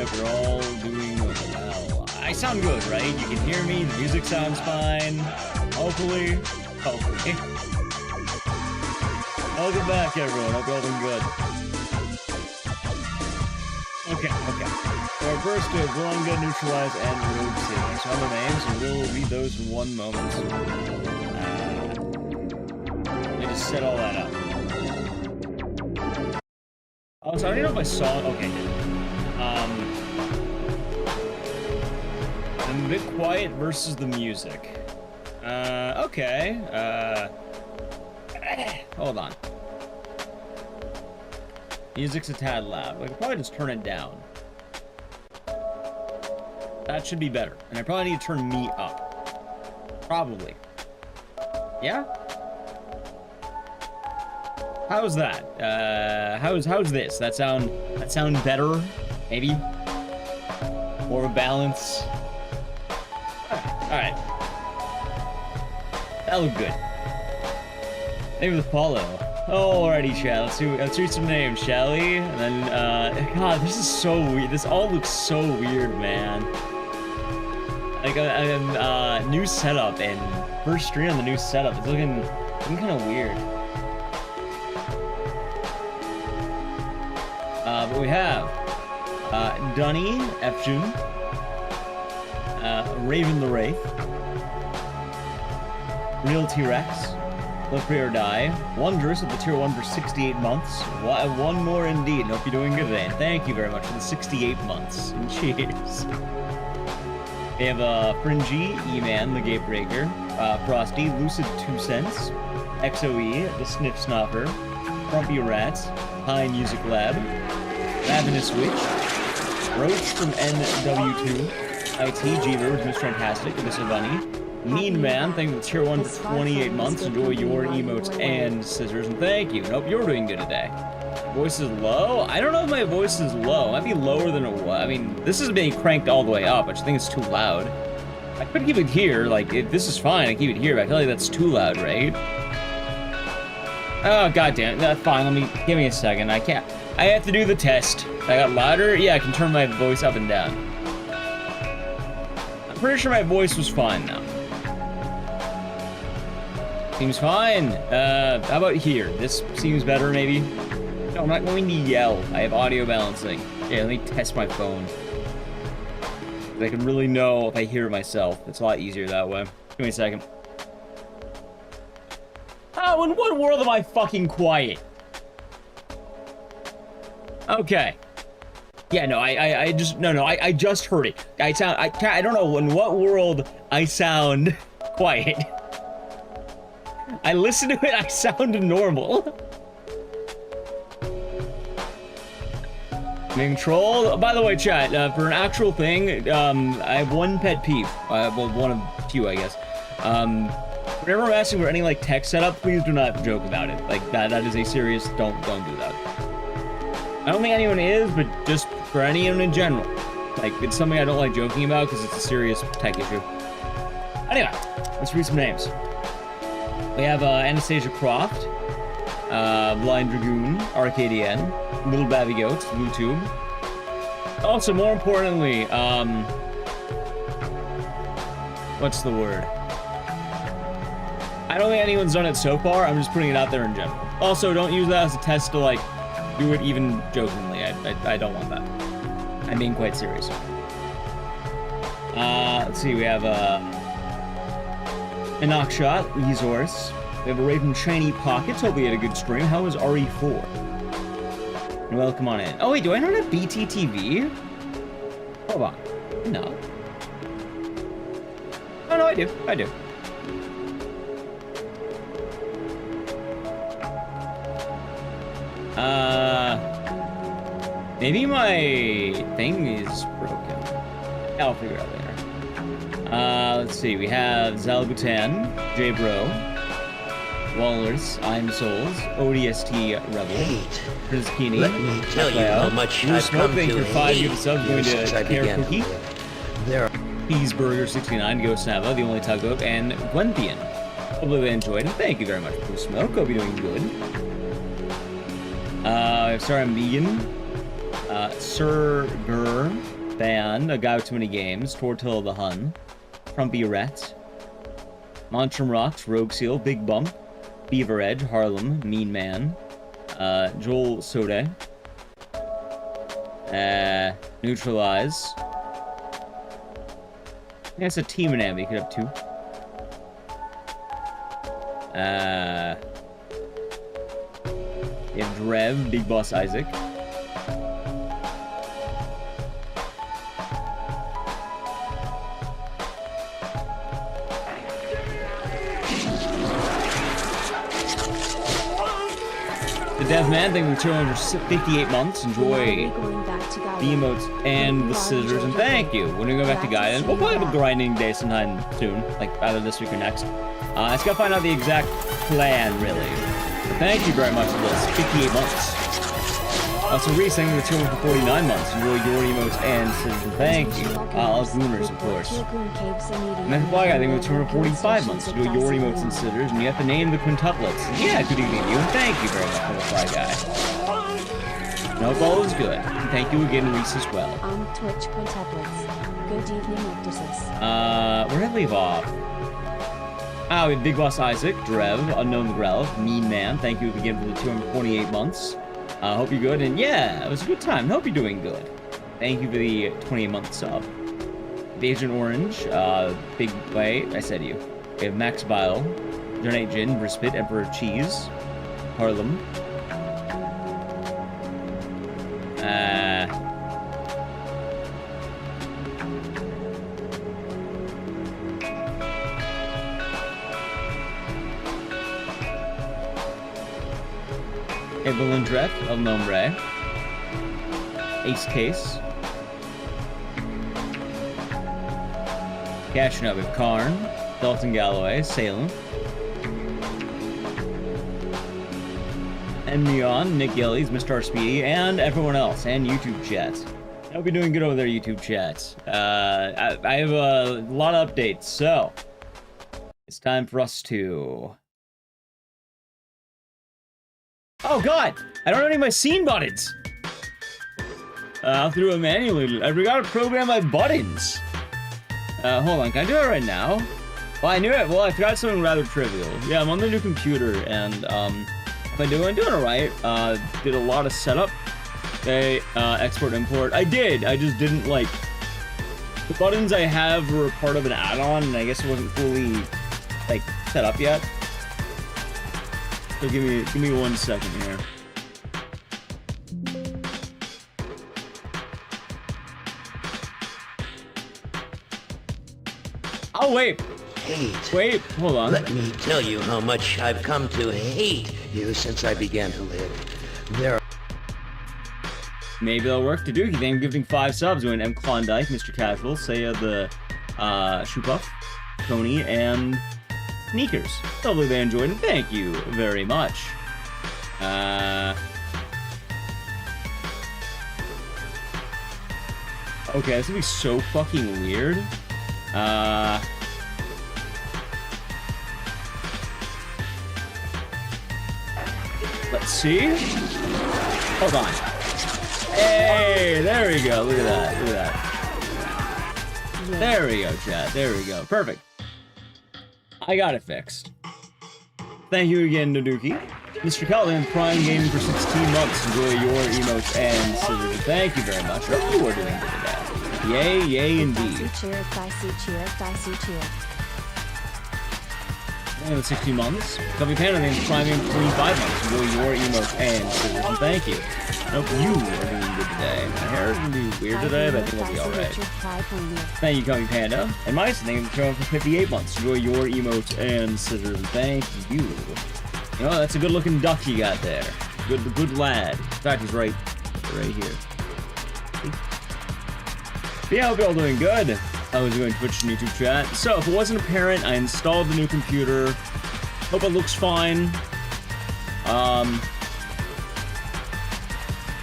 hope you're all doing well. I sound good, right? You can hear me, the music sounds fine. Hopefully. Hopefully. Welcome back, everyone. Hope you're all doing good. Okay. So our first two, Blonde Gun, Neutralize, and Road Saving. So I'm the names, and we'll read those in one moment. Let me just set all that up. Oh, so I don't know if I saw it. Okay, I'm a bit quiet versus the music. Okay. Hold on. Music's a tad loud. I could probably just turn it down. That should be better. And I probably need to turn me up. Probably. Yeah? How's that? How's this? That sound better? Maybe? More of a balance? Alright. That looked good. Maybe the follow. Oh, alrighty, chat. Let's read some names, shall we? And then, God, this is so weird. This all looks so weird, man. Like, new setup, and first stream on the new setup. It's looking kind of weird. But we have, Dunny, F-June, Raven the Wraith, Real T-Rex, Live Pray or Die, Wondrous at the tier 1 for 68 months. One more indeed. Hope you're doing good today, and thank you very much for the 68 months. Cheers. We have Fringy, E-Man, the Gatebreaker, Frosty, Lucid 2 Cents, XOE, the Sniff Snuffer, Frumpy Rats, High Music Lab, Ravenous Witch, Roach from NW2, IT, G-Bird, Mr. Fantastic, Mr. Bunny, Mean Man, thank you for tier 1 for 28 months. Enjoy your emotes and scissors, and thank you. Hope you're doing good today. Voice is low? I don't know if my voice is low. It might be lower than it was. I mean, this is being cranked all the way up. I just think it's too loud. I could keep it here. Like, if this is fine, I keep it here, but I feel like that's too loud, right? Oh, goddamn. That's fine. Give me a second. I can't. I have to do the test. I got louder? Yeah, I can turn my voice up and down. I'm pretty sure my voice was fine now. Seems fine. How about here? This seems better, maybe? No, I'm not going to yell. I have audio balancing. Yeah, let me test my phone. I can really know if I hear myself. It's a lot easier that way. Give me a second. Oh, in what world am I fucking quiet? Okay. Yeah, no, I just heard it. I don't know in what world I sound quiet. I listen to it, I sound normal. Being trolled. By the way, chat, for an actual thing, I have one pet peeve. Well, one of two, I guess. Whenever I'm asking for any, like, tech setup, please do not joke about it. Like, that is a serious, don't do that. I don't think anyone is, but just for anyone in general. Like, it's something I don't like joking about, because it's a serious tech issue. Anyway, let's read some names. We have Anastasia Croft, Blind Dragoon, Arcadian, Little Babby Goats, YouTube. Also, more importantly, what's the word? I don't think anyone's done it so far. I'm just putting it out there in general. Also, don't use that as a test to, like, do it even jokingly. I don't want that. I'm being quite serious. Let's see, we have Enochshot, Resource. We have a Raven Shiny Pockets. Hope we had a good stream. How was RE4? Welcome on in. Oh wait, do I not have BTTV? Hold on. No. Oh no, I do. Maybe my thing is broken. I'll figure it out later. Let's see. We have Zalabutan, J-Bro, Wallers, I'm Souls, ODST Rebel, Prinzkini, Let me tell you how much I've come thank you to for 5 hate gifts sub going since to I Care began Cookie, to live. There Peasburger69, Ghost Nava, The Only Tugboat, and Gwenthian. Hopefully they enjoyed it. Thank you very much, Blue Smoke. Hope you're doing good. Sorry I'm vegan. Sir Gur, Ban, A Guy with Too Many Games, Tortilla the Hun, Trumpy Ret, Montrum Rocks, Rogue Seal, Big Bump, Beaver Edge, Harlem, Mean Man, Joel Sode, Neutralize. I think it's a team and Ambi, you could have two. You have Drev, Big Boss Isaac. The Dev Man, thank you for 258 months. Enjoy the emotes and the scissors, and thank you. When we go back to Gaiden, we'll probably have a grinding day sometime soon, like either this week or next. I just gotta find out the exact plan, really. But thank you very much for this. 58 months. Also, Reese, thank you for 249 months. Enjoy your emotes and scissors, and thank you. All Gooners, of course. Next Fly Guy, thank you for 245 months. Enjoy your emotes and scissors, and you have to name the quintuplets. Yeah, good evening to you, and thank you very much for the Fly Guy. I hope all is good. And thank you again, Reese, as well. On Twitch quintuplets. Good evening, Ecdycis. Where did I leave off? Oh, we have Big Boss Isaac, Drev, Unknown Grelv, Mean Man. Thank you again for the 248 months. Hope you're good, and yeah, it was a good time. Hope you're doing good. Thank you for the 28-month sub. Agent Orange, Big Wait, I said you. We have Max Bile, Donate Jin, Brispit, Emperor Cheese, Harlem. Evelyn Dreth, El Nombre, Ace Case, Cashing with Karn, Dalton Galloway, Salem, and Neon, Nick Gillies, Mr. R. Speedy, and everyone else, and YouTube chat. I hope you're doing good over there, YouTube chat. I have a lot of updates, so it's time for us to... Oh god! I don't have any of my scene buttons! I'll have to do it manually. I forgot to program my buttons. Hold on, can I do it right now? Well, I knew it. Well, I forgot something rather trivial. Yeah, I'm on the new computer, and if I'm doing it right, did a lot of setup. Okay, export, import. I did, I just didn't, like... The buttons I have were part of an add-on, and I guess it wasn't fully, like, set up yet. So give me 1 second here. Oh wait. Hate. Wait, hold on. Let me tell you how much I've come to hate you since I began to live. There are... Maybe that'll work. Taduki, thank you for giving 5 subs. Doing M. Klondike, Mr. Casual, Saya the Shoepuff, Tony, and Sneakers. Hopefully they enjoyed it. Thank you very much. Okay, this would be so fucking weird. Let's see. Hold on. Hey, there we go. Look at that. Look at that. There we go, chat. There we go. Perfect. I got it fixed. Thank you again, Naduki. Mr. Cutland, Prime Gaming for 16 months. Enjoy your emotes and scissors. Thank you very much. Hope you are doing good today. Yay, yay, indeed. And 16 months. Coffee Panda, thanks for Prime Gaming for 25 months. Enjoy your emotes and scissors. And thank you. I hope you are doing good today. My hair is going to be weird today, but I think it'll be alright. Thank you, Coffee Panda. And Mice, thank you for 58 months. Enjoy your emotes and scissors. And thank you. You know, that's a good looking duck you got there. Good lad. In fact, he's right here. But yeah, I hope you're all doing good. I was doing Twitch and YouTube chat. So, if it wasn't apparent, I installed the new computer. Hope it looks fine.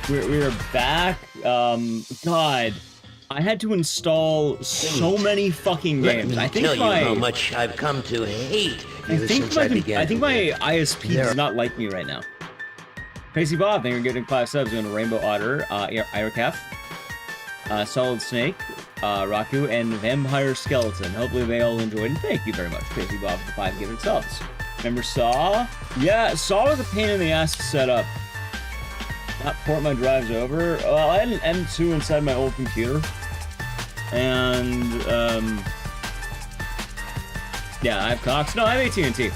We're back. God, I had to install so many fucking games. Let me tell you how much I've come to hate you since I began. I think my ISP does not like me right now. Crazy Bob, thank you for getting 5 subs. Going to Rainbow Otter, Iracaf, Solid Snake, Raku, and Vampire Skeleton. Hopefully they all enjoyed, and thank you very much, Crazy Bob, for the 5 gifted subs. Remember Saw? Yeah, Saw was a pain in the ass to set up. Not port my drives over. Well, I had an M2 inside my old computer. And, yeah, I have Cox. No, I have AT&T.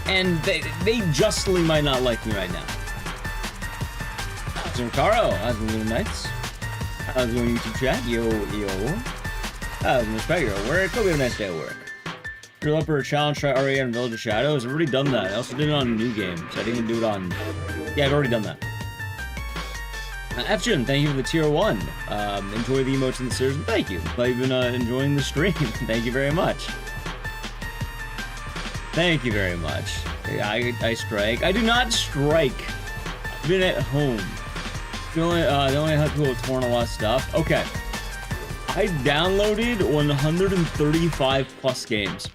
And they justly might not like me right now. How's it going, Caro? How's it going, Nights? How's it going, YouTube chat? Yo. How's it going, Spaghetti at work? Hope you have a nice day at work. You're up for a challenge, try RA on Village of Shadows. I've already done that. I also did it on New Game, so I didn't even do it on... Yeah, I've already done that. Fjin, thank you for the tier 1. Enjoy the emotes and the series, and thank you. Glad you've been enjoying the stream. Thank you very much. Thank you very much. I strike. I do not strike. I've been at home. They only have people have torn a lot of stuff. Okay. I downloaded 135 plus games.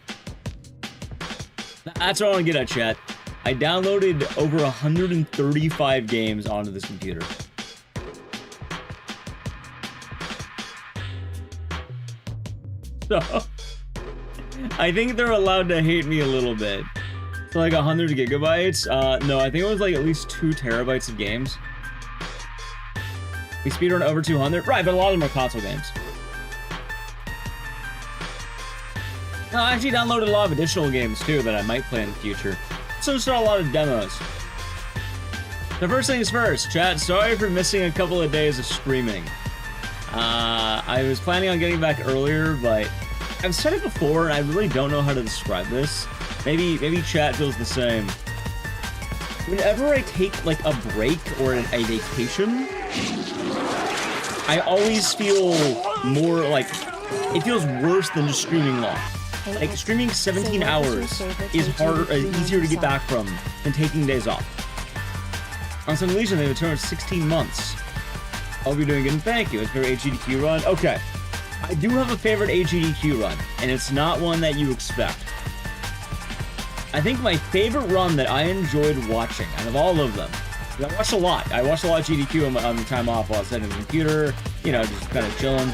That's what I want to get at, chat. I downloaded over 135 games onto this computer. So, I think they're allowed to hate me a little bit. So like 100 gigabytes? No, I think it was like at least 2 terabytes of games. We speedrun over 200? Right, but a lot of them are console games. No, I actually downloaded a lot of additional games too that I might play in the future. So just saw a lot of demos. The first things first, chat, sorry for missing a couple of days of streaming. I was planning on getting back earlier, but I've said it before and I really don't know how to describe this. Maybe chat feels the same. Whenever I take like a break or a vacation, I always feel more like, it feels worse than just streaming long. Like, streaming 17 hours is easier to get back from than taking days off. On some Legion, they returned 16 months. I'll be doing good, and thank you. It's your AGDQ run. Okay. I do have a favorite AGDQ run, and it's not one that you expect. I think my favorite run that I enjoyed watching, out of all of them, I watched a lot. I watched a lot of GDQ on the time off while I was setting the computer, you know, just kind of chilling.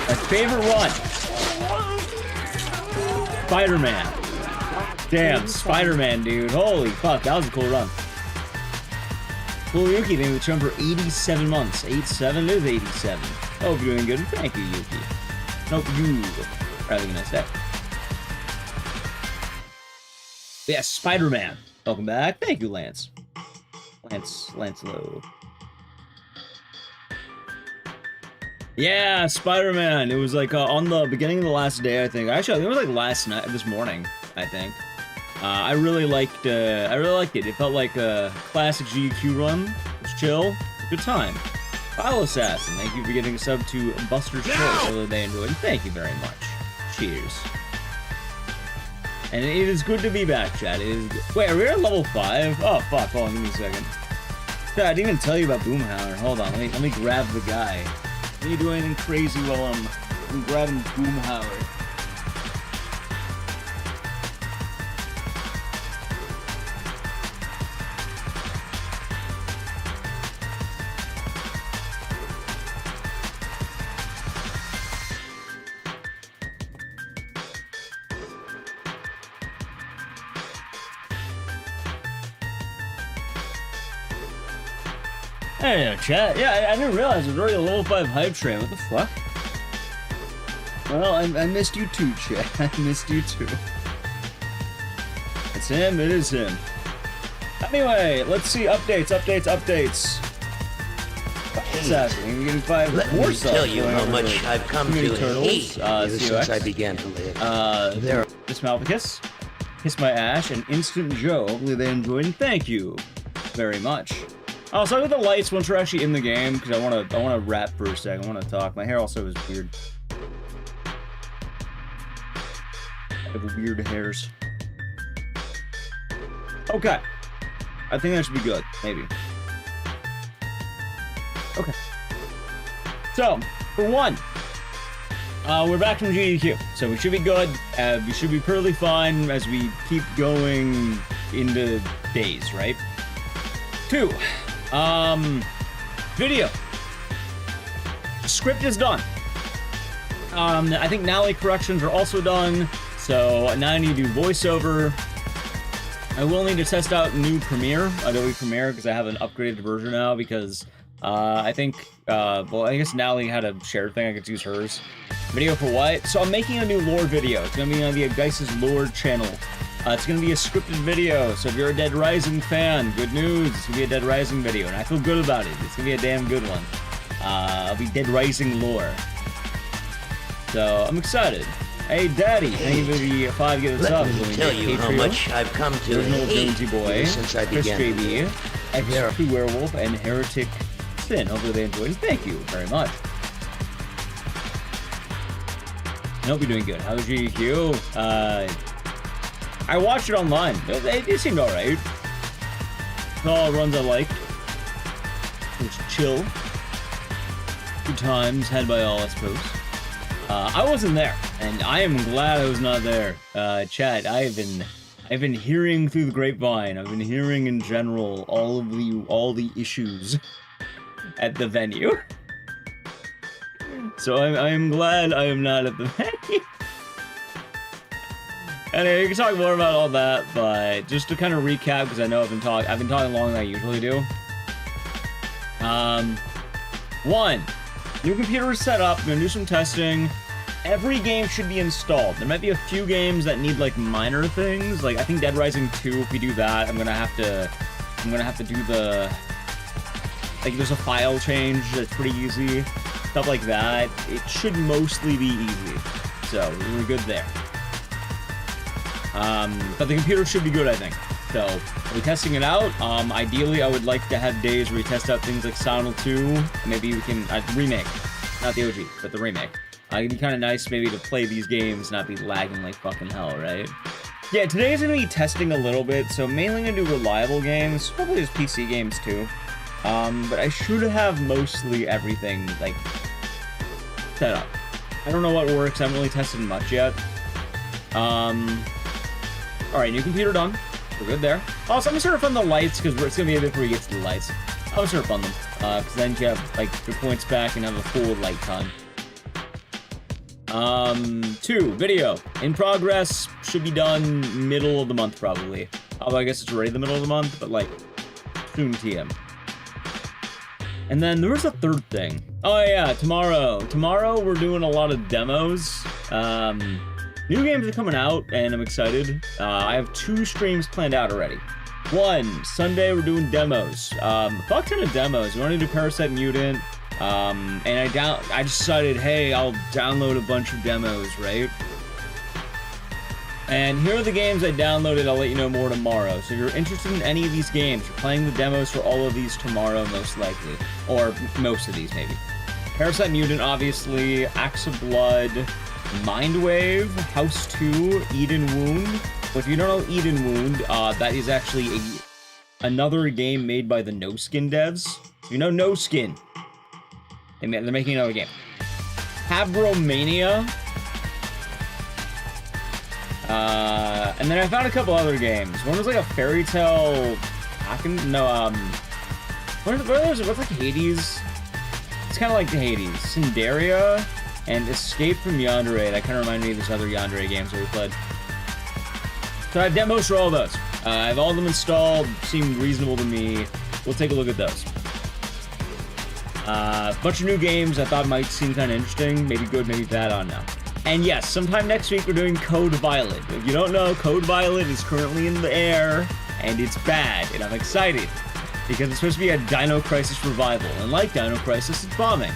My favorite run. Spider-Man. Damn, Spider-Man, dude. Holy fuck, that was a cool run. Cool Yuki, thank you for the for 87 months. 87 is 87. Hope you're doing good. Thank you, Yuki. Hope you are having a nice day. Yeah, Spider-Man. Welcome back. Thank you, Lance. Lance Lowe. Yeah, Spider-Man. It was like on the beginning of the last day, I think. Actually, I think it was like last night, this morning, I think. I really liked it. It felt like a classic GQ run. It was chill. Good time. File Assassin, thank you for getting a sub to Buster's Choice. Whether they enjoyed it. Thank you very much. Cheers. And it is good to be back, chat. It is. Wait, are we at level 5? Oh fuck! Hold on, give me a second. Yeah, I didn't even tell you about Boomhauer. Hold on, let me grab the guy. Let me do anything crazy while I'm grabbing Boomhauer. Hey, chat. Yeah, I didn't realize it was already a level 5 hype train. What the fuck? Well, I missed you too, chat. I missed you too. It's him. It is him. Anyway, let's see. Updates. Assassin, you're getting 5 Let more me subs. tell you how much I've come to hate you since I began to live. There. This Malvicus, Kiss My Ash, and Instant Joe. Hopefully they enjoyed, and thank you very much. I'll start with the lights once we're actually in the game, because I want to rap for a second. I want to talk. My hair also is weird. I have weird hairs. Okay. I think that should be good. Maybe. Okay. So, for one, We're back from GDQ, so we should be good. We should be perfectly fine as we keep going into days, right? 2. Video. Script is done. I think Nally corrections are also done, so now I need to do voiceover. I will need to test out new Adobe Premiere, because I have an upgraded version now, because I think, well, I guess Nally had a shared thing, I could use hers. Video for what? So I'm making a new lore video. It's gonna be on the Ecdycis lore channel. It's gonna be a scripted video, so if you're a Dead Rising fan, good news, it's gonna be a Dead Rising video, and I feel good about it. It's gonna be a damn good one. I'll be Dead Rising lore. So, I'm excited. Hey, Daddy, thank you for the 5 gifts up. Let me tell you how much I've come to Original hate Jonesy Boy, you since I Chris began. JB, X2 Werewolf, and Heretic Sin. Hopefully they enjoyed it. Thank you very much. I hope you're doing good. How's GQ? I watched it online. It seemed alright. All runs I liked. It was chill. Good times had by all, I suppose. I wasn't there, and I am glad I was not there. Chat, I've been hearing through the grapevine. I've been hearing in general all the issues at the venue. So I'm glad I am not at the venue. Anyway, you can talk more about all that, but just to kind of recap, because I know I've been talking longer than I usually do. 1. New computer is set up. I'm gonna do some testing. Every game should be installed. There might be a few games that need like minor things. Like I think Dead Rising 2. If we do that, I'm gonna have to do the like. There's a file change that's pretty easy. Stuff like that. It should mostly be easy. So we're good there. But the computer should be good, I think. So we're testing it out. Ideally, I would like to have days where we test out things like Silent 2. Maybe we can remake, not the OG, but the remake. It'd be kind of nice maybe to play these games, not be lagging like fucking hell, right? Yeah, today's gonna be testing a little bit, so mainly gonna do reliable games, probably just PC games too. But I should have mostly everything like set up. I don't know what works. I haven't really tested much yet. All right, new computer done. We're good there. Also, I'm gonna start fund the lights because it's gonna be a bit before we get to the lights. I'm gonna start fund them because then you have like your points back and have a full light time. 2, video in progress, should be done middle of the month probably. Although I guess it's already the middle of the month, but like soon TM. And then there was a third thing. Oh yeah, tomorrow we're doing a lot of demos. New games are coming out, and I'm excited. I have 2 streams planned out already. 1, Sunday we're doing demos. Fuck ton of demos. We want to do Parasite Mutant. And I decided, hey, I'll download a bunch of demos, right? And here are the games I downloaded. I'll let you know more tomorrow. So if you're interested in any of these games, you're playing the demos for all of these tomorrow, most likely. Or most of these, maybe. Parasite Mutant, obviously. Axe of Blood. Mindwave. House 2. Eden Wound. But if you don't know Eden Wound, that is actually another game made by the No Skin devs. You know No Skin. They're making another game. Habromania. And then I found a couple other games. One was like a fairy tale. What's like Hades? It's kind of like Hades. Cinderia and Escape from Yandere. That kind of reminded me of this other Yandere games that we played. So I have demos for all of those. I have all of them installed. Seem reasonable to me. We'll take a look at those. Bunch of new games I thought might seem kind of interesting. Maybe good, maybe bad, I don't know. And yes, sometime next week we're doing Code Violet. If you don't know, Code Violet is currently in the air, and it's bad, and I'm excited. Because it's supposed to be a Dino Crisis revival, and like Dino Crisis, it's bombing.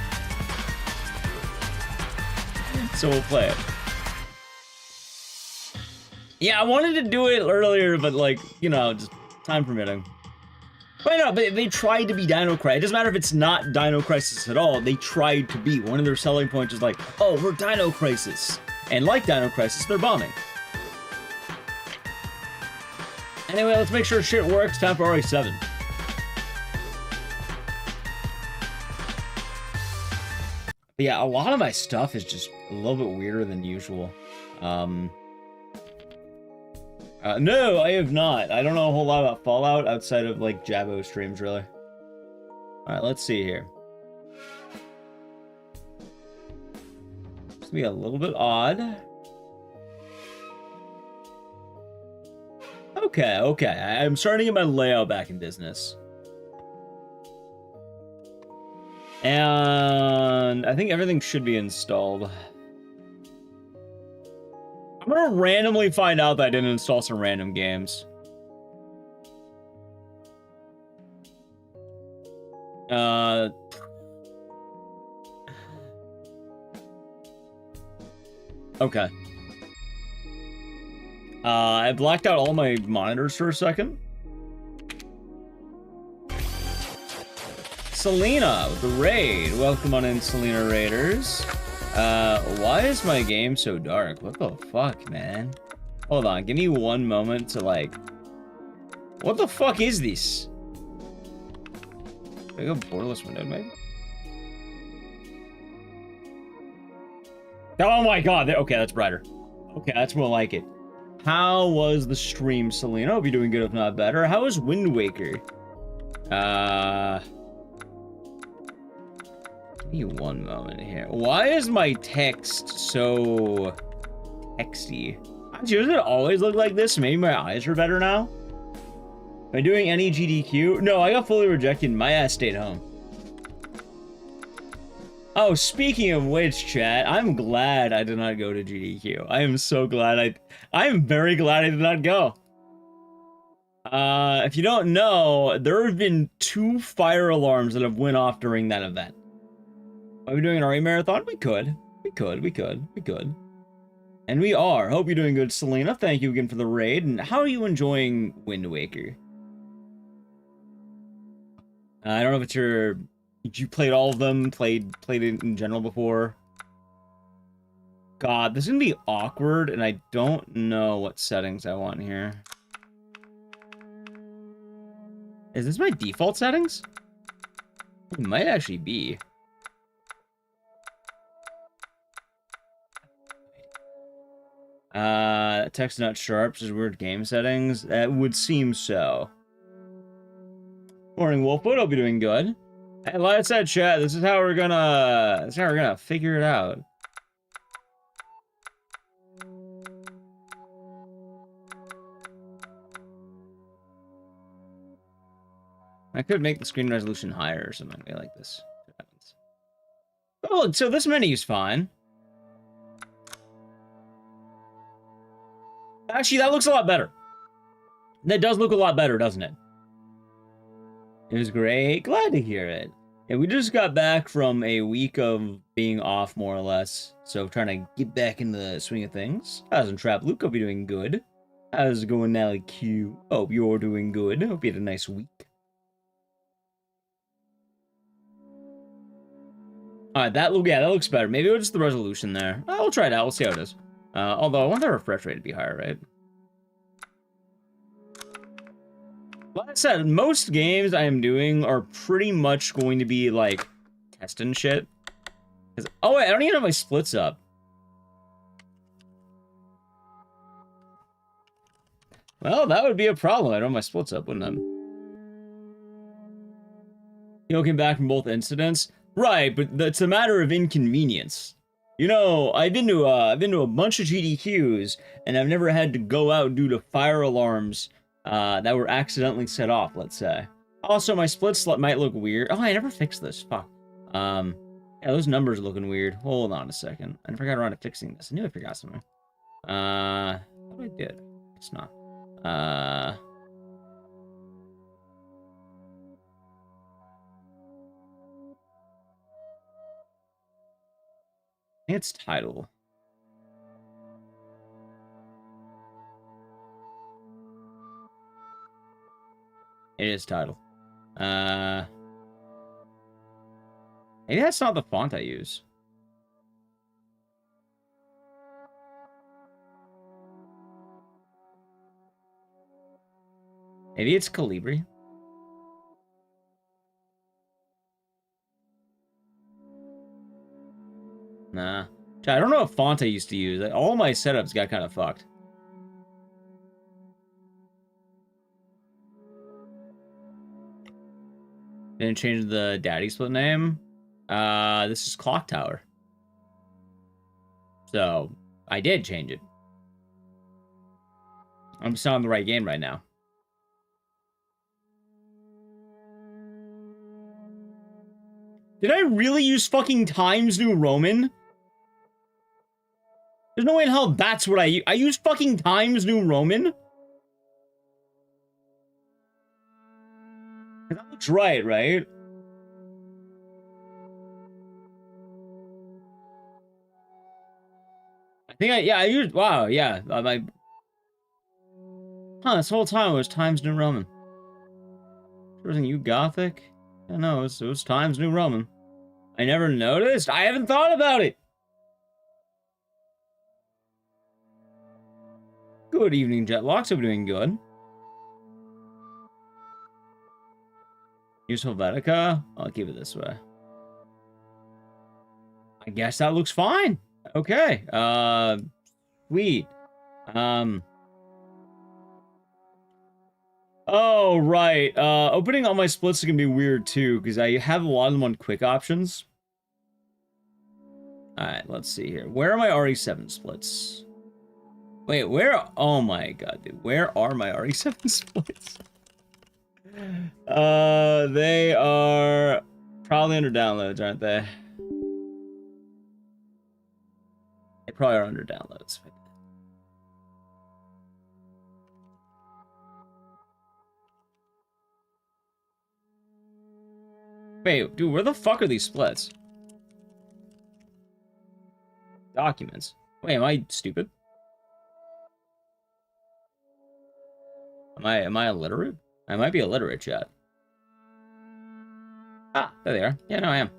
So we'll play it. Yeah, I wanted to do it earlier, but like, you know, just time permitting. But no, they tried to be Dino Crisis. It doesn't matter if it's not Dino Crisis at all. They tried to be. One of their selling points is like, oh, we're Dino Crisis. And like Dino Crisis, they're bombing. Anyway, let's make sure shit works. Time for RE7. But yeah, a lot of my stuff is just a little bit weirder than usual. No, I have not. I don't know a whole lot about Fallout outside of, like, Jabbo streams, really. Alright, let's see here. It's gonna be a little bit odd. Okay, okay. I'm starting to get my layout back in business. And I think everything should be installed. I'm gonna randomly find out that I didn't install some random games. Okay. I blacked out all my monitors for a second. Selena with the raid. Welcome on in, Selena Raiders. Why is my game so dark? What the fuck, man? Hold on, give me one moment to, like... What the fuck is this? Can I go borderless window, maybe? Oh my god, okay, that's brighter. Okay, that's more like it. How was the stream, Selena? Hope you're doing good, if not better. How was Wind Waker? Give me one moment here. Why is my text so texty? Does it always look like this? Maybe my eyes are better now? Am I doing any GDQ? No, I got fully rejected. My ass stayed home. Oh, speaking of which, chat, I'm glad I did not go to GDQ. I am so glad I am very glad I did not go. If you don't know, there have been 2 fire alarms that have went off during that event. Are we doing an RE marathon? We could. We could. And we are. Hope you're doing good, Selena. Thank you again for the raid. And how are you enjoying Wind Waker? I don't know if it's your... You played all of them? Played it in general before? God, this is gonna be awkward, and I don't know what settings I want here. Is this my default settings? It might actually be. Text not sharp is weird game settings. That would seem so. Morning, Wolfwood. Hope you're doing good. Hey, let's that chat. This is how we're gonna figure it out. I could make the screen resolution higher or something like this. Oh, so this menu's fine. Actually, that looks a lot better. That does look a lot better, doesn't it? It was great. Glad to hear it. Yeah, we just got back from a week of being off, more or less. So trying to get back in the swing of things. How's in Trap Luke? Hope you're doing good. How's it going, Nally Q? Hope you're doing good. Hope you had a nice week. Alright, that looks better. Maybe it'll just the resolution there. We'll try it out. We'll see how it is. Although I want the refresh rate to be higher, right? Like I said, most games I am doing are pretty much going to be, like, testing shit. Oh, wait, I don't even have my splits up. Well, that would be a problem. I don't have my splits up, wouldn't I? You came back from both incidents? Right, but it's a matter of inconvenience. You know, I've been to a bunch of GDQs, and I've never had to go out due to fire alarms that were accidentally set off, let's say. Also, my split slot might look weird. Oh, I never fixed this. Fuck. Yeah, those numbers are looking weird. Hold on a second. I never got around to fixing this. I knew I forgot something. I did. It's not. I think it's title. It is title. Maybe that's not the font I use. Maybe it's Calibri. Nah. I don't know what font I used to use. All my setups got kind of fucked. Didn't change the daddy split name. This is Clock Tower. So, I did change it. I'm still on the right game right now. Did I really use fucking Times New Roman? There's no way in hell that's what I used fucking Times New Roman? That looks right, right? I think I used, wow, yeah. This whole time it was Times New Roman. It wasn't you Gothic? Yeah, no, it was Times New Roman. I never noticed. I haven't thought about it. Good evening, Jetlocks. Hope you're doing good. Use Helvetica. I'll keep it this way. I guess that looks fine. Okay. Sweet. Oh, right. Opening all my splits is gonna be weird too, because I have a lot of them on quick options. Alright, let's see here. Where are my RE7 splits? Wait, where? Oh my god, dude. Where are my RE7 splits? They are probably under downloads, aren't they? They probably are under downloads. Wait, dude, where the fuck are these splits? Documents. Wait, am I stupid? Am I illiterate? I might be illiterate, chat. Ah, there they are. Yeah, no, I am.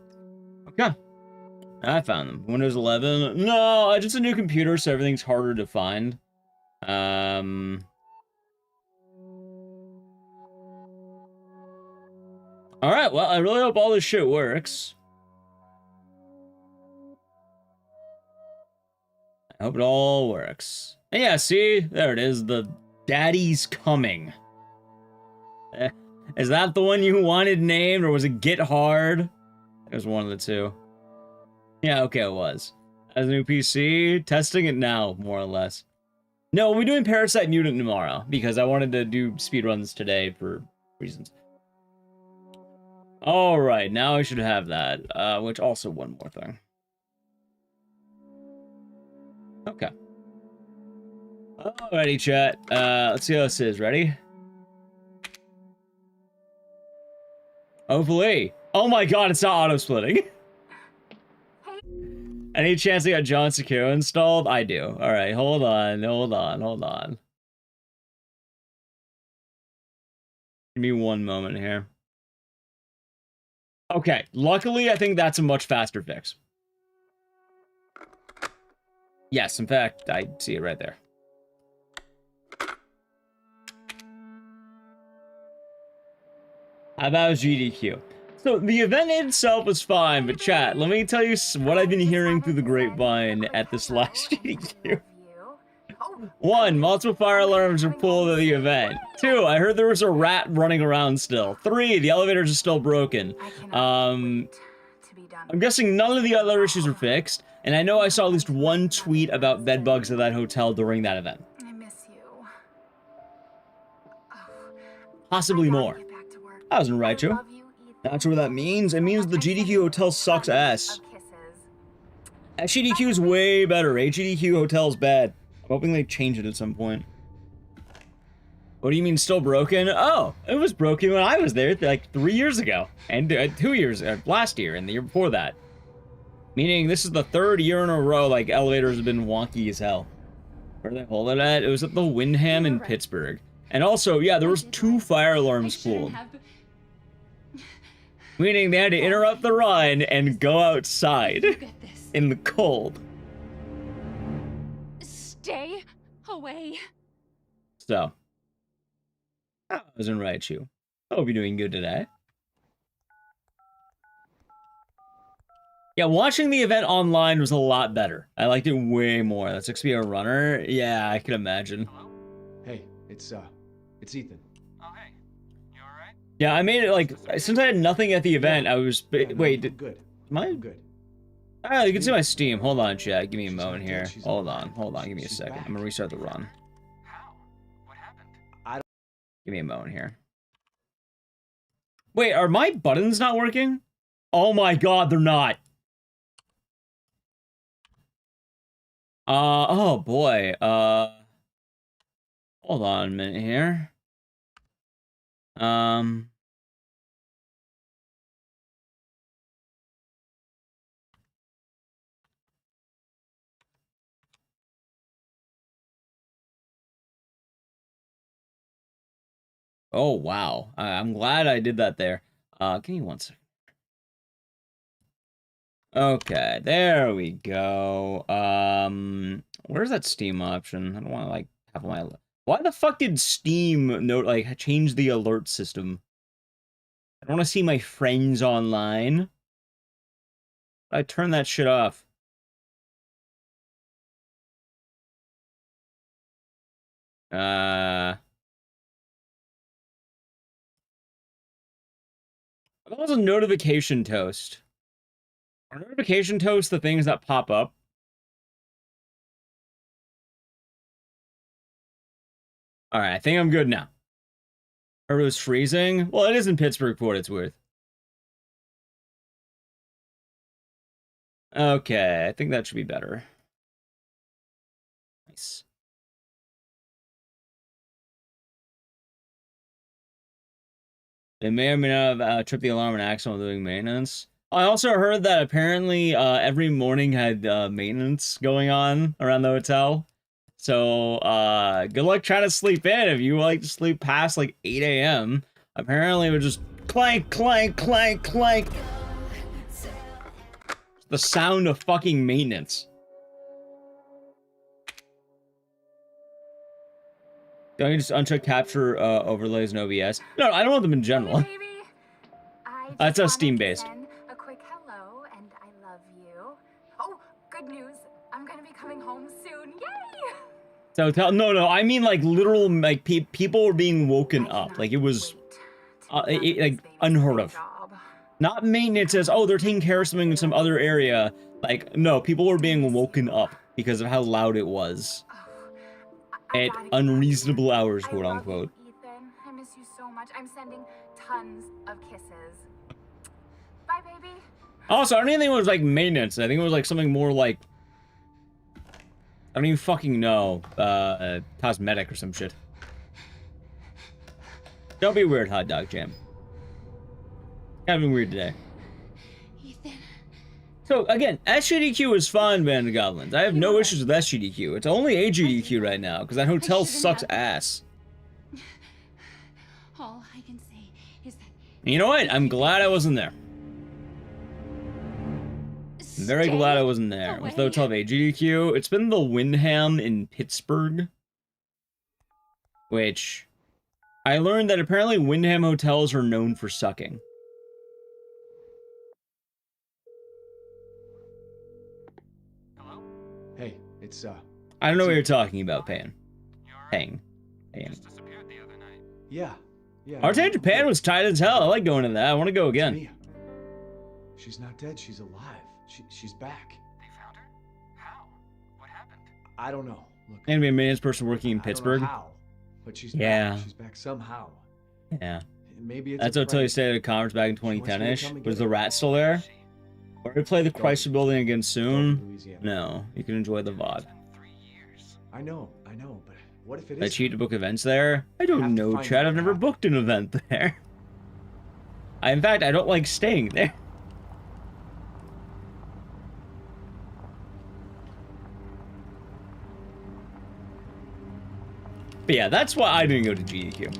Okay. I found them. Windows 11. No, just a new computer, so everything's harder to find. Alright, well, I really hope all this shit works. I hope it all works. And yeah, see? There it is. The Daddy's Coming. Is that the one you wanted named, or was it Get Hard? It was one of the two. Yeah, okay, it was. As a new PC, testing it now, more or less. No, we're doing Parasite Mutant tomorrow, because I wanted to do speedruns today for reasons. Alright, now I should have that, which also one more thing. Okay. Alrighty, chat. Let's see how this is. Ready? Hopefully. Oh my god, it's not auto-splitting. Any chance I got John Secure installed? I do. Alright, hold on. Give me one moment here. Okay, luckily I think that's a much faster fix. Yes, in fact, I see it right there. How about GDQ? So the event itself was fine, but chat, let me tell you what I've been hearing through the grapevine at this last GDQ. 1, multiple fire alarms were pulled at the event. 2, I heard there was a rat running around still. 3, the elevators are still broken. I'm guessing none of the other issues were fixed, and I know I saw at least one tweet about bed bugs at that hotel during that event. I miss you. Possibly more. I wasn't right, Joe. Not sure what that means. It means the GDQ hotel sucks ass. HGDQ is way better. HGDQ hotel's bad. I'm hoping they change it at some point. What do you mean still broken? Oh, it was broken when I was there like 3 years ago. And 2 years, last year and the year before that. Meaning this is the 3rd year in a row like elevators have been wonky as hell. Where did they hold it at? It was at the Wyndham in Pittsburgh. And also, yeah, there was 2 fire alarms pulled. Meaning they had to interrupt the run and go outside in the cold. Stay away. So, I wasn't right, you. Hope you're doing good today. Yeah, watching the event online was a lot better. I liked it way more. That's be a runner. Yeah, I can imagine. Hello? Hey, it's Ethan. Oh, hey. You alright? Yeah, I made it like since I had nothing at the event. Yeah. I was Yeah, no, wait. I'm good. Am I? I'm good. Oh, you can see my Steam. Hold on, chat. Give me a moment not dead, here. she's Hold alive. on. Give me a She's second. back. I'm gonna restart the run. How? What happened? Give me a moment here. Wait, are my buttons not working? Oh my god, they're not. Oh boy. Hold on a minute here. Oh wow. I'm glad I did that there. Give me one second. Okay, there we go. Where's that Steam option? I don't want to like have my. Why the fuck did Steam note like change the alert system? I don't want to see my friends online. I turn that shit off. That was a notification toast. Are notification toast the things that pop up? Alright, I think I'm good now. Heard it was freezing? Well, it is in Pittsburgh for what it's worth. Okay, I think that should be better. Nice. They may or may not have tripped the alarm and accident while doing maintenance. I also heard that apparently every morning had maintenance going on around the hotel. So good luck trying to sleep in if you like to sleep past like 8 a.m. Apparently it would just clank, clank, clank, clank. The sound of fucking maintenance. Don't you just uncheck capture overlays and OBS? No, I don't want them in general. Hey, baby. That's a Steam-based. A quick hello, and I love you. Oh, good news. I'm gonna be coming home soon. Yay! So no, I mean like literal like people were being woken up. Like it was like unheard of. Not maintenance as oh they're taking care of something in some other area. Like no, people were being woken up because of how loud it was. At unreasonable hours, quote unquote. Ethan, I miss you so much. I'm sending tons of kisses. Bye, baby. Also, I don't even think it was like maintenance. I think it was like something more like I don't even fucking know. Cosmetic or some shit. Don't be weird, hot dog jam. Kind of been weird today. Ethan. So again, SGDQ is fun, Band of Goblins. I have no issues with SGDQ. It's only AGDQ right now because that hotel sucks ass. All I can say is that. And you know what? I'm glad I wasn't there. I'm very glad I wasn't there. With the hotel of AGDQ, it's been the Wyndham in Pittsburgh, which I learned that apparently Wyndham hotels are known for sucking. Hello? Hey, it's I don't know what you're talking about, Pan. Pang. just disappeared the other night. Yeah. Our day in Japan was tight as hell. I like going to that. I want to go again. Mia. She's not dead. She's alive. She's back. They found her? How? What happened? I don't know. Look. And be a maintenance person working in Pittsburgh. I don't know how, but she's Yeah. back. She's back somehow. Yeah. Maybe it's That's a what Tilly prank. said at a conference back in She wants me to 2010-ish. come and Was get the her. rat still there? Or to play the Chrysler Building again soon? Louisiana. No. You can enjoy the VOD. I know, but what if it I is? cheat to book events there? I Have don't to know, find Chad. out I've never what booked an event there. In fact, I don't like staying there. But yeah, that's why I didn't go to GDQ.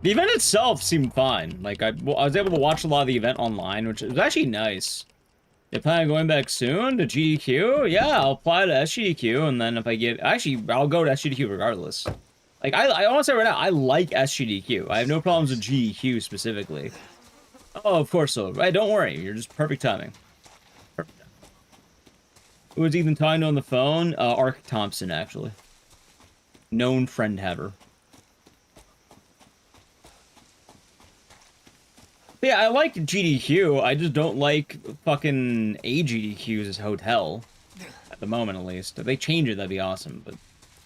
The event itself seemed fine. Like, I was able to watch a lot of the event online, which was actually nice. You plan on going back soon to GDQ? Yeah, I'll apply to SGDQ, and then if I get... Actually, I'll go to SGDQ regardless. Like, I want to say right now, I like SGDQ. I have no problems with GDQ specifically. Oh, of course so. Right, don't worry. You're just perfect timing. Perfect timing. Who was Ethan talking to on the phone? Ark Thompson, actually. Known friend haver. Yeah, I like GDQ. I just don't like fucking a GDQ's hotel. At the moment, at least. If they change it, that'd be awesome. But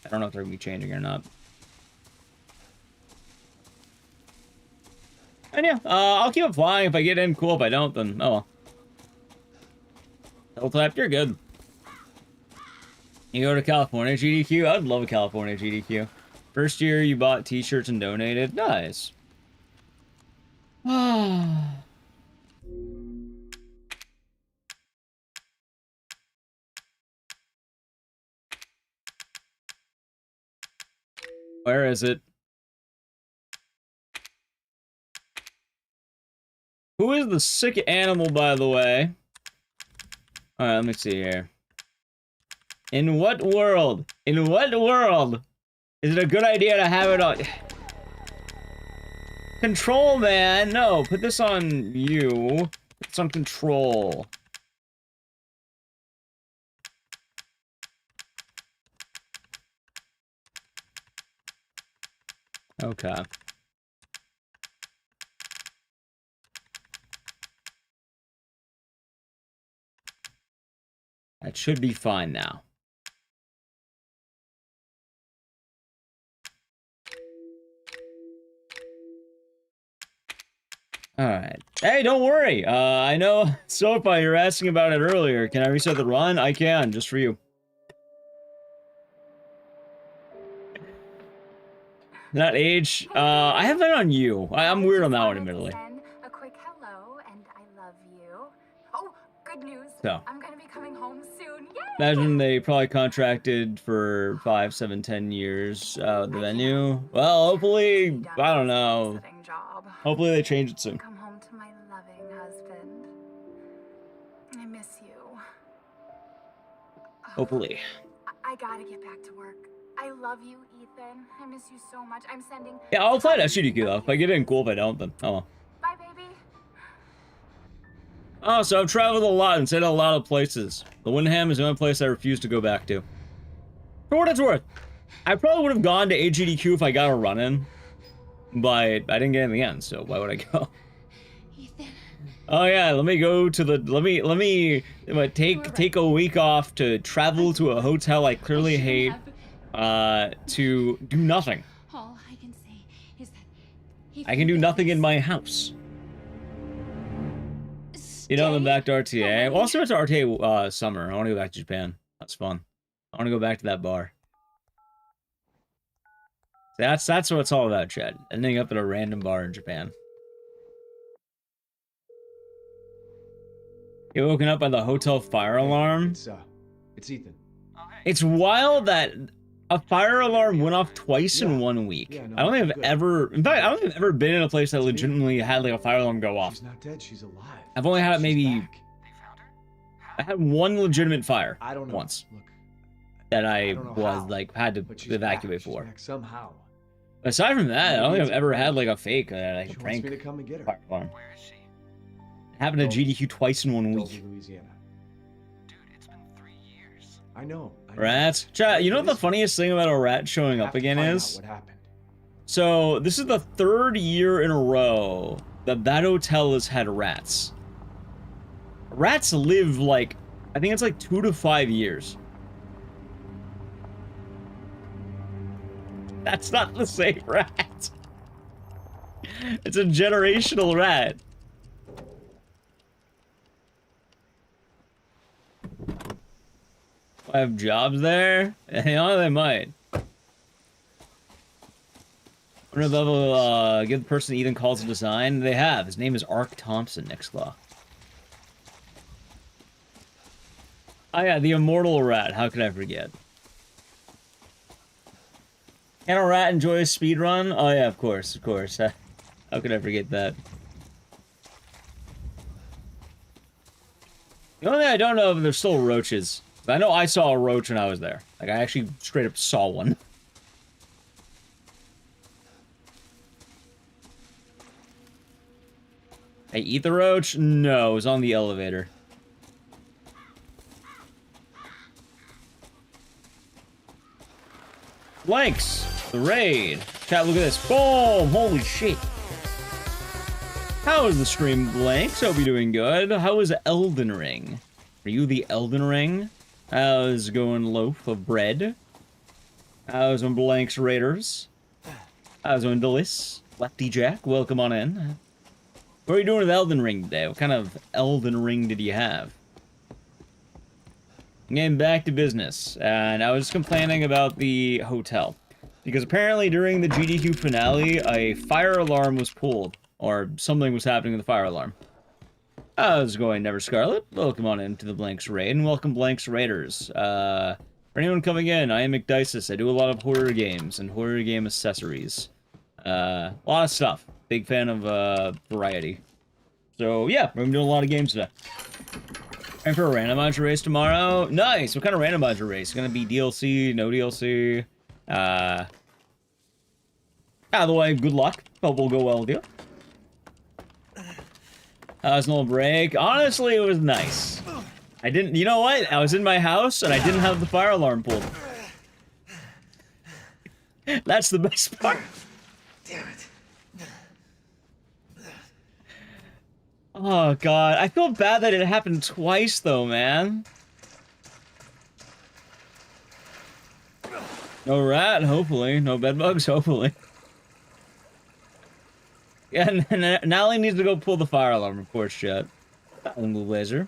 I don't know if they're gonna be changing or not. And yeah, I'll keep it flying. If I get in, cool. If I don't, then oh well. Double tap, you're good. You go to California GDQ? I'd love a California GDQ. First year you bought t-shirts and donated? Nice. Where is it? Who is the sick animal, by the way? Alright, let me see here. In what world? In what world is it a good idea to have it on? Control, man! No, put this on you. It's on control. Okay. That should be fine now. Alright. Hey, don't worry! I know, Sofa, you're asking about it earlier. Can I reset the run? I can, just for you. That age, I have that on you. I'm weird on that one, admittedly. A quick hello, and I love you. Oh, good news. So. I'm gonna be coming home soon. Yay! Imagine they probably contracted for 5, 7, 10 years, the venue. Well, hopefully, I don't know. Hopefully they change it soon. Come home to my loving husband. I miss you. Hopefully. I gotta get back to work. I love you, Ethan. I miss you so much. I'm sending... Yeah, I'll fly that GDQ though. If I get in, cool. If I don't, then oh well. Bye, baby. Oh, so I've traveled a lot and stayed at a lot of places. The Wyndham is the only place I refuse to go back to. For what it's worth, I probably would have gone to AGDQ if I got a run-in, but I didn't get in the end, so why would I go? Ethan. Oh yeah, let me go to the... Let me take a week off to travel to a hotel I clearly hate, to do nothing. All I can say is that I can do nothing in my house. You know, I'm back to RTA. Well, also, it's RTA summer. I want to go back to Japan. That's fun. I want to go back to that bar. That's what it's all about, Chad. Ending up at a random bar in Japan. You're woken up by the hotel fire alarm. It's Ethan. It's wild that a fire alarm went off twice in 1 week. Yeah, no, I don't think I've ever... In fact, I don't think I've ever been in a place that legitimately had, like, a fire alarm go off. She's not dead, she's alive. I've only had it maybe... They found her? I had one legitimate fire. I don't know. Once. Look, that I don't know was, how, like, had to evacuate she's for. back somehow. Aside from that, I don't think I've ever had, like, a fake, like, She a wants prank me to come and get her. fire alarm. Where is she? It happened to GDQ twice in 1 week. Dover, Louisiana. Dude, it's been 3 years. I know. Rats? Chat, you know what the funniest thing about a rat showing up again is? What happened? So, this is the 3rd year in a row that that hotel has had rats. Rats live, like, I think it's like 2 to 5 years. That's not the same rat. It's a generational rat. I have jobs there? You know, they might. What level, give the person Ethan calls a design? They have. His name is Ark Thompson, Nixclaw. Oh yeah, the immortal rat. How could I forget? Can a rat enjoy a speedrun? Oh yeah, of course, of course. How could I forget that? The only thing I don't know if there's still roaches. But I know I saw a roach when I was there. Like, I actually straight up saw one. I eat the roach? No, it was on the elevator. Blanks! The raid. Chat, look at this. Boom! Holy shit. How is the stream, Blanks? Hope you're doing good. How is Elden Ring? Are you the Elden Ring? How's going, loaf of bread? How's going, Blanks Raiders? How's going, Delis? Lefty Jack, welcome on in. What are you doing with Elden Ring today? What kind of Elden Ring did you have? Getting back to business, and I was complaining about the hotel. Because apparently during the GDQ finale, a fire alarm was pulled. Or something was happening with the fire alarm. How's it going, Never Scarlet? Welcome on into the Blanks Raid, and welcome Blanks Raiders. For anyone coming in, I am Ecdycis. I do a lot of horror games and horror game accessories. A lot of stuff. Big fan of variety. So yeah, we're gonna do a lot of games today. And for a randomizer race tomorrow. Nice! What kind of randomizer race? Gonna be DLC, no DLC? By the way, good luck. Hope we'll go well with you. It was a little break. Honestly, it was nice. I didn't, you know what? I was in my house and I didn't have the fire alarm pulled. That's the best part. Damn it. Oh god, I feel bad that it happened twice though, man. No rat, hopefully. No bedbugs, hopefully. Yeah, and Nally needs to go pull the fire alarm, of course, chat. Little laser.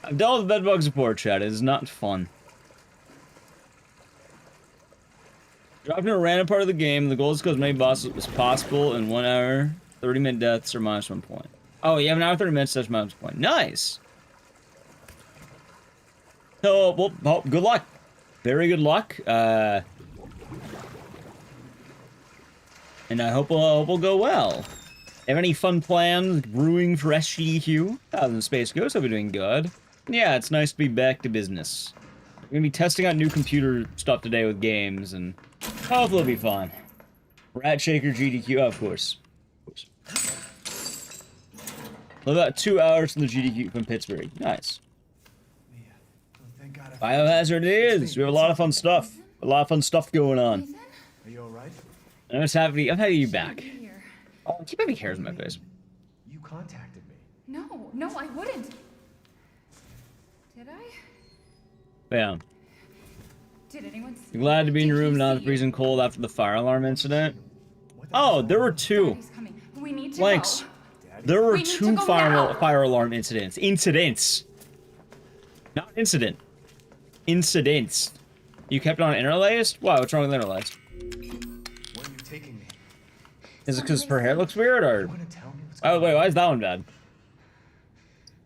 I've dealt with bedbug support, chat. It is not fun. Drop into a random part of the game. The goal is to kill as many bosses as possible in 1 hour. 30-minute deaths are -1 point. Oh, you have an hour, 30 minutes, that's -1 point. Nice! So, well, good luck. Very good luck. And I hope we'll go well. Have any fun plans brewing for SGDQ? Thousand Space Ghost, hope you're doing good. Yeah, it's nice to be back to business. We're gonna be testing out new computer stuff today with games, and hopefully it'll be fun. Rat Shaker GDQ, oh, of course. About 2 hours from the GDQ from Pittsburgh. Nice. Biohazard it is. We have a lot of fun stuff. A lot of fun stuff going on. Are you alright? I'm just happy. I'm happy you back. Oh, keep having hairs in my face. You contacted me. No, I wouldn't. Did I? Yeah. Did anyone see? You're glad to be in your room, not freezing cold after the fire alarm incident. Oh, there were two. Daddy's coming. We need to Blanks. go. There were We need to two go fire now. alarm incidents. Incidents. Not incident. Incidents. You kept it on interlaced? Wow, what's wrong with interlaced? Where are you taking me? Is it because her hair looks weird, or? You wanna tell me what's Oh, going wait, on? why is that one bad?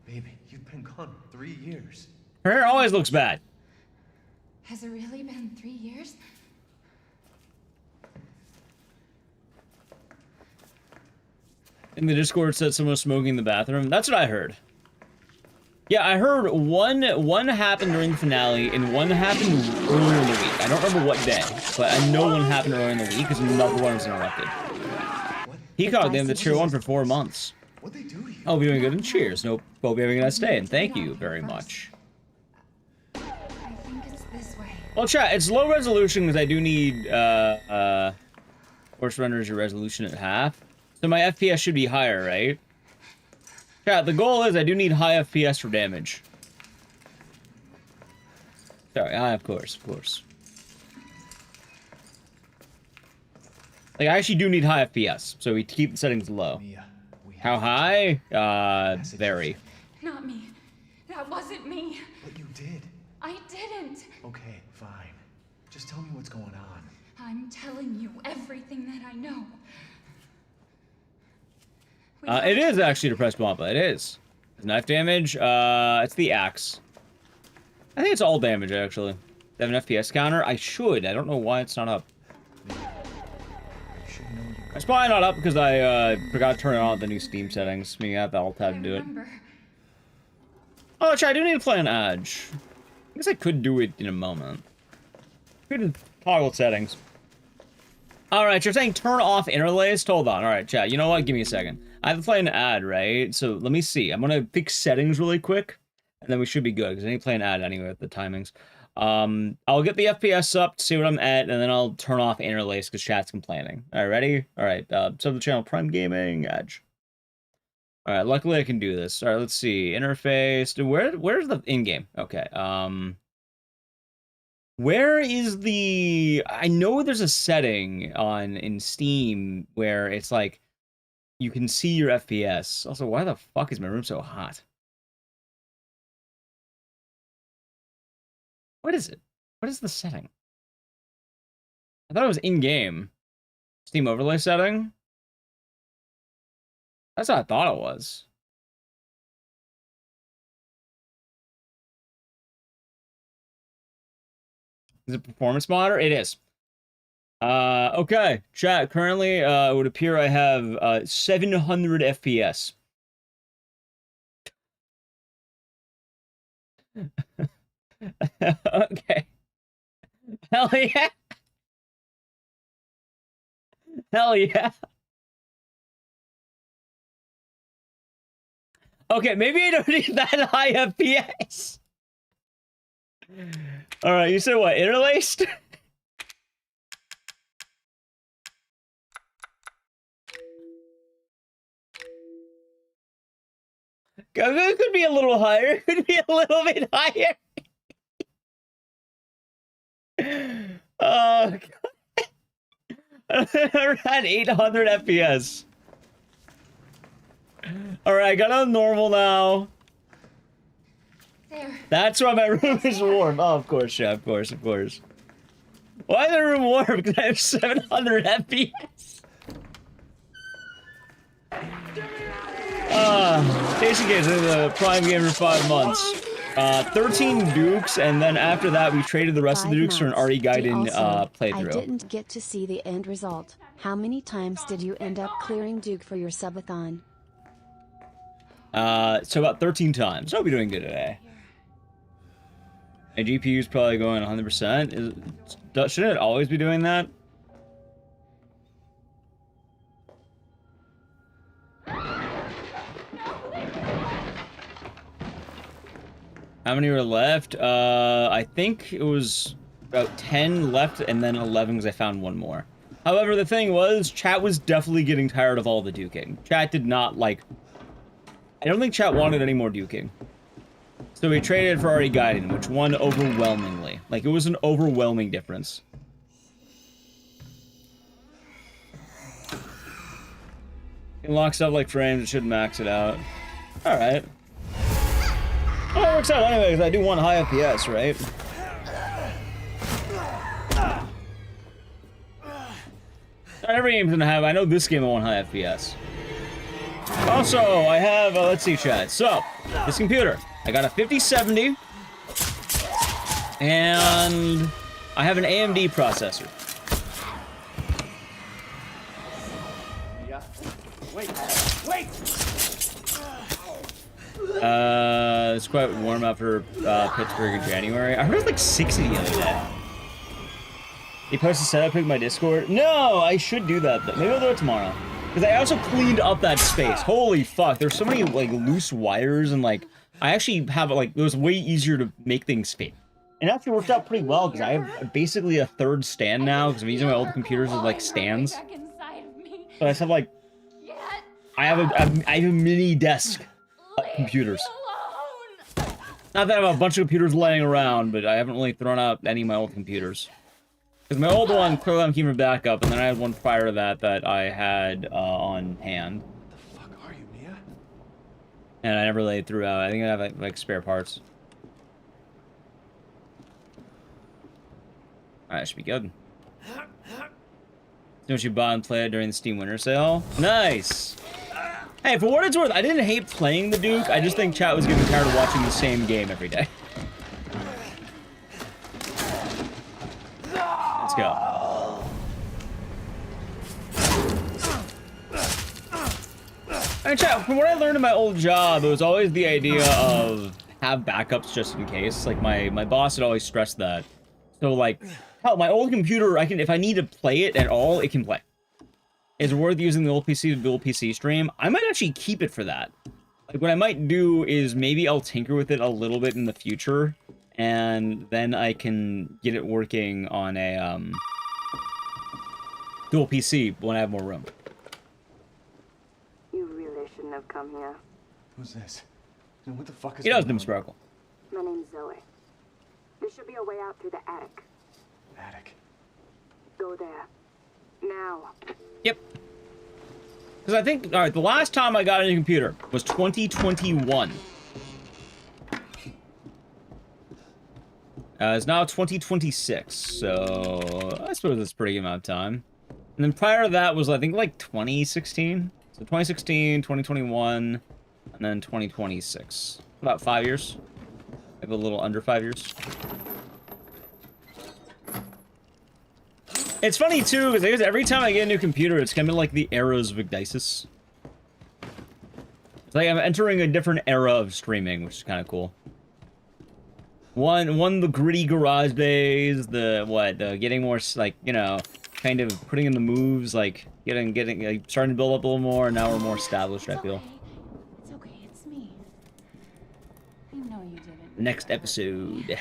Baby, you've been gone 3 years. Her hair always looks bad. Has it really been 3 years? In the Discord said someone was smoking in the bathroom. That's what I heard. Yeah, I heard one happened during the finale, and one happened earlier in the week. I don't remember what day, but I know one happened earlier in the week because another one was interrupted. Peacock, they have the tier 1 for 4 months. What'd they do to you? Oh, be doing good and cheers. Nope. Hope you're having a nice day, and thank you very much. I think it's this way. Well, chat, it's low resolution because I do need, force renders your resolution at half. So my FPS should be higher, right? Chat, the goal is I do need high FPS for damage. Sorry, of course. Like, I actually do need high FPS, so we keep the settings low. Mia, we have How high? Messages. Very. Not me. That wasn't me. But you did. I didn't. Okay, fine. Just tell me what's going on. I'm telling you everything that I know. It is actually depressed Wampa, it is. Knife damage, it's the axe. I think it's all damage, actually. They have an FPS counter? I should. I don't know why it's not up. I should know you. It's probably not up because I forgot to turn on the new Steam settings. Meaning I have the alt tab to do it. Oh, chat, I do need to play an Edge. I guess I could do it in a moment. Could toggle settings. All right, you're saying turn off interlaced? Hold on. All right, chat. You know what? Give me a second. I have to play an ad, right? So let me see. I'm gonna fix settings really quick, and then we should be good because I need to play an ad anyway with the timings. I'll get the FPS up to see what I'm at, and then I'll turn off interlace because chat's complaining. All right, ready? All right. Sub the channel Prime Gaming Edge. All right. Luckily, I can do this. All right. Let's see. Interface. Where's the in-game? Okay. Where is the... I know there's a setting in Steam where it's like you can see your FPS. Also, why the fuck is my room so hot? What is it? What is the setting? I thought it was in-game. Steam overlay setting? That's what I thought it was. Is it performance monitor? It is. Okay. Chat, currently, it would appear I have 700 FPS. Okay. Hell yeah. Hell yeah. Okay, maybe I don't need that high FPS. All right, you said what? Interlaced? It could be a little higher. It could be a little bit higher. Oh, God. Around 800 FPS. All right, I got on normal now. There. That's why my room is warm. Oh, of course, yeah, of course, of course. Why is the room warm? Because I have 700 FPS. Tasty Games is a Prime game for 5 months. 13 Dukes, and then after that, we traded the rest of the Dukes for an RE Gaiden playthrough. I didn't get to see the end result. How many times did you end up clearing Duke for your subathon? So about 13 times. I'll be doing good today. My GPU's probably going 100%. Shouldn't it always be doing that? How many were left? I think it was about 10 left and then 11 because I found one more. However, the thing was, chat was definitely getting tired of all the duking. Chat did not like... I don't think chat wanted any more duking. So we traded for RE Gaiden, which won overwhelmingly. Like, it was an overwhelming difference. You can lock stuff like frames, it should max it out. Alright. Well, it works out anyway, because I do want high FPS, right? Not every game's gonna have, I know this game I want high FPS. Also, I have, let's see, chat. So, this computer, I got a 5070, and I have an AMD processor. Yeah. Wait! It's quite warm after Pittsburgh in January. I heard it was like 60 the other day. You posted setup pic in my Discord? No, I should do that. Maybe I'll do it tomorrow. Because I also cleaned up that space. Holy fuck, there's so many like loose wires and like I actually have like it was way easier to make things fit. And it actually worked out pretty well because I have basically a third stand now because I'm using my old computers as like stands. So I just have like I have a mini desk of computers. Not that I have a bunch of computers laying around, but I haven't really thrown out any of my old computers. Because my old one, clearly I'm keeping backup, and then I had one prior to that that I had on hand. The fuck are you, Mia? And I never laid through out. I think I have like spare parts. Alright, should be good. See what you bought and played during the Steam Winter Sale. Nice! Hey, for what it's worth, I didn't hate playing the Duke. I just think chat was getting tired of watching the same game every day. Let's go. And chat, from what I learned in my old job, it was always the idea of have backups just in case. Like my boss had always stressed that. So like Hell, my old computer, I can, if I need to play it at all, it can play. Is it worth using the old PC to dual PC stream? I might actually keep it for that. Like, what I might do is maybe I'll tinker with it a little bit in the future, and then I can get it working on a, dual PC when I have more room. You really shouldn't have come here. Who's this? And what the fuck is He does going them sparkle. My name's Zoe. There should be a way out through the attic. Attic. Go there. Now. Yep. Because I think, alright, the last time I got a new computer was 2021. It's now 2026, so I suppose that's a pretty good amount of time. And then prior to that was, I think, like 2016. So 2016, 2021, and then 2026. About 5 years. Maybe a little under 5 years. It's funny, too, because every time I get a new computer, it's kind of like the eras of Ecdycis. It's like I'm entering a different era of streaming, which is kind of cool. One, the gritty garage days, the getting more, like, you know, kind of putting in the moves, like, getting, like, starting to build up a little more, and now we're more established, I feel. It's okay, it's me. You know you didn't. Next episode.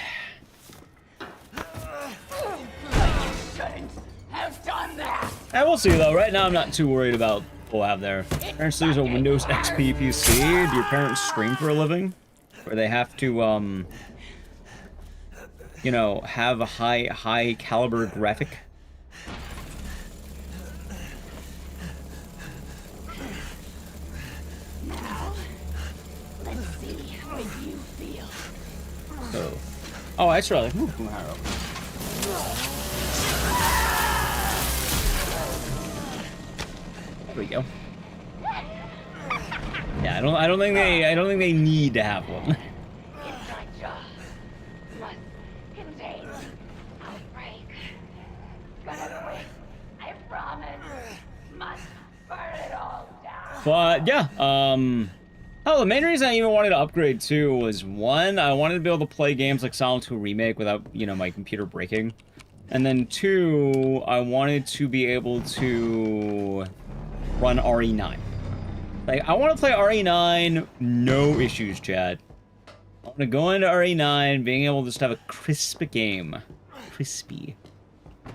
Have done that! I will see, though. Right now, I'm not too worried about what we'll have there. Parents use a Windows XP PC. Do your parents stream for a living? Where they have to, you know, have a high caliber graphic? Now, let's see how you feel. Oh, that's right. Ooh, there we go. Yeah, I don't think they need to have one. Inside jaw must contain outbreak. Gonna win, I promise. Must burn it all down. But yeah, oh, the main reason I even wanted to upgrade too was one, I wanted to be able to play games like Silent 2 Remake without, you know, my computer breaking. And then two, I wanted to be able to run RE9. Like, I want to play RE9, no issues, chat. I want to go into RE9, being able to just have a crisp game. Crispy.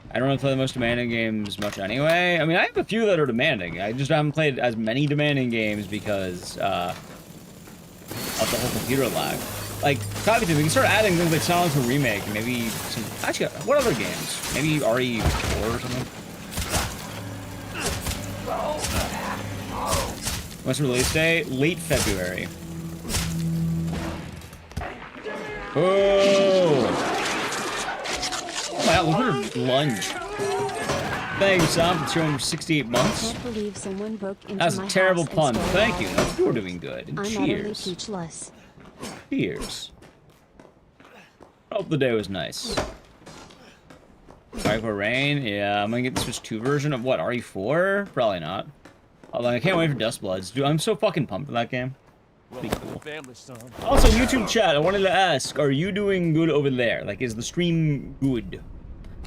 I don't really play the most demanding games much anyway. I mean, I have a few that are demanding. I just haven't played as many demanding games because, of the whole computer lag. Like, obviously, we can start adding things like Silent 2 Remake, and maybe some... Actually, what other games? Maybe RE4 or something? What's the release date? Late February. Oh! Wow, look at her lunge. Thanks, Sam, for 268 months. I can't believe someone broke into That's my a terrible house pun. and stole Thank all you. of it. You're doing good. I'm utterly Cheers. speechless. Cheers. Hope the day was nice. RE4 Rain? Yeah, I'm gonna get the Switch 2 version of what? RE4? Probably not. Although I can't wait for Dustbloods. Dude, I'm so fucking pumped for that game. Be cool. Also, YouTube chat, I wanted to ask, are you doing good over there? Like, is the stream good?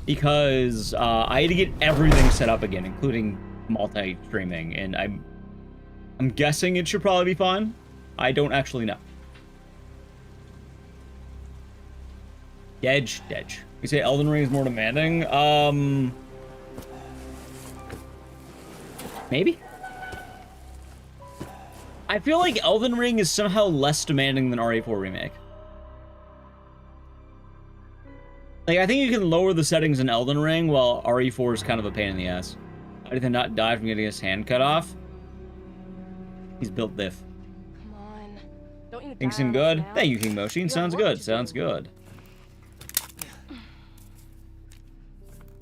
Because I had to get everything set up again, including multi-streaming, and I'm guessing it should probably be fine. I don't actually know. Dej. You say Elden Ring is more demanding? Maybe? I feel like Elden Ring is somehow less demanding than RE4 Remake. Like, I think you can lower the settings in Elden Ring, while RE4 is kind of a pain in the ass. How did he not die from getting his hand cut off? He's built diff. Come on. Don't you Things die seem on good? us now? Thank you, King Moshin. Sounds work good. to Sounds do. good.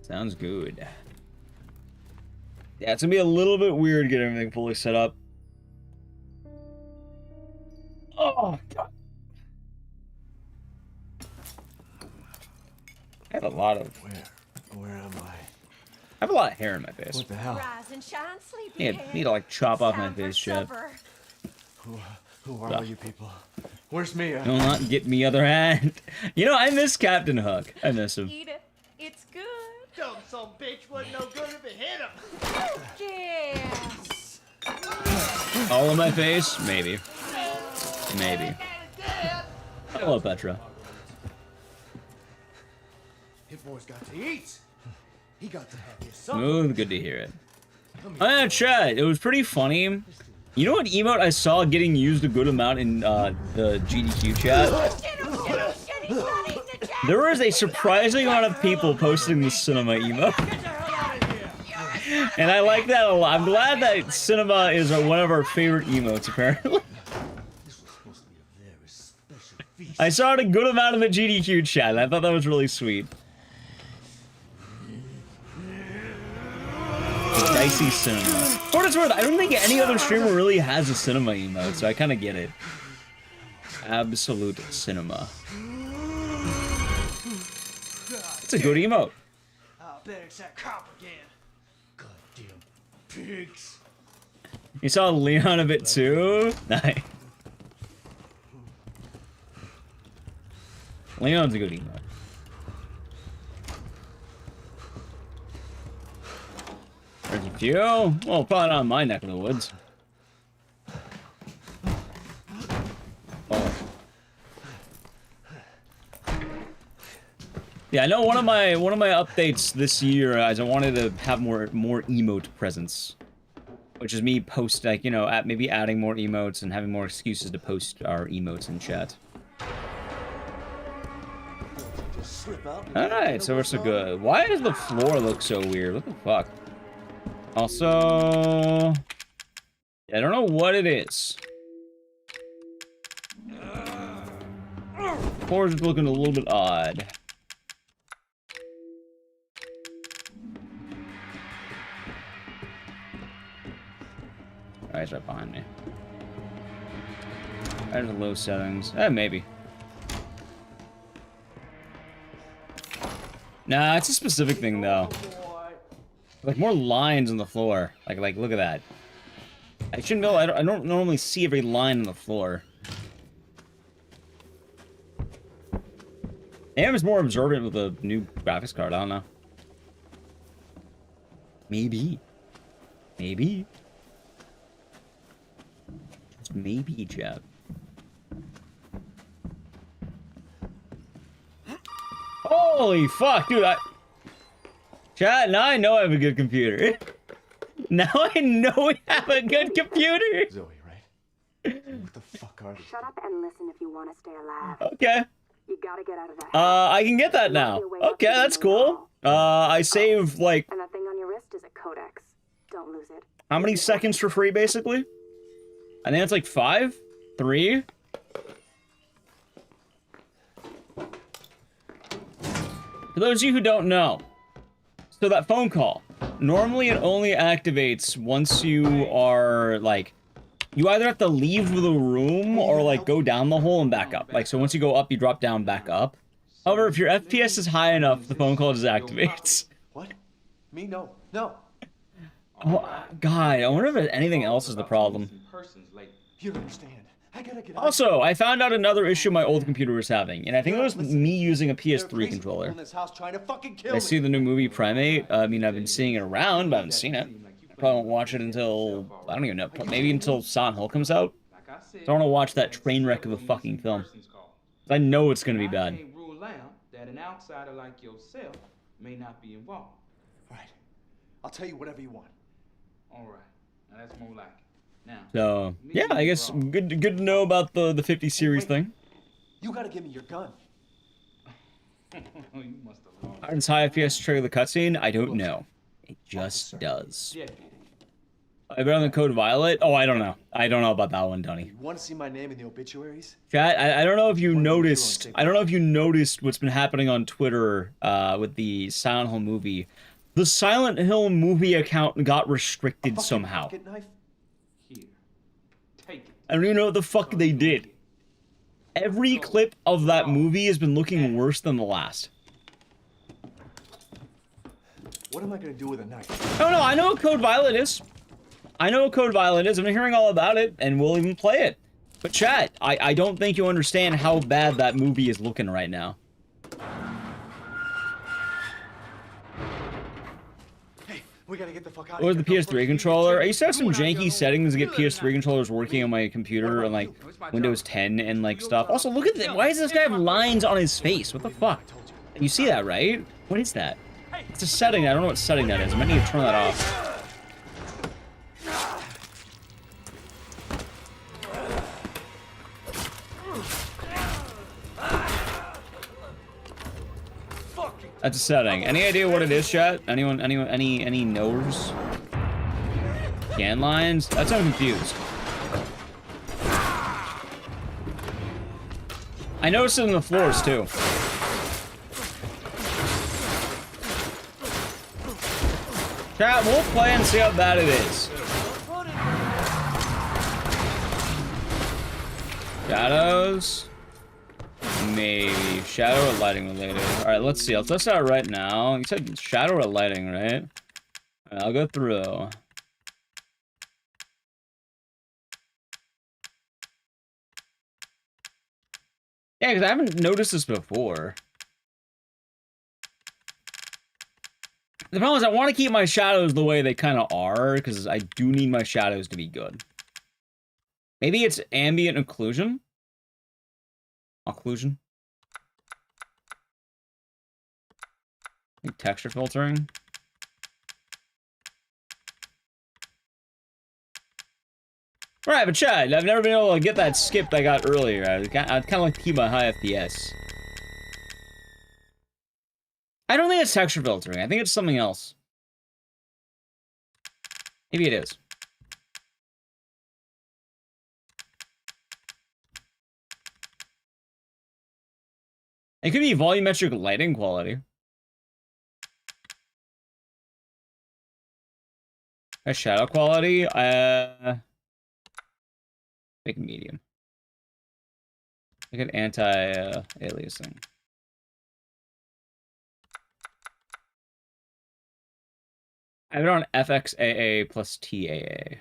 Sounds good. Yeah, it's gonna be a little bit weird getting everything fully set up. Oh, God. I have a lot of... Where am I? I have a lot of hair in my face. What the hell? Rise and shine, sleepy Need to like chop off my face, shit. Who are all you people? Where's Mia? Do not get me other hand. You know, I miss Captain Hook. I miss him. Eat it. It's good. Dumb son bitch wasn't no good if it hit him. Yes. All in my face? Maybe. Maybe. Hello, Petra. His boy's got to eat. He got to have his supper. Smooth, good to hear it. Oh yeah, chat, it was pretty funny. You know what emote I saw getting used a good amount in the GDQ chat? There was a surprising amount of people posting the cinema emote. And I like that a lot. I'm glad that cinema is one of our favorite emotes, apparently. I saw a good amount of the GDQ chat, and I thought that was really sweet. Dicey cinema. For what it's worth, I don't think any other streamer really has a cinema emote, so I kind of get it. Absolute cinema. It's a good emote. I bet it's that cop again. Goddamn pigs. You saw Leon a bit too? Nice. Leon's a good emote. There's a few. Well, probably not in my neck of the woods. Oh. Yeah, I know one of my updates this year is I wanted to have more emote presence, which is me post like, you know, maybe adding more emotes and having more excuses to post our emotes in chat. Alright, so we're so good. Why does the floor look so weird? What the fuck? Also, I don't know what it is. The floor is looking a little bit odd. Alright, it's right behind me. There's the low settings. Maybe. Nah, it's a specific thing though. Like more lines on the floor. Like look at that. I shouldn't know. I don't normally see every line on the floor. Maybe I'm just more observant with a new graphics card. I don't know. Maybe. Maybe. Just maybe, Jeff. Holy fuck, dude, Chat, now I know I have a good computer. Now I know we have a good computer! Zoe, right? What the fuck are these? Shut up and listen if you want to stay alive. Okay. You gotta get out of that. I can get that now. Okay, that's cool. I save, like... And that thing on your wrist is a codex. Don't lose it. How many seconds for free, basically? I think it's like 5? 3? For those of you who don't know, so that phone call, normally it only activates once you are, like, you either have to leave the room or, like, go down the hole and back up. Like, so once you go up, you drop down, back up. However, if your FPS is high enough, the phone call deactivates. What? Me? No. No. Oh, God, I wonder if anything else is the problem. You don't understand. I gotta get Also, I found out another issue my old computer was having, and I think it was me using a PS3 controller. I see the new movie Primate. I mean, I've been seeing it around, but I haven't seen it. I probably won't watch it until, I don't even know, maybe until Silent Hill comes out. So I want to watch that train wreck of a fucking film. I know it's going to be bad. That an outsider like yourself may not be involved. All right. I'll tell you whatever you want. All right. Now that's more like it. Now, so, yeah, I guess good to know about the 50 series thing. You gotta give me your gun. You must have lost. How does high FPS trigger the cutscene? I don't know. It just does. I bet on the code Violet? Oh, I don't know. I don't know about that one, Tony. You want to see my name in the obituaries? Chat, I don't know if you noticed. I don't know if you noticed what's been happening on Twitter with the Silent Hill movie. The Silent Hill movie account got restricted somehow. I don't even know what the fuck they did. Every clip of that movie has been looking worse than the last. What am I gonna do with a knife? Oh no, I know what Code Violet is. I know what Code Violet is. I've been hearing all about it, and we'll even play it. But chat, I don't think you understand how bad that movie is looking right now. We gotta get the fuck out Or of the here. PS3 controller. I used to have some janky settings to get PS3 controllers working on my computer on like Windows 10 and like stuff. Also, look at this. Why does this guy have lines on his face? What the fuck? You see that, right? What is that? It's a setting. I don't know what setting that is. I might need to turn that off. That's a setting. Any idea what it is, chat? Anyone, any knowers? Scan lines? That's how I'm confused. I noticed it in the floors, too. Chat, we'll play and see how bad it is. Shadows? Maybe. Shadow or lighting related. Alright, let's see. I'll test out right now. You said shadow or lighting, right? Alright, I'll go through. Yeah, because I haven't noticed this before. The problem is I want to keep my shadows the way they kind of are, because I do need my shadows to be good. Maybe it's ambient occlusion? Occlusion? Texture filtering? Right, but Chad, I've never been able to get that skip I got earlier. I'd kind of like to keep my high FPS. I don't think it's texture filtering. I think it's something else. Maybe it is. It could be volumetric lighting quality. A shadow quality, make it medium. Make it anti-aliasing. I have it on FXAA plus TAA.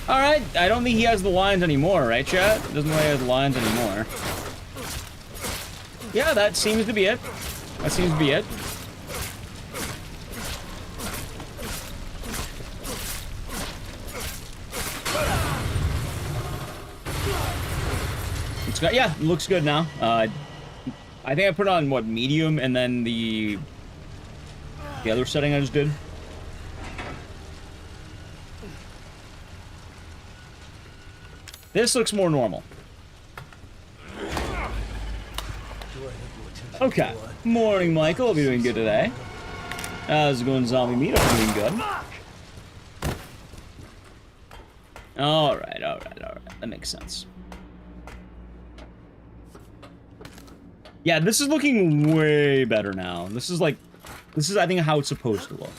Alright, I don't think he has the lines anymore, right, chat? Doesn't really have the lines anymore. Yeah, that seems to be it. That seems to be it. It's got, yeah, it looks good now. I think I put on, what, medium, and then the other setting I just did. This looks more normal. Okay. Morning, Michael. Hope you're doing good today. How's it going, Zombie Meat? Hope you're doing good. Alright. That makes sense. Yeah, this is looking way better now. This is, I think, how it's supposed to look.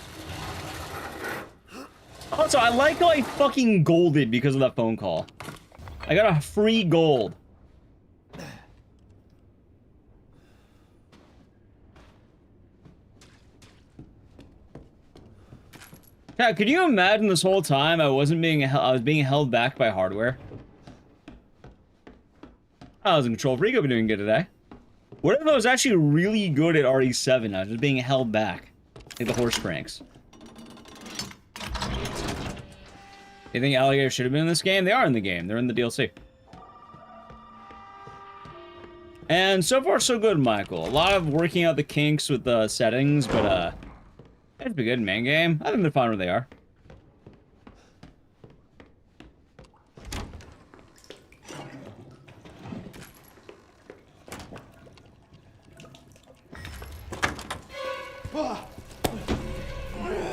Also, I like how I fucking golded because of that phone call. I got a free gold. Yeah, could you imagine this whole time I was being held back by hardware? I was in Control Freak. I've been doing good today. What if I was actually really good at RE7? I was just being held back, like the horse cranks. You think alligators should have been in this game? They are in the game. They're in the DLC. And so far, so good, Michael. A lot of working out the kinks with the settings, but, it'd be good in main game. I think they're fine where they are.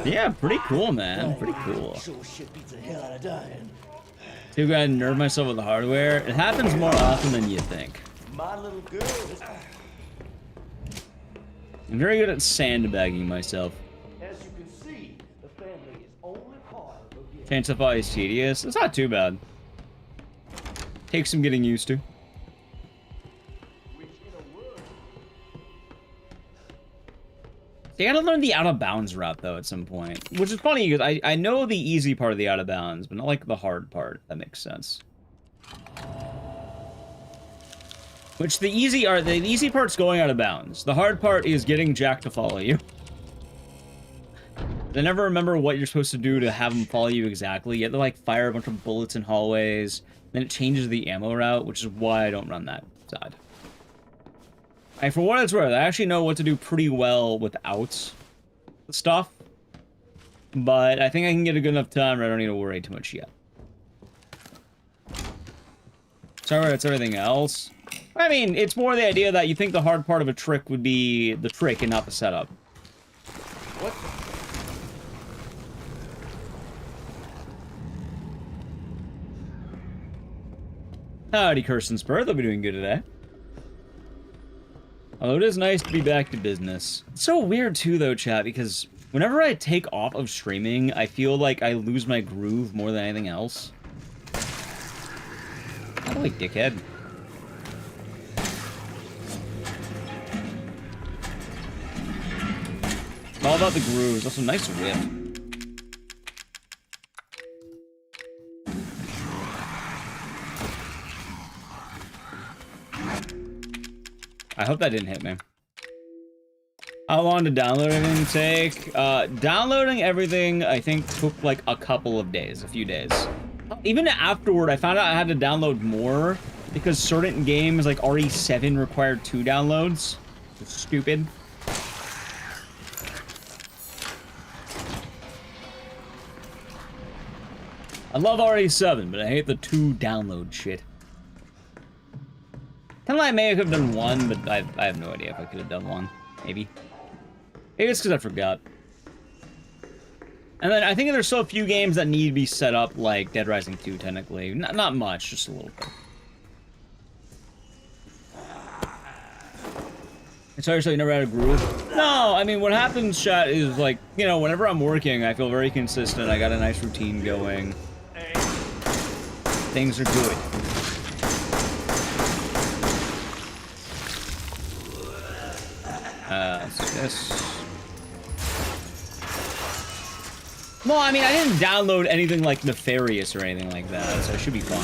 Yeah, pretty cool, man. Pretty cool. Too bad I nerve myself with the hardware. It happens more often than you think. I'm very good at sandbagging myself. Chainsify is tedious. It's not too bad. Takes some getting used to. They gotta learn the out-of-bounds route, though, at some point. Which is funny, because I know the easy part of the out-of-bounds, but not, like, the hard part. That makes sense. Which the easy part's going out of bounds. The hard part is getting Jack to follow you. I never remember what you're supposed to do to have him follow you exactly. You have to like fire a bunch of bullets in hallways. Then it changes the ammo route, which is why I don't run that side. For what it's worth, I actually know what to do pretty well without the stuff. But I think I can get a good enough time where I don't need to worry too much yet. Sorry, it's everything else. I mean, it's more the idea that you think the hard part of a trick would be the trick and not the setup. What? Howdy, Kirsten Spur. They'll be doing good today. Although it is nice to be back to business. It's so weird, too, though, chat, because whenever I take off of streaming, I feel like I lose my groove more than anything else. How do I, dickhead? It's all about the grooves. Also, nice whip. I hope that didn't hit me. How long did download everything take? Downloading everything, I think, took like a couple of days, a few days. Even afterward, I found out I had to download more because certain games, like RE7, required 2 downloads. It's stupid. I love RE7, but I hate the 2 download shit. Kind of like I may have done 1, but I have no idea if I could have done 1. Maybe. Maybe it's because I forgot. And then I think there's still a few games that need to be set up, like Dead Rising 2, technically. Not much, just a little bit. So you never had a groove? No, I mean, what happens, chat, is like, you know, whenever I'm working, I feel very consistent. I got a nice routine going. Things are good. This. Well, I mean, I didn't download anything like nefarious or anything like that, so I should be fine.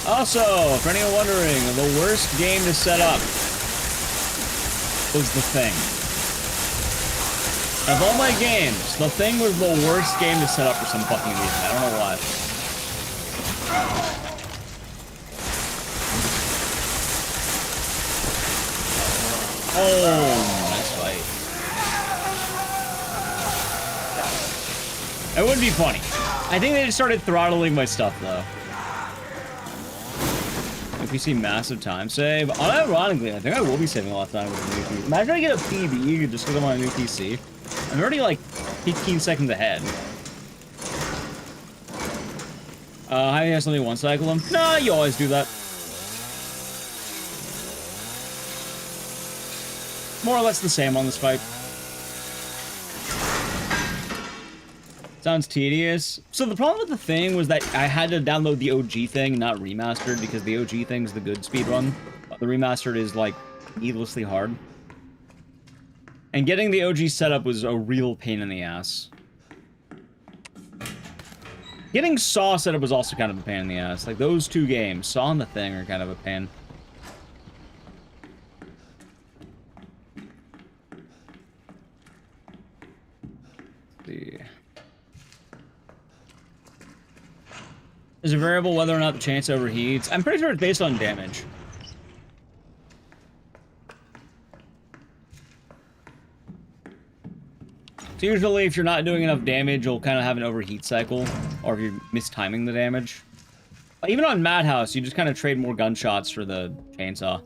Also, for anyone wondering, the worst game to set up was The Thing. Of all my games, The Thing was the worst game to set up for some fucking reason. I don't know why. Oh, nice fight. It would be funny. I think they just started throttling my stuff, though. If you see massive time save, unironically, I think I will be saving a lot of time with the new PC. Imagine I get a PB just because I'm on a new PC. I'm already like 15 seconds ahead. How do you have something one cycle them? Nah, you always do that. More or less the same on this fight. Sounds tedious. So the problem with The Thing was that I had to download the OG thing, not remastered, because the OG thing's the good speedrun. The remastered is, like, needlessly hard. And getting the OG setup was a real pain in the ass. Getting Saw setup was also kind of a pain in the ass. Like, those 2 games, Saw and The Thing, are kind of a pain. Is a variable whether or not the chance overheats? I'm pretty sure it's based on damage. So usually if you're not doing enough damage, you'll kind of have an overheat cycle, or if you're mistiming the damage. Even on Madhouse, you just kind of trade more gunshots for the chainsaw.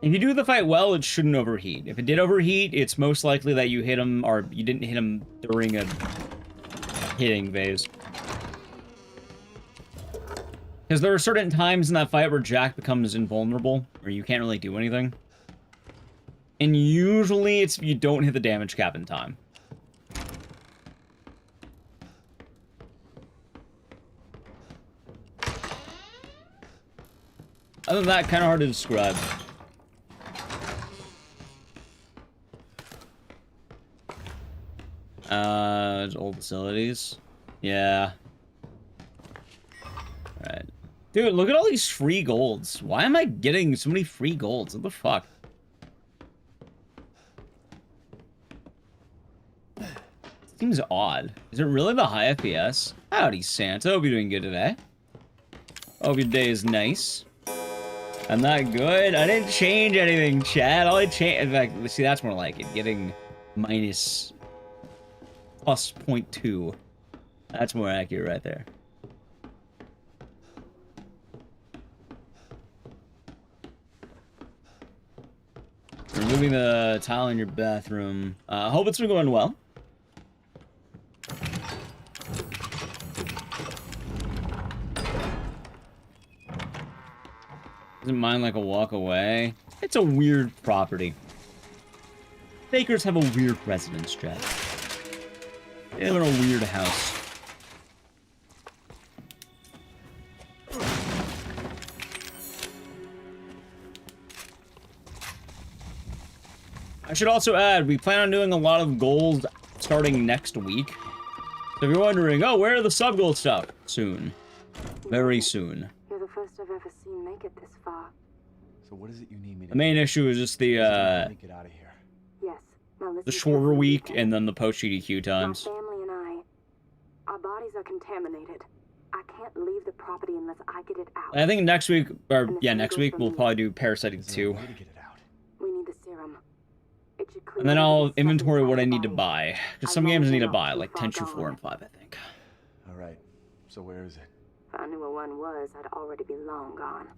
If you do the fight well, it shouldn't overheat. If it did overheat, it's most likely that you hit him, or you didn't hit him during a hitting phase. Because there are certain times in that fight where Jack becomes invulnerable, or you can't really do anything. And usually it's if you don't hit the damage cap in time. Other than that, kind of hard to describe. Old facilities. Yeah. Dude, look at all these free golds. Why am I getting so many free golds? What the fuck? Seems odd. Is it really the high FPS? Howdy, Santa. Hope you're doing good today. Hope your day is nice. I'm not good. I didn't change anything, chat. All I changed... In fact, see, that's more like it. Getting minus... plus 0.2. That's more accurate right there. Removing the tile in your bathroom. Hope it's been going well. Isn't mine like a walk away? It's a weird property. Bakers have a weird residence, Chad. They live in a weird house. I should also add, we plan on doing a lot of goals starting next week. So if you're wondering, oh, where are the sub-goal stuff? Soon. Very soon. You're the first I've ever seen make it this far. So what is it you need me to The main issue is just the, get out of here. Yes. Now listen the shorter carefully, week okay? and then the post-GDQ times. My family and our bodies are contaminated. I can't leave the property unless I get it out. I think next week, or And the yeah, same next goes week for we'll me. probably do Parasitic Is there a 2. way to get it out? We need the serum. It should clear And then all I'll the stuff inventory inside what I the need to body. buy. Because I some won't games I need get to off buy, too like far Tenchu 4 gone. and 5, I think. All right. So where is it? If I knew where one was, I'd already be long gone.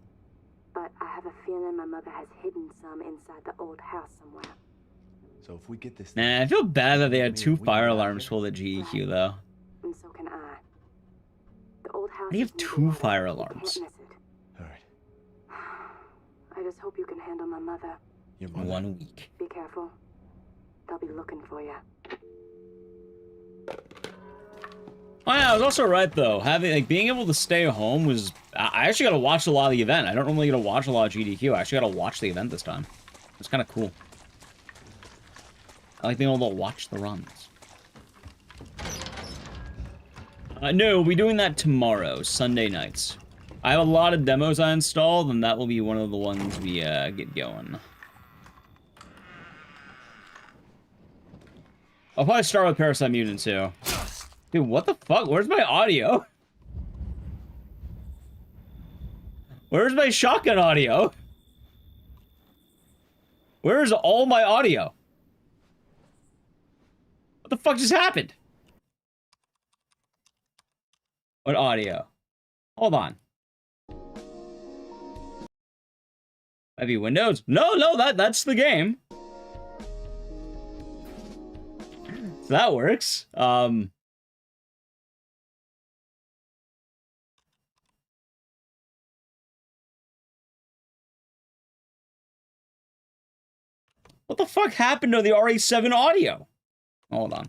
But I have a feeling my mother has hidden some inside the old house somewhere. So if we get this Nah, I feel bad that they had Me, 2 we can fire get out alarms here. full of GEQ, though. And so can I. The old house. do you have is near 2 water. fire You alarms? can't miss it. All right. I just hope you can handle my mother. Your In mother. 1 week. Be careful. They'll be looking for you. Oh yeah, I was also right though. Being able to stay home was... I actually got to watch a lot of the event. I don't normally get to watch a lot of GDQ. I actually got to watch the event this time. It's kind of cool. I like being able to watch the runs. No, we'll be doing that tomorrow, Sunday nights. I have a lot of demos I installed, and that will be one of the ones we get going. I'll probably start with Parasite Mutant too. Dude, what the fuck? Where's my audio? Where's my shotgun audio? Where's all my audio? What the fuck just happened? What audio? Hold on. Maybe Windows? No, that's the game. So that works. What the fuck happened to the RE7 audio? Hold on.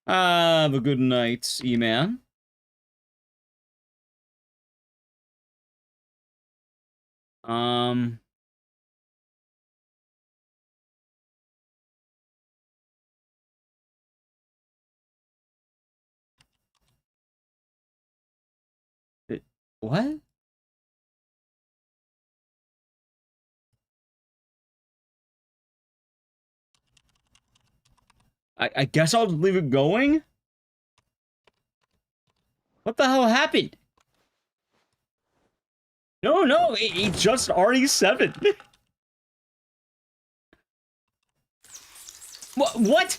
Have a good night, E-Man. What? I guess I'll leave it going? What the hell happened? No, it's just RE7. What?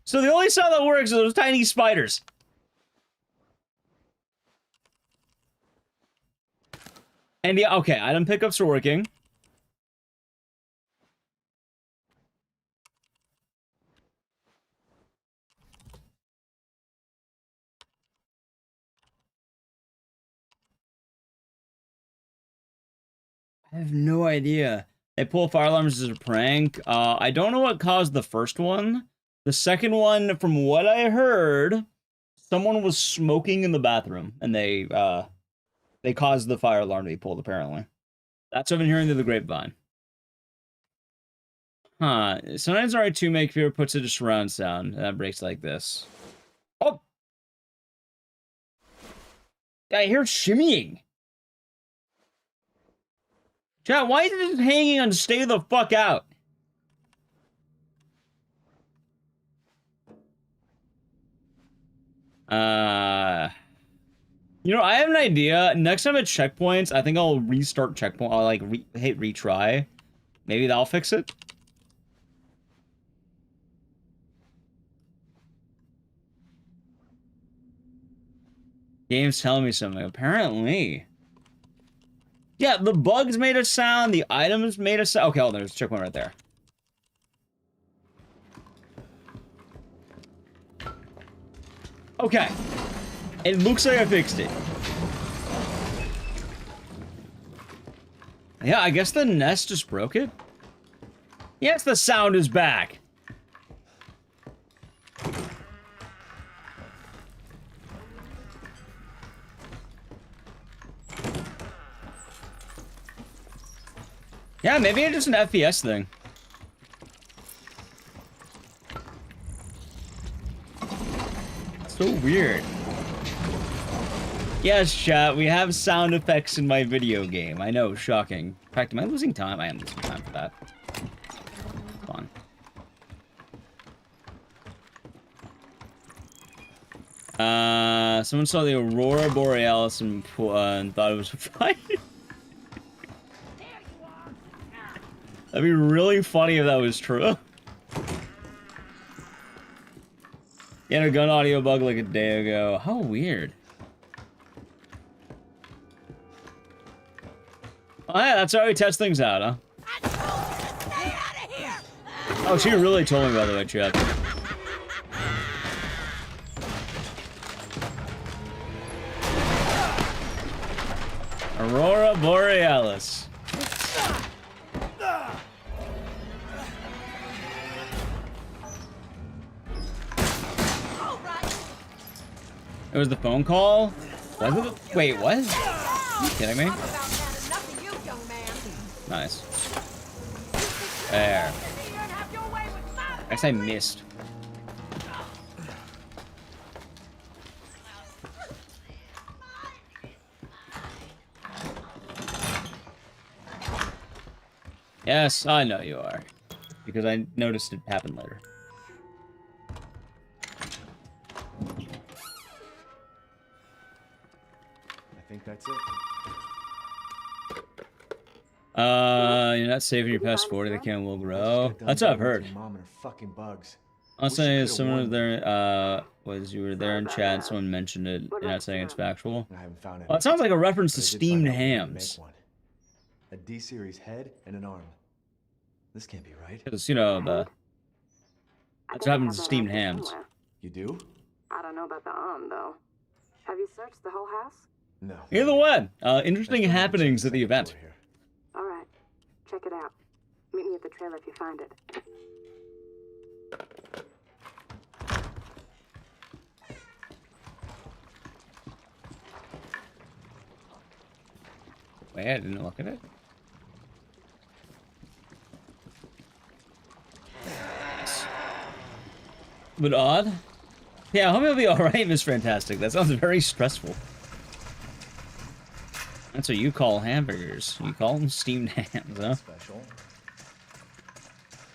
So the only sound that works is those tiny spiders. And yeah, okay, item pickups are working. I have no idea. They pull fire alarms as a prank. I don't know what caused the first one. The second one, from what I heard, Someone was smoking in the bathroom, and they caused the fire alarm to be pulled, apparently. That's what I've been hearing through the grapevine. Huh. Sometimes R2 make fear puts it a surround sound, and that breaks like this. Oh! I hear shimmying. Chat, why is it just hanging on stay the fuck out? You know, I have an idea. Next time at checkpoints, I think I'll restart checkpoint. I'll like hit retry. Maybe that'll fix it. Game's telling me something. Apparently. Yeah, the bugs made a sound. The items made a sound. Okay, oh, there's a checkpoint right there. Okay. It looks like I fixed it. Yeah, I guess the nest just broke it. Yes, the sound is back. Yeah, maybe it's just an FPS thing. So weird. Yes, chat, we have sound effects in my video game. I know, shocking. In fact, am I losing time? I am losing time for that. Fun. Someone saw the Aurora Borealis and thought it was fine. That'd be really funny if that was true. You had a gun audio bug like a day ago. How weird. Oh yeah, that's how we test things out, huh? I told you to stay out of here. Oh, she really told me, by the way, chat. Aurora Borealis. It was the phone call? Was it? Wait, what? Are you kidding me? Nice. There. I guess I missed. Yes, I know you are. Because I noticed it happen later. I think that's it. You're not saving your past 40, the can will grow. That's what I've heard. Mom and her fucking bugs. I'm saying someone there, you were there in chat, and someone mentioned it. You're not saying it's factual. I haven't found it. Well, it sounds like a reference to steamed hams. A D-series head and an arm. This can't be right. Because, you know, that's what happens to steamed hams. You do? I don't know about the arm, though. Have you searched the whole house? No. Either way, interesting happenings at the event. All right. Check it out. Meet me at the trailer if you find it. Wait, I didn't look at it. But odd. Yeah, I hope you'll be alright, Miss Fantastic. That sounds very stressful. That's what you call hamburgers. You call them steamed hams, huh? Special.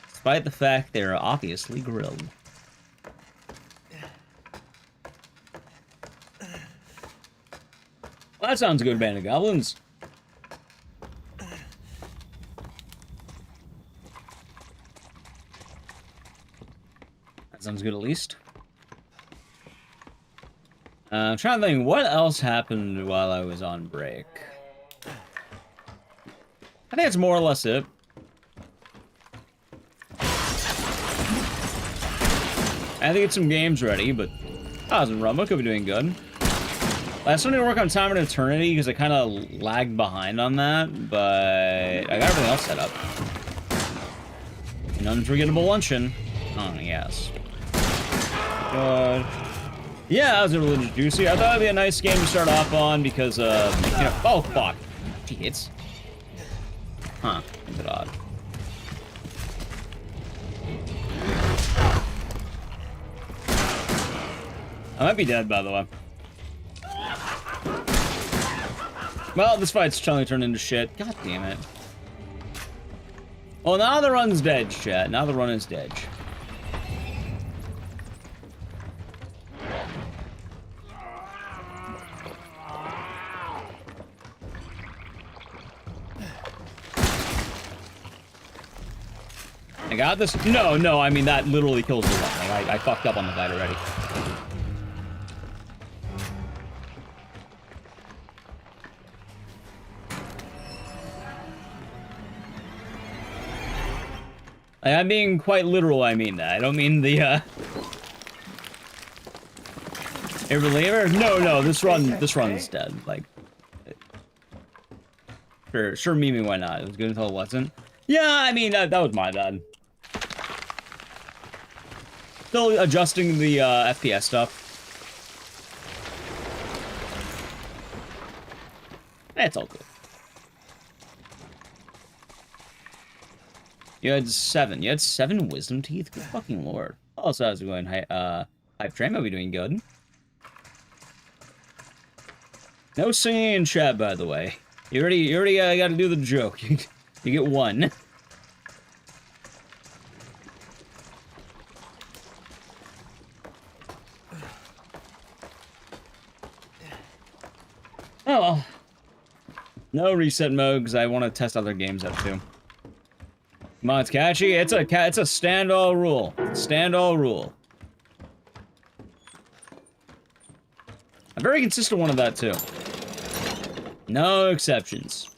Despite the fact they're obviously grilled. Well, that sounds good, Band of Goblins. That sounds good, at least. I'm trying to think, what else happened while I was on break? I think it's more or less it. I think it's some games ready, but I was in Rumble, could be doing good. I still need to work on Time and Eternity because I kind of lagged behind on that, but I got everything else set up. An unforgettable luncheon. Oh, yes. Good. Yeah, I was a religious juicy. I thought it'd be a nice game to start off on because, you know, oh fuck, she hits. Huh, a bit odd. I might be dead, by the way. Well, this fight's totally turned into shit. God damn it. Well, now the run's dead, chat. Now the run is dead. I got this? No, I mean, that literally kills the run. Like, I fucked up on the fight already. I'm being quite literal, I mean that. I don't mean the, A reliever? No, this run's dead. Like, sure, Mimi, why not? It was good until it wasn't. Yeah, I mean, that was my bad. Still adjusting the, FPS stuff. It's all good. You had 7. You had 7 wisdom teeth? Good fucking lord. Also, I was going, Hype Train might be doing good. No singing in chat, by the way. You already gotta do the joke. You get 1. Oh. No reset mode, because I want to test other games out too. Come on, it's catchy. It's a stand all rule. Stand all rule. A very consistent one of that too. No exceptions.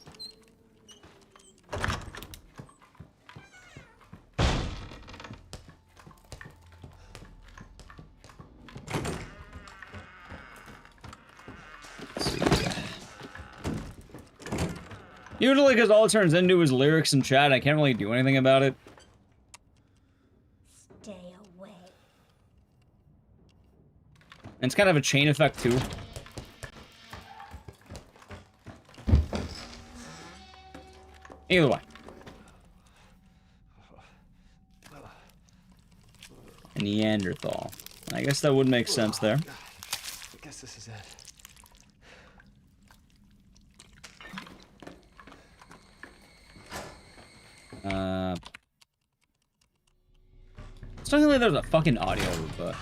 Usually, because all it turns into is lyrics and chat, I can't really do anything about it. Stay away. And it's kind of a chain effect, too. Either way. A Neanderthal. I guess that would make sense there. I guess this is it. It's not like there's a fucking audio loop, but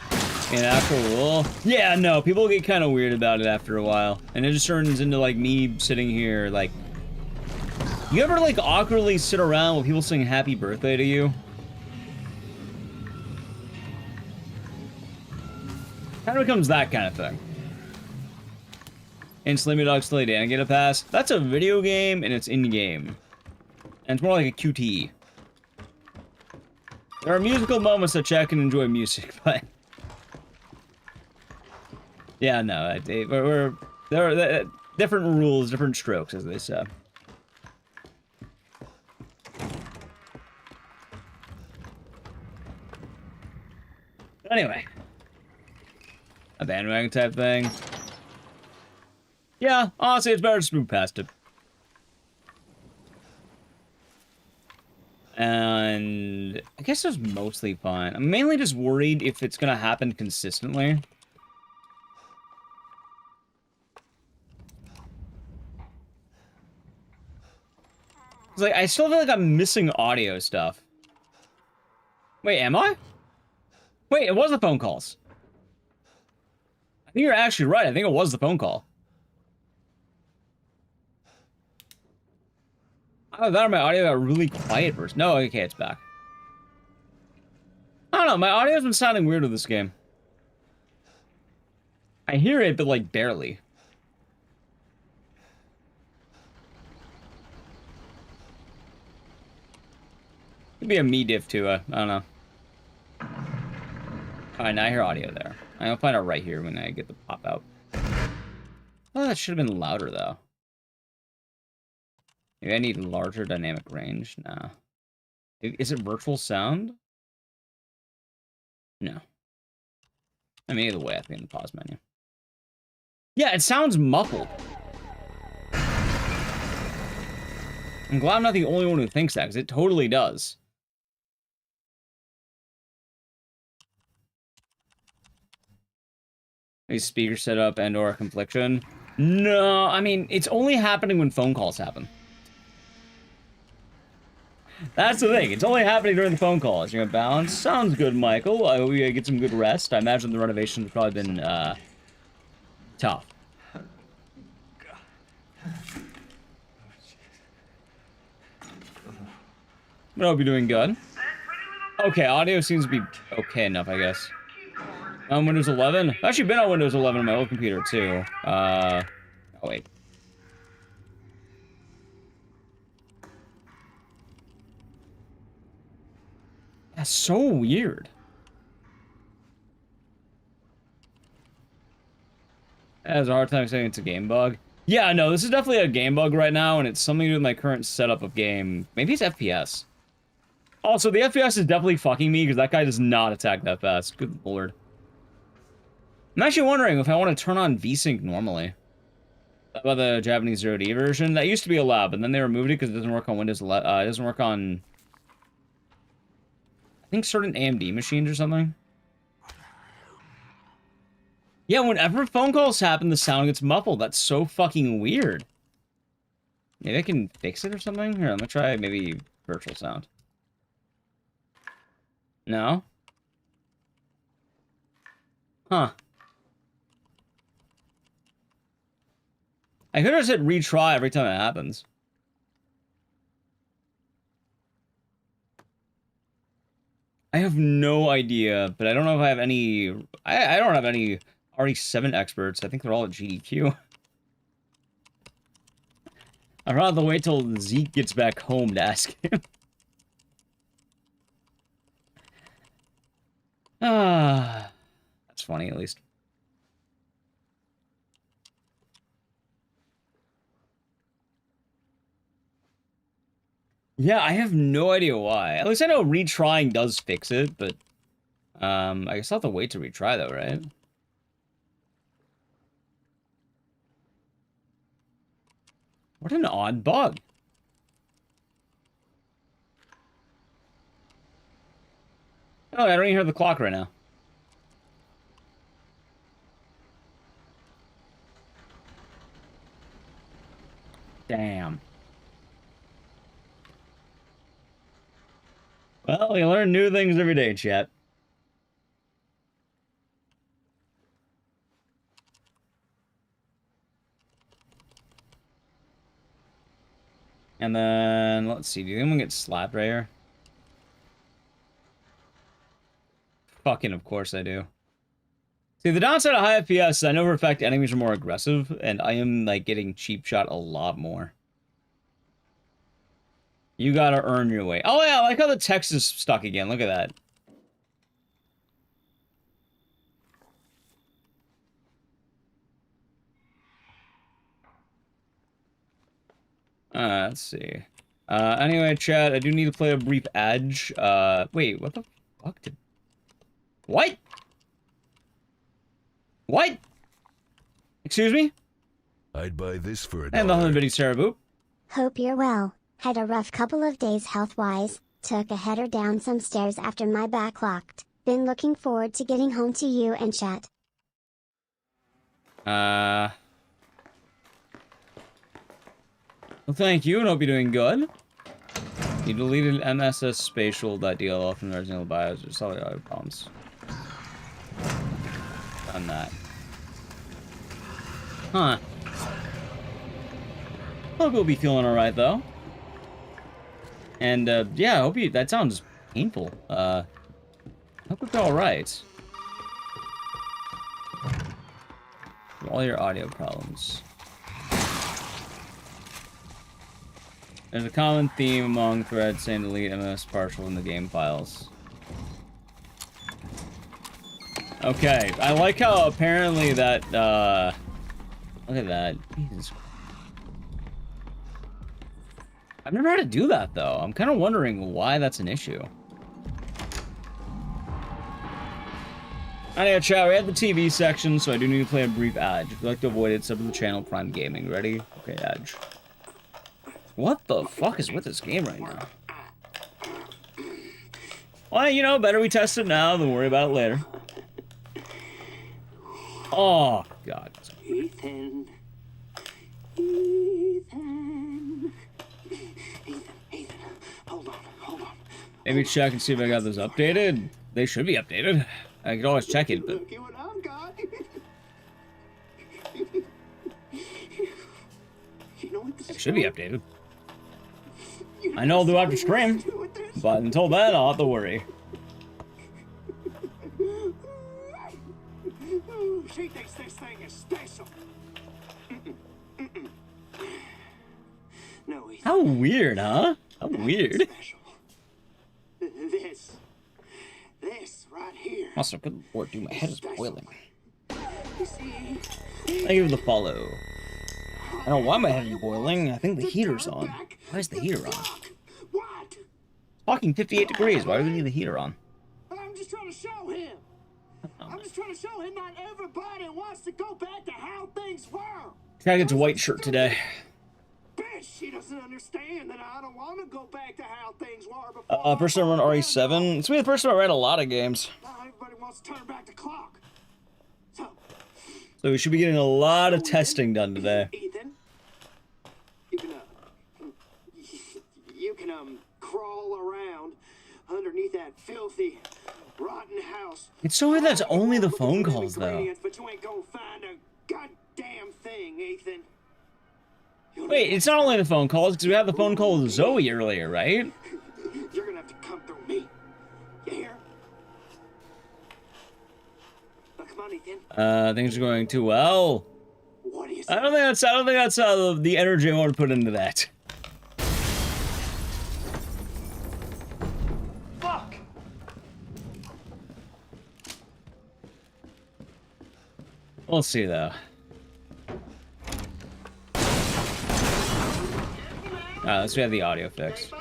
an actual rule. Yeah, no, people get kind of weird about it after a while, and it just turns into like me sitting here like. You ever like awkwardly sit around while people sing "Happy Birthday" to you? Kind of becomes that kind of thing. And Slimmy Dog Slay Dan get a pass. That's a video game, and it's in-game. And it's more like a QTE. There are musical moments that chat can enjoy music, but... Yeah, no, there are different rules, different strokes, as they say. Anyway. A bandwagon type thing. Yeah, honestly, it's better to move past it. And I guess it's mostly fine. I'm mainly just worried if it's gonna happen consistently. It's like, I still feel like I'm missing audio stuff. Wait, am I? Wait, it was the phone calls. I think you're actually right. I think it was the phone call. Oh, that or my audio got really quiet first. No, okay, it's back. I don't know, my audio's been sounding weird with this game. I hear it, but like barely. Could be a me diff too, I don't know. Alright, now I hear audio there. I'll find out right here when I get the pop out. Oh, that should have been louder though. Maybe I need larger dynamic range? Nah. Is it virtual sound? No. I mean, either way, I think in the pause menu. Yeah, it sounds muffled. I'm glad I'm not the only one who thinks that, because it totally does. A speaker setup and or confliction. No, I mean, it's only happening when phone calls happen. That's the thing. It's only happening during the phone calls. You're gonna balance. Sounds good, Michael. I hope you get some good rest. I imagine the renovations have probably been, tough. But I hope you're doing good. Okay, audio seems to be okay enough, I guess. On Windows 11? I've actually been on Windows 11 on my old computer, too. Oh, wait. That's so weird. I have a hard time saying it's a game bug. Yeah, no, this is definitely a game bug right now, and it's something to do with my current setup of game. Maybe it's FPS. Also, the FPS is definitely fucking me, because that guy does not attack that fast. Good lord. I'm actually wondering if I want to turn on VSync normally. About the Japanese 0D version. That used to be allowed, but then they removed it because it doesn't work on Windows 11. It doesn't work on, I think, certain AMD machines or something. Yeah, whenever phone calls happen, the sound gets muffled. That's so fucking weird. Maybe I can fix it or something? Here, let me try maybe virtual sound. No? Huh. I could have said retry every time it happens. I have no idea, but I don't know if I have any... I don't have any RE7 experts. I think they're all at GDQ. I'd rather wait till Zeke gets back home to ask him. Ah, that's funny, at least. Yeah, I have no idea why. At least I know retrying does fix it, but... I guess I'll have to wait to retry, though, right? What an odd bug. Oh, I don't even hear the clock right now. Damn. Well, you learn new things every day, chat. And then, let's see, do anyone get slapped right here? Fucking, of course I do. See, the downside of high FPS is I know for a fact enemies are more aggressive, and I am, like, getting cheap shot a lot more. You gotta earn your way. Oh, yeah, I like how the text is stuck again. Look at that. Let's see. Anyway, chat, I do need to play a brief edge. Wait, what the fuck did... What? What? Excuse me? I'd buy this for $1. And the 100 bitty Sarah Boop. Hope you're well. Had a rough couple of days health-wise. Took a header down some stairs after my back locked. Been looking forward to getting home to you and chat. Well, thank you, and hope you're doing good. You deleted MSS spatial.dll from the original bios or solid audio problems. Done that. Huh. Hope you'll be feeling alright, though. And, yeah, I hope you... That sounds painful. I hope it's alright. All your audio problems. There's a common theme among threads saying delete MS partial in the game files. Okay, I like how apparently that, look at that. Jesus. I've never had to do that, though. I'm kind of wondering why that's an issue. Anyway, chat, we had the TV section, so I do need to play a brief ad. If you'd like to avoid it, sub to the channel, Prime Gaming. Ready? Okay, Edge. What the fuck is with this game right now? Well, you know, better we test it now than worry about it later. Oh, God. Ethan. Ethan. Ethan. Hold on. Maybe check and see if I got those updated. They should be updated. I could always check it, but... Look at what I've got. You know what this It should be updated. I know I'll do after stream, but until then, I'll have to worry. She thinks this thing is special. No, Ethan. How weird, huh? How weird. This right here. Also, good lord, dude, my head is boiling. You see? Thank you for the follow. I don't know why my head is boiling. I think the heater's on. Why is the heater on? What? It's fucking 58 degrees. Why do we need the heater on? I'm just trying to show him. I'm just trying to show him not everybody wants to go back to how things were. Try to get a white shirt today. Bitch, she doesn't understand that I don't want to go back to how things were before. Person run RE7. It's me, the person who ran a lot of games. Now everybody wants to turn back the clock. So we should be getting a lot of testing done today. Ethan, you can crawl around underneath that filthy, rotten house. It's so weird that's only the phone calls, though. But you ain't gonna find a goddamn thing, Ethan. Wait, it's not only the phone calls, because we had the phone call with Zoe earlier, right? You're gonna have to come through me. You hear? Now, come on, Ethan. Things are going too well. What do you I don't think that's the energy I want to put into that. Fuck! We'll see, though. Let's have the audio fixed.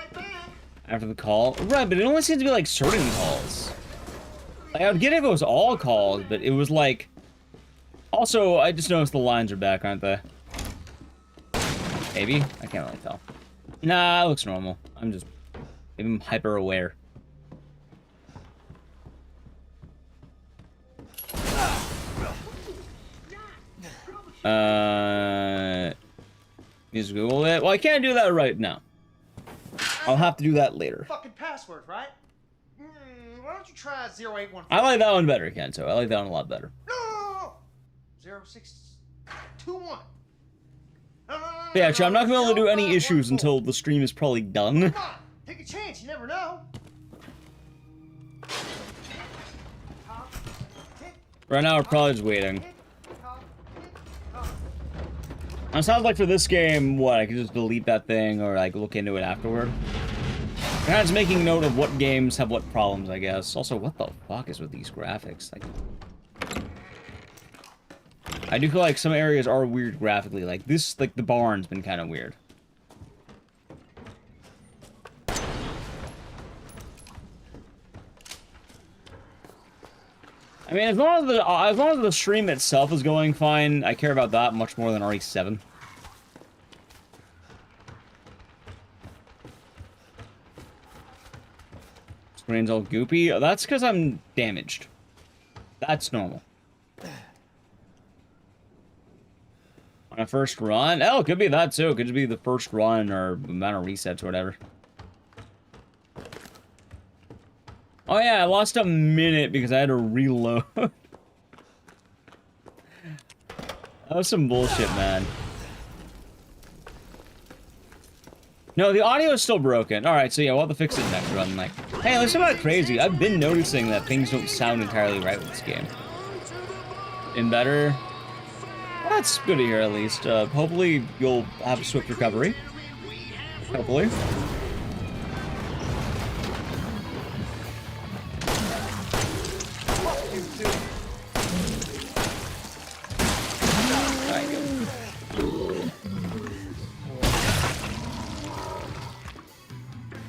After the call. Right, but it only seems to be like certain calls. Like, I would get if it was all calls, but it was like... Also, I just noticed the lines are back, aren't they? Maybe? I can't really tell. Nah, it looks normal. I'm just... I'm hyper aware. Just Google it. Well, I can't do that right now. I'll have to do that later. Fucking password, right? Why don't you try 0815? I like that one better, Kento. I like that one a lot better. No! 0621. Yeah, actually, I'm not gonna be able to do any issues until the stream is probably done. Come on, take a chance. You never know. Right now, we're probably just waiting. It sounds like for this game, what, I could just delete that thing or like look into it afterward. I'm kind of just making note of what games have what problems, I guess. Also, what the fuck is with these graphics? Like, I do feel like some areas are weird graphically. Like this, like the barn's been kind of weird. I mean, as long as the stream itself is going fine, I care about that much more than RE7. Screen's all goopy. Oh, that's because I'm damaged. That's normal. On a first run? Oh, it could be that too. It could just be the first run or amount of resets or whatever. Oh yeah, I lost a minute because I had to reload. That was some bullshit, man. No, the audio is still broken. Alright, so yeah, we'll have to fix it next run. Like, hey, let's not crazy. I've been noticing that things don't sound entirely right with this game. And better. Well, that's good to hear, at least. Hopefully, you'll have a swift recovery. Hopefully.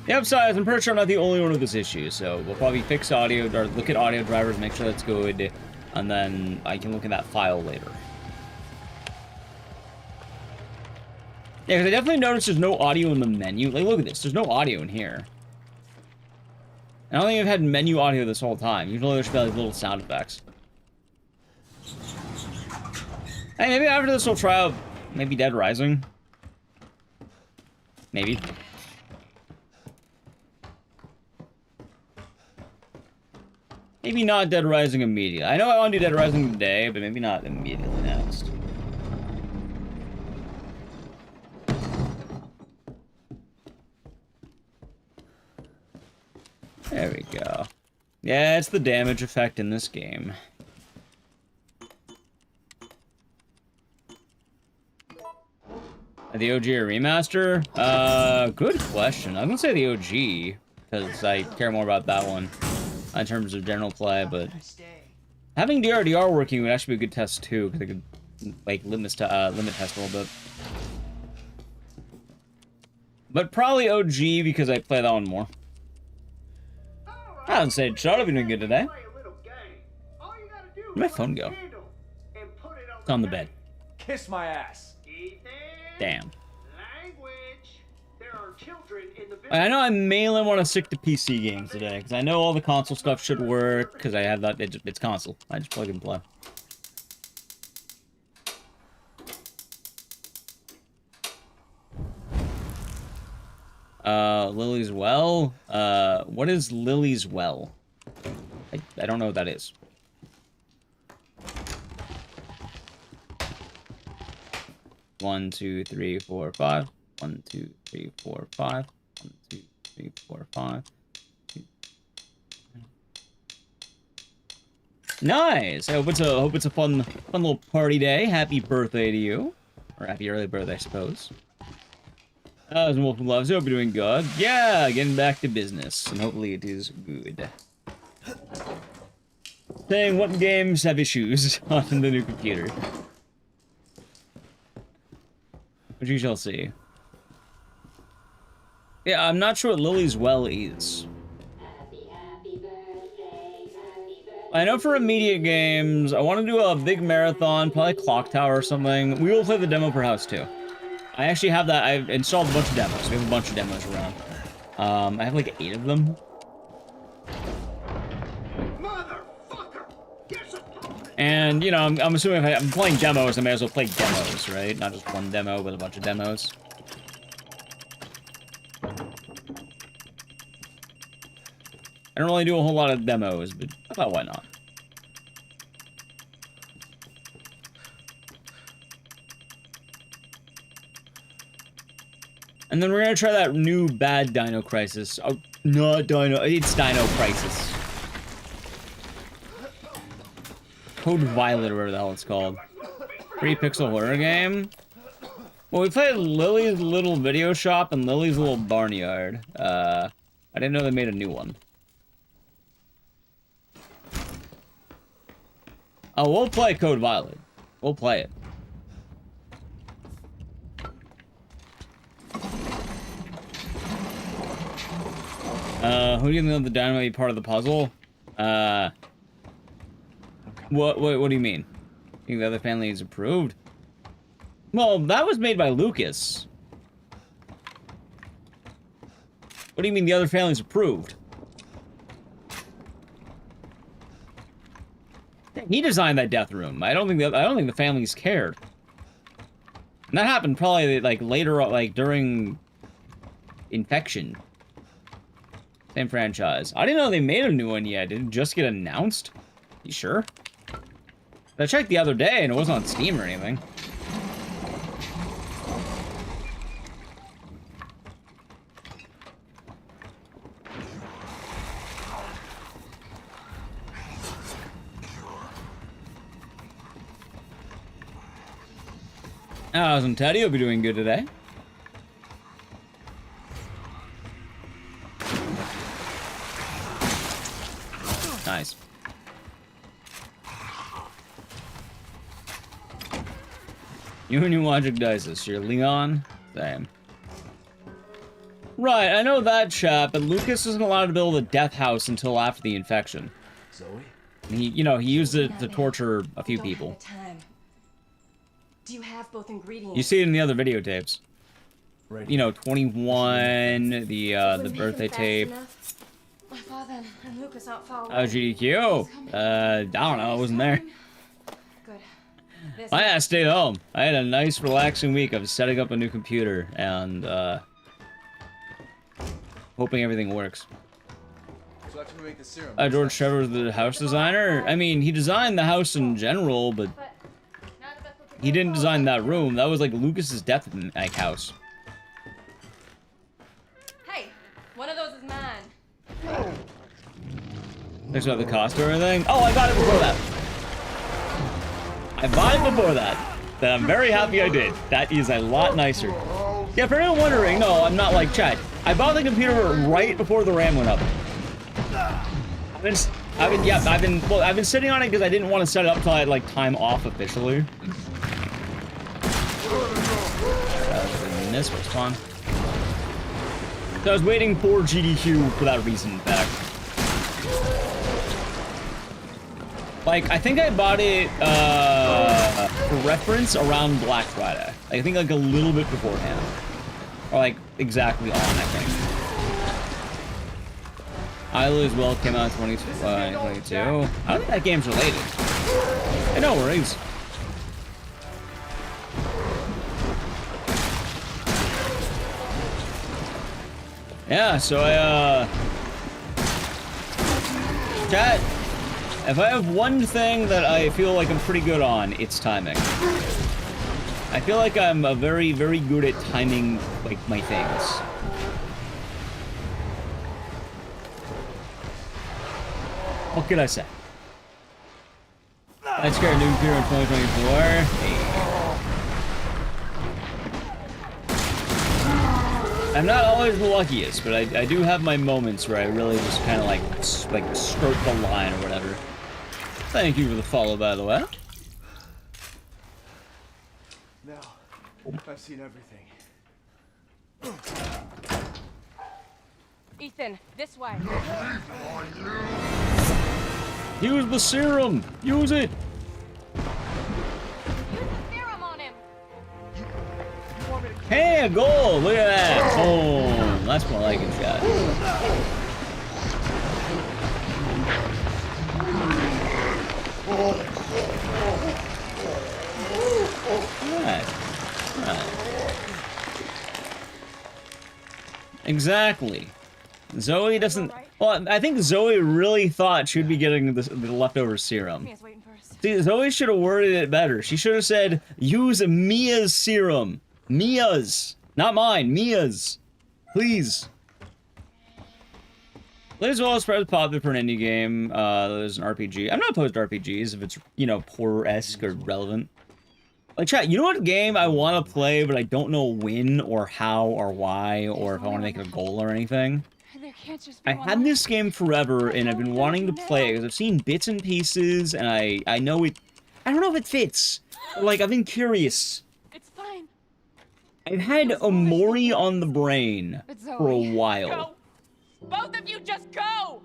Yep, besides, I'm pretty sure I'm not the only one with this issue, so we'll probably fix audio, or look at audio drivers, make sure that's good. And then I can look at that file later. Yeah, because I definitely noticed there's no audio in the menu. Like, look at this. There's no audio in here. I don't think I've had menu audio this whole time. Usually there's like little sound effects. Hey, maybe after this we'll try out maybe Dead Rising. Maybe. Maybe not Dead Rising immediately. I know I want to do Dead Rising today, but maybe not immediately next. There we go. Yeah, it's the damage effect in this game. The OG or remaster? Good question. I'm gonna say the OG, because I care more about that one in terms of general play, but having DRDR working would actually be a good test too, because I could, like, limit test a little bit. But probably OG, because I play that one more. I would say, Charlotte, been doing good today. Where'd my phone go? It's on the bed. Kiss my ass. Damn. I know I mainly want to stick to PC games today, because I know all the console stuff should work, because I have that, it's console. I just plug and play. Lily's Well? What is Lily's Well? I don't know what that is. One, two, three, four, five. 1, 2, 3, 4, 5. 1, 2, 3, 4, 5. Nice. I hope it's a fun little party day. Happy birthday to you, or happy early birthday, I suppose. Wolf Loves. Hope you're doing good. Yeah, getting back to business, and hopefully it is good. Saying what games have issues on the new computer. But you shall see. Yeah, I'm not sure what Lily's Well is. I know for immediate games, I want to do a big marathon, probably Clock Tower or something. We will play the demo for House 2. I actually have that. I've installed a bunch of demos. We have a bunch of demos around. I have like 8 of them. And, you know, I'm assuming if I'm playing demos, I may as well play demos, right? Not just one demo, but a bunch of demos. I don't really do a whole lot of demos, but I thought, why not? And then we're gonna try that new bad Dino Crisis. Oh, not Dino, it's Dino Crisis. Code Violet, or whatever the hell it's called. 3-pixel horror game. Well, we played Lily's Little Video Shop and Lily's Little Barnyard. I didn't know they made a new one. Oh, we'll play Code Violet. We'll play it. Who do you think of the dynamite part of the puzzle? What do you mean? You think the other family is approved? Well, that was made by Lucas. What do you mean the other family's approved? He designed that death room. I don't think the families cared. And that happened probably like later, like during Infection. Same franchise. I didn't know they made a new one yet. Did it just get announced? You sure? I checked the other day and it wasn't on Steam or anything. Awesome, Teddy. Hope you're doing good today. Nice. You and your Logic Ecdycis. You're Leon? Same. Right, I know that chap, but Lucas isn't allowed to build a death house until after the infection. Zoe? He, you know, he used it to torture a few people. Do you have both ingredients? You see it in the other videotapes. Right. You know, 21, the birthday tape. My father and Lucas aren't far away. Oh, GDQ. I don't know. I wasn't there. Good. I had to stay home. I had a nice, relaxing week of setting up a new computer and hoping everything works. So after we make the serum, George Trevor's the house designer. I mean, he designed the house in general, but he didn't design that room. That was like Lucas's death like house. Hey, one of those is mine. Thanks about the cost or anything. Oh, I bought it before that. I bought it before that. That I'm very happy I did. That is a lot nicer. Yeah, for anyone wondering, no, I'm not like Chad. I bought the computer right before the RAM went up. I've been sitting on it because I didn't want to set it up until I had like time off officially. This was fun. So I was waiting for GDQ for that reason, in fact. Like, I think I bought it, for reference around Black Friday. I think, like, a little bit beforehand. Or, like, exactly on, I think. Isla as well came out in 2022. I don't think that game's related. Hey, no worries. Yeah, so chat, if I have one thing that I feel like I'm pretty good on, it's timing. I feel like I'm a very, very good at timing, like, my things. What can I say? I scared new computer in 2024. Hey. I'm not always the luckiest, but I do have my moments where I really just kind of like skirt the line or whatever. Thank you for the follow, by the way. Now, I've seen everything. Ethan, this way. Use the serum! Use it! Hey, a goal! Look at that! Boom! That's more like it, shot. Right. Exactly. Zoe doesn't... Well, I think Zoe really thought she'd be getting the leftover serum. See, Zoe should have worded it better. She should have said, use Mia's serum. Mia's. Not mine. Mia's. Please. As well as popular for an indie game. There's an RPG. I'm not opposed to RPGs if it's, you know, horror-esque or relevant. Like, chat, you know what game I want to play, but I don't know when or how or why or if I want to make it a goal or anything? I had this game forever, and I've been wanting to play it because I've seen bits and pieces, and I know it... I don't know if it fits. Like, I've been curious. It's fine. I've had Omori on the brain for a while. Go. Both of you just go!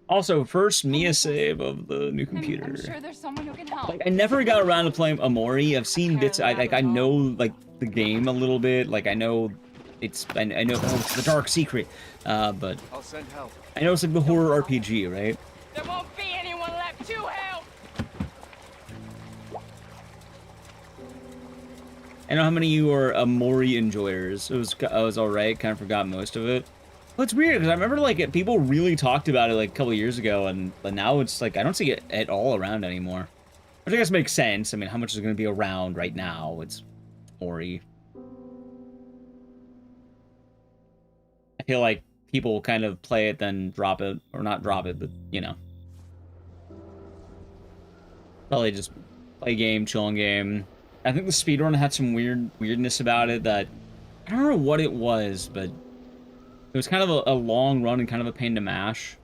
Also, first Mia save of the new computer. I'm sure there's someone who can help. Like, I never got around to playing Omori. I've seen bits. I know like the game a little bit. Like I know it's I know it's the dark secret. But I'll send help. I know it's like the horror RPG, right? There won't be anyone left to help. I know how many of you are Omori enjoyers. I was alright. Kind of forgot most of it. Well, it's weird because I remember like people really talked about it like a couple of years ago, and now it's like I don't see it at all around anymore. Which I guess makes sense. I mean, how much is going to be around right now? It's Ori. I feel like people kind of play it, then drop it, or not drop it, but you know, probably just play game, chill on game. I think the speedrun had some weirdness about it that I don't know what it was, but it was kind of a long run and kind of a pain to mash.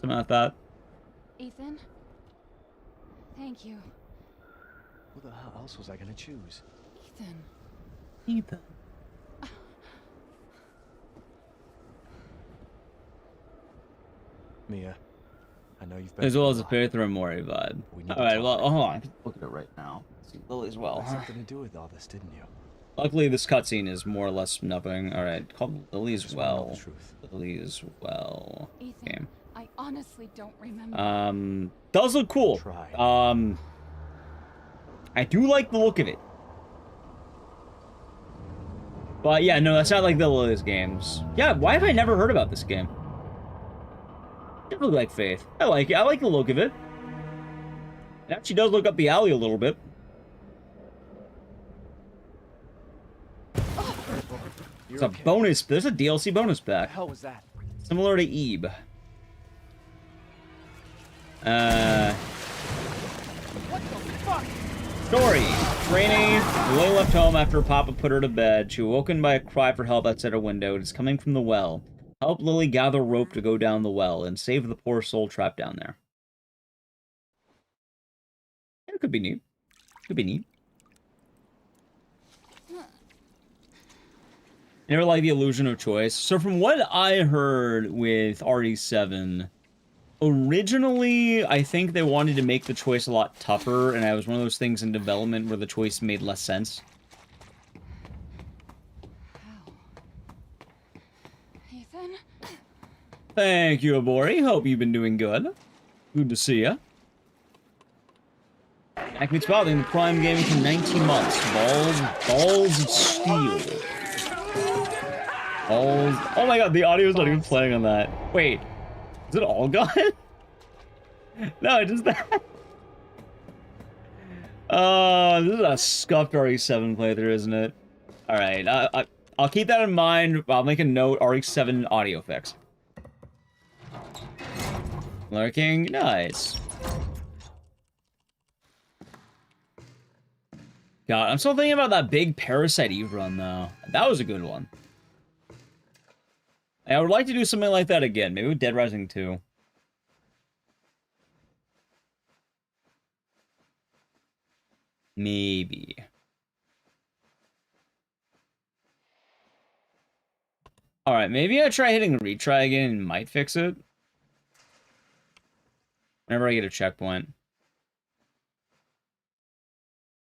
Something like that. Ethan? Thank you. Who the hell else was I gonna choose? Ethan. Mia, I know you've been As well as a through Faith or a Mori vibe. We need All right, to well, talk. hold on. I can look at it right now. See Lily as well. Had something to do with all this, didn't you? Luckily, this cutscene is more or less nothing. All right, called Lily as Just wanna know well. the truth. Lily as well. Ethan, Game. I honestly don't remember. Does look cool. Try. I do like the look of it. But yeah, no, that's not like the Lily's games. Yeah, why have I never heard about this game? It look like Faith. I like it. I like the look of it. It actually does look up the alley a little bit. It's a bonus. There's a DLC bonus pack. What the hell was that? Similar to Ebe. What the fuck? Story. Rainy, Lily left home after Papa put her to bed. She awoken by a cry for help outside her window. It is coming from the well. Help Lily gather rope to go down the well and save the poor soul trapped down there. It could be neat. Could be neat. Never like the illusion of choice. So from what I heard with RE7, originally, I think they wanted to make the choice a lot tougher, and it was one of those things in development where the choice made less sense. Ethan? Thank you, Abori. Hope you've been doing good. Good to see ya. Acme Spalding, the Prime Gaming for 19 months. Balls of steel. Balls. Oh my god, the audio's not even playing on that. Wait, is it all gone? No, it is that. This is a scuffed RE7 playthrough, isn't it? Alright, I'll keep that in mind. I'll make a note, RE7 audio fix. Lurking, nice. God, I'm still thinking about that big Parasite Eve run, though. That was a good one. I would like to do something like that again. Maybe with Dead Rising 2. Maybe. Alright, maybe I try hitting retry again and might fix it. Whenever I get a checkpoint.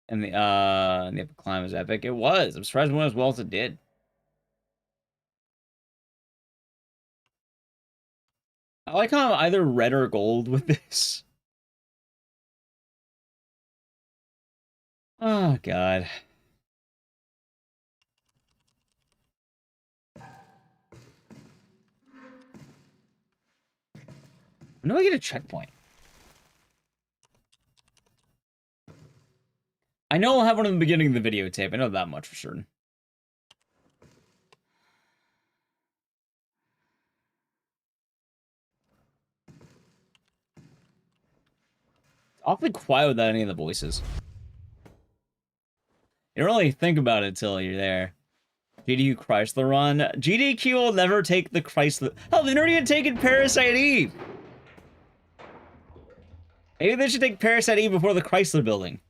And the epic climb was epic. It was. I'm surprised it went as well as it did. I like how I'm either red or gold with this. Oh, God. When do I get a checkpoint? I know I'll have one in the beginning of the videotape. I know that much for certain. It's awfully quiet without any of the voices. You don't really think about it till you're there. GDQ Chrysler run. GDQ will never take the Chrysler. Hell, they've never even taken Parasite Eve. Maybe they should take Parasite Eve before the Chrysler building.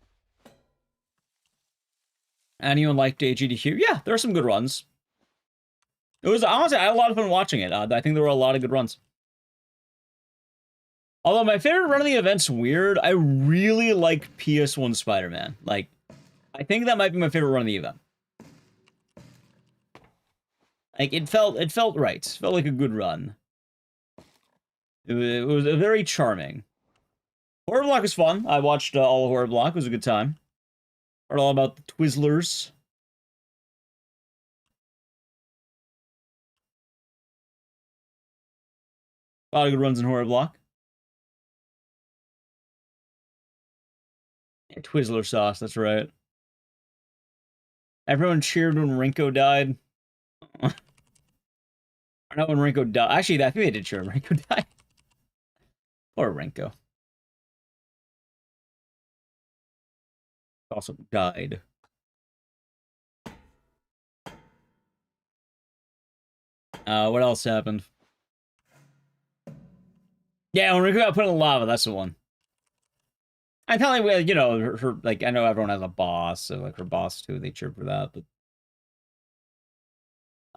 Anyone like GDQ? Yeah, there are some good runs. It was, honestly, I had a lot of fun watching it. I think there were a lot of good runs. Although my favorite run of the event's weird, I really like PS1 Spider-Man. Like, I think that might be my favorite run of the event. Like, it felt right. It felt like a good run. It was very charming. Horror Block was fun. I watched all of Horror Block. It was a good time. Heard all about the Twizzlers. A lot of good runs in Horror Block. Yeah, Twizzler sauce, that's right. Everyone cheered when Rinko died. Or not when Rinko died. Actually, I think they did cheer when Rinko died. Or Rinko. Also died. What else happened? Yeah, when Rinko got put in the lava, that's the one. I tell you, you know, her, like, I know everyone has a boss, so, like, her boss, too, they cheered for that, but...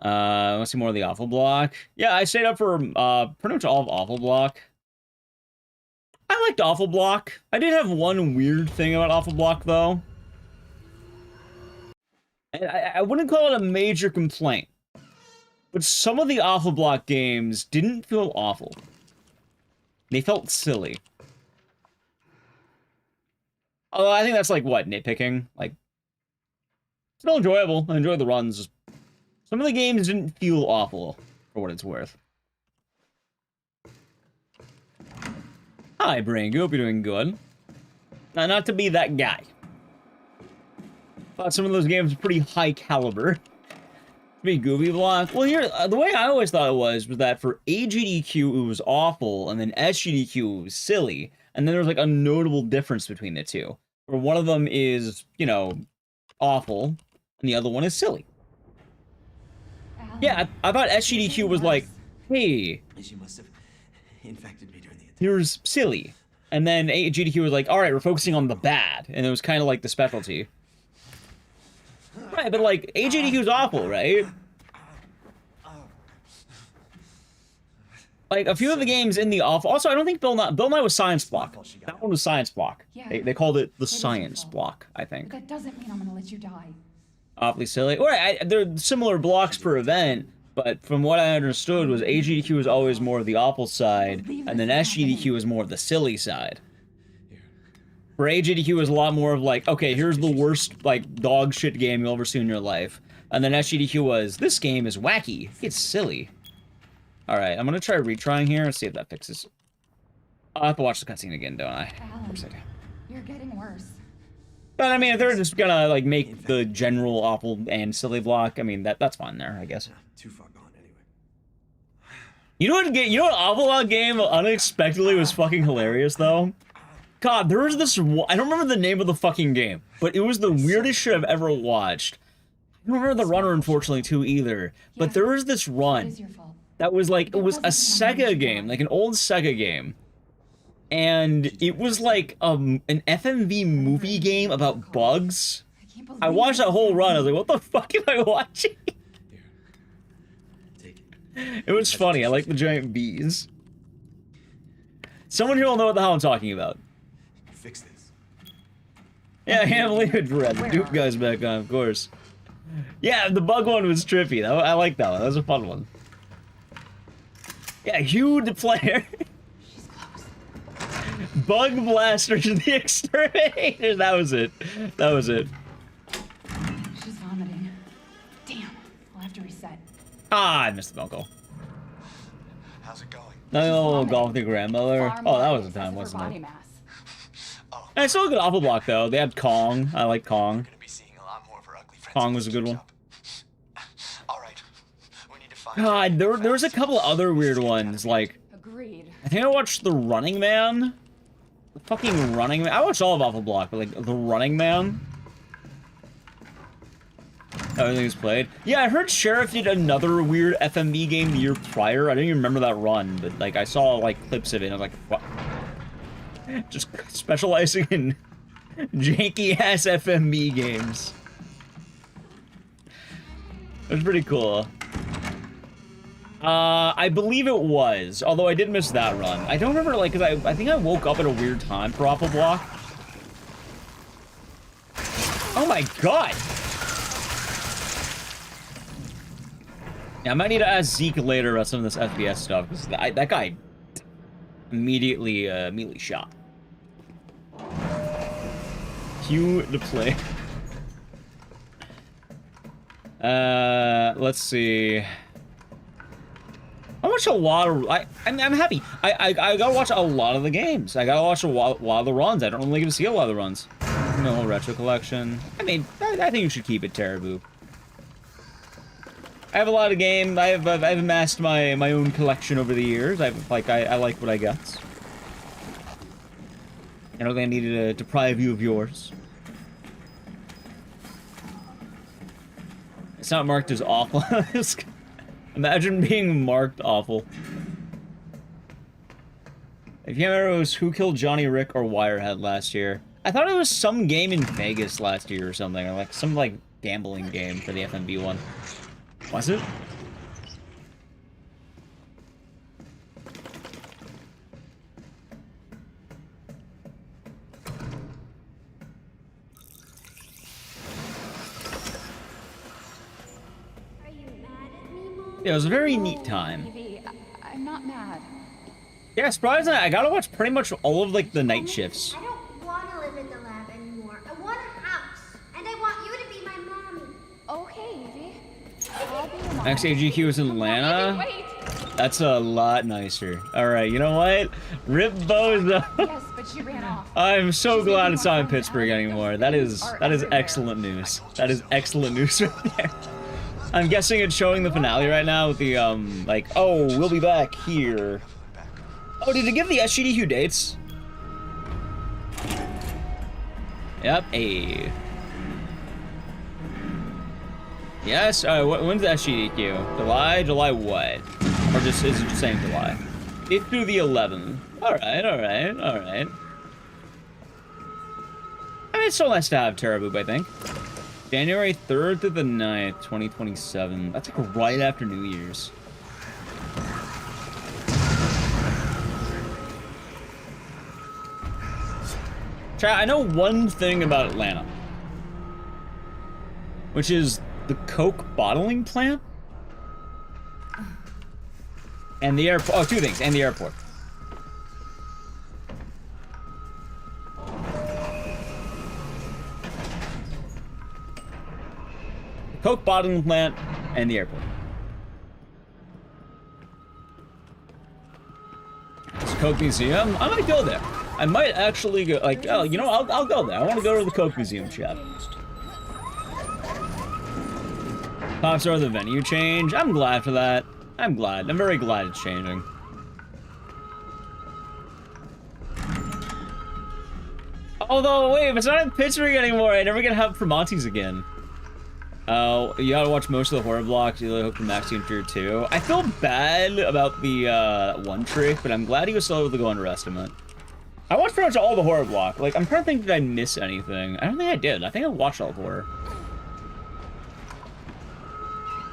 I want to see more of the Awful Block. Yeah, I stayed up for, pretty much all of Awful Block. I liked Awful Block. I did have one weird thing about Awful Block, though. And I wouldn't call it a major complaint. But some of the Awful Block games didn't feel awful. They felt silly. Although I think that's like, what, nitpicking? Like, still enjoyable. I enjoy the runs. Some of the games didn't feel awful, for what it's worth. Hi, Brain. Hope you're doing good. Now, not to be that guy. Thought some of those games were pretty high caliber. Pretty goofy block. Well, here, the way I always thought it was that for AGDQ it was awful, and then SGDQ it was silly, and then there was like a notable difference between the two. Where one of them is, you know, awful, and the other one is silly. Yeah, I thought SGDQ was like, hey, She must have infected me during the attack. here's silly. And then AGDQ was like, alright, we're focusing on the bad. And it was kind of like the specialty. Right, but like, AGDQ is awful, right? Like, a few of the games in the awful... Also, I don't think Bill Nye was Science Block. That one was Science Block. Yeah. They called it the Science Block, I think. That doesn't mean I'm gonna let you die. Awfully silly. Alright, they're similar blocks per event, but from what I understood was AGDQ was always more of the awful side, and then SGDQ was more of the silly side. For AGDQ was a lot more of like, okay, here's the worst, like, dog shit game you'll ever see in your life. And then SGDQ was, this game is wacky. It's silly. Alright, I'm gonna try retrying here and see if that fixes. I'll have to watch the cutscene again, don't I? Of course I do. You're getting worse. But I mean, if they're just gonna like make the general awful and silly block, I mean that's fine there, I guess. Too far gone anyway. You know what awful block game unexpectedly was fucking hilarious though? God, there was this one, I don't remember the name of the fucking game, but it was the weirdest shit I've ever watched. I don't remember the runner unfortunately too either, but there was this run that was like, it was a Sega game, like an old Sega game. And it was like an FMV movie game about bugs. I watched that whole run. I was like, what the fuck am I watching? It was funny. I like the giant bees. Someone here will know what the hell I'm talking about. Fix this. Yeah, I can't believe it, Brad. The Duke guy's back on, of course. Yeah, the bug one was trippy. I like that one. That was a fun one. Yeah, huge player. Bug Blasters, the Exterminators. That was it. That was it. She's vomiting. Damn, I'll have to reset. Ah, I missed the phone call. How's it going? Nothing a little golf with your grandmother. Oh, that was the time, wasn't it? I still a good awful block though. They had Kong. I like Kong. Kong was a good one. God, there was a couple other weird ones. Like, I think I watched The Running Man. The fucking Running Man. I watched all of Awful Block, but like The Running Man. Everything's played. Yeah, I heard Sheriff did another weird FMV game the year prior. I didn't even remember that run, but like I saw like clips of it and I was like, what? Just specializing in janky ass FMV games. It was pretty cool. I believe it was, although I did miss that run. I don't remember, like, because I think I woke up at a weird time for Awful Block. Oh my god! Yeah, I might need to ask Zeke later about some of this FPS stuff, because that guy immediately shot. Cue to play. Let's see. I watch a lot of. I'm happy. I gotta watch a lot of the games. I gotta watch a lot of the runs. I don't really get to see a lot of the runs. No retro collection. I mean, I think you should keep it, Teraboo. I have a lot of games. I've amassed my own collection over the years. I like what I got. I don't think I needed to deprive you of yours. It's not marked as awful. Imagine being marked awful. If you remember, it was Who Killed Johnny Rick or Wirehead last year. I thought it was some game in Vegas last year or something, or like some like gambling game for the FMV one. Was it? Yeah, it was a very neat time. Evie, I'm not mad. Yeah, surprisingly, I gotta watch pretty much all of, like, the night shifts. I don't want to live in the lab anymore. I want a house, and I want you to be my mommy. Okay, Evie. I'll be your mom. XAGQ is in Atlanta? Wait. That's a lot nicer. Alright, you know what? Rip Bozo. Yes, but she ran off. I'm so glad it's not in Pittsburgh anymore. That is excellent news. That is excellent news right there. I'm guessing it's showing the finale right now with the, like, oh, we'll be back here. Oh, did it give the SGDQ dates? Yep, a. Yes, when's the SGDQ? July what? Or just, is it just saying July? 8th through the 11th. Alright. I mean, it's so nice to have Terraboop, I think. January 3rd to the 9th, 2027. That's like right after New Year's. Chat, I know one thing about Atlanta. Which is the Coke bottling plant? And the airport. Oh, two things. And the airport. The Coke bottling plant and the airport. It's a Coke Museum. I might go there. I might actually go. Like, oh, you know, I'll go there. I want to go to the Coke Museum, chat. Pops are the venue change. I'm glad for that. I'm glad. I'm very glad it's changing. Although, wait, if it's not in Pittsburgh anymore, I never get to have Primantes again. Oh, you gotta watch most of the horror blocks. You really hope for Max in Tier 2. I feel bad about the one trick, but I'm glad he was still able to go underestimate. I watched pretty much all the horror block. Like, I'm trying to think, did I miss anything? I don't think I did. I think I watched all of horror.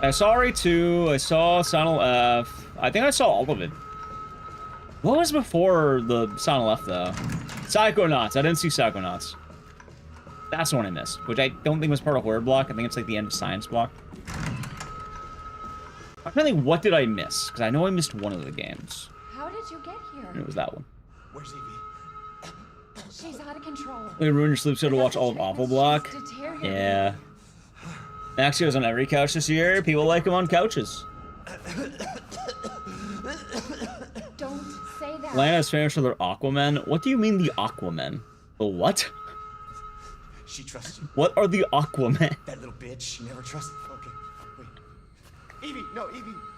I saw RE2, I saw Silent F. I think I saw all of it. What was before the Silent F, though? Psychonauts. I didn't see Psychonauts. That's the one I missed, which I don't think was part of horror block. I think it's like the end of science block. I'm trying to think, what did I miss? Because I know I missed one of the games. How did you get here? And it was that one. Where's Evie? She's out of control. We ruined your sleep so to watch all of Awful Block. Yeah. Maxio's on every couch this year. People like him on couches. Don't say that. Atlanta's famous for their Aquaman. What do you mean the Aquaman? The what? She trusts you. What are the Aquaman? That little bitch. She never trusted. Okay, wait. Evie, no,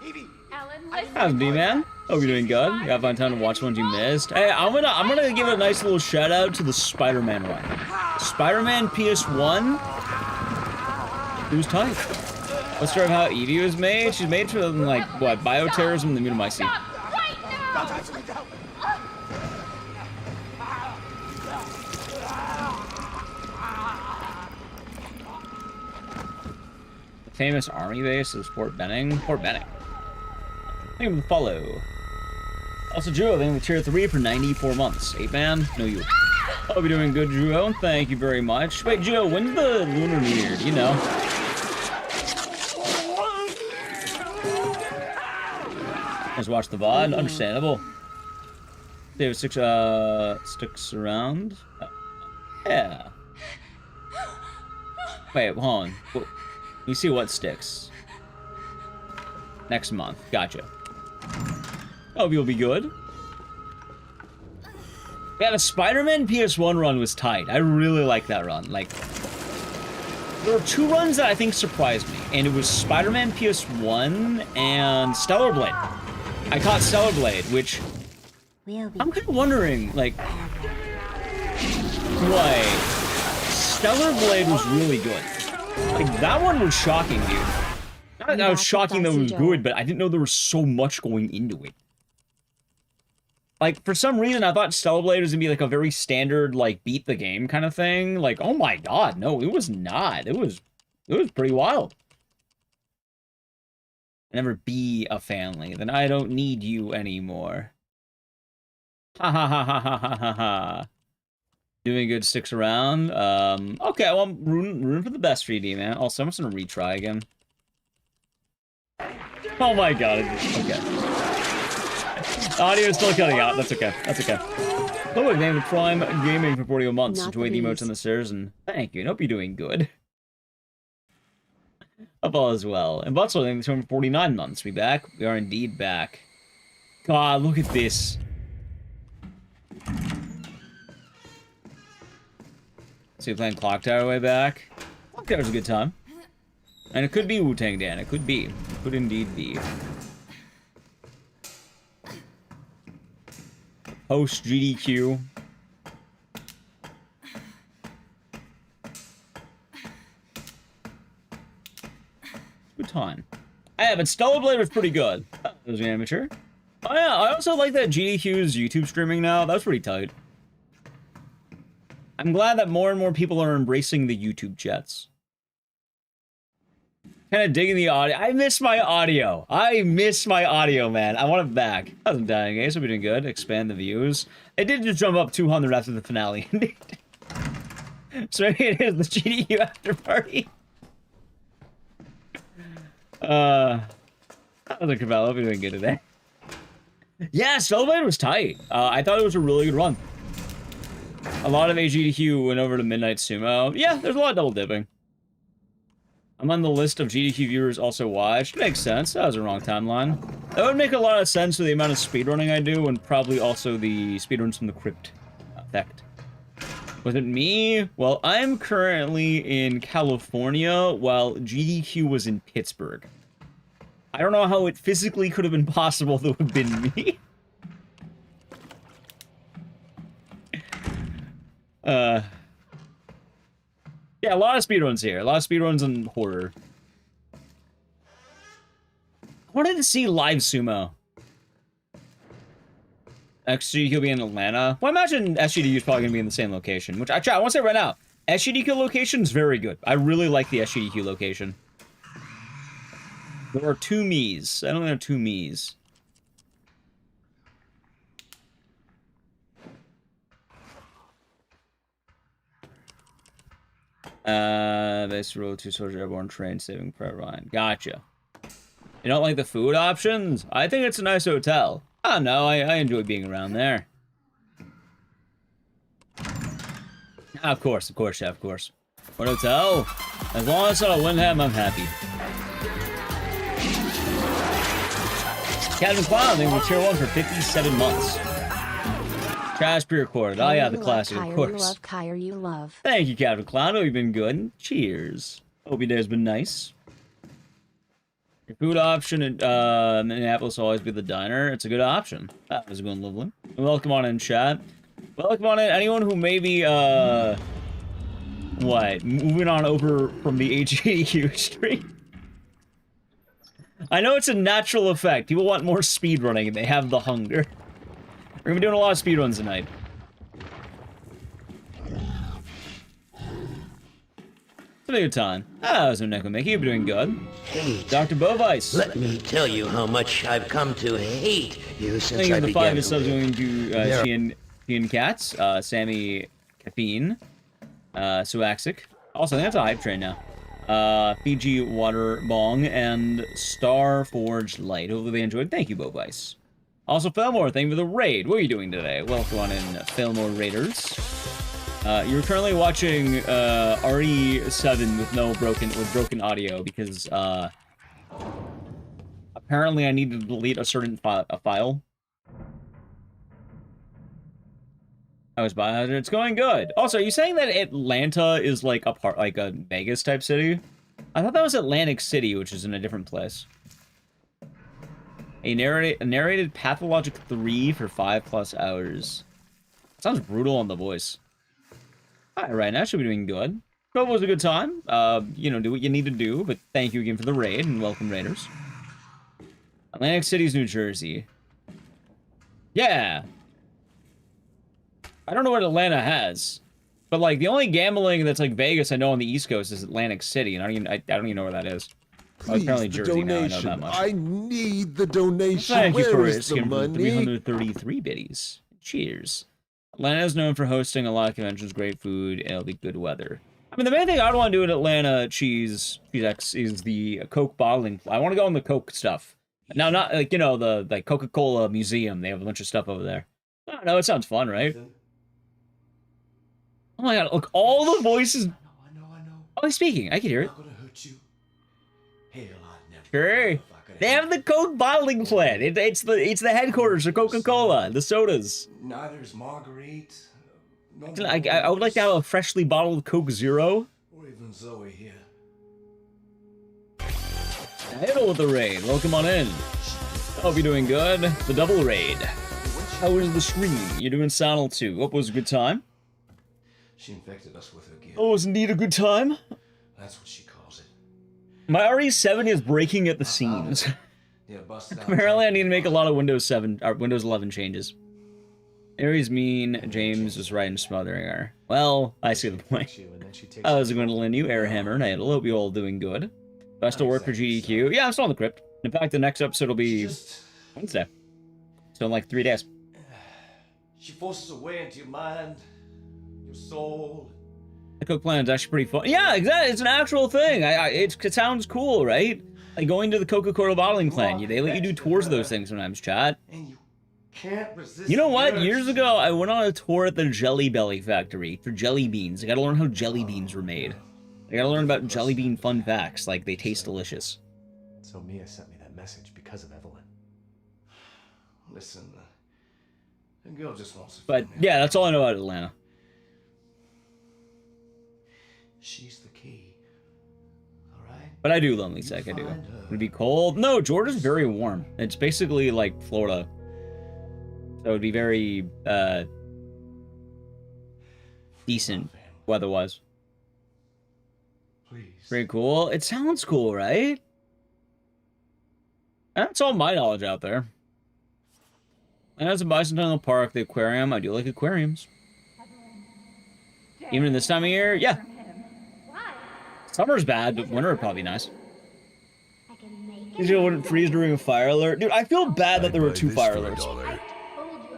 Evie. Ellen, listen. How's me, man? Hope you're doing good. You got fun time to watch ones you missed. Hey, I'm gonna give a nice little shout out to the Spider-Man one. Spider-Man PS1. It was tight. Let's start with how Evie was made. She's made from, like, what, bioterrorism and the Mutamycete. Right now! Famous army base is Fort Benning. Fort Benning. Thank you for the follow. Also, Drew, thank you for tier 3 for 94 months. 8-man? No, you. Hope you're doing good, Drew. Thank you very much. Wait, Joe, when's the Lunar New Year? Do you know? Just watch the VOD. Understandable. David sticks around. Yeah. Wait, hold on. You see what sticks. Next month. Gotcha. Hope you'll be good. Yeah, the Spider-Man PS1 run was tight. I really like that run. Like, there were two runs that I think surprised me, and it was Spider-Man PS1 and Stellar Blade. I caught Stellar Blade, which I'm kind of wondering, like, why Stellar Blade was really good. Like, that one was shocking, dude. Not that I was shocking that it was good, but I didn't know there was so much going into it. Like, for some reason, I thought Stellar Blade was gonna be like a very standard, like, beat the game kind of thing. Like, oh my god, no, it was not. It was pretty wild. Never be a family, then I don't need you anymore. Ha ha ha ha ha ha ha ha. Doing good, sticks around. Okay, well, I'm rooting for the best for you, man. Also, I'm just gonna retry again. Oh my god. Okay. Audio is still cutting out. That's okay. That's okay. Hello, named Prime Gaming for 41 months. Enjoy the emotes on the stairs, and thank you. I hope you're doing good. Hope all is well. And Butzel, named 249 months. We back? We are indeed back. God, look at this. So you're playing Clock Tower way back? Clock Tower's a good time. And it could be Wu-Tang Dan. It could be. It could indeed be. Post GDQ. Good time. Yeah, but Stellar Blade was pretty good. That was an amateur. Oh yeah, I also like that GDQ's YouTube streaming now. That was pretty tight. I'm glad that more and more people are embracing the YouTube chats. Kind of digging the audio. I miss my audio. I miss my audio, man. I want it back. I wasn't dying, eh? So we're doing good. Expand the views. It did just jump up 200 after the finale. So maybe it is the GDQ after party. I was like, Cavallo, we're doing good today. Yeah, Snowblade was tight. I thought it was a really good run. A lot of AGDQ went over to Midnight Sumo. Yeah, there's a lot of double dipping. I'm on the list of GDQ viewers also watched. Makes sense. That was a wrong timeline. That would make a lot of sense for the amount of speedrunning I do, and probably also the speedruns from the Crypt effect. Was it me? Well, I'm currently in California, while GDQ was in Pittsburgh. I don't know how it physically could have been possible to have been me. Yeah, a lot of speedruns here. A lot of speedruns in horror. I wanted to see live sumo. XGDQ will be in Atlanta. Well, I imagine SGDQ is probably going to be in the same location. Which, I want to say right now, SGDQ location is very good. I really like the SGDQ location. There are two me's. I don't think there are two me's. Base road to Soldier Airborne Train Saving Private Ryan. Gotcha. You don't like the food options? I think it's a nice hotel. I don't know. I enjoy being around there. Of course, chef, of course. What hotel? As long as it's not a Wyndham, I'm happy. Captain Clown, thank you for tier 1 for 57 months. Trash pre-recorded. Oh yeah, the classic, of course. You love, Kyer, you love. Thank you, Captain Clown. Hope you've been good. Cheers. Hope your day's been nice. Your food option in Minneapolis will always be the diner. It's a good option. That was going lovely. Welcome on in, chat. Welcome on in anyone who may be, moving on over from the HGDQ stream. I know it's a natural effect. People want more speedrunning and they have the hunger. We're gonna be doing a lot of speedruns tonight. It's a good time. Ah, so Nekomiki, you're doing good. Hey, Dr. Bovice. Let me tell you how much I've come to hate you since Thank you I for the began 5 subs to going to Tian Cats, Sammy Caffeine, Suaxic. Also, I think that's a hype train now. Fiji Water Bong, and Star Forged Light. Hopefully they enjoyed. Thank you, Bovice. Also, Fillmore, thank you for the raid. What are you doing today? Welcome on in, Fillmore Raiders. You're currently watching RE7 with broken audio because apparently I need to delete a certain file. I was buying it. It's going good. Also, are you saying that Atlanta is like a Vegas type city? I thought that was Atlantic City, which is in a different place. A narrated Pathologic 3 for 5+ hours. Sounds brutal on the voice. Alright, right now should be doing good. Hope it was a good time. You know, do what you need to do, but thank you again for the raid, and welcome, Raiders. Atlantic City's New Jersey. Yeah! I don't know what Atlanta has. But, like, the only gambling that's like Vegas I know on the East Coast is Atlantic City, and I don't even know where that is. Please, apparently Jersey now, I know that much. I need the donation. Thank you for Where is the money? 333 biddies. Cheers. Atlanta is known for hosting a lot of conventions, great food, and it'll be good weather. I mean, the main thing I want to do in Atlanta, Cheese X, is the Coke bottling. I want to go on the Coke stuff. Now, not like, you know, the like Coca-Cola museum. They have a bunch of stuff over there. I don't know. It sounds fun, right? Oh my god! Look, all the voices. I know. Oh, he's speaking. I can hear it. I'm not gonna hurt you. Hell, I'd never. Sure. They have the Coke bottling plant. It's the headquarters of Coca-Cola. The sodas. Neither's Marguerite. I would like to have a freshly bottled Coke Zero. Or even Zoe here. Hello with the raid. Welcome on in. Hope you're doing good. The double raid. How was the stream? You're doing Saddle too. Hope it was a good time. She infected us with her gift. Oh, it was indeed a good time. That's what she calls it. My RE7 is breaking at the seams. Yeah, busted out. Apparently, I need to make a lot of Windows 7 or Windows 11 changes. Aries mean. James was right in smothering her. Well, I see the point. How's it going to lend you, Airhammer and I hope you all doing good. Do I still work for GDQ? Yeah, I'm still on the crypt. In fact, the next episode will be Wednesday. So in like 3 days. She forces her way into your mind, your soul. The Coke Planet is actually pretty fun. Yeah, exactly. It's an actual thing. It sounds cool, right? Like going to the Coca-Cola bottling plant. They let you do tours of those things sometimes, chat. And you can't resist. You know what? Years ago, I went on a tour at the Jelly Belly factory for jelly beans. I gotta learn how jelly beans were made. I gotta learn about jelly bean fun facts, like they taste delicious. So Mia sent me that message because of Evelyn. Listen, the girl just wants to. But yeah, that's all I know about Atlanta. She's the key. All right. But I do Lonely Sec, I do. Would it be cold? No, Georgia's very warm. It's basically like Florida. So it would be very decent weather-wise. Please. Very cool. It sounds cool, right? That's all my knowledge out there. And as a Bicentennial Park, the aquarium, I do like aquariums. Even in this time of year, yeah. Summer's bad, but winter would probably be nice. You wouldn't freeze during a fire alert. Dude, I feel bad that there were 2 fire alerts.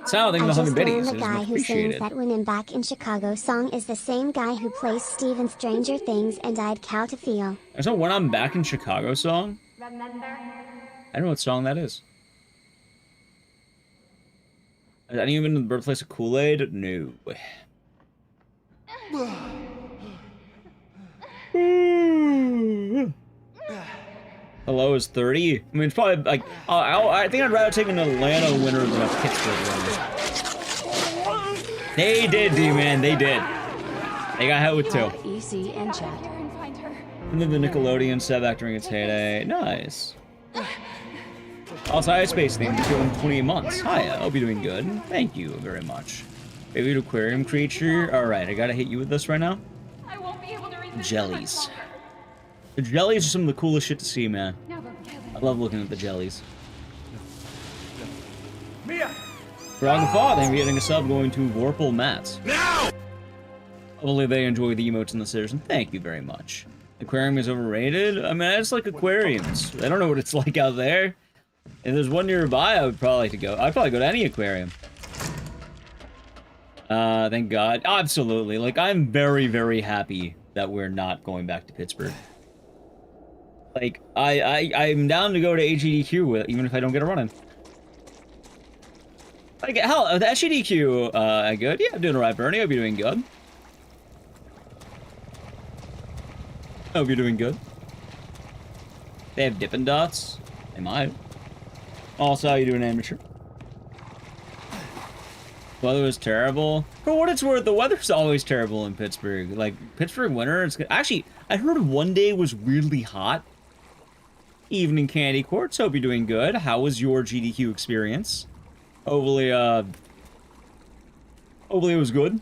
Sound like the just 100 biddies. learned the guy who sings that When I'm Back in Chicago song is the same guy who plays Steve in Stranger Things and I'd cow to feel. There's a When I'm Back in Chicago song? Remember? I don't know what song that is. Is that even the birthplace of Kool-Aid? No. Hello is 30? I mean, it's probably like, I think I'd rather take an Atlanta winner than a Pittsburgh winner. They did, D-Man, they did. They got hit with 2. EC and chat. And then the Nickelodeon set back during its heyday. Nice. Also, I had Space Theme in 28 months. Hi, I hope you're doing good. Thank you very much. Favorite aquarium creature? Alright, I gotta hit you with this right now. I won't be able to read this Jellies. The jellies are some of the coolest shit to see, man. I love looking at the jellies. Mia! Frog the Fall, thank you for getting a sub going to Vorpal Mats. Now! Hopefully they enjoy the emotes and the citizen. Thank you very much. Aquarium is overrated? I mean, I just like aquariums. I don't know what it's like out there. If there's one nearby, I would probably like to go. I'd probably go to any aquarium. Thank God. Absolutely. Like, I'm very, very happy that we're not going back to Pittsburgh. Like, I'm down to go to HEDQ with, even if I don't get a run-in. Like, hell, the HEDQ, good? Yeah, I'm doing alright, Bernie. Hope you're doing good. Hope you're doing good. They have Dippin' Dots. They might. Also, how you doing, amateur? Weather was terrible. For what it's worth, the weather's always terrible in Pittsburgh. Like, Pittsburgh winter, it's... Actually, I heard one day was weirdly hot. Evening Candy Quartz, hope you're doing good. How was your GDQ experience? Hopefully, hopefully it was good.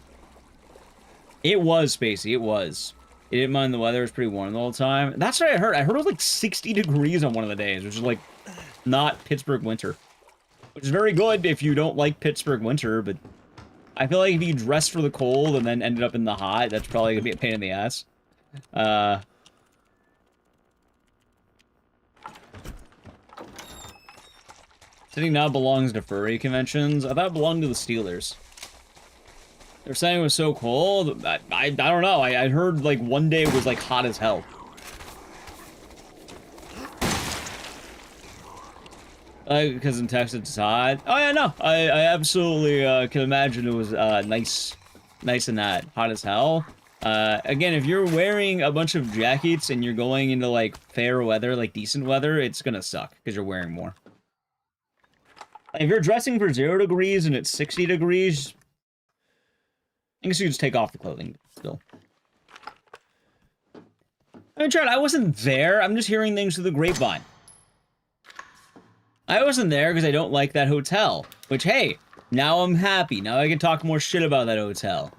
It was, Spacey, it was. You didn't mind the weather, it was pretty warm the whole time. That's what I heard. I heard it was like 60 degrees on one of the days, which is like, not Pittsburgh winter. Which is very good if you don't like Pittsburgh winter, but I feel like if you dressed for the cold and then ended up in the hot, that's probably gonna be a pain in the ass. City now belongs to furry conventions. I thought it belonged to the Steelers. They're saying it was so cold. I don't know. I heard like one day it was like hot as hell. Because in Texas it's hot. Oh yeah, no, I absolutely can imagine it was nice in that. Hot as hell. Again, if you're wearing a bunch of jackets and you're going into like fair weather, like decent weather, it's gonna suck because you're wearing more. Like, if you're dressing for 0 degrees and it's 60 degrees, I guess you just take off the clothing still. I mean, Chad, I wasn't there. I'm just hearing things through the grapevine. I wasn't there because I don't like that hotel. Which, hey, now I'm happy. Now I can talk more shit about that hotel.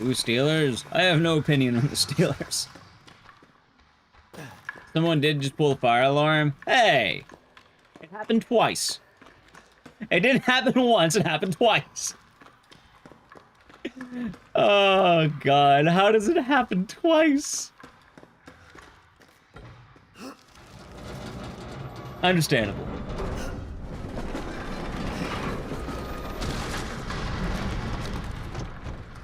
Ooh, Steelers? I have no opinion on the Steelers. Someone did just pull the fire alarm. Hey! It happened twice. It didn't happen once, it happened twice. Oh, God. How does it happen twice? Understandable.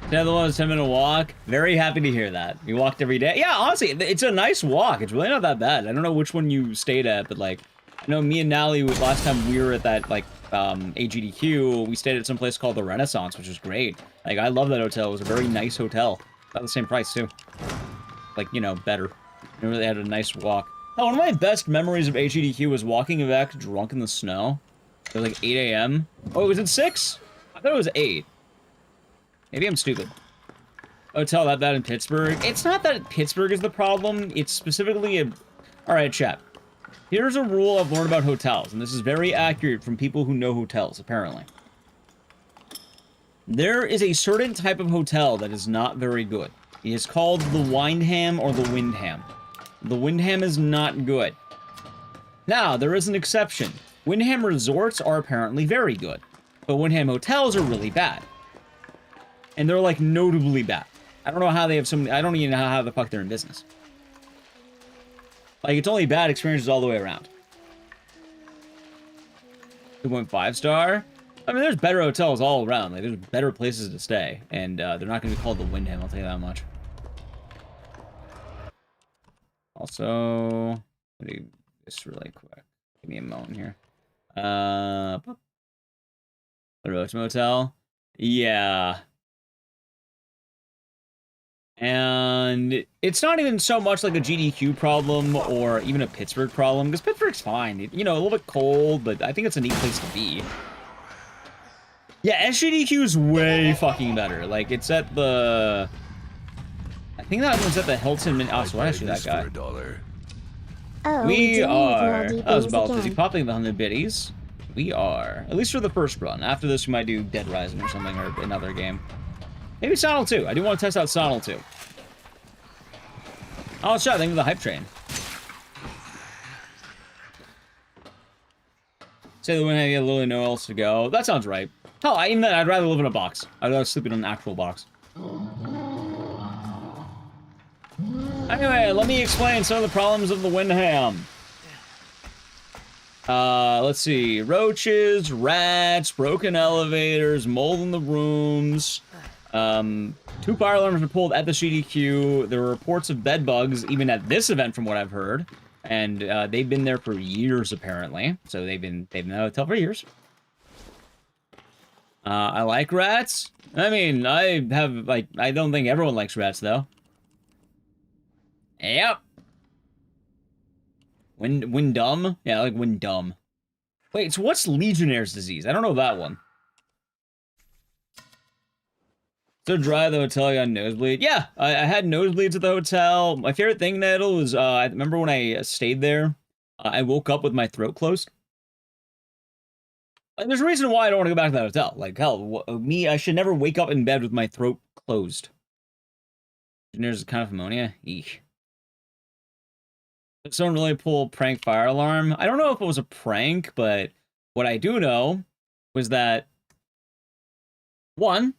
The other one was 10-minute walk. Very happy to hear that. You walked every day. Yeah, honestly, it's a nice walk. It's really not that bad. I don't know which one you stayed at, but like, I know me and Nally, last time we were at that, like, AGDQ, we stayed at some place called the Renaissance, which was great. Like, I love that hotel. It was a very nice hotel. About the same price, too. Like, you know, better. They really had a nice walk. Oh, one of my best memories of AGDQ was walking back drunk in the snow. It was like 8 a.m. Oh, was it 6? I thought it was 8. Maybe I'm stupid. Hotel that bad in Pittsburgh? It's not that Pittsburgh is the problem. It's specifically a... Alright, chat. Here's a rule I've learned about hotels, and this is very accurate from people who know hotels, apparently. There is a certain type of hotel that is not very good. It is called the Windham or the Windham. The Windham is not good. Now, there is an exception. Windham resorts are apparently very good, but Windham hotels are really bad. And they're, like, notably bad. I don't know how they have so many... I don't even know how the fuck they're in business. Like, it's only bad experiences all the way around. 2.5 star? I mean, there's better hotels all around. Like, there's better places to stay. And, they're not going to be called the Windham, I'll tell you that much. Also... Let me do this really quick. Give me a moment here. The Roach Motel? Yeah... And it's not even so much like a GDQ problem or even a Pittsburgh problem, because Pittsburgh's fine. You know, a little bit cold, but I think it's a neat place to be. Yeah, SGDQ's way fucking better. Like, it's at the... I think that one's at the Hilton... Oh, so why should that guy? Oh, we are... That was about busy popping the 100 biddies. We are. At least for the first run. After this, we might do Dead Rising or something, or another game. Maybe Sonal 2. I do want to test out Sonal 2. Oh, shot. Thank you for the hype train. Say the win, I get literally nowhere else to go. That sounds right. Hell, even then, I'd rather live in a box. I'd rather sleep in an actual box. Anyway, let me explain some of the problems of the Windham. Let's see. Roaches, rats, broken elevators, mold in the rooms. 2 fire alarms were pulled at the CDQ. There were reports of bed bugs, even at this event, from what I've heard. And, they've been there for years, apparently. So they've been at the hotel for years. I like rats. I mean, I don't think everyone likes rats, though. Yep. Windum? Yeah, I like Windum. Wait, so what's Legionnaire's disease? I don't know that one. So dry at the hotel, you got nosebleed. Yeah, I had nosebleeds at the hotel. My favorite thing, Nettle, was I remember when I stayed there, I woke up with my throat closed. Like, there's a reason why I don't want to go back to that hotel. Like, hell, I should never wake up in bed with my throat closed. And there's kind of pneumonia. Eek. Did someone really pull a prank fire alarm? I don't know if it was a prank, but what I do know was that, 1,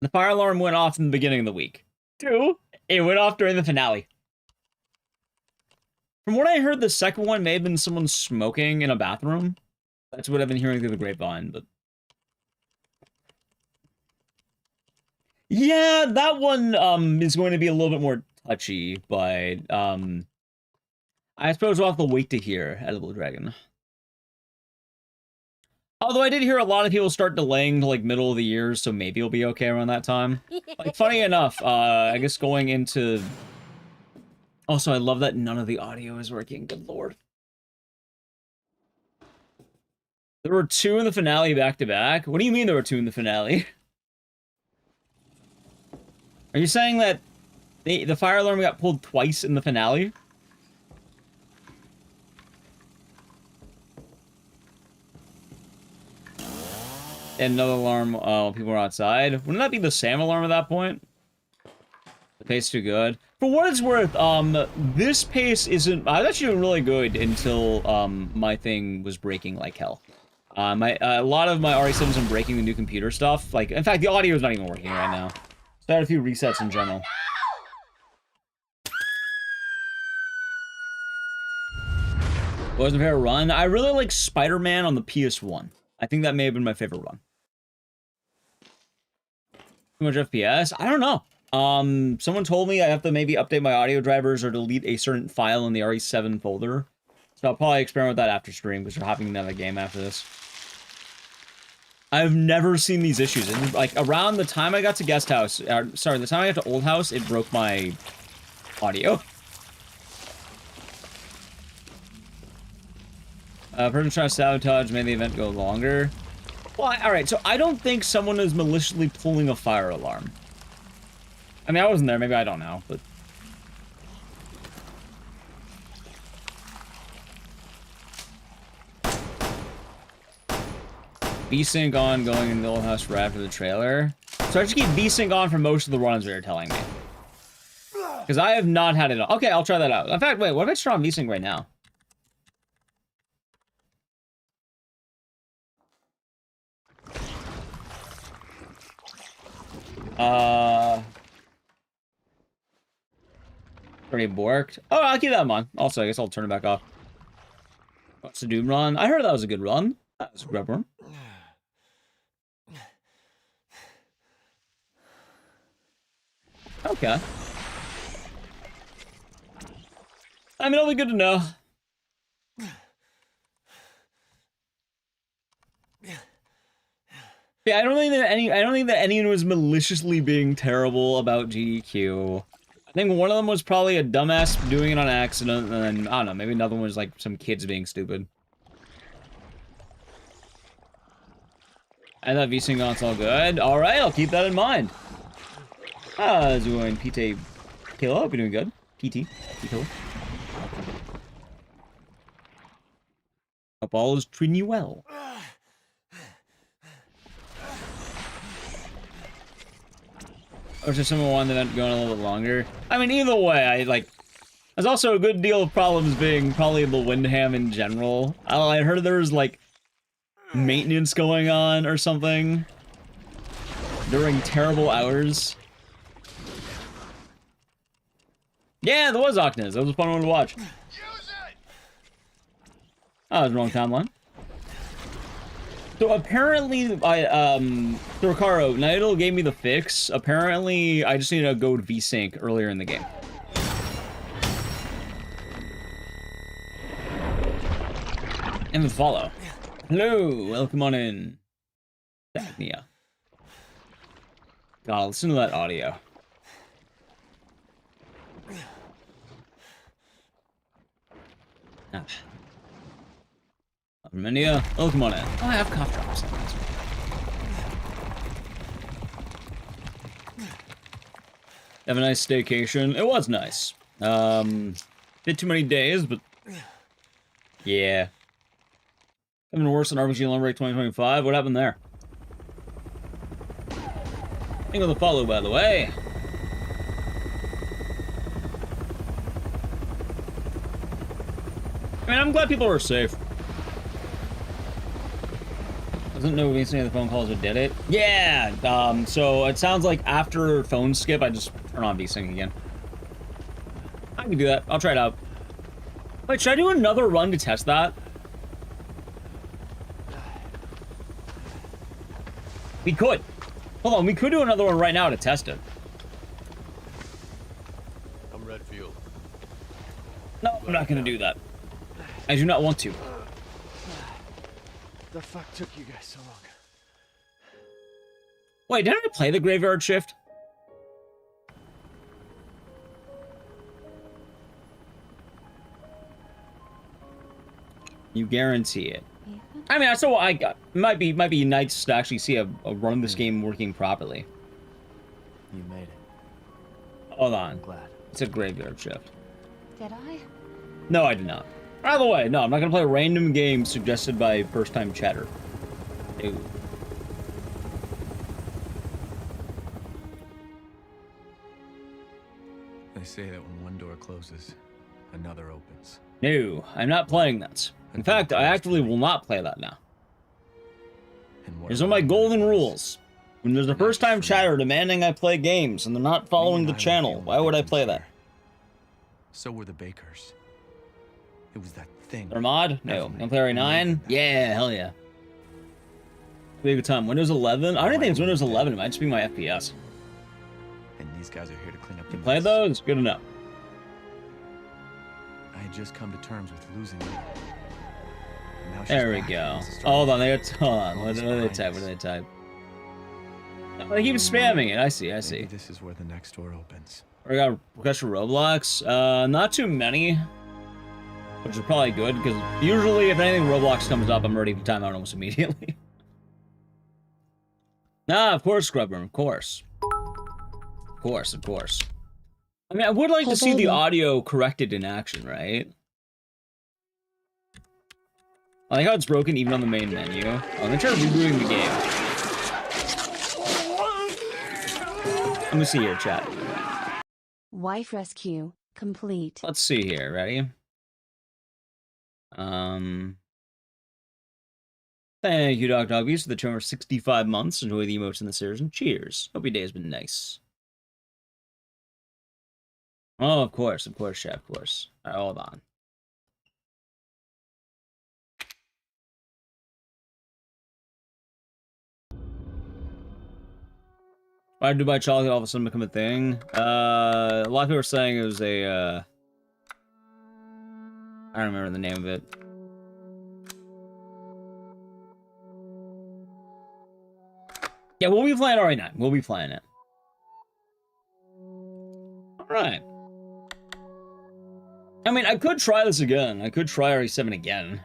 the fire alarm went off in the beginning of the week. 2, it went off during the finale. From what I heard, the second one may have been someone smoking in a bathroom. That's what I've been hearing through the grapevine, but... Yeah, that one is going to be a little bit more touchy, but I suppose we'll have to wait to hear Edible Dragon. Although I did hear a lot of people start delaying to like middle of the year, so maybe it'll be okay around that time. Like, funny enough, I guess going into... Also, I love that none of the audio is working, good lord. There were 2 in the finale back-to-back? What do you mean there were 2 in the finale? Are you saying that the fire alarm got pulled twice in the finale? And another alarm while people were outside? Wouldn't that be the Sam alarm at that point? The pace too good. For what it's worth, this pace isn't... I was actually doing really good until my thing was breaking like hell. A lot of my RE7s and breaking the new computer stuff. Like, in fact, the audio is not even working right now. So I had a few resets in general. What was my favorite run? I really like Spider-Man on the PS1. I think that may have been my favorite run. Too much FPS? I don't know. Someone told me I have to maybe update my audio drivers or delete a certain file in the RE7 folder. So I'll probably experiment with that after stream, because we're hopping into another game after this. I've never seen these issues. And like around the time I got to guest house, sorry, the time I got to old house, it broke my audio. Person trying to sabotage made the event go longer. Well, alright, so I don't think someone is maliciously pulling a fire alarm. I mean, I wasn't there, maybe I don't know, but... V-Sync on going in the old house right after the trailer. So I just keep V-Sync on for most of the runs they're telling me. Because I have not had it on. Okay, I'll try that out. In fact, wait, what if I turn on V-Sync right now? Already borked. Oh, I'll keep that on. Also, I guess I'll turn it back off. What's the Doom run? I heard that was a good run. That was a grub run. Okay. I mean, it'll be good to know. Yeah, I don't think that anyone was maliciously being terrible about GDQ. I think one of them was probably a dumbass doing it on accident, and then, I don't know, maybe another one was like some kids being stupid. I thought V-Sync on's all good. Alright, I'll keep that in mind. How's it going, PT Kilo? Hope you're doing good. PT Kilo. Hope all is treating you well. Or just someone wanted the event going a little bit longer. I mean, either way, there's also a good deal of problems being probably the Windham in general. I heard there was, like, maintenance going on or something during terrible hours. Yeah, there was Octans. That was a fun one to watch. Oh, that was the wrong timeline. So apparently, so Ricaro, Naito gave me the fix. Apparently, I just need to go to V-Sync earlier in the game. And the follow. Hello, welcome on in. Dagnia. God, listen to that audio. Ah. From India. Welcome on in. Oh, I have cough drops. Have a nice staycation. It was nice. Bit too many days, but yeah. Coming worse than RPG Lumber Break 2025. What happened there? Think of the follow, by the way. I mean, I'm glad people are safe. Doesn't know if any of the phone calls or did it. Yeah, so it sounds like after phone skip, I just turn on V-Sync again. I can do that. I'll try it out. Wait, should I do another run to test that? We could. Hold on, we could do another one right now to test it. I'm red for you. No, I'm not gonna do that. I do not want to. The fuck took you guys so long? Wait, didn't I play the graveyard shift? You guarantee it. I mean, I saw what I got. It might be nice to actually see a run of this game working properly. You made it. Hold on. I'm glad. It's a graveyard shift. Did I? No, I did not. By the way, no, I'm not gonna play a random game suggested by first-time chatter. Ew. They say that when one door closes, another opens. No, I'm not playing that. In fact, I actively will not play that now. These are my golden rules. When there's a first-time chatter demanding I play games and they're not following the channel, why would I play that? So were the Bakers. It was that thing. They're mod? No. Gonna play Area 9? Yeah, hell yeah. Be a good time. Windows 11? I don't even think it's Windows 11. It might just be my FPS. And these guys are here to clean up the You play those? Good enough. I had just come to terms with losing you. There we go. Hold on, hold on. What do they type? What do they type? Oh, they keep spamming it. I see. Maybe this is where the next door opens. We got requests for Roblox. Not too many, which is probably good because usually if anything Roblox comes up, I'm ready to time out almost immediately. Nah, of course, Scrubber. Of course. Of course. I mean, I would like to see the audio corrected in action, right? I like how it's broken even on the main menu. I'm gonna try rebooting the game. Let me see here, chat. Wife rescue complete. Let's see here. Ready? Thank you, Dog Beast, for the term of 65 months. Enjoy the emotes in the series and cheers. Hope your day has been nice. Oh, of course, chat, of course. Alright, hold on. Why did Dubai chocolate all of a sudden become a thing? A lot of people are saying it was a, I don't remember the name of it. Yeah, we'll be playing RE9. We'll be playing it. Alright. I mean, I could try this again. I could try RE7 again.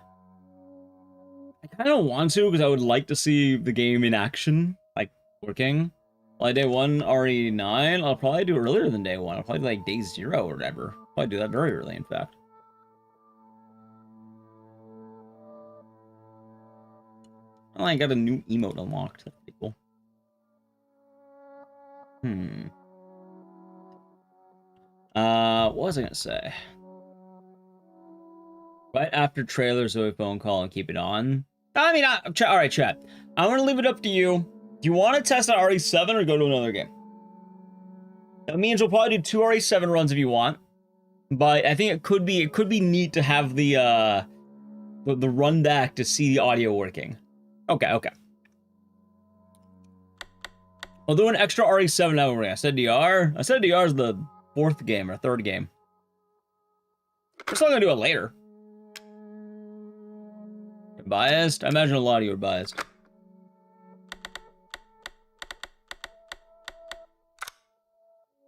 I kind of want to, because I would like to see the game in action, like, working. Like, day 1, RE9, I'll probably do earlier than day 1. I'll probably do, like, day 0 or whatever. I'll probably do that very early, in fact. Oh, I got a new emote unlocked. That's pretty cool. What was I gonna say? Right after trailers, or a phone call and keep it on. I mean, all right, chat. I'm gonna leave it up to you. Do you want to test out RE7 or go to another game? That means we'll probably do 2 RE7 runs if you want. But I think it could be neat to have the run back to see the audio working. Okay. We'll do an extra RE7 now. I said DR. I said DR is the 4th game or 3rd game. We're still gonna do it later. You're biased? I imagine a lot of you are biased.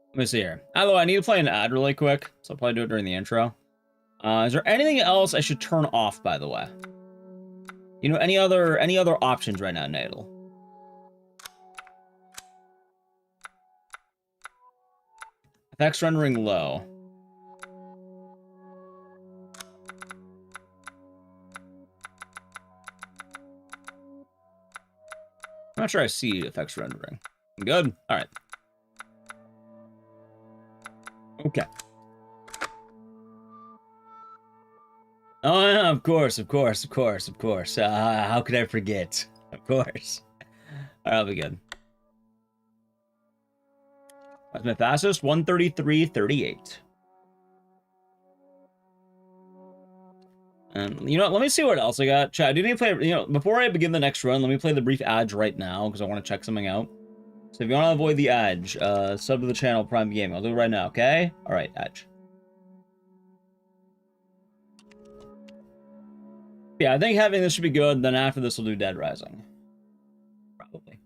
Let me see here. Although I need to play an ad really quick, so I'll probably do it during the intro. Is there anything else I should turn off, by the way? You know, any other options right now, Nadal? Effects rendering low. I'm not sure I see effects rendering. Good. All right. Okay. Oh, yeah, of course. How could I forget? Of course. All right, I'll be good. That's my fastest, 1:33:38. And you know what? Let me see what else I got. Chat, do you need to play? You know, before I begin the next run, let me play the brief ads right now because I want to check something out. So if you want to avoid the Edge, sub to the channel, Prime Gaming. I'll do it right now, okay? Alright, Edge. Yeah, I think having this should be good, then after this we'll do Dead Rising. Probably.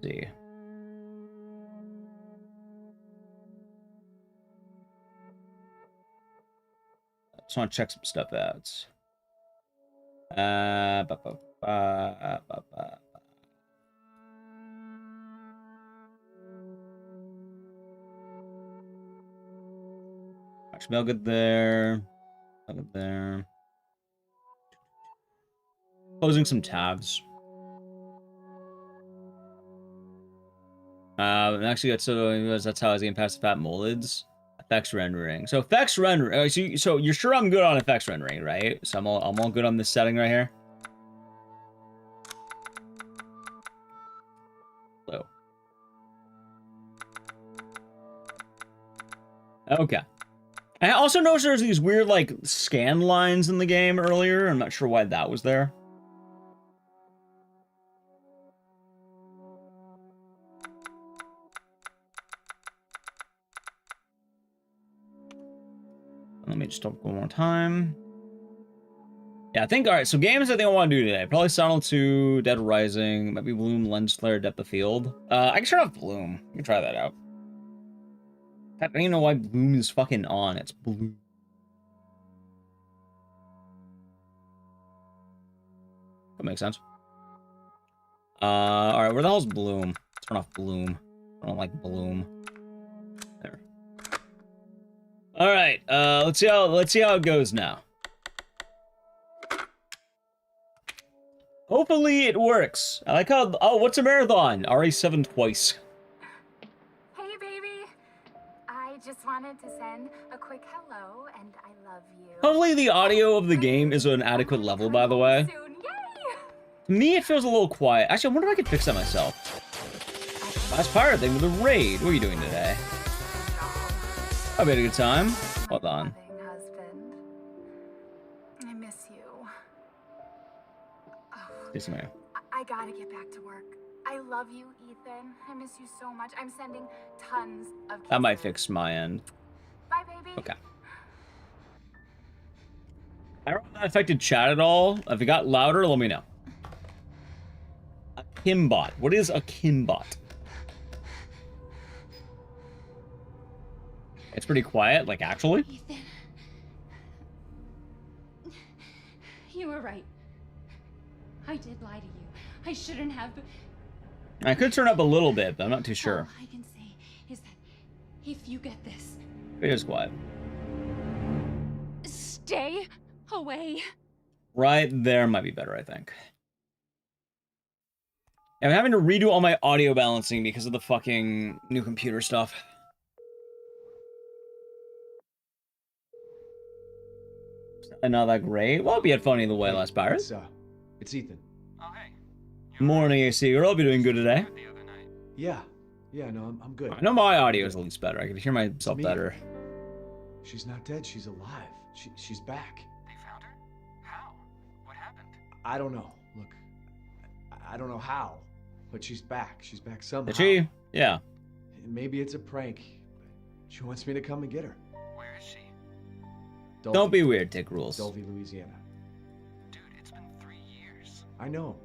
Let's see. Just want to check some stuff out. Actually, I'll get there. I'll get there. Closing some tabs. Actually, that's how I was getting past the fat molids. Effects rendering. So effects rendering. So you're sure I'm good on effects rendering, right? So I'm all good on this setting right here. Hello. Okay. I also noticed there's these weird like scan lines in the game earlier. I'm not sure why that was there. Let me just talk one more time. Yeah, I think, alright, so games I think I want to do today. Probably Silent 2, Dead Rising, maybe Bloom, Lens Flare, Depth of Field. I can turn off Bloom. We can try that out. I don't even know why Bloom is fucking on. It's Bloom. That makes sense. Alright, where the hell's Bloom? Turn off Bloom. I don't like Bloom. There. Alright, let's see how it goes now. Hopefully it works. I like how, oh, what's a marathon? RA7 twice. Hey, baby. I just wanted to send a quick hello, and I love you. Hopefully the audio of the game is at an adequate level, by the way. Soon. Yay! To me, it feels a little quiet. Actually, I wonder if I could fix that myself. Last pirate thing with a raid. What are you doing today? I've had a good time. Hold on. Husband. I miss you. Yes, ma'am. I gotta get back to work. I love you, Ethan. I miss you so much. I'm sending tons of kisses. That might fix my end. Bye, baby. Okay. I don't know if that affected chat at all. If it got louder, let me know. A Kimbot. What is a Kimbot? It's pretty quiet, like actually. Ethan. You were right. I did lie to you. I shouldn't have. I could turn up a little bit, but I'm not too sure. All I can say is that if you get this, It is quiet. stay away. Right there might be better, I think. I'm having to redo all my audio balancing because of the fucking new computer stuff. Not that great. Well, be had fun either way, last pirate. It's Ethan. Oh, hey. Morning, AC girl. Hope you're doing good today. Yeah, no, I'm good. I know my audio is at least better. I can hear myself better. She's not dead. She's alive. She's back. They found her? How? What happened? I don't know. Look, I don't know how, but she's back. She's back somehow. Did she? Yeah. Maybe it's a prank. She wants me to come and get her. Where is she? Don't be weird, Tick Rules. Dulvey, Louisiana. Dude, it's been 3 years. I know,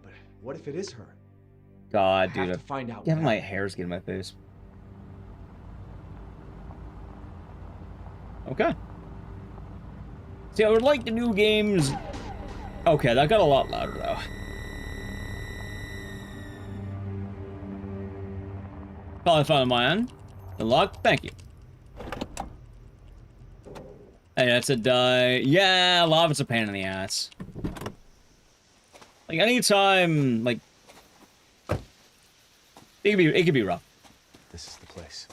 but what if it is her? God, I dude. have to find out. Yeah, my hair's getting in my face. Okay. See, I would like the new games. Okay, that got a lot louder, though. Probably fine on my end. Good luck. Thank you. Hey, that's a die. Yeah, a lot of it's a pain in the ass. Like, anytime, like... It could be rough. This is the place.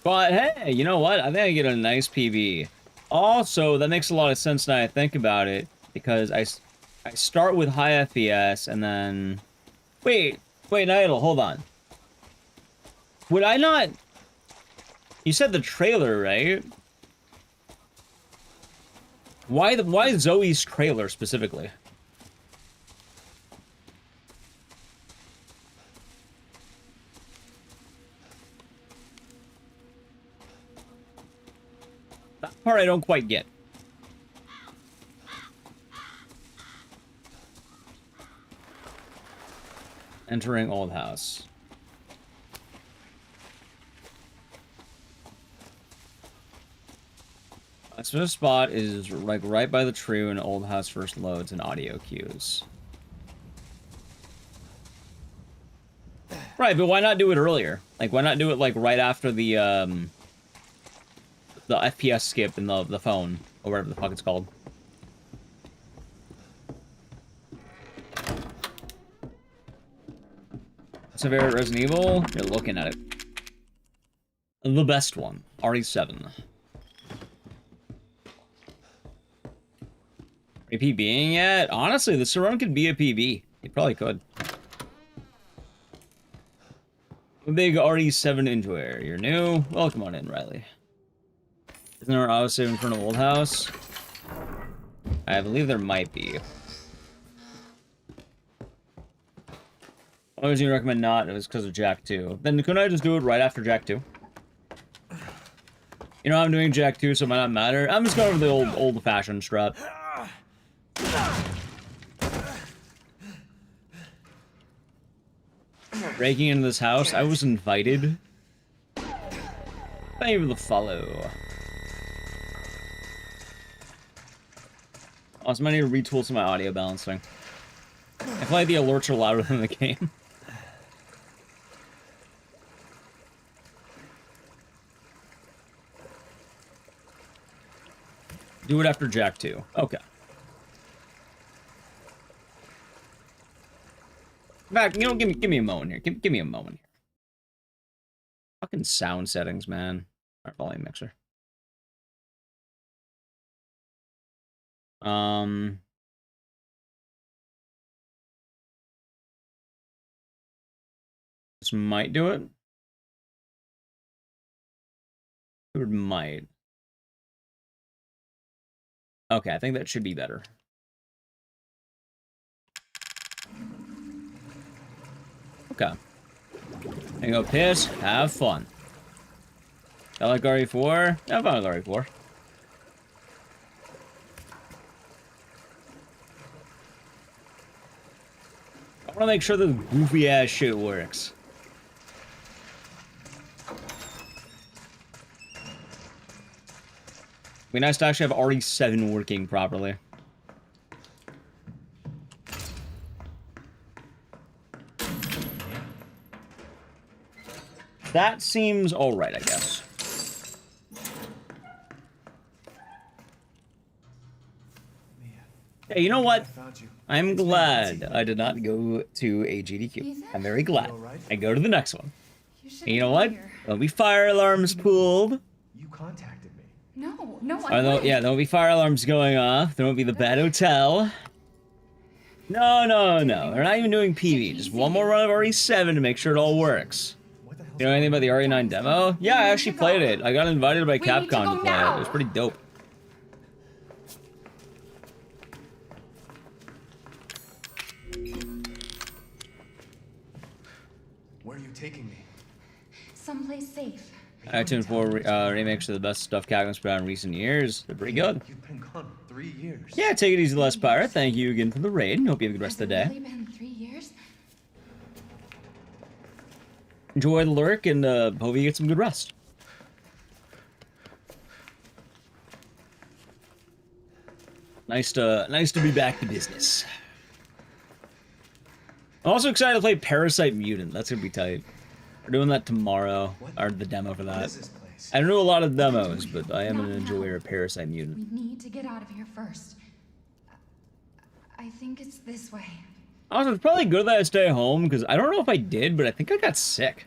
But, hey, you know what? I think I get a nice PV. Also, that makes a lot of sense now I think about it. Because I start with high FPS, and then... Wait, Idle, hold on. Would I not... You said the trailer, right? Why Zoe's trailer specifically? That part I don't quite get. Entering old house. A specific spot is like right by the tree when old house first loads and audio cues. Right, but why not do it earlier? Like, why not do it like right after the FPS skip in the phone or whatever the fuck it's called? Severe Resident Evil, you're looking at it. The best one, RE7. Are you PBing yet? Honestly, this run could be a PB. It probably could. A big RE7 enjoyer. You're new? Welcome on in, Riley. Isn't there an autosave in front of old house? I believe there might be. Why would you recommend not? It was because of Jack 2. Then couldn't I just do it right after Jack 2? You know, I'm doing Jack 2, so it might not matter. I'm just going over the old-fashioned strat. Breaking into this house, I was invited. Thank you for the follow. Also, I need to retool some of my audio balancing. I feel like the alerts are louder than the game. Do it after Jack 2. Okay. Back, you know, give me a moment here. Give me a moment here. Fucking sound settings, man. Our volume mixer. This might do it. It might. Okay, I think that should be better. Okay. There you go, piss. Have fun. I like RE4. Have fun with RE4. I want to make sure this goofy ass shit works. It'd be nice to actually have RE7 working properly. That seems alright, I guess. Hey, you know what? I'm glad I did not go to a GDQ. I'm very glad. I go to the next one. And you know what? There'll be fire alarms pulled. You contacted me. No, I wouldn't. Yeah, there'll be fire alarms going off. There won't be the bad hotel. No. They're not even doing PV. Just one more run of RE7 to make sure it all works. You know anything about the RE9 demo? Yeah, I actually played it. I got invited by Capcom to play it. It was pretty dope. Where are you taking me? Someplace safe. iTunes 4 remakes are the best stuff Capcom's put out in recent years. They're pretty good. You've been gone 3 years. Yeah, take it easy, Les Pirate. Thank you again for the raid. Hope you have a good rest of the day. Has it really been 3 years? Enjoy the lurk and hope you get some good rest. Nice to be back to business. I'm also excited to play Parasite Mutant. That's gonna be tight. We're doing that tomorrow, or the demo for that. I don't know a lot of demos, but I am an enjoyer of Parasite Mutant. We need to get out of here first. I think it's this way. Also, it's probably good that I stay home, because I don't know if I did, but I think I got sick.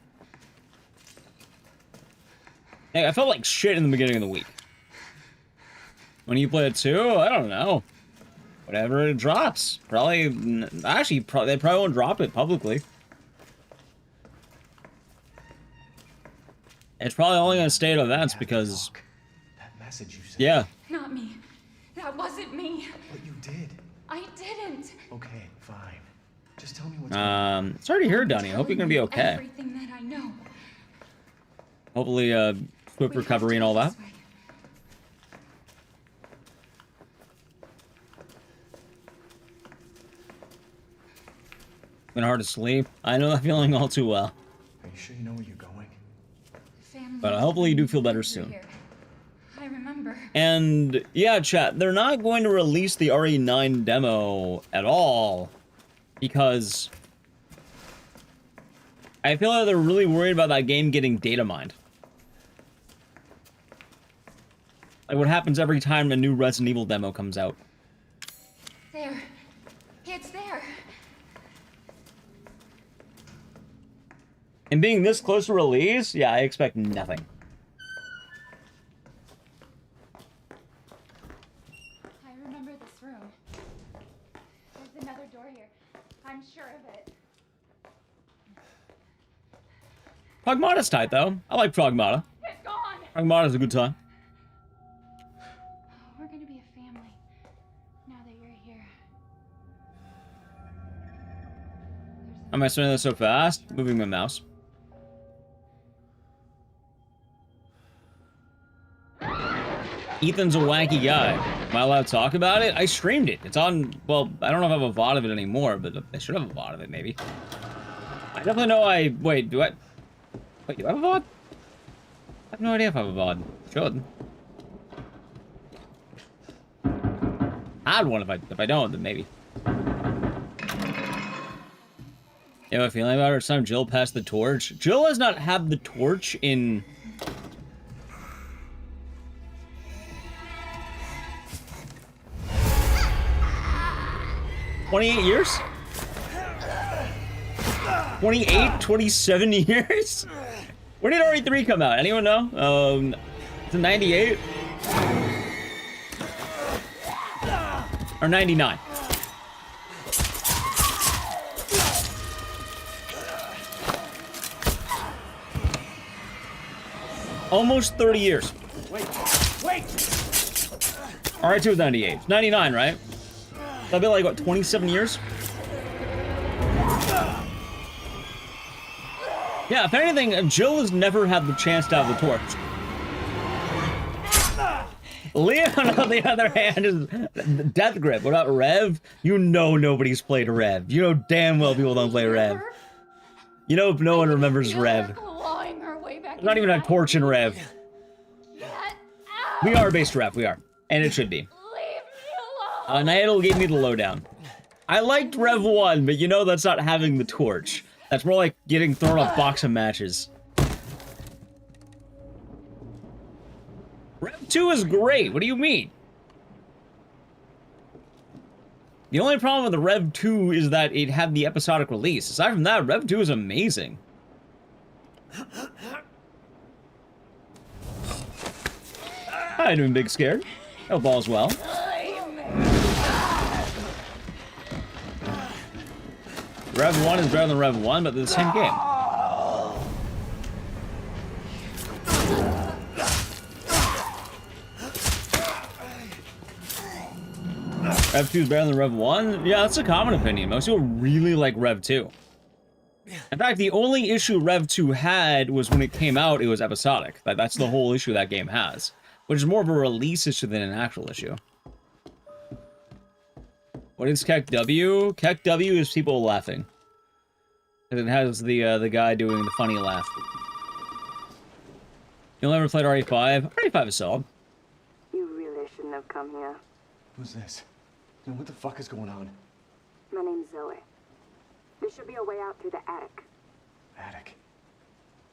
Hey, I felt like shit in the beginning of the week. When you play it too, I don't know. Whatever it drops. Probably, actually, they probably won't drop it publicly. It's probably only gonna stay at events because... That message you sent. Yeah. Not me. That wasn't me. But you did. I didn't. Okay, fine. Just tell me what's going on. Sorry to hear, Dunny. I hope you're gonna be okay. Everything that I know. Hopefully, quick recovery and all that. Been hard to sleep. I know that feeling all too well. Are you sure you know where you're going? But hopefully you do feel better soon. I remember. And yeah, chat, they're not going to release the RE9 demo at all because I feel like they're really worried about that game getting data mined. Like what happens every time a new Resident Evil demo comes out. There. It's there. And being this close to release, yeah, I expect nothing. I remember this room. There's another door here. I'm sure of it. Pragmata's tight, though. I like Pragmata. It's gone. Pragmata's a good time. We're gonna be a family now that you're here. Am I spinning this so fast? Moving my mouse. Ethan's a wacky guy. Am I allowed to talk about it? I streamed it. It's on, well, I don't know if I have a VOD of it anymore, but I should have a VOD of it, maybe. I definitely know wait, do I have a VOD? I have no idea if I have a VOD. Should. I had one if I don't, then maybe. You have a feeling about it? It's time Jill passed the torch. Jill has not had the torch in... 28 years? 28? 27 years? When did RE3 come out? Anyone know? Is it 98? Or 99? Almost 30 years. Wait! RE2 was 98. It's 99, right? That'd be like, what, 27 years? Yeah, if anything, Jill has never had the chance to have the torch. Leon, on the other hand, is Death Grip. What about Rev? You know nobody's played Rev. You know damn well people don't play Rev. You know no one remembers Rev. There's not even a torch in Rev. We are based Rev, we are. And it should be. Naidal gave me the lowdown. I liked Rev 1, but you know that's not having the torch. That's more like getting thrown a box of matches. Rev 2 is great, what do you mean? The only problem with the Rev 2 is that it had the episodic release. Aside from that, Rev 2 is amazing. Hi, doing Big Scared. Hope all's well. Rev 1 is better than Rev 1, but they're the same game. Rev 2 is better than Rev 1? Yeah, that's a common opinion. Most people really like Rev 2. In fact, the only issue Rev 2 had was when it came out, it was episodic. That's the whole issue that game has. Which is more of a release issue than an actual issue. What is Keck W? Keck W is people laughing. And it has the guy doing the funny laugh. You ever played RE5? RE5 is solid. You really shouldn't have come here. Who's this? And what the fuck is going on? My name's Zoe. There should be a way out through the attic. Attic.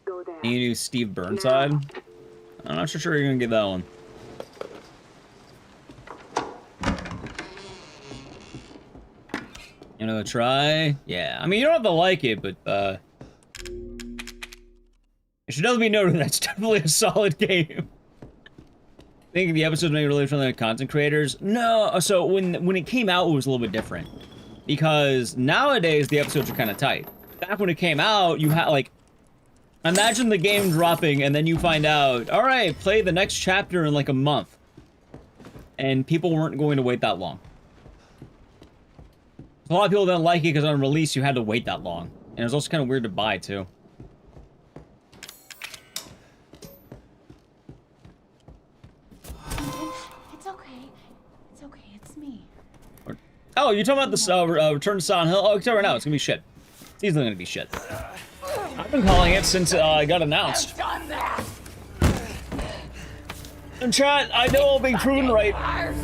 Go there. You do Steve Burnside? I'm not sure you're gonna get that one. You know, try? Yeah. I mean, you don't have to like it, but, it should definitely be noted that's definitely a solid game. I think the episodes made really friendly to content creators. No, so when it came out, it was a little bit different. Because nowadays, the episodes are kind of tight. Back when it came out, you had, like, Imagine the game dropping and then you find out, alright, play the next chapter in like a month. And people weren't going to wait that long. A lot of people didn't like it because on release you had to wait that long. And it was also kind of weird to buy too. It's okay. It's okay. It's me. Oh, you're talking about this Return to Silent Hill? Oh, except right now, it's gonna be shit. It's easily gonna be shit. I've been calling it since it got announced. And chat, I know I'm being proven right. I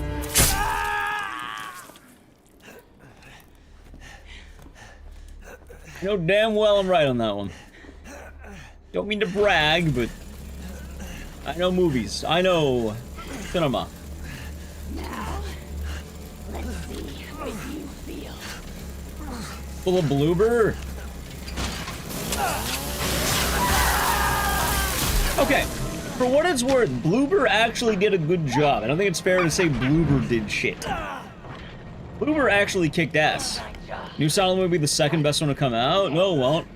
know damn well I'm right on that one. Don't mean to brag, but I know movies. I know cinema. Now, let's see what you feel. Full of bloober. Okay, for what it's worth, Bloober actually did a good job. I don't think it's fair to say Bloober did shit. Bloober actually kicked ass. New Silent will be the second best one to come out? No, it won't.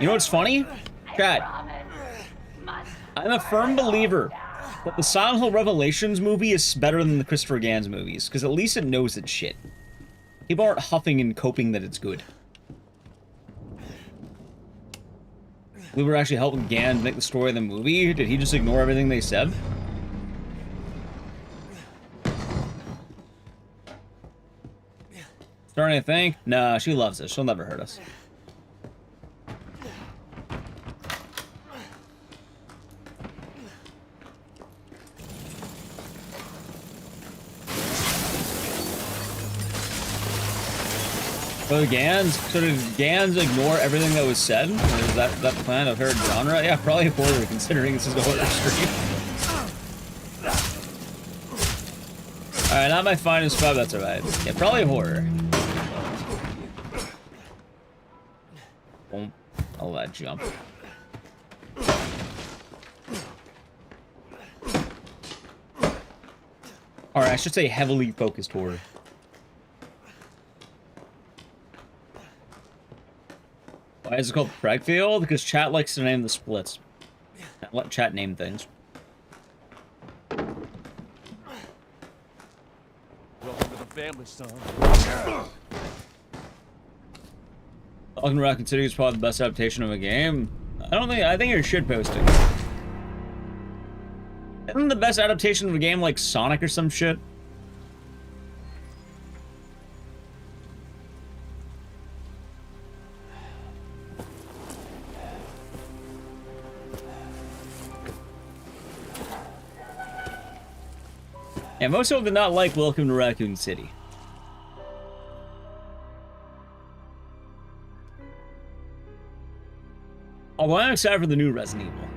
You know what's funny? Chat. I'm a firm believer that the Silent Hill Revelations movie is better than the Christopher Gans movies, because at least it knows it's shit. People aren't huffing and coping that it's good. We were actually helping Gans make the story of the movie. Did he just ignore everything they said? Starting to think? Nah, she loves us. She'll never hurt us. So Gans? So did Gans ignore everything that was said? Or is that the plan of her genre? Yeah, probably horror, considering this is a horror stream. Alright, not my finest five, that's alright. Yeah, probably horror. Boom. I'll let jump. Alright, I should say heavily focused horror. Why is it called Craigfield? Because chat likes to name the splits. Let chat name things. Welcome to the family, son. Welcome to Raccoon City is probably the best adaptation of a game. I think you're shitposting. Isn't the best adaptation of a game like Sonic or some shit? And most people did not like Welcome to Raccoon City. Although I'm excited for the new Resident Evil.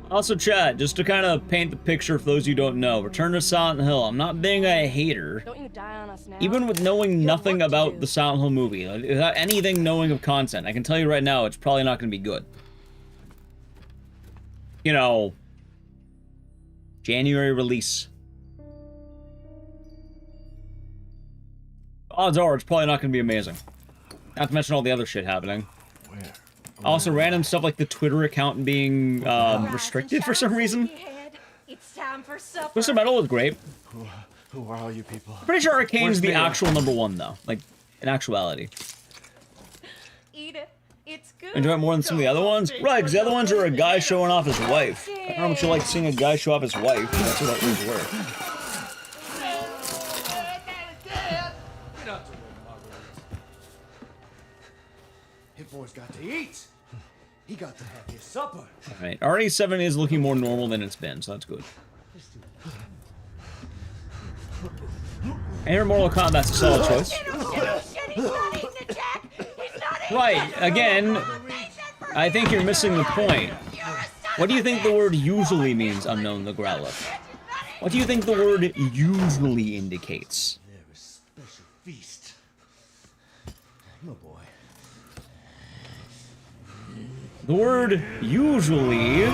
Also, chat, just to kind of paint the picture for those you don't know, Return to Silent Hill. I'm not being a hater. Don't you die on us now? Even with knowing nothing about the Silent Hill movie, without anything knowing of content, I can tell you right now, it's probably not going to be good. You know, January release. Odds are it's probably not going to be amazing. Not to mention all the other shit happening. Also, random stuff like the Twitter account being restricted for some reason. It's time for supper. Twisted Metal was great. Who are all you people? Pretty sure Arcane's the actual #1 though. Like, in actuality. Eat it. It's good. Enjoy it more than some of the other ones? Right, because the other ones are a guy showing off his wife. I don't know how much you like seeing a guy show off his wife. That's what that ones were. His boy's got to eat. He got to have his supper. Alright, RE7 is looking more normal than it's been, so that's good. And Mortal Kombat's a solid choice. Right, again, I think you're missing the point. What do you think the word usually means, Unknown the Growler? What do you think the word usually indicates? Special feast. No boy. The word usually...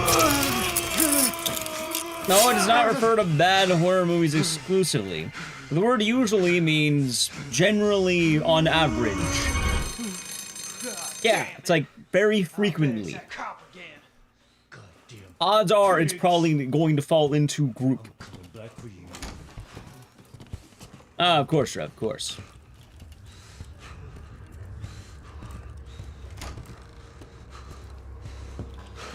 No, it does not refer to bad horror movies exclusively. The word usually means generally on average. Yeah, it's like very frequently. Odds are it's probably going to fall into group. Of course, Trev, of course.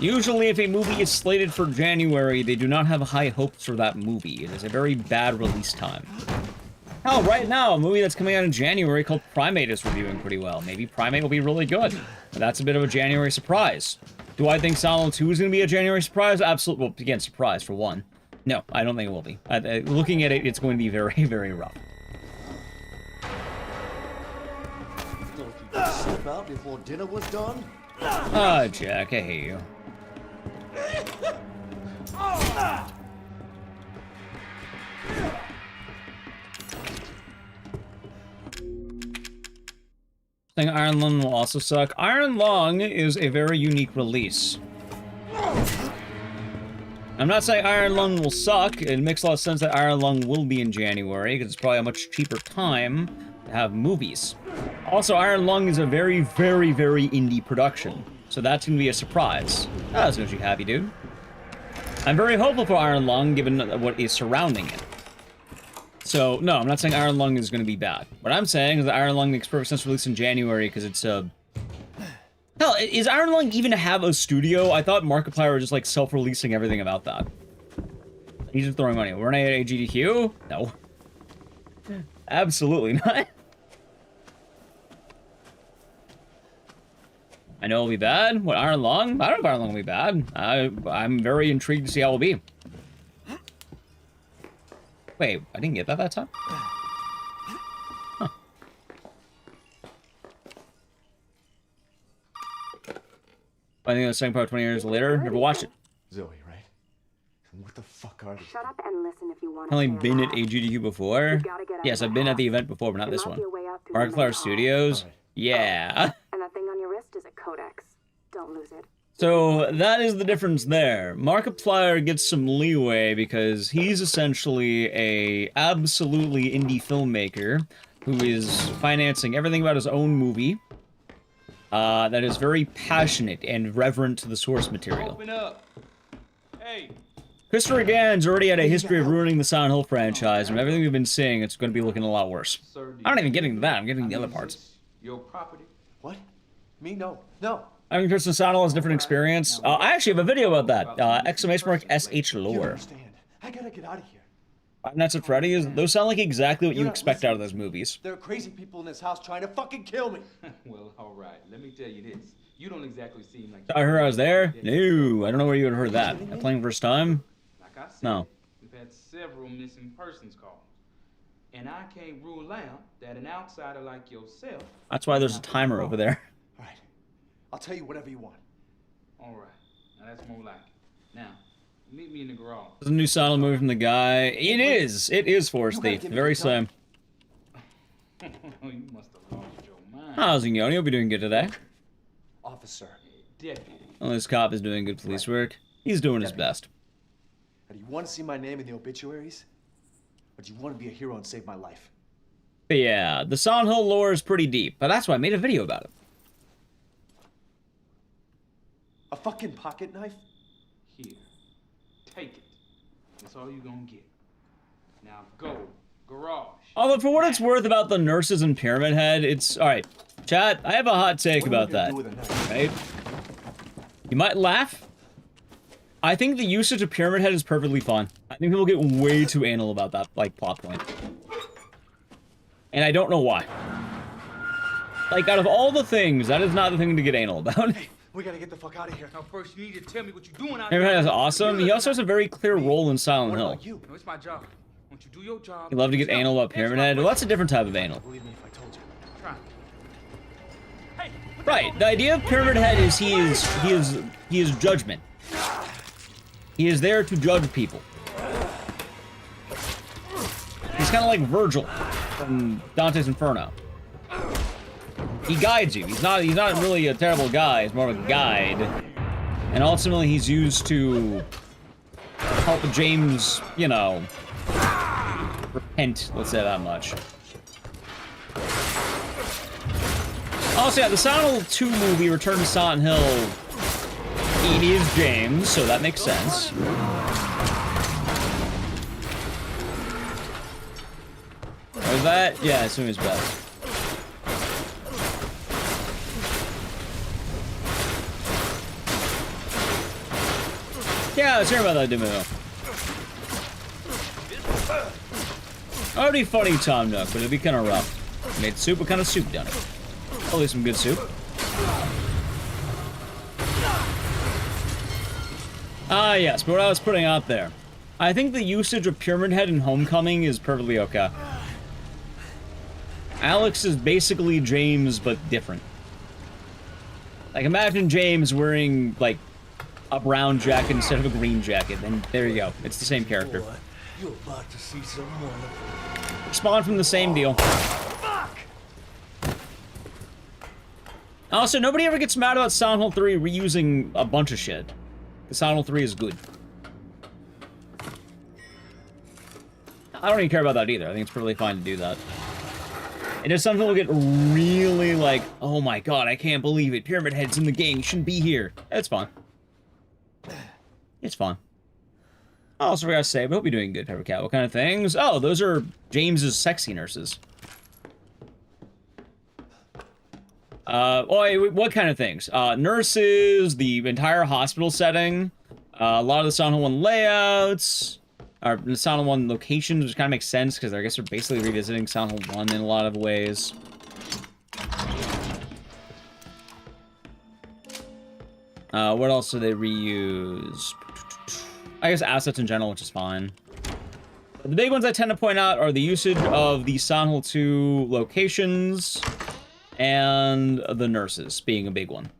Usually, if a movie is slated for January, they do not have high hopes for that movie. It is a very bad release time. Hell, right now, a movie that's coming out in January called Primate is reviewing pretty well. Maybe Primate will be really good. But that's a bit of a January surprise. Do I think Silent 2 is going to be a January surprise? Absolutely. Well, again, surprise for one. No, I don't think it will be. Looking at it, it's going to be very, very rough. Thought you could slip out before dinner was done? Ah, Jack, I hate you. I think Iron Lung will also suck. Iron Lung is a very unique release. I'm not saying Iron Lung will suck. It makes a lot of sense that Iron Lung will be in January, because it's probably a much cheaper time to have movies. Also, Iron Lung is a very, very, very indie production, so that's going to be a surprise. That's what you happy, dude. I'm very hopeful for Iron Lung, given what is surrounding it. So, no, I'm not saying Iron Lung is going to be bad. What I'm saying is that Iron Lung makes perfect sense to release in January, because it's a... Hell, is Iron Lung even have a studio? I thought Markiplier was just, like, self-releasing everything about that. He's just throwing money. Weren't I at AGDQ? No. Absolutely not. I know it'll be bad. What, Iron Lung? I don't know if Iron Lung will be bad. I'm very intrigued to see how it'll be. Wait, I didn't get that time? Huh. I think the second part 20 years later. Never watched it. Zoe, right? And what the fuck are these? Shut up and listen if you want I've only been at AGDQ before. Yes, I've been at the event before, but not this one. Markiplier Studios? Yeah. And that thing on your wrist is a codex. Don't lose it. So that is the difference there. Markiplier gets some leeway because he's essentially a absolutely indie filmmaker who is financing everything about his own movie. That is very passionate and reverent to the source material. Open up. Hey. Christopher Gann's already had a history of ruining the Silent Hill franchise, and everything we've been seeing, it's going to be looking a lot worse. I'm not even getting to that, I'm getting the other parts. Your property. What? Me? No. No. I mean, Christopher Silent Hill has a different experience. I actually have a video about that. Exclamation mark SH lore. I gotta get out of here. Five Nights at Freddy's, those sound like exactly what you expect out of those movies. There are crazy people in this house trying to fucking kill me. Well, all right. Let me tell you this. You don't exactly seem like... I heard I was there? No, I don't know where you would have heard that. Am I playing first time? Like I said, no. We've had several missing persons calls. And I can't rule out that an outsider like yourself... That's why there's a timer over there. All right. I'll tell you whatever you want. All right. Now that's more like it. Now, meet me in the garage. There's a new Silent movie from the guy. It is Force Thief. Very same. You must have lost your mind. How's it going? You'll be doing good today. Officer. Deputy. Well, this cop is doing good police work. He's doing his best. Now, do you want to see my name in the obituaries? Or do you want to be a hero and save my life? But yeah, the Silent Hill lore is pretty deep, but that's why I made a video about it. A fucking pocket knife? Here. Take it. That's all you're gonna get. Now go. Garage. Although, for what it's worth about the nurses in Pyramid Head, it's... Alright, chat, I have a hot take about that. Right? You might laugh. I think the usage of Pyramid Head is perfectly fine. I think people get way too anal about that, like, plot point. And I don't know why. Like, out of all the things, that is not the thing to get anal about. Hey, we gotta get the fuck out of here. Now first you need to tell me what you're doing out Pyramid here. Head is awesome. He also has a very clear role in Silent Hill. You? No, it's my job. Once you do your job... You love to get anal about Pyramid Head? Well, that's a different type of anal. Believe me if I told you. Try. Hey, Right, the idea of Pyramid Head is he is judgment. He is there to judge people. He's kind of like Virgil from Dante's Inferno. He guides you. He's not really a terrible guy. He's more of a guide. And ultimately, he's used to help James, you know, repent. Let's say that much. Also, yeah, the Silent Hill 2 movie, Return to Silent Hill, it is James, so that makes sense. Or that? Yeah, I assume it's best. Yeah, I was hearing about that demo. That would be funny, Tom Nook, but it'd be kind of rough. Made soup, what kind of soup done it? Probably some good soup. Ah, yes, but what I was putting out there. I think the usage of Pyramid Head in Homecoming is perfectly okay. Alex is basically James, but different. Like, imagine James wearing, like, a brown jacket instead of a green jacket, and there you go. It's the same character. Boy, you're about to see some wonderful. Spawned from the same deal. Fuck! Also, nobody ever gets mad about Silent Hill 3 reusing a bunch of shit. Because Silent Hill 3 is good. I don't even care about that either. I think it's perfectly fine to do that. And if some people get really like, oh my god, I can't believe it. Pyramid Head's in the game. You shouldn't be here. It's fine. It's fine. I also forgot to say, but I hope you're doing good, Pepper Cat. What kind of things? Oh, those are James's sexy nurses. What kind of things? Nurses, the entire hospital setting, a lot of the Silent Hill 1 layouts, or the Silent Hill 1 locations, which kind of makes sense, because I guess they're basically revisiting Silent Hill 1 in a lot of ways. What else do they reuse? I guess assets in general, which is fine. But the big ones I tend to point out are the usage of the Silent Hill 2 locations and the nurses being a big one.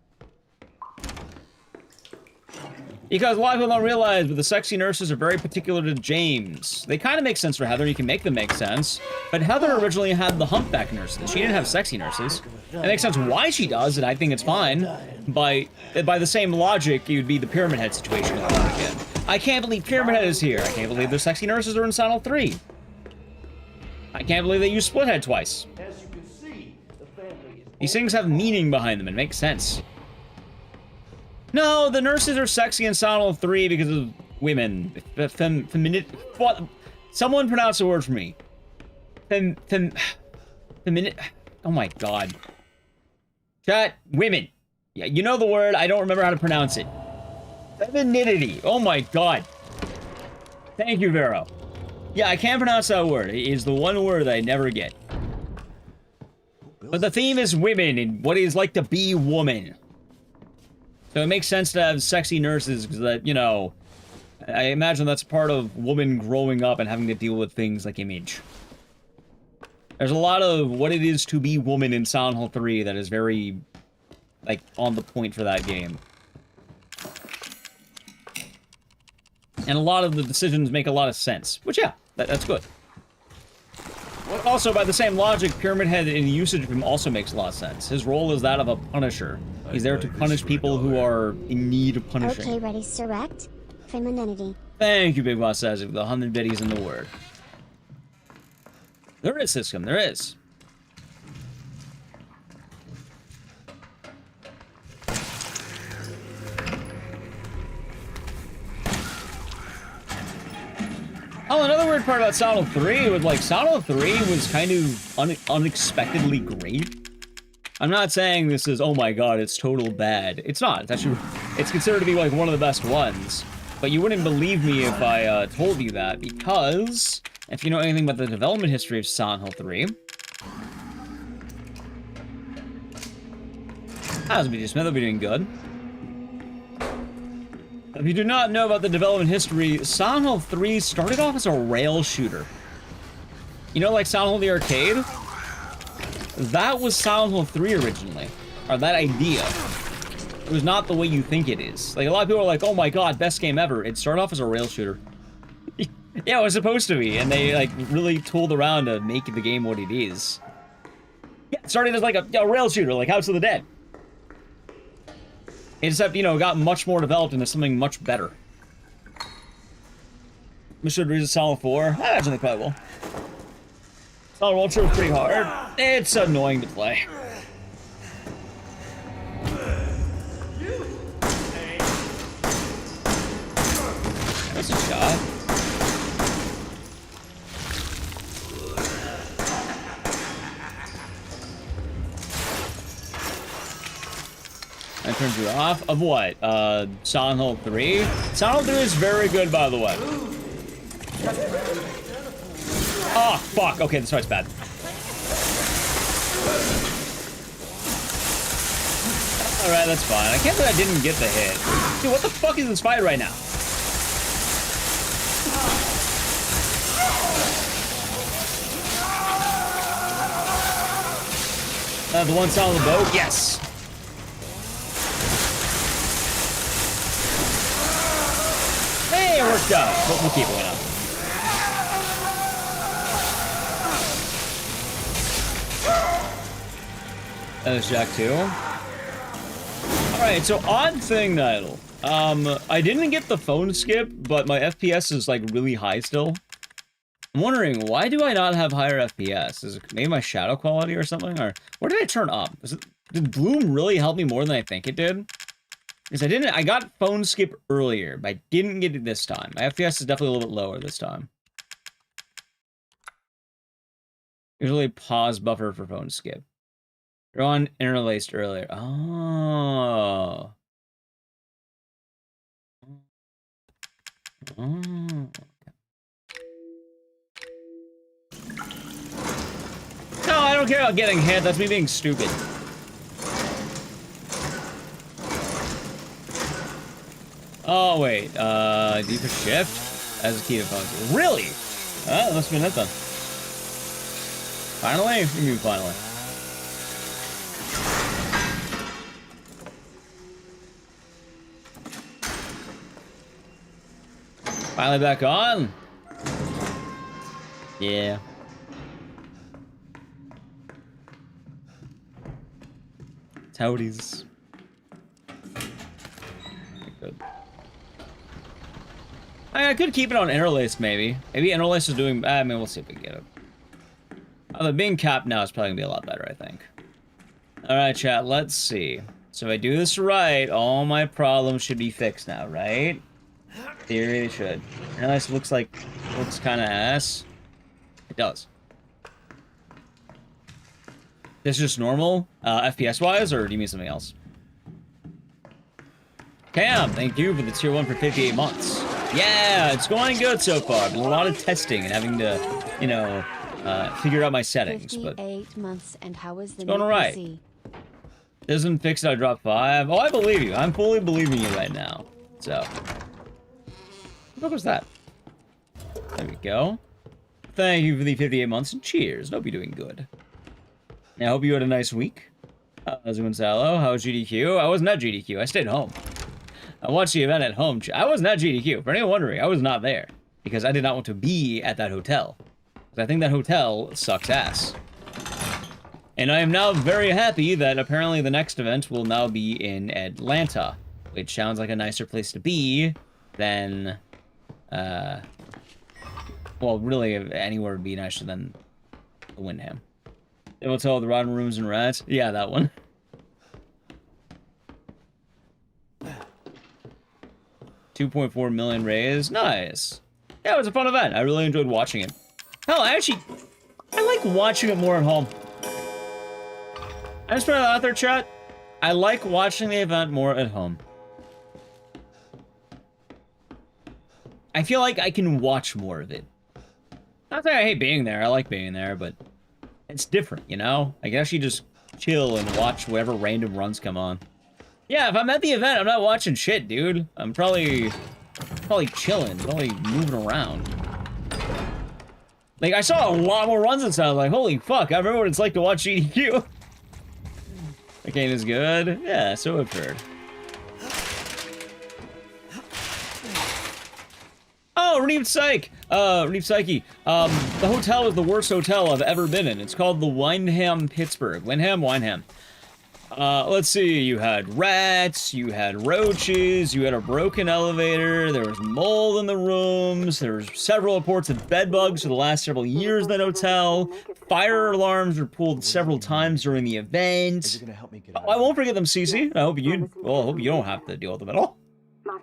Because a lot of people don't realize, but the sexy nurses are very particular to James. They kind of make sense for Heather, you can make them make sense. But Heather originally had the humpback nurses. She didn't have sexy nurses. It makes sense why she does, and I think it's fine. By the same logic, it would be the Pyramid Head situation all over again. I can't believe Pyramid Head is here. I can't believe the sexy nurses are in Silent Hill 3. I can't believe they used Split Head twice. As you can see, the family is These things have meaning behind them. It makes sense. No, the nurses are sexy in Silent Hill 3 because of women. What? Someone pronounce the word for me. Oh my god. Chat, women. Yeah, you know the word. I don't remember how to pronounce it. Femininity. Oh my god. Thank you, Vero. Yeah, I can't pronounce that word. It is the one word that I never get. But the theme is women and what it is like to be woman. So it makes sense to have sexy nurses because that, you know, I imagine that's part of woman growing up and having to deal with things like image. There's a lot of what it is to be woman in Silent Hill 3 that is very, like, on the point for that game. And a lot of the decisions make a lot of sense. Which, yeah, that's good. Also, by the same logic, Pyramid Head in usage of him also makes a lot of sense. His role is that of a punisher. He's there to punish people who are in need of punishing. Okay, ready, select. Femininity. Thank you, Big Boss says with the 100 biddies in the word. There is system, there is. Oh, another weird part about Silent Hill 3 was, like, Silent Hill 3 was kind of unexpectedly great. I'm not saying this is, oh my god, it's total bad. It's not. It's actually, it's considered to be, like, one of the best ones. But you wouldn't believe me if I told you that, because if you know anything about the development history of Silent Hill 3... How's BJ Smith? I'll be doing good. If you do not know about the development history, Silent Hill 3 started off as a rail shooter. You know, like Silent Hill the Arcade? That was Silent Hill 3 originally. Or that idea. It was not the way you think it is. Like, a lot of people are like, oh my god, best game ever. It started off as a rail shooter. Yeah, it was supposed to be, and they, like, really tooled around to make the game what it is. Yeah, it started as, like, a rail shooter, like House of the Dead. Except, you know, got much more developed into something much better. Mr. Breeze is Silent 4. I imagine they probably will. Silent Ultra was pretty hard. It's annoying to play. that. That turns you off. Of what? Silent Hill 3? Silent Hill 3 is very good, by the way. Oh, fuck. Okay, this fight's bad. Alright, that's fine. I can't believe I didn't get the hit. Dude, what the fuck is this fight right now? The one on the boat? Yes! Hey, it worked out. But we'll keep going up. That was Jack 2. Alright, so odd thing, Nidal. I didn't get the phone skip, but my FPS is like really high still. I'm wondering, why do I not have higher FPS? Is it maybe my shadow quality or something? Or what did I turn up? Did Bloom really help me more than I think it did? Because I got phone skip earlier, but I didn't get it this time. My FPS is definitely a little bit lower this time. Usually pause buffer for phone skip. They're on interlaced earlier. Oh. Oh. No, I don't care about getting hit. That's me being stupid. Oh, wait. Deeper shift? As a key to phone. Really? Oh, that must have been it then. Finally? What do you mean finally? Finally back on? Yeah. Toadies. Good. I could keep it on interlace, maybe. Maybe interlace is doing... I mean, we'll see if we can get it. The being capped now is probably going to be a lot better, I think. Alright, chat, let's see. So if I do this right, all my problems should be fixed now, right? Theory, it should. Interlace looks kind of ass. It does. This is just normal, FPS-wise, or do you mean something else? Cam, thank you for the tier 1 for 58 months. Yeah, it's going good so far. Been a lot of testing and having to, you know, figure out my settings. 58 months, and how is the it's going alright. PC? Doesn't fix it, I drop 5. Oh, I believe you. I'm fully believing you right now. So, what was that? There we go. Thank you for the 58 months and cheers. Hope you're doing good. I hope you had a nice week. How's it going, Salo? How was GDQ? I wasn't at GDQ. I stayed home. I watched the event at home. I wasn't at GDQ. For anyone wondering, I was not there. Because I did not want to be at that hotel. Because I think that hotel sucks ass. And I am now very happy that apparently the next event will now be in Atlanta. Which sounds like a nicer place to be than... well, really, anywhere would be nicer than Windham. They will tell the rotten rooms and rats. Yeah, that one. $2.4 million raised. Nice. Yeah, it was a fun event. I really enjoyed watching it. Hell, I like watching it more at home. I just put that out there, chat. I like watching the event more at home. I feel like I can watch more of it. Not that I hate being there. I like being there, but it's different, you know? I can actually just chill and watch whatever random runs come on. Yeah, if I'm at the event, I'm not watching shit, dude. I'm probably chilling, probably moving around. Like, I saw a lot more runs and stuff. Like, holy fuck, I remember what it's like to watch GDQ. The game is good. Yeah, so I've heard. Oh, Redeemed Psyche. The hotel is the worst hotel I've ever been in. It's called the Windham Pittsburgh. Windham. Let's see, you had rats, you had roaches, you had a broken elevator, there was mold in the rooms, there was several reports of bed bugs for the last several years in that hotel, fire alarms were pulled several times during the event. Oh, I won't forget them, Cece. I hope you don't have to deal with them at all. I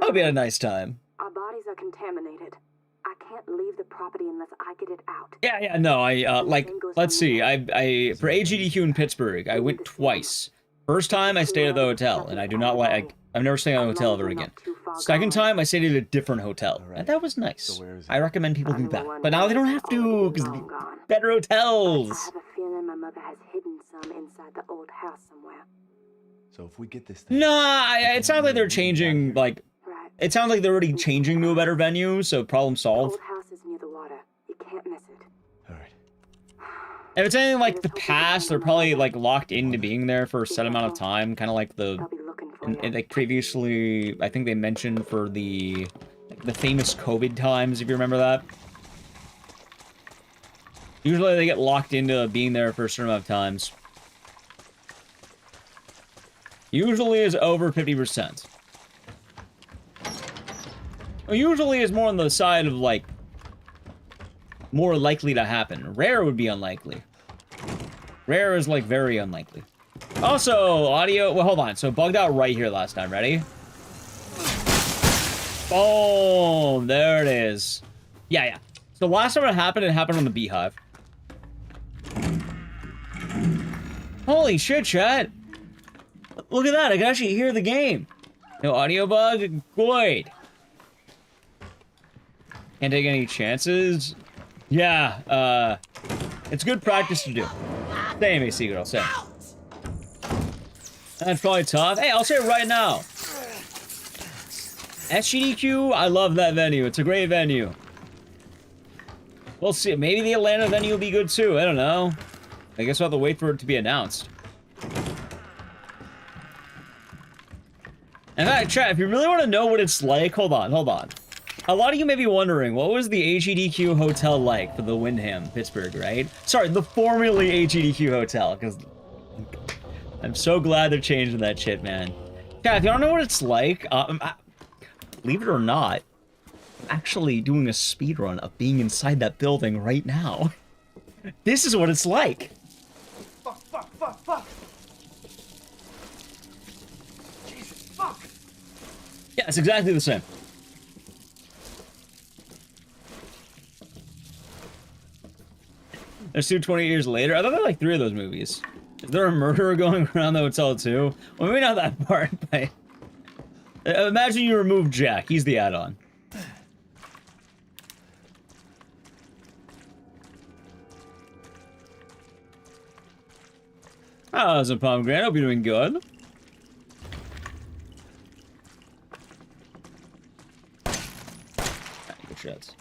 hope you had a nice time. Our bodies are contaminated. I can't leave the property unless I get it out. Yeah, no, let's see. I for AGDQ in Pittsburgh, I went twice. First time, I stayed at the hotel, and I do not like, I've never stayed at a hotel ever again. Second time, I stayed at a different hotel, and that was nice. I recommend people do that. But now they don't have to, because better hotels. I have a feeling my mother has hidden some inside the old house somewhere. So if we get this thing... Nah, it sounds like they're changing, like... It sounds like they're already changing to a better venue, so problem solved. Old house is near the water. You can't miss it. Alright. If it's anything like the past, they're probably, like, locked into being there for a set amount of time, kind of like the... like, previously, I think they mentioned for the famous COVID times, if you remember that. Usually they get locked into being there for a certain amount of times. Usually is over 50%. Usually is more on the side of, like, more likely to happen. Rare would be unlikely. Rare is, like, very unlikely. Also, audio... Well, hold on. So, bugged out right here last time. Ready? Boom! There it is. Yeah. So, last time it happened on the Beehive. Holy shit, chat! Look at that. I can actually hear the game. No audio bug? Good. Can't take any chances? Yeah, it's good practice to do. Same, AC Girl, same. That's probably tough. Hey, I'll say it right now. SGDQ, I love that venue. It's a great venue. We'll see. Maybe the Atlanta venue will be good too. I don't know. I guess we'll have to wait for it to be announced. In fact, chat, if you really want to know what it's like, hold on. A lot of you may be wondering, what was the AGDQ hotel like for the Wyndham, Pittsburgh, right? Sorry, the formerly AGDQ hotel, because I'm so glad they're changing that shit, man. Yeah, if you don't know what it's like, believe it or not, I'm actually doing a speedrun of being inside that building right now. This is what it's like. Fuck. Jesus, fuck. Yeah, it's exactly the same. There's 20 years later. I thought there were like 3 of those movies. Is there a murderer going around the hotel too? Well, maybe not that part, but... Imagine you remove Jack. He's the add-on. How's a pomegranate? Hope you're doing good. Good shots.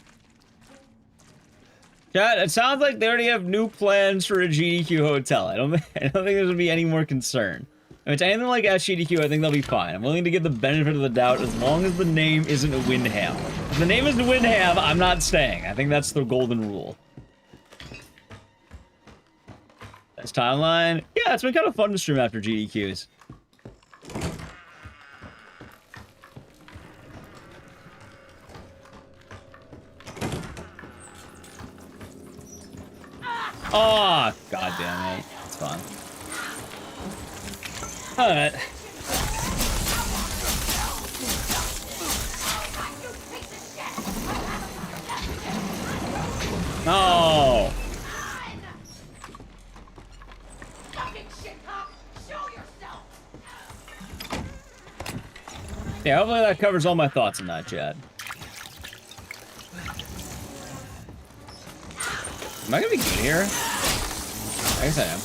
Chat, it sounds like they already have new plans for a GDQ hotel. I don't think there's gonna be any more concern. If it's anything like SGDQ, I think they'll be fine. I'm willing to give the benefit of the doubt as long as the name isn't Windham. If the name isn't Windham, I'm not staying. I think that's the golden rule. That's timeline. Yeah, it's been kind of fun to stream after GDQs. Oh, god damn it. It's fun. Alright. No! Yeah, hopefully that covers all my thoughts on that, chat. Am I gonna be good here? I guess I am.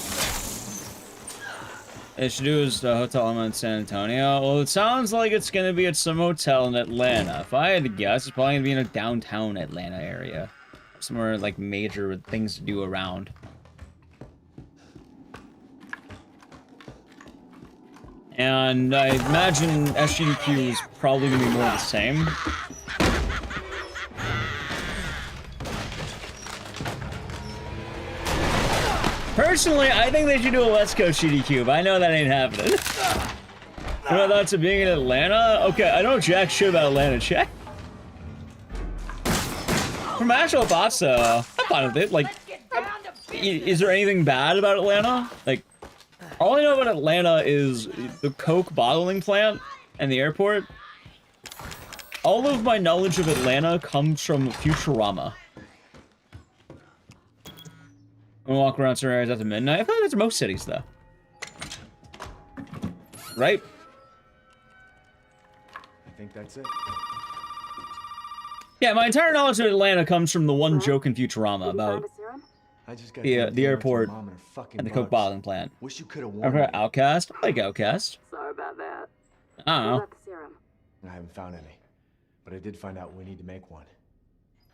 It should do is the hotel in San Antonio. Well, it sounds like it's gonna be at some hotel in Atlanta. If I had to guess, it's probably gonna be in a downtown Atlanta area. Somewhere like major with things to do around. And I imagine SGDQ is probably gonna be more of the same. Personally, I think they should do a West Coast GDQ, but I know that ain't happening. What about thoughts of being in Atlanta? Okay, I know jack shit about Atlanta, check. From actual thoughts, I'm fine with it. Like, is there anything bad about Atlanta? Like, all I know about Atlanta is the Coke bottling plant and the airport. all of my knowledge of Atlanta comes from Futurama. I'm gonna walk around certain areas after midnight. I feel like that's most cities, though. Right? I think that's it. Yeah, my entire knowledge of Atlanta comes from the one joke in Futurama about the airport and the coke bottling plant. Wish you could have I've heard Outcast. I like Outcast. Sorry about that. I don't know. I haven't found any, but I did find out we need to make one.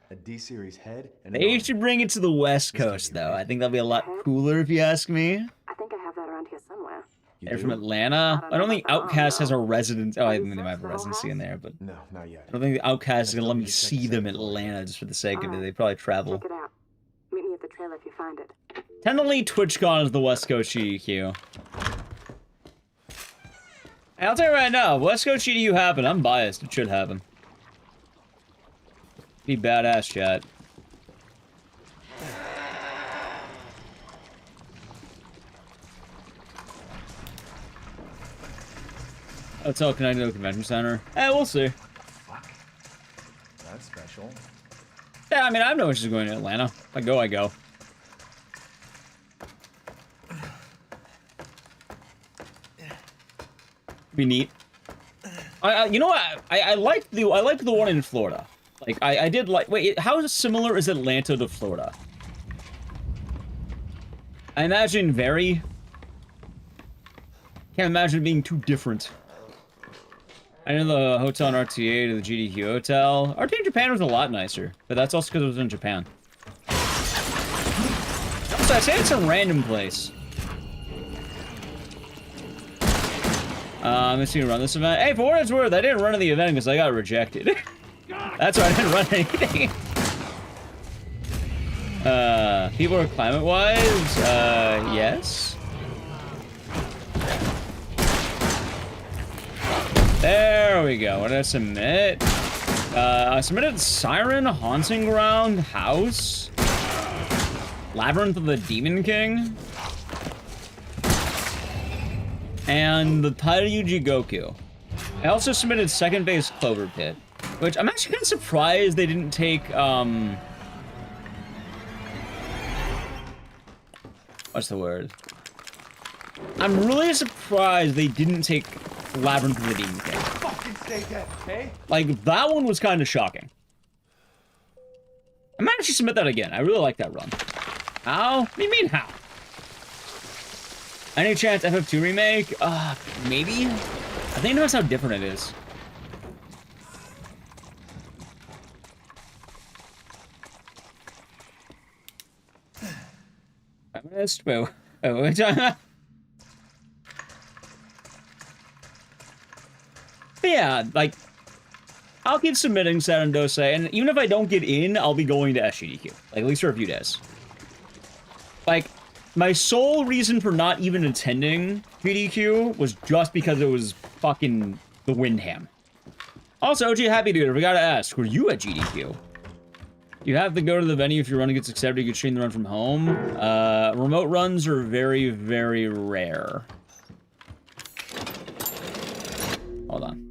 A D-series head and They should bring it to the West Coast, though. I think that'll be a lot cooler if you ask me. I think I have that around here somewhere. They're from Atlanta. I don't think Outcast has a residence. Oh, I think they might have a residency in there, but no, not yet. I don't think Outcast is gonna let me see them in Atlanta just for the sake of it. They probably travel. Check it out. Meet me at the trailer if you find it. Technically, TwitchCon is the West Coast GDQ. Hey, I'll tell you right now, West Coast GDQ happen. I'm biased. It should happen. Be badass, chat. Hotel connected to the convention center. We'll see. Fuck. That's special. Yeah, I mean, I have no issues going to Atlanta. If I go, I go. Be neat. You know what? I like the one in Florida. Like I did like. Wait, how similar is Atlanta to Florida? I imagine very. Can't imagine it being too different. I know the hotel in RTA to the GDQ hotel. RTA in Japan was a lot nicer, but that's also because it was in Japan. Also, I'd say it's a random place. I'm just gonna run this event. Hey, for what it's worth, I didn't run in the event because I got rejected. That's why I didn't run anything. People are climate-wise? Yes. There we go. What did I submit? I submitted Siren, Haunting Ground, House, Labyrinth of the Demon King, and the Tairyu Goku. I also submitted Second Base Clover Pit, which I'm actually kind of surprised they didn't take, what's the word? I'm really surprised they didn't take Labyrinth of the Demon King. Fucking stay dead, okay? Like, that one was kind of shocking. I might actually submit that again. I really like that run. How? What do you mean, how? Any chance FF2 remake? Maybe? I think it depends how different it is. Feminist? Wait, what are we talking about? But yeah, like, I'll keep submitting Saturn Dose, and even if I don't get in, I'll be going to SGDQ. Like, at least for a few days. Like, my sole reason for not even attending GDQ was just because it was fucking the Windham. Also, OG Happy Dude, I forgot to ask, were you at GDQ? You have to go to the venue if your run gets accepted, you can stream the run from home. Remote runs are very, very rare. Hold on.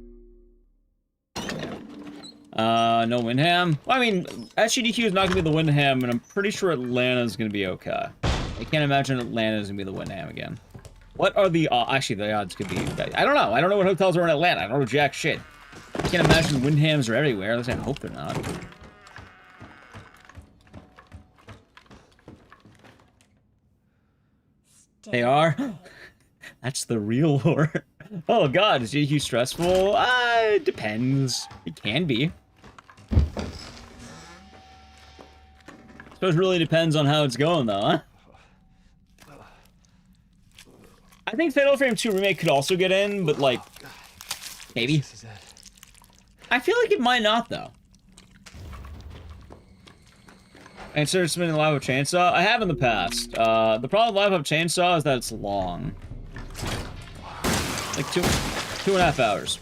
No Windham. Well, I mean, SGDQ is not gonna be the Windham, and I'm pretty sure Atlanta's gonna be okay. I can't imagine Atlanta's gonna be the Windham again. What are the actually the odds could be? I don't know. I don't know what hotels are in Atlanta. I don't know jack shit. I can't imagine Windhams are everywhere. At least I hope they're not. They are? That's the real lore. Oh god, is GDQ stressful? It depends. It can be. Suppose it really depends on how it's going though, huh? I think Fatal Frame 2 Remake could also get in, but like, maybe. I feel like it might not though. And so submitting Live of Chainsaw? I have in the past. The problem with Live of Chainsaw is that it's long. Like 2.5 hours.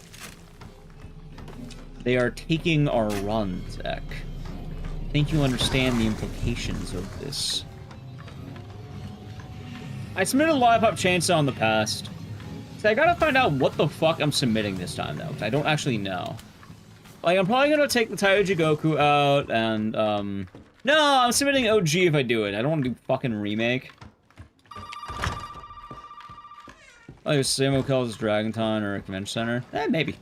They are taking our run, Zach. I think you understand the implications of this. I submitted Live Up Chainsaw in the past. So I gotta find out what the fuck I'm submitting this time, though, because I don't actually know. Like, I'm probably gonna take the Taiyoji Goku out, and, no, I'm submitting OG if I do it. I don't want to do fucking remake. Oh, there's Samo Kells Dragon Con or a convention center. Maybe.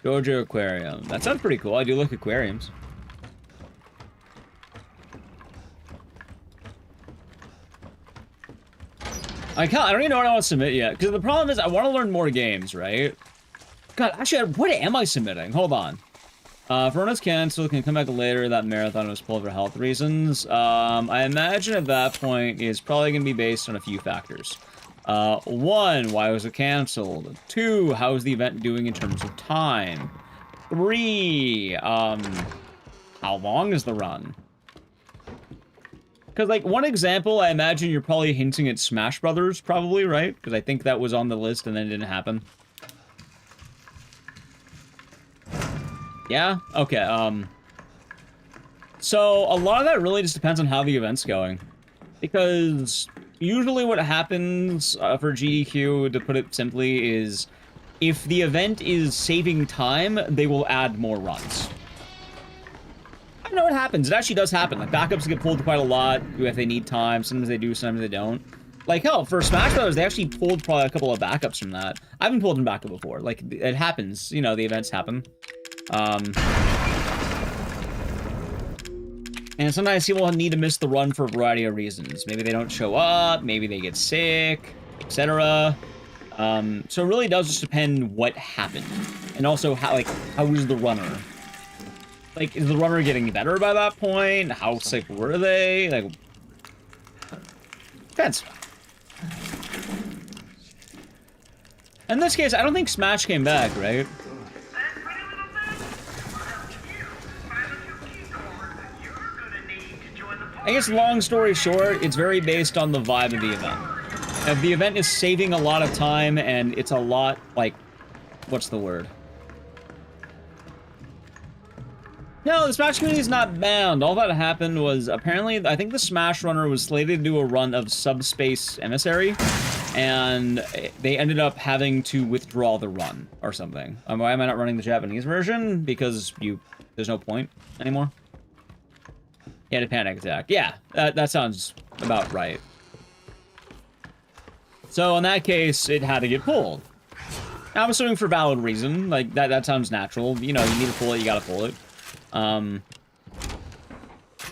Gojo Aquarium. That sounds pretty cool. I do like aquariums. I don't even know what I want to submit yet, because the problem is I want to learn more games, right? God, actually, what am I submitting? Hold on. Verona's canceled, can come back later. That marathon was pulled for health reasons. I imagine at that point is probably going to be based on a few factors. 1, why was it canceled? 2, how is the event doing in terms of time? 3, how long is the run? Because, like, one example, I imagine you're probably hinting at Smash Brothers, probably, right? Because I think that was on the list and then it didn't happen. Yeah? Okay, so, a lot of that really just depends on how the event's going. Because usually what happens for GDQ, to put it simply, is if the event is saving time, they will add more runs. I know what happens. It actually does happen. Like, backups get pulled quite a lot if they need time. Sometimes they do, sometimes they don't. Like, hell, for Smash Brothers, they actually pulled probably a couple of backups from that. I haven't pulled them backup before. Like, it happens. You know, the events happen. And sometimes people need to miss the run for a variety of reasons. Maybe they don't show up, maybe they get sick, etc. So it really does just depend what happened. And also, how is the runner? Like, is the runner getting better by that point? How sick were they? Like, depends. In this case, I don't think Smash came back, right? I guess long story short, it's very based on the vibe of the event. If the event is saving a lot of time and it's a lot, like, what's the word? No, the Smash community is not banned. All that happened was, apparently, I think the Smash runner was slated to do a run of Subspace Emissary, and they ended up having to withdraw the run, or something. Why am I not running the Japanese version? Because there's no point anymore. He had a panic attack. Yeah, that sounds about right. So in that case, it had to get pulled. I'm assuming for valid reason. Like, that sounds natural. You know, you need to pull it, you gotta pull it. The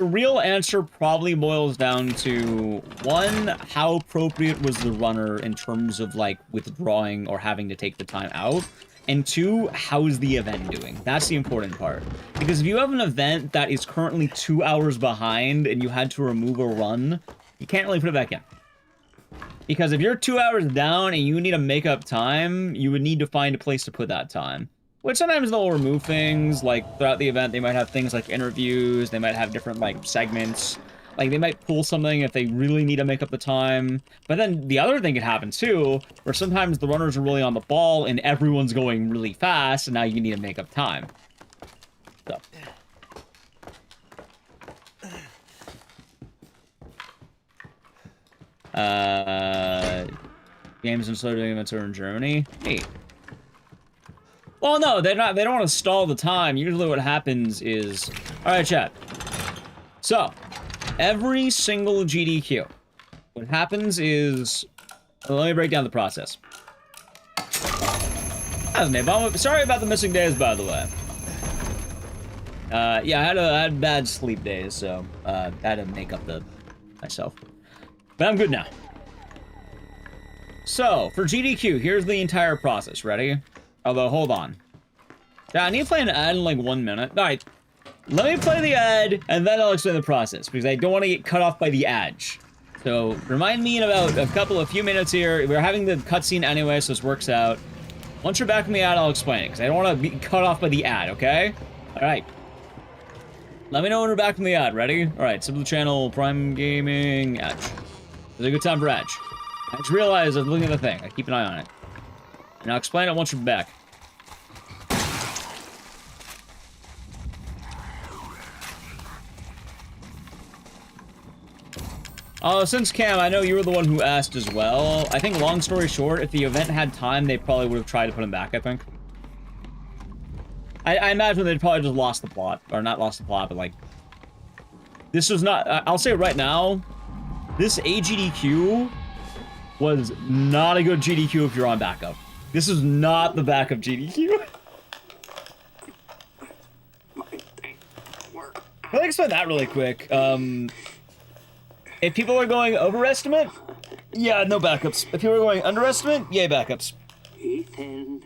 real answer probably boils down to, 1, how appropriate was the runner in terms of, like, withdrawing or having to take the time out? And 2, how is the event doing? That's the important part. Because if you have an event that is currently 2 hours behind and you had to remove a run, you can't really put it back in. Because if you're 2 hours down and you need to make up time, you would need to find a place to put that time. Which sometimes they'll remove things, like, throughout the event, they might have things like interviews, they might have different, like, segments. Like, they might pull something if they really need to make up the time. But then the other thing could happen, too, where sometimes the runners are really on the ball and everyone's going really fast, and now you need to make up time. So. Games and slow doing events are in Germany. Hey. Well, no, they don't want to stall the time. Usually what happens is... Alright, chat. So, every single GDQ, what happens is... Well, let me break down the process. Sorry about the missing days, by the way. Yeah, I had bad sleep days, so I had to make up myself. But I'm good now. So, for GDQ, here's the entire process. Ready? Although, hold on. Yeah, I need to play an ad in like 1 minute. Alright, let me play the ad, and then I'll explain the process, because I don't want to get cut off by the ad. So, remind me in about a few minutes here. We're having the cutscene anyway, so this works out. Once you're back from the ad, I'll explain it, because I don't want to be cut off by the ad, okay? Alright. Let me know when we're back from the ad. Ready? Alright, sub to the channel, Prime Gaming, Edge. It's a good time for Edge. I just realized I was looking at the thing. I keep an eye on it. And I'll explain it once we're back. Since Cam, I know you were the one who asked as well. I think, long story short, if the event had time, they probably would have tried to put him back, I think. I imagine they'd probably just lost the plot. Or not lost the plot, but like... This was not... I'll say right now, this AGDQ was not a good GDQ if you're on backup. This is not the backup GDQ. I'll explain that really quick. If people are going overestimate, yeah, no backups. If people are going underestimate, yay, backups. Ethan.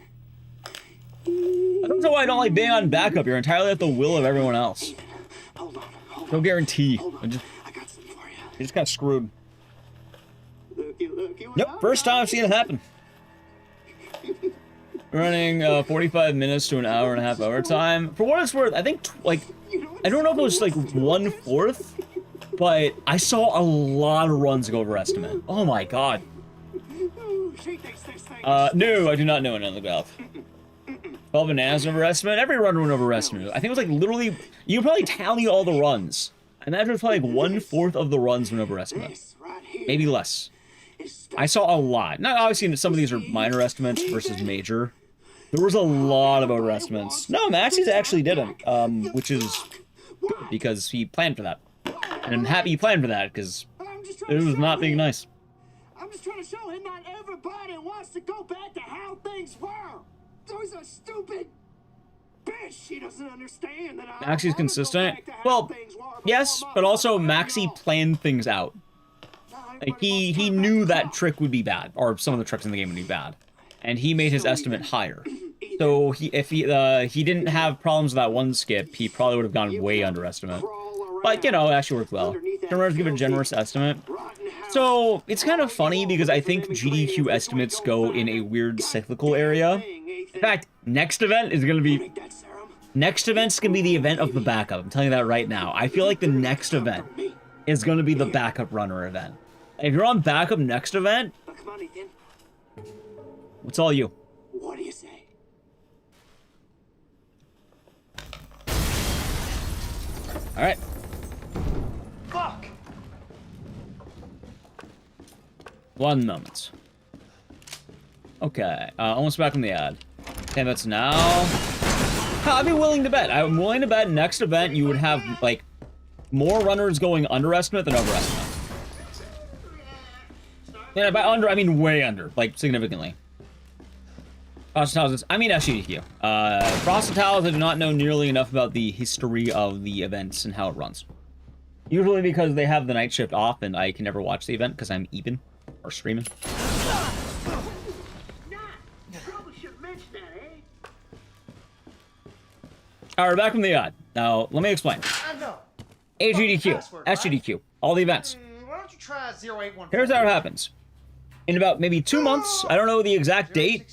I don't know why I don't like being on backup. You're entirely at the will of everyone else. Hold on. No guarantee. I got something for you. You just got screwed. Looky, Yep, first time I've seen it happen. Running 45 minutes to an hour and a half overtime. For what it's worth, I think, like, I don't know if it was like 1/4, but I saw a lot of runs go over estimate. Oh my god. No, I do not know another golf. 12 bananas over estimate. Every run went over estimate. I think it was like literally, you could probably tally all the runs. I imagine it's probably like 1/4 of the runs went over estimate. Maybe less. I saw a lot. Now, obviously, some of these are minor estimates versus major. There was a lot of overestimates. No, Maxie's actually didn't, which is good because he planned for that. And I'm happy he planned for that because it was not being nice. I'm just trying to show him not everybody wants to go back to how things were. There's a stupid bitch. She doesn't understand that Maxie's consistent. Well, yes, but also Maxie planned things out. Like he knew that trick would be bad, or some of the tricks in the game would be bad, and he made his estimate higher. So if he didn't have problems with that one skip, he probably would have gone way underestimate. But you know, it actually worked well. Generous give a generous estimate. So it's kind of funny because I think GDQ estimates go in a weird cyclical area. In fact, next event's gonna be the event of the backup. I'm telling you that right now. I feel like the next event is gonna be the backup runner event. If you're on backup next event, it's all you. What do you say? All right. Fuck. 1 moment. Okay, almost back on the ad. 10 minutes now. I'd be willing to bet. I'm willing to bet next event you would have, like, more runners going underestimate than overestimate. And by under, I mean way under, like, significantly. I mean SGDQ. Frostatiles, I do not know nearly enough about the history of the events and how it runs. Usually because they have the night shift off and I can never watch the event because I'm eating or streaming. Alright, back from the ad. Now, let me explain. AGDQ, SGDQ, all the events. Why don't you try 0814? Here's how it happens. In about maybe 2 months, I don't know the exact date,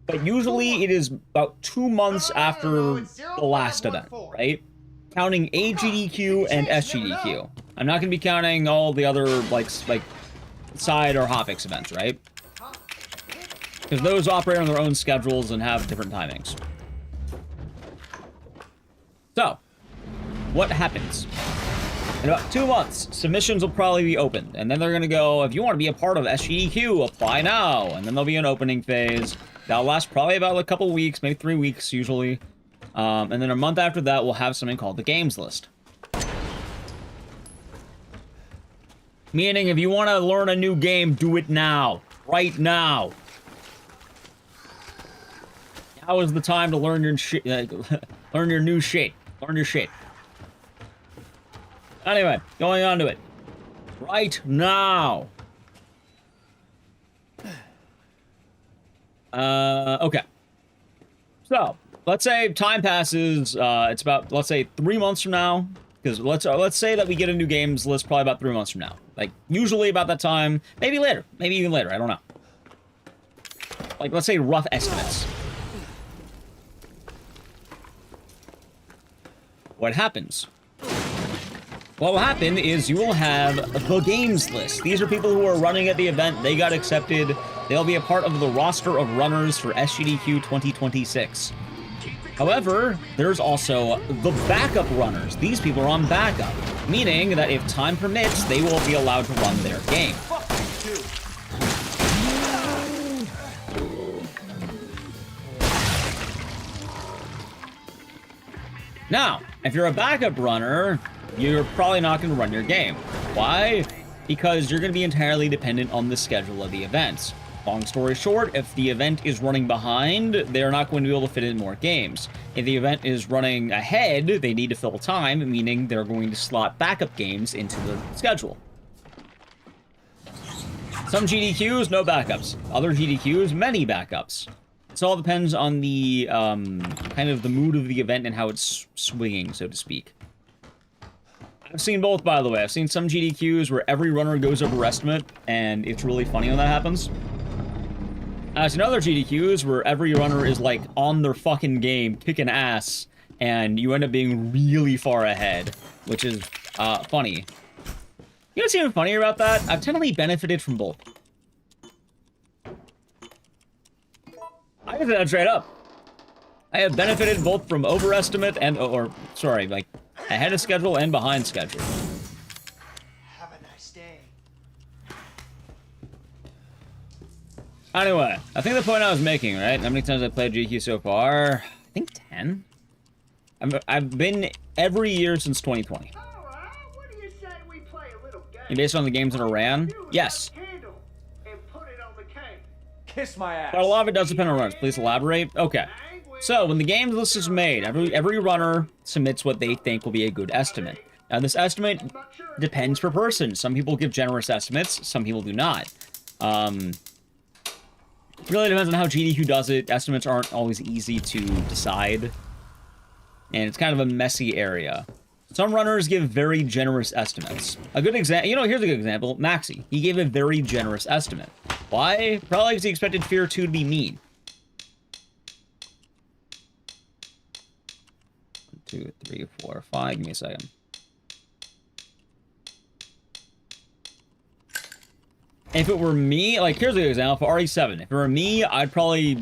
but usually it is about 2 months after the last event, right? Counting AGDQ and SGDQ. I'm not going to be counting all the other, like side or hotfix events, right? Because those operate on their own schedules and have different timings. So, what happens? In about 2 months, submissions will probably be opened, and then they're going to go, if you want to be a part of SGDQ, apply now, and then there'll be an opening phase. That'll last probably about a couple weeks, maybe 3 weeks usually. And then a month after that, we'll have something called the games list. Meaning, if you want to learn a new game, do it now. Right now. Now is the time to learn your learn your new shape. Learn your shape. Anyway, going on to it. Right now. Okay. So, let's say time passes, it's about, let's say 3 months from now. Because let's say that we get a new games list probably about 3 months from now. Like, usually about that time, maybe later. Maybe even later, I don't know. Like, let's say rough estimates. What happens? What will happen is you will have the games list. These are people who are running at the event. They got accepted. They'll be a part of the roster of runners for SGDQ 2026. However, there's also the backup runners. These people are on backup, meaning that if time permits, they will be allowed to run their game. Now, if you're a backup runner, you're probably not going to run your game. Why? Because you're going to be entirely dependent on the schedule of the events. Long story short, if the event is running behind, they're not going to be able to fit in more games. If the event is running ahead, they need to fill time, meaning they're going to slot backup games into the schedule. Some GDQs, no backups. Other GDQs, many backups. It all depends on the kind of the mood of the event and how it's swinging, so to speak. I've seen both, by the way. I've seen some GDQs where every runner goes over estimate, and it's really funny when that happens. I've seen other GDQs where every runner is, like, on their fucking game, kicking ass, and you end up being really far ahead, which is funny. You know what's even funnier about that? I've technically benefited from both. I can say that straight up. I have benefited both from overestimate and, sorry, like, ahead of schedule and behind schedule. Have a nice day. Anyway, I think the point I was making, right? How many times I played GQ so far? I think 10. I've been every year since 2020. What do you say we play a little game? And based on the games that are ran, yes. And put it on the cake. Kiss my ass. But a lot of it does depend on runs. Please elaborate. Okay. So, when the games list is made, every runner submits what they think will be a good estimate. Now, this estimate depends per person. Some people give generous estimates, some people do not. It really depends on how GDQ does it. Estimates aren't always easy to decide. And it's kind of a messy area. Some runners give very generous estimates. A good example, here's a good example. Maxi. He gave a very generous estimate. Why? Probably because he expected Fear 2 to be mean. 1, 2, 3, 4, 5. Give me a second. If it were me, like, here's a good example for RE7. If it were me, I'd probably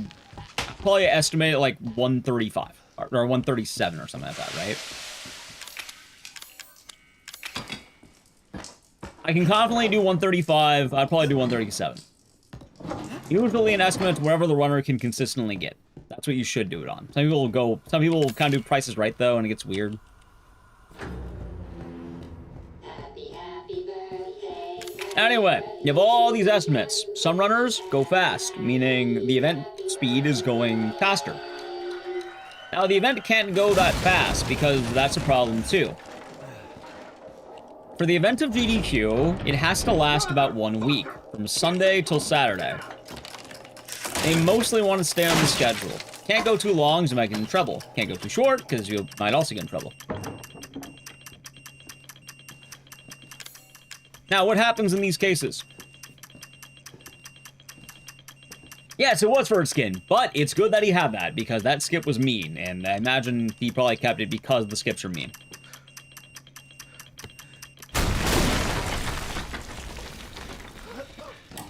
estimate it like 135 or 137 or something like that, right? I can confidently do 135. I'd probably do 137. Usually an estimate wherever the runner can consistently get. That's what you should do it on. Some people will kind of do prices right, though, and it gets weird. Anyway, you have all these estimates. Some runners go fast, meaning the event speed is going faster. Now, the event can't go that fast, because that's a problem, too. For the event of GDQ, it has to last about 1 week, from Sunday till Saturday. They mostly want to stay on the schedule. Can't go too long, because you might get in trouble. Can't go too short, because you might also get in trouble. Now, what happens in these cases? Yes, it was Furred Skin, but it's good that he had that, because that skip was mean, and I imagine he probably kept it because the skips are mean.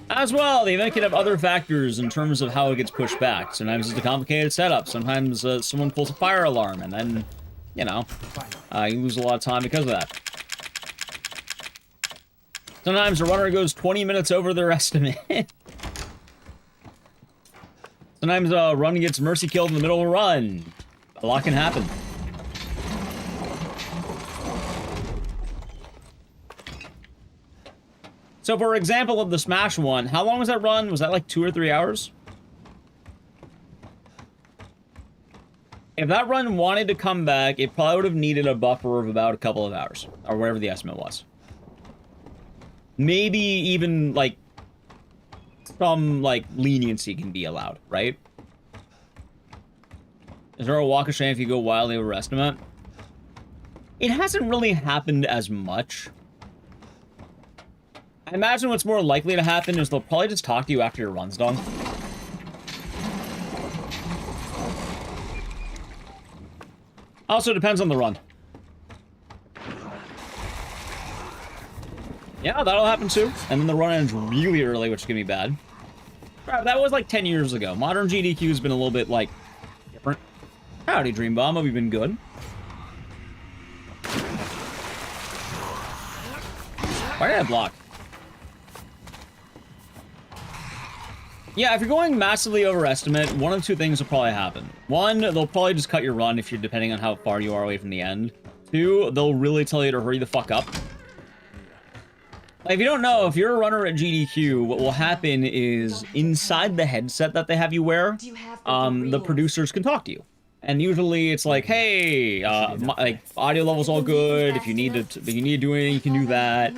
As well, the event can have other factors in terms of how it gets pushed back. Sometimes it's a complicated setup. Sometimes someone pulls a fire alarm, and then, you lose a lot of time because of that. Sometimes the runner goes 20 minutes over their estimate. Sometimes a run gets mercy killed in the middle of a run. A lot can happen. So, for example, of the Smash one, how long was that run? Was that like 2 or 3 hours? If that run wanted to come back, it probably would have needed a buffer of about a couple of hours, or whatever the estimate was. Maybe even, like, some, like, leniency can be allowed, right? Is there a walk of shame if you go wildly over estimate? It hasn't really happened as much. I imagine what's more likely to happen is they'll probably just talk to you after your run's done. Also depends on the run. Yeah, that'll happen too. And then the run ends really early, which is gonna be bad. Crap, that was like 10 years ago. Modern GDQ has been a little bit, like, different. Oh, Howdy, Dream Bomb. Hope you've been good. Why did I block? Yeah, if you're going massively overestimate, one of two things will probably happen. One, they'll probably just cut your run if you're depending on how far you are away from the end. Two, they'll really tell you to hurry the fuck up. Like, if you don't know, if you're a runner at GDQ, what will happen is inside the headset that they have you wear, the producers can talk to you. And usually it's like, hey, like audio level's all good. If you need to do anything, you can do that.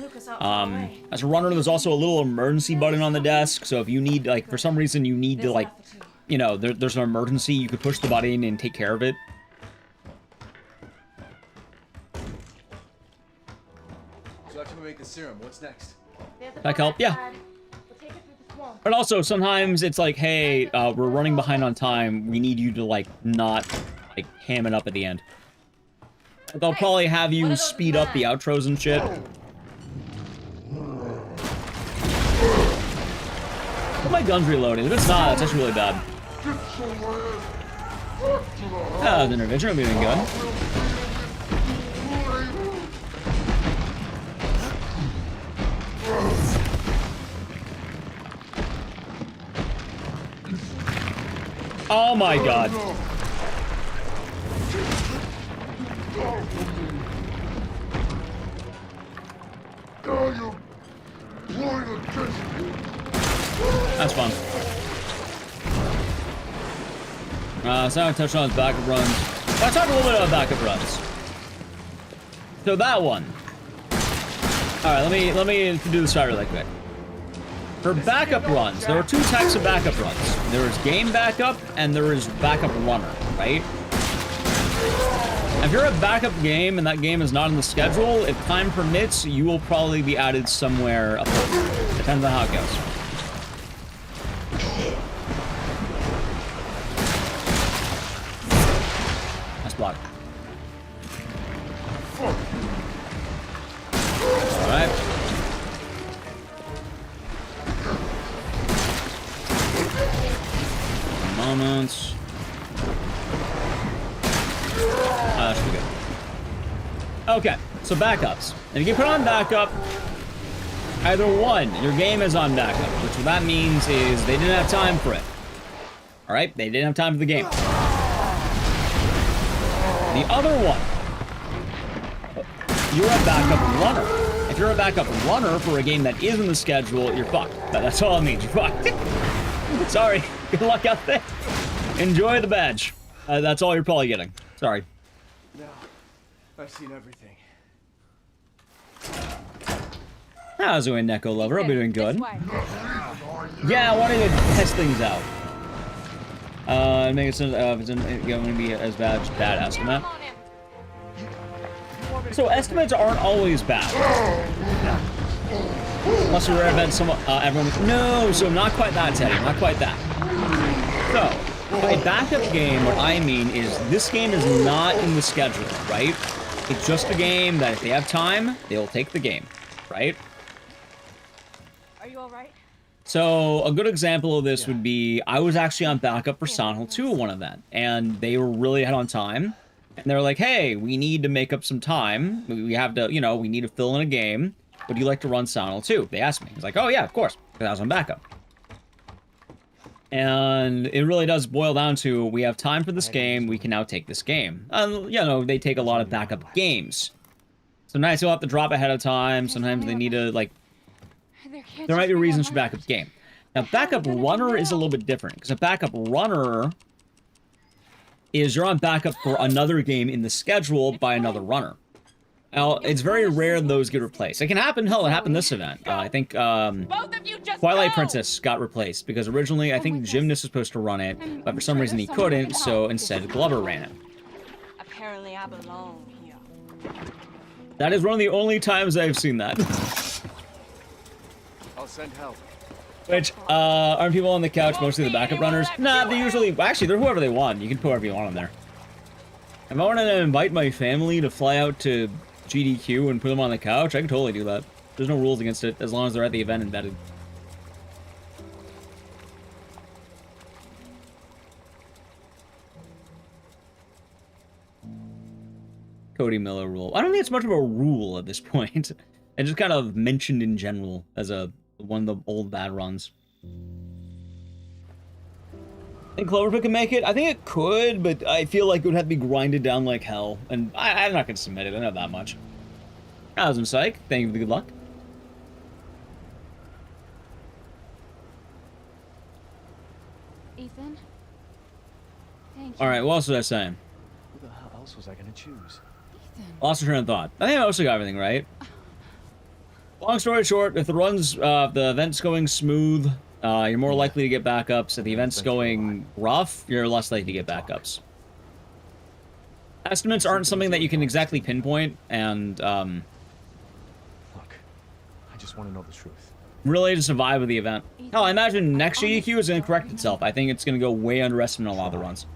As a runner, there's also a little emergency button on the desk. So if you need, like, for some reason you need to, like, you know, there's an emergency, you could push the button and take care of it. So after we make the serum, what's next? That help? Yeah. But also, sometimes it's like, hey, we're running behind on time. We need you to, like, not, like, ham it up at the end. They'll probably have you speed up the outros and shit. But my gun's reloading. If it's not, that's actually really bad. The intervention, I'm doing good. Oh my god. That's fun. So I touched on his backup runs. Let's talk a little bit about backup runs. So that one. Alright, let me do this really quick. For backup runs, there are two types of backup runs. There is game backup, and there is backup runner, right? If you're a backup game, and that game is not in the schedule, if time permits, you will probably be added somewhere up there. Depends on how it goes. Nice block. Alright. Moments. That should be good. Okay, so backups. If you put on backup, either one, your game is on backup, which what that means is they didn't have time for it. Alright, they didn't have time for the game. The other one, you're a backup runner. If you're a backup runner for a game that is in the schedule, you're fucked. That's all it means, you're fucked. Sorry, good luck out there. Enjoy the badge. That's all you're probably getting. Sorry. No, I've seen everything. How's it going, Neko Lover? I'll be doing good. Yeah, I wanted to test things out. Make it so if it's going to be as bad as bad estimate. So estimates aren't always bad. Unless a rare event, everyone. No, so not quite that, Teddy. Not quite that. So, by backup game, what I mean is this game is not in the schedule, right? It's just a game that if they have time, they'll take the game, right? Are you all right? So, a good example of this would be, I was actually on backup for Silent Hill 2 one event, and they were really ahead on time, and they're like, hey, we need to make up some time. We have to, you know, we need to fill in a game. Would you like to run Silent Hill 2? They asked me. I was like, oh yeah, of course, because I was on backup. And it really does boil down to, we have time for this game, we can now take this game. You know, they take a lot of backup games. Sometimes you'll have to drop ahead of time, sometimes they need to, like, there might be reasons for backup game. Now, backup runner is a little bit different, because a backup runner is you're on backup for another game in the schedule by another runner. Now, it's very rare those get replaced. It can happen, hell, it happened this event. I think, Twilight Princess got replaced, because originally, I think Gymnast was supposed to run it, but for some reason he couldn't, so instead Glover ran it. Apparently I belong here. That is one of the only times I've seen that. I'll send help. Which, aren't people on the couch mostly the backup runners? Nah, they usually, actually, they're whoever they want. You can put whoever you want on there. If I wanted to invite my family to fly out to GDQ and put them on the couch, I can totally do that. There's no rules against it, as long as they're at the event embedded. Cody Miller rule. I don't think it's much of a rule at this point. It's just kind of mentioned in general as one of the old bad runs. I think Cloverpit can make it. I think it could, but I feel like it would have to be grinded down like hell. And I'm not going to submit it. I know that much. Awesome, Psych. Thank you for the good luck. Ethan? Thank you. Alright, what else was I saying? Who the hell else was I gonna choose? Lost your train of thought. I think I mostly got everything right. Long story short, if the the event's going smooth, you're more likely to get backups. If the event's going rough, you're less likely to get backups. Estimates aren't something that you can exactly pinpoint, and, Look, I just want to know the truth. Really to survive with the event. Hell, I imagine next GDQ is going to correct itself. I think it's going to go way underestimate a lot of the runs.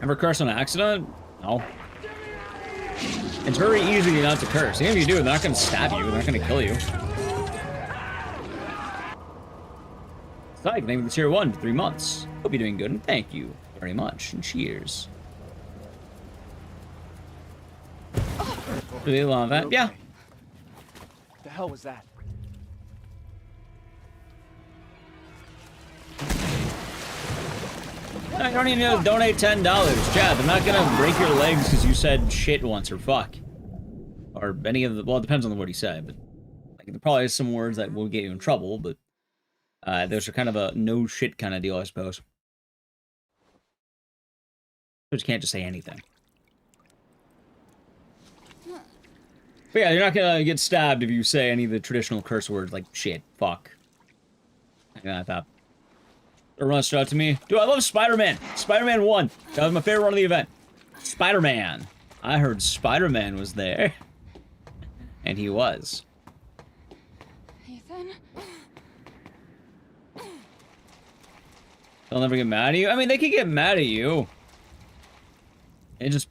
Ever curse on accident? No. It's very easy not to curse. Even if you do, they're not going to stab you. They're not going to kill you. Psych, thank you for the tier 1 for 3 months. Hope you're doing good, and thank you very much. And cheers. Really love that. Yeah. What the hell was that? I don't even need to donate $10. Chad, I'm not gonna break your legs because you said shit once or fuck. Or any of the, well, it depends on what he said, but like, there probably is some words that will get you in trouble, but those are kind of a no shit kind of deal, I suppose. You just can't just say anything. But yeah, you're not gonna get stabbed if you say any of the traditional curse words like shit, fuck. I thought. Run stood out to me. Dude, I love Spider-Man. Spider-Man 1. That was my favorite run of the event. Spider-Man. I heard Spider-Man was there. And he was. Ethan? They'll never get mad at you? I mean, they could get mad at you. It's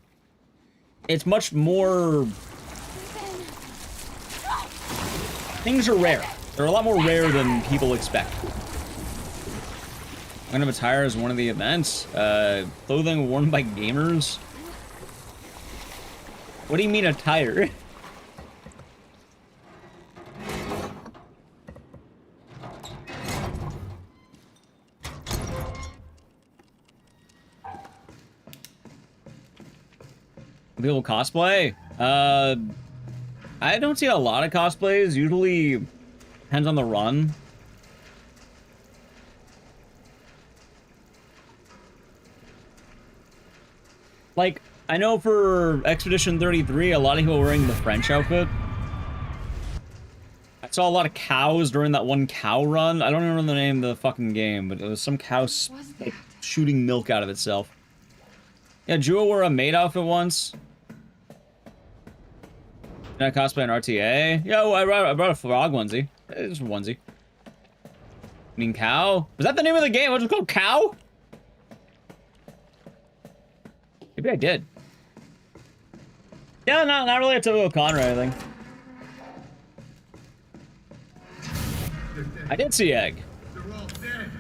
much more... Things are rare. They're a lot more rare than people expect. Kind of attire as one of the events. Clothing worn by gamers. What do you mean attire? People cosplay? I don't see a lot of cosplays. Usually depends on the run. Like, I know for Expedition 33, a lot of people were wearing the French outfit. I saw a lot of cows during that one cow run. I don't remember the name of the fucking game, but it was some cow like, shooting milk out of itself. Yeah, Jewel wore a maid outfit once. Did I cosplay an RTA? Yeah, well, I brought a frog onesie. It's a onesie. I mean, cow? Was that the name of the game? Was it called Cow? Maybe I did. Yeah, not really a typical con or anything. I did see Egg. They're all dead.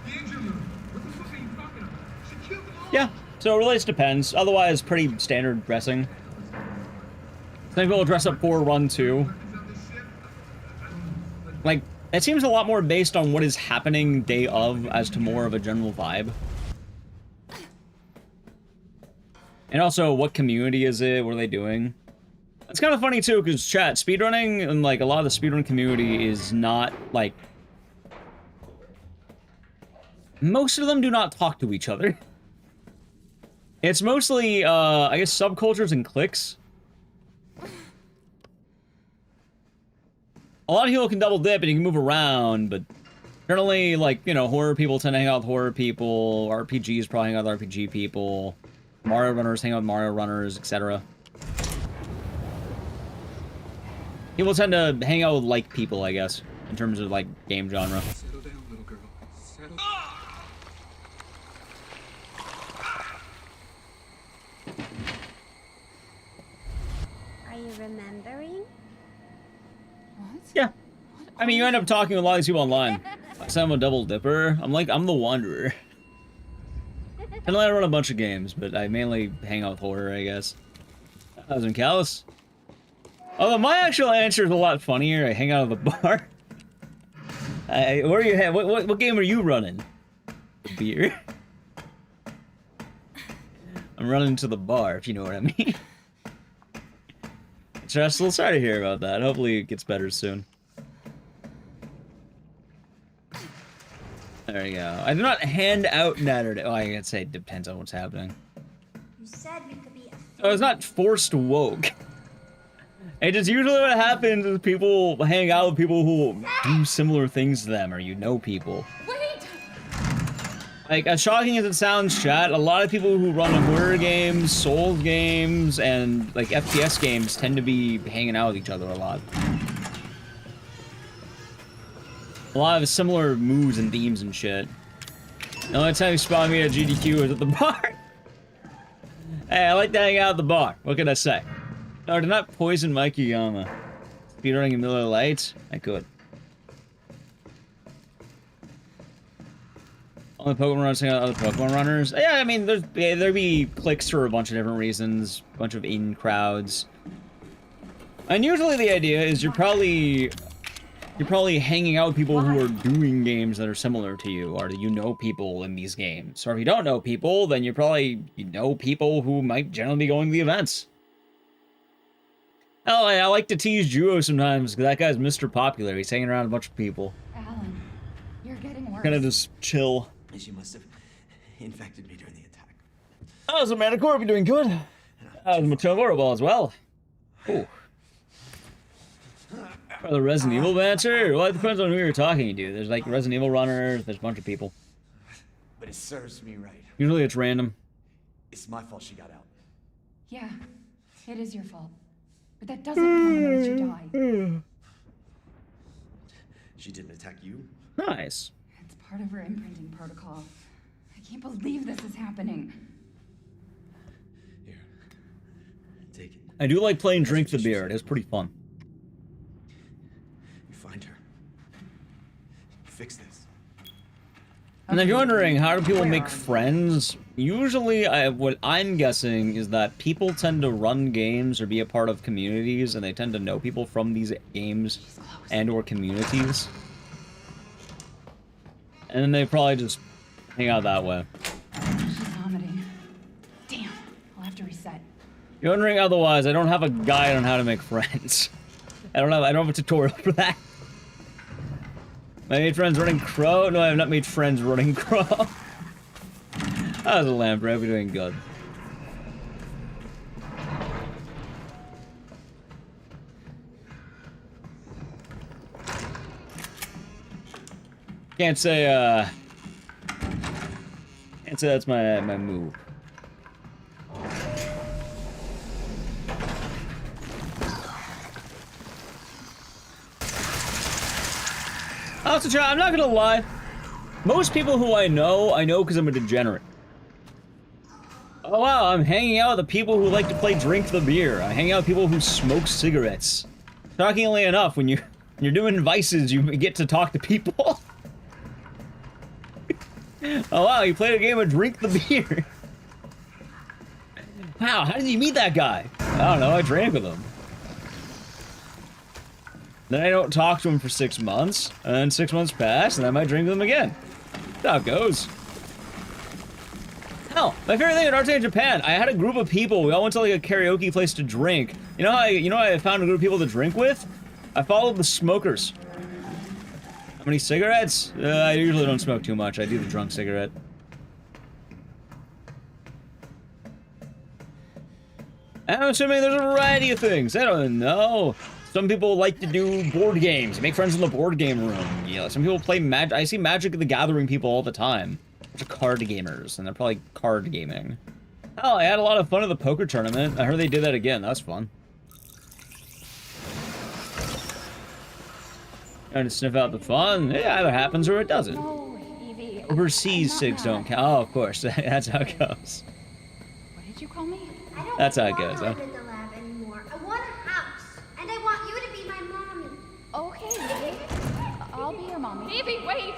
The engine room. What the fuck are you talking about? She killed them all. Yeah, so it really just depends. Otherwise, pretty standard dressing. Some people dress up for run 2. Like, it seems a lot more based on what is happening day of as to more of a general vibe. And also, what community is it? What are they doing? It's kind of funny, too, because, chat, speedrunning and, like, a lot of the speedrun community is not, like... Most of them do not talk to each other. It's mostly, I guess, subcultures and cliques. A lot of people can double dip and you can move around, but... Generally, like, you know, horror people tend to hang out with horror people, RPGs probably hang out with RPG people... Mario runners hang out with Mario runners, etc. People tend to hang out with like people, I guess, in terms of like game genre. Settle down, little girl. Settle. Are you remembering? What? Yeah. I mean, you end up talking with a lot of these people online. I said I'm a double dipper. I'm the wanderer. And I run a bunch of games, but I mainly hang out with horror, I guess. I was in Callus. Although my actual answer is a lot funnier. I hang out at the bar. Where are you at? What game are you running? Beer. I'm running to the bar, if you know what I mean. Stressful. Sorry to hear about that. Hopefully it gets better soon. There you go. I do not hand out natter. Oh, I gotta say it depends on what's happening. You said we could be Oh, it's not forced woke. It's just usually what happens is people hang out with people who do similar things to them, or you know people. Wait! Like, as shocking as it sounds, chat, a lot of people who run horror games, Souls games, and, like, FPS games tend to be hanging out with each other a lot. A lot of similar moves and themes and shit. The only time you spot me at GDQ is at the bar. Hey, I like to hang out at the bar. What can I say? No, did not poison Mike Yama. Speedrunning in Miller Lights? I could. Only Pokemon runners hang out with other Pokemon runners? Yeah, I mean, there'd be clicks for a bunch of different reasons. A bunch of in-crowds. And usually the idea is you're probably hanging out with people who are doing games that are similar to you, or you know people in these games. Or if you don't know people, then you know people who might generally be going to the events. Hell, I like to tease Juo sometimes, because that guy's Mr. Popular. He's hanging around a bunch of people. Alan, you're getting worse. Kind of just chill. She must have infected me during the attack. Oh, so Manicore, you're doing good. Motorola as well. Ooh. Or the Resident Evil banter? Well, it depends on who you're talking to. There's like Resident Evil runners, there's a bunch of people. But it serves me right. Usually it's random. It's my fault she got out. Yeah, it is your fault. But that doesn't mean that you died. She didn't attack you? Nice. It's part of her imprinting protocol. I can't believe this is happening. Here, take it. I do like playing Drink the Beer. It is pretty fun. You find her. Fix this. And if you're wondering, how do people make friends? Usually, what I'm guessing is that people tend to run games or be a part of communities, and they tend to know people from these games and or communities. And then they probably just hang out that way. She's vomiting. Damn, I'll have to reset. If you're wondering otherwise, I don't have a guide on how to make friends. I don't have a tutorial for that. I made friends running Crow? No, I have not made friends running Crow. That was a lamp, right? We're doing good. Can't say that's my move. Also, I'm not gonna lie. Most people who I know because I'm a degenerate. Oh wow, I'm hanging out with the people who like to play Drink the Beer. I hang out with people who smoke cigarettes. Shockingly enough, when you're doing vices, you get to talk to people. Oh wow, you played a game of Drink the Beer. Wow, how did you meet that guy? I don't know, I drank with him. Then I don't talk to him for 6 months, and then 6 months pass, and I might drink with him again. That's how it goes. Hell, my favorite thing in Arte in Japan, I had a group of people, we all went to like a karaoke place to drink. You know how I found a group of people to drink with? I followed the smokers. How many cigarettes? I usually don't smoke too much, I do the drunk cigarette. I'm assuming there's a variety of things, I don't know. Some people like to do board games, make friends in the board game room. You know, some people play Magic. I see Magic the Gathering people all the time. Bunch of card gamers, and they're probably card gaming. Hell, I had a lot of fun at the poker tournament. I heard they did that again. That was fun. Trying to sniff out the fun. It either happens or it doesn't. No, Evie. Overseas SIGs don't count. Oh, of course. That's how it goes. What did you call me? That's how it goes, huh? in the lab anymore. I want a house, and I want you to be my mommy. Okay, Evie. I'll be your mommy. Evie, wait!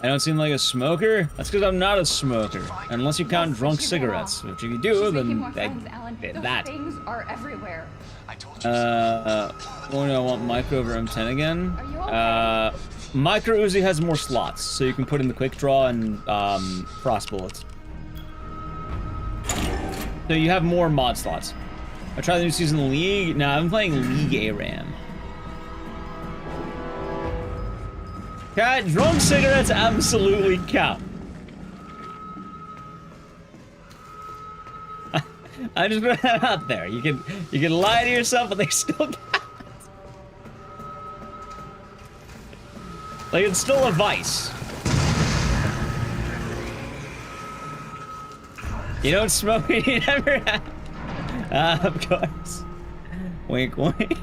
I don't seem like a smoker? That's because I'm not a smoker. Unless you count drunk cigarettes. Which if you do, then that. Things are everywhere. Oh no, I want micro over M10 again. Micro Uzi has more slots, so you can put in the quick draw and frost bullets. So you have more mod slots. I tried the new season of the League. No, I'm playing League ARAM. God, drunk cigarettes absolutely count. I just put that out there. You can lie to yourself, but they still count. Like, it's still a vice. You don't smoke it, you never have. Of course. Wink, wink.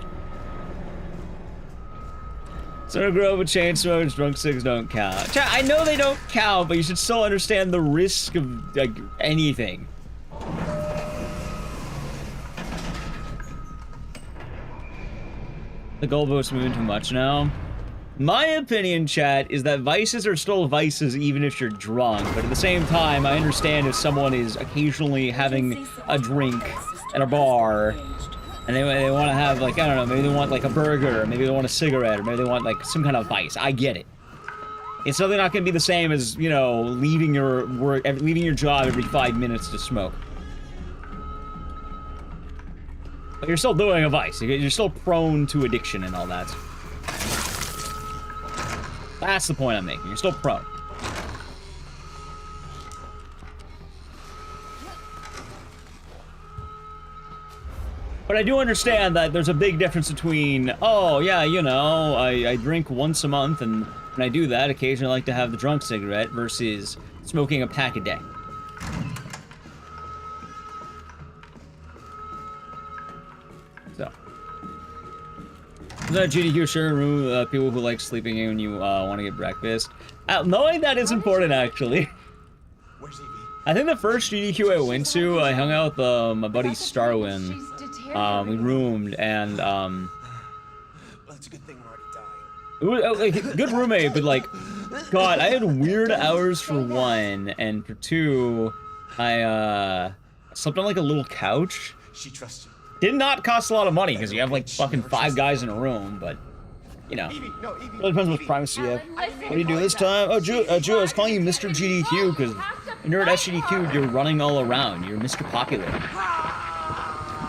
So grow up with chain smokers, drunk cigs don't count. I know they don't count, but you should still understand the risk of, like, anything. The goalposts moving too much now. My opinion, chat, is that vices are still vices even if you're drunk, but at the same time, I understand if someone is occasionally having a drink at a bar, and they want to have, like, I don't know, maybe they want, like, a burger, or maybe they want a cigarette, or maybe they want, like, some kind of vice. I get it. It's certainly not going to be the same as, you know, leaving your job every 5 minutes to smoke. But you're still doing a vice. You're still prone to addiction and all that. That's the point I'm making. You're still prone. But I do understand that there's a big difference between, oh, yeah, you know, I drink once a month, and when I do that, occasionally I like to have the drunk cigarette, versus smoking a pack a day. So. Is that GDQ sharing room with people who like sleeping in when you want to get breakfast? Knowing that is important, actually. I think the first GDQ I went to, I hung out with my buddy Starwin. We roomed, and That's a good thing we're already dying. it was like, good roommate, but like, God, I had weird hours for one, and for two, I slept on like a little couch. She trusts you. Did not cost a lot of money because you have like fucking 5 guys in a room, but you know, it depends what privacy you have. What do you do this time? Oh, Drew, I was calling you Mr. GDQ because when you're at SGDQ, you're running all around. You're Mr. Popular.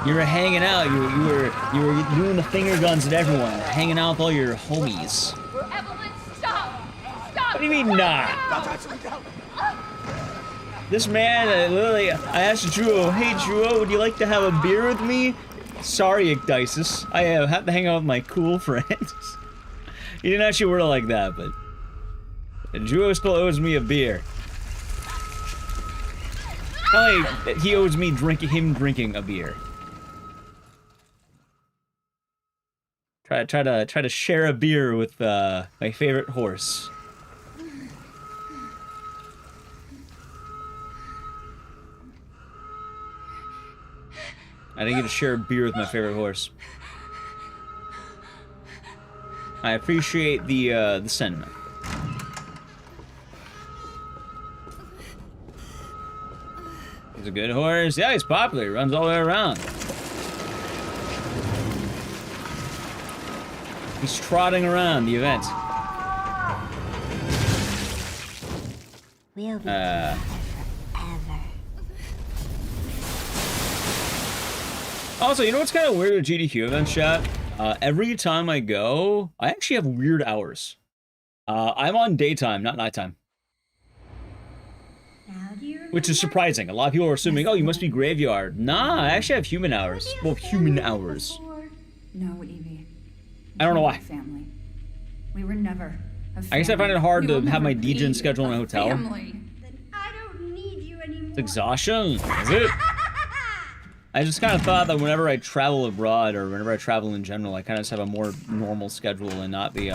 You were hanging out. You were doing the finger guns at everyone, hanging out with all your homies. Evelyn, stop! Stop! What do you mean, nah? This man, literally, I asked Drew, hey Drew, would you like to have a beer with me? Sorry, Ecdycis. I have to hang out with my cool friends. He didn't actually word it like that, but Drew still owes me a beer. Probably he owes me drinking a beer. Try to share a beer with my favorite horse. I didn't get to share a beer with my favorite horse. I appreciate the sentiment. He's a good horse. Yeah, he's popular. He runs all the way around. He's trotting around the event. We'll be forever. Also, you know what's kind of weird with GDQ events, chat? Every time I go, I actually have weird hours. I'm on daytime, not nighttime. Which is surprising. A lot of people are assuming, oh, you must be graveyard. Nah, I actually have human hours. Well, human hours. No, Evie. I don't know why. Family. We were never a family. I guess I find it hard to have my DJ schedule in a hotel. Family. I don't need you anymore. It's exhaustion, is it? I just kind of thought that whenever I travel abroad, or whenever I travel in general, I kind of just have a more normal schedule and not the,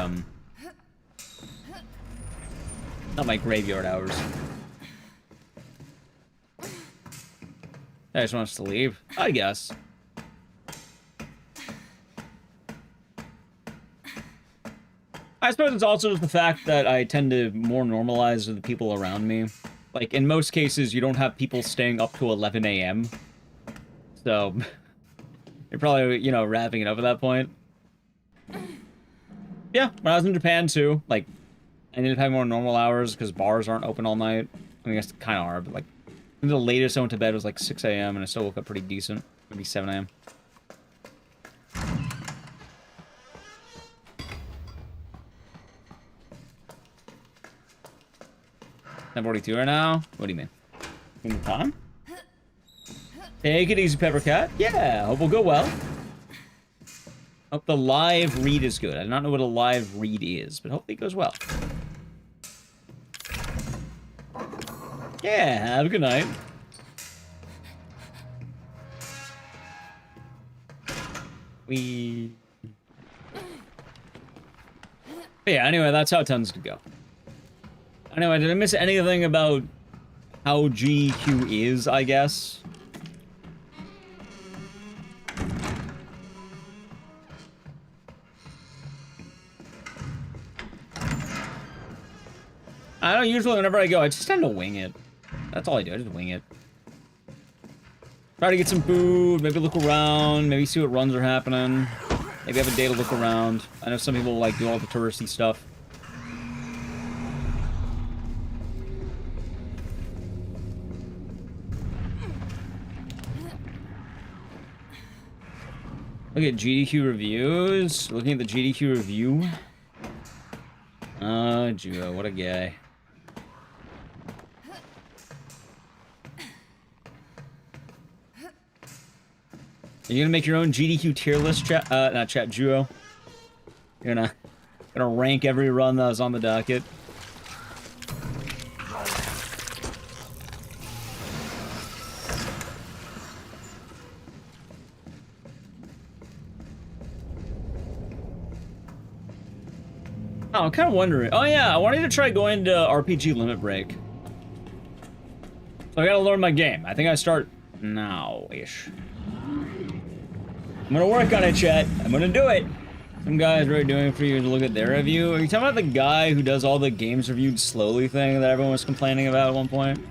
not my graveyard hours. I just want us to leave, I guess. I suppose it's also just the fact that I tend to more normalize with the people around me. Like, in most cases, you don't have people staying up to 11 a.m. So, you're probably, you know, wrapping it up at that point. Yeah, when I was in Japan, too, like, I ended up having more normal hours because bars aren't open all night. I mean, I guess kind of are, but, like, the latest I went to bed was, like, 6 a.m., and I still woke up pretty decent. Maybe 7 a.m. 10:42 right now? What do you mean? In the time? Take it easy, Peppercat. Yeah, hope we'll go well. Hope the live read is good. I do not know what a live read is, but hopefully it goes well. Yeah, have a good night. But yeah, anyway, that's how it tends to go. Anyway, did I miss anything about how GQ is, I guess? I don't usually, whenever I go, I just tend to wing it. That's all I do, I just wing it. Try to get some food, maybe look around, maybe see what runs are happening. Maybe have a day to look around. I know some people like do all the touristy stuff. Look at GDQ reviews. Looking at the GDQ review. Oh, Juo, what a guy. Are you gonna make your own GDQ tier list, chat? Not chat, Juo. You're gonna rank every run that was on the docket. Oh, I'm kind of wondering. Oh yeah, I wanted to try going to RPG Limit Break. So I gotta learn my game. I think I start now-ish. I'm gonna work on it, chat. I'm gonna do it. Some guy's really doing it for you to look at their review. Are you talking about the guy who does all the games reviewed slowly thing that everyone was complaining about at one point?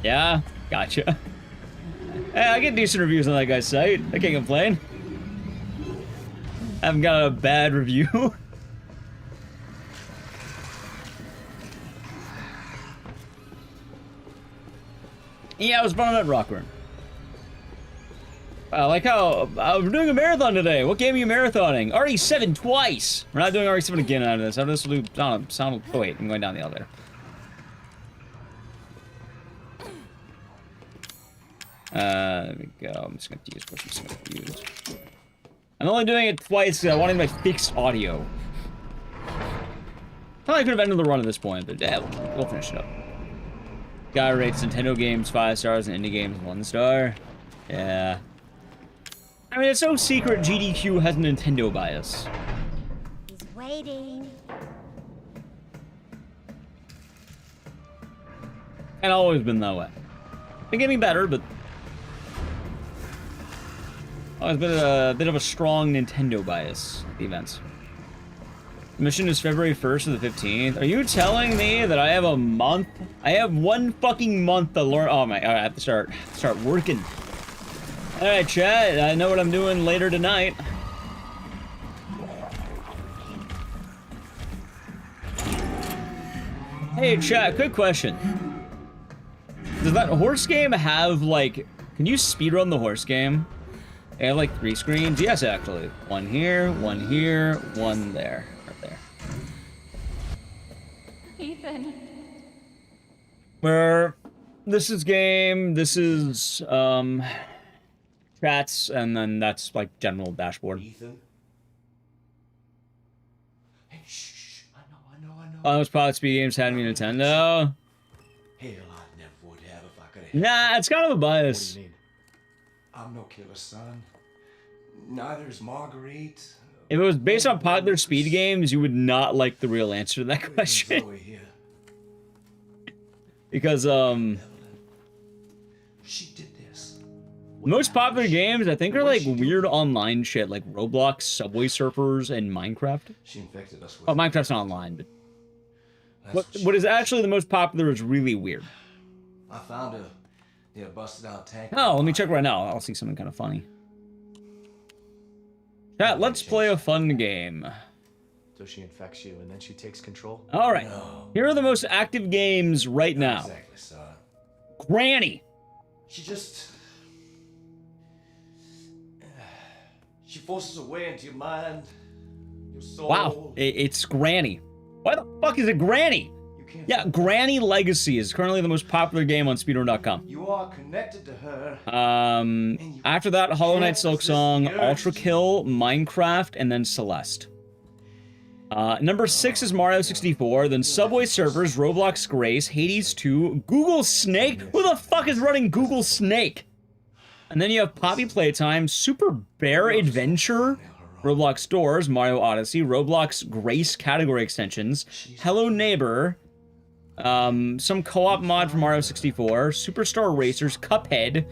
Yeah, gotcha. Hey, I get decent reviews on that guy's site. I can't complain. I haven't got a bad review. Yeah, I was born at Rockburn. I like how we're doing a marathon today. What game are you marathoning? RE7 twice. We're not doing RE7 again out of this. How does this loop? Sound. Oh wait, I'm going down the elevator. There we go. I'm just gonna use push some use. I'm only doing it twice because I wanted my fixed audio. Probably could have ended the run at this point, but yeah, we'll finish it up. Guy rates Nintendo games 5 stars and indie games 1 star. Yeah. I mean, it's no secret GDQ has a Nintendo bias. He's waiting. And always been that way. Been getting better, but always been a bit of a strong Nintendo bias at the events. The mission is February 1st to the 15th. Are you telling me that I have a month? I have 1 fucking month to learn. Oh my! I have to start working. All right, chat. I know what I'm doing later tonight. Hey, chat. Quick question. Does that horse game have like? Can you speedrun the horse game? They have like 3 screens. Yes, actually. 1 here, 1 here, 1 there. Ethan. Where this is game, this is chats, and then that's like general dashboard. Ethan. Hey, shh. I know. Oh, those Pilot Speed games had me Nintendo. Hell, I never would have if I could have. Nah, it's kind of a bias. What do you mean? I'm no killer, son. Neither is Marguerite. If it was based on popular Speed games, you would not like the real answer to that question. Because, She did this. Most popular games, I think, are like weird online shit, like Roblox, Subway Surfers, and Minecraft. She infected us with. Oh, Minecraft's not online, but what is actually the most popular is really weird. I found a busted out tank. Oh, let me check right now. I'll see something kind of funny. Chat, let's play a fun game. So she infects you and then she takes control? All right. Here are the most active games right now. Exactly, son. Granny. She just... She forces her way into your mind, your soul. Wow, it's Granny. Why the fuck is it Granny? Yeah, Granny Legacy is currently the most popular game on Speedrun.com. You are connected to her. After that, Hollow Knight Silk Song, Ultra Kill, Minecraft, and then Celeste. Number 6 is Mario 64, then Subway Surfers, Roblox Grace, Hades 2, Google Snake. Who the fuck is running Google Snake? And then you have Poppy Playtime, Super Bear Adventure, Roblox Doors, Mario Odyssey, Roblox Grace category extensions, Hello Neighbor, some co-op mod for Mario 64, Superstar Racers, Cuphead,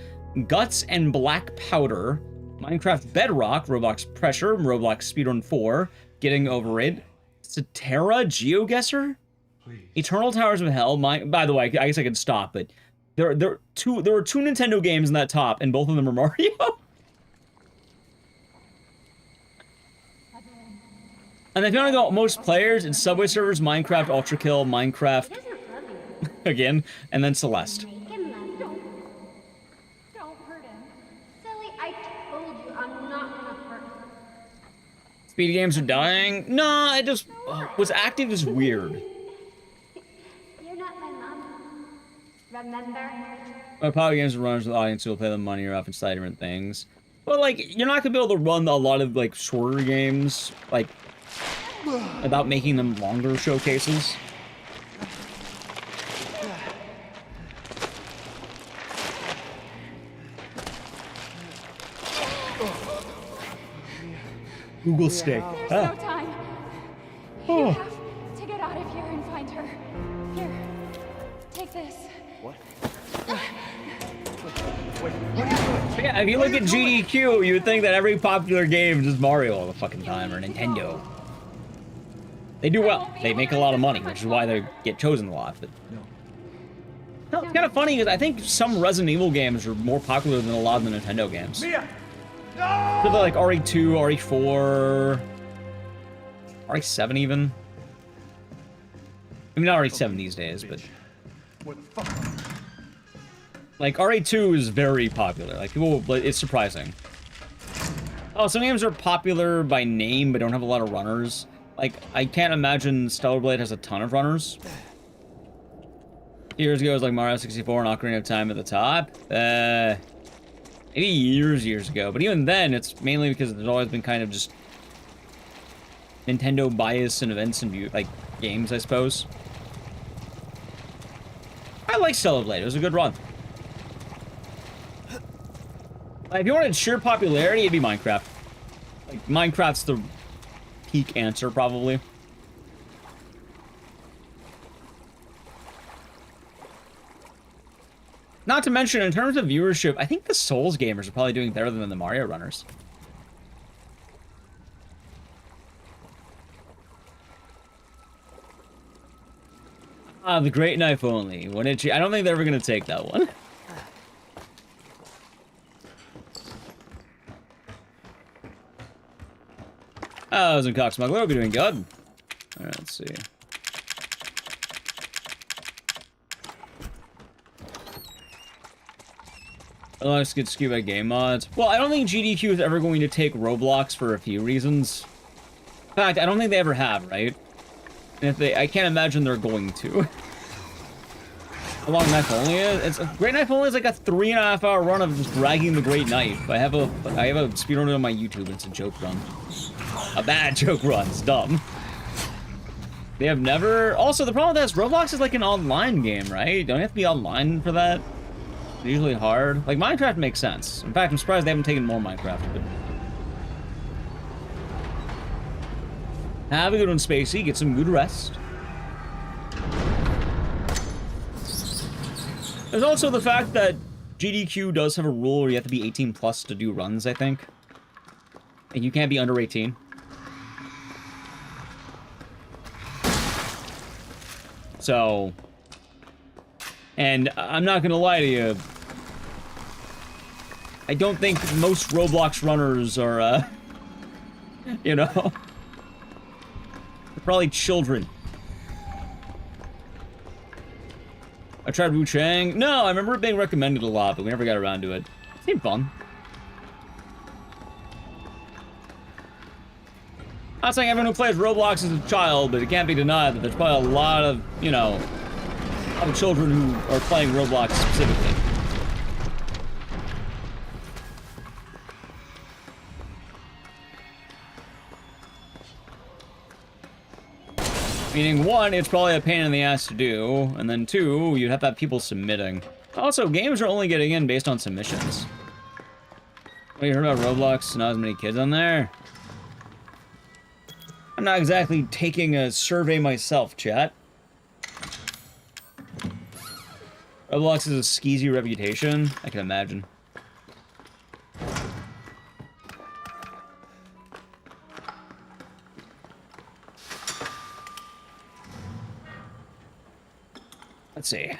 Guts and Black Powder, Minecraft Bedrock, Roblox Pressure, Roblox Speedrun 4, Getting Over It, Satera GeoGuessr, Eternal Towers of Hell. By the way, I guess I could stop, but there were two Nintendo games in that top, and both of them are Mario. And if you want to go most players, it's Subway Surfers, Minecraft, Ultra Kill, Minecraft again, and then Celeste. Don't hurt him. Silly, I told you I'm not gonna hurt him. Speed games are dying? Nah, it just what's active is weird. You're not my mom. Remember? Power games are runners with the audience who will pay them money or often decide different things. But like, you're not gonna be able to run a lot of like shorter games, like without making them longer showcases. Google Stick. There's no time. You have to get out of here and find her. Here, take this. What? Yeah, if you look at GDQ, you would think that every popular game is just Mario all the fucking time, or Nintendo. They do well. They make a lot of money, which is why they get chosen a lot. But no, it's kind of funny because I think some Resident Evil games are more popular than a lot of the Nintendo games. Mia! So they're like RE2, RE4, RE7 even. I mean, not RE7 these days, but What the fuck? like RE2 is very popular. Like people, it's surprising. Oh, some games are popular by name but don't have a lot of runners. Like I can't imagine Stellar Blade has a ton of runners. Years ago, it was like Mario 64 and Ocarina of Time at the top. Maybe years ago. But even then, it's mainly because there's always been kind of just Nintendo bias and events and like games, I suppose. I like Stellar Blade. It was a good run. If you wanted sheer popularity, it'd be Minecraft. Like Minecraft's the peak answer, probably. Not to mention, in terms of viewership, I think the Souls gamers are probably doing better than the Mario runners. Ah, the Great Knife Only. When it, I don't think they're ever going to take that one. Oh, I was in Cock Smuggler. Hope you're doing good. Alright, let's see. Let's get scuba game mods. Well, I don't think GDQ is ever going to take Roblox for a few reasons. In fact, I don't think they ever have, right? And if they, I can't imagine they're going to. How long Knife Only is? Great Knife Only is like a 3.5 hour run of just dragging the Great Knife. I have a speedrun on my YouTube. It's a joke run. A bad joke run. It's dumb. They have never. Also, the problem with that is Roblox is like an online game, right? Don't you have to be online for that? It's usually hard. Like Minecraft makes sense. In fact, I'm surprised they haven't taken more Minecraft. But have a good one, Spacey. Get some good rest. There's also the fact that GDQ does have a rule where you have to be 18 plus to do runs, I think. And you can't be under 18. So, and I'm not gonna lie to you, I don't think most Roblox runners are, you know, they're probably children. I tried Wu Chang. No, I remember it being recommended a lot, but we never got around to it. It seemed fun. I'm not saying everyone who plays Roblox is a child, but it can't be denied that there's probably a lot of, you know, a lot of children who are playing Roblox specifically. Meaning, one, it's probably a pain in the ass to do, and then two, you'd have to have people submitting. Also, games are only getting in based on submissions. Oh, you heard about Roblox? Not as many kids on there? I'm not exactly taking a survey myself, chat. Roblox has a skeezy reputation, I can imagine. Let's see.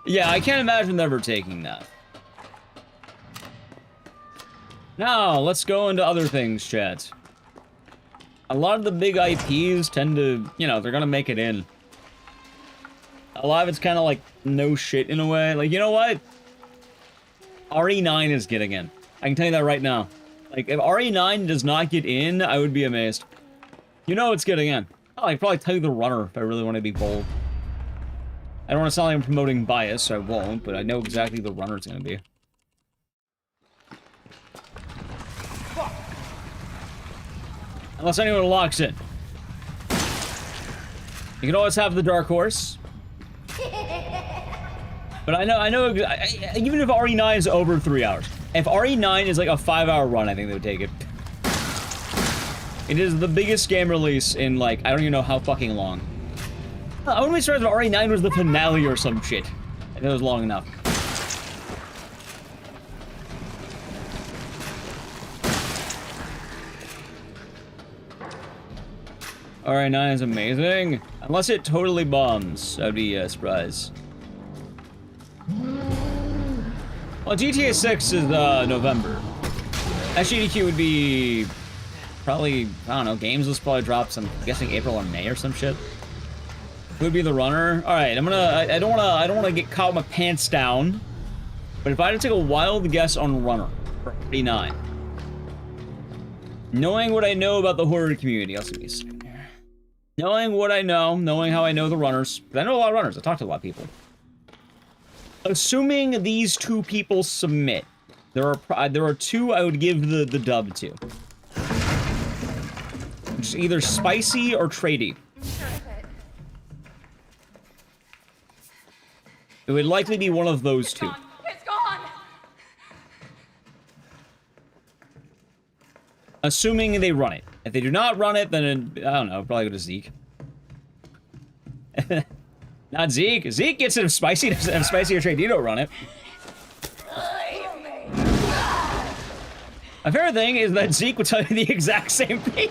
Yeah, I can't imagine them ever taking that. Now, let's go into other things, chat. A lot of the big IPs tend to, you know, they're gonna make it in. A lot of it's kind of like no shit in a way. Like, you know what? RE9 is getting in. I can tell you that right now. Like, if RE9 does not get in, I would be amazed. You know it's getting in. Oh, I could probably tell you the runner if I really want to be bold. I don't want to sound like I'm promoting bias, so I won't, but I know exactly the runner it's going to be. Unless anyone locks in. You can always have the dark horse. But I know, even if RE9 is over 3 hours. If RE9 is like a 5-hour run, I think they would take it. It is the biggest game release in, like, I don't even know how fucking long. I wouldn't be surprised if RE9 was the finale or some shit. I think it was long enough. RE9 is amazing. Unless it totally bombs. That'd be a surprise. Well, GTA 6 is November. SGDQ would be probably, I don't know, games will probably drop some, I'm guessing April or May or some shit. Who would be the runner? Alright, I don't wanna get caught with my pants down. But if I had to take a wild guess on runner for 49. Knowing what I know about the horror community, I'll see what second here. Knowing what I know, knowing how I know the runners, because I know a lot of runners, I talk to a lot of people. Assuming these two people submit, there are two I would give the dub to. Which is either Spicy or Trady. It would likely be one of those two. It's gone. Assuming they run it. If they do not run it, then I don't know, probably go to Zeke. Not Zeke. Zeke gets it if Spicy or Trady don't run it. My favorite thing is that Zeke would tell you the exact same thing.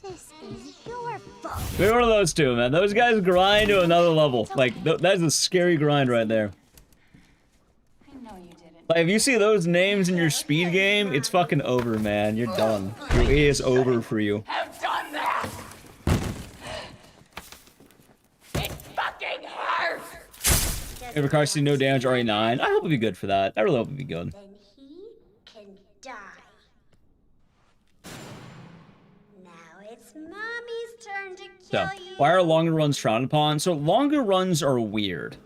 This is your fault. We're one of those two, man. Those guys grind to another level. Like, that's a scary grind right there. I know you didn't. Like, if you see those names in your speed game, it's fucking over, man. You're done. It is over for you. Have done that. It fucking hurts. If Car see no damage RE9, I hope it'd be good for that. I really hope it'd be good. Then he can die. Now it's Mommy's turn to So, kill you. why are longer runs frowned upon? So, longer runs are weird.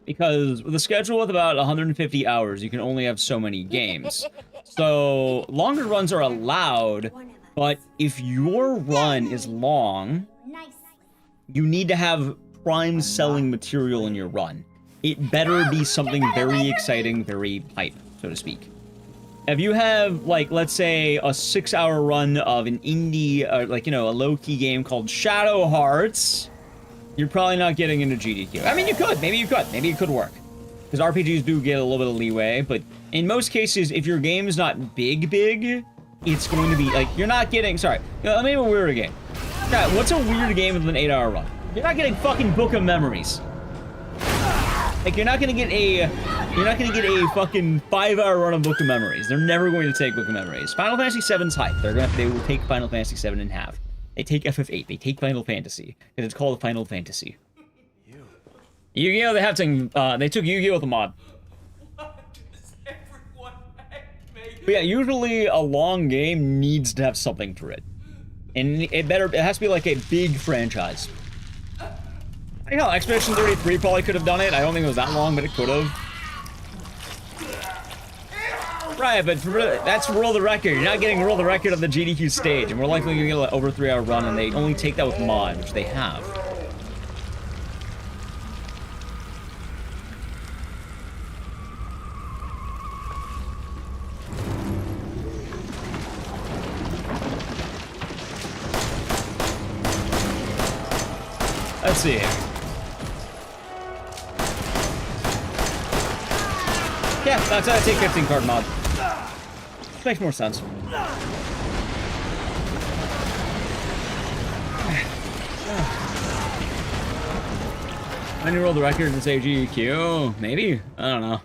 Because with a schedule with about 150 hours, you can only have so many games. So, longer runs are allowed, but if your run is long, you need to have prime selling material in your run. It better be something very exciting, very hype, so to speak. if you have, like, let's say, a 6-hour run of an indie, like, you know, a low-key game called Shadow Hearts, you're probably not getting into GDQ. I mean, you could. Maybe you could. Maybe it could work. Because RPGs do get a little bit of leeway, but in most cases, if your game's not big, it's going to be, like, you're not getting, sorry, you know, let me have a weird game. God, what's a weird game with an 8-hour run? You're not getting fucking Book of Memories. Like, you're not gonna get a fucking 5-hour run of Book of Memories. They're never going to take Book of Memories. Final Fantasy VII's hype. They will take Final Fantasy VII in half. They take FF8. They take Final Fantasy. Because it's called Final Fantasy. Yu-Gi-Oh! They have to, they took Yu-Gi-Oh! With a mod. But yeah, usually a long game needs to have something to it. And it has to be like a big franchise. I know, Expedition 33 probably could have done it. I don't think it was that long, but it could have. Right, but that's World of Record. You're not getting World of Record on the GDQ stage, and we're likely going to get an over 3-hour run, and they only take that with mod, which they have. Let's see. Yeah, that's a take 15 card mod. Makes more sense. I need to roll the record and say GQ. Maybe? I don't know.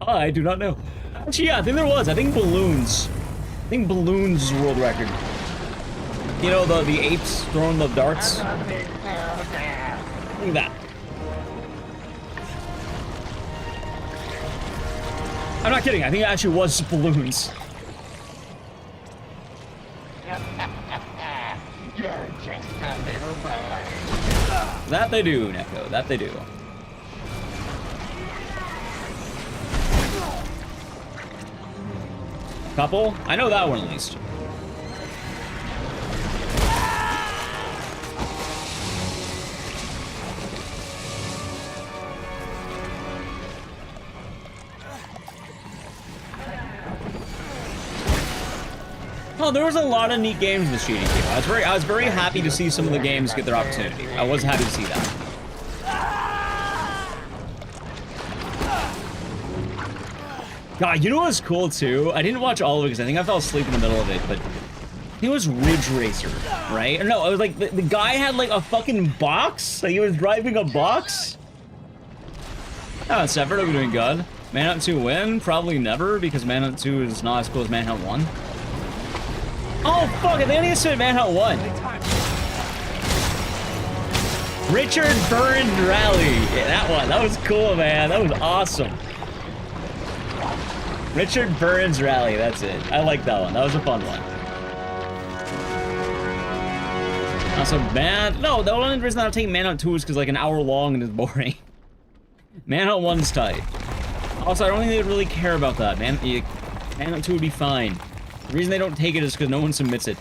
I do not know. Actually, yeah, I think there was. I think Balloons. I think Balloons world record. You know, the apes throwing the darts? Look at that. I'm not kidding, I think it actually was Balloons. That they do, Neko, that they do. Couple? I know that one at least. Oh, there was a lot of neat games in this GDQ. I was very happy to see some of the games get their opportunity. I was happy to see that. God, you know what was cool too? I didn't watch all of it because I think I fell asleep in the middle of it, but it was Ridge Racer, right? Or no, it was like the guy had like a fucking box. Like he was driving a box. Oh, it's Severed, are we doing good? Manhunt 2 win? Probably never, because Manhunt 2 is not as cool as Manhunt 1. Oh, fuck it, they only said Manhunt 1. Richard Burns Rally. Yeah, that one. That was cool, man. That was awesome. Richard Burns Rally, that's it. I like that one. That was a fun one. Also, no, the only reason I'm taking Manhunt 2 is because like an hour long and it's boring. Manhunt 1's tight. Also, I don't think they really care about that, man. Manhunt 2 would be fine. The reason they don't take it is because no one submits it.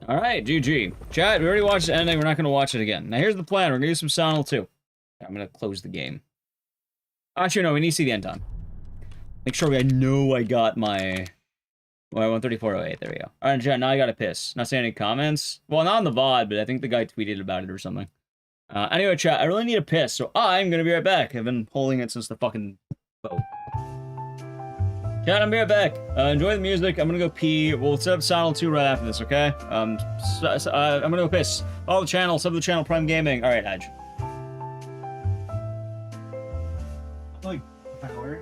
Alright, GG. Chat, we already watched the ending, we're not going to watch it again. Now here's the plan, we're going to do some Sonal 2. I'm going to close the game. Actually, no, we need to see the end time. Make sure I know I got my... Well, 134.08, there we go. Alright, chat, now I gotta piss. Not seeing any comments? Well, not on the VOD, but I think the guy tweeted about it or something. Anyway, chat, I really need a piss, so I'm gonna be right back. I've been holding it since the fucking boat. Chat, I'm be right back. Enjoy the music. I'm gonna go pee. We'll set up Sonal 2 right after this, okay? I'm gonna go piss. Follow the channel, sub the channel, Prime Gaming. Alright, Edge. Like, power.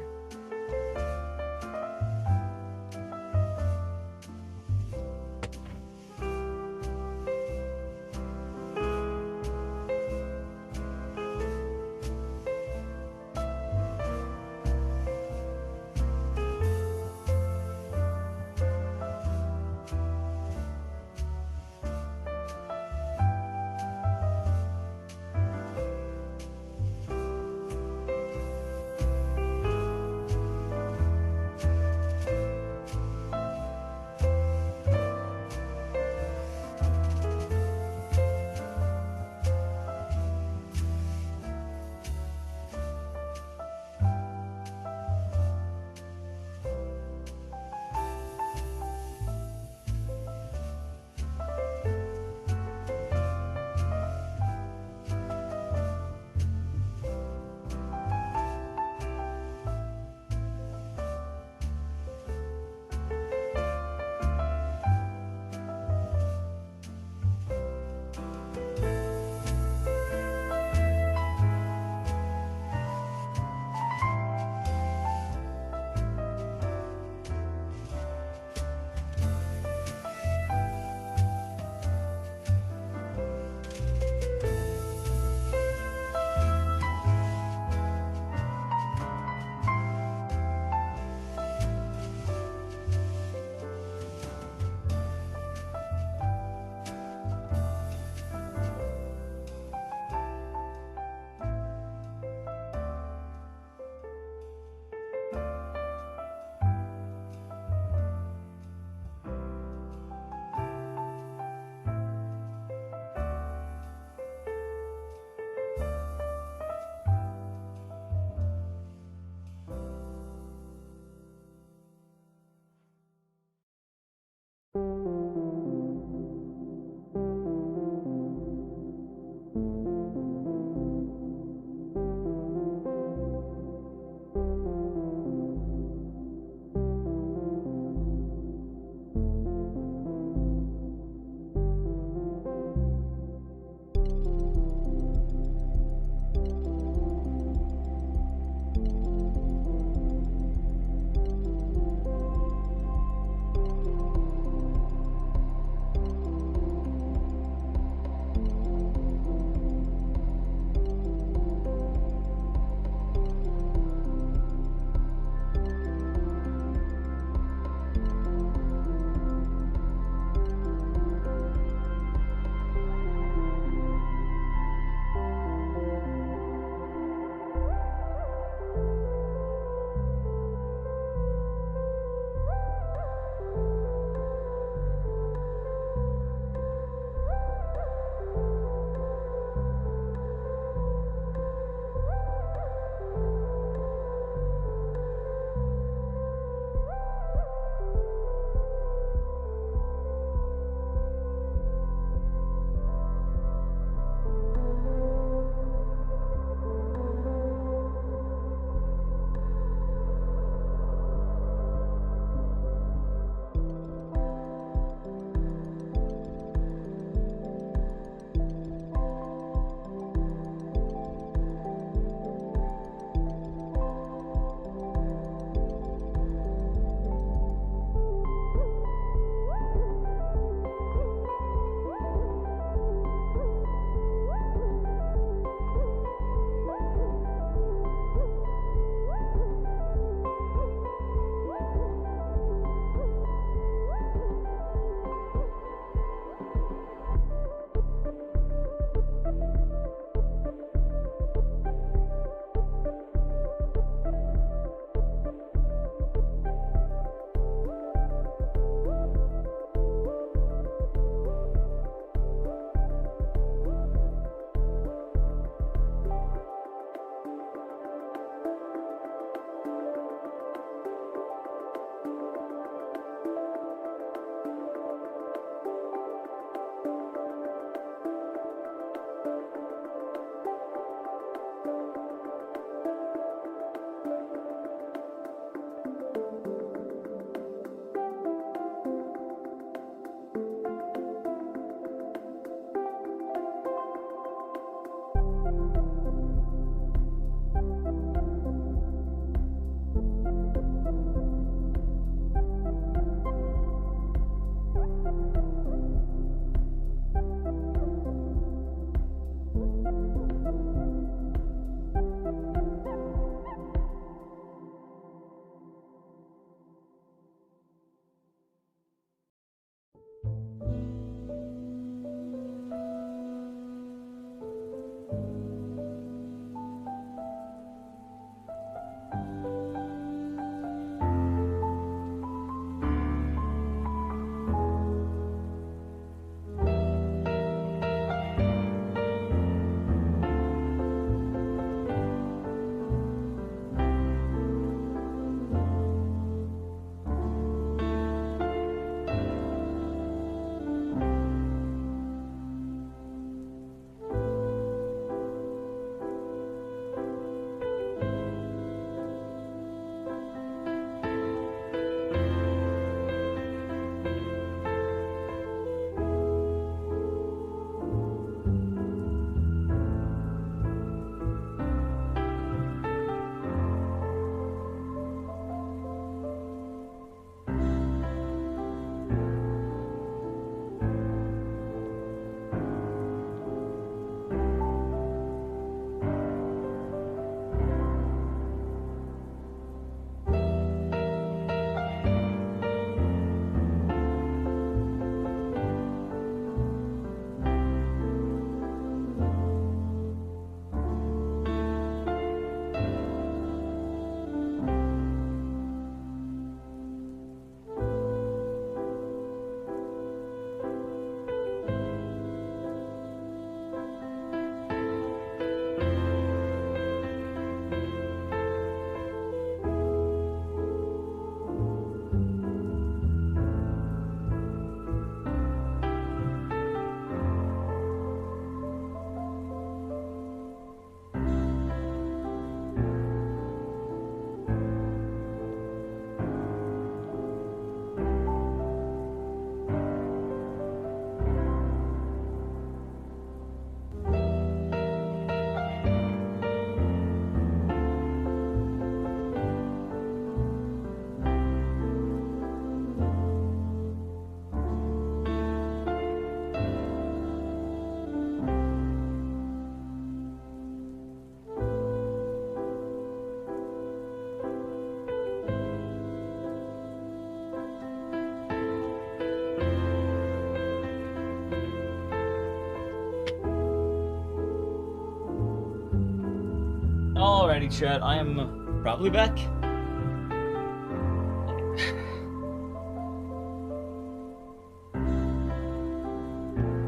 Alrighty, chat. I am probably back.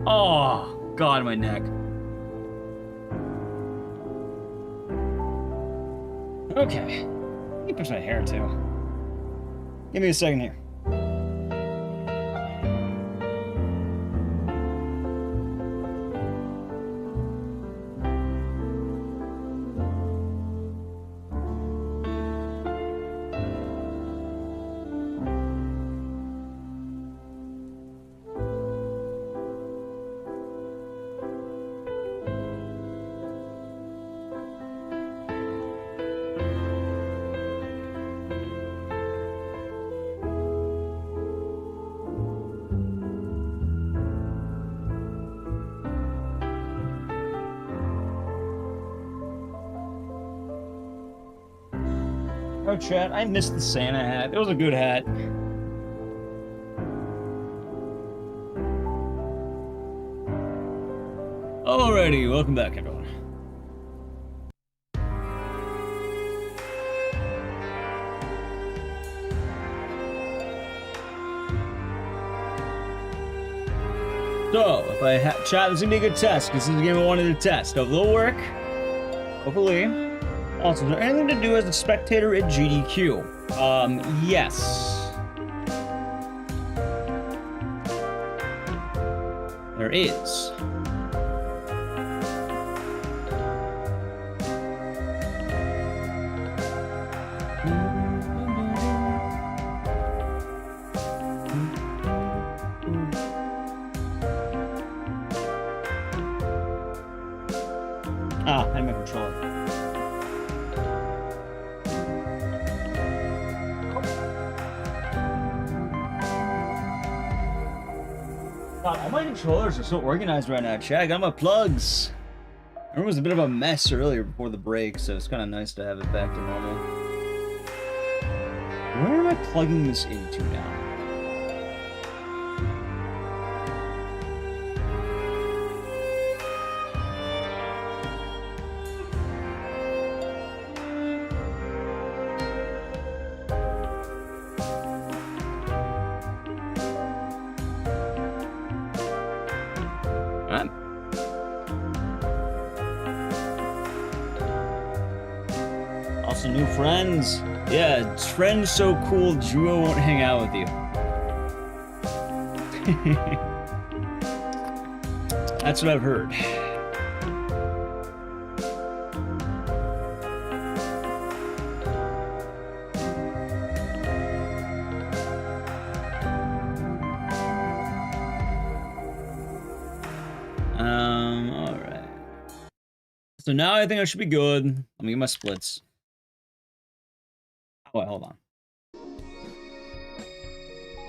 Oh, God, my neck. Okay. Let me push my hair, too. Give me a second here. Oh, chat, I missed the Santa hat. It was a good hat. Alrighty, welcome back, everyone. So, if I chat, this is gonna be a good test. This is a game I wanted to test. Hopefully it'll work. Hopefully. Also, is there anything to do as a spectator at GDQ? Yes. There is. Ah, I need my controller. God, all my controllers are so organized right now, chat. I got my plugs. It was a bit of a mess earlier before the break, so it's kind of nice to have it back to normal. Where am I plugging this into now? Also, new friends. Yeah, friends so cool, Juo won't hang out with you. That's what I've heard. Alright. So now I think I should be good. Let me get my splits. Oh, wait, hold on.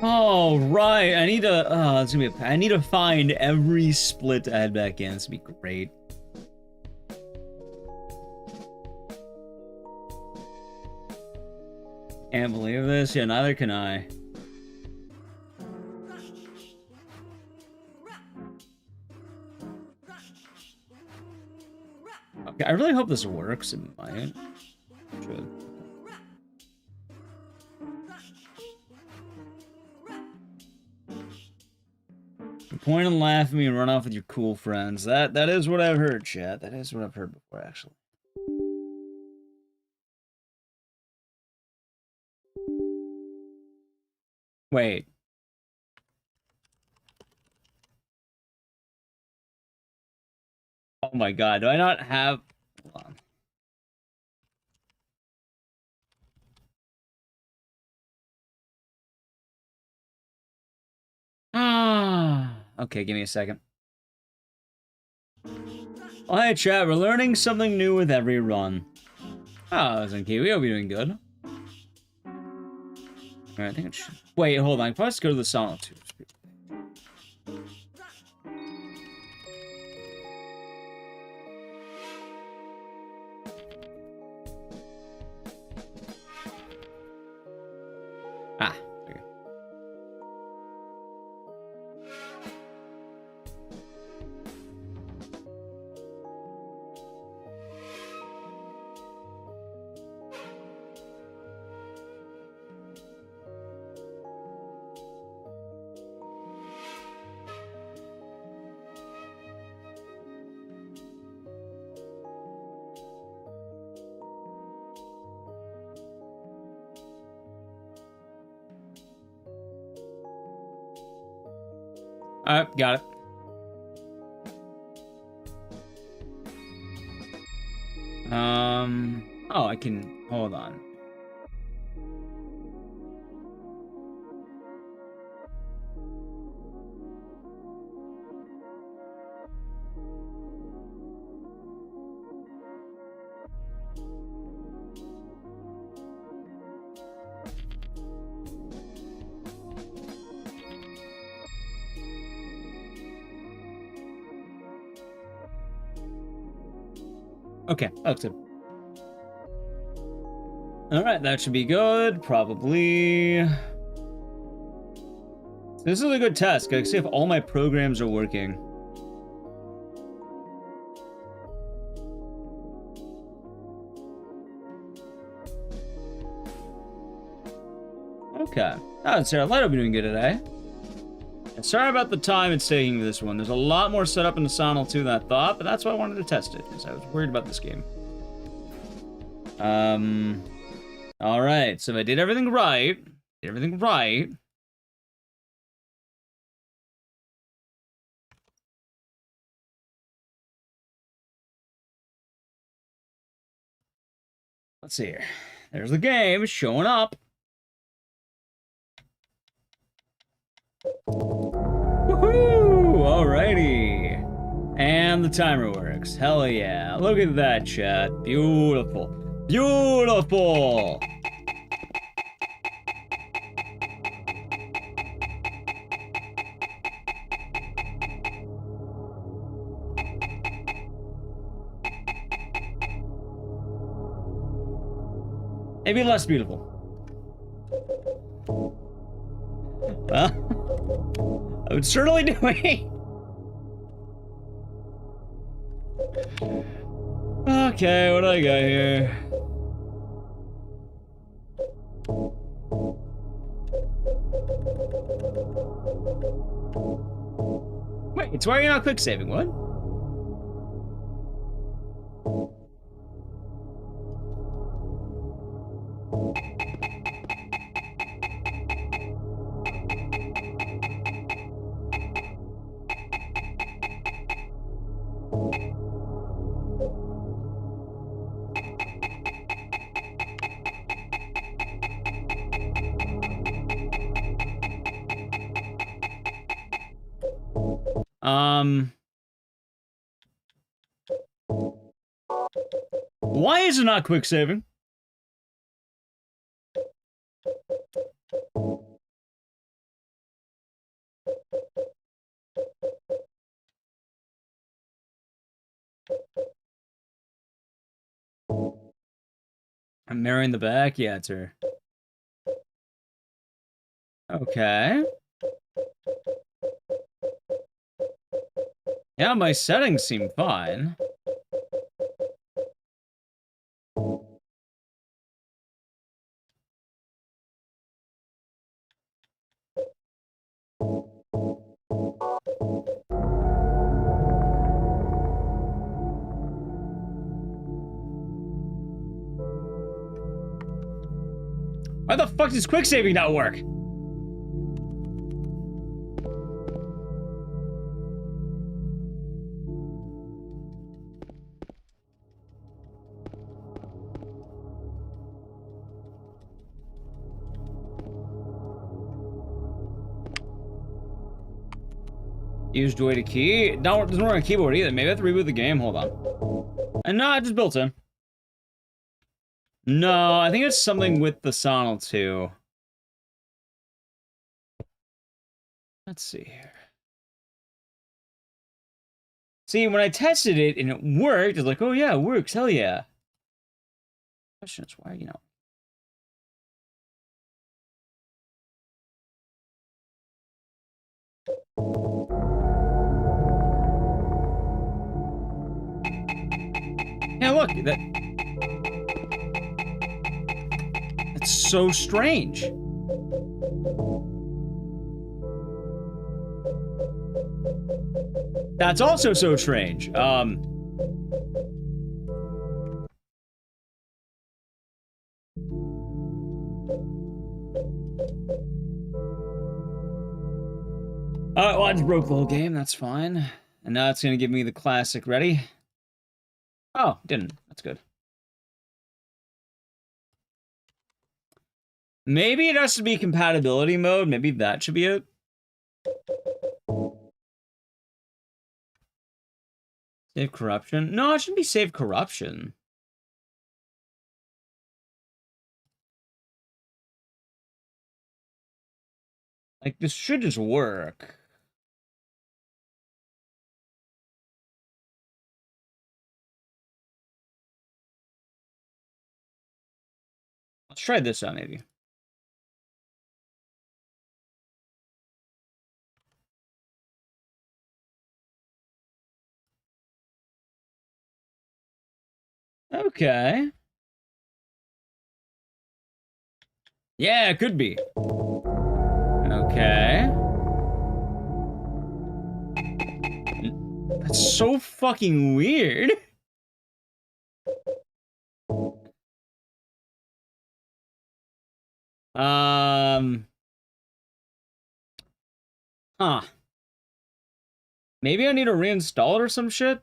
Oh, right. I need to, it's gonna be I need to find every split I had back in. This would be great. Can't believe this. Yeah, neither can I. Okay, I really hope this works. It might. Should. Point and laugh at me and run off with your cool friends. That is what I've heard, chat. That is what I've heard before, actually. Wait. Oh my god, do I not have... Hold on. Okay, give me a second. Oh, hey, chat. We're learning something new with every run. Oh, Zenki, we hope you're doing good. Alright, I think it should... Wait, hold on. Let's go to the song too. Ah, okay. Alright, got it. Oh, I can, hold on. Okay, that looks good. Alright, that should be good, probably. This is a good test. I can see if all my programs are working. Okay. Oh, Sarah Light will be doing good today. And sorry about the time it's taking for this one. There's a lot more setup in the Sonal 2 than I thought, but that's why I wanted to test it, because I was worried about this game. Alright, so if I did everything right, let's see here. There's the game showing up. Woohoo! Alrighty. And the timer works. Hell yeah. Look at that, chat. Beautiful. Beautiful! Maybe less beautiful. Well, I would certainly do it. Okay, what do I got here? Wait, so why are you not quick saving? What? Why is it not quick saving? I'm marrying the back? Yeah, it's her. Okay. Yeah, my settings seem fine. Why the fuck does quick saving not work? Use joy to key? No, it doesn't work on keyboard either. Maybe I have to reboot the game. Hold on. And no, it just built in. No, I think it's something with the Sonal 2. Let's see here. See, when I tested it and it worked, it's like, oh yeah, it works, hell yeah. Question is, why, you know. Yeah, look, that's so strange. That's also so strange. Alright, well, I just broke the whole game. That's fine. And now it's going to give me the classic. Ready? Oh, didn't. That's good. Maybe it has to be compatibility mode. Maybe that should be it. Save corruption? No, it shouldn't be save corruption. Like, this should just work. Let's try this out, maybe. Okay. Yeah, it could be. Okay. That's so fucking weird. Huh. Maybe I need to reinstall it or some shit?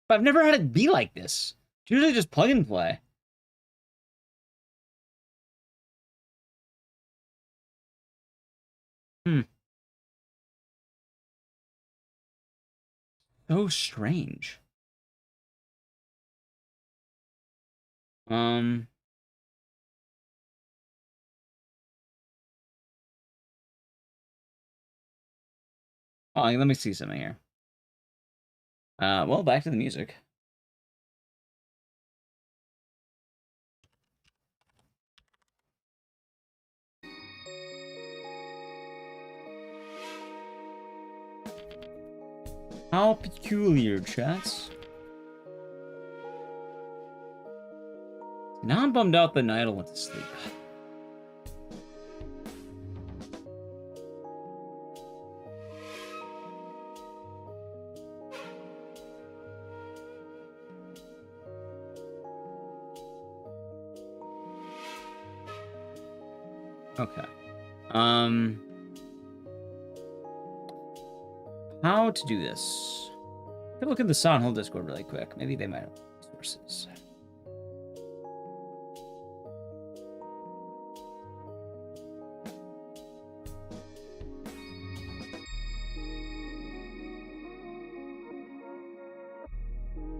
But I've never had it be like this. It's usually just plug and play. So strange. Oh, let me see something here. Well, back to the music. How peculiar, chats. Now I'm bummed out the Idol went to sleep. Okay. How to do this? I'm gonna look at the Sound Hole Discord really quick. Maybe they might have resources.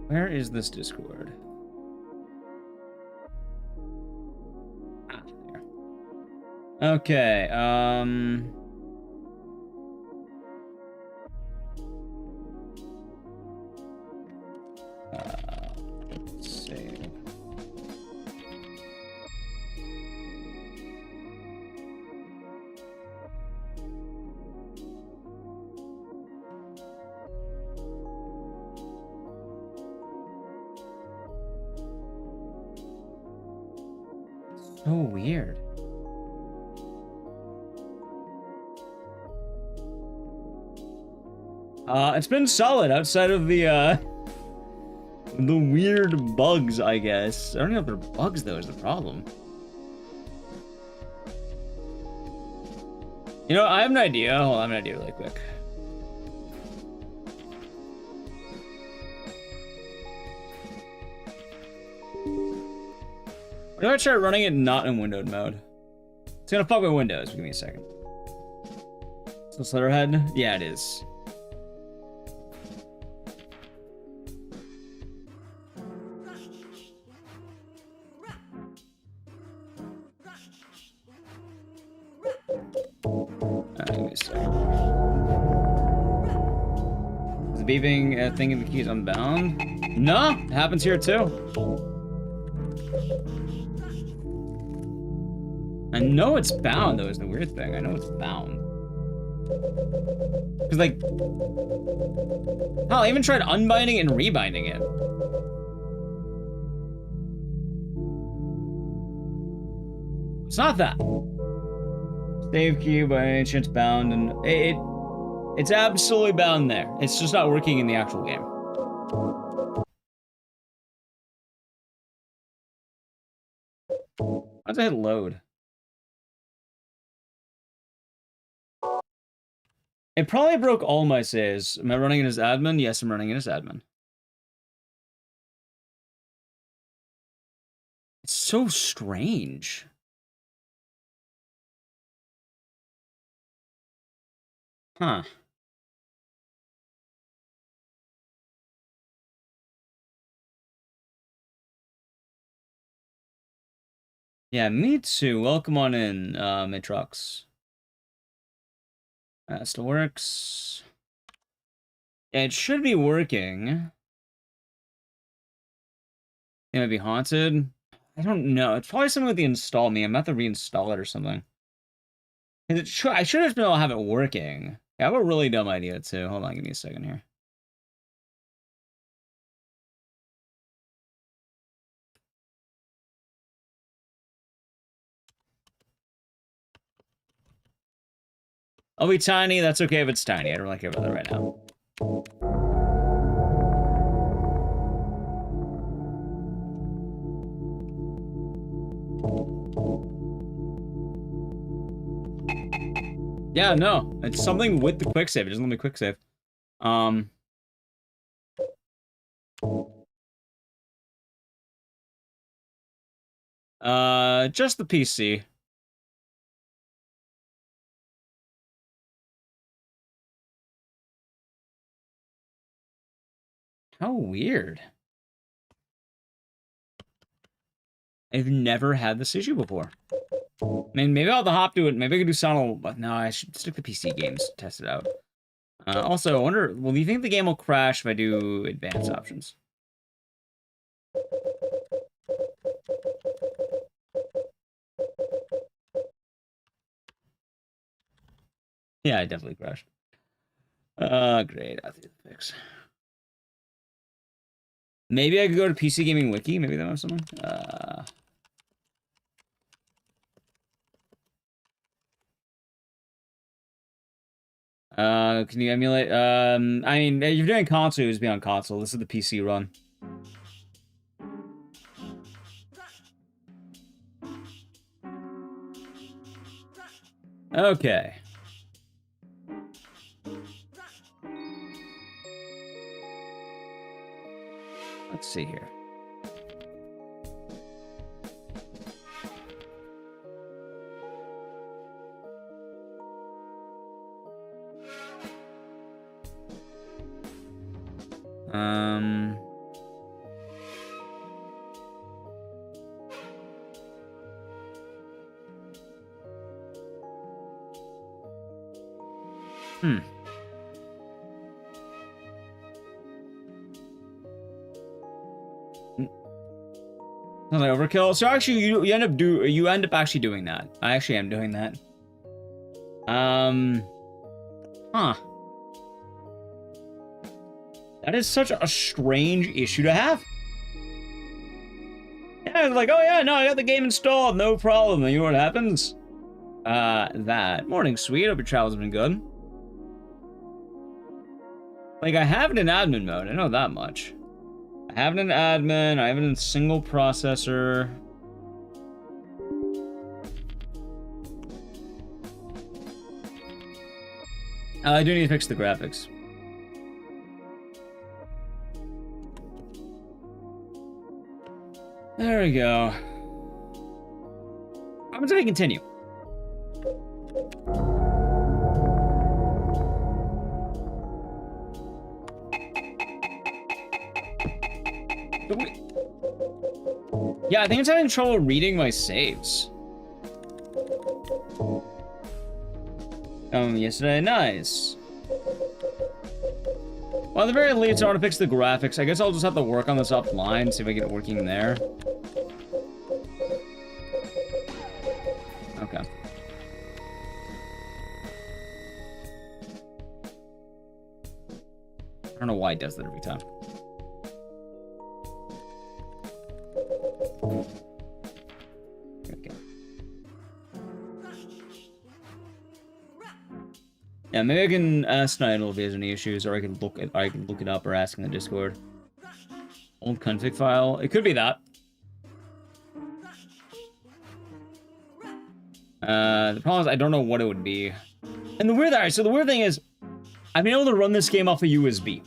Where is this Discord? Ah, there. Okay, let's see. So weird. It's been solid outside of the weird bugs, I guess. I don't know if they're bugs, though, is the problem. You know, I have an idea. Hold on, I have an idea really quick. What if I try running it not in windowed mode? It's gonna fuck with Windows. Give me a second. So Slitterhead? Yeah, it is. Give me a second. Is the beeping thing in the keys unbound? No, it happens here too. I know it's bound, though, is the weird thing. I know it's bound. Because, like... Hell, I even tried unbinding and rebinding it. It's not that. Save key by any chance bound, and it's absolutely bound there. It's just not working in the actual game. Why does it hit load? It probably broke all my saves. Am I running it as admin? Yes, I'm running it as admin. It's so strange. Huh. Yeah, me too. Welcome on in, Matrox. That still works. Yeah, it should be working. It might be haunted. I don't know. It's probably something with the install me. I'm about to reinstall it or something. I should have been able to have it working. I have a really dumb idea too. Hold on, give me a second here. I'll be tiny. That's okay if it's tiny. I don't really care about that right now. Yeah, no. It's something with the quick save. It doesn't let me quick save. Just the PC. How weird. I've never had this issue before. I mean, maybe I'll have to hop to it. Maybe I could do Sonal, but no, I should stick to PC games, test it out. Also, I wonder, well, do you think the game will crash if I do advanced options? Yeah, I definitely crashed. Great. I'll do the fix. Maybe I could go to PC Gaming Wiki. Maybe they have someone. Can you emulate? I mean, if you're doing console, just be on console. This is the PC run. Okay. Let's see here. Sounds like overkill. So actually, you end up actually doing that. I actually am doing that. Huh. That is such a strange issue to have. Yeah, it's like, oh yeah, no, I got the game installed, no problem. And you know what happens? That. Morning, sweet. Hope your travel's been good. Like, I have it in admin mode. I know that much. I have it in admin. I have it in single processor. I do need to fix the graphics. There we go. I'm just gonna continue. Yeah, I think it's having trouble reading my saves. Yesterday, nice. Well, at the very least, I want to fix the graphics. I guess I'll just have to work on this offline, see if I get it working there. Okay. I don't know why it does that every time. Okay. Yeah, maybe I can ask Nigel if he has any issues, or I can look it up or ask in the Discord. Old config file. It could be that. The problem is I don't know what it would be. And the weird thing is, I've been able to run this game off a USB.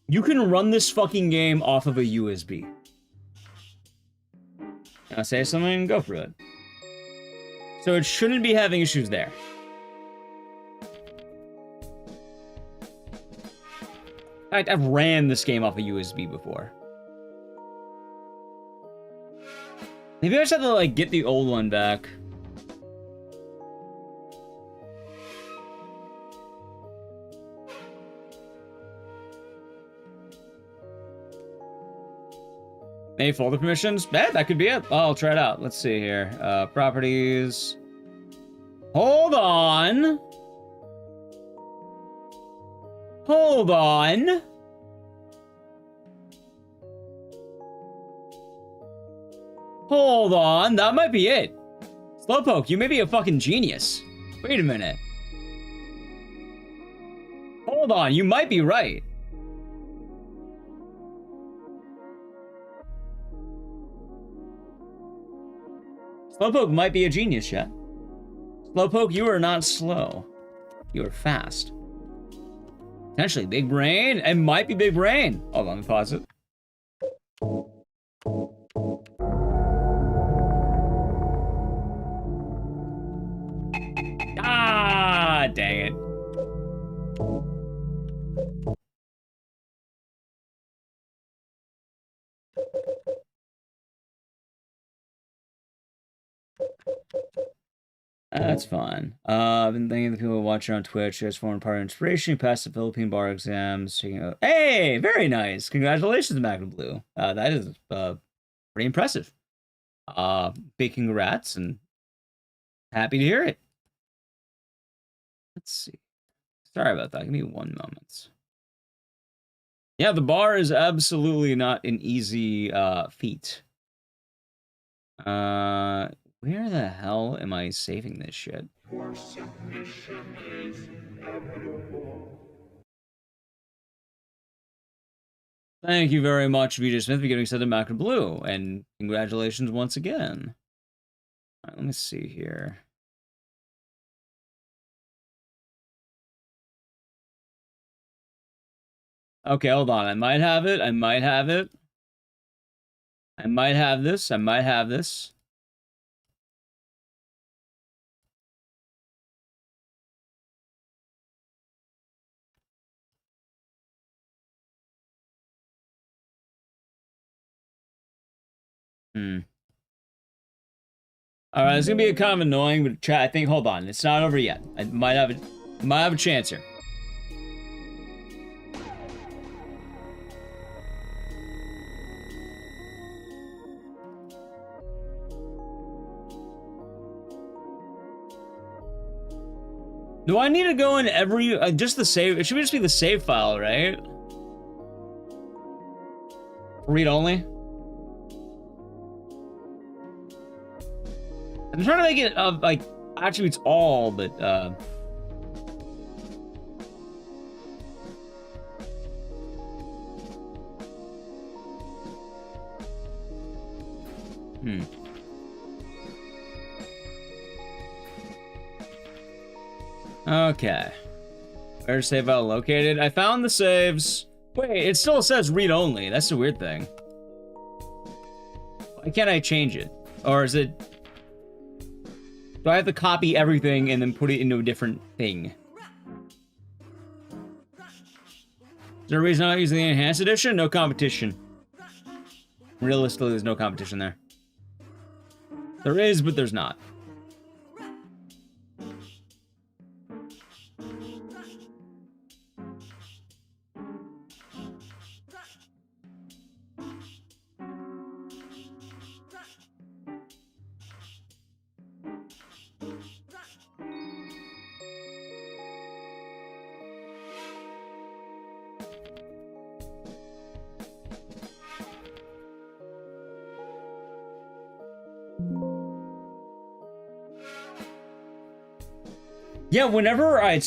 You can run this fucking game off of a USB. I'll say something, go for it. So it shouldn't be having issues there. In fact, I've ran this game off a USB before. Maybe I just have to, like, get the old one back. Maybe folder permissions? That could be it. Oh, I'll try it out. Let's see here. Properties. Hold on. Hold on. Hold on. That might be it. Slowpoke, you may be a fucking genius. Wait a minute. Hold on. You might be right. Slowpoke might be a genius, yet. Slowpoke, you are not slow. You are fast. Potentially big brain. It might be big brain. Hold on, let me pause it. Ah, dang it. That's fine. I've been thinking the people watching on Twitch as former part of inspiration. You passed the Philippine bar exams. Hey, very nice. Congratulations, Magnum Blue. That is pretty impressive. Big congrats and happy to hear it. Let's see. Sorry about that. Give me 1 moment. Yeah, the bar is absolutely not an easy feat. Where the hell am I saving this shit? Thank you very much, VJ Smith, for getting set to Mac and Blue, and congratulations once again. All right, let me see here. Okay, hold on. I might have it. I might have it. I might have this. I might have this. All right, it's gonna be a kind of annoying, but chat. I think. Hold on, it's not over yet. I might have a chance here. Do I need to go in every just the save? It should just be the save file, right? Read only. I'm trying to make it like attributes all, but Okay. Where's save file located? I found the saves. Wait, it still says read only. That's the weird thing. Why can't I change it? Or is it... Do I have to copy everything and then put it into a different thing? Is there a reason I'm not using the enhanced edition? No competition. Realistically, there's no competition there. There is, but there's not. Yeah, whenever I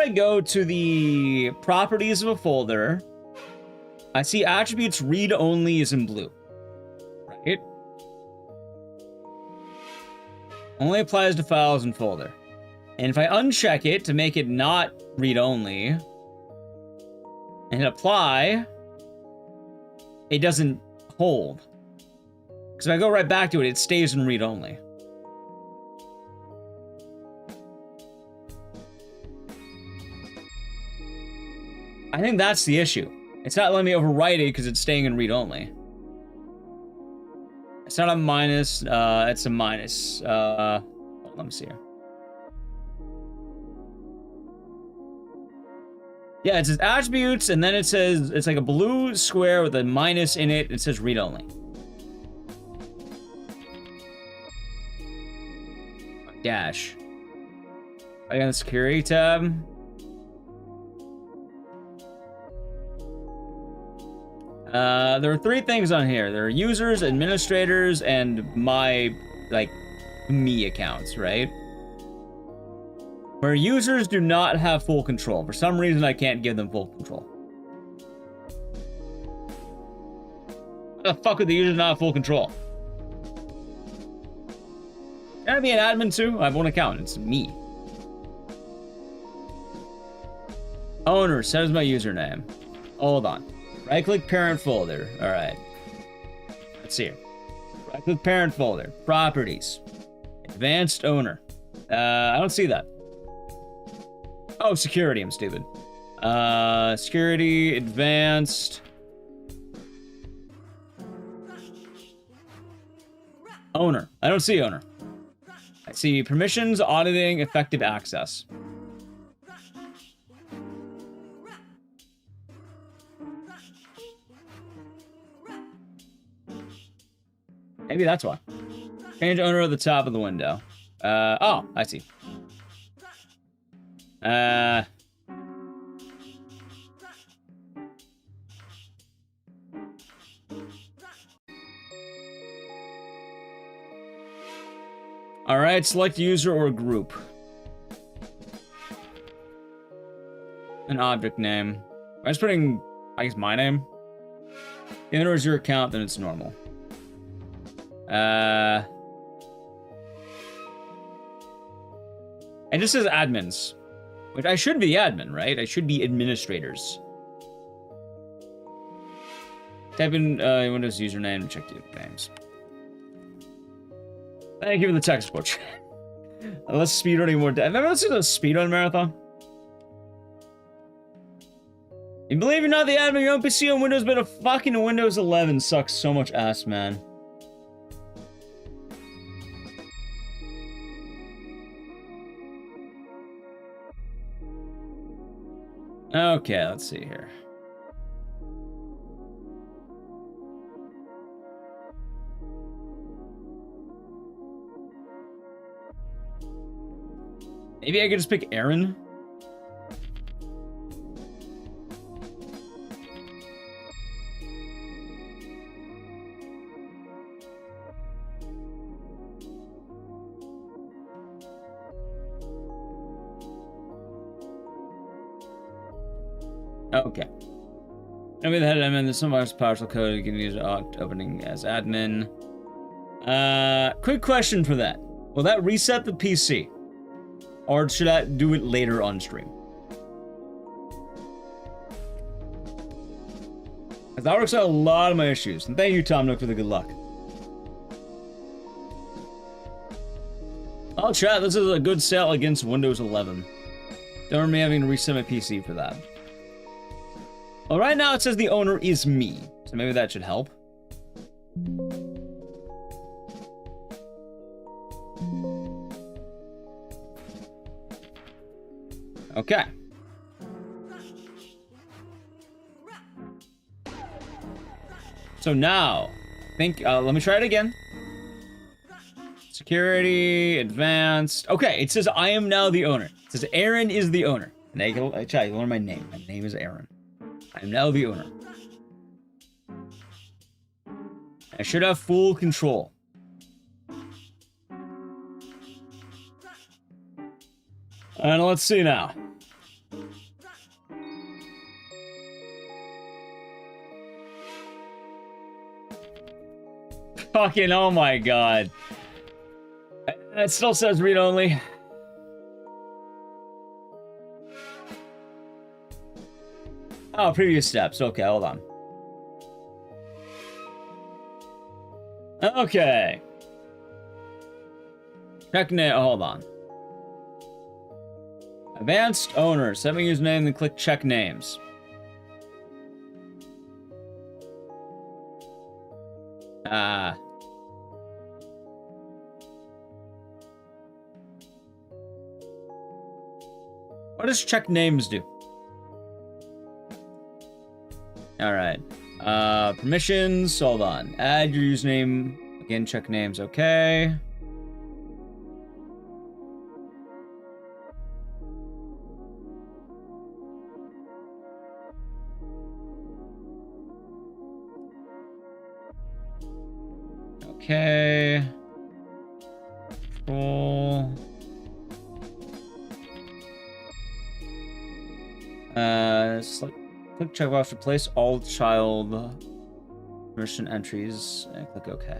go to the properties of a folder, I see attributes read only is in blue, right? Only applies to files and folder. And if I uncheck it to make it not read-only, and hit apply, it doesn't hold. Because if I go right back to it, it stays in read-only. I think that's the issue. It's not letting me overwrite it because it's staying in read-only. It's not a minus, it's a minus. Let me see here. Yeah, it says attributes, and then it says, it's like a blue square with a minus in it. It says read-only. Dash. I got the security tab. There are 3 things on here. There are users, administrators, and my, like, me accounts, right? Where users do not have full control. For some reason, I can't give them full control. How the fuck would the user not have full control? Can I be an admin too? I have one account. It's me. Owner, set as my username. Hold on. Right-click parent folder. Alright. Let's see here. Right-click parent folder. Properties. Advanced owner. I don't see that. Oh, security. I'm stupid. Security, advanced. Owner. I don't see owner. I see permissions, auditing, effective access. Maybe that's why. Change owner at the top of the window. Oh, I see. Alright, select user or group. An object name. I'm just putting, I guess, my name. If it is your account, then it's normal. And this says admins. Which I should be admin, right? I should be administrators. Type in Windows username and check the names. Thank you for the tech support. Let's speedrunning more. Have you ever seen a speedrun marathon? You believe you're not the admin of your own PC on Windows, but a fucking Windows 11 sucks so much ass, man. Okay, let's see here. Maybe I could just pick Aaron? Okay. Maybe the head admin, there's some partial code you can use opening as admin. Quick question for that. Will that reset the PC? Or should I do it later on stream? That works out a lot of my issues. And thank you, Tom Nook, for the good luck. Oh, chat, this is a good sale against Windows 11. Don't remember me having to reset my PC for that. Well, right now it says the owner is me. So maybe that should help. Okay. So now, let me try it again. Security, advanced. Okay, it says I am now the owner. It says Aaron is the owner. And I try, you learn my name. My name is Aaron. I am now the owner. I should have full control. And let's see now. Fucking, oh my god. It still says read only. Oh, previous steps. Okay, hold on. Okay. Check name. Hold on. Advanced owner. Set my username, then click check names. Ah. What does check names do? Alright. Permissions. Hold on. Add your username. Again, check names. Okay. Okay. Control. Click checkbox, replace all child permission entries, and click OK.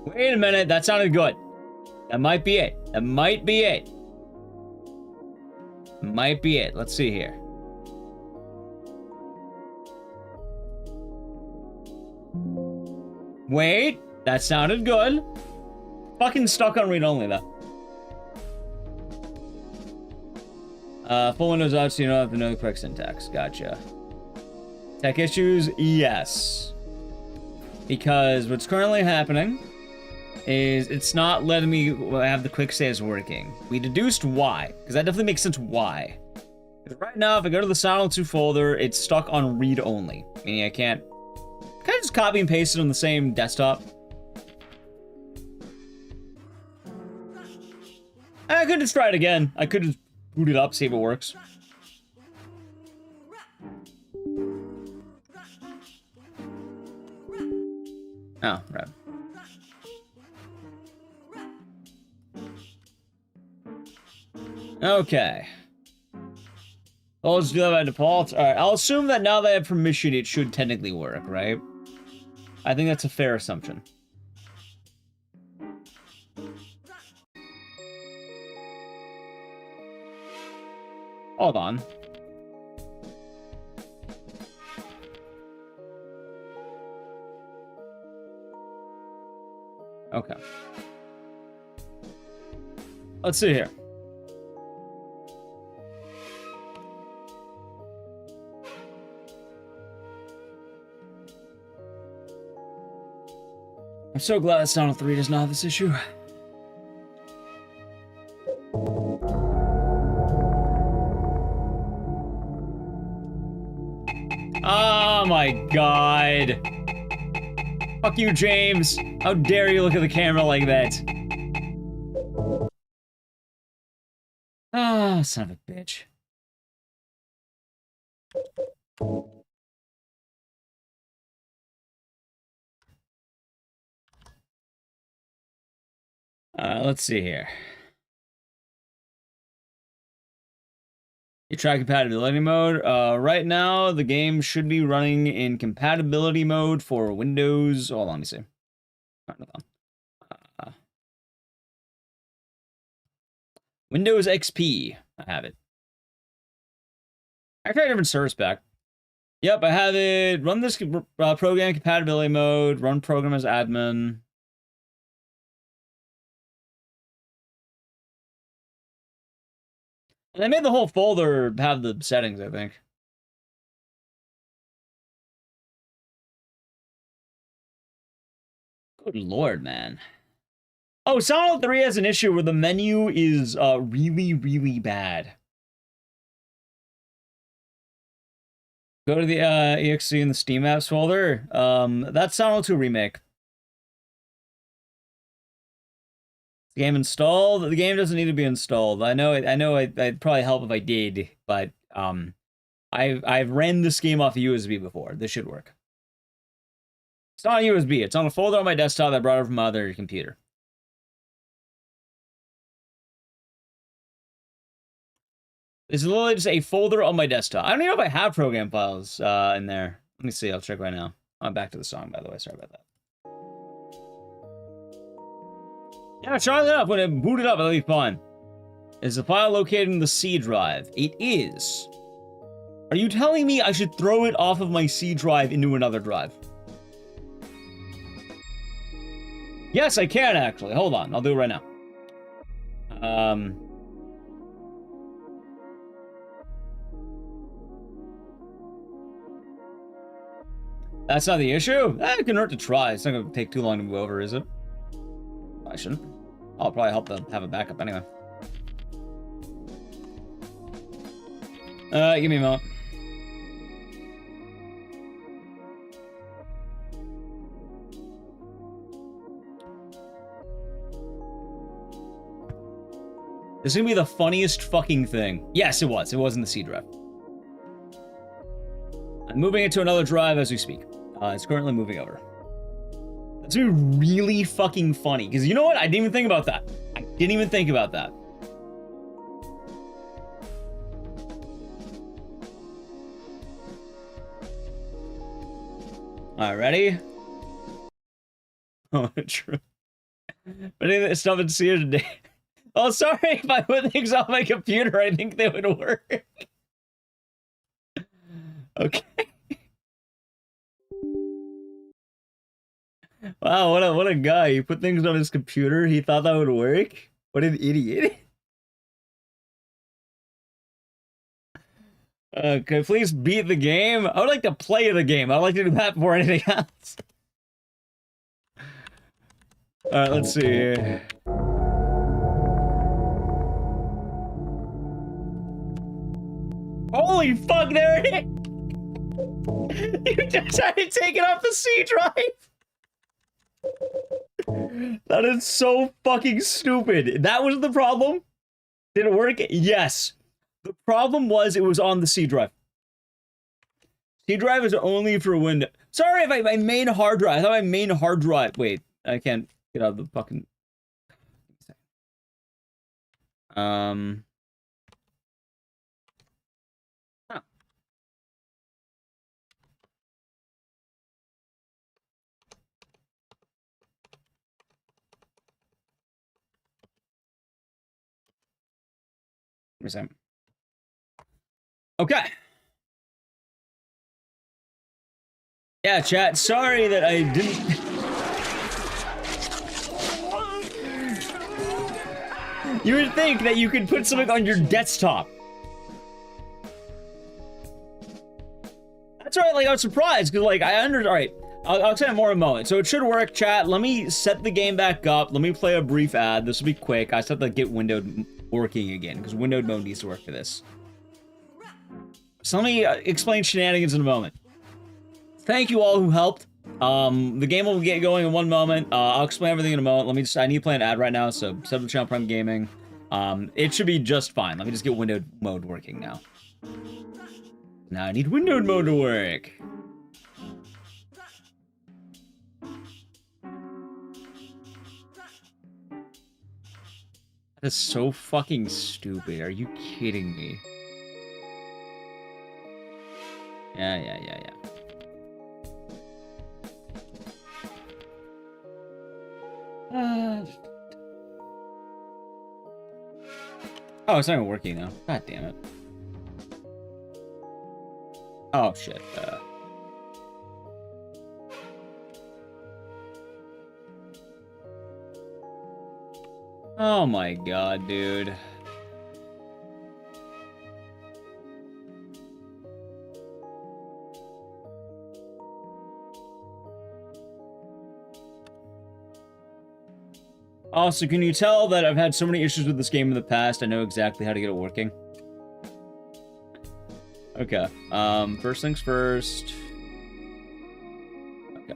Wait a minute, that sounded good. That might be it. That might be it. Might be it. Let's see here. Wait, that sounded good. Fucking stuck on read only though. Full windows out so you don't have to know the correct syntax. Gotcha. Tech issues? Yes. Because what's currently happening is it's not letting me have the quick saves working. We deduced why, because that definitely makes sense why. Because right now, if I go to the Silent 2 folder, it's stuck on read only. Meaning I can't just copy and paste it on the same desktop. I could just try it again. I could just boot it up, see if it works. Oh, right. Okay. I'll just do that by default. Alright, I'll assume that now that I have permission, it should technically work, right? I think that's a fair assumption. Hold on. Okay. Let's see here. I'm so glad that Silent 3 does not have this issue. Oh my god. Fuck you, James. How dare you look at the camera like that? Ah, son of a bitch. Let's see here. You try compatibility mode. Right now, the game should be running in compatibility mode for Windows. Hold on, let me see. Windows XP. I have it. I tried a different service pack. Yep, I have it. Run this program compatibility mode. Run program as admin. They made the whole folder have the settings, I think. Good lord, man. Oh, Silent 3 has an issue where the menu is really, really bad. Go to the exe in the Steam apps folder. That's Silent 2 Remake. The game installed? The game doesn't need to be installed. I know it'd probably help if I did, but I've ran this game off a USB before. This should work. It's not a USB. It's on a folder on my desktop that I brought over from my other computer. This is literally just a folder on my desktop. I don't even know if I have program files in there. Let me see. I'll check right now. I'm back to the song, by the way. Sorry about that. Yeah, try that up. When it booted up, it'll be fine. Is the file located in the C drive? It is. Are you telling me I should throw it off of my C drive into another drive? Yes, I can actually. Hold on, I'll do it right now. That's not the issue? It can hurt to try. It's not gonna take too long to move over, is it? I shouldn't. I'll probably help them have a backup anyway. Give me a moment. This is gonna be the funniest fucking thing. Yes, it was. It was in the C drive. I'm moving it to another drive as we speak. It's currently moving over. That's gonna be really fucking funny. Because you know what? I didn't even think about that. I didn't even think about that. Alright, ready? Oh, true. But any stuff in here today. Oh, sorry if I put things on my computer. I think they would work. Okay. Wow, what a guy. He put things on his computer. He thought that would work. What an idiot. Can I please beat the game? I would like to play the game. I'd like to do that before anything else. Alright, let's see here. Holy fuck, there it is! You just had to take it off the C drive! That is so fucking stupid. That was the problem? Did it work? Yes. The problem was it was on the C drive. C drive is only for Windows. Sorry if my main hard drive. I thought my main hard drive. Wait, I can't get out of the fucking. Huh. Okay. Yeah, chat. Sorry that I didn't. You would think that you could put something on your desktop. That's right. Like I was surprised because, like, All right. I'll explain more in a moment. So it should work, chat. Let me set the game back up. Let me play a brief ad. This will be quick. I just have to get windowed working again because windowed mode needs to work for this. So let me explain shenanigans in a moment. Thank you all who helped. The game will get going in one moment. I'll explain everything in a moment. I need to play an ad right now, so sub to Channel Prime Gaming. It should be just fine. Let me just get windowed mode working now. Now I need windowed mode to work. That is so fucking stupid. Are you kidding me? Yeah. Oh, it's not even working now. God damn it. Oh, shit. Oh my god, dude. Also, can you tell that I've had so many issues with this game in the past? I know exactly how to get it working. Okay. First things first. Okay.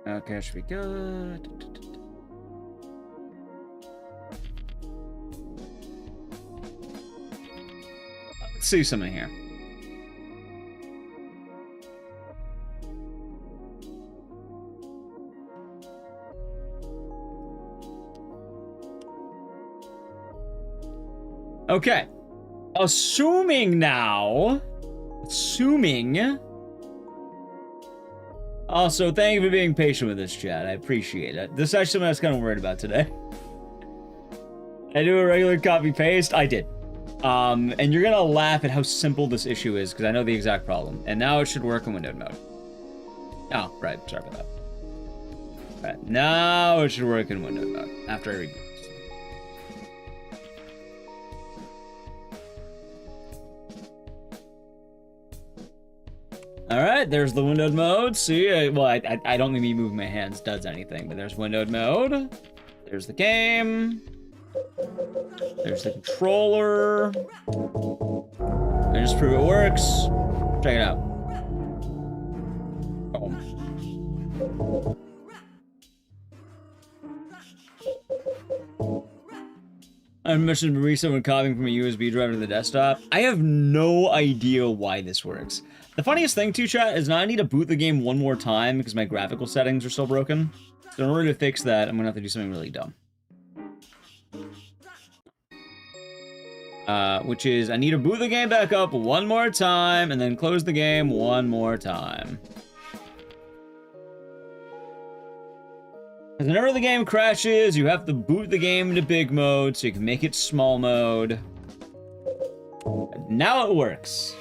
Okay, should be good. Let's see something here. Okay. Assuming Also, thank you for being patient with this, chat. I appreciate it. This is actually something I was kind of worried about today. I do a regular copy-paste? I did. And you're gonna laugh at how simple this issue is, because I know the exact problem. And now it should work in windowed mode. Oh, right. Sorry about that. Right. Now it should work in windowed mode, after I reboot. Alright, there's the windowed mode. See, I don't think me moving my hands does anything, but there's windowed mode. There's the game. There's the controller. I just prove it works. Check it out. I mentioned recently when copying from a USB drive to the desktop. I have no idea why this works. The funniest thing too, chat, is now I need to boot the game one more time because my graphical settings are still broken. So in order to fix that, I'm gonna have to do something really dumb. Which is, I need to boot the game back up one more time and then close the game one more time. Because whenever the game crashes, you have to boot the game into big mode so you can make it small mode. Now it works.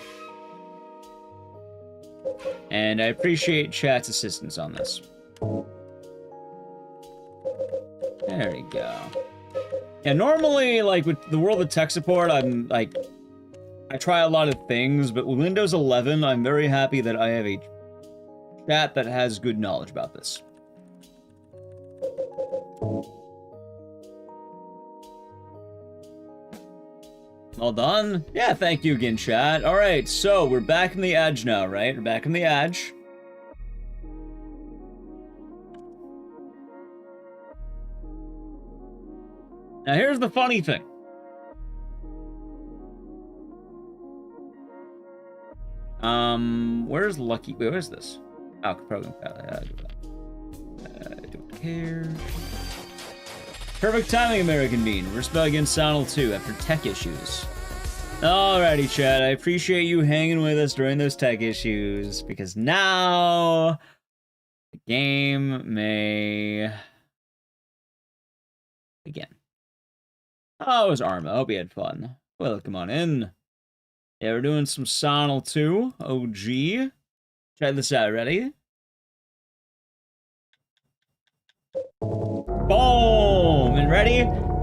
And I appreciate chat's assistance on this. There we go. Yeah, normally, like, with the world of tech support, I'm, like, I try a lot of things, but with Windows 11, I'm very happy that I have a chat that has good knowledge about this. All done? Yeah, thank you again, chat. Alright, so we're back in the Edge now, right? We're back in the Edge. Now here's the funny thing. Where's Lucky? Wait, where's this? Oh, probably don't care. Perfect timing, American Bean. We're spelling against Sonal 2 after tech issues. Alrighty, chat. I appreciate you hanging with us during those tech issues, because now the game may begin. Oh, it was Arma. I hope you had fun. Welcome on in. Yeah, we're doing some Sonal 2 OG. Check this out. Ready? Boom! And ready?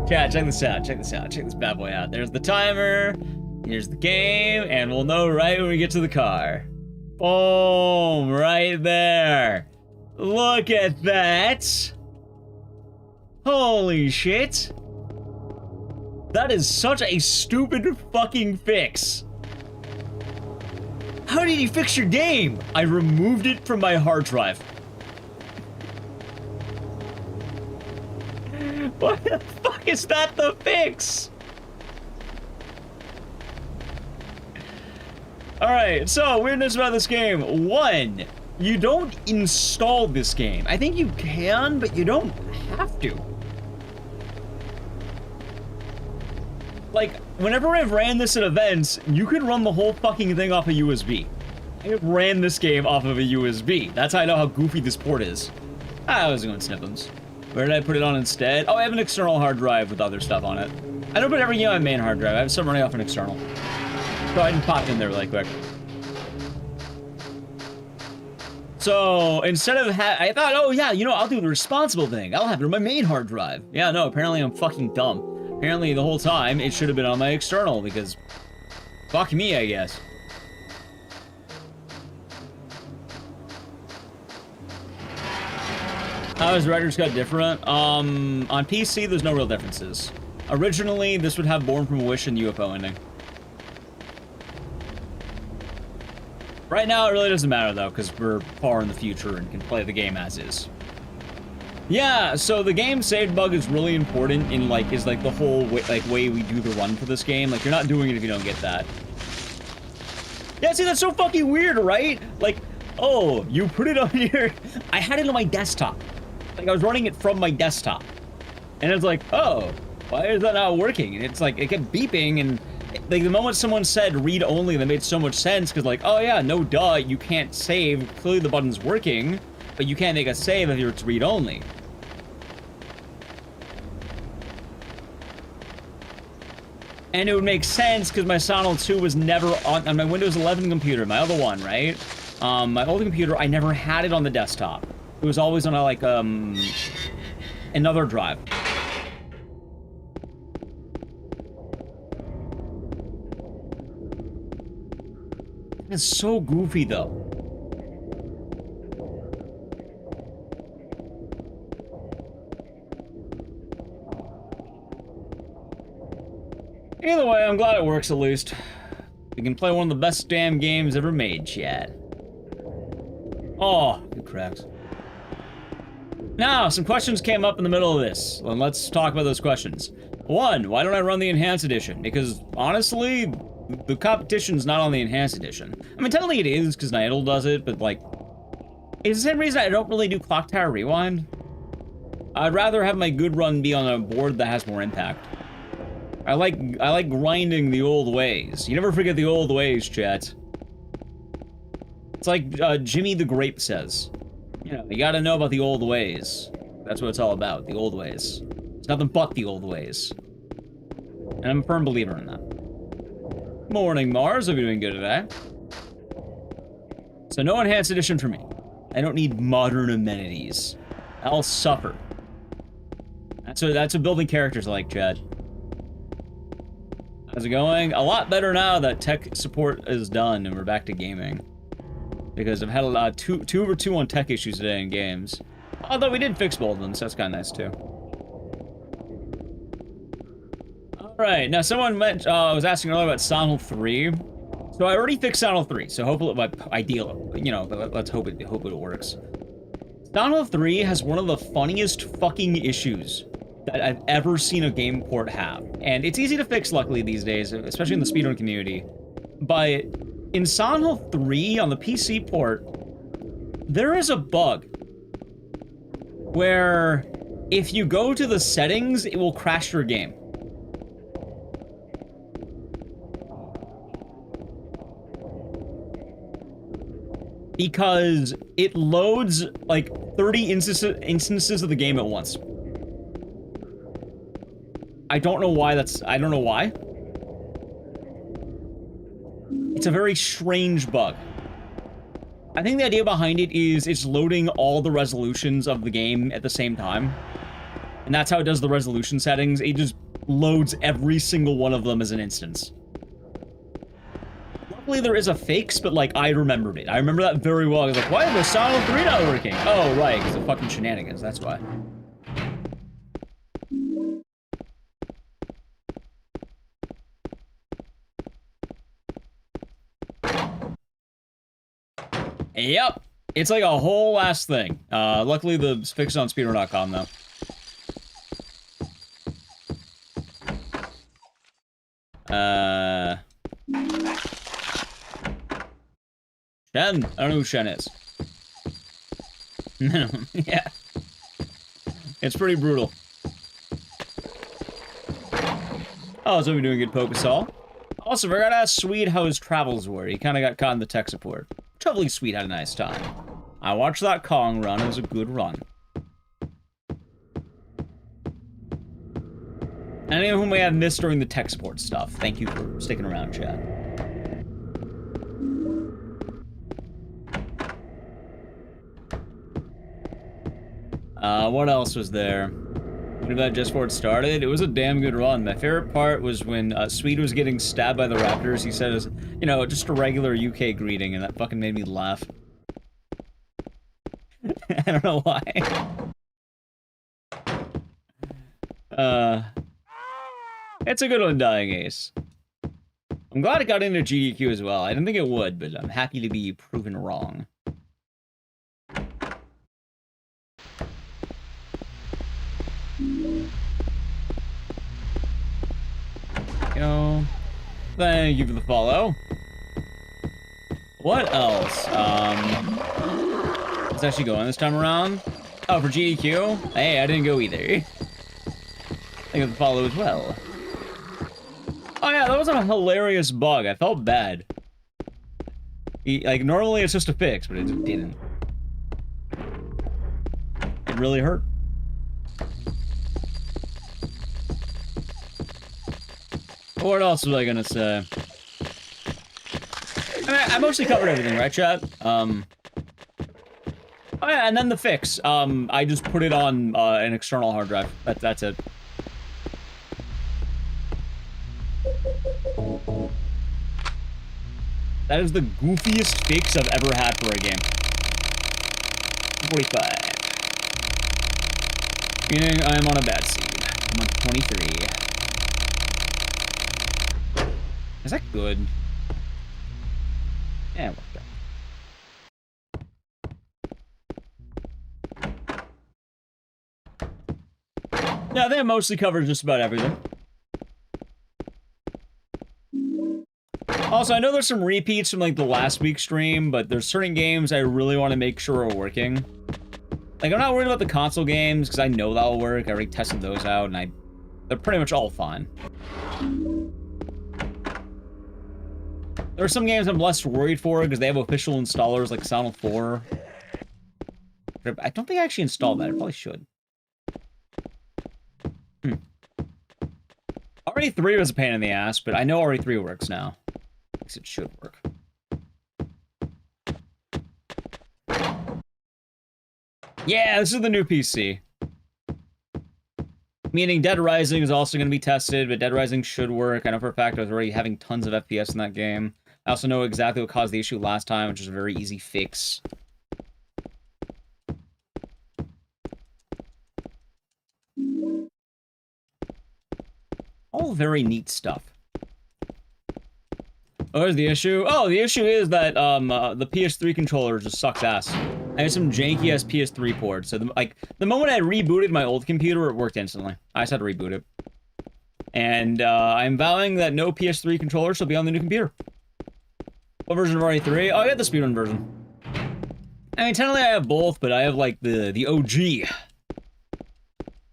Chat, check this out. Check this out. Check this bad boy out. There's the timer. Here's the game. And we'll know right when we get to the car. Boom! Right there. Look at that. Holy shit. That is such a stupid fucking fix. How did you fix your game? I removed it from my hard drive. What the fuck is that the fix? Alright, so weirdness about this game. One, you don't install this game. I think you can, but you don't have to. Like, whenever I've ran this at events, you can run the whole fucking thing off a USB. I ran this game off of a USB. That's how I know how goofy this port is. I was going Sniffums. Where did I put it on instead? Oh, I have an external hard drive with other stuff on it. I don't put everything on my main hard drive. I have some running off an external. So I can pop in there really quick. So instead of I thought, oh yeah, you know, I'll do the responsible thing. I'll have it on my main hard drive. Yeah, no, apparently I'm fucking dumb. Apparently the whole time it should have been on my external because fuck me, I guess. How is Writer's Cut different? On PC, there's no real differences. Originally, this would have Born from a Wish and UFO ending. Right now, it really doesn't matter, though, because we're far in the future and can play the game as is. Yeah, so the game saved bug is really important in, like, the whole way we do the run for this game. Like, you're not doing it if you don't get that. Yeah, see, that's so fucking weird, right? Like, oh, you put it on your... I had it on my desktop. Like, I was running it from my desktop. And it's like, oh, why is that not working? And it's like, it kept beeping, and Like, the moment someone said read only, that made so much sense, because like, oh yeah, no duh, you can't save. Clearly the button's working, but you can't make a save if it's read only. And it would make sense because my Sonal 2 was never on my Windows 11 computer, my other one, right? My old computer, I never had it on the desktop. It was always on a, like, another drive. It's so goofy, though. Either way, I'm glad it works at least. We can play one of the best damn games ever made, chat. Oh, good cracks. Now, some questions came up in the middle of this, and let's talk about those questions. One, why don't I run the Enhanced Edition? Because, honestly, the competition's not on the Enhanced Edition. I mean, technically it is, because Nidal does it, but, like, it's the same reason I don't really do Clock Tower Rewind. I'd rather have my good run be on a board that has more impact. I like grinding the old ways. You never forget the old ways, chat. It's like Jimmy the Grape says. You know, you gotta know about the old ways. That's what it's all about, the old ways. It's nothing but the old ways. And I'm a firm believer in that. Morning, Mars. Hope you're doing good today. So no Enhanced Edition for me. I don't need modern amenities. I'll suffer. That's what building characters like, chat. How's it going? A lot better now that tech support is done and we're back to gaming. Because I've had a lot, two over two on tech issues today in games. Although we did fix both of them, so that's kind of nice too. Alright, now someone was asking earlier about Sonal 3. So I already fixed Sonal 3, so hopefully, ideal, you know, let's hope it works. Sonal 3 has one of the funniest fucking issues that I've ever seen a game port have. And it's easy to fix, luckily, these days, especially in the speedrun community. But in Sonal 3, on the PC port, there is a bug where if you go to the settings, it will crash your game. Because it loads, like, 30 instances of the game at once. I don't know why I don't know why. It's a very strange bug. I think the idea behind it is it's loading all the resolutions of the game at the same time. And that's how it does the resolution settings. It just loads every single one of them as an instance. Luckily there is a fix, but like, I remembered it. I remember that very well. I was like, why is the Sonal 3 not working? Oh, right, because of fucking shenanigans, that's why. Yep, it's like a whole last thing. Luckily the fix is on Speedrun.com though. Shen? I don't know who Shen is. Yeah. It's pretty brutal. Oh, so we're doing good, Pokesol. Also, I gotta ask Swede how his travels were. He kind of got caught in the tech support. Totally Sweet had a nice time. I watched that Kong run. It was a good run. Anyone whom we have missed during the tech support stuff, thank you for sticking around, chat. What else was there? What about just before it started? It was a damn good run. My favorite part was when Sweet was getting stabbed by the raptors. He said, you know, just a regular UK greeting, and that fucking made me laugh. I don't know why. It's a good one, Dying Ace. I'm glad it got into GDQ as well. I didn't think it would, but I'm happy to be proven wrong. Go. Thank you for the follow. What else? Let's actually go on this time around. Oh, for GDQ? Hey, I didn't go either. Thank you for the follow as well. Oh yeah, that was a hilarious bug. I felt bad. Like, normally it's just a fix, but it just didn't. It really hurt. What else was I gonna say? I mean, I mostly covered everything, right, chat? Oh yeah, and then the fix. I just put it on an external hard drive. That's it. That is the goofiest fix I've ever had for a game. 45. Meaning I am on a bad seed. I'm on 23. Is that good? Yeah, it worked out. Yeah, I think I mostly covered just about everything. Also, I know there's some repeats from, like, the last week's stream, but there's certain games I really want to make sure are working. Like, I'm not worried about the console games, because I know that'll work. I already tested those out, and they're pretty much all fine. There are some games I'm less worried for, because they have official installers, like Sound 4. I don't think I actually installed that. I probably should. RE3 was a pain in the ass, but I know RE3 works now. At least it should work. Yeah, this is the new PC. Meaning Dead Rising is also going to be tested, but Dead Rising should work. I know for a fact I was already having tons of FPS in that game. I also know exactly what caused the issue last time, which is a very easy fix. All very neat stuff. Oh, there's the issue. Oh, the issue is that the PS3 controller just sucks ass. I have some janky-ass PS3 ports. So, the moment I rebooted my old computer, it worked instantly. I just had to reboot it. And I'm vowing that no PS3 controller shall be on the new computer. What version of RE3? Oh, I got the Speedrun version. I mean, technically I have both, but I have, like, the OG.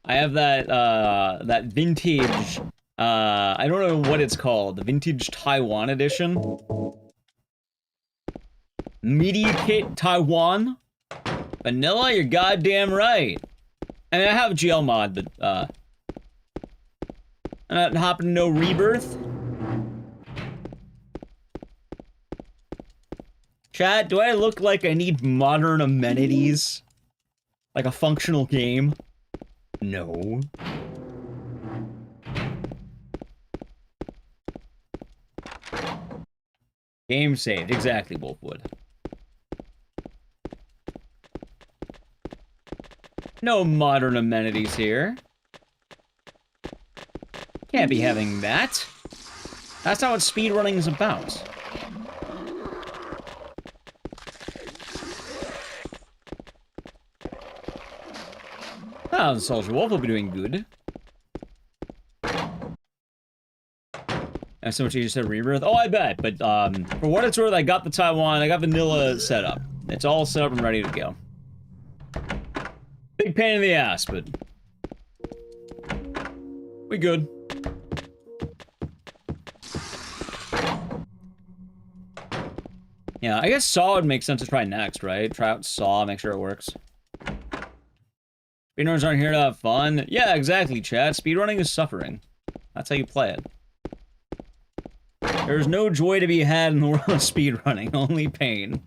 I have that vintage... I don't know what it's called. The Vintage Taiwan Edition. Media Kit Taiwan. Vanilla, you're goddamn right. I mean, I have GL mod, but, I'm not hopping no Rebirth. Chat, do I look like I need modern amenities? Like a functional game? No. Game saved. Exactly, Wolfwood. No modern amenities here. Can't be having that. That's not what speedrunning is about. Oh, the Soldier Wolf will be doing good. So much you just said Rebirth. Oh, I bet. But for what it's worth, I got the Taiwan. I got vanilla set up. It's all set up and ready to go. Big pain in the ass, but we good. Yeah, I guess Saw would make sense to try next, right? Try out Saw, make sure it works. Speedrunners aren't here to have fun. Yeah, exactly, chat. Speedrunning is suffering. That's how you play it. There's no joy to be had in the world of speedrunning, only pain.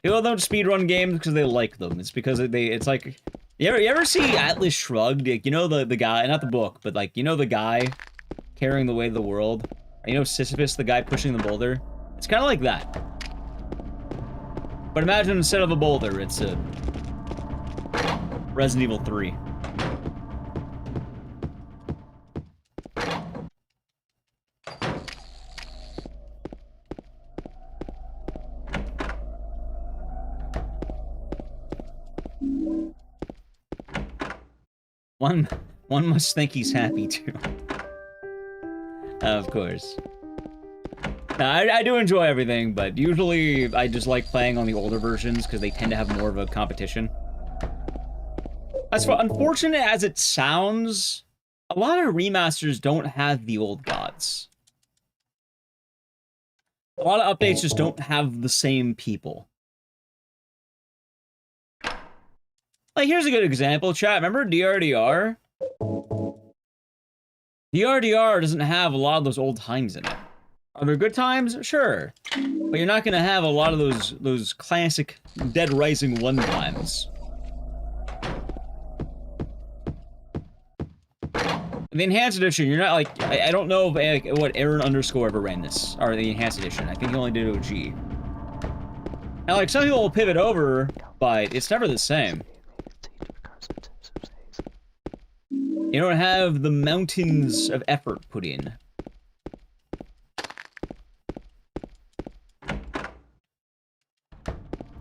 People don't speedrun games because they like them. It's because it's like... You ever see Atlas Shrugged? Like, you know the guy, not the book, but like, you know the guy carrying the weight of the world? Or you know Sisyphus, the guy pushing the boulder? It's kind of like that. But imagine instead of a boulder, it's a... Resident Evil 3. One must think he's happy too. Of course. I do enjoy everything, but usually I just like playing on the older versions because they tend to have more of a competition. As for unfortunate as it sounds, A lot of remasters don't have the old gods. A lot of updates just don't have the same people. Like, here's a good example, chat. Remember DRDR? DRDR doesn't have a lot of those old times in it. Are there good times? Sure. But you're not gonna have a lot of those classic Dead Rising 1 times. The Enhanced Edition, you're not like... I don't know if, what Aaron _ ever ran this. Or the Enhanced Edition. I think he only did OG. Now, like, some people will pivot over, but it's never the same. You don't have the mountains of effort put in.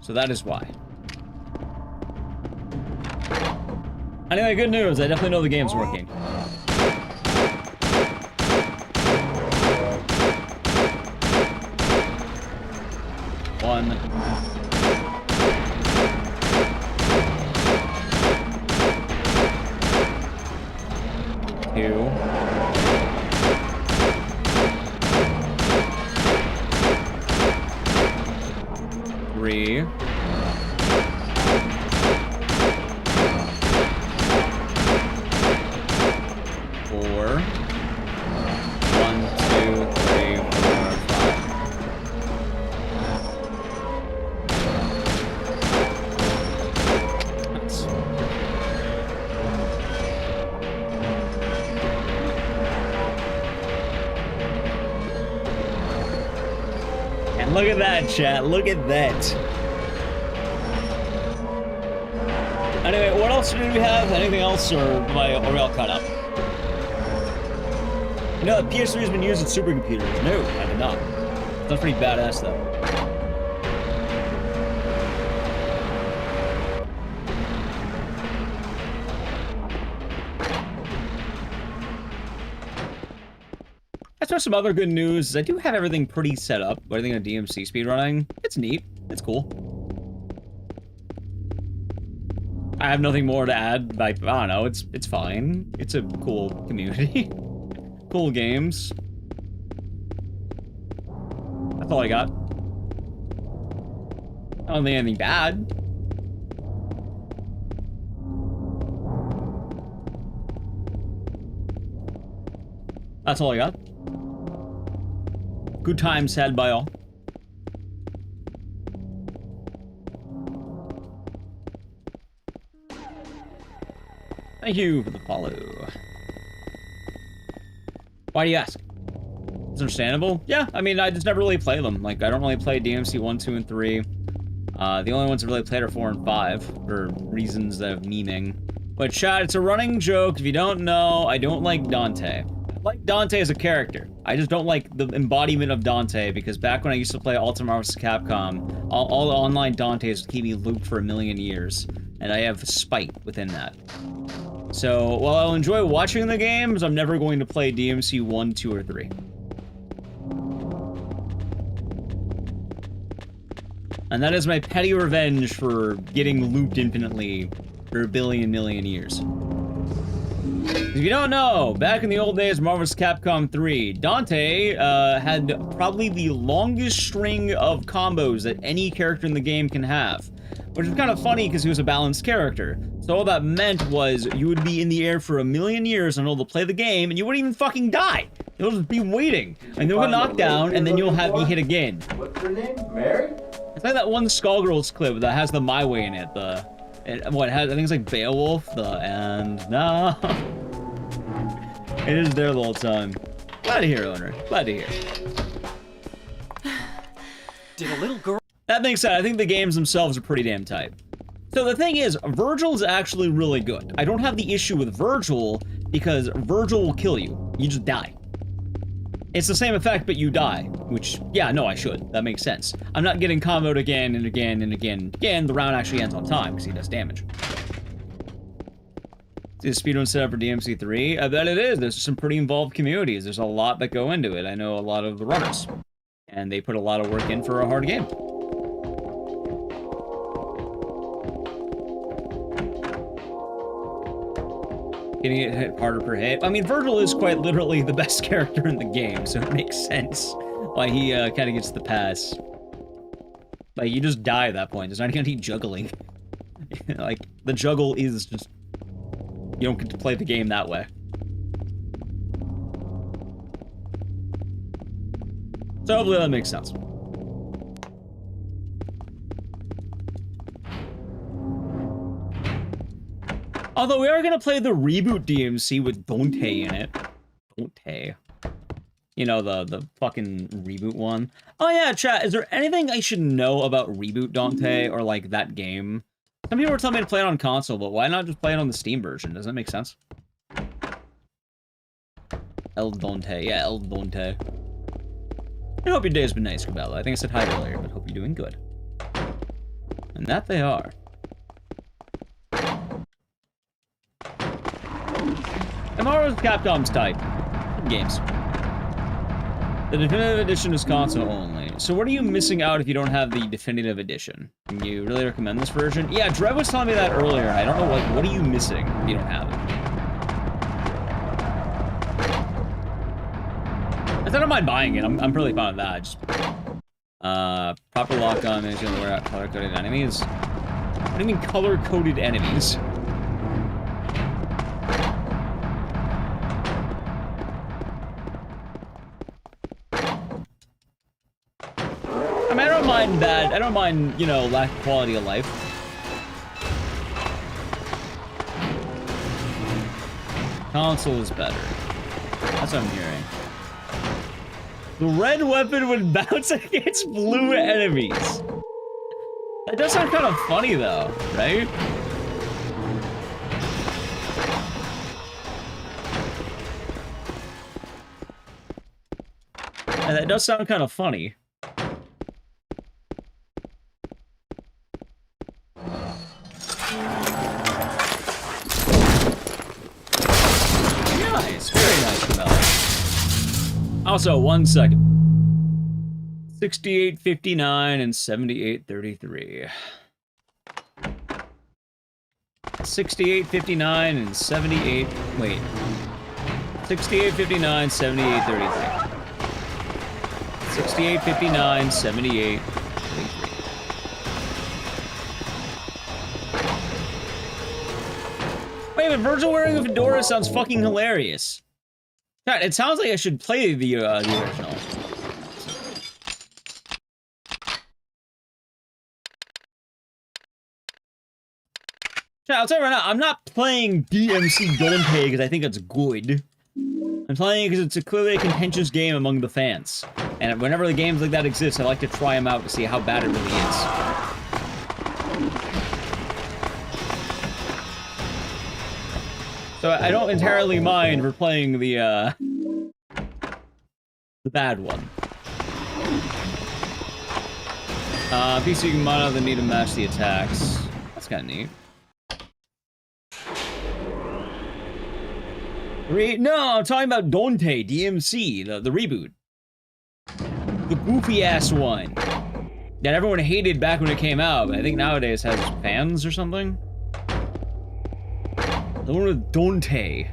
So that is why. Anyway, good news. I definitely know the game's working. One. Two. Three. Four. 1, 2, 3, 4, 5. Nice. And look at that, chat. Look at that. Anyway, what else do we have? Anything else, or are we all caught up? You know, the PS3 has been used in supercomputers. No, I did not. That's pretty badass, though. That's just some other good news. I do have everything pretty set up. Everything on DMC speedrunning. It's neat. It's cool. I have nothing more to add. Like, I don't know. It's fine. It's a cool community. Cool games. That's all I got. I don't think anything bad. That's all I got. Good times had by all. Thank you for the follow. Why do you ask? It's understandable. Yeah, I mean, I just never really play them. Like, I don't really play DMC 1, 2, and 3. The only ones I really played are 4 and 5, for reasons of memeing. But chat, it's a running joke. If you don't know, I don't like Dante. I like Dante as a character. I just don't like the embodiment of Dante, because back when I used to play Ultimate Marvel vs. Capcom, all the online Dantes would keep me looped for a million years. And I have spite within that. So, while I'll enjoy watching the games, I'm never going to play DMC 1, 2, or 3. And that is my petty revenge for getting looped infinitely for a billion million years. If you don't know, back in the old days of Marvel vs. Capcom 3, Dante had probably the longest string of combos that any character in the game can have. Which is kind of funny because he was a balanced character. So all that meant was you would be in the air for a million years until to play the game, and you wouldn't even fucking die. You'll just be waiting, and you'll get knocked down, and then you'll be hit again. What's her name? Mary? It's like that one Skullgirls clip that has the My Way in it. I think it's like Beowulf. And no, it is there the whole time. Glad to hear, owner. Glad to hear. Did a little girl? That being said, I think the games themselves are pretty damn tight. So the thing is, Virgil is actually really good. I don't have the issue with Virgil because Virgil will kill you. You just die. It's the same effect, but you die. Which, yeah, no, I should. That makes sense. I'm not getting comboed again and again and again and again. The round actually ends on time because he does damage. Is Speedrun set up for DMC 3? I bet it is. There's some pretty involved communities. There's a lot that go into it. I know a lot of the runners. And they put a lot of work in for a hard game. getting it hit harder per hit. I mean, Virgil is quite literally the best character in the game, so it makes sense why he kind of gets the pass. Like, you just die at that point. There's not even any juggling. Like, the juggle is just... You don't get to play the game that way. So hopefully that makes sense. Although we are going to play the reboot DMC with Dante in it. Dante. You know, the fucking reboot one. Oh yeah, chat, is there anything I should know about Reboot Dante or, like, that game? Some people were telling me to play it on console, but why not just play it on the Steam version? Does that make sense? El Dante. Yeah, El Dante. I hope your day has been nice, Cabela. I think I said hi earlier, but hope you're doing good. And that they are. Tomorrow's Capcom's type. Games. The Definitive Edition is console only. So what are you missing out if you don't have the Definitive Edition? Can you really recommend this version? Yeah, Drev was telling me that earlier. I don't know, like, what are you missing if you don't have it? I don't mind buying it. I'm really fine with that. Just, proper lock-on is going to wear out color-coded enemies. What do you mean color-coded enemies? I mean, I don't mind that. I don't mind, you know, lack of quality of life. Console is better. That's what I'm hearing. The red weapon would bounce against blue enemies. That does sound kind of funny, though, right? And that does sound kind of funny. Nice, very nice, Camilla. Also, 1 second. 68.59 and 78.33. 68.59 and 78. Wait. 68.59, 78.33. 68.59, 78. Wait, but Virgil wearing a fedora sounds fucking hilarious. God, it sounds like I should play the original. I'll tell you right now, I'm not playing DMC Dante because I think it's good. I'm playing it because it's clearly a contentious game among the fans. And whenever the games like that exist, I like to try them out to see how bad it really is. So I don't entirely mind for playing the bad one. PC you can mod out the need to match the attacks. That's kind of neat. No, I'm talking about Dante, DMC, the reboot. The goofy-ass one. That everyone hated back when it came out, but I think nowadays has fans or something. The one with Dante.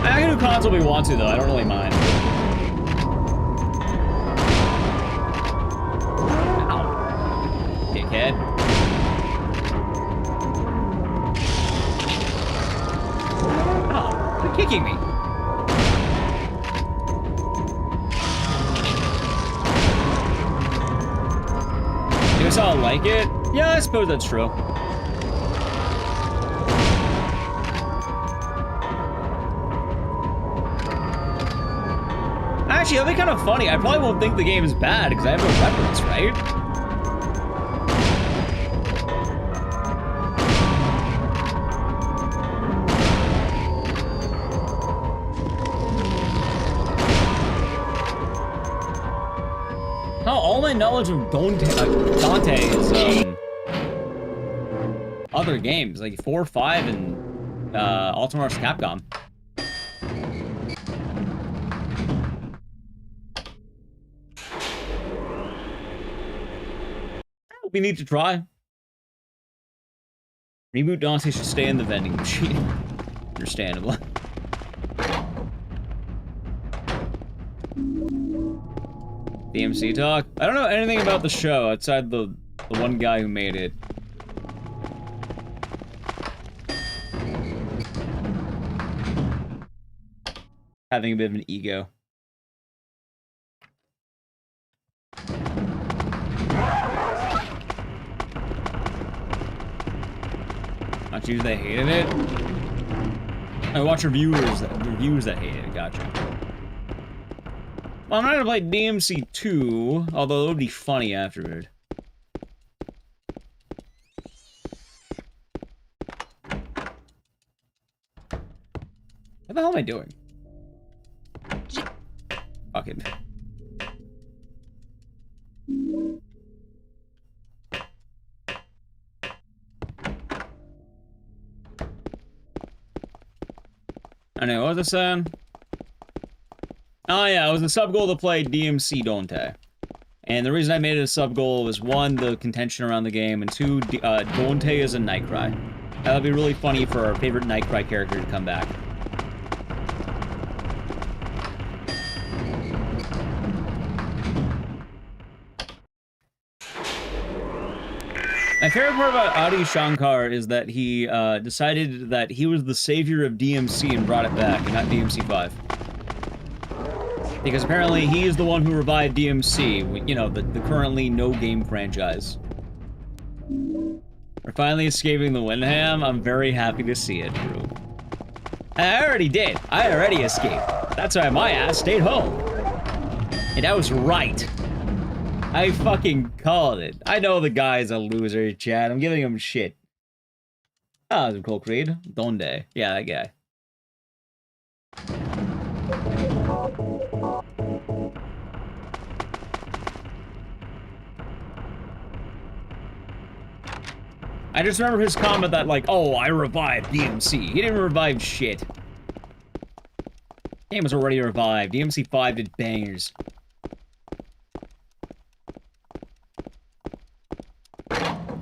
I can do console if we want to, though. I don't really mind. Dickhead. Oh, you're kicking me. You guys all like it? Yeah, I suppose that's true. Actually, that'll be kind of funny. I probably won't think the game is bad because I have no reference, right? All my knowledge of Dante is other games like 4, 5, and Ultimate Capcom. We need to try. Reboot Dante should stay in the vending machine. Understandable. DMC talk? I don't know anything about the show outside the one guy who made it. Having a bit of an ego. Not you that hated it? I watch reviews that hated it, gotcha. Well, I'm not gonna play DMC 2, although it would be funny afterward. What the hell am I doing? Fuck it. I know, what was I saying? Oh yeah, it was a sub-goal to play DMC Dante. And the reason I made it a sub-goal was, one, the contention around the game, and two, Dante is a Nightcry. That would be really funny for our favorite Nightcry character to come back. My favorite part about Adi Shankar is that he decided that he was the savior of DMC and brought it back, and not DMC 5. Because apparently he is the one who revived DMC, you know, the currently no-game franchise. We're finally escaping the Windham. I'm very happy to see it, Drew. I already did. I already escaped. That's why my ass stayed home. And I was right. I fucking called it. I know the guy's a loser, Chad. I'm giving him shit. Ah, oh, Cole Creed. Donde. Yeah, that guy. I just remember his comment that, like, oh, I revived DMC. He didn't revive shit. Game was already revived. DMC 5 did bangers.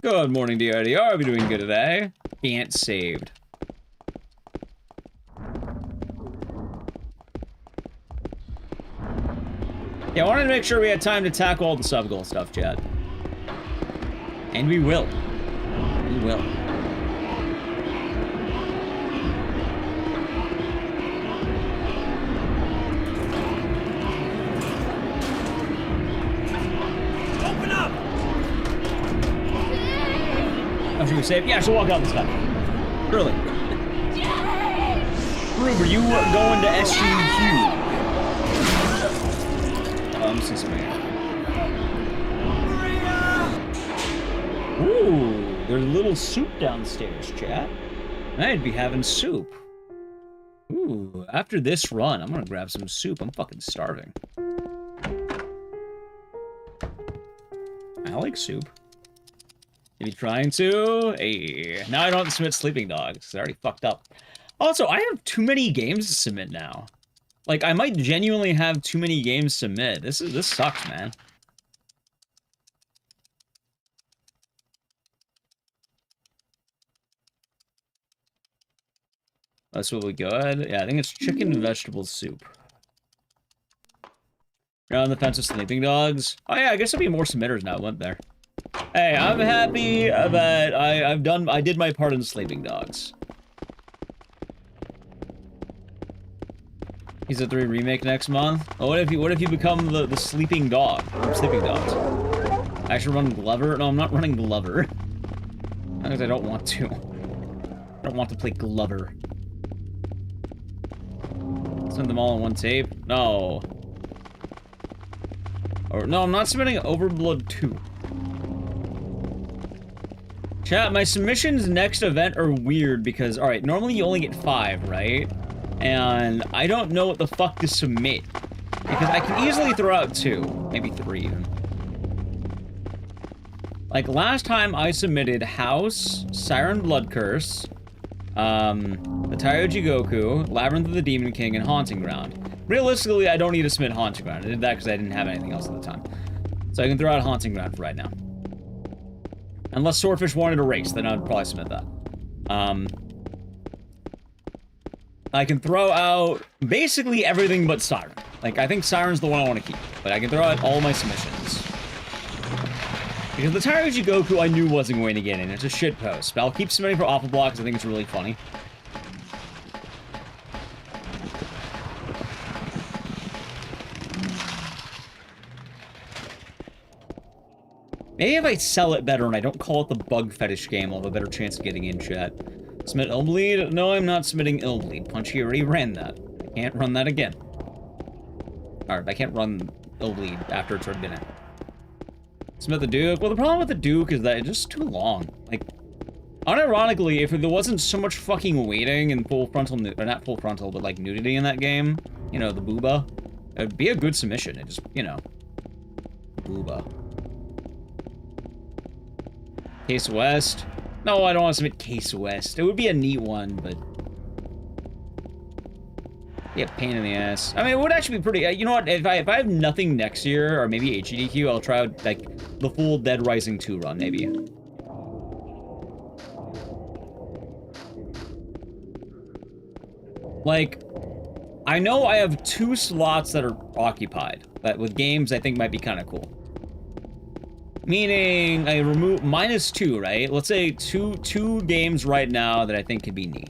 Good morning, DRDR. Are we doing good today? Can't saved. Yeah, I wanted to make sure we had time to tackle all the sub-goal stuff, Chad. And we will. We will. Open up! Oh, should we save? Yeah, she'll walk out this time. Early. Rube, are you going to SGQ? I'm seeing something here. Ooh, there's a little soup downstairs, chat. I'd be having soup. Ooh, after this run, I'm gonna grab some soup. I'm fucking starving. I like soup. Maybe trying to? Hey, now I don't have to submit Sleeping Dogs. I already fucked up. Also, I have too many games to submit now. Like, I might genuinely have too many games to submit. This sucks, man. That's really good. Yeah, I think it's chicken and vegetable soup. You're on the fence with Sleeping Dogs. Oh yeah, I guess there'll be more submitters now, won't there? Hey, I'm happy that I did my part in Sleeping Dogs. He's a 3 remake next month. Oh, what if you become the sleeping dog from Sleeping Dogs? I should run Glover? No, I'm not running Glover. Because I don't want to. I don't want to play Glover. Send them all in one tape? No. Or no, I'm not submitting Overblood 2. Chat, my submissions next event are weird because, alright, normally you only get 5, right? And I don't know what the fuck to submit. Because I can easily throw out 2. Maybe 3 even. Like, last time I submitted House, Siren Blood Curse, the Taiyoji Goku, Labyrinth of the Demon King, and Haunting Ground. Realistically, I don't need to submit Haunting Ground. I did that because I didn't have anything else at the time. So I can throw out Haunting Ground for right now. Unless Swordfish wanted a race, then I'd probably submit that. I can throw out basically everything but Siren. Like, I think Siren's the one I want to keep, but I can throw out all my submissions. Because the Tairuji Goku I knew wasn't going to get in. It's a shit post, but I'll keep submitting for Awful Block because I think it's really funny. Maybe if I sell it better and I don't call it the bug fetish game, I'll have a better chance of getting in chat. Submit Illbleed? No, I'm not submitting Illbleed. Punchy already ran that. I can't run that again. Alright, I can't run Illbleed after it's already been in. Submit the Duke. Well, the problem with the Duke is that it's just too long. Like, unironically, if there wasn't so much fucking waiting and full frontal, or not full frontal, but like nudity in that game, you know, the booba, it'd be a good submission. It just, you know, booba. Case West. No, I don't want to submit Case West. It would be a neat one, but be a pain in the ass. I mean, it would actually be pretty. You know what? If I have nothing next year, or maybe HDQ, I'll try out like the full Dead Rising 2 run, maybe. Like, I know I have 2 slots that are occupied, but with games I think might be kind of cool. Meaning, I remove -2, right? Let's say two games right now that I think could be neat.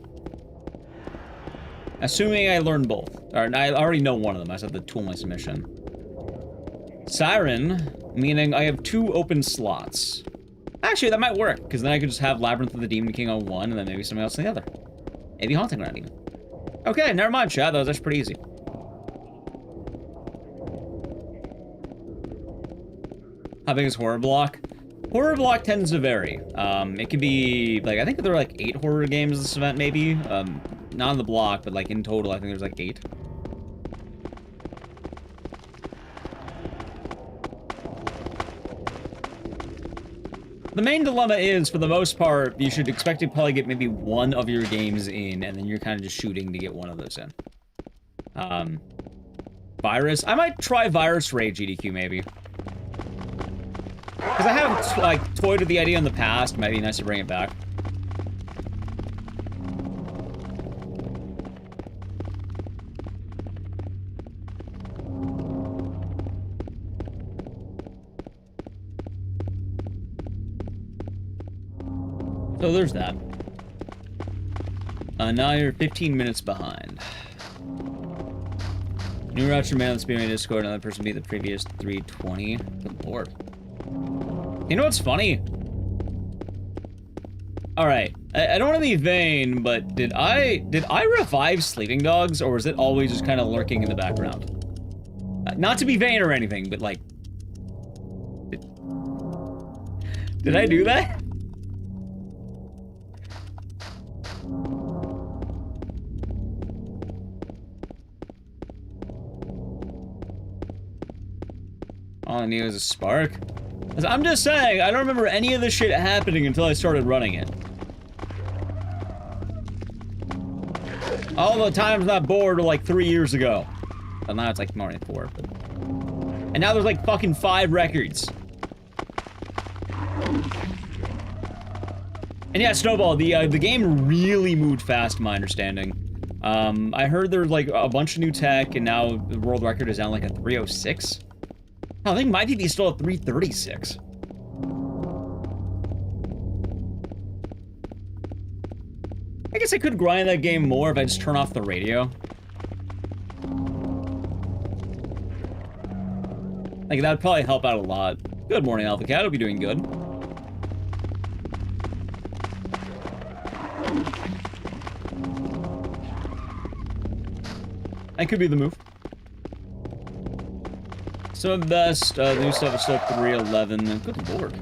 Assuming I learn both. Or, I already know one of them. I just have to tool my submission. Siren, meaning I have 2 open slots. Actually, that might work, because then I could just have Labyrinth of the Demon King on one, and then maybe something else on the other. Maybe Haunting Ground even. Okay, never mind, chat. That was actually pretty easy. How big is Horror Block? Horror Block tends to vary. It could be, like, I think there are like 8 horror games this event, maybe. Not on the block, but like in total, I think there's like 8. The main dilemma is, for the most part, you should expect to probably get maybe 1 of your games in, and then you're kind of just shooting to get 1 of those in. Virus. I might try Virus Raid GDQ, maybe. Because I have, like, toyed with the idea in the past. It might be nice to bring it back. So there's that. Now you're 15 minutes behind. New route your man on Speedrunning Discord, another person beat the previous 320. Good lord. You know what's funny? Alright, I don't want to be vain, but did I revive Sleeping Dogs, or was it always just kind of lurking in the background? Not to be vain or anything, but like... Did I do that? All I need is a spark. I'm just saying, I don't remember any of this shit happening until I started running it. All the times not bored were like 3 years ago. Well, now it's like more than 4, but... And now there's like fucking 5 records. And yeah, Snowball, the game really moved fast, my understanding. I heard there's like a bunch of new tech, and now the world record is down like a 306. I think my PB is still at 336. I guess I could grind that game more if I just turn off the radio. Like, that would probably help out a lot. Good morning, Alpha Cat. Hope you're doing good. That could be the move. Some of the best new stuff is still 311. Good lord.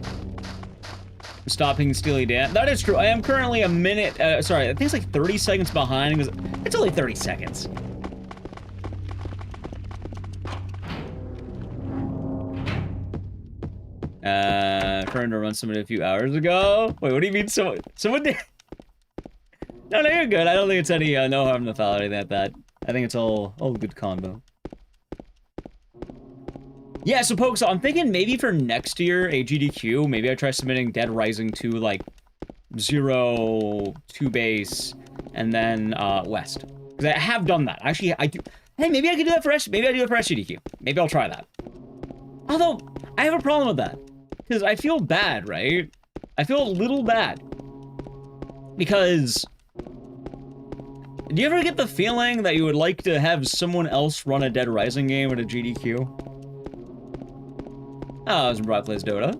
Stopping Steely Dan. That is true. I am currently a minute, sorry, I think it's like 30 seconds behind. It's only 30 seconds. Trying to run somebody a few hours ago. Wait, what do you mean someone did? No, you're good. I don't think it's any, no harm, no foul, or anything like that. I think it's all good combo. Yeah, so Pokesol, I'm thinking maybe for next year, AGDQ, maybe I try submitting Dead Rising 2, like, 0, 2 base, and then, West. Because I have done that. Actually, I do. Hey, maybe I could do that for maybe I do it for SGDQ. Maybe I'll try that. Although, I have a problem with that. Because I feel bad, right? I feel a little bad. Because... do you ever get the feeling that you would like to have someone else run a Dead Rising game at a GDQ? Oh, I was in Broad Plays Dota.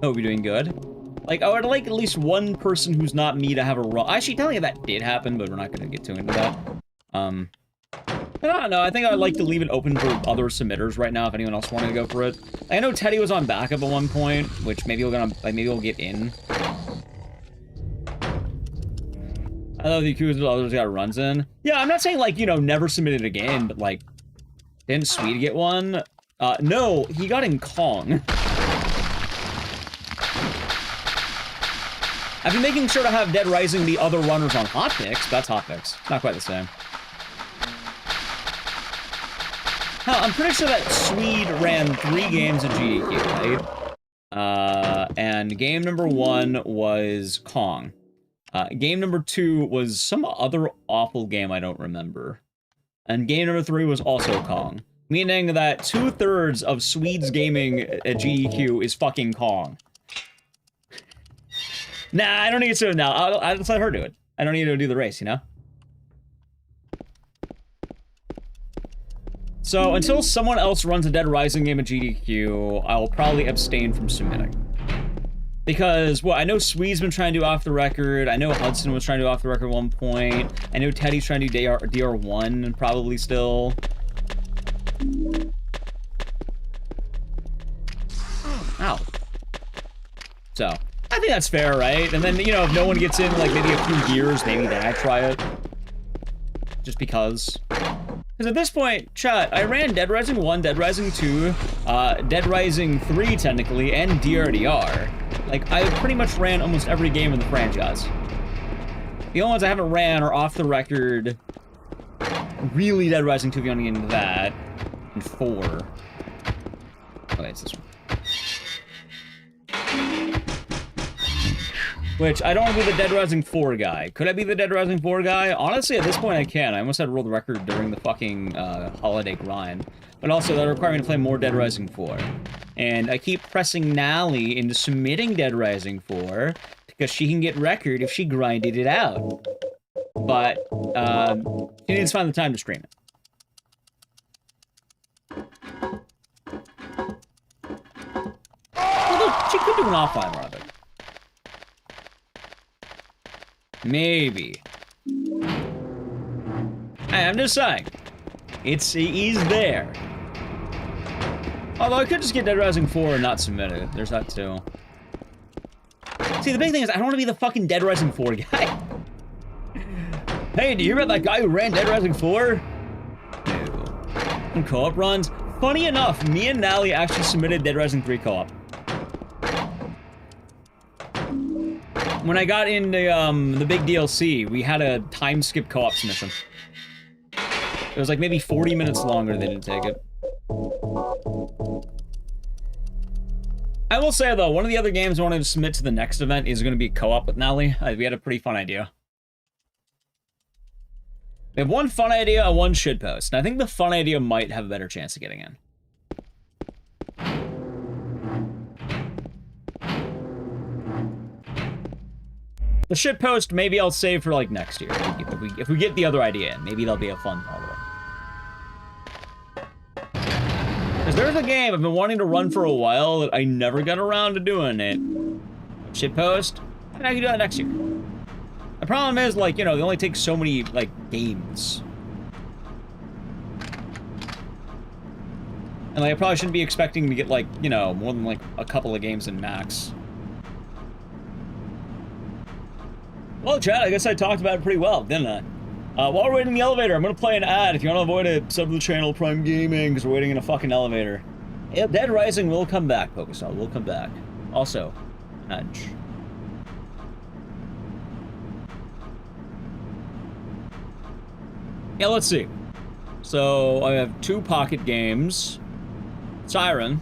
Hope you're doing good. Like, I would like at least one person who's not me to have a run. Actually, telling you that did happen, but we're not going to get too into that. I don't know. I think I'd like to leave it open for other submitters right now if anyone else wanted to go for it. I know Teddy was on backup at one point, which maybe we'll get in. I know the accused others got runs in. Yeah, I'm not saying, like, you know, never submit it again, but, like, didn't Swede get one? No, he got in Kong. I've been making sure to have Dead Rising the other runners on Hotfix, but that's Hotfix. Not quite the same. Hell, I'm pretty sure that Swede ran 3 games at GDQ, right? And game number 1 was Kong. Game number 2 was some other awful game I don't remember. And game number 3 was also Kong. Meaning that 2/3 of Swede's gaming at GDQ is fucking Kong. Nah, I don't need to now. I'll just let her do it. I don't need to do the race, you know? So, until someone else runs a Dead Rising game at GDQ, I'll probably abstain from submitting. Because, well, I know Swede's been trying to do off the record. I know Hudson was trying to do off the record at one point. I know Teddy's trying to do DR1, probably still. Ow. So, I think that's fair, right? And then, you know, if no one gets in, like, maybe a few years, maybe then I try it. Just because. Because at this point, chat, I ran Dead Rising 1, Dead Rising 2, Dead Rising 3, technically, and DRDR. Like, I pretty much ran almost every game in the franchise. The only ones I haven't ran are off the record. Really Dead Rising 2, if you want to get into that. And 4. Okay, it's this one. Which, I don't want to be the Dead Rising 4 guy. Could I be the Dead Rising 4 guy? Honestly, at this point, I can. I almost had world record during the fucking holiday grind. But also, that required me to play more Dead Rising 4. And I keep pressing Nally into submitting Dead Rising 4, because she can get record if she grinded it out. But, she needs to find the time to stream it. Although, she could do an offline run of it. Maybe. Hey, I'm just saying. He's there. Although I could just get Dead Rising 4 and not submit it. There's that too. See, the big thing is I don't want to be the fucking Dead Rising 4 guy. Hey, do you hear about that guy who ran Dead Rising 4? No. And co-op runs? Funny enough, me and Nally actually submitted Dead Rising 3 co-op. When I got into the big DLC, we had a time skip co-op submission. It was like maybe 40 minutes longer, they didn't take it. I will say though, one of the other games I wanted to submit to the next event is going to be co-op with Nally. We had a pretty fun idea. We have one fun idea and one shitpost, and I think the fun idea might have a better chance of getting in. The shitpost, maybe I'll save for like next year. If we get the other idea in, maybe that'll be a fun follow-up. Because there's a game I've been wanting to run for a while that I never got around to doing it. Shitpost, and I can do that next year. The problem is, like, you know, they only take so many, like, games. And, like, I probably shouldn't be expecting to get, like, you know, more than, like, a couple of games in max. Well, chat, I guess I talked about it pretty well, didn't I? While we're waiting in the elevator, I'm gonna play an ad. If you want to avoid it, sub to the channel, Prime Gaming, because we're waiting in a fucking elevator. Yeah, Dead Rising will come back, Pokestar, will come back. Also, nudge. Yeah, let's see. So, I have 2 pocket games. Siren.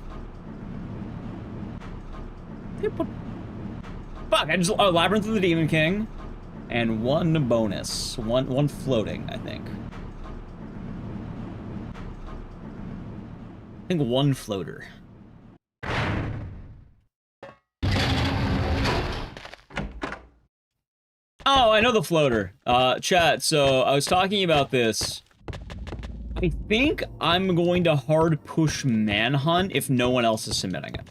Fuck, I just... Labyrinth of the Demon King. And one bonus. One floating, I think. I think one floater. Oh, I know the floater. Chat, so I was talking about this. I think I'm going to hard push Manhunt if no one else is submitting it.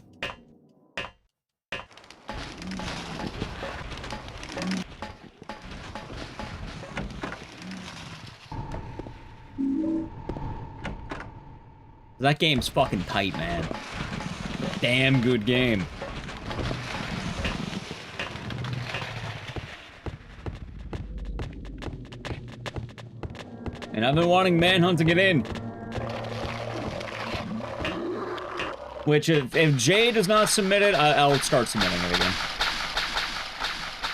That game's fucking tight, man. Damn good game. And I've been wanting Manhunt to get in. Which, if Jay does not submit it, I'll start submitting it again.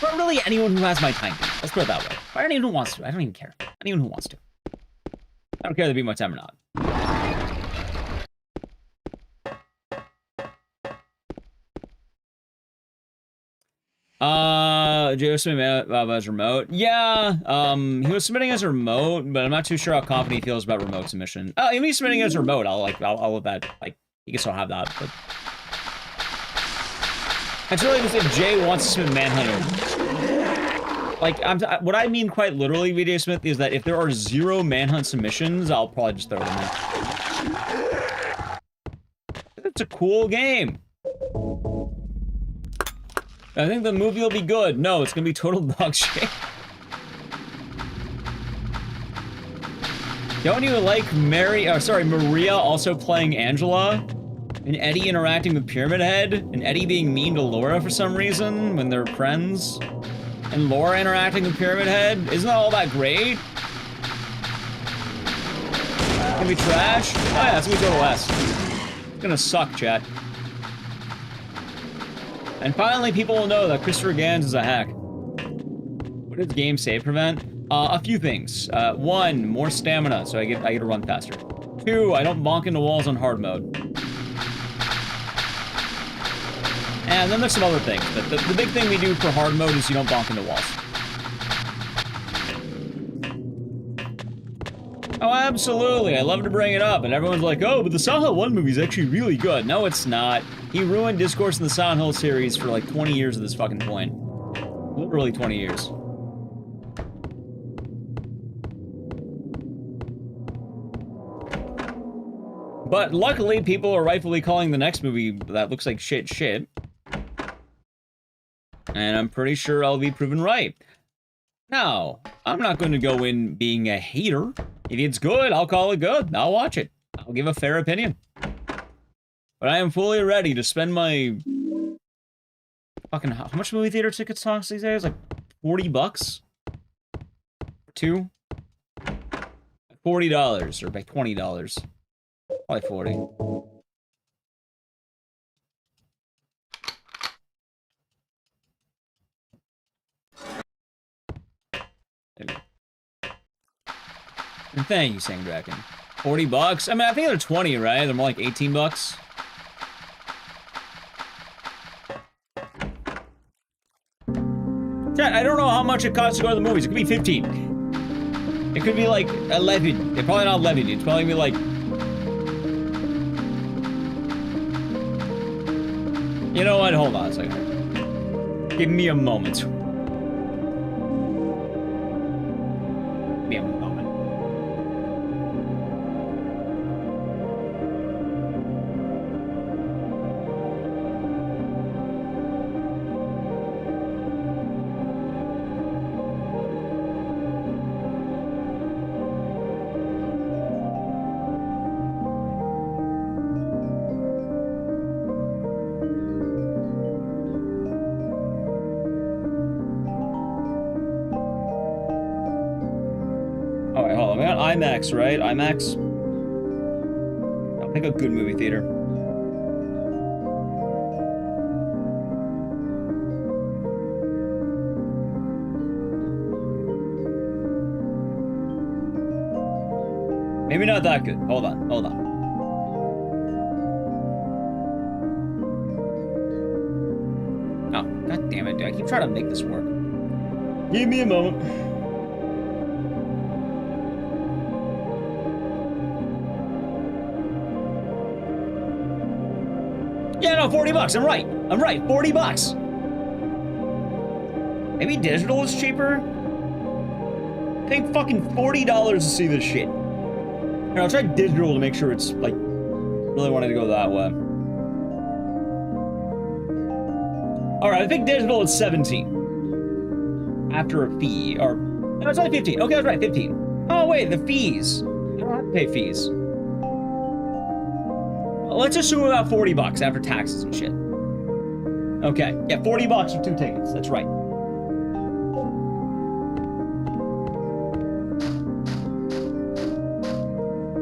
But really, anyone who has my time. Let's put it that way. Or anyone who wants to. I don't even care. Anyone who wants to. I don't care if they beat my time or not. Jay was submitting as remote. Yeah, he was submitting as remote, but I'm not too sure how confident he feels about remote submission. Oh, even he's submitting as remote, I'll let that, like, he can still have that, but... It's really just if Jay wants to submit Manhunt. Like, what I mean quite literally, VJ Smith, is that if there are 0 Manhunt submissions, I'll probably just throw it in there. It's a cool game. I think the movie will be good. No, it's gonna be total dog shit. Don't you like Maria also playing Angela? And Eddie interacting with Pyramid Head? And Eddie being mean to Laura for some reason when they're friends? And Laura interacting with Pyramid Head? Isn't that all that great? It's gonna be trash? Oh yeah, it's gonna be total S. It's gonna suck, chat. And finally, people will know that Christopher Gans is a hack. What does game save prevent? A few things. 1, more stamina, so I get to run faster. 2, I don't bonk into walls on hard mode. And then there's some other things, but the big thing we do for hard mode is you don't bonk into walls. Oh, absolutely. I love to bring it up, and everyone's like, oh, but the Silent Hill 1 movie is actually really good. No, it's not. He ruined discourse in the Silent Hill series for like 20 years at this fucking point. Literally 20 years. But luckily, people are rightfully calling the next movie that looks like shit. And I'm pretty sure I'll be proven right. Now, I'm not going to go in being a hater. If it's good, I'll call it good. I'll watch it. I'll give a fair opinion. But I am fully ready to spend my... Fucking... How much movie theater tickets cost these days? Like, $40? 2? $40, or like $20. Probably 40. And thank you, Sangdraken. $40? I mean, I think they're 20, right? They're more like 18 bucks. Chat, I don't know how much it costs to go to the movies. It could be 15. It could be like 11. It's probably not 11. It's probably gonna be like... You know what? Hold on a second. Give me a moment. Give me a moment. IMAX, right? IMAX? I'll pick a good movie theater. Maybe not that good. Hold on, hold on. God damn it, dude. I keep trying to make this work. Give me a moment. Yeah, no, 40 bucks. I'm right. I'm right. 40 bucks. Maybe digital is cheaper? I think fucking $40 to see this shit. Here, I'll try digital to make sure it's, like, really wanted to go that way. Alright, I think digital is 17. After a fee, or... No, it's only 15. Okay, I was right, 15. Oh, wait, the fees. I don't have to pay fees. Let's assume about 40 bucks after taxes and shit. Okay, yeah, 40 bucks for 2 tickets, that's right.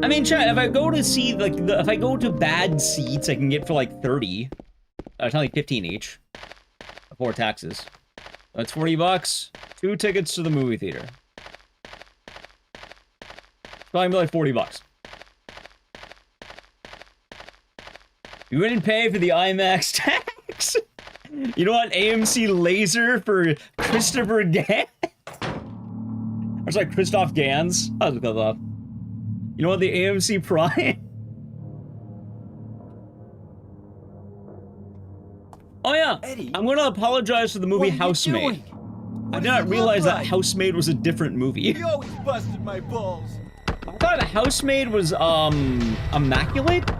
I mean, chat, if I go to see, like, if I go to bad seats, I can get for, like, 30. It's only 15 each. Before taxes. That's 40 bucks. 2 tickets to the movie theater. It's probably like 40 bucks. You wouldn't pay for the IMAX tax? You know what? AMC Laser for Christopher Gans? Or sorry, Christoph Gans? I was close off. You know what? The AMC Prime? Oh yeah, Eddie, I'm gonna apologize for the movie Housemaid. I did not realize that Housemaid was a different movie. You always busted my balls. I thought Housemaid was, immaculate? I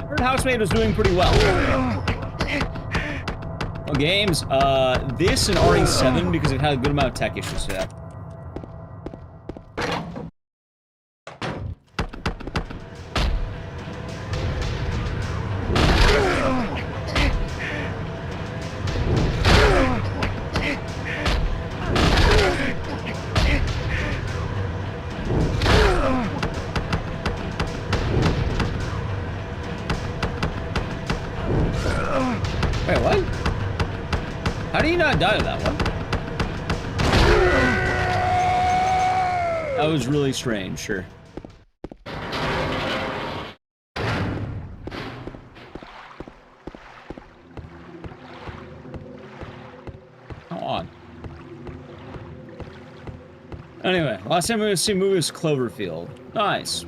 heard Housemaid was doing pretty well. Oh, games, this and RE7 because it had a good amount of tech issues today. Wait, what? How do you not die to that one? That was really strange, sure. Come on. Anyway, last time we went to see a movie was Cloverfield. Nice.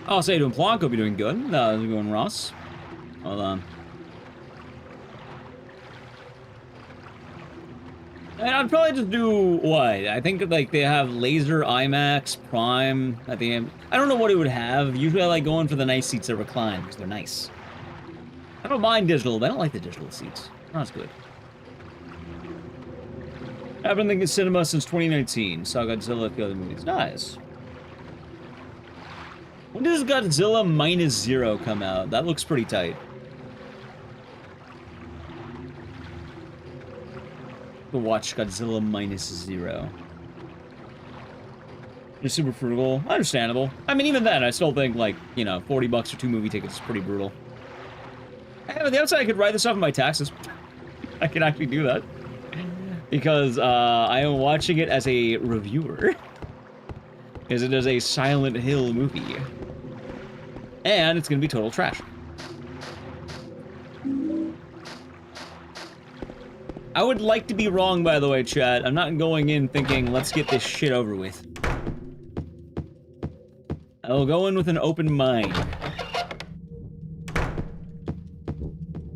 I'll say to Blanc, hope you're doing good. How's it going, Ross? Hold on. And I'd probably just do what? I think like they have laser, IMAX, Prime. I don't know what it would have. Usually I like going for the nice seats that recline because they're nice. I don't mind digital, but I don't like the digital seats. That's good. I've been thinking cinema since 2019. Saw Godzilla, a few other movies. Nice. When does Godzilla -0 come out? That looks pretty tight. To watch Godzilla -0. You're super frugal. Understandable. I mean, even then, I still think, like, you know, 40 bucks for 2 movie tickets is pretty brutal. Hey, on the outside, I could write this off of my taxes. I could actually do that. Because, I am watching it as a reviewer. Because it is a Silent Hill movie. And it's gonna be total trash. I would like to be wrong, by the way, chat. I'm not going in thinking, let's get this shit over with. I will go in with an open mind.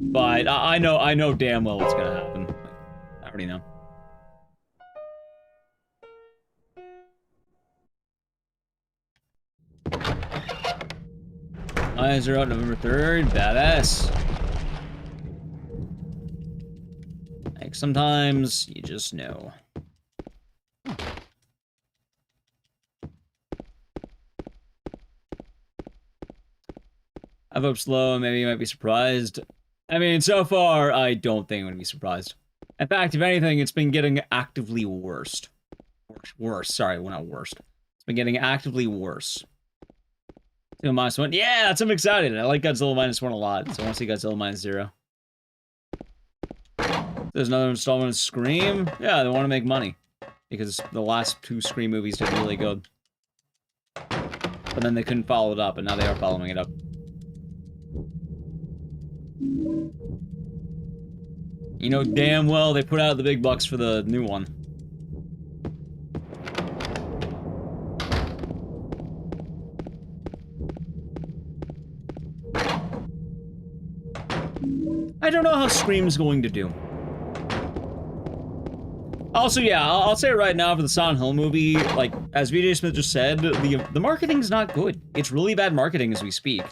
But I know damn well what's gonna happen. I already know. Eyes are out November 3rd. Badass. Like, sometimes you just know. I've hoped slow, maybe you might be surprised. I mean, so far, I don't think I'm gonna be surprised. In fact, if anything, it's been getting actively worse. Worse, sorry, well, not worst. It's been getting actively worse. -1. Yeah, that's, I'm excited. I like Godzilla -1 a lot, so I want to see Godzilla -0. There's another installment of Scream. Yeah, they want to make money. Because the last 2 Scream movies did really good. But then they couldn't follow it up, and now they are following it up. You know damn well they put out the big bucks for the new one. I don't know how Scream's going to do. Also, yeah, I'll say it right now for the Silent Hill movie, like, as VJ Smith just said, the marketing's not good. It's really bad marketing as we speak.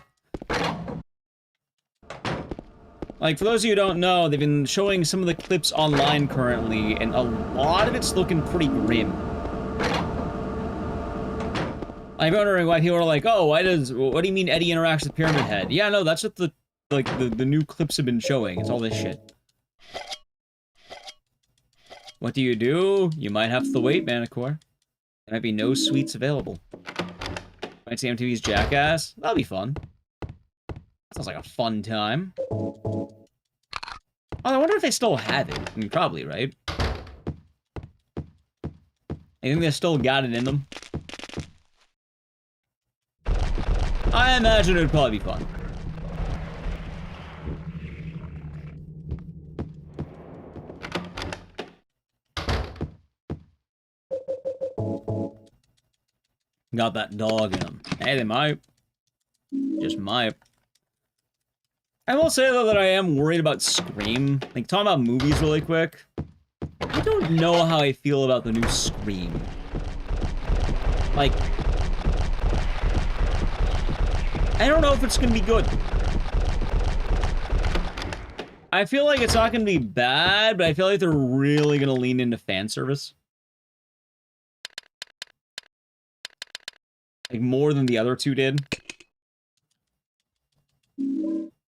Like, for those of you who don't know, they've been showing some of the clips online currently, and a lot of it's looking pretty grim. I'm wondering why people are like, oh, what do you mean Eddie interacts with Pyramid Head? Yeah, no, that's what the new clips have been showing. It's all this shit. What do? You might have to wait, Manicore. There might be no sweets available. Might see MTV's Jackass. That'll be fun. Sounds like a fun time. Oh, I wonder if they still have it. I mean, probably, right? I think they still got it in them. I imagine it would probably be fun. Got that dog in them. Hey, they might. Just might. I will say, though, that I am worried about Scream. Like, talking about movies really quick. I don't know how I feel about the new Scream. Like, I don't know if it's gonna be good. I feel like it's not gonna be bad, but I feel like they're really gonna lean into fan service. Like, more than the other two did.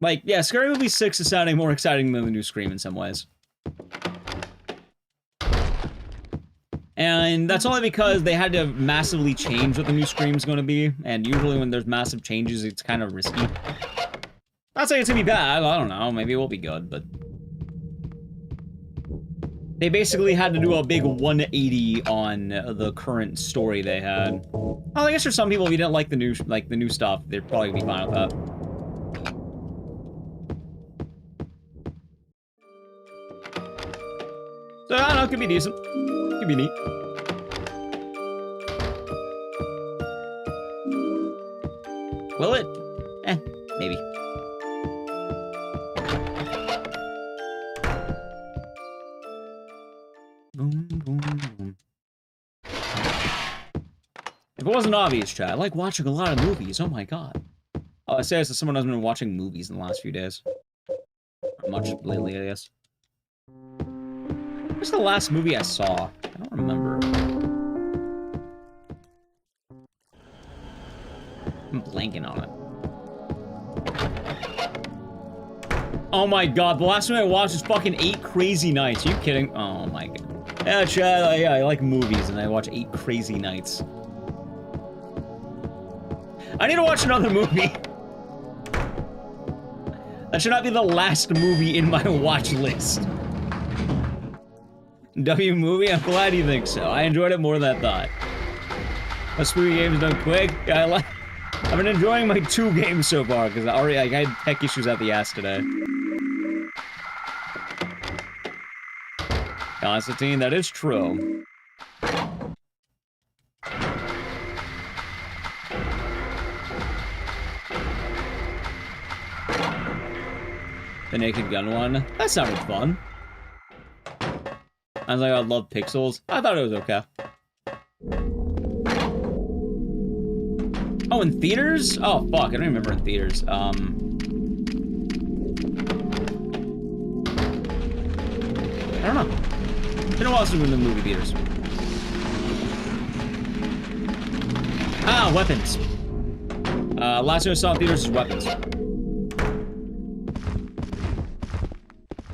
Like, yeah, Scary Movie 6 is sounding more exciting than the new Scream in some ways. And that's only because they had to massively change what the new Scream's going to be, and usually when there's massive changes, it's kind of risky. Not saying it's going to be bad, I don't know, maybe it will be good, but... They basically had to do a big 180 on the current story they had. Well, I guess for some people, if you didn't like the new stuff, they'd probably be fine with that. So, I don't know, it could be decent. It could be neat. Will it? Eh, maybe. Boom, boom, boom. If it wasn't obvious, chat, I like watching a lot of movies. Oh my god. Oh, I say this as someone who's been watching movies in the last few days. Not much lately, I guess. What's the last movie I saw? I don't remember. I'm blanking on it. Oh my god, the last movie I watched was fucking 8 Crazy Nights. Are you kidding? Oh my god. Yeah, Chad, yeah, I like movies, and I watch 8 Crazy Nights. I need to watch another movie. That should not be the last movie in my watch list. W movie? I'm glad you think so. I enjoyed it more than I thought. My spooky game's done quick. Yeah, I've been enjoying my 2 games so far, because I had tech issues out the ass today. Constantine, that is true. The Naked Gun one? That sounded fun. I was like, I love pixels. I thought it was okay. Oh, in theaters? Oh, fuck, I don't remember in theaters. I don't know. It's been a while since we've been in the movie theaters. Ah, Weapons. Last time I saw in theaters is Weapons.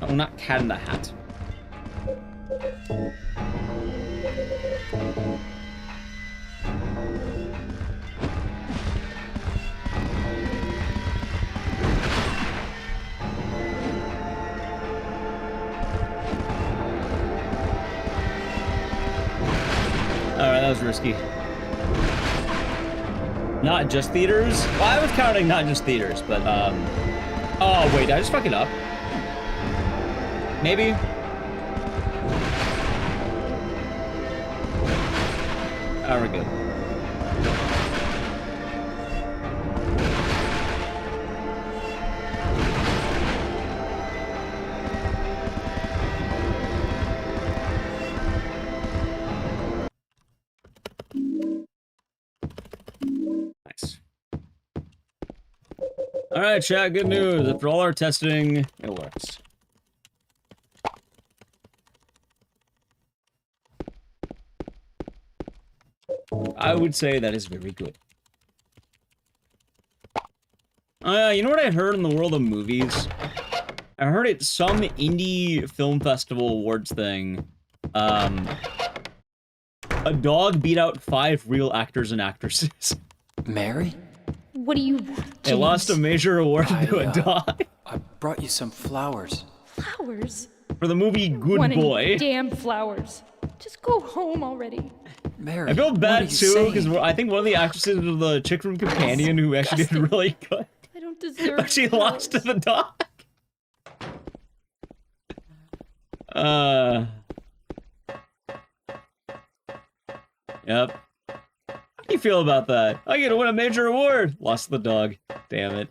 Oh, not Cat in the Hat. Alright, that was risky. Not just theaters? Well, I was counting not just theaters, but, Oh, wait, did I just fuck it up? Maybe? Oh, we're good. Nice. Alright, chat, good news. After all our testing, it works. I would say that is very good. You know what I heard in the world of movies? I heard it some indie film festival awards thing. A dog beat out 5 real actors and actresses. Mary? What do you want, They lost a major award to a dog. I brought you some flowers. Flowers? For the movie Good Wanting Boy. Damn flowers. Just go home already. Mary, I feel bad what are you too, because saying? I think one of the actresses was the chick from Companion who actually did really good. I don't deserve But she lost to the dog. Yep. How do you feel about that? I get to win a major award. Lost to the dog. Damn it.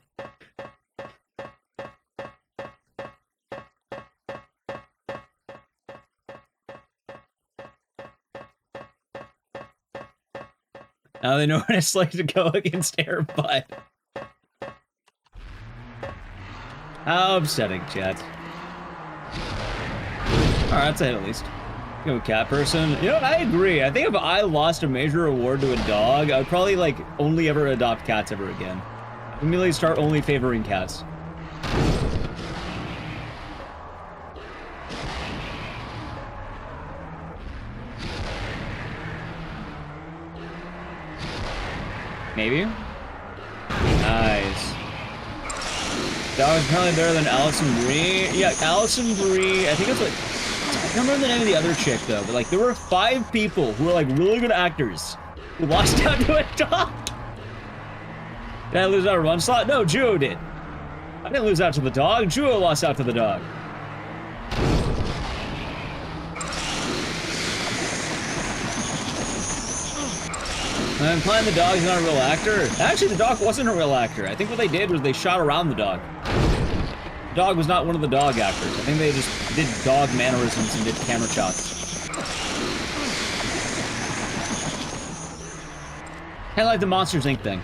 Now they know what it's like to go against Air Bud. How upsetting, chat. Alright, that's it at least. Go cat person. You know what, I agree. I think if I lost a major award to a dog, I would probably, like, only ever adopt cats ever again. I'd immediately start only favoring cats. Maybe? Nice. That was probably better than Allison Brie. Yeah, Allison Brie, I think it's like... I don't remember the name of the other chick, though, but, like, there were 5 people who were, like, really good actors who lost out to a dog. Did I lose out a run slot? No, Juo did. I didn't lose out to the dog. Juo lost out to the dog. I'm implying the dog's not a real actor. Actually, the dog wasn't a real actor. I think what they did was they shot around the dog. The dog was not one of the dog actors. I think they just did dog mannerisms and did camera shots. Kind of like the Monsters, Inc. thing.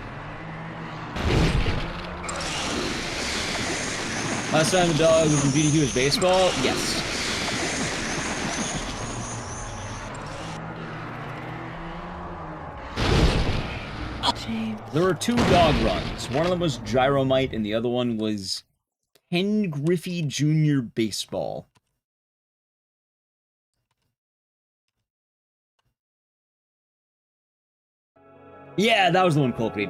Last time the dog was in Beauty Hughes baseball? Yes. There were 2 dog runs. One of them was Gyromite, and the other one was Ken Griffey Jr. Baseball. Yeah, that was the one, Culprit.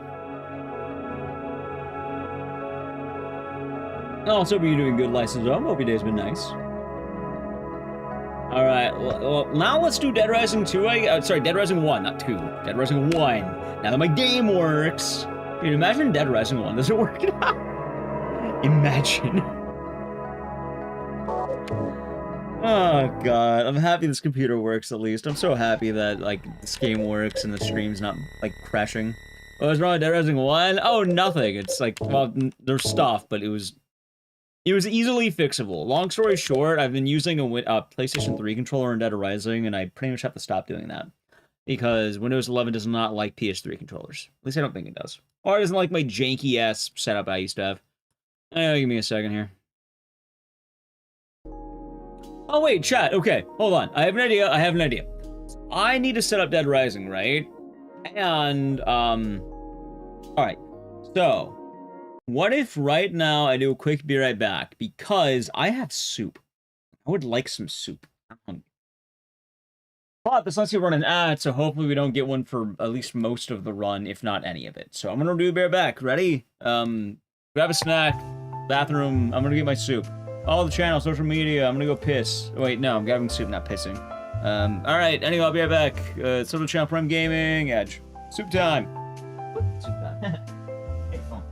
Also, hope you're doing good, License. I hope your day's been nice. Alright, well, now let's do Dead Rising 2. Sorry, Dead Rising 1, not 2. Dead Rising 1. Now that my game works. Dude, imagine Dead Rising 1 doesn't work now. Imagine. Oh god, I'm happy this computer works at least. I'm so happy that, like, this game works and the stream's not, like, crashing. What was wrong with Dead Rising 1? Oh, nothing. It's like, well, there's stuff, but it was easily fixable. Long story short, I've been using a PlayStation 3 controller in Dead Rising, and I pretty much have to stop doing that. Because Windows 11 does not like PS3 controllers. At least I don't think it does. Or it doesn't like my janky-ass setup I used to have. Give me a second here. Oh, wait, chat. Okay, hold on. I have an idea. I need to set up Dead Rising, right? And, alright. So, what if right now I do a quick be right back? Because I have soup. I would like some soup. I'm hungry. But this lets you run an ad, so hopefully we don't get one for at least most of the run, if not any of it. So I'm gonna do a bear back. Ready? Grab a snack, bathroom, I'm gonna get my soup. All the channels, social media, I'm gonna go piss. Oh, wait, no, I'm grabbing soup, not pissing. Alright, anyway, I'll be right back. Social channel, Prime Gaming, Edge. Soup time. Soup time. Hey, phone.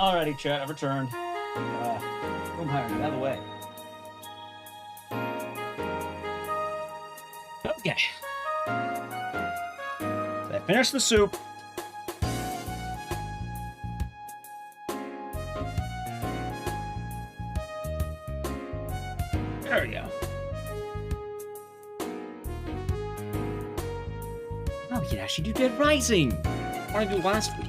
Alrighty, chat, I've returned. Boom, higher, get out of the way. Okay. So I finished the soup. There we go. Oh, we can actually do Dead Rising. I wanted to do last week.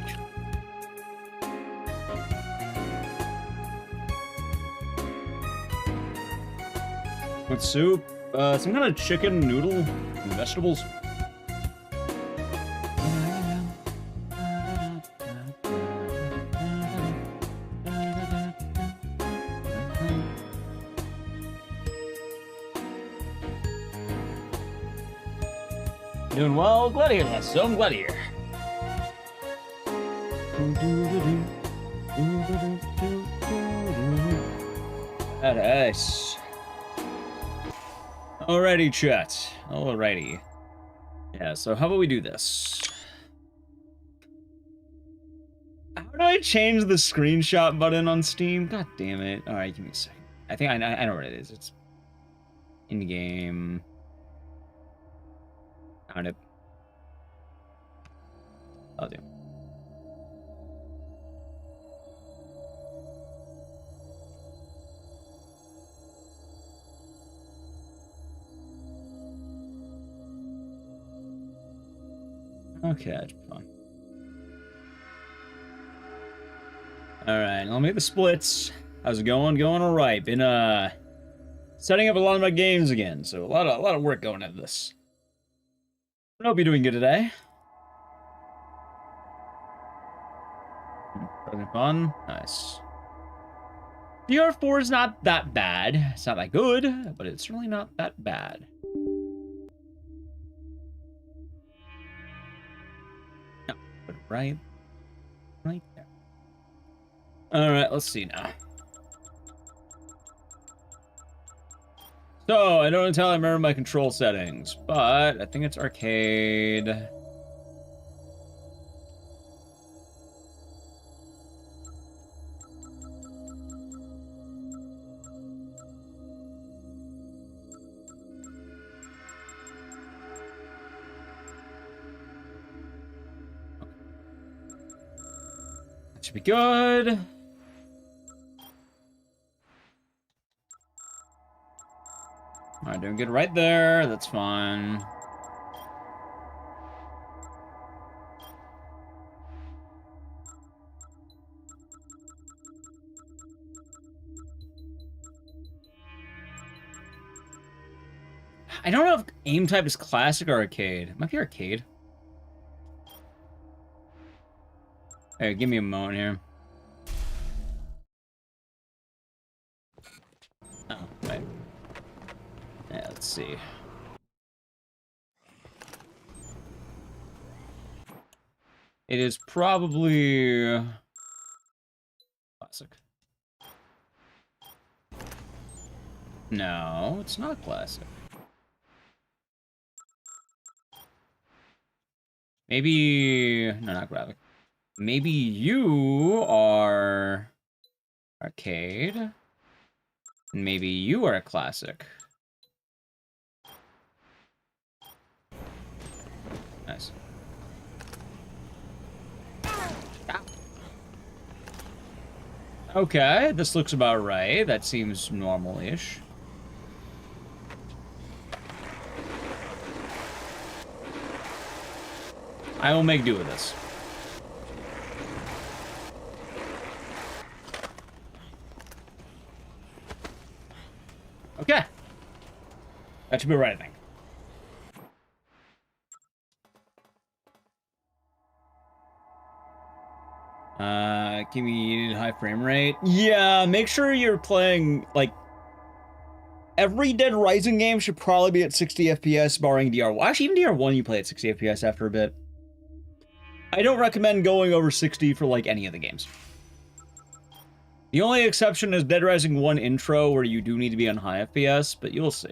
What soup? Some kind of chicken noodle and vegetables. Doing well, glad to hear that. So I'm glad to hear. Nice. Alrighty, chat. Alrighty. Yeah, so how about we do this? How do I change the screenshot button on Steam? God damn it. Alright, give me a second. I think I know what it is. It's in the game. Found it. I'll do. Okay, that's fun. Alright, I'll make the splits. How's it going? Going alright. Been setting up a lot of my games again, so a lot of work going into this. I hope you're doing good today. Having fun? Nice. DR4 is not that bad. It's not that good, but it's certainly not that bad. No, put it right there. Alright, let's see now. So, I don't entirely remember my control settings, but I think it's arcade. That should be good. Alright, doing good right there. That's fine. I don't know if aim type is classic or arcade. It might be arcade. Hey, give me a moment here. Oh, right. Yeah, let's see. It is probably classic. No, it's not classic. Maybe no, not graphic. Maybe you are arcade. Maybe you are a classic. Nice. Okay, this looks about right. That seems normal-ish. I will make do with this. Okay. That should be right, I think. Give me high frame rate. Yeah, make sure you're playing, like, every Dead Rising game should probably be at 60 FPS, barring DR1. Actually, even DR1 you play at 60 FPS after a bit. I don't recommend going over 60 for, like, any of the games. The only exception is Dead Rising 1 Intro, where you do need to be on high FPS, but you'll see.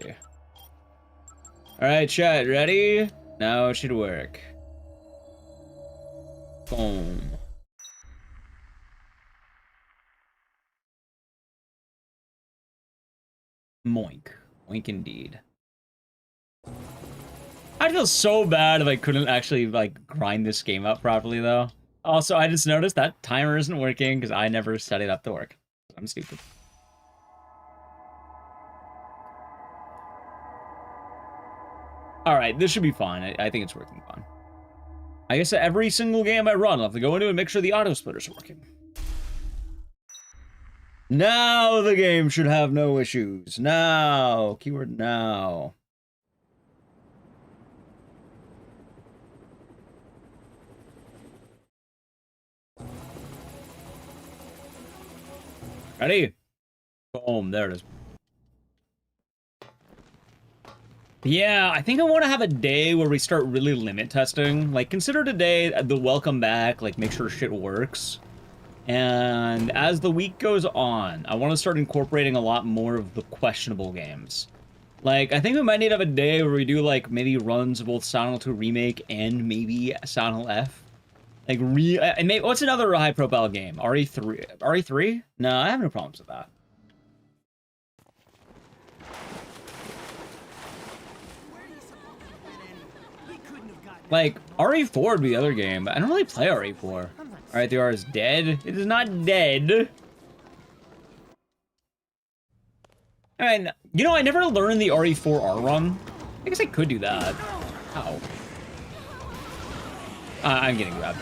Alright, chat, ready? Now it should work. Boom. Moink. Moink indeed. I'd feel so bad if I couldn't actually, like, grind this game up properly, though. Also, I just noticed that timer isn't working because I never set it up to work. I'm stupid. Alright, this should be fine. I think it's working fine. I guess every single game I run, I'll have to go into and make sure the auto splitters are working. Now the game should have no issues. Now. Keyword now. Ready? Boom, there it is. Yeah, I think I want to have a day where we start really limit testing. Like, consider today the welcome back, like, make sure shit works. And as the week goes on, I want to start incorporating a lot more of the questionable games. Like, I think we might need to have a day where we do, like, maybe runs of both Silent Hill 2 Remake and maybe Silent Hill F. Like, and maybe, what's another high-profile game? RE3? RE3? No, I have no problems with that. Like, RE4 would be the other game, but I don't really play RE4. Alright, the R is dead. It is not dead. I mean, you know, I never learned the RE4 R run. I guess I could do that. Ow. I'm getting grabbed.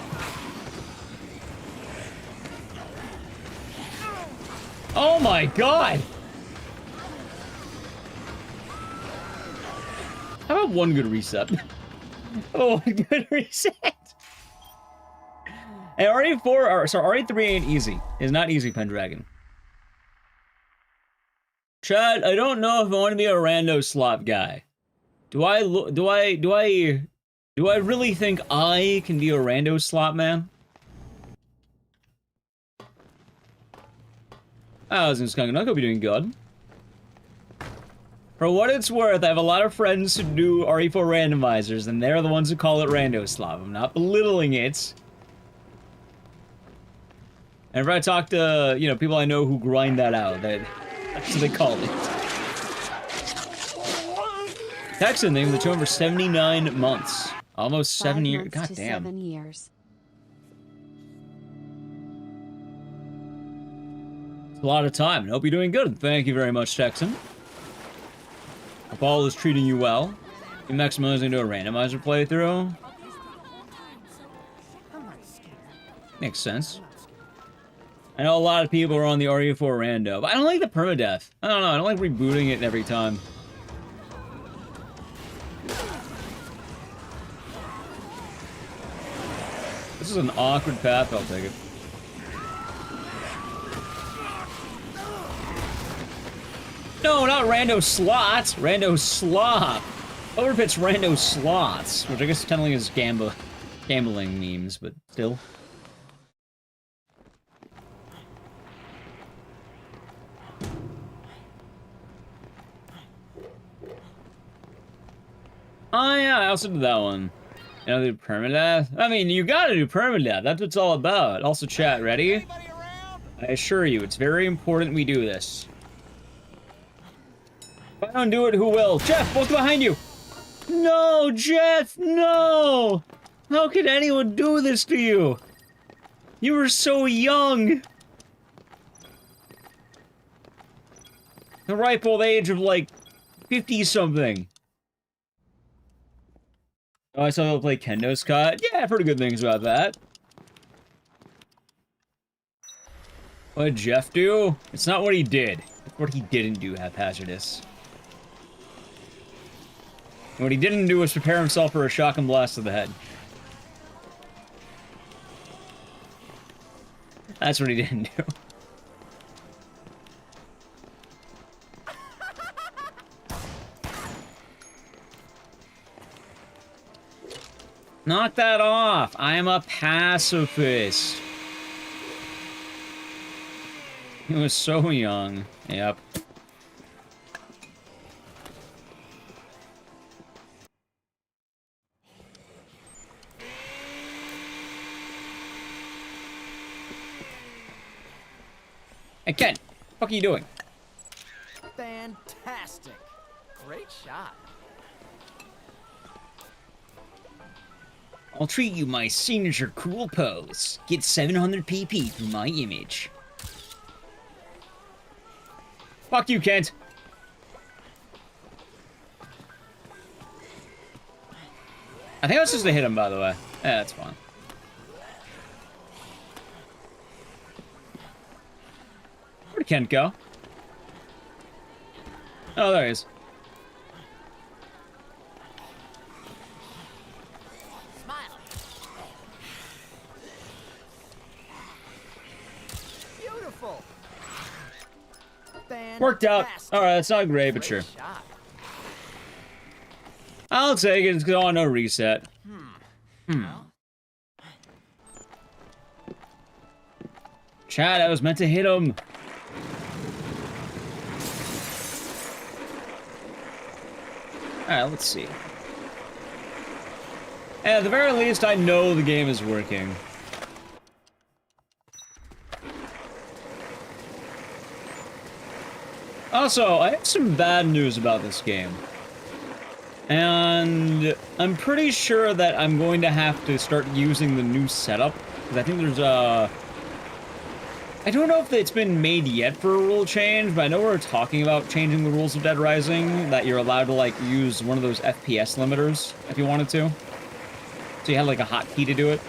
Oh my god! How about one good reset? Oh, one good reset! And RE3 ain't easy. It's not easy, Pendragon. Chad, I don't know if I want to be a rando slot guy. Do I really think I can be a rando slot man? I was in Skunk. I hope you're doing good. For what it's worth, I have a lot of friends who do RE4 randomizers, and they're the ones who call it rando slot. I'm not belittling it. And if I talk to, you know, people I know who grind that out, that's what they call it. Texan name the term for 79 months. Almost 7 years. God damn. 7 years. It's a lot of time. I hope you're doing good. Thank you very much, Texan. Hope all is treating you well. You maximizing into a randomizer playthrough. Makes sense. I know a lot of people are on the RE4 rando, but I don't like the permadeath. I don't know, I don't like rebooting it every time. This is an awkward path, I'll take it. No, not rando slots, rando slop. Overpit's rando slots, which I guess technically is gambling memes, but still. Oh yeah, I also did that one. You know, do permadeath? I mean, you gotta do permadeath. That's what it's all about. Also, chat, ready? I assure you, it's very important we do this. If I don't do it, who will? Jeff, what's behind you? No, Jeff, no! How could anyone do this to you? You were so young. The ripe old age of, like, 50-something. Oh, I saw people play Kendo Scott. Yeah, I've heard good things about that. What did Jeff do? It's not what he did. It's what he didn't do, haphazardous. And what he didn't do was prepare himself for a shotgun blast to the head. That's what he didn't do. Knock that off! I am a pacifist. He was so young. Yep. Hey, Ken! What the fuck are you doing? Fantastic. Great shot. I'll treat you my signature cool pose. Get 700 PP through my image. Fuck you, Kent. I think I was supposed to hit him, by the way. Yeah, that's fine. Where'd Kent go? Oh, there he is. Smile. Beautiful. Worked out. Alright, that's not great, but sure. Shot. I'll take it. It's on no reset. Chad, I was meant to hit him. Alright, let's see. And at the very least, I know the game is working. Also, I have some bad news about this game. And I'm pretty sure that I'm going to have to start using the new setup. Because I think there's a... I don't know if it's been made yet for a rule change, but I know we're talking about changing the rules of Dead Rising, that you're allowed to, like, use one of those FPS limiters if you wanted to. So you had, like, a hotkey to do it.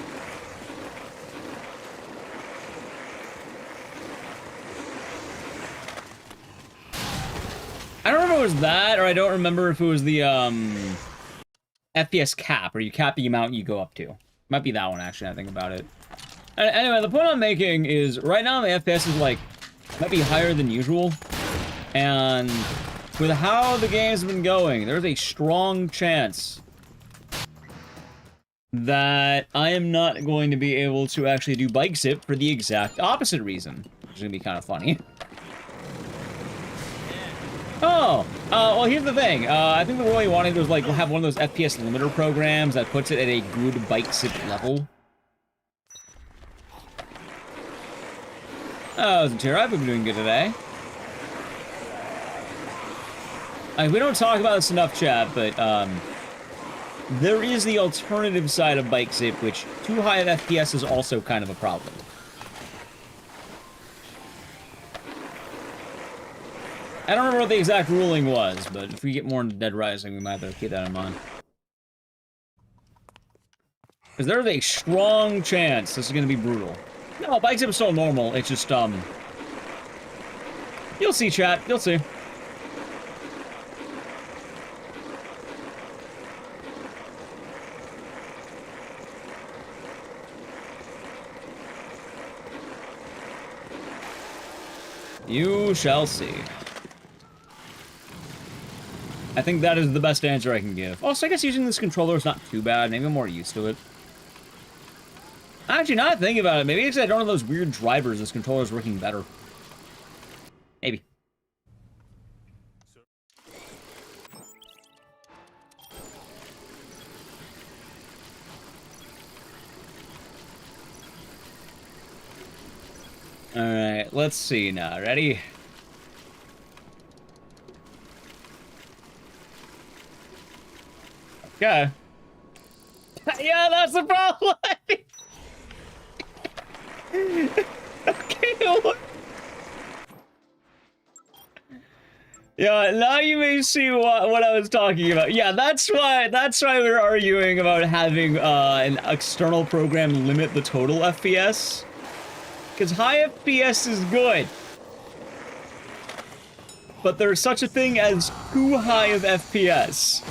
I don't remember if it was that, or I don't remember if it was the, FPS cap, or you cap the amount you go up to. Might be that one, actually, I think about it. Anyway, the point I'm making is, right now the FPS is, like, might be higher than usual. And with how the game's been going, there's a strong chance that I am not going to be able to actually do bike zip for the exact opposite reason. Which is going to be kind of funny. Oh, well, here's the thing. I think what we really wanted was, like, have one of those FPS limiter programs that puts it at a good bike zip level. Oh, isn't here. I've been doing good today. We don't talk about this enough, chat, but, there is the alternative side of bike zip, which too high of FPS is also kind of a problem. I don't remember what the exact ruling was, but if we get more into Dead Rising, we might have to keep that in mind. Because there's a strong chance this is going to be brutal. No, bike zip is still normal, it's just, you'll see, chat, you'll see. You shall see. I think that is the best answer I can give. Also, I guess using this controller is not too bad. Maybe I'm more used to it. Actually, not thinking about it. Maybe it's I don't have those weird drivers. This controller is working better. Maybe. Alright, let's see now. Ready? Okay. Yeah, that's the problem! Okay, what? Yeah, now you may see what I was talking about. Yeah, that's why we're arguing about having an external program limit the total FPS. Because high FPS is good. But there's such a thing as too high of FPS.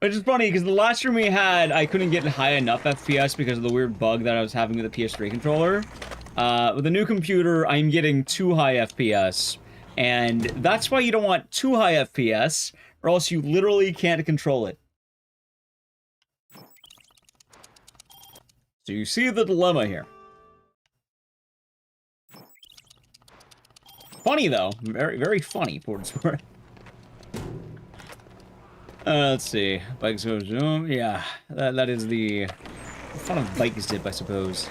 Which is funny, because the last stream we had, I couldn't get high enough FPS because of the weird bug that I was having with the PS3 controller. With the new computer, I'm getting too high FPS. And that's why you don't want too high FPS, or else you literally can't control it. So you see the dilemma here. Funny, though. Very, very funny, for what it's worth. Let's see. Bike zip zoom. Yeah, that is the fun of bike zip, I suppose.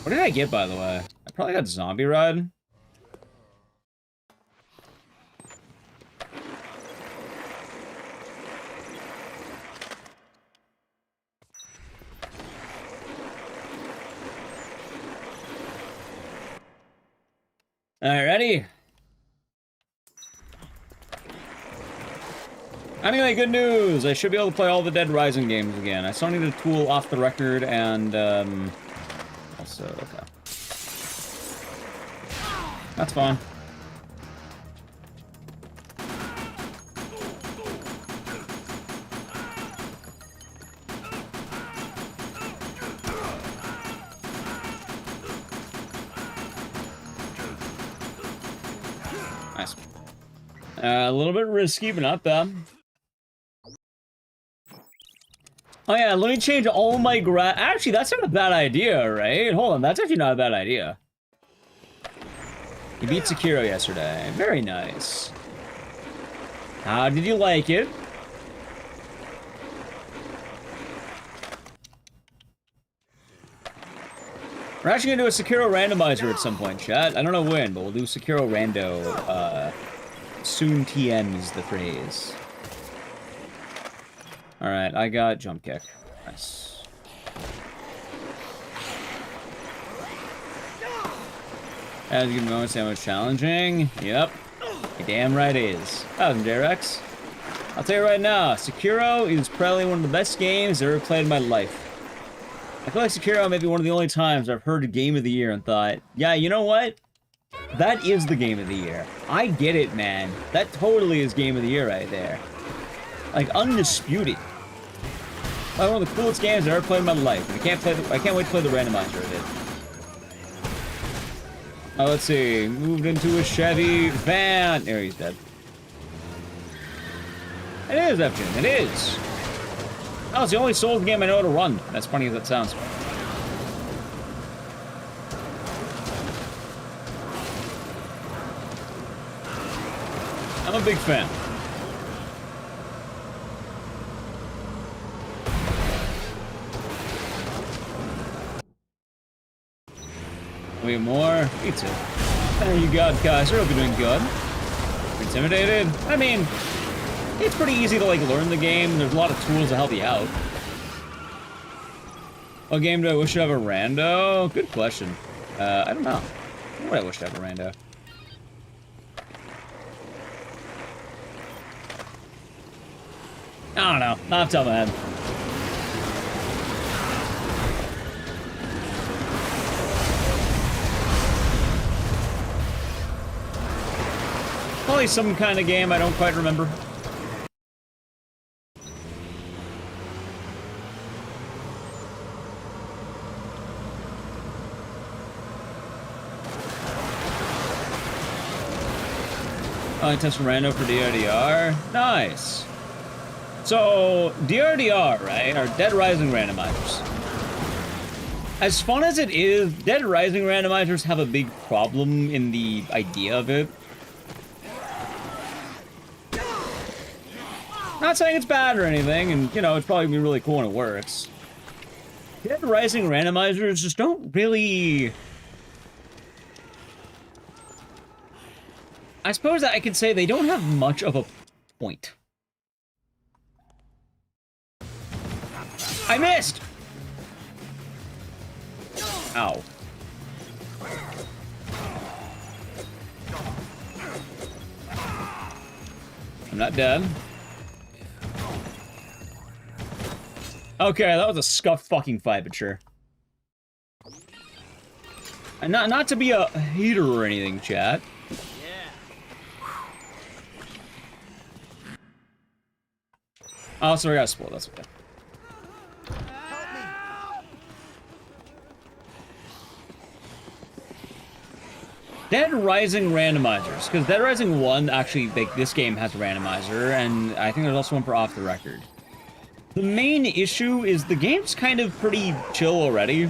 What did I get, by the way? I probably got zombie ride. Alright, ready? Anyway, good news! I should be able to play all the Dead Rising games again. I still need a tool off the record and, also, okay. That's fine. Nice. A little bit risky, but not bad. Oh yeah, let me change all my Actually, that's not a bad idea, right? Hold on, that's actually not a bad idea. You beat Sekiro yesterday. Very nice. How did you like it? We're actually gonna do a Sekiro randomizer at some point, chat. I don't know when, but we'll do Sekiro rando. Soon TM is the phrase. Alright, I got jump kick. Nice. As you can go, say how challenging. Yep. You're damn right it is. How's J-Rex? I'll tell you right now, Sekiro is probably one of the best games I've ever played in my life. I feel like Sekiro may be one of the only times I've heard a Game of the Year and thought, yeah, you know what? That is the Game of the Year. I get it, man. That totally is Game of the Year right there. Like, undisputed. Like, one of the coolest games I've ever played in my life. And I can't wait to play the randomizer of it. Oh, let's see. Moved into a Chevy van. There, he's dead. It is, Epton. It is. Oh, it's the only Souls game I know how to run. As funny as that sounds. I'm a big fan. We have more? Me too. There you go, guys. I hope you're doing good. Intimidated? I mean, it's pretty easy to, like, learn the game. There's a lot of tools to help you out. What game do I wish to have a rando? Good question. I don't know. What do I wish to have a rando? I don't know. Not off the top of my head. Probably some kind of game I don't quite remember. I test rando for DRDR. Nice. So, DRDR, right, are Dead Rising randomizers. As fun as it is, Dead Rising randomizers have a big problem in the idea of it. Not saying it's bad or anything, and, you know, it's probably gonna be really cool when it works. Dead Rising randomizers just don't really... I suppose that I could say they don't have much of a point. I missed! Ow. I'm not dead. Okay, that was a scuffed fucking fight, but sure. And not to be a hater or anything, chat. Oh, sorry, I got spoiled. That's okay. Dead Rising randomizers, because Dead Rising 1, actually, this game has a randomizer, and I think there's also one for Off the Record. The main issue is the game's kind of pretty chill already,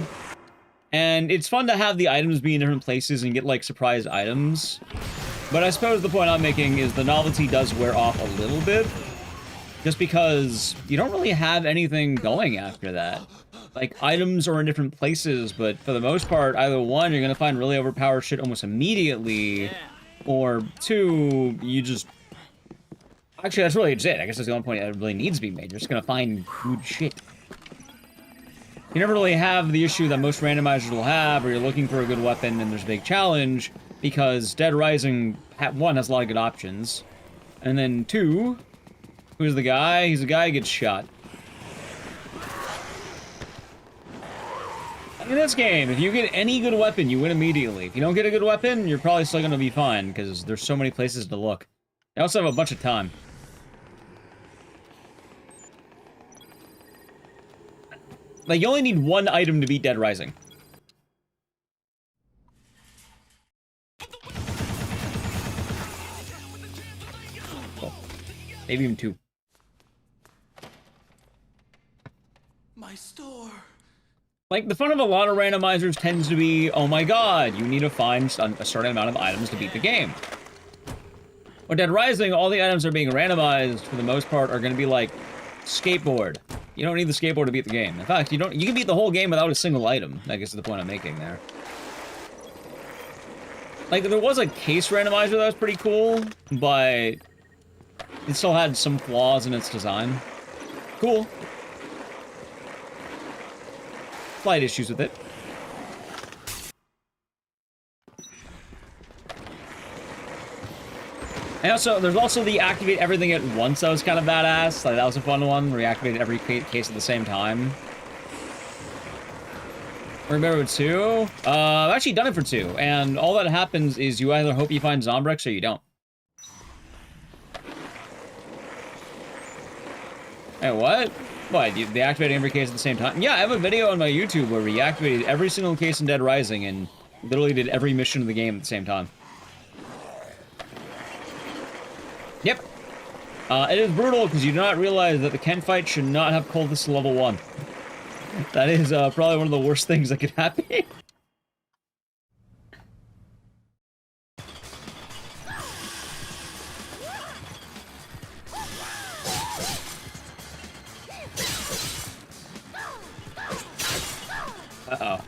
and it's fun to have the items be in different places and get, like, surprise items. But I suppose the point I'm making is the novelty does wear off a little bit, just because you don't really have anything going after that. Like, items are in different places, but for the most part, either one, you're gonna find really overpowered shit almost immediately, or two, you just... Actually, that's really it. I guess that's the only point that really needs to be made. You're just gonna find good shit. You never really have the issue that most randomizers will have, where you're looking for a good weapon and there's a big challenge. because Dead Rising, 1, has a lot of good options. And then 2, who's the guy? He's the guy who gets shot. In this game, if you get any good weapon, you win immediately. If you don't get a good weapon, you're probably still gonna be fine, because there's so many places to look. I also have a bunch of time. Like, you only need 1 item to beat Dead Rising. Cool. Maybe even 2. My store. Like, the fun of a lot of randomizers tends to be, oh my god, you need to find a certain amount of items to beat the game. With Dead Rising, all the items that are being randomized, for the most part, are going to be like, skateboard. You don't need the skateboard to beat the game. In fact, you can beat the whole game without a single item, I guess is the point I'm making there. Like, there was a case randomizer that was pretty cool, but it still had some flaws in its design. Cool. Slight issues with it. And also, there's also the activate everything at once that was kind of badass. Like, that was a fun one, where you activated every case at the same time. Remember 2? I've actually done it for 2, and all that happens is you either hope you find Zombrex or you don't. Hey, what? What, they activated every case at the same time? Yeah, I have a video on my YouTube where we activated every single case in Dead Rising and literally did every mission of the game at the same time. Yep. It is brutal because you do not realize that the Ken fight should not have coldness to level 1. That is probably one of the worst things that could happen. Uh-oh.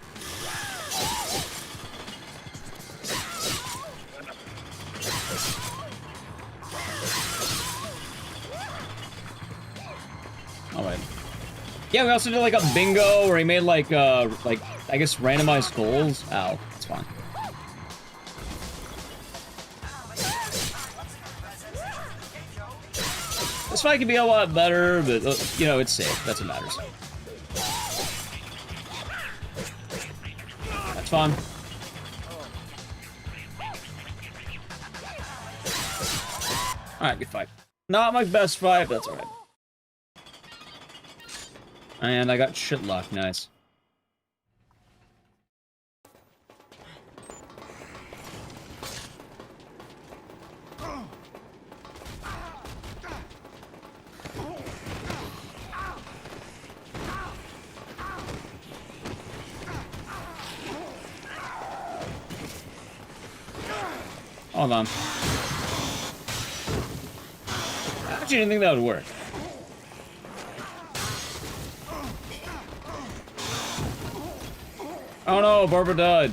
Alright. Yeah, we also did like a bingo where he made like, I guess randomized goals. Ow, it's fine. This fight could be a lot better, but, you know, it's safe. That's what matters. That's fun. Alright, good fight. Not my best fight, but that's alright. And I got shit luck, nice. Hold on. I actually didn't think that would work. Oh no, Barbara died.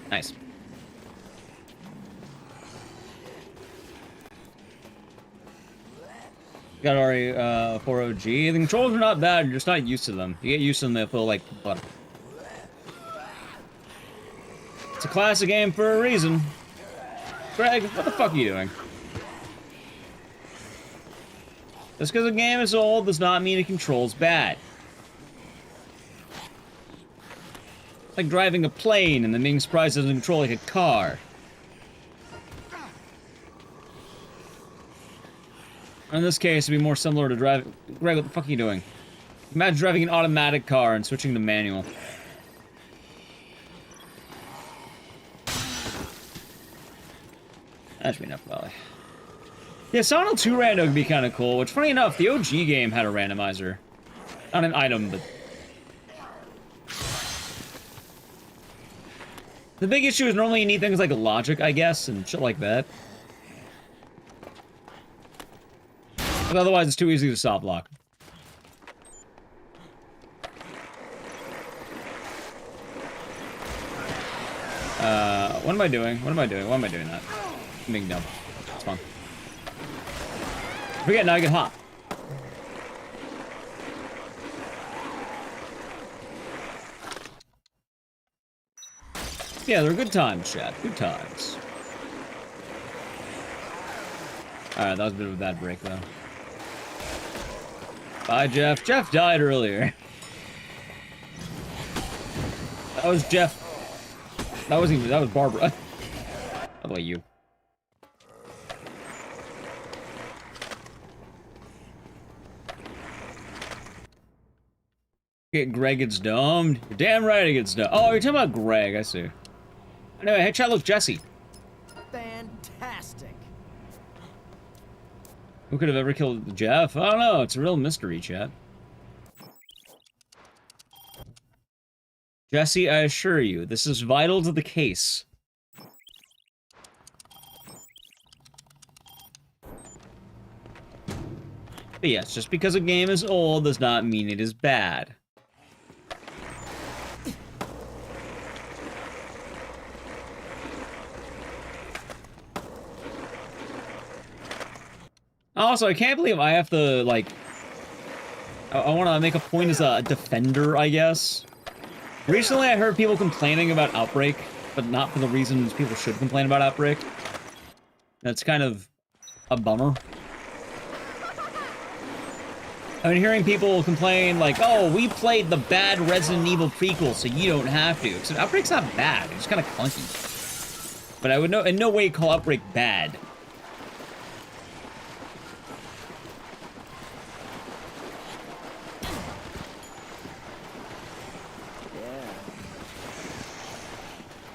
Nice. Got already 4OG. The controls are not bad, you're just not used to them. You get used to them, they feel like butter. It's a classic game for a reason. Greg, what the fuck are you doing? Just because a game is old does not mean it controls bad. It's like driving a plane and then being surprised it doesn't control like a car. In this case, it'd be more similar to driving... Greg, what the fuck are you doing? Imagine driving an automatic car and switching to manual. That should be enough, probably. Yeah, Silent Hill 2 rando would be kind of cool, which, funny enough, the OG game had a randomizer. Not an item, but... The big issue is normally you need things like logic, I guess, and shit like that. But otherwise, it's too easy to soft lock. What am I doing? What am I doing? Why am I doing that? I'm being dumb. It's fun. Forget, now I get hot. Yeah, they're good times, chat. Good times. Alright, that was a bit of a bad break, though. Bye, Jeff. Jeff died earlier. That was Jeff. That wasn't even, that was Barbara. How about you? Greg gets domed. You're damn right he gets domed. Oh, you're talking about Greg, I see. Anyway, hey chat, look, Jesse. Fantastic. Who could have ever killed Jeff? I don't know, it's a real mystery, chat. Jesse, I assure you, this is vital to the case. But yes, just because a game is old does not mean it is bad. Also, I can't believe I have to, like... I want to make a point as a defender, I guess. Recently, I heard people complaining about Outbreak, but not for the reasons people should complain about Outbreak. That's kind of a bummer. I've been hearing people complain, like, oh, we played the bad Resident Evil prequel, so you don't have to. Except Outbreak's not bad, it's kind of clunky. But I would in no way call Outbreak bad.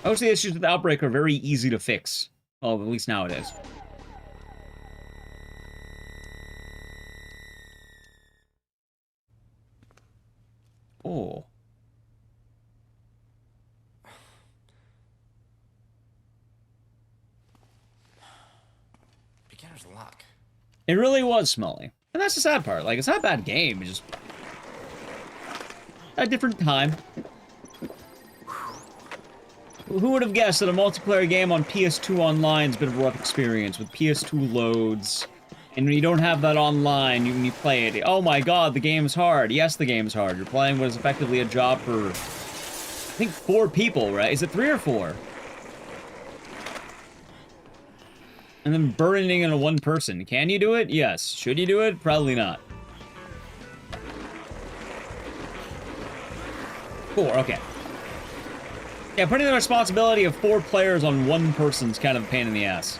Most of the issues with Outbreak are very easy to fix. Well, at least nowadays. Oh. Beginner's luck. It really was smelly. And that's the sad part. Like, it's not a bad game, it's just... a different time. Who would have guessed that a multiplayer game on PS2 online is a bit of a rough experience with PS2 loads, and when you don't have that online, when you play it, oh my god, the game's hard. Yes, the game's hard. You're playing what is effectively a job for, I think, 4 people, right? Is it 3 or 4? And then burning in a 1 person. Can you do it? Yes. Should you do it? Probably not. 4, okay. Yeah, putting the responsibility of 4 players on 1 person's kind of a pain in the ass.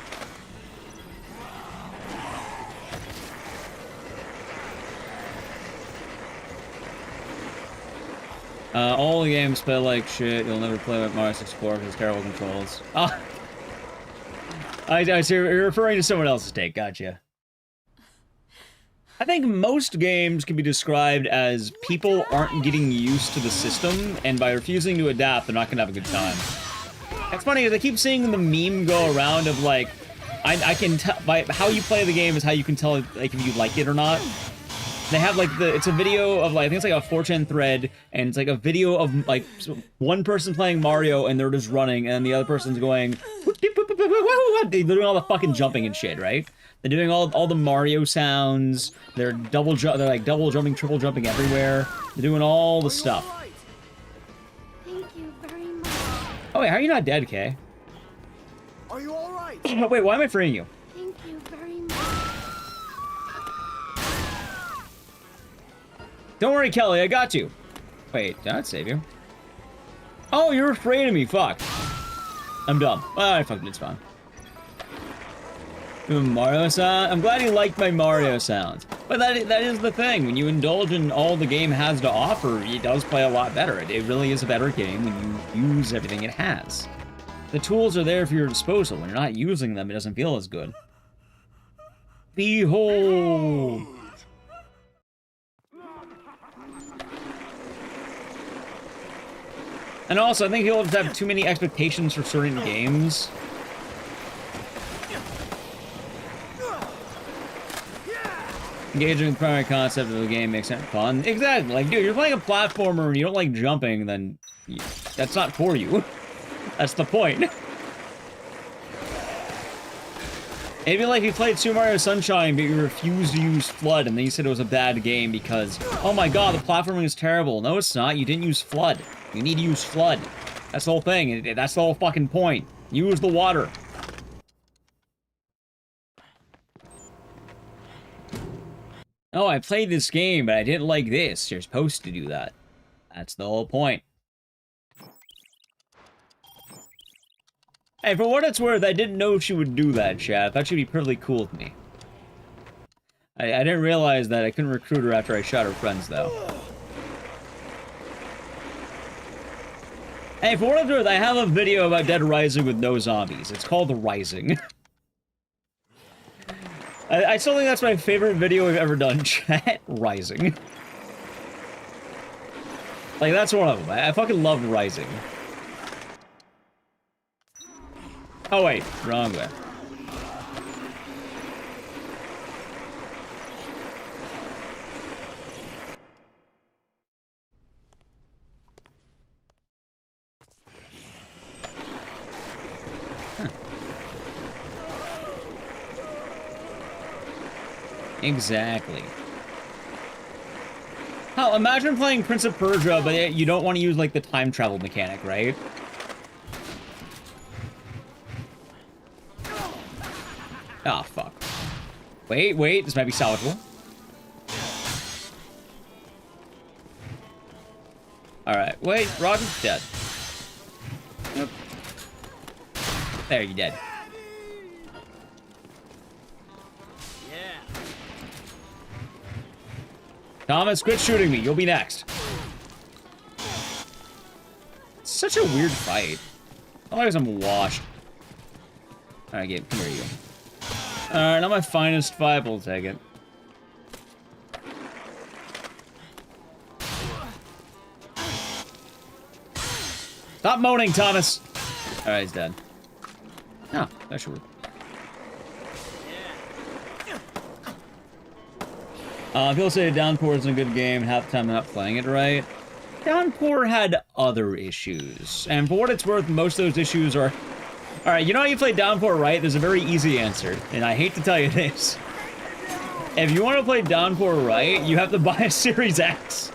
All the games play like shit. You'll never play with Mario 64 because it's terrible controls. Ah! I see, you're referring to someone else's take, gotcha. I think most games can be described as people aren't getting used to the system, and by refusing to adapt, they're not gonna have a good time. It's funny, because I keep seeing the meme go around of, like, I can tell, by how you play the game is how you can tell, like, if you like it or not. They have, like, it's a video of, like, I think it's like a 4chan thread, and it's like a video of, like, one person playing Mario, and they're just running, and the other person's going, they're doing all the fucking jumping and shit, right? They're doing all the Mario sounds. They're like double jumping, triple jumping everywhere. They're doing all the stuff. Thank you very much. Oh wait, how are you not dead, Kay? Are you all right? Wait, why am I freeing you? Thank you very much. Don't worry, Kelly, I got you. Wait, did I not save you? Oh, you're afraid of me, fuck. I'm dumb. I fucked it, it's fine. Mario sound? I'm glad you liked my Mario sounds. But that is the thing. When you indulge in all the game has to offer, it does play a lot better. It really is a better game when you use everything it has. The tools are there for your disposal. When you're not using them, it doesn't feel as good. Behold! And also, I think you'll have too many expectations for certain games. Engaging with the primary concept of the game makes it fun. Exactly. Like, dude, you're playing a platformer and you don't like jumping, then that's not for you. That's the point. It'd be like you played Super Mario Sunshine, but you refused to use FLUDD, and then you said it was a bad game because, oh my god, the platforming is terrible. No, it's not. You didn't use FLUDD. You need to use FLUDD. That's the whole thing. That's the whole fucking point. Use the water. Oh, I played this game, but I didn't like this. You're supposed to do that. That's the whole point. Hey, for what it's worth, I didn't know she would do that, chat. I thought she'd be perfectly cool with me. I didn't realize that I couldn't recruit her after I shot her friends, though. Hey, for what it's worth, I have a video about Dead Rising with no zombies. It's called The Rising. I still think that's my favorite video we've ever done, chat. Rising. Like, that's one of them. I fucking love Rising. Oh, wait. Wrong way. Huh. Exactly. Hell, imagine playing Prince of Persia, but you don't want to use, like, the time travel mechanic, right? Ah, fuck. Wait, this might be salvageable. Alright, wait, Roger's dead. Yep. There, you're dead. Thomas, quit shooting me. You'll be next. It's such a weird fight. I like I'm washed. Alright, Gabe, come here, you. Alright, not my finest fight, we'll take it. Stop moaning, Thomas! Alright, he's dead. Oh, that should work. People say Downpour isn't a good game, half the time they're not playing it right. Downpour had other issues, and for what it's worth, most of those issues are... Alright, you know how you play Downpour right? There's a very easy answer, and I hate to tell you this. If you want to play Downpour right, you have to buy a Series X.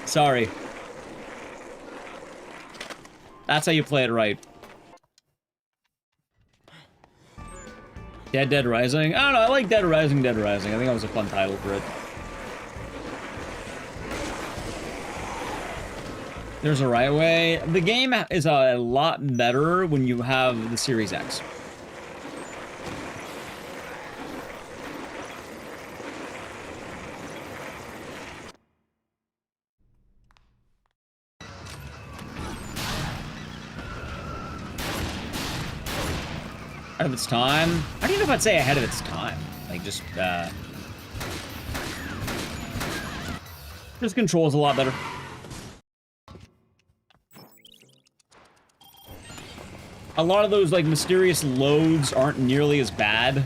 Sorry. That's how you play it right. Dead Rising? I don't know, I like Dead Rising. I think that was a fun title for it. There's a right way. The game is a lot better when you have the Series X. Ahead of its time? I don't even know if I'd say ahead of its time. Like, just controls a lot better. A lot of those, like, mysterious loads aren't nearly as bad.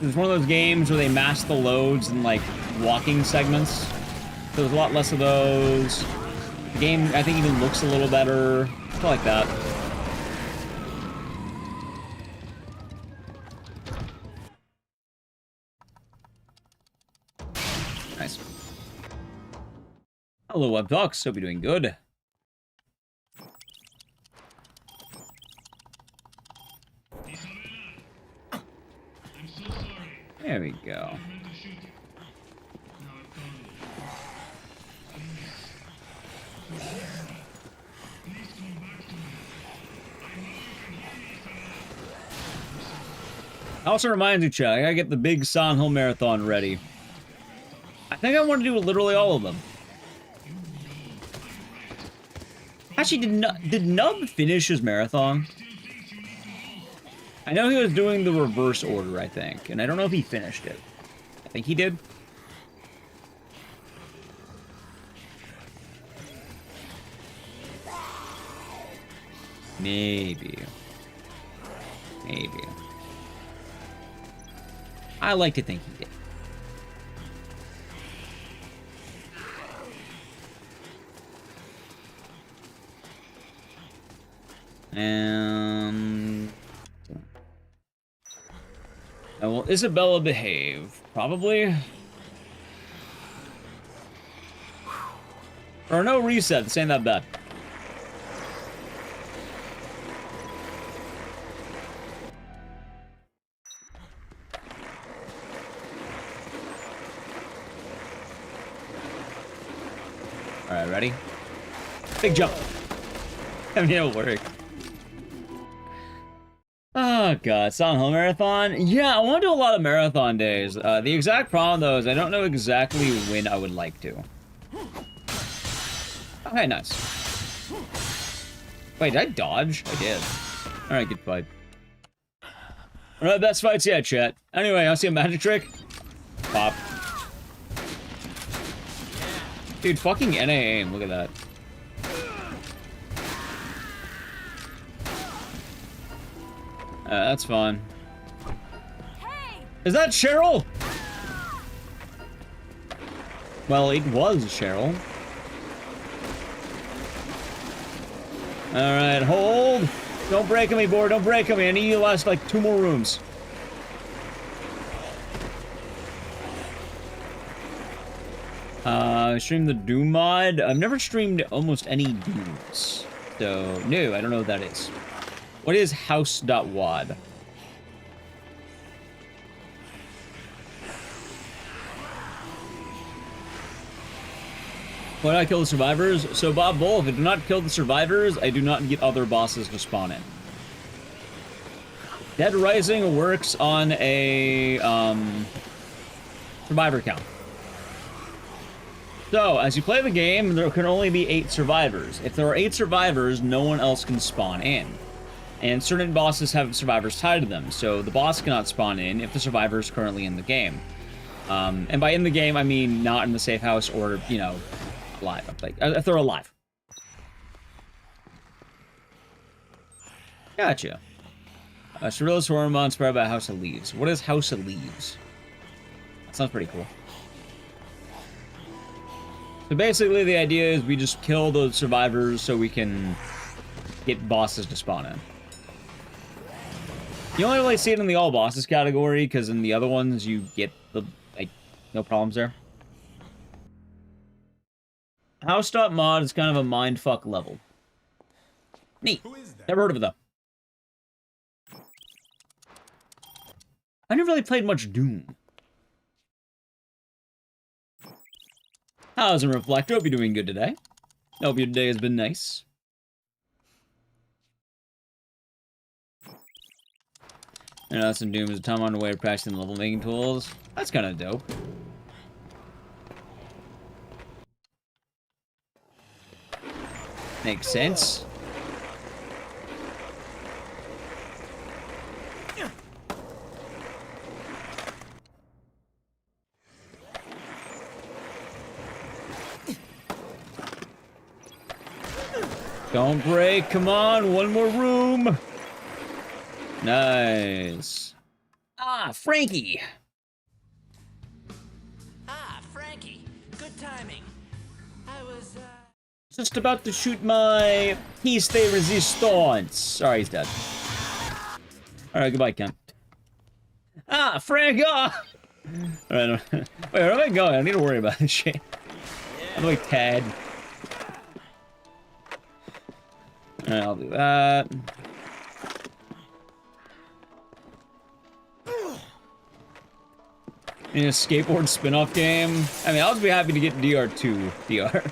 It's one of those games where they mask the loads in, like, walking segments. So there's a lot less of those. The game, I think, even looks a little better. Stuff like that. Nice. Hello, Webdocs. Hope you're doing good. There we go. Also reminds me, Chuck, I gotta get the big Silent Hill Marathon ready. I think I want to do literally all of them. Actually, did Nub finish his marathon? I know he was doing the reverse order, I think, and I don't know if he finished it. I think he did. Maybe. Maybe. I like to think he did. And will Isabella behave? Probably. Or no reset. This ain't that bad. Alright, ready? Big jump. I mean, it'll work. Oh god, Silent Hill Marathon? Yeah, I want to do a lot of marathon days. The exact problem, though, is I don't know exactly when I would like to. Okay, nice. Wait, did I dodge? I did. Alright, good fight. One of the best fights yet, chat. Anyway, I'll see a magic trick. Pop. Dude, fucking NA aim, look at that. That's fun. Hey! Is that Cheryl? Well, it was Cheryl. Alright, hold! Don't break me, board, don't break me. I need you to last like 2 more rooms. Stream the Doom mod. I've never streamed almost any Dooms. So, no, I don't know what that is. What is house.wad? Why did I kill the survivors? So, Bob Bull, if I do not kill the survivors, I do not get other bosses to spawn in. Dead Rising works on a, survivor count. So, as you play the game, there can only be 8 survivors. If there are 8 survivors, no one else can spawn in. And certain bosses have survivors tied to them, so the boss cannot spawn in if the survivor is currently in the game. And by in the game, I mean not in the safe house or, you know, alive. Like, if they're alive. Gotcha. Cirilla's Hormone inspired by House of Leaves. What is House of Leaves? That sounds pretty cool. So basically, the idea is we just kill those survivors so we can get bosses to spawn in. You only really see it in the all bosses category, because in the other ones, you get the, like, no problems there. House.mod is kind of a mindfuck level. Neat. Never heard of it, though. I never really played much Doom. How's it, Reflector? Hope you're doing good today. Hope your day has been nice. You know, some Doom is a time on the way of practicing level making tools. That's kind of dope. Makes sense. Don't break, come on, one more room. Nice. Ah, Frankie. Ah, Frankie. Good timing. I was, just about to shoot my piece de resistance. Sorry, he's dead. Alright, goodbye, Ken. Ah, Frank! Ah! Alright, wait, where am I going? I don't need to worry about this shit. I'm like Tad. Alright, I'll do that. In a skateboard spin-off game. I mean, I'll be happy to get DR2 DR.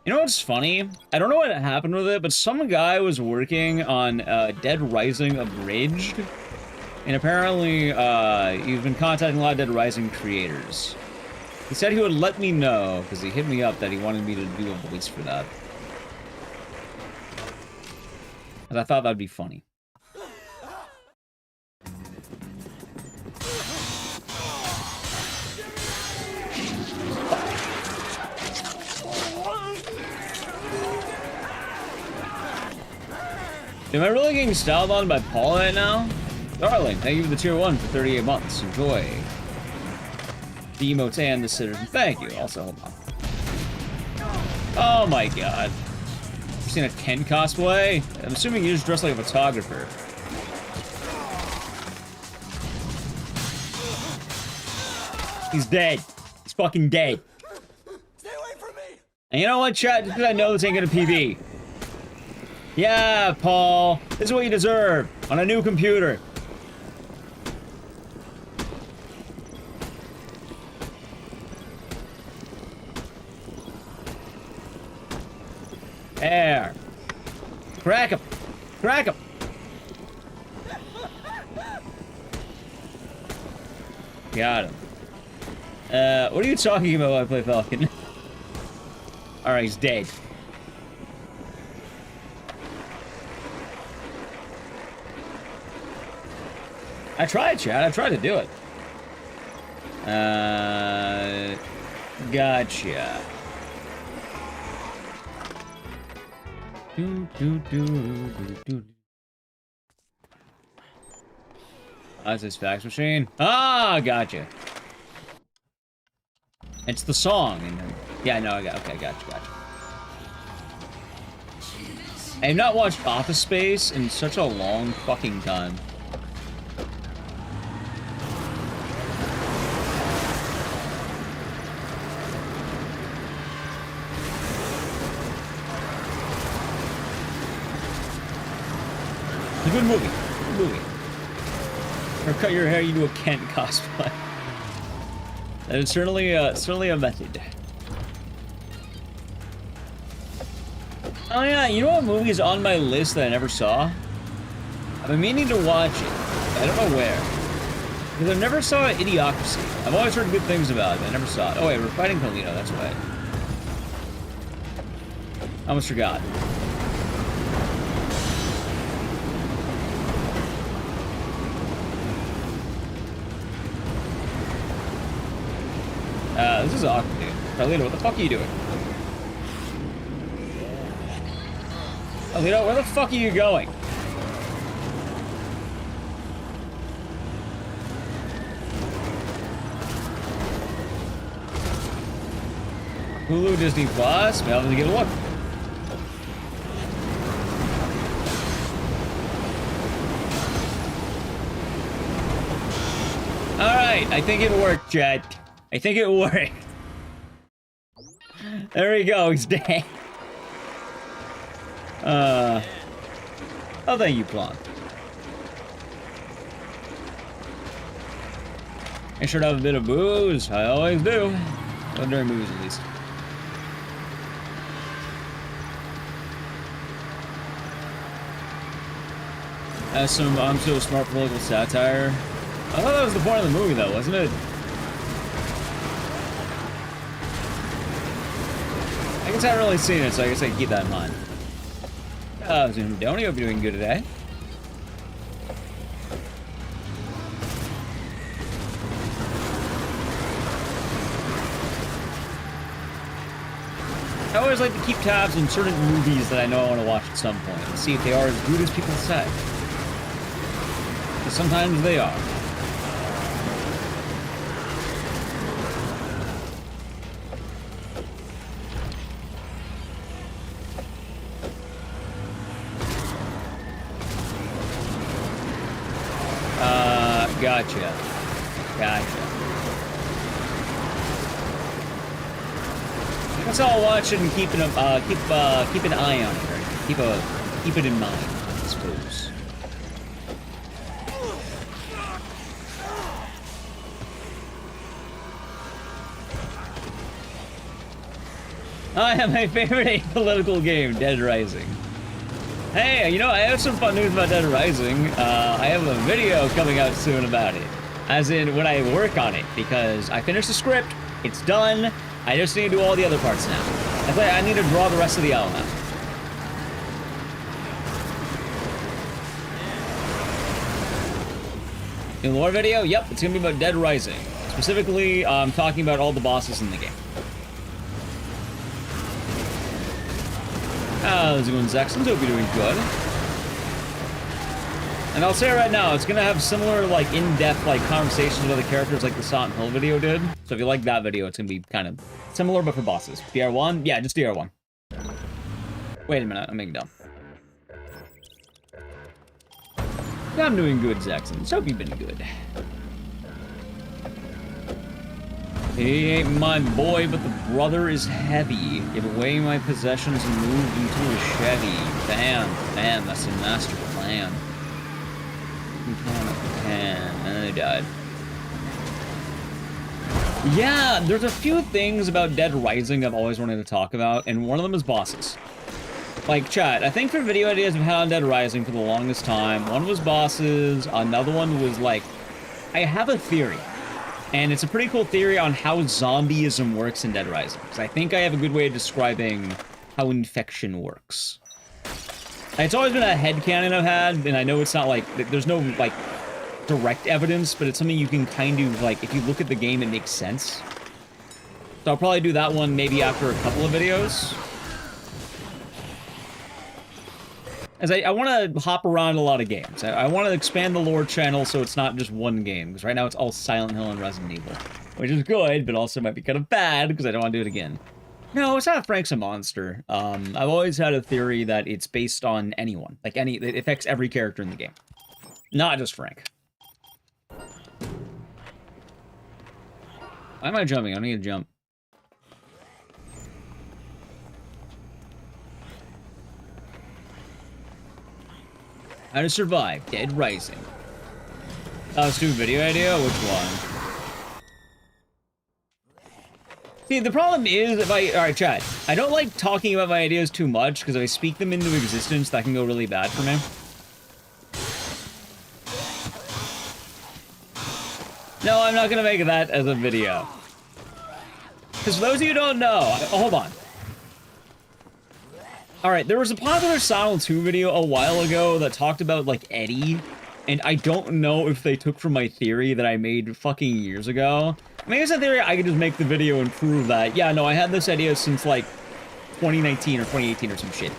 You know what's funny? I don't know what happened with it, but some guy was working on Dead Rising Abridged. And apparently, he's been contacting a lot of Dead Rising creators. He said he would let me know, because he hit me up that he wanted me to do a voice for that. Because I thought that'd be funny. Am I really getting styled on by Paul right now? Darling, thank you for the tier 1 for 38 months. Enjoy. The emotes and the citizen. Thank you. Also, hold on. Oh my god. seen a Ken cosplay? I'm assuming you just dress like a photographer. He's dead. He's fucking dead. Stay away from me. And you know what, chat? Just because I know this ain't gonna PB. Yeah, Paul. This is what you deserve on a new computer. There. Crack him. Crack him. Got him. What are you talking about while I play Falcon? Alright, he's dead. I tried, Chad. I tried to do it. Gotcha. That's his fax machine. Ah, gotcha. It's the song. Yeah, no, I got. Okay, gotcha. I have not watched Office Space in such a long fucking time. It's a good movie. Good movie. Or cut your hair, you do a Kent cosplay. That is certainly a method. Oh yeah, you know what movie is on my list that I never saw? I've been meaning to watch it. I don't know where. Because I never saw Idiocracy. I've always heard good things about it, but I never saw it. Oh wait, we're fighting Polino, that's right. I almost forgot. This is awkward, dude. Carlito, what the fuck are you doing? Carlito, where the fuck are you going? Hulu, Disney Plus, maybe I'll have to get a look. Alright, I think it worked, Chad. I think it worked. There we go, he's dead. Oh, thank you, Plonk. I should have a bit of booze. I always do. Well, during movies, at least. As some I'm so smart political satire. I thought that was the point of the movie, though, wasn't it? I guess I haven't really seen it, so I guess I can keep that in mind. Zoom Donny, hope you're doing good today. I always like to keep tabs on certain movies that I know I want to watch at some point and see if they are as good as people say. Because sometimes they are. Gotcha. That's all I'll watch it and keep an eye on it, or keep it in mind, I suppose. I have my favorite apolitical game, Dead Rising. Hey, you know, I have some fun news about Dead Rising. I have a video coming out soon about it. As in, when I work on it, because I finished the script, it's done, I just need to do all the other parts now. I need to draw the rest of the element. In the lore video, yep, it's gonna be about Dead Rising. Specifically, I'm talking about all the bosses in the game. How's it going, Zexons? Hope you're doing good. And I'll say it right now, it's gonna have similar, like, in-depth, like, conversations with other characters like the Silent Hill video did. So if you like that video, it's gonna be kind of similar, but for bosses. DR1? Yeah, just DR1. Wait a minute, I'm making dumb. I'm doing good, Zaxxon. So hope you've been good. He ain't my boy, but the brother is heavy. Give away my possessions and move into a Chevy. Bam, that's the master plan. And then they died. Yeah, there's a few things about Dead Rising I've always wanted to talk about, and one of them is bosses. Like, chat, I think for video ideas I've had on Dead Rising for the longest time, one was bosses, another one was, like, I have a theory. And it's a pretty cool theory on how zombieism works in Dead Rising. Because I think I have a good way of describing how infection works. It's always been a headcanon I've had, and I know it's not, like, there's no, like, direct evidence, but it's something you can kind of, like, if you look at the game, it makes sense. So I'll probably do that one maybe after a couple of videos. As I want to hop around a lot of games. I want to expand the lore channel so it's not just one game. Because right now it's all Silent Hill and Resident Evil. Which is good, but also might be kind of bad because I don't want to do it again. No, it's not Frank's a monster. I've always had a theory that it's based on anyone. Like, it affects every character in the game. Not just Frank. Why am I jumping? I need to jump. How to survive Dead Rising. Let's do a video idea? Which one? See, the problem is if alright, chat. I don't like talking about my ideas too much, because if I speak them into existence, that can go really bad for me. No, I'm not gonna make that as a video. Because for those of you who don't know, hold on. Alright, there was a popular Silent 2 video a while ago that talked about, like, Eddie, and I don't know if they took from my theory that I made fucking years ago. I mean, it's a theory I could just make the video and prove that, yeah, no, I had this idea since, like, 2019 or 2018 or some shit.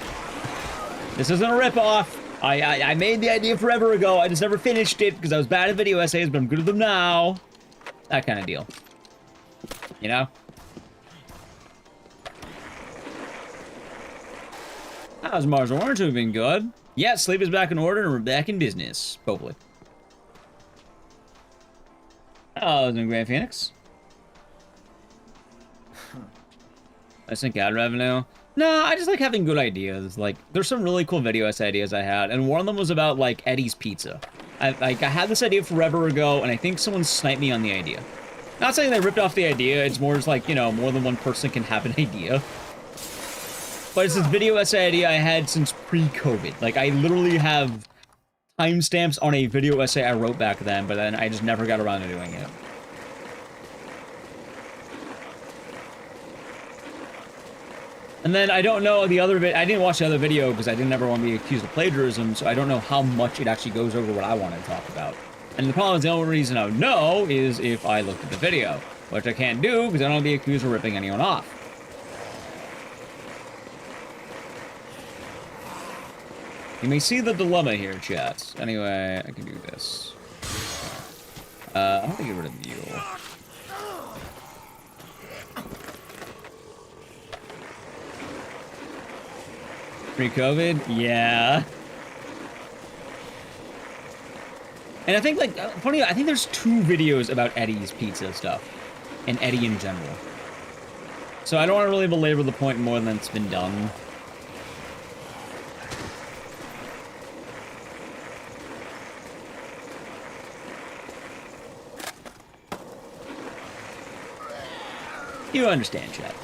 This isn't a ripoff. I made the idea forever ago, I just never finished it because I was bad at video essays, but I'm good at them now. That kind of deal. You know? How's Mars Orange? We've been good. Yeah, sleep is back in order and we're back in business. Hopefully. Oh, in Grand Phoenix. I think ad revenue. No, I just like having good ideas. Like, there's some really cool video essay ideas I had, and one of them was about, like, Eddie's Pizza. I had this idea forever ago, and I think someone sniped me on the idea. Not saying they ripped off the idea, it's more just like, you know, more than one person can have an idea. But it's this video essay idea I had since pre-COVID. Like, I literally have timestamps on a video essay I wrote back then, but then I just never got around to doing it. And then I don't know the other I didn't watch the other video because I didn't ever want to be accused of plagiarism, so I don't know how much it actually goes over what I want to talk about. And the problem is the only reason I would know is if I looked at the video, which I can't do because I don't want to be accused of ripping anyone off. You may see the dilemma here, chat. Anyway, I can do this. I want to get rid of you. Pre-COVID? Yeah. And I think, like, funny, I think there's 2 videos about Eddie's Pizza stuff. And Eddie in general. So I don't want to really belabor the point more than it's been done. You understand, chat.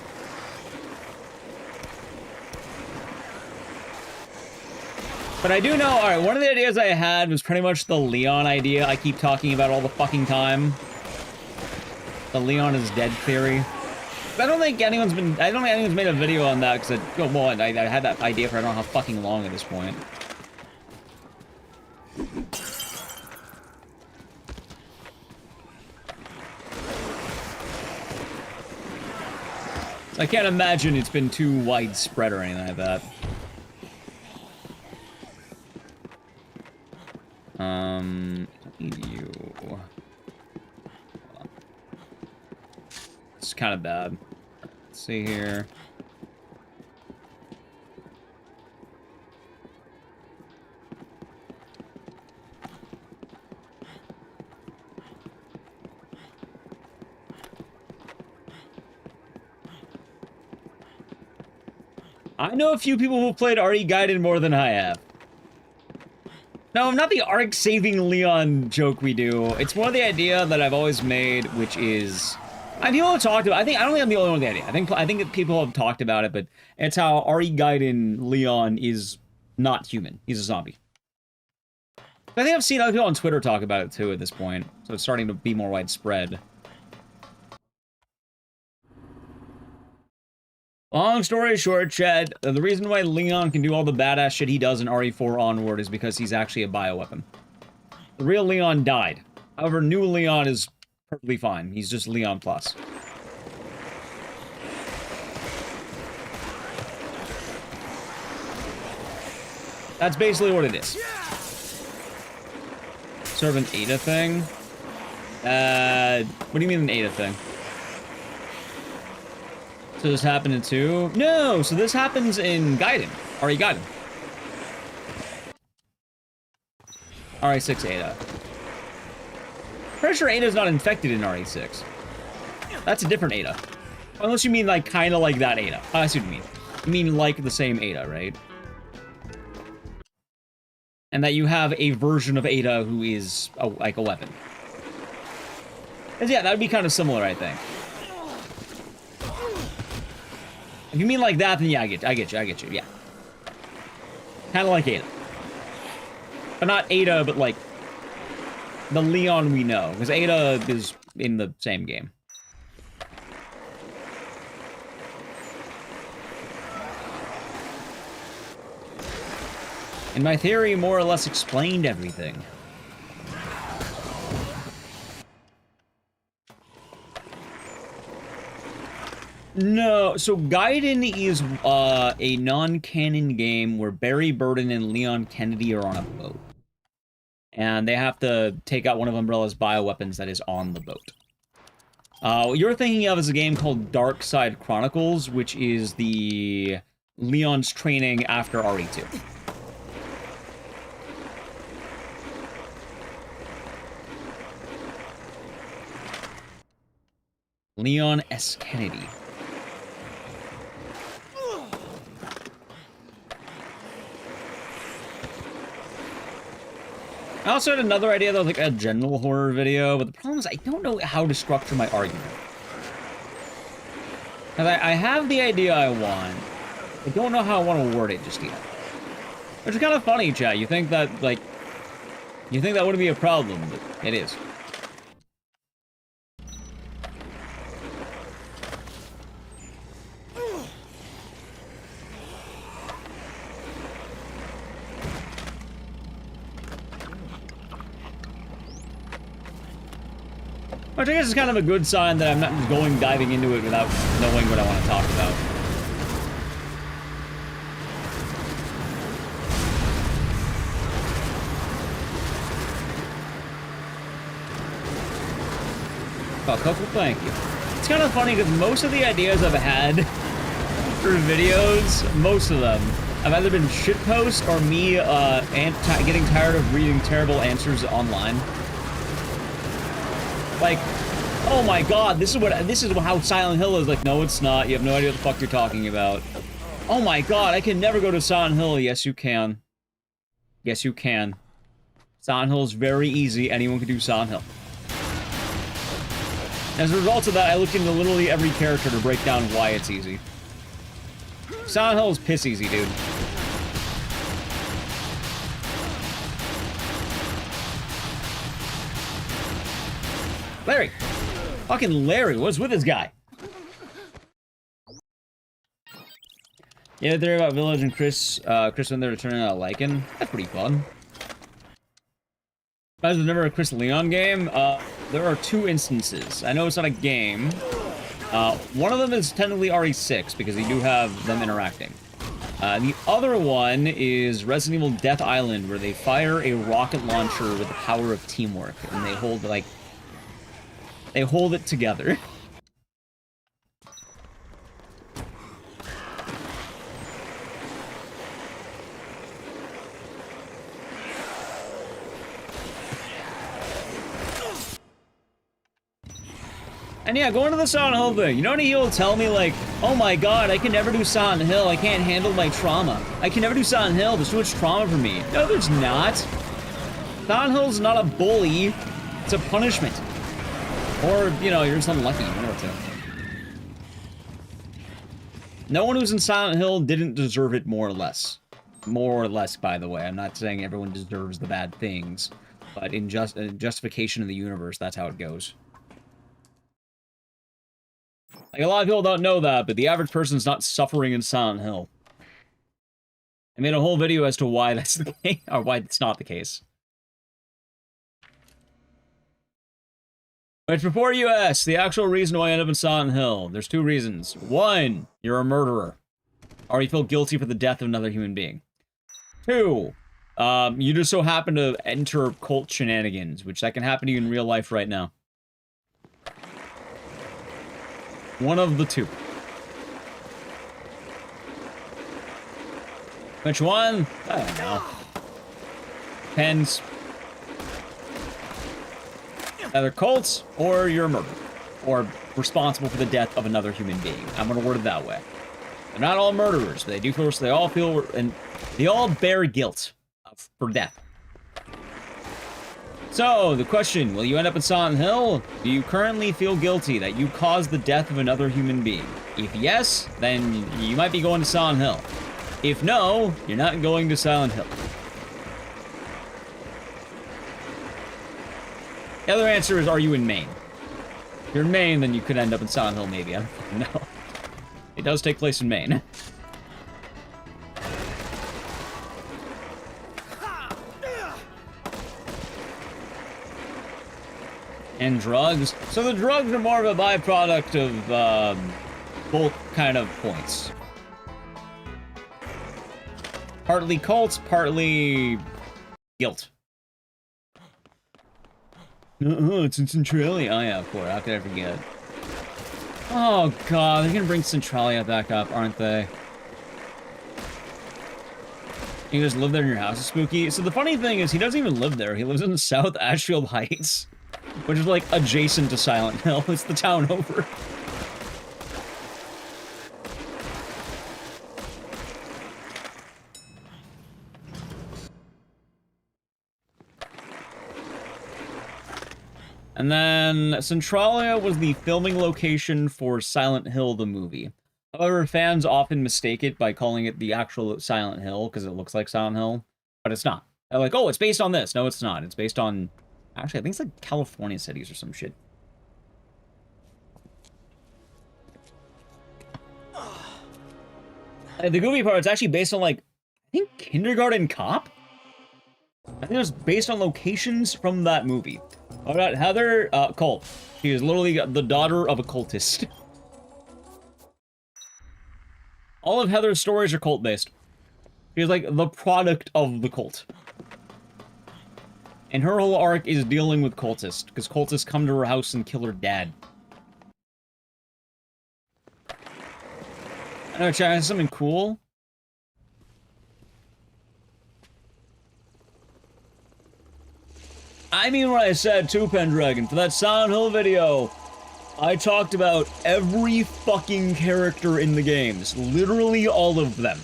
But I do know, alright, one of the ideas I had was pretty much the Leon idea I keep talking about all the fucking time. The Leon is dead theory. But I don't think anyone's made a video on that, because I had that idea for I don't know how fucking long at this point. I can't imagine it's been too widespread or anything like that. You. It's kind of bad. Let's see here. I know a few people who played RE Gaiden more than I have. No, not the arc saving Leon joke we do. It's more the idea that I've always made, which is... people have talked about. I don't think I'm the only one with the idea. I think that people have talked about it, but it's how RE Gaiden Leon is not human. He's a zombie. I think I've seen other people on Twitter talk about it too at this point, so it's starting to be more widespread. Long story short, Chad, the reason why Leon can do all the badass shit he does in RE4 onward is because he's actually a bioweapon. The real Leon died. However, new Leon is perfectly fine. He's just Leon plus. That's basically what it is. Sort of an Ada thing? What do you mean an Ada thing? So this happened in 2? No! So this happens in Gaiden. RE Gaiden. RE6 Ada. Pretty sure Ada's not infected in RE6. That's a different Ada. Unless you mean, like, kinda like that Ada. I see what you mean. You mean like the same Ada, right? And that you have a version of Ada who is, like, a weapon. And yeah, that would be kind of similar, I think. If you mean like that, then yeah, I get you, yeah. Kind of like Ada. But not Ada, but like the Leon we know, because Ada is in the same game. And my theory more or less explained everything. No, so Gaiden is a non-canon game where Barry Burden and Leon Kennedy are on a boat. And they have to take out one of Umbrella's bioweapons that is on the boat. What you're thinking of is a game called Dark Side Chronicles, which is the Leon's training after RE2. Leon S. Kennedy. I also had another idea that was like a general horror video, but the problem is I don't know how to structure my argument. Because I have the idea I want, I don't know how I want to word it just yet. Which is kind of funny, chat. You think that, like, you think that wouldn't be a problem, but it is. Which I guess is kind of a good sign that I'm not just diving into it without knowing what I want to talk about. Oh, Coco, thank you. It's kind of funny because most of the ideas I've had for videos, most of them, have either been shitposts or me getting tired of reading terrible answers online. Like, oh my god, this is how Silent Hill is. Like, no, it's not. You have no idea what the fuck you're talking about. Oh my god, I can never go to Silent Hill. Yes, you can. Yes, you can. Silent Hill is very easy. Anyone can do Silent Hill. As a result of that, I looked into literally every character to break down why it's easy. Silent Hill is piss easy, dude. Larry! Fucking Larry, what's with this guy? Yeah, theory about Village and Chris when they're returning a Lycan. That's pretty fun. Guys, there's never a Chris Leon game. There are 2 instances. I know it's not a game. One of them is technically RE6 because you do have them interacting. The other one is Resident Evil Death Island, where they fire a rocket launcher with the power of teamwork, and they hold like. They hold it together. And yeah, going to the Silent Hill thing, you know any he'll tell me like, oh my god, I can never do Silent Hill, I can't handle my trauma. I can never do Silent Hill, there's too much trauma for me. No, there's not. Silent Hill's not a bully, it's a punishment. Or, you know, you're just unlucky, one or two. No one who's in Silent Hill didn't deserve it more or less. More or less, by the way. I'm not saying everyone deserves the bad things, but in justification of the universe, that's how it goes. Like, a lot of people don't know that, but the average person's not suffering in Silent Hill. I made a whole video as to why that's the case, or why it's not the case. But before you ask, the actual reason why I end up in Silent Hill, there's two reasons. One, you're a murderer, or you feel guilty for the death of another human being. Two, you just so happen to enter cult shenanigans, which that can happen to you in real life right now. One of the two. Which one? I don't know. Depends. Either cults, or you're a murderer. Or responsible for the death of another human being. I'm gonna word it that way. They're not all murderers, but they do feel, they all feel, and they all bear guilt for death. So, the question, will you end up in Silent Hill? Do you currently feel guilty that you caused the death of another human being? If yes, then you might be going to Silent Hill. If no, you're not going to Silent Hill. The other answer is, are you in Maine? If you're in Maine, then you could end up in Silent Hill, maybe. I don't know. It does take place in Maine. And drugs. So the drugs are more of a byproduct of both kind of points. Partly cults, partly guilt. It's in Centralia. Oh yeah, of course. How could I forget? Oh god, they're gonna bring Centralia back up, aren't they? You just live there in your house is spooky. So the funny thing is, he doesn't even live there. He lives in South Ashfield Heights, which is like adjacent to Silent Hill. It's the town over. And then Centralia was the filming location for Silent Hill, the movie. However, fans often mistake it by calling it the actual Silent Hill because it looks like Silent Hill, but it's not. They're like, oh, it's based on this. No, it's not. It's based on... Actually, I think it's like California cities or some shit. The goofy part, it's actually based on, like, I think Kindergarten Cop? I think it was based on locations from that movie. All right, Heather, cult. She is literally the daughter of a cultist. All of Heather's stories are cult-based. She is like the product of the cult. And her whole arc is dealing with cultists, because cultists come to her house and kill her dad. I know, chat, has something cool. I mean what I said too, Pendragon. For that Silent Hill video, I talked about every fucking character in the games. Literally all of them.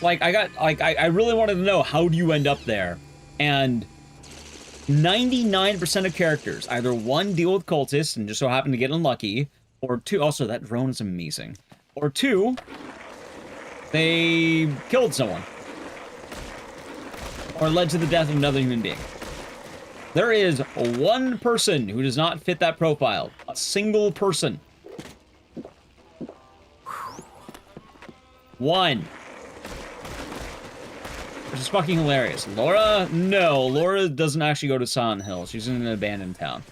Like, I really wanted to know, how do you end up there? And 99% of characters, either one, deal with cultists and just so happen to get unlucky, or two, also that drone is amazing, or two, they killed someone. Or led to the death of another human being. There is one person who does not fit that profile. A single person. One. Which is fucking hilarious. Laura? No, Laura doesn't actually go to Silent Hill. She's in an abandoned town.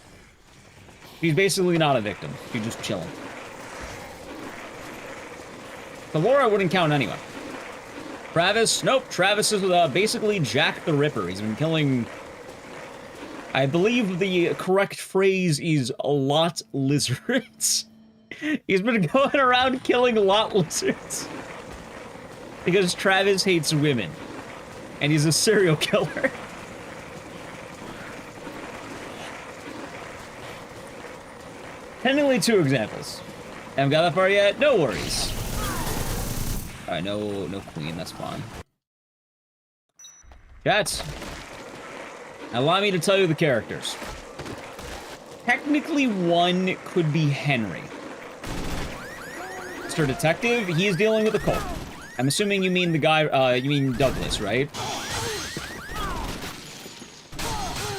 She's basically not a victim. She's just chilling. So Laura wouldn't count anyway. Travis? Nope. Travis is basically Jack the Ripper. He's been killing... I believe the correct phrase is a lot lizards. He's been going around killing lot lizards. Because Travis hates women. And he's a serial killer. Technically 2 examples. Haven't got that far yet? No worries. Alright, no queen, that's fine. Chat. Allow me to tell you the characters. Technically, one could be Henry. Mr. Detective, he is dealing with a cult. I'm assuming you mean the guy, you mean Douglas, right?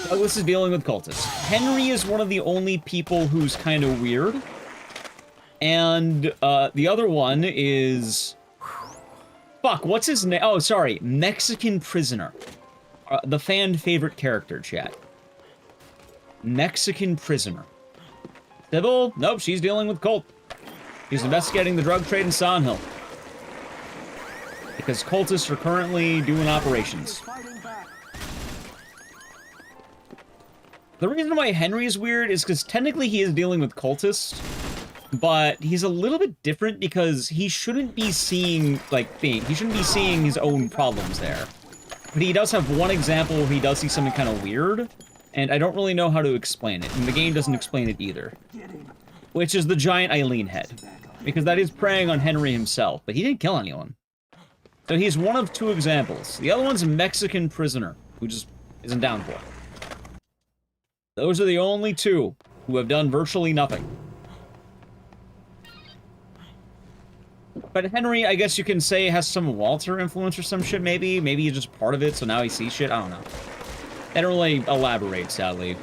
Douglas is dealing with cultists. Henry is one of the only people who's kind of weird. And, the other one is... Fuck, what's his name? Oh, sorry. Mexican Prisoner. The fan-favorite character, chat. Mexican Prisoner. Sybil? Nope, she's dealing with cult. She's investigating the drug trade in Silent Hill. Because cultists are currently doing operations. The reason why Henry is weird is because technically he is dealing with cultists, but he's a little bit different because he shouldn't be seeing, like, he shouldn't be seeing his own problems there. But he does have one example where he does see something kind of weird, and I don't really know how to explain it, and the game doesn't explain it either. Which is the giant Eileen head. Because that is preying on Henry himself, but he didn't kill anyone. So he's one of 2 examples. The other one's a Mexican Prisoner, who just isn't down for it. Those are the only 2 who have done virtually nothing. But Henry, I guess you can say, has some Walter influence or some shit, maybe? Maybe he's just part of it, so now he sees shit? I don't know. They don't really elaborate, sadly.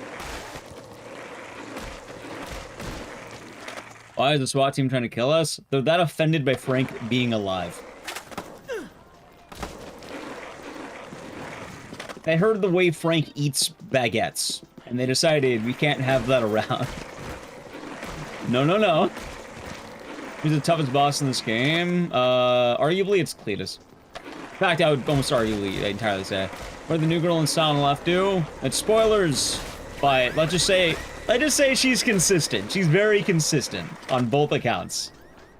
Why is the SWAT team trying to kill us? They're that offended by Frank being alive. They heard the way Frank eats baguettes, and they decided we can't have that around. No, no, no. Who's the toughest boss in this game? Arguably, it's Ecdycis. In fact, I would almost arguably entirely say. What did the new girl in Silent Left do? It's spoilers, but let's just say she's consistent. She's very consistent on both accounts.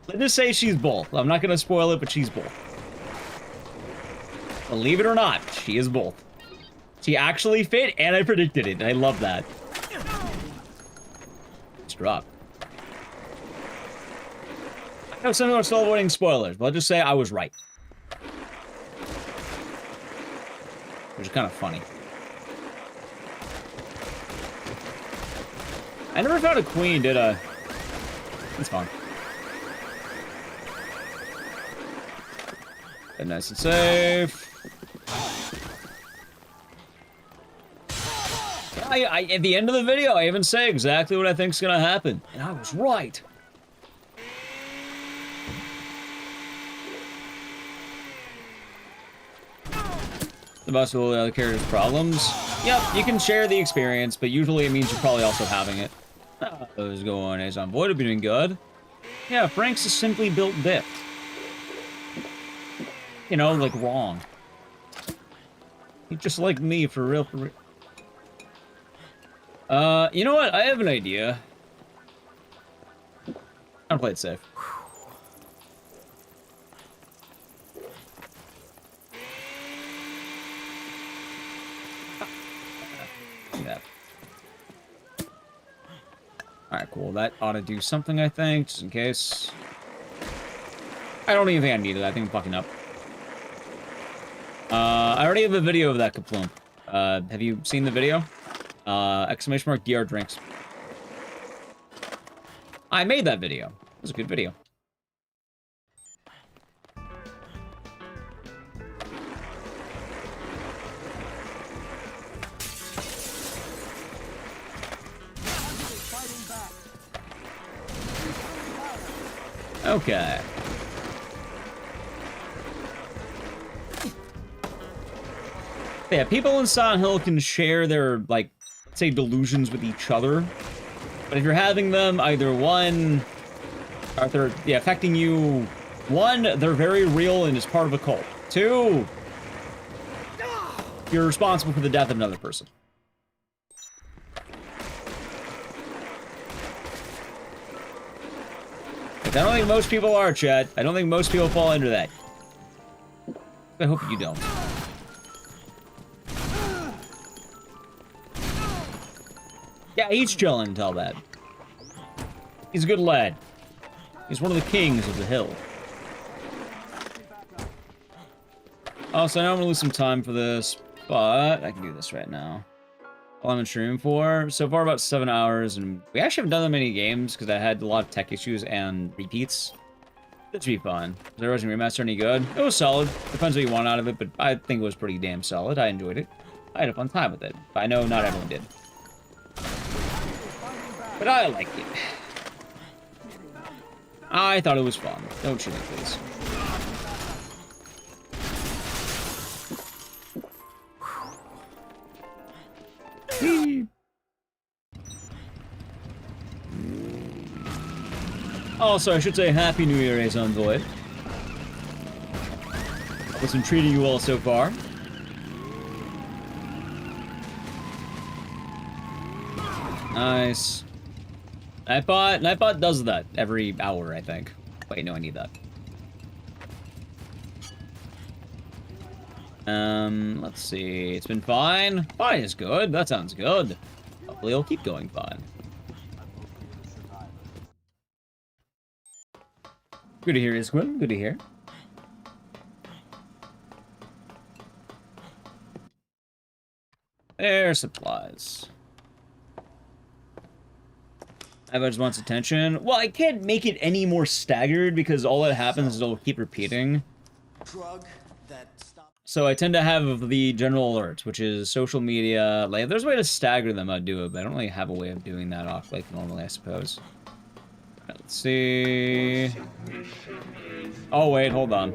Let's just say she's both. I'm not gonna spoil it, but she's both. Believe it or not, she is both. She actually fit, and I predicted it. I love that. It's dropped. I know some people are still avoiding spoilers, but I'll just say I was right. Which is kind of funny. I never found a queen, did I? It's fine. Get nice and safe. At the end of the video, I even say exactly what I think's gonna happen. And I was right. The best of all the other characters' problems. Yep, you can share the experience, but usually it means you're probably also having it. How's it going, Azon? Boy, to be doing good. Yeah, Frank's a simply built bit. You know, like wrong. He's just like me, for real, for real. You know what? I have an idea. I'll play it safe. Yeah. Alright, cool. That ought to do something, I think, just in case. I don't even think I need it. I think I'm fucking up. I already have a video of that kaploom. Have you seen the video? Exclamation mark DR drinks. I made that video. It was a good video. Okay. Yeah, people in Silent Hill can share their, like, let's say delusions with each other. But if you're having them, either one, or they're affecting you, one, they're very real and is part of a cult. Two, you're responsible for the death of another person. I don't think most people are, Chad. I don't think most people fall into that. I hope you don't. Yeah, he's chilling until that. He's a good lad. He's one of the kings of the hill. Also, I know I'm gonna lose some time for this, but I can do this right now. All I'm streaming for, so far about 7 hours, and we actually haven't done that many games because I had a lot of tech issues and repeats. That should be fun. Is the Resident Remaster any good? It was solid. Depends what you want out of it, but I think it was pretty damn solid. I enjoyed it. I had a fun time with it. But I know not everyone did. But I liked it. I thought it was fun. Don't shoot me, please. Also, I should say Happy New Year, Ace Envoy. What's been treating you all so far? Nice. Nightbot does that every hour, I think. Wait, no, I need that. Let's see. It's been fine. Fine is good. That sounds good. Hopefully it'll keep going fine. Good to hear, Isquin. Good to hear. Air supplies. Average wants attention. Well, I can't make it any more staggered because all that happens is it'll keep repeating. So I tend to have the general alerts, which is social media. Like, if there's a way to stagger them, I'd do it, but I don't really have a way of doing that off like normally, I suppose. Let's see. Oh, wait, hold on.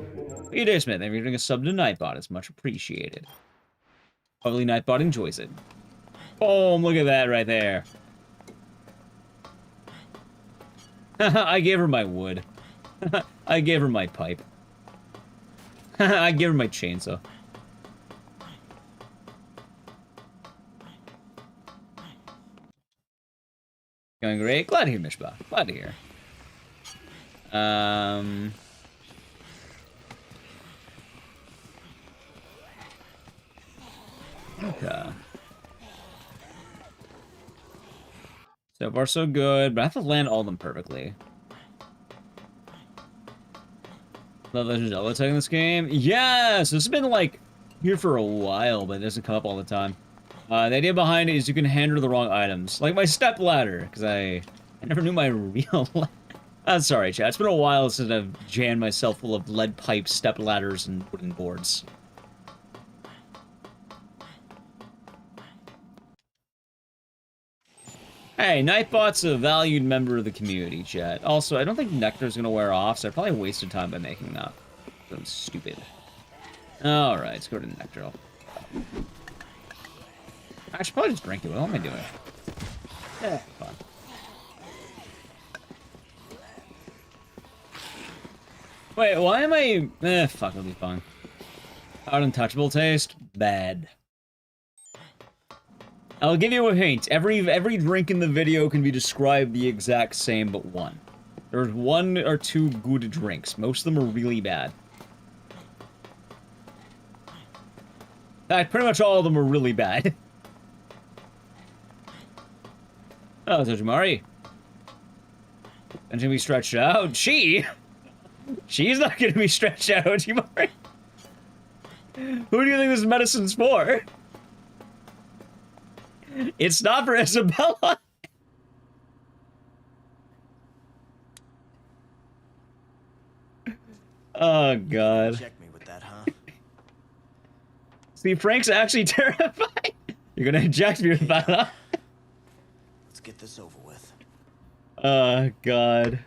Ecdycis, Smith, if you're doing a sub to Nightbot, it's much appreciated. Hopefully Nightbot enjoys it. Boom, look at that right there. I gave her my wood. I gave her my pipe. I gave her my chainsaw. Going great. Glad to hear, Mishba. Glad to hear. Okay. So far, so good, but I have to land all of them perfectly. Love Legend of Zelda taking this game? Yes! This has been, like, here for a while, but it doesn't come up all the time. The idea behind it is you can handle the wrong items. Like my step ladder, because I never knew my real... I'm sorry, chat. It's been a while since I've jammed myself full of lead pipes, step ladders, and wooden boards. Hey, Nightbot's a valued member of the community, chat. Also, I don't think Nectar's gonna wear off, so I probably wasted time by making that. I'm stupid. Alright, let's go to Nectar. I should probably just drink it. What am I doing? Yeah, fun. Wait, why am I... fuck, it'll be fine. How untouchable taste? Bad. I'll give you a hint. Every drink in the video can be described the exact same but one. There's one or two good drinks. Most of them are really bad. In fact, pretty much all of them are really bad. Oh, Tojimari. And to be stretched out. She's not gonna be stretched out, Tojimari. Who do you think this medicine's for? It's not for Isabella. Oh, God. Check me with that, huh? See, Frank's actually terrified. You're gonna inject me with that, huh? Let's get this over with. Oh, God.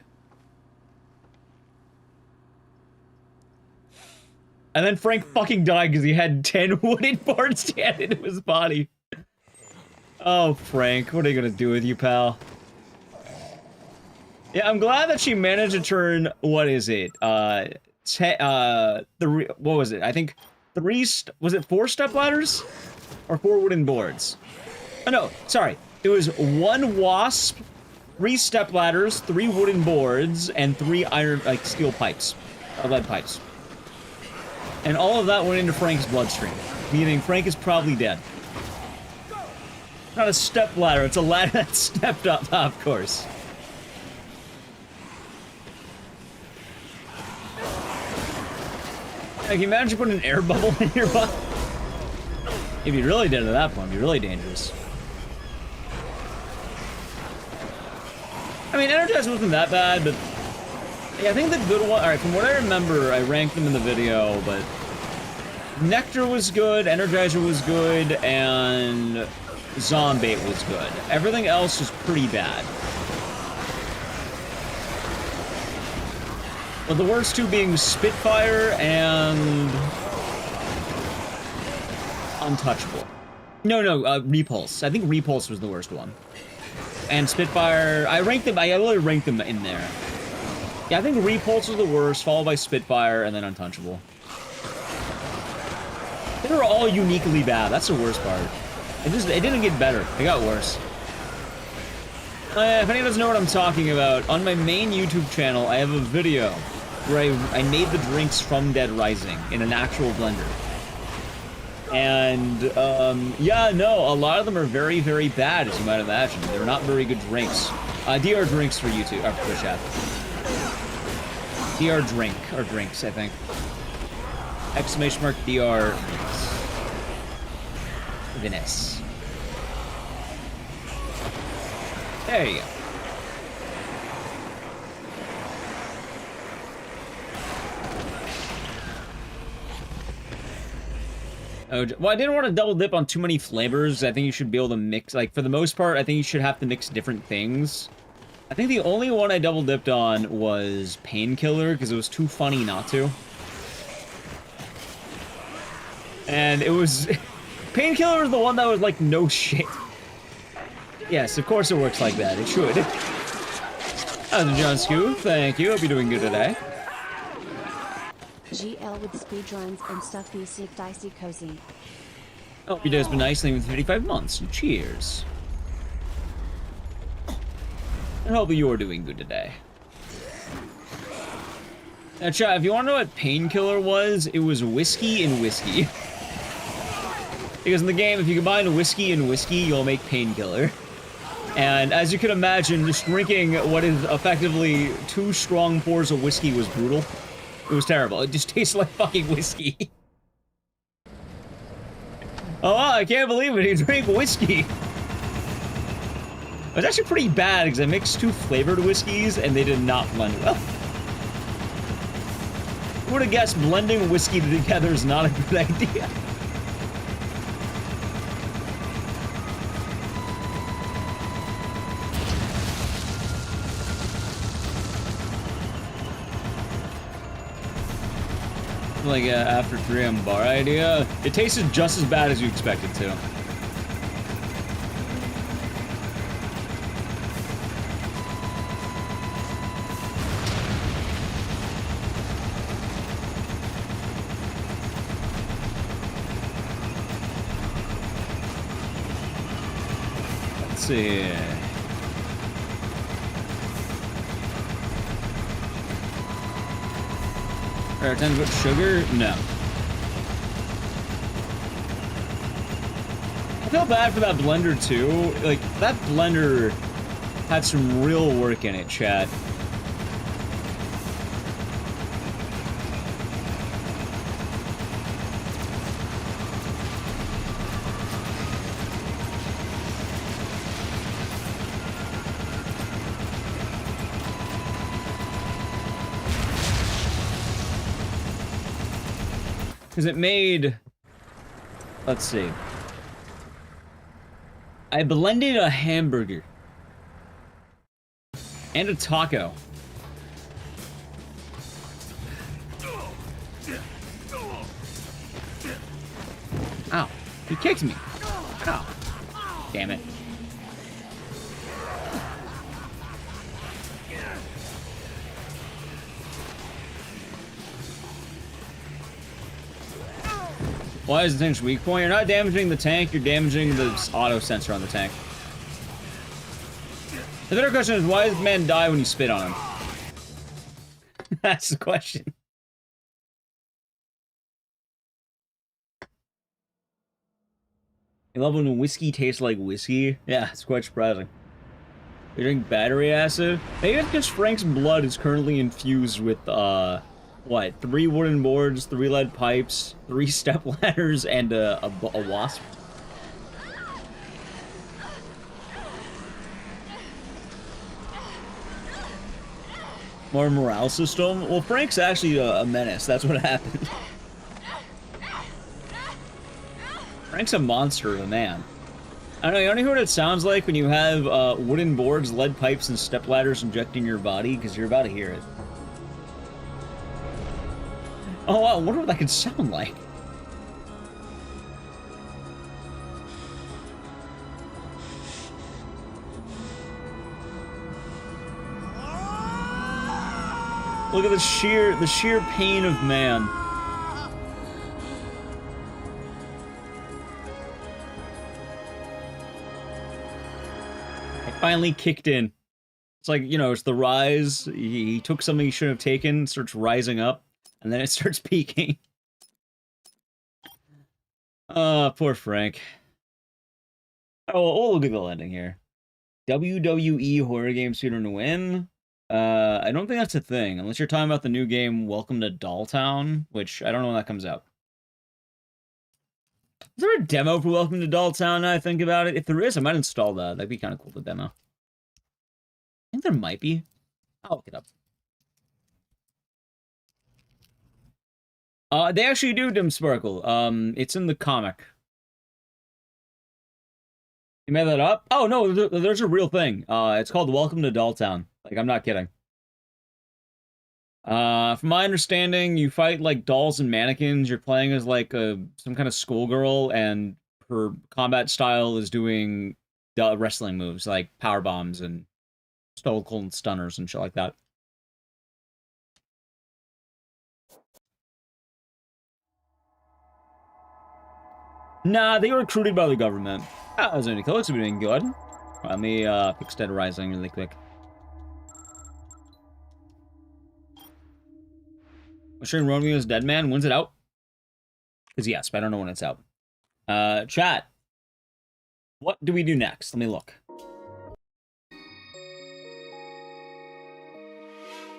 And then Frank fucking died because he had 10 wooden boards standing into his body. Oh, Frank, what are you gonna do with you, pal? Yeah, I'm glad that she managed to turn, what is it? What was it? I think was it 4 step ladders? Or 4 wooden boards? Oh, no, sorry. It was 1 wasp, 3 step ladders, 3 wooden boards, and 3 iron, like, steel pipes. Lead pipes. And all of that went into Frank's bloodstream, meaning Frank is probably dead. Not a step ladder, it's a ladder that stepped up, of course. Can you imagine putting an air bubble in your butt? If you really did it at that point, it'd be really dangerous. I mean, Ecdycis wasn't that bad, but yeah, I think the good one. All right, from what I remember, I ranked them in the video, but Nectar was good, Energizer was good, and Zombate was good. Everything else was pretty bad. But the worst two being Spitfire and Untouchable. No, Repulse. I think Repulse was the worst one. And Spitfire, I really ranked them in there. Yeah, I think Repulse was the worst, followed by Spitfire, and then Untouchable. They were all uniquely bad. That's the worst part. It didn't get better. It got worse. If anyone doesn't know what I'm talking about, on my main YouTube channel, I have a video where I made the drinks from Dead Rising in an actual blender. And, yeah, no, a lot of them are very, very bad, as you might imagine. They're not very good drinks. DR drinks for YouTube, or for chat. DR drink, or drinks, I think. Exclamation mark DR Venice. There you go. Oh, well, I didn't want to double dip on too many flavors. I think you should be able to mix, like, for the most part, I think you should have to mix different things. I think the only one I double dipped on was Painkiller, because it was too funny not to. And it was... Painkiller was the one that was like, no shit. Yes, of course it works like that. It should. How's John Scoop? Thank you. Hope you're doing good today. GL with speedruns and stuff BC dicey cozy. Hope your day's been nice, living with 55 months. Cheers. And hope you're doing good today. Now, chat, if you want to know what Painkiller was, it was whiskey and whiskey. Because in the game, if you combine whiskey and whiskey, you'll make Painkiller. And as you can imagine, just drinking what is effectively 2 strong pours of whiskey was brutal. It was terrible. It just tasted like fucking whiskey. Oh, wow, I can't believe it. He drank whiskey. It was actually pretty bad because I mixed 2 flavored whiskeys and they did not blend well. Who would have guessed blending whiskey together is not a good idea? Like after 3 on bar idea. It tasted just as bad as you expected to. Let's see. Are 10 foot sugar? No. I feel bad for that blender too. Like, that blender had some real work in it, chat. Because it made... Let's see. I blended a hamburger. And a taco. Ow. He kicked me. Ow. Damn it. Why is the tank's weak point? You're not damaging the tank, you're damaging the auto sensor on the tank. The better question is, why does the man die when you spit on him? That's the question. You love when whiskey tastes like whiskey? Yeah, it's quite surprising. You drink battery acid? Maybe it's because Frank's blood is currently infused with, what? 3 wooden boards, 3 lead pipes, 3 step ladders, and a wasp. More morale system? Well, Frank's actually a menace. That's what happened. Frank's a monster of a man. I don't know, you want to hear what it sounds like when you have wooden boards, lead pipes, and step ladders injecting your body? Because you're about to hear it. Oh, wow, I wonder what that could sound like. Look at the sheer pain of man. It finally kicked in. It's like, you know, it's the rise. He took something he shouldn't have taken, starts rising up, and then it starts peaking. Poor Frank. Oh, we'll look at the ending here. WWE horror game speedrun to win. I don't think that's a thing, unless you're talking about the new game Welcome to Dolltown, which I don't know when that comes out. Is there a demo for Welcome to Dolltown now I think about it? If there is, I might install that. That'd be kind of cool, the demo. I think there might be. I'll look it up. They actually do Dim Sparkle. It's in the comic. You made that up? Oh, no, there's a real thing. It's called Welcome to Dolltown. Like, I'm not kidding. From my understanding, you fight, like, dolls and mannequins. You're playing as, like, some kind of schoolgirl, and her combat style is doing wrestling moves, like power bombs and stone cold stunners and shit like that. Nah, they were recruited by the government. That was only close to being good. Let me fix Dead Rising really quick. Showing Romeo's Dead Man. When's it out? Because yes, but I don't know when it's out. Chat. What do we do next? Let me look.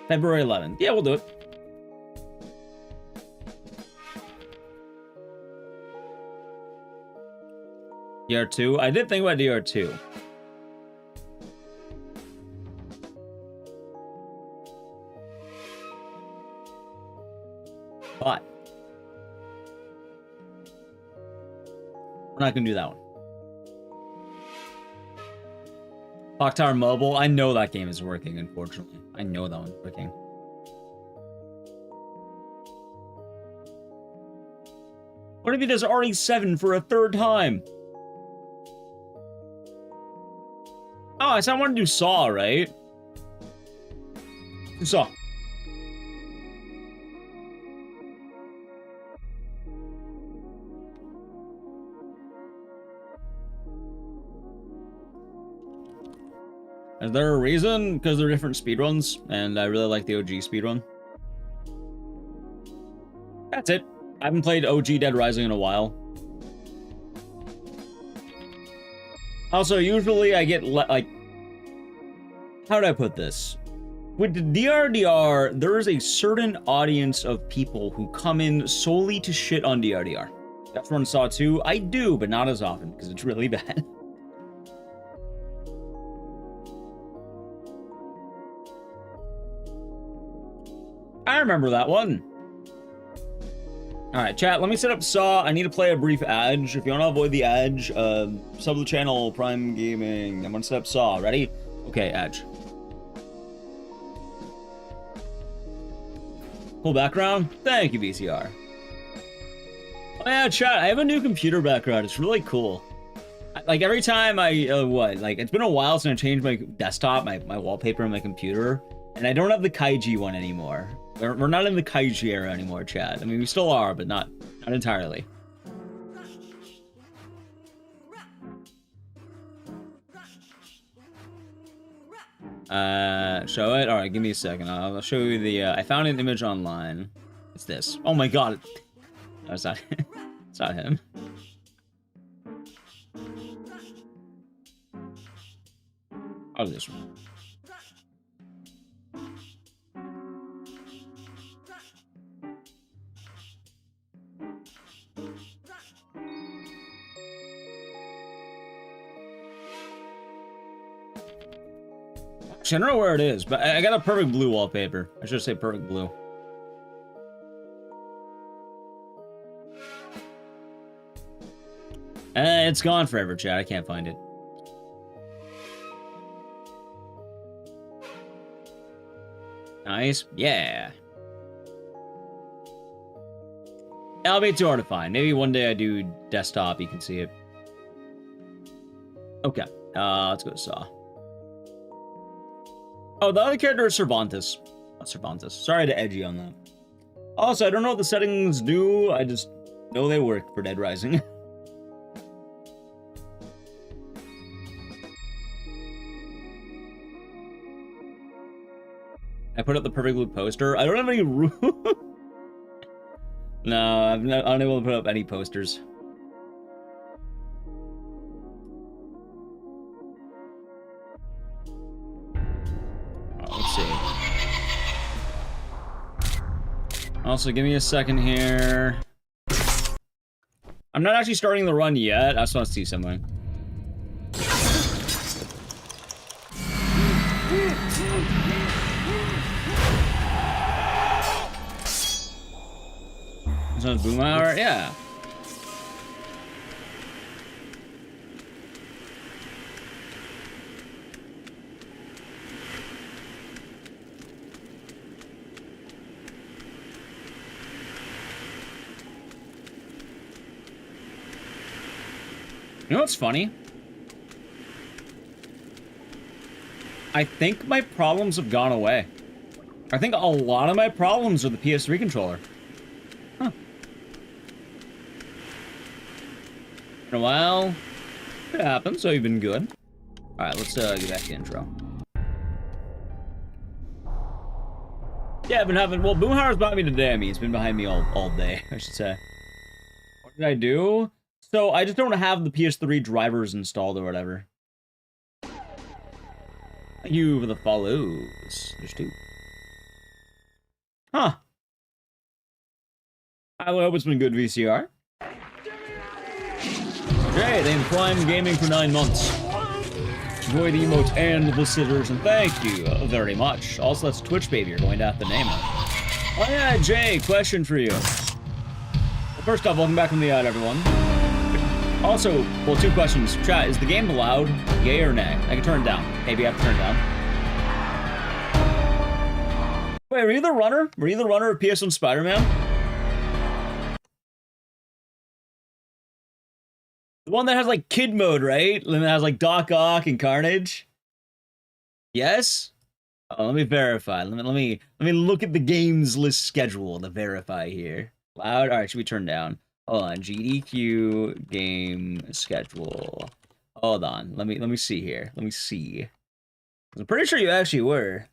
February 11th. Yeah, we'll do it. DR2? I did think about DR2. But we're not gonna do that one. Clock Tower Mobile. I know that game is working, unfortunately. I know that one's working. What if he does RE7 for a 3rd time? Oh, I said I want to do Saw, right? Saw. Is there a reason? Because they're different speedruns, and I really like the OG speedrun. That's it. I haven't played OG Dead Rising in a while. Also, usually I get, like... How do I put this? With the DRDR, there is a certain audience of people who come in solely to shit on DRDR. That's one Saw 2. I do, but not as often, because it's really bad. I remember that one. Alright, chat, let me set up Saw. I need to play a brief Edge. If you want to avoid the Edge, sub the channel, Prime Gaming. I'm gonna set up Saw. Ready? Okay, Edge. Cool background? Thank you, VCR. Oh yeah, chat, I have a new computer background. It's really cool. Like, every time I, it's been a while since I changed my desktop, my wallpaper on my computer, and I don't have the Kaiji one anymore. We're not in the Kaiji era anymore, chat. I mean, we still are, but not entirely. Show it? Alright, give me a second. I'll show you the, I found an image online. It's this. Oh my god. No, it's not, it's not him. Oh, this one. I don't know where it is, but I got a perfect blue wallpaper. I should say perfect blue. It's gone forever, chat. I can't find it. Nice. Yeah. That'll be too hard to find. Maybe one day I do desktop, you can see it. Okay. Let's go to Saw. Oh, the other character is Cervantes. Not Cervantes. Sorry to edgy on that. Also, I don't know what the settings do. I just know they work for Dead Rising. I put up the perfect blue poster. I don't have any room. No, I'm not unable to put up any posters. Let's see. Also, give me a second here. I'm not actually starting the run yet. I just want to see something. Is that Boom Hour? Yeah. You know what's funny? I think my problems have gone away. I think a lot of my problems are the PS3 controller. Huh. In a while, it happens, so you've been good. Alright, let's get back to the intro. Yeah, I've been having, well, Boomhauer's behind me today. I mean, it's been behind me all day, I should say. What did I do? So, I just don't have the PS3 drivers installed or whatever. Thank you for the follows. There's 2. Huh. I hope it's been good, VCR. Hey, they've been Prime Gaming for 9 months. Enjoy the emotes and the visitors, and thank you very much. Also, that's Twitch Baby, you're going to have to name it. Oh yeah, Jay, question for you. Well, first off, welcome back from the ad, everyone. Also, well, 2 questions. Chat, is the game loud? Yay or nay? I can turn it down. Maybe I have to turn it down. Wait, were you the runner? Were you the runner of PS1 Spider-Man? The one that has, like, kid mode, right? And it has, like, Doc Ock and Carnage? Yes? Oh, let me verify. Let me look at the games list schedule to verify here. Loud? Alright, should we turn down? Hold on, GDQ game schedule. Hold on, let me see here. Let me see. I'm pretty sure you actually were.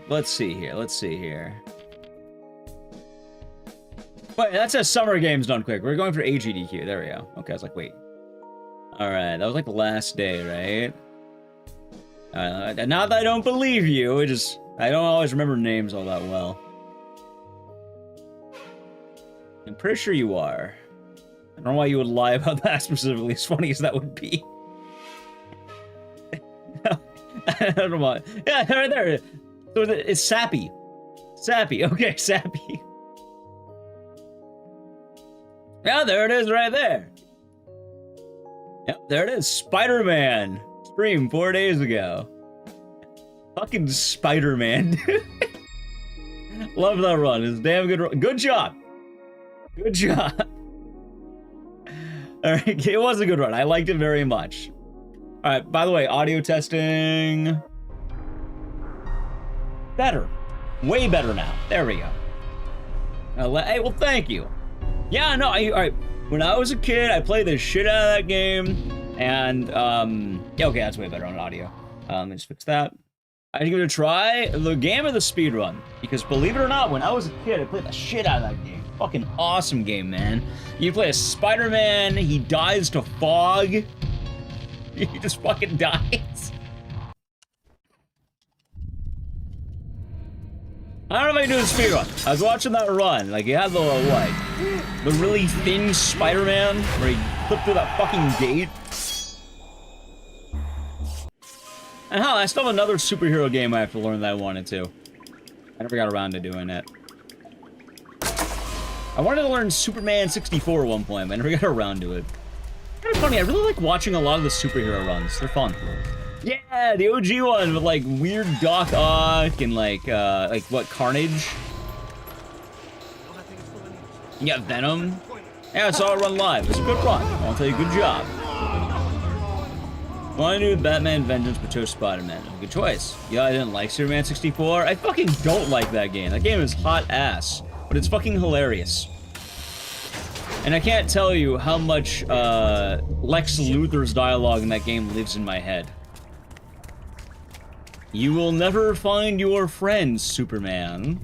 Let's see here. Let's see here. Wait, that says summer games done quick. We're going for AGDQ. There we go. Okay, I was like, wait. All right, that was like the last day, right? Not that I don't believe you, I don't always remember names all that well. I'm pretty sure you are. I don't know why you would lie about that specifically, as funny as that would be. I don't know why. Yeah, right there. So it's Sappy. Sappy, okay, Sappy. Yeah, there it is right there. Yep, there it is. Spider-Man. Stream 4 days ago. Fucking Spider-Man. Love that run. It's a damn good run. Good job. Good job. Alright, it was a good run. I liked it very much. Alright, by the way, audio testing. Better. Way better now. There we go. Hey, well, thank you. Yeah, no, alright. When I was a kid, I played the shit out of that game. And, yeah, okay, that's way better on audio. Let me just fix that. I give it a try. The game of the speedrun. Because believe it or not, when I was a kid, I played the shit out of that game. Fucking awesome game, man. You play a Spider-Man, he dies to fog. He just fucking dies. I don't know if I can do the speedrun. I was watching that run. Like, you had the, what? The really thin Spider-Man where he flipped through that fucking gate. And hell, I still have another superhero game I have to learn that I wanted to. I never got around to doing it. I wanted to learn Superman 64 at one point, but I never got around to it. Kind of funny, I really like watching a lot of the superhero runs. They're fun. Yeah, the OG one with like weird Doc Ock and like what, Carnage? Yeah, Venom. Yeah, I saw it run live. It was a good run. I'll tell you, good job. Want to do Batman Vengeance but chose Spider-Man. Good choice. Yeah, I didn't like Superman 64. I fucking don't like that game. That game is hot ass, but it's fucking hilarious. And I can't tell you how much Lex Luthor's dialogue in that game lives in my head. You will never find your friends, Superman.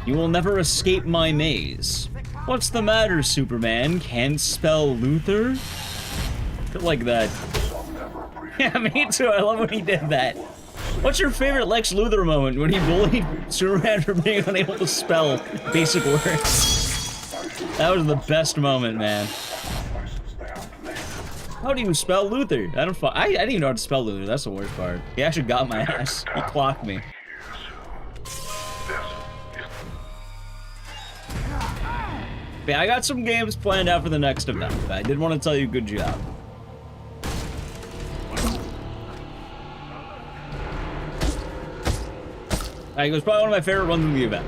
You will never escape my maze. What's the matter, Superman? Can't spell Luthor? I like that. Yeah, me too. I love when he did that. What's your favorite Lex Luthor moment? When he bullied Superman for being unable to spell basic words. That was the best moment, man. How do you spell Luthor? I didn't even know how to spell Luthor. That's the worst part. He actually got my ass. He clocked me. Yeah, I got some games planned out for the next event. But I did want to tell you good job. It was probably one of my favorite runs of the event.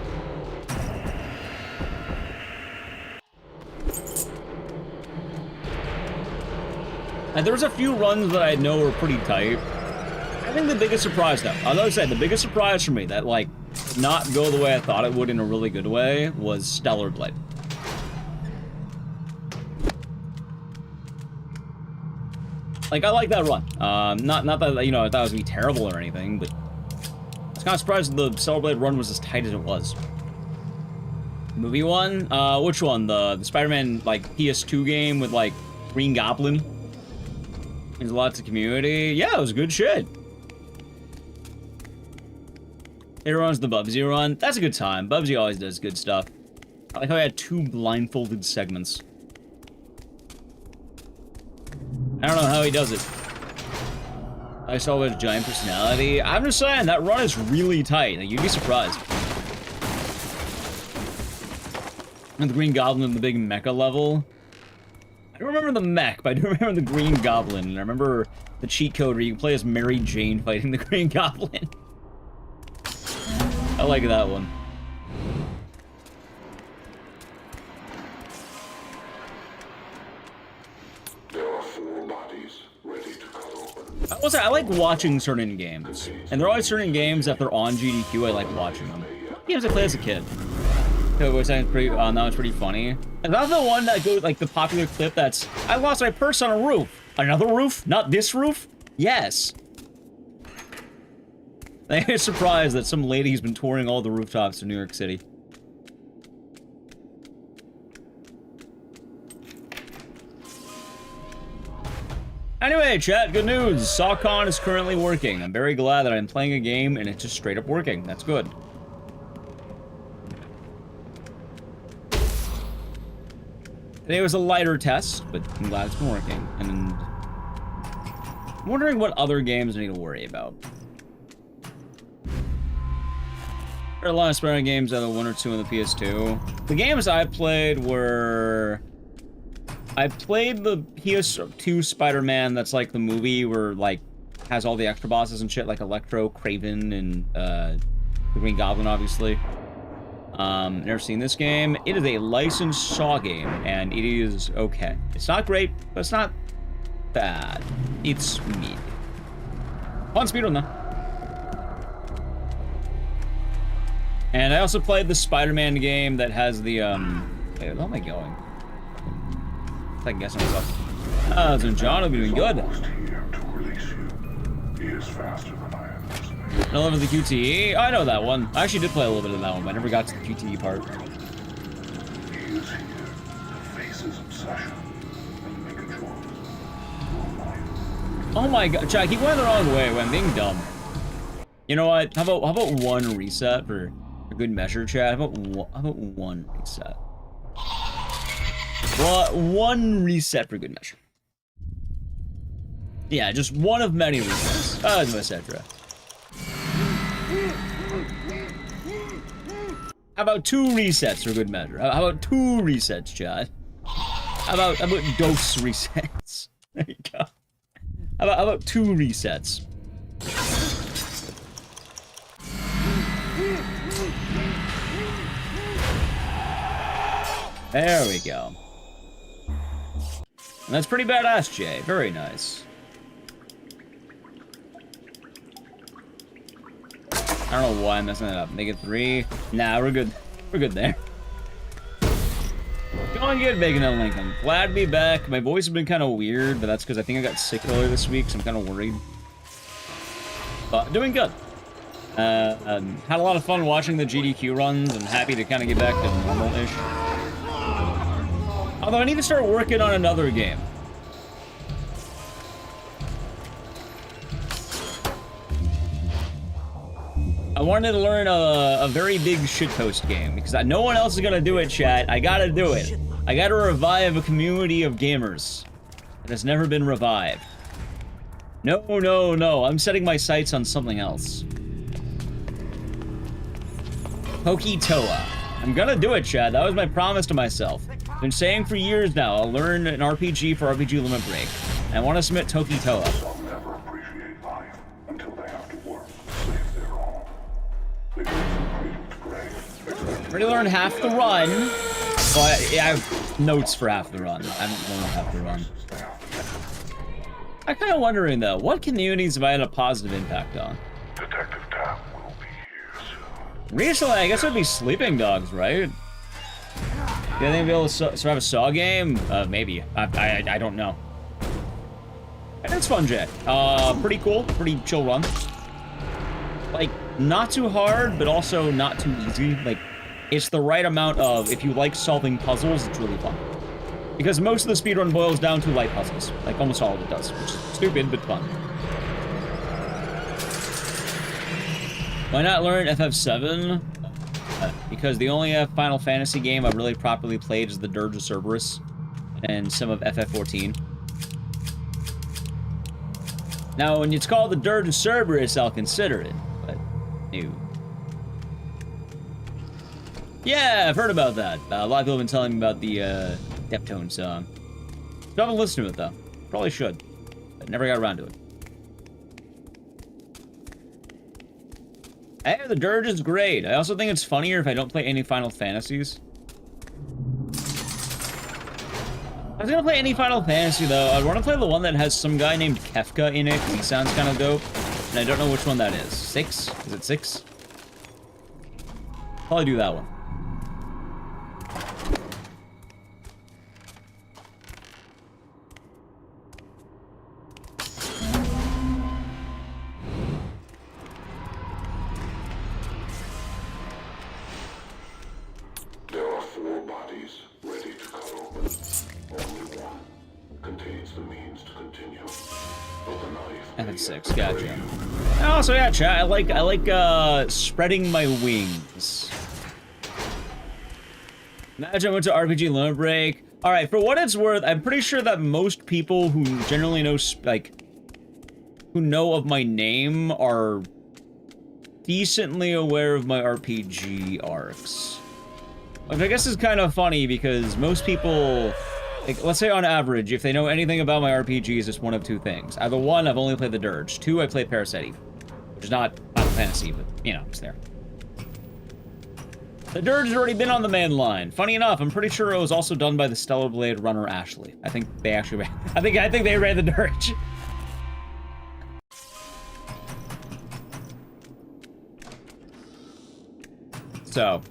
And there was a few runs that I know were pretty tight. I think the biggest surprise, though, as I said, the biggest surprise for me that, like, did not go the way I thought it would in a really good way was Stellar Blade. Like, I like that run. Not that, you know, I thought it was gonna be terrible or anything, but I was kind of surprised the Stellar Blade run was as tight as it was. Movie one? Which one? The Spider-Man, like, PS2 game with, like, Green Goblin? There's lots of community. Yeah, it was good shit. It runs the Bubsy run. That's a good time. Bubsy always does good stuff. I like how I had 2 blindfolded segments. I don't know how he does it. I saw his giant personality. I'm just saying, that run is really tight. Like, you'd be surprised. And the Green Goblin in the big mecha level. I don't remember the mech, but I do remember the Green Goblin. And I remember the cheat code where you can play as Mary Jane fighting the Green Goblin. I like that one. I like watching certain games. And there are always certain games that they're on GDQ, I like watching them. Games I played as a kid. That was pretty funny. Is that the one that goes, like, the popular clip that's, I lost my purse on a roof. Another roof? Not this roof? Yes. I'm surprised that some lady's been touring all the rooftops of New York City. Anyway, chat, good news. SawCon is currently working. I'm very glad that I'm playing a game and it's just straight up working. That's good. Today was a lighter test, but I'm glad it's been working. And I'm wondering what other games I need to worry about. There are a lot of Spider-Man games, either 1 or 2 on the PS2. The games I played were... I played the PS2 Spider-Man that's like the movie where, like, has all the extra bosses and shit, like Electro, Kraven, and the Green Goblin, obviously. Never seen this game. It is a licensed Saw game, and it is okay. It's not great, but it's not bad. It's me. On Speedrun, though. And I also played the Spider-Man game that has the, wait, where am I going? I can guess myself. So John will be doing good. I love the QTE. I know that one. I actually did play a little bit of that one, but I never got to the QTE part. Oh my god, Chad, I keep going the wrong way when I'm being dumb. You know what? How about one reset for good measure, Chad? How about one reset? Well, one reset for good measure. Yeah, just one of many resets. Oh, that's my Cedra. How about 2 resets for good measure? How about 2 resets, Chad? How about dose resets? There you go. How about 2 resets? There we go. And that's pretty badass, Jay. Very nice. I don't know why I'm messing that up. Make it 3. Nah, we're good. We're good there. Going good, Bacon and Lincoln. Glad to be back. My voice has been kind of weird, but that's because I think I got sick earlier this week, so I'm kind of worried. But doing good. Had a lot of fun watching the GDQ runs. I'm happy to kind of get back to normal-ish. Although I need to start working on another game. I wanted to learn a very big shitpost game, because no one else is gonna do it, chat. I gotta do it. I gotta revive a community of gamers that has never been revived. No, no, no. I'm setting my sights on something else. Poketoa. I'm gonna do it, chat. That was my promise to myself. Been saying for years now, I'll learn an RPG for RPG Limit Break. And I want to submit Poketoa. Already learned half the run, but yeah, I have notes for half the run. I haven't learned half the run. I'm kind of wondering though, what communities have I had a positive impact on? Detective Tab will be here soon. Recently, I guess it would be Sleeping Dogs, right? Do you think we'll be able to survive a Saw game? Maybe. I don't know. It's fun, Jay. Pretty cool. Pretty chill run. Like, not too hard, but also not too easy. Like, it's the right amount of, if you like solving puzzles, it's really fun. Because most of the speedrun boils down to light puzzles. Like, almost all of it does. Which is stupid, but fun. Why not learn FF7? Because the only Final Fantasy game I've really properly played is the Dirge of Cerberus and some of FF14. Now, when it's called the Dirge of Cerberus, I'll consider it, but no. Yeah, I've heard about that. A lot of people have been telling me about the Deftones song. Still haven't listened to it, though. Probably should, but never got around to it. Hey, the Dirge is great. I also think it's funnier if I don't play any Final Fantasies. I was gonna play any Final Fantasy, though. I want to play the one that has some guy named Kefka in it, because he sounds kind of dope. And I don't know which one that is. 6? Is it 6? Probably do that one. There are 4 bodies ready to cut open. Only one contains the means to continue. But the knife. FF6, gotcha. Also, yeah, chat. I like spreading my wings. Imagine I went to RPG Limit Break. All right, for what it's worth, I'm pretty sure that most people who generally know, who know of my name are decently aware of my RPG arcs. Which I guess is kind of funny because most people, like, let's say on average, if they know anything about my RPGs, it's one of 2 things. Either 1, I've only played the Dirge. 2, I played Parasite Eve, which is not Final Fantasy, but, you know, it's there. The Dirge has already been on the main line. Funny enough, I'm pretty sure it was also done by the Stellar Blade runner Ashley. I think they actually ran, I think they ran the Dirge. So,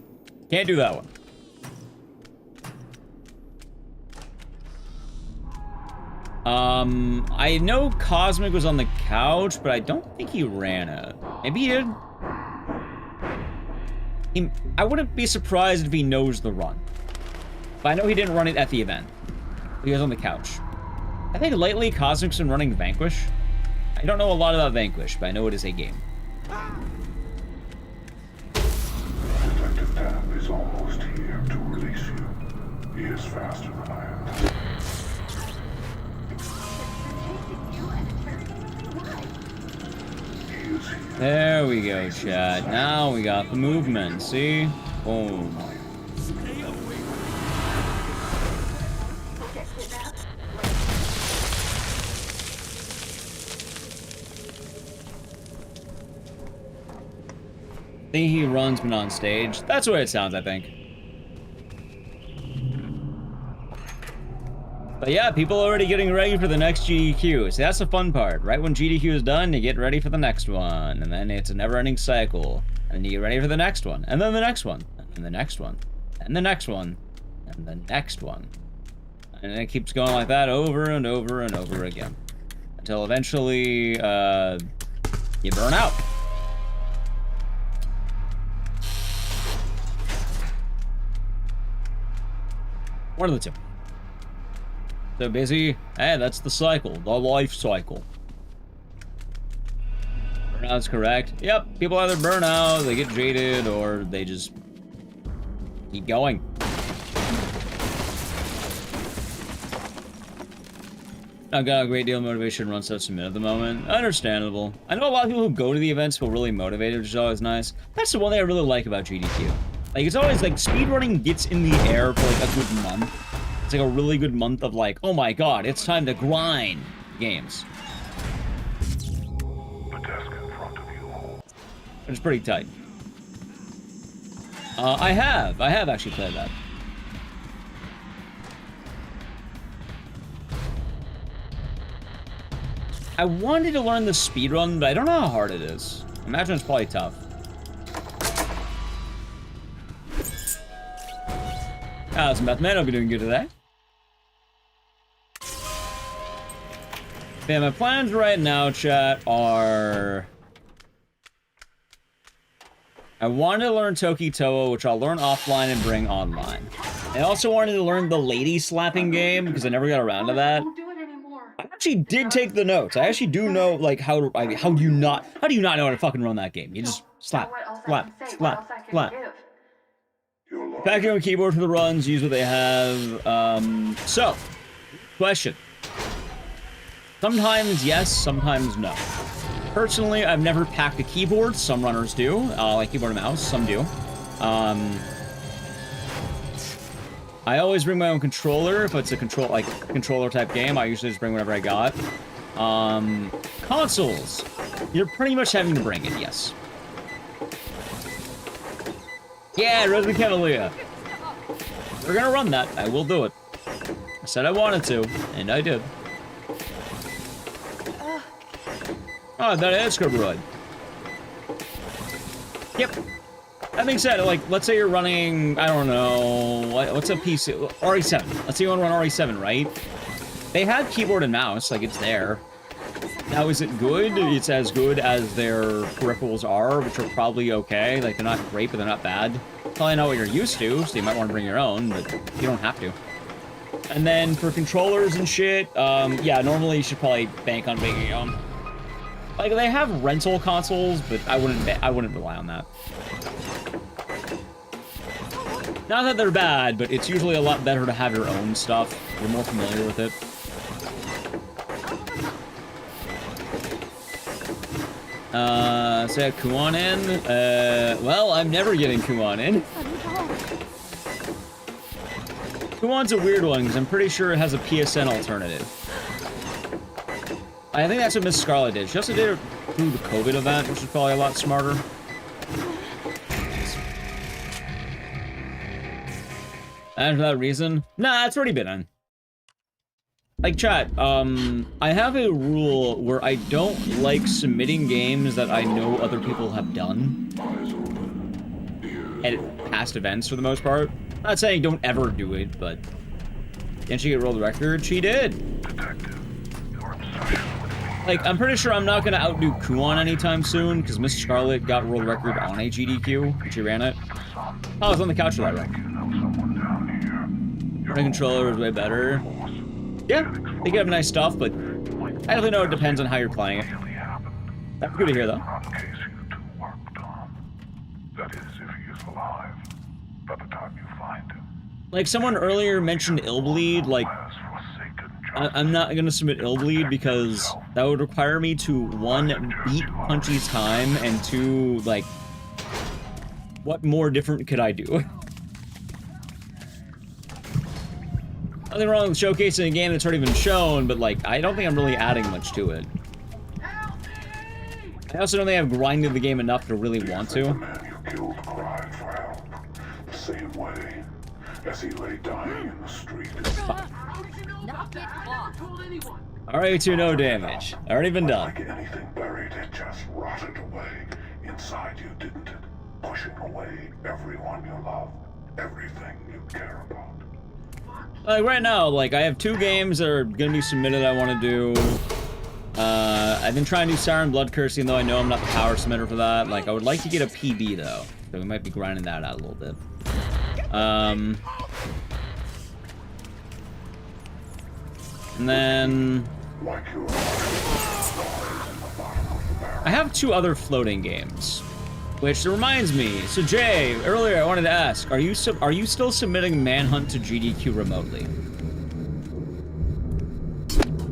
can't do that one. I know Cosmic was on the couch, but I don't think he ran it. Maybe he did. I wouldn't be surprised if he knows the run. But I know he didn't run it at the event. He was on the couch. I think lately Cosmic's been running Vanquish. I don't know a lot about Vanquish, but I know it is a game. Detective Tapp is almost here to release you. He is faster than I am. He is here. There we go, chat. Now we got the movement. See? Boom. I think he runs but not on stage. That's the way it sounds, I think. But yeah, people are already getting ready for the next GDQ. See, that's the fun part. Right when GDQ is done, you get ready for the next one. And then it's a never-ending cycle. And then you get ready for the next one. And then the next one. And then the next one. And the next one. And the next one. And it keeps going like that over and over and over again. Until eventually, you burn out. One of the two. So busy. Hey, that's the cycle. The life cycle. Burnout's correct. Yep, people either burn out, they get jaded, or they just keep going. I've got a great deal of motivation to run stuff submit at the moment. Understandable. I know a lot of people who go to the events feel really motivated, which is always nice. That's the one thing I really like about GDQ. Like, it's always, like, speedrunning gets in the air for, like, a good month. It's, like, a really good month of, like, oh my god, it's time to grind games. The desk in front of you. Which is pretty tight. I have actually played that. I wanted to learn the speedrun, but I don't know how hard it is. I imagine it's probably tough. How's Mathman? I'll be doing good today. Yeah, my plans right now, chat, are... I wanted to learn Toki Toa, which I'll learn offline and bring online. I also wanted to learn the lady slapping game, because I never got around to that. I actually did take the notes. I actually do know, like, how do you not know how to fucking run that game? You just slap, slap, slap, slap. Packing a keyboard for the runs, use what they have. So, question. Sometimes yes, sometimes no. Personally, I've never packed a keyboard. Some runners do, like keyboard and mouse, some do. I always bring my own controller. If it's a controller type game, I usually just bring whatever I got. Consoles. You're pretty much having to bring it, yes. Yeah, Resident Cavalier. We're gonna run that. I will do it. I said I wanted to, and I did. Oh, that is good run. Yep. That being said, like, let's say you're running, I don't know, what's a PC? RE7. Let's say you want to run RE7, right? They have keyboard and mouse, like, it's there. Now, is it good? It's as good as their peripherals are, which are probably okay. Like, they're not great, but they're not bad. Probably not what you're used to, so you might want to bring your own, but you don't have to. And then for controllers and shit, yeah, normally you should probably bank on bringing your own. Like, they have rental consoles, but I wouldn't rely on that. Not that they're bad, but it's usually a lot better to have your own stuff. You're more familiar with it. Say Kuan in. Well, I'm never getting Kuan in. Kuan's a weird one, because I'm pretty sure it has a PSN alternative. I think that's what Miss Scarlet did. She also did it through the COVID event, which is probably a lot smarter. And for that reason, nah, it's already been on. Like, chat, I have a rule where I don't like submitting games that I know other people have done at past events, for the most part. I'm not saying don't ever do it, but... Didn't she get world record? She did! Like, I'm pretty sure I'm not gonna outdo Kuan anytime soon, because Miss Scarlet got world record on a GDQ, and she ran it. Oh, I was on the couch for that run. The controller was way better. Yeah, they have nice stuff, but I definitely know it depends on how you're playing it. That's good to hear, though. That is, if he is alive, by the time you find him. Like, someone earlier mentioned Illbleed, like, I'm not gonna submit Illbleed because that would require me to, 1, beat Punchy's time, and 2, like, what more different could I do? Nothing wrong with showcasing a game that's already been shown, but, like, I don't think I'm really adding much to it. I also don't think I've grinded the game enough to really want to. The man you killed cried for help, the same way as he lay dying in the street. Alright, to no damage. Already been done. Like anything buried, it just rotted away inside you, didn't it? Pushing away everyone you love, everything you care about. Like, right now, like, I have 2 games that are gonna be submitted I want to do. I've been trying to do Siren Blood Curse, even though I know I'm not the power submitter for that. Like, I would like to get a PB, though. So we might be grinding that out a little bit. And then... I have 2 other floating games. Which reminds me, so Jay, earlier I wanted to ask, are you still submitting Manhunt to GDQ remotely?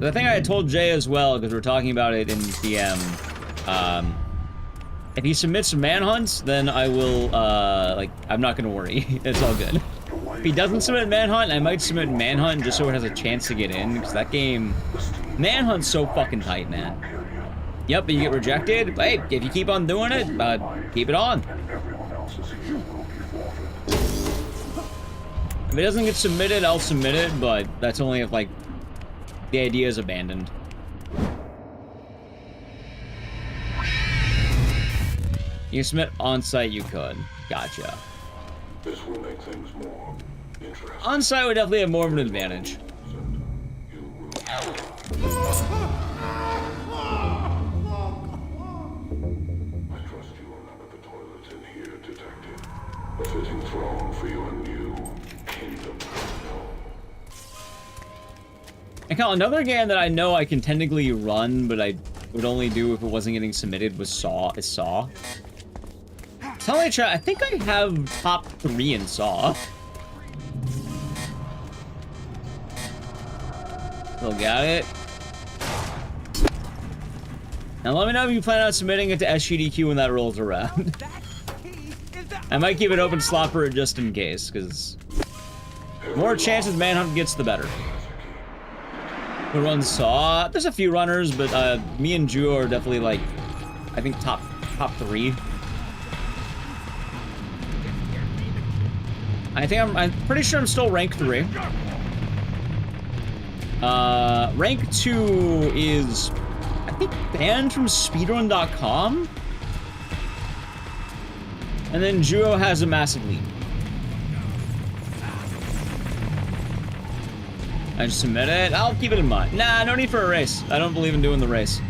I think I had told Jay as well, because we were talking about it in DM. If he submits Manhunt, then I will, like, I'm not gonna worry. It's all good. If he doesn't submit Manhunt, I might submit Manhunt just so it has a chance to get in, because that game... Manhunt's so fucking tight, man. Yep, but you get rejected. Hey, if you keep on doing it, keep it on. If it doesn't get submitted, I'll submit it, but that's only if, like, the idea is abandoned. You submit on-site, you could. Gotcha. This will make things more interesting. On-site would definitely have more of an advantage. A fitting throne for your new kingdom. And Cal, another game that I know I can technically run, but I would only do if it wasn't getting submitted was Saw. I think I have top 3 in Saw. Still got it. Now let me know if you plan on submitting it to SGDQ when that rolls around. I might keep an open slot for it just in case, because the more chances Manhunt gets, the better. Who runs Saw? There's a few runners, but me and Juo are definitely, like, I think top 3. I'm pretty sure I'm still rank 3. Rank 2 is, I think, banned from Speedrun.com. And then Juo has a massive lead. I just submit it. I'll keep it in mind. Nah, no need for a race. I don't believe in doing the race.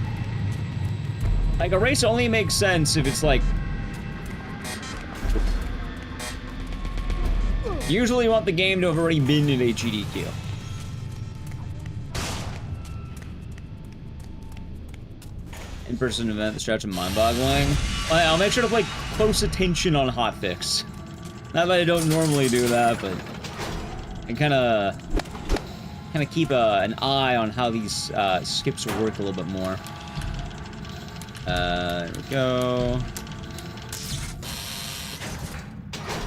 Like, a race only makes sense if it's like... Usually you want the game to have already been in a GDQ. In-person event, the stretch of mind-boggling. I'll make sure to play close attention on hotfix. Not that I don't normally do that, but I kind of keep an eye on how these skips will work a little bit more. There we go.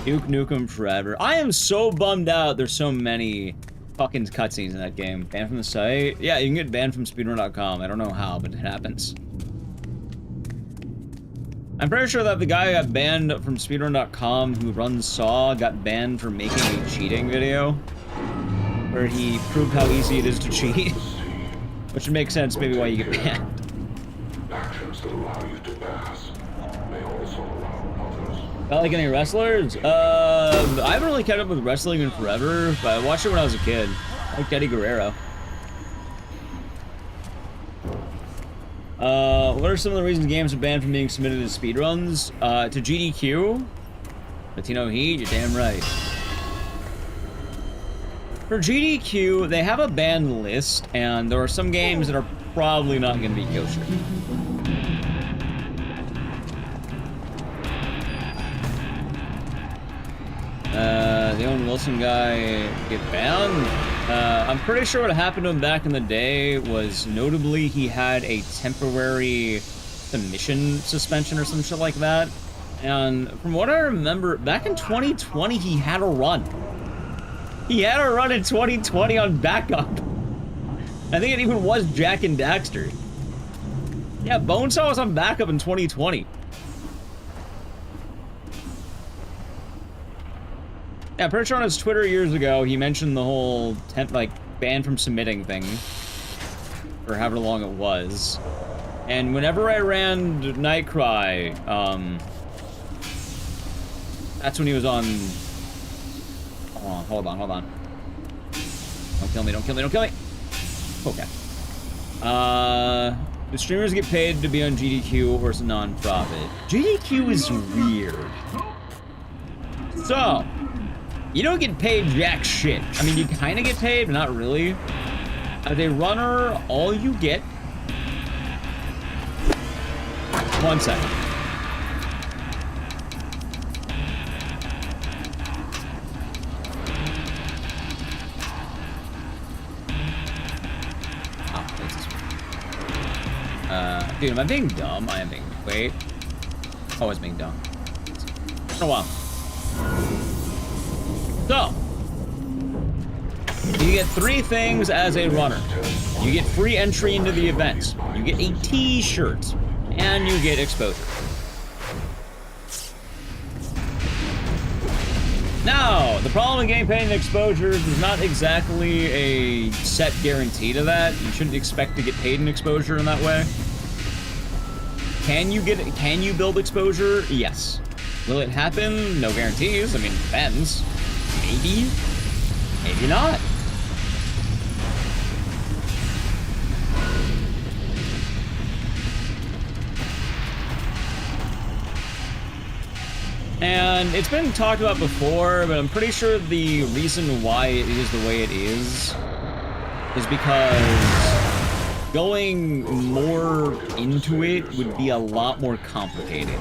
Duke Nukem Forever. I am so bummed out there's so many fucking cutscenes in that game. Banned from the site? Yeah, you can get banned from Speedrun.com. I don't know how, but it happens. I'm pretty sure that the guy who got banned from Speedrun.com who runs Saw got banned for making a cheating video where he proved how easy it is to cheat. Which would make sense maybe why you get banned. Actions that allow you to pass may also allow others. Not like any wrestlers? I haven't really kept up with wrestling in forever, but I watched it when I was a kid. I like Eddie Guerrero. What are some of the reasons games are banned from being submitted as speedruns? To GDQ? Latino Heat? You're damn right. For GDQ, they have a banned list, and there are some games that are probably not going to be kosher. The Owen Wilson guy get banned? I'm pretty sure what happened to him back in the day was notably he had a temporary submission suspension or some shit like that. And from what I remember, back in 2020, he had a run. He had a run in 2020 on backup. I think it even was Jack and Daxter. Yeah, Bonesaw was on backup in 2020. Yeah, I'm pretty sure on his Twitter years ago, he mentioned the whole ban from submitting thing. Or however long it was. And whenever I ran Nightcry, that's when he was on... Oh, hold on. Don't kill me. Okay. The streamers get paid to be on GDQ or it's a non-profit. GDQ is weird. So, you don't get paid jack shit. I mean, you kind of get paid, but not really. As a runner, all you get... 1 second. Dude, am I being dumb? I am being... Wait. Oh, I was being dumb. It's been a while. So. You get 3 things as a runner. You get free entry into the events. You get a t-shirt. And you get exposure. Now, the problem with getting paid in exposures is not exactly a set guarantee to that. You shouldn't expect to get paid in exposure in that way. Can you build exposure? Yes. Will it happen? No guarantees. I mean, it depends. Maybe. Maybe not. And it's been talked about before, but I'm pretty sure the reason why it is the way it is because going more into it would be a lot more complicated,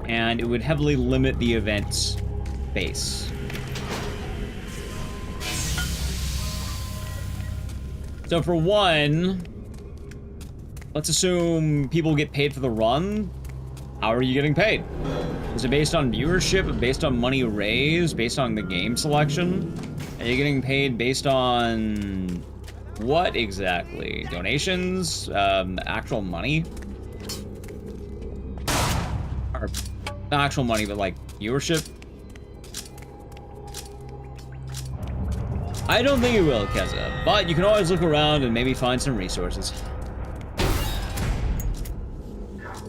and it would heavily limit the event's base. So for one, let's assume people get paid for the run. How are you getting paid? Is it based on viewership, based on money raised, based on the game selection? Are you getting paid based on what exactly? Donations? Actual money? Or not actual money, but like viewership? I don't think it will, Keza, but you can always look around and maybe find some resources.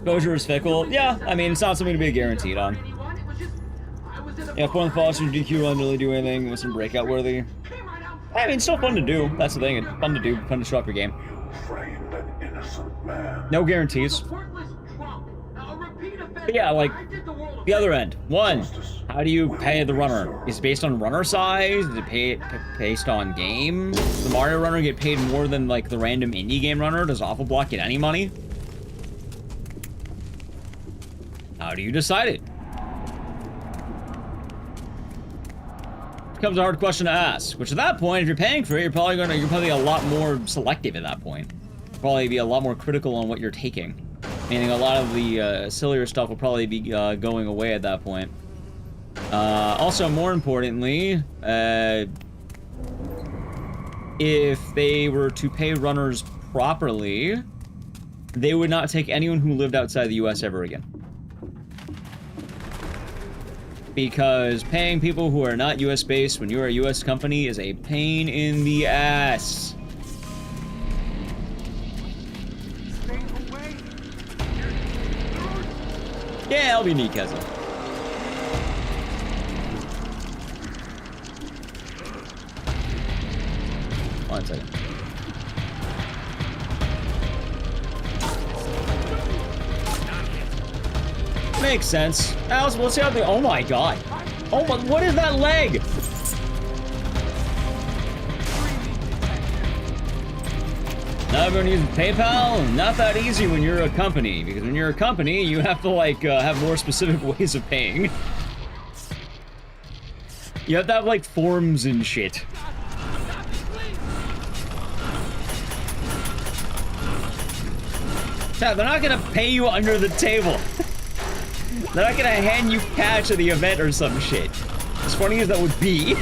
Exposure is fickle. Yeah, I mean, it's not something to be guaranteed on. Yeah, Porn Foster GQ run really do anything with some breakout worthy. I mean, it's still fun to do. That's the thing. It's fun to do, fun to show up your game. No guarantees. But yeah, like, the other end. 1, how do you pay the runner? Is it based on runner size? Is it based on game? Does the Mario runner get paid more than, like, the random indie game runner? Does Awful Block get any money? How do you decide it? Becomes a hard question to ask. Which at that point, if you're paying for it, you're probably a lot more selective at that point. Probably be a lot more critical on what you're taking. Meaning a lot of the sillier stuff will probably be going away at that point. Also, more importantly, if they were to pay runners properly, they would not take anyone who lived outside the US ever again. Because paying people who are not US based when you're a US company is a pain in the ass. Yeah, I'll be neat, cousin. 1 second. Makes sense. Alice, let's see how they. Oh my god. Oh my. What is that leg? Everyone uses PayPal? Not that easy when you're a company, because when you're a company, you have to, like, have more specific ways of paying. You have to have, like, forms and shit. Chad, they're not gonna pay you under the table. They're not gonna hand you cash at the event or some shit. As funny as that would be.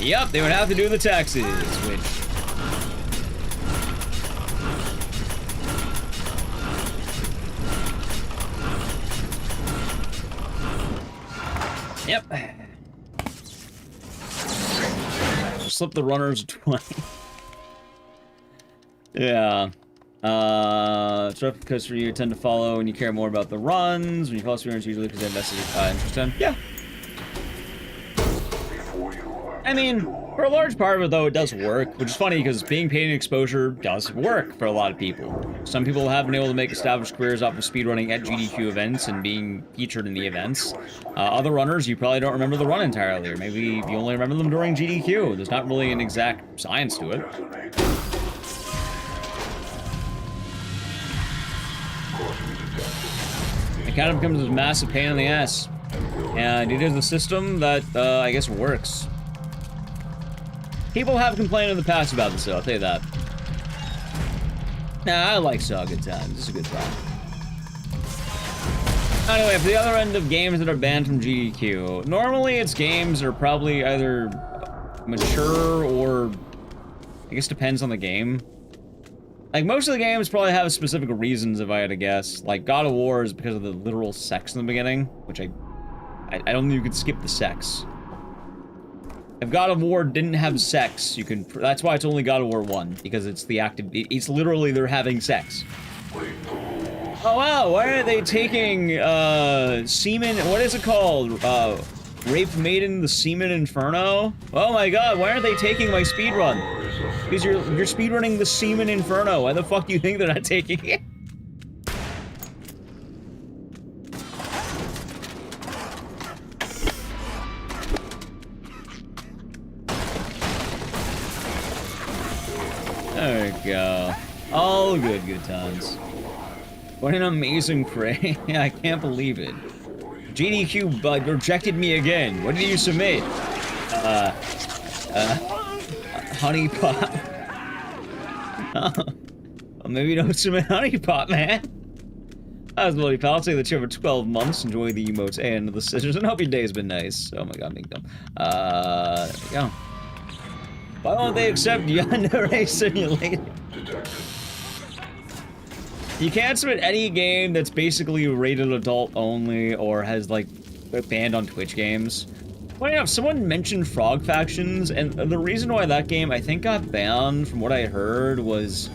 Yep, they would have to do the taxes, which... Yep. Slip the runners 20. Yeah. It's rough because for you tend to follow and you care more about the runs. When you follow speedrunners usually because they invested interest in. Yeah. I mean, for a large part of it, though, it does work, which is funny because being paid in exposure does work for a lot of people. Some people have been able to make established careers off of speedrunning at GDQ events and being featured in the events. Other runners, you probably don't remember the run entirely, or maybe you only remember them during GDQ. There's not really an exact science to it. It kind of becomes a massive pain in the ass. And it is a system that, I guess, works. People have complained in the past about this, though, I'll tell you that. Nah, I like Saw Good Times. It's a good time. Anyway, for the other end of games that are banned from GDQ, normally it's games that are probably either mature or... I guess depends on the game. Like, most of the games probably have specific reasons, if I had to guess. Like, God of War is because of the literal sex in the beginning, which I don't think you could skip the sex. If God of War didn't have sex, you can... That's why it's only God of War 1, because it's the active... It's literally they're having sex. Oh, wow, why are they taking, Semen... What is it called? Rape Maiden, the Semen Inferno? Oh my god, why aren't they taking my speedrun? Because you're speedrunning the Semen Inferno. Why the fuck do you think they're not taking it? There we go. All good times. What an amazing prey. I can't believe it. GDQ rejected me again. What did you submit? Honey Pot. Oh. Well, maybe don't submit Honey Pot, man. That was bloody pal. I'll take the chair for 12 months. Enjoy the emotes and the scissors, and hope your day's been nice. Oh my god, being dumb. There we go. Why won't they accept Yandere Simulator? You can't submit any game that's basically rated adult only or has, like, banned on Twitch games. Funny enough, someone mentioned Frog Factions, and the reason why that game, I think, got banned, from what I heard, was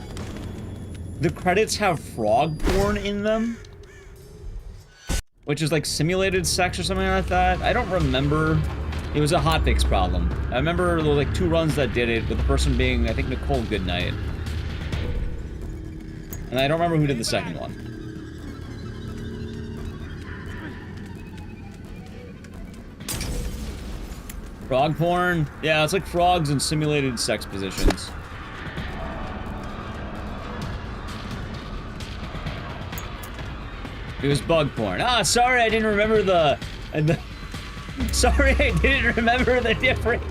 the credits have frog porn in them. Which is, like, simulated sex or something like that. I don't remember. It was a hotfix problem. I remember there were like 2 runs that did it, with the person being, I think, Nicole Goodnight. And I don't remember who did the second one. Frog porn? Yeah, it's like frogs in simulated sex positions. It was bug porn. Ah, sorry, I didn't remember the sorry, I didn't remember the difference.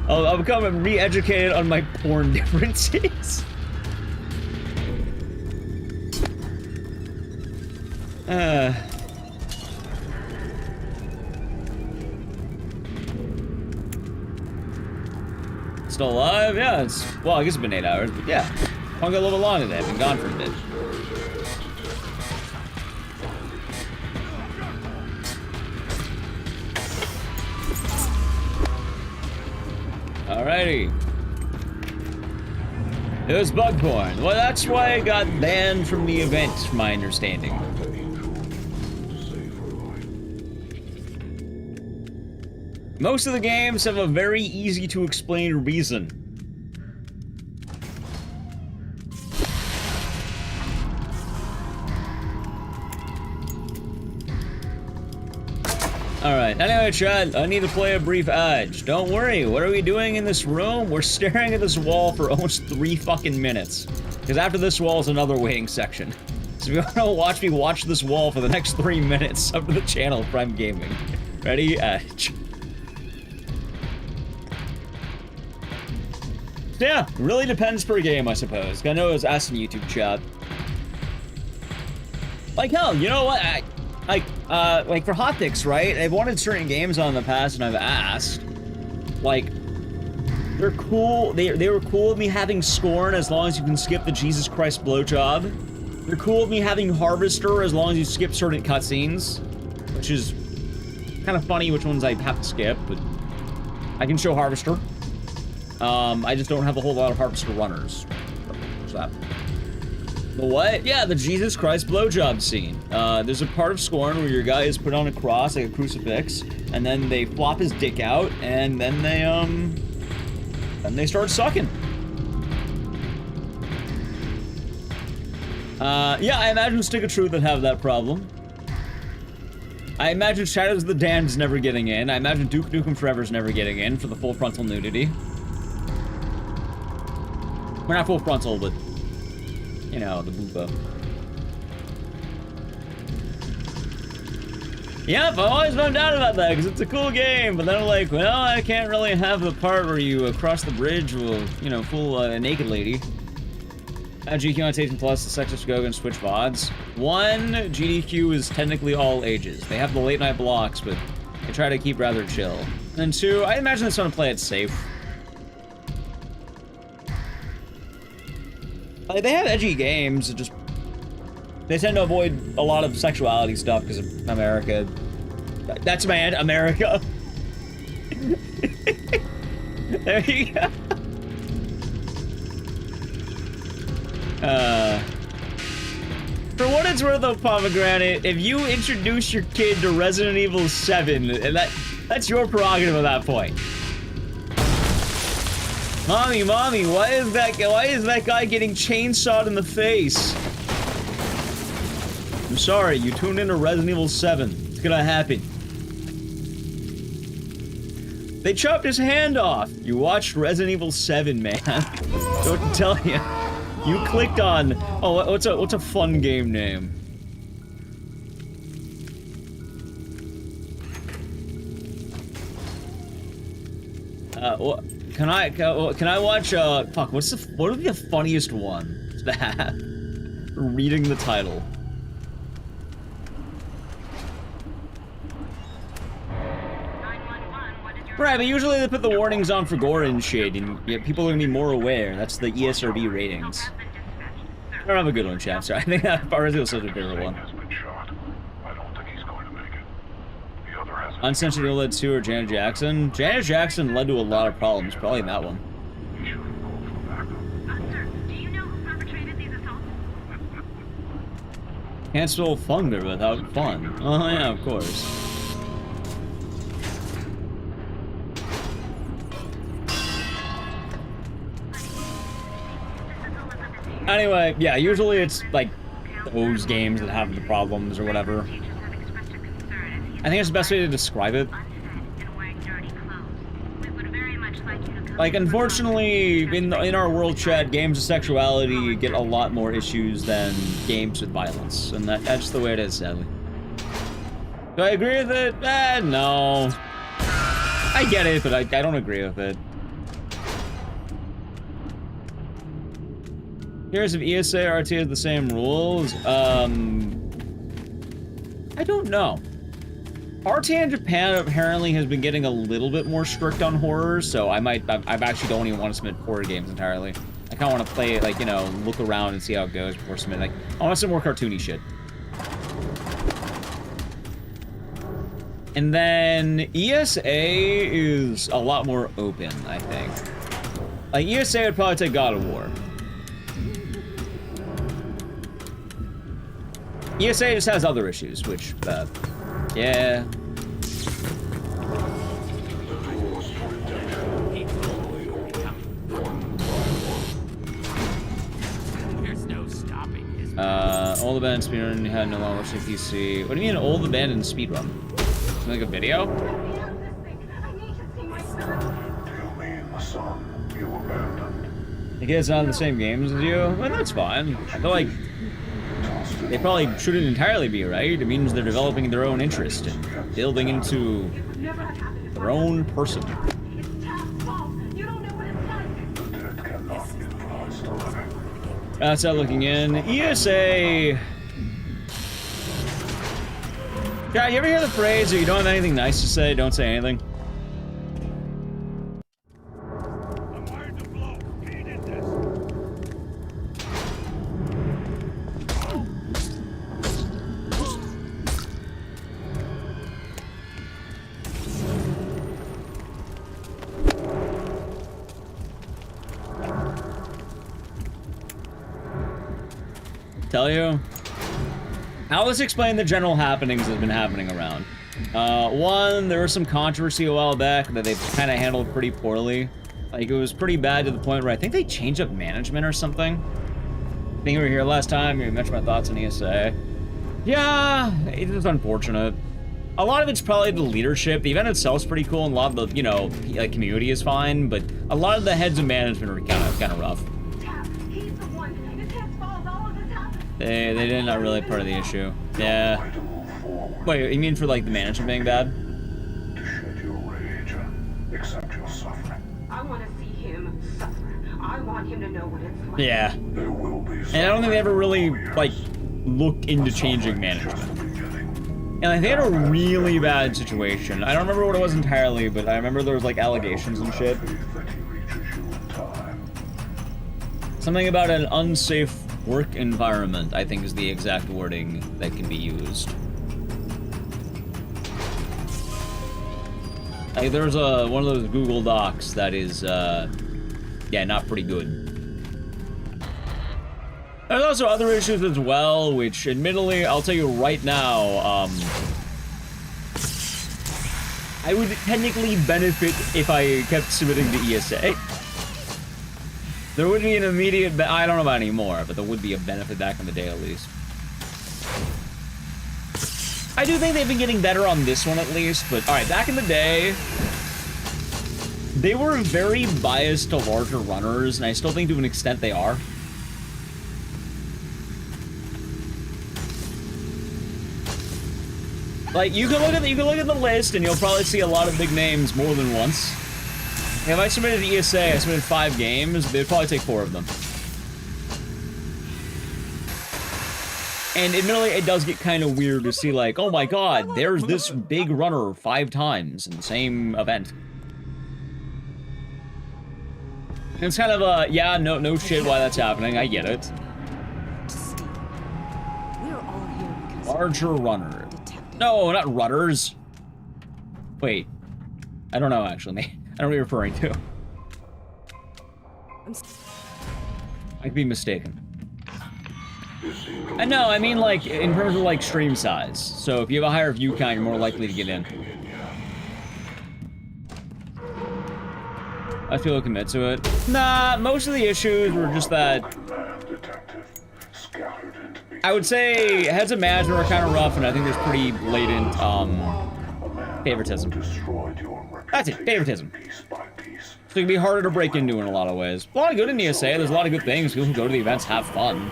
I'll become re-educated on my porn differences. Still alive? Yeah, it's... Well, I guess it's been 8 hours, but yeah. I'll go a little bit longer today. I've been gone for a bit. Alrighty. It was bug porn. Well, that's why I got banned from the event, from my understanding. Most of the games have a very easy to explain reason. Alright, anyway, Chad, I need to play a brief Edge. Don't worry, what are we doing in this room? We're staring at this wall for almost 3 fucking minutes. Because after this wall is another waiting section. So if you want to watch me watch this wall for the next 3 minutes, up to the channel, Prime Gaming. Ready? Edge. Yeah, really depends per game, I suppose. I know I was asking YouTube chat. Like, hell, you know what? Like for Hotfix, right? I've wanted certain games on in the past, and I've asked. Like, they're cool. They were cool with me having Scorn as long as you can skip the Jesus Christ blowjob. They're cool with me having Harvester as long as you skip certain cutscenes, which is kind of funny which ones I have to skip, but I can show Harvester. I just don't have a whole lot of Harvester runners. What's that? The what? Yeah, the Jesus Christ blowjob scene. There's a part of Scorn where your guy is put on a cross, like a crucifix, and then they flop his dick out, and then they start sucking. Yeah, I imagine Stick of Truth would have that problem. I imagine Shadows of the Damned's never getting in. I imagine Duke Nukem Forever's never getting in for the full frontal nudity. We're not full frontal, but you know, the booba. Yep, I've always found out about that, because it's a cool game, but then I'm like, well, I can't really have the part where you cross the bridge with, you know, full naked lady. GQ Annotation Plus, the Sexist Go and Switch VODs. One, GDQ is technically all ages. They have the late night blocks, but they try to keep rather chill. And two, I imagine it's gonna play it safe. They have edgy games, it just they tend to avoid a lot of sexuality stuff because of America. That's man, America. There you go. For what it's worth, though, Pomegranate, if you introduce your kid to Resident Evil 7, and that's your prerogative at that point. Mommy, why is that guy getting chainsawed in the face? I'm sorry, you tuned into Resident Evil 7. It's gonna happen. They chopped his hand off. You watched Resident Evil 7, man. Don't tell you. You clicked on. Oh, what's a fun game name? What? Can I watch, fuck, what would be the funniest one to have? Reading the title. Right, but usually they put the warnings on for gore and shit, and yeah, people are gonna be more aware. That's the ESRB ratings. I don't have a good one, chat, sorry. I think that Resident Evil is a favorite one. Uncensored led to or Janet Jackson? Janet Jackson led to a lot of problems, probably that one. Can't spell thunder without fun. Oh yeah, of course. Anyway, yeah, usually it's like those games that have the problems or whatever. I think it's the best way to describe it. Like, unfortunately, in our world chat, games of sexuality get a lot more issues than games with violence, and that's the way it is, sadly. Do I agree with it? No. I get it, but I don't agree with it. Here's if ESA or RT have the same rules. I don't know. RT in Japan apparently has been getting a little bit more strict on horror, so I actually don't even want to submit horror games entirely. I kind of want to play it, like, you know, look around and see how it goes before submitting. Like, I want some more cartoony shit. And then ESA is a lot more open, I think. Like, ESA would probably take God of War. ESA just has other issues, which, yeah. There's no stopping his All the band in Speedrun had no longer PC. What do you mean all the band in Speedrun? Like a video? Do you mean the son you abandoned? The kid's not in the same games as you? Well, that's fine. I feel like they probably shouldn't entirely be, right? It means they're developing their own interest and building into their own person. That's not looking in. ESA. God, you ever hear the phrase, if you don't have anything nice to say, don't say anything? Tell you? Now let's explain the general happenings that have been happening around. One, there was some controversy a while back that they kind of handled pretty poorly. Like, it was pretty bad to the point where I think they changed up management or something. I think you were here last time, you mentioned my thoughts on ESA. Yeah, it was unfortunate. A lot of it's probably the leadership. The event itself's pretty cool, and a lot of the, you know, like, community is fine, but a lot of the heads of management are kind of rough. They did not really part of the issue. Yeah. Wait, you mean for like the management being bad? To shed your rage and accept your suffering. I want to see him suffer. I want him to know what it's like. Yeah. There will be. And I don't think they ever really like looked into changing management. And like, they had a really bad situation. I don't remember what it was entirely, but I remember there was like allegations and shit. Something about an unsafe work environment, I think, is the exact wording that can be used. Like, there's one of those Google Docs that is, yeah, not pretty good. There's also other issues as well, which, admittedly, I'll tell you right now, I would technically benefit if I kept submitting to ESA. There would be an immediate, I don't know about anymore, but there would be a benefit back in the day at least. I do think they've been getting better on this one at least, but alright, back in the day, they were very biased to larger runners, and I still think to an extent they are. Like, you can look at the list, and you'll probably see a lot of big names more than once. If I submitted to ESA, I submitted 5 games, they'd probably take 4 of them. And admittedly, it does get kind of weird to see, like, oh my god, there's this big runner 5 times in the same event. And it's kind of a, yeah, no shit why that's happening, I get it. Larger runner. No, not runners. Wait. I don't know, actually. I don't know what you're referring to. I could be mistaken. No, I mean, like, in terms of, like, stream size. So if you have a higher view count, you're more likely to get in. I feel to commit to it. Nah, most of the issues were just that... I would say heads of management were kind of rough, and I think there's pretty blatant, favoritism. That's it, favoritism. So it can be harder to break into in a lot of ways. A lot of good in ESA, there's a lot of good things. People who go to the events have fun.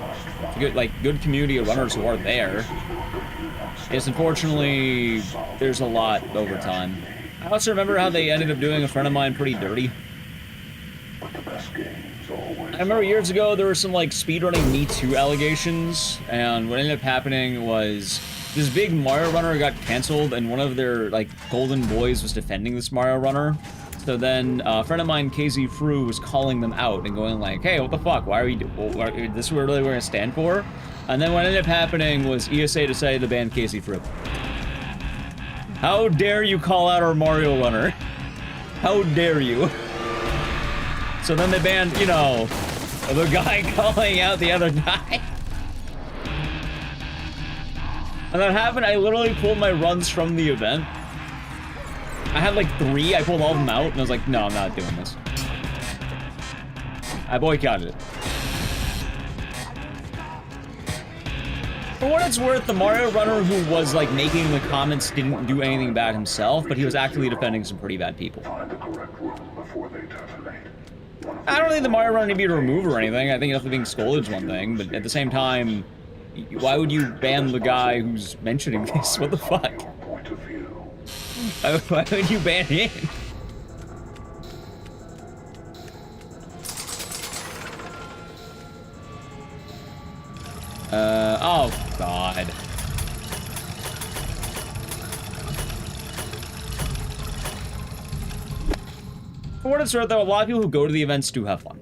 Good, like, good community of runners who are there. It's unfortunately, there's a lot over time. I also remember how they ended up doing a friend of mine pretty dirty. I remember years ago, there were some, like, speedrunning Me Too allegations, and what ended up happening was this big Mario runner got canceled, and one of their, like, golden boys was defending this Mario runner. So then a friend of mine, KZ Fru, was calling them out and going like, hey, what the fuck? Why are we this is what really we're gonna stand for? And then what ended up happening was ESA decided to ban KZ Fru. How dare you call out our Mario runner? How dare you? So then they banned, you know, the guy calling out the other guy. When that happened, I literally pulled my runs from the event. I had like 3, I pulled all of them out, and I was like, no, I'm not doing this. I boycotted it. For what it's worth, the Mario runner who was like making the comments didn't do anything bad himself, but he was actively defending some pretty bad people. Find the correct room before they detonate. I don't think the Mario runner need to be removed or anything. I think after being scolded is one thing, but at the same time, why would you ban the guy who's mentioning this? What the fuck? Why would you ban him? Oh god. For what it's worth, though, a lot of people who go to the events do have fun.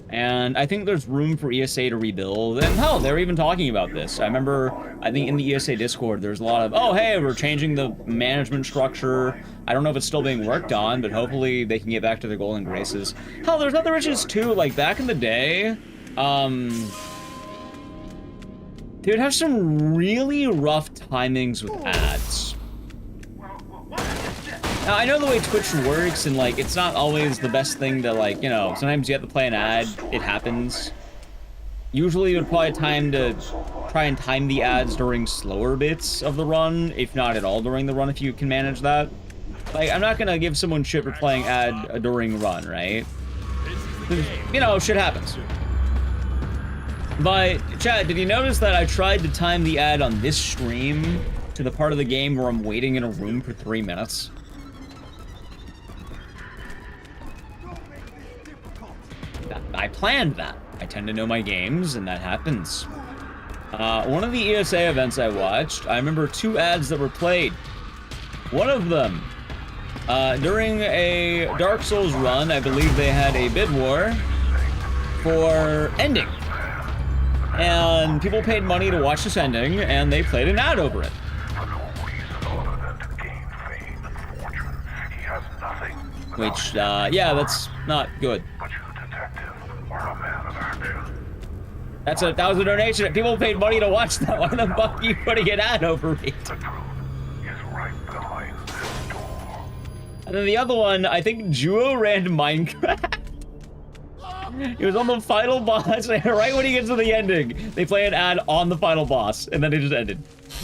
And I think there's room for ESA to rebuild. And hell, they're even talking about this. I remember, I think in the ESA Discord, there's a lot of, oh, hey, we're changing the management structure. I don't know if it's still being worked on, but hopefully they can get back to their golden graces. Hell, there's other issues too. Like back in the day, they would have some really rough timings with ads. Now, I know the way Twitch works, and, like, it's not always the best thing to, like, you know, sometimes you have to play an ad, it happens. Usually, it would probably try and time the ads during slower bits of the run, if not at all during the run, if you can manage that. Like, I'm not gonna give someone shit for playing ad during run, right? You know, shit happens. But, chat, did you notice that I tried to time the ad on this stream to the part of the game where I'm waiting in a room for 3 minutes? I planned that. I tend to know my games, and that happens. One of the ESA events I watched, I remember 2 ads that were played. One of them, during a Dark Souls run, I believe they had a bid war for ending. And people paid money to watch this ending, and they played an ad over it. Which, yeah, that's not good. That was a donation. People paid money to watch that. Why the fuck are you putting an ad over it? And then the other one, I think Juo ran Minecraft. He was on the final boss, and right when he gets to the ending, they play an ad on the final boss, and then it just ended.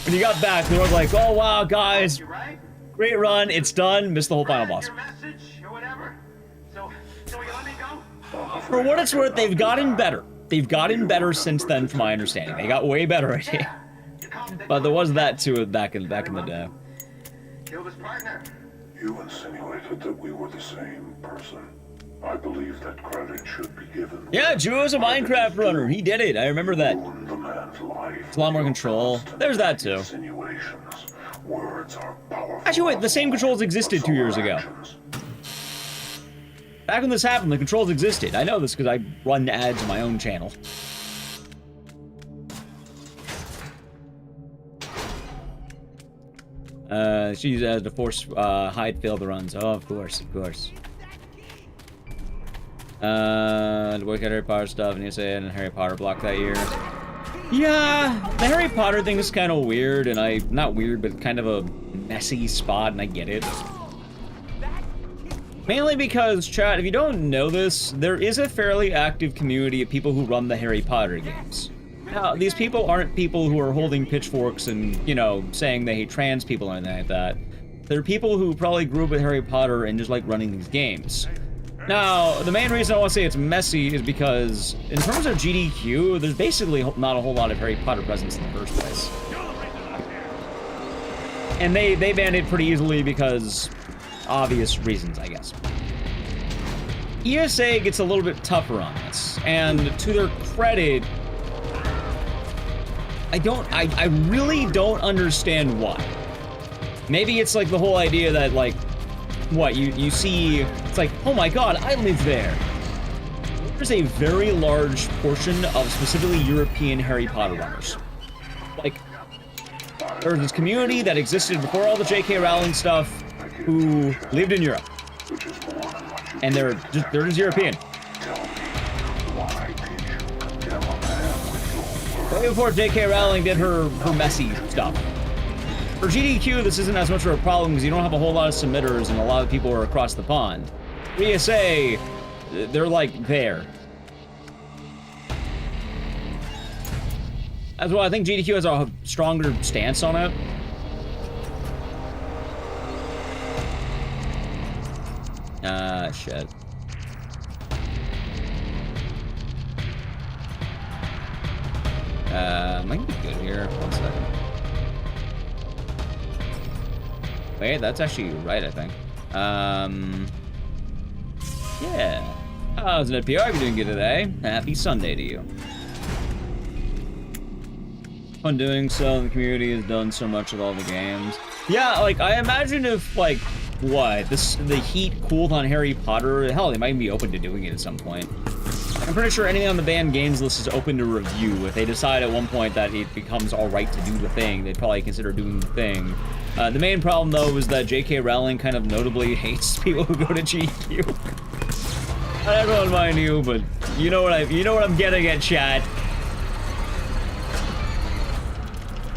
When he got back, they were like, oh wow, guys, great run, it's done, missed the whole final boss. For what it's worth, they've gotten better. They've gotten better since then, from my understanding. They got way better at it. But there was that too back in the day. You insinuated that we were the same person. I believe that credit should be given. Yeah, Juo's a Minecraft runner. He did it. I remember that. It's a lot more control. There's that too. Actually, wait, the same controls existed 2 years ago. Back when this happened, the controls existed. I know this because I run ads on my own channel. She used it as to force hide failed runs. Oh, of course, of course. To work at Harry Potter stuff, and you say and Harry Potter block that year. Yeah, the Harry Potter thing is kind of weird, and not weird, but kind of a messy spot, and I get it. Mainly because, chat, if you don't know this, there is a fairly active community of people who run the Harry Potter games. Now, these people aren't people who are holding pitchforks and, you know, saying they hate trans people or anything like that. They're people who probably grew up with Harry Potter and just like running these games. Now, the main reason I want to say it's messy is because, in terms of GDQ, there's basically not a whole lot of Harry Potter presence in the first place. And they banned it pretty easily because obvious reasons, I guess. ESA gets a little bit tougher on this, and to their credit, I really don't understand why. Maybe it's like the whole idea that, like, what, you see, it's like, oh my god, I live there. There's a very large portion of specifically European Harry Potter runners. Like, there's this community that existed before all the J.K. Rowling stuff who lived in Europe. And they're just European. Way before J.K. Rowling did her messy stuff. For GDQ, this isn't as much of a problem because you don't have a whole lot of submitters and a lot of people are across the pond. For ESA, they're like there. As well, I think GDQ has a stronger stance on it. Shit. Might be good here. 1 second. Wait, that's actually right, I think. Yeah. How's it, PR? You're doing good today. Happy Sunday to you. Fun doing so. The community has done so much with all the games. Yeah, like, I imagine if, like, the heat cooled on Harry Potter, hell, they might be open to doing it at some point. I'm pretty sure anything on the banned games list is open to review. If they decide at one point that it becomes alright to do the thing, they'd probably consider doing the thing. The main problem, though, is that J.K. Rowling kind of notably hates people who go to GQ. I don't mind you, but you know what I'm getting at, chat.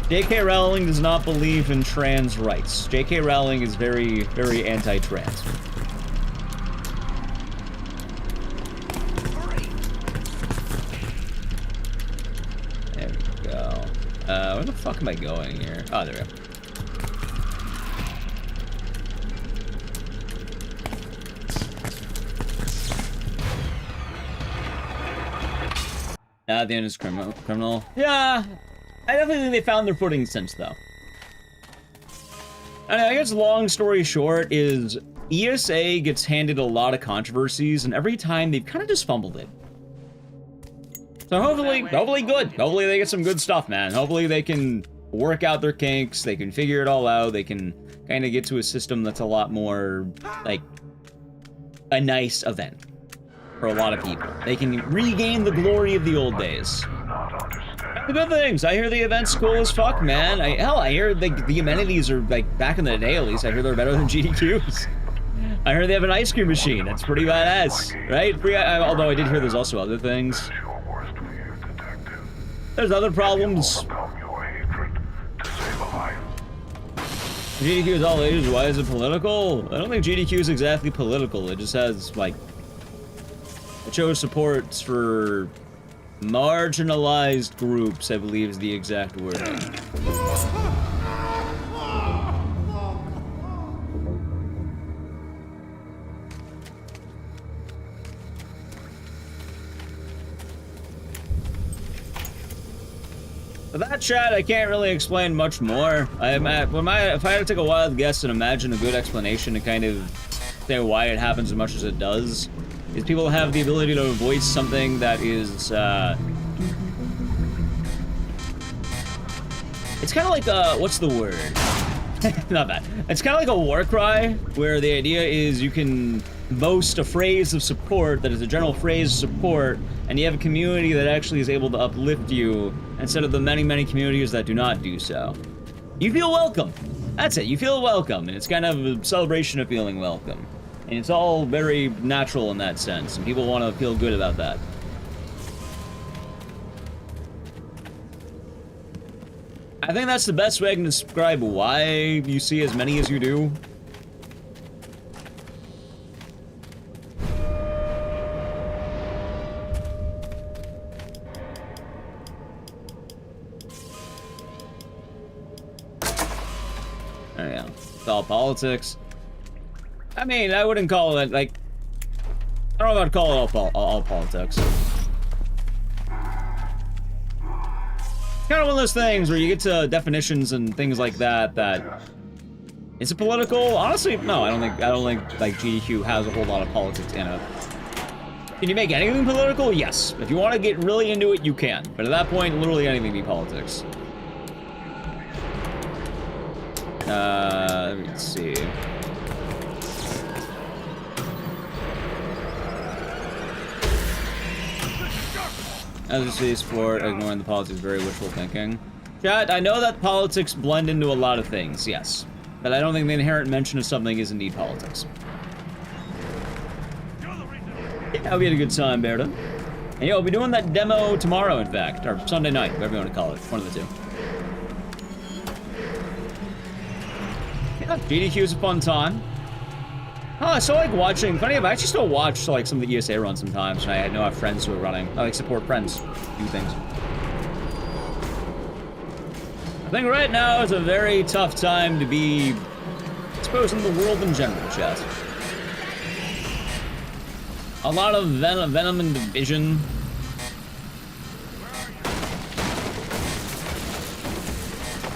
J.K. Rowling does not believe in trans rights. J.K. Rowling is very, very anti-trans. There we go. Where the fuck am I going here? Oh, there we go. The end is criminal. Yeah, I definitely think they found their footing since, though. I guess long story short is ESA gets handed a lot of controversies, and every time they've kind of just fumbled it. So hopefully good. Hopefully they get some good stuff, man. Hopefully they can work out their kinks, they can figure it all out, they can kind of get to a system that's a lot more, like, a nice event for a lot of people. They can regain the glory of the old days. The good things. I hear the event's cool as fuck, man. Hell, I hear the amenities are, like, back in the day at least, I hear they're better than GDQ's. I heard they have an ice cream machine. That's pretty badass, right? Although I did hear there's also other things. There's other problems. GDQ is all ages. Why is it political? I don't think GDQ is exactly political. It just has, like, it shows supports for marginalized groups, I believe is the exact word. For that chat, I can't really explain much more. If I had to take a wild guess and imagine a good explanation to kind of say why it happens as much as it does, is people have the ability to voice something that is, it's kind of like what's the word? Not bad. It's kind of like a war cry, where the idea is you can boast a phrase of support that is a general phrase of support, and you have a community that actually is able to uplift you, instead of the many, many communities that do not do so. You feel welcome. That's it, you feel welcome, and it's kind of a celebration of feeling welcome. And it's all very natural in that sense, and people want to feel good about that. I think that's the best way I can describe why you see as many as you do. There you go. It's all politics. I mean, I wouldn't call it, like, I don't know if I'd call it all politics. Kind of one of those things where you get to definitions and things like that, is it political? Honestly, no, I don't think, like, GDQ has a whole lot of politics in it. Can you make anything political? Yes. If you want to get really into it, you can. But at that point, literally anything be politics. Let me see. As a city sport, ignoring the politics is very wishful thinking. Chat, I know that politics blend into a lot of things, yes. But I don't think the inherent mention of something is indeed politics. Yeah, we had a good time, Berta. And yo, we'll be doing that demo tomorrow, in fact. Or Sunday night, whatever you want to call it. One of the two. Yeah, GDQ's a fun time. Oh, I still like watching. Funny enough, I actually still watch like some of the ESA runs sometimes, and I know I have friends who are running. I like support friends, do things. I think right now is a very tough time to be exposed in the world in general, chat. A lot of venom and division.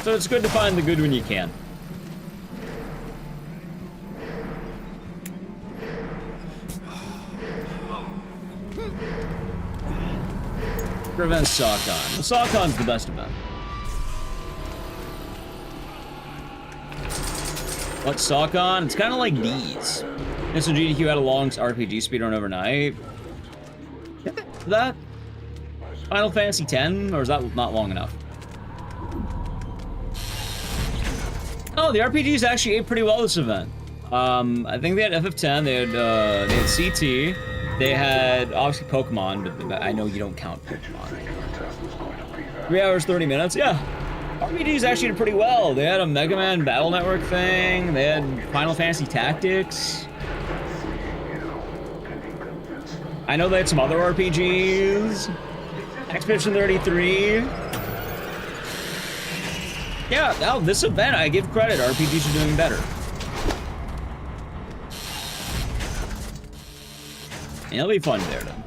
So it's good to find the good when you can. Prevent Sawcon. The Sawcon's the best event. What's Sawcon? It's kind of like these. Mr. GDQ had a long RPG speedrun overnight. That? Final Fantasy X? Or is that not long enough? Oh, the RPGs actually ate pretty well this event. I think they had FF10, they had CT, they had obviously Pokemon, but I know you don't count Pokemon. 3 hours, 30 minutes, yeah. RPGs actually did pretty well. They had a Mega Man Battle Network thing, they had Final Fantasy Tactics. I know they had some other RPGs. Expedition 33. Yeah, now this event, I give credit, RPGs are doing better. And it'll be fun there, then.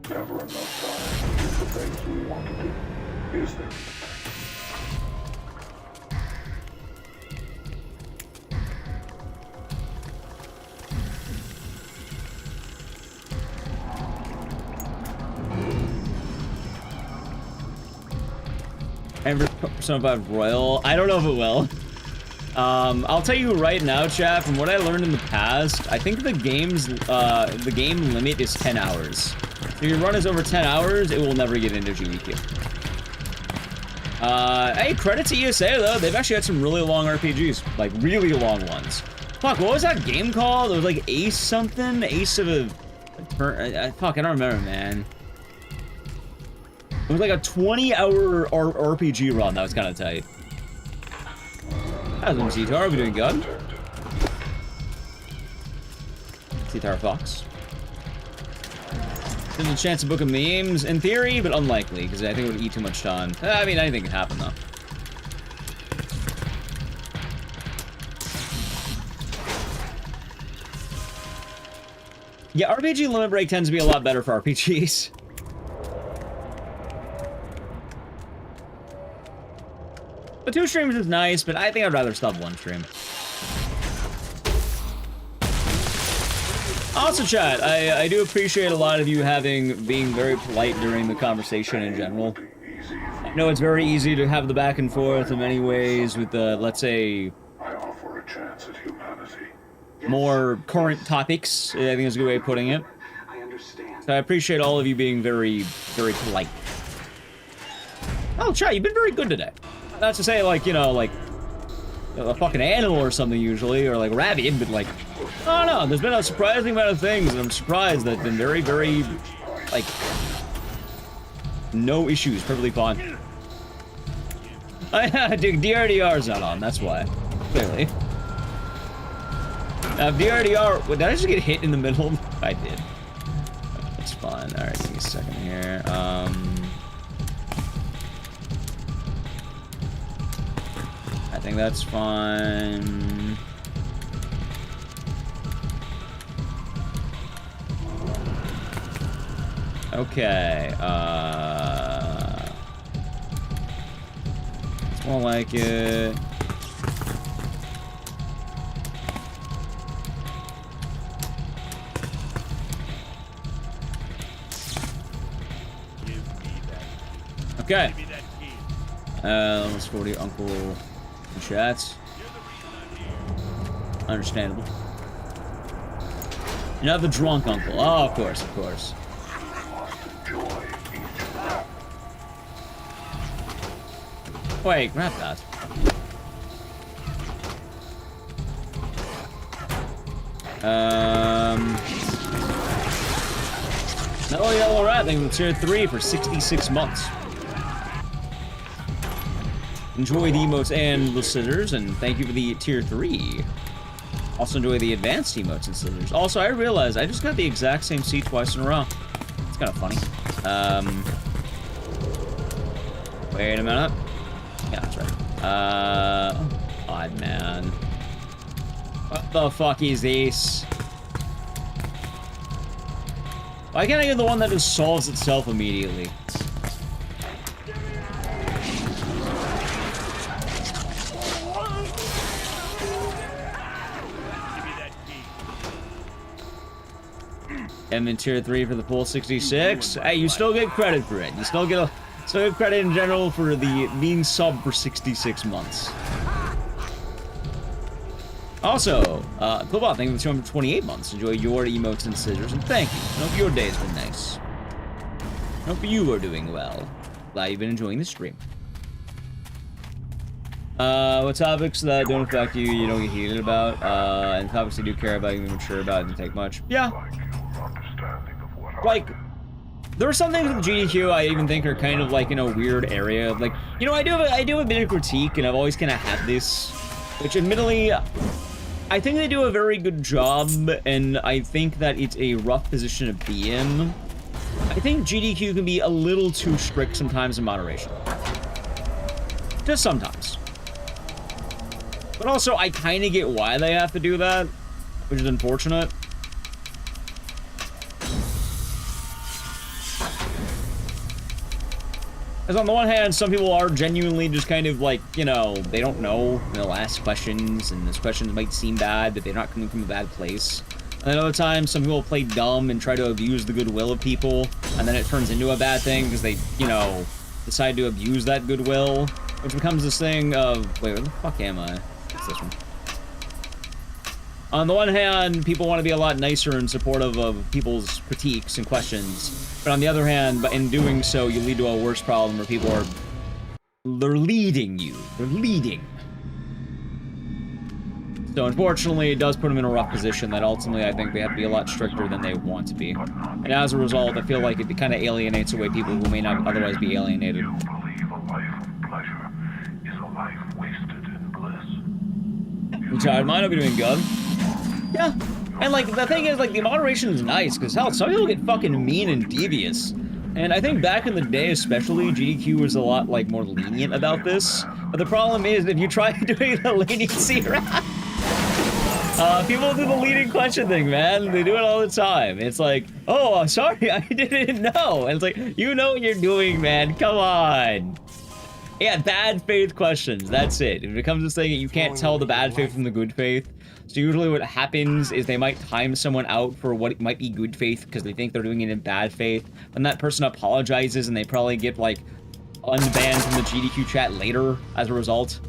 Never enough time to do the things we want to do, is there? And Persona 5 Royal, I don't know if it will. I'll tell you right now, chat, from what I learned in the past, I think the game limit is 10 hours. If your run is over 10 hours, it will never get into GDQ. Hey, credit to ESA, though. They've actually had some really long RPGs. Like, really long ones. Fuck, what was that game called? It was like Ace something? Ace of a... fuck, I don't remember, man. It was like a 20-hour RPG run. That was kind of tight. How's them, Zetar? Are we doing good? Zetar Fox. There's a chance to book of memes, in theory, but unlikely, because I think it would eat too much time. I mean, anything can happen, though. Yeah, RPG limit break tends to be a lot better for RPGs. But 2 streams is nice, but I think I'd rather stop 1 stream. Also, chat, I do appreciate a lot of you being very polite during the conversation in general. I know it's very easy to have the back and forth in many ways with the, let's say, I offer a chance at humanity. more current topics, I think is a good way of putting it. I understand. So I appreciate all of you being very, very polite. Oh, chat, you've been very good today. Not to say, like, you know, like, a fucking animal or something usually, or like rabid, but like, I don't know, there's been a surprising amount of things, and I'm surprised that been very, very, like, no issues, perfectly fine. Dude, DRDR's not on, that's why, clearly. Now, if DRDR, did I just get hit in the middle? I did. That's fine, alright, give me a second here, I think that's fine. Okay, it's more like it. Okay. Let's go to your uncle. Chats. Understandable. You're not the drunk uncle. Oh, of course, of course. Wait, grab that. Mellow Yellow Rat, thank you for tier 3 for 66 months. Enjoy the emotes and the scissors, and thank you for the tier 3. Also enjoy the advanced emotes and scissors. Also, I realized I just got the exact same seat twice in a row. It's kind of funny. Wait a minute. Yeah, that's right. God, man. What the fuck is this? Why can't I get the one that just solves itself immediately? And then tier 3 for the full 66. Hey, you still get credit for it. You still get credit in general for the being sub for 66 months. Also, Cobalt, thank you for 228 months. Enjoy your emotes and scissors, and thank you. I hope your day's been nice. I hope you are doing well. Glad you've been enjoying the stream. What topics that don't affect you, you don't get heated about, and topics you do care about, you be mature about, and take much. Yeah. Like, there are some things with GDQ I even think are kind of like in a weird area. Like, you know, I do have a bit of critique, and I've always kind of had this, which admittedly, I think they do a very good job, and I think that it's a rough position to be in. I think GDQ can be a little too strict sometimes in moderation. Just sometimes. But also, I kind of get why they have to do that, which is unfortunate. Because on the one hand, some people are genuinely just kind of like, you know, they don't know, and they'll ask questions, and those questions might seem bad, but they're not coming from a bad place. And then other times, some people play dumb and try to abuse the goodwill of people, and then it turns into a bad thing because they, you know, decide to abuse that goodwill, which becomes this thing of, wait, where the fuck am I? It's this one. On the one hand, people want to be a lot nicer and supportive of people's critiques and questions. But on the other hand, in doing so, you lead to a worse problem where people are... They're leading you. They're leading. So unfortunately, it does put them in a rough position that ultimately I think they have to be a lot stricter than they want to be. And as a result, I feel like it kind of alienates away people who may not otherwise be alienated. You believe a life of pleasure is a life wasted in bliss. You tired? Mine will be doing good. Yeah, and like the thing is, like the moderation is nice because hell, some people get fucking mean and devious, and I think back in the day, especially GDQ was a lot like more lenient about this. But the problem is, if you try doing the leniency route, people do the leading question thing, man. They do it all the time. It's like, oh, sorry, I didn't know. And it's like, you know what you're doing, man. Come on. Yeah, bad faith questions. That's it. If it becomes this thing that you can't tell the bad faith from the good faith. So usually what happens is they might time someone out for what might be good faith because they think they're doing it in bad faith. And that person apologizes and they probably get like unbanned from the GDQ chat later as a result.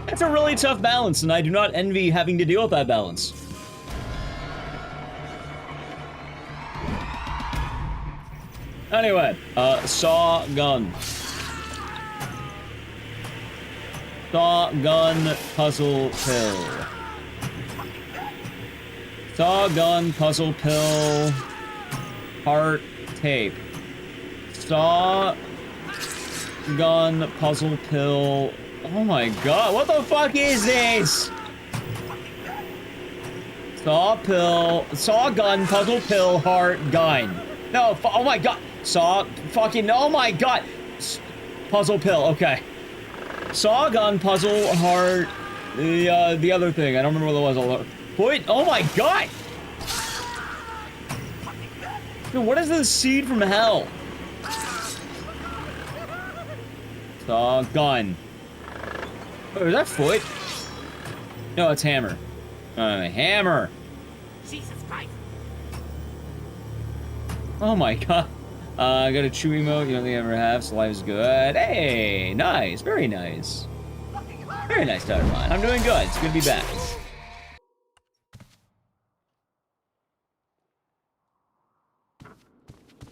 It's a really tough balance, and I do not envy having to deal with that balance. Anyway, saw gun. Saw gun puzzle pill. Saw gun puzzle pill. Heart tape. Saw gun puzzle pill. Oh my god, what the fuck is this? Saw pill. Saw gun puzzle pill heart gun. No, oh my god. Saw fucking, oh my god. Puzzle pill, okay. Saw gun puzzle heart. The other thing, I don't remember what it was. Wait, oh my god. Dude, what is this seed from hell? Saw gun. Oh, is that foot? No, it's hammer. Hammer. Jesus Christ. Oh my god. I got a chew emote, you don't think I ever have, so life's good. Hey, nice, very nice. Very nice, Duttermine. I'm doing good, it's good to be back.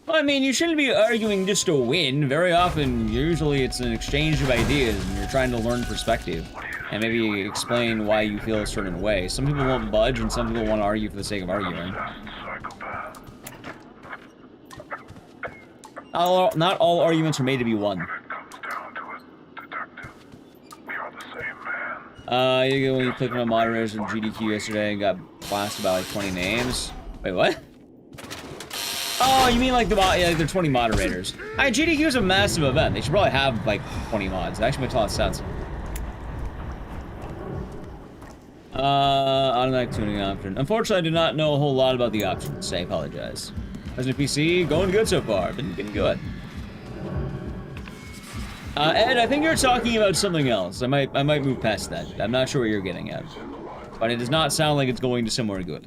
Well, I mean, you shouldn't be arguing just to win. Very often, usually it's an exchange of ideas, and you're trying to learn perspective. And maybe explain why you feel a certain way. Some people won't budge, and some people want to argue for the sake of arguing. Not all arguments are made to be won. When you clicked on moderators of GDQ yesterday and got blasted by like 20 names. Wait, what? Oh, you mean like yeah, they're 20 moderators. GDQ is a massive event. They should probably have like 20 mods. It actually makes a lot of sense. Automatic tuning option. Unfortunately, I do not know a whole lot about the options, so I apologize. Resident PC, going good so far. Been good. Ed, I think you're talking about something else. I might move past that. I'm not sure what you're getting at. But it does not sound like it's going to somewhere good.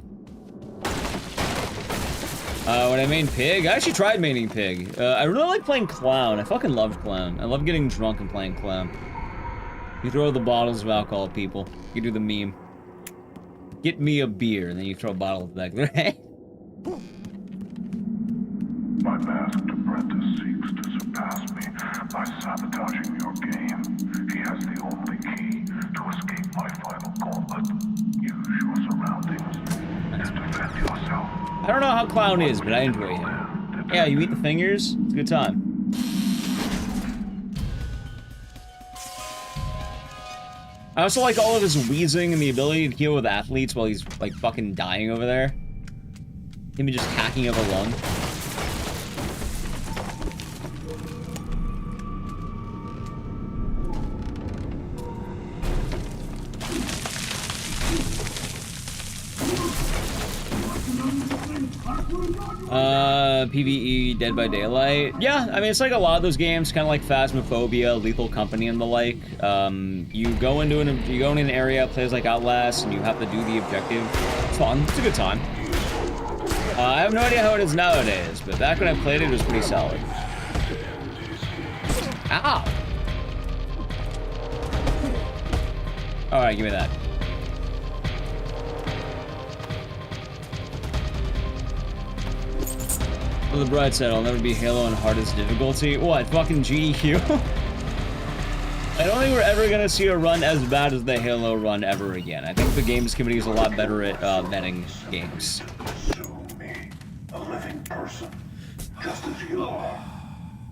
When I main Pig, I actually tried maining Pig. I really like playing Clown. I fucking loved Clown. I love getting drunk and playing Clown. You throw the bottles of alcohol at people. You do the meme. Get me a beer, and then you throw a bottle back of their head. My masked apprentice seeks to surpass me by sabotaging your game. He has the only key to escape my final gauntlet. Use your surroundings and defend yourself. I don't know how Clown is, but I enjoy him. Yeah, you eat the fingers, it's a good time. I also like all of his wheezing and the ability to heal with athletes while he's, like, fucking dying over there. Him just hacking up a lung. PvE Dead by Daylight. Yeah, I mean, it's like a lot of those games, kind of like Phasmophobia, Lethal Company, and the like. You go into an area, plays like Outlast, and you have to do the objective. It's fun. It's a good time. I have no idea how it is nowadays, but back when I played it, it was pretty solid. Ow! Alright, give me that. On the bright side, I'll never be Halo on hardest difficulty. What, fucking GDQ? I don't think we're ever gonna see a run as bad as the Halo run ever again. I think the games committee is a lot better at vetting games. Pursue me, a living person, just as you are.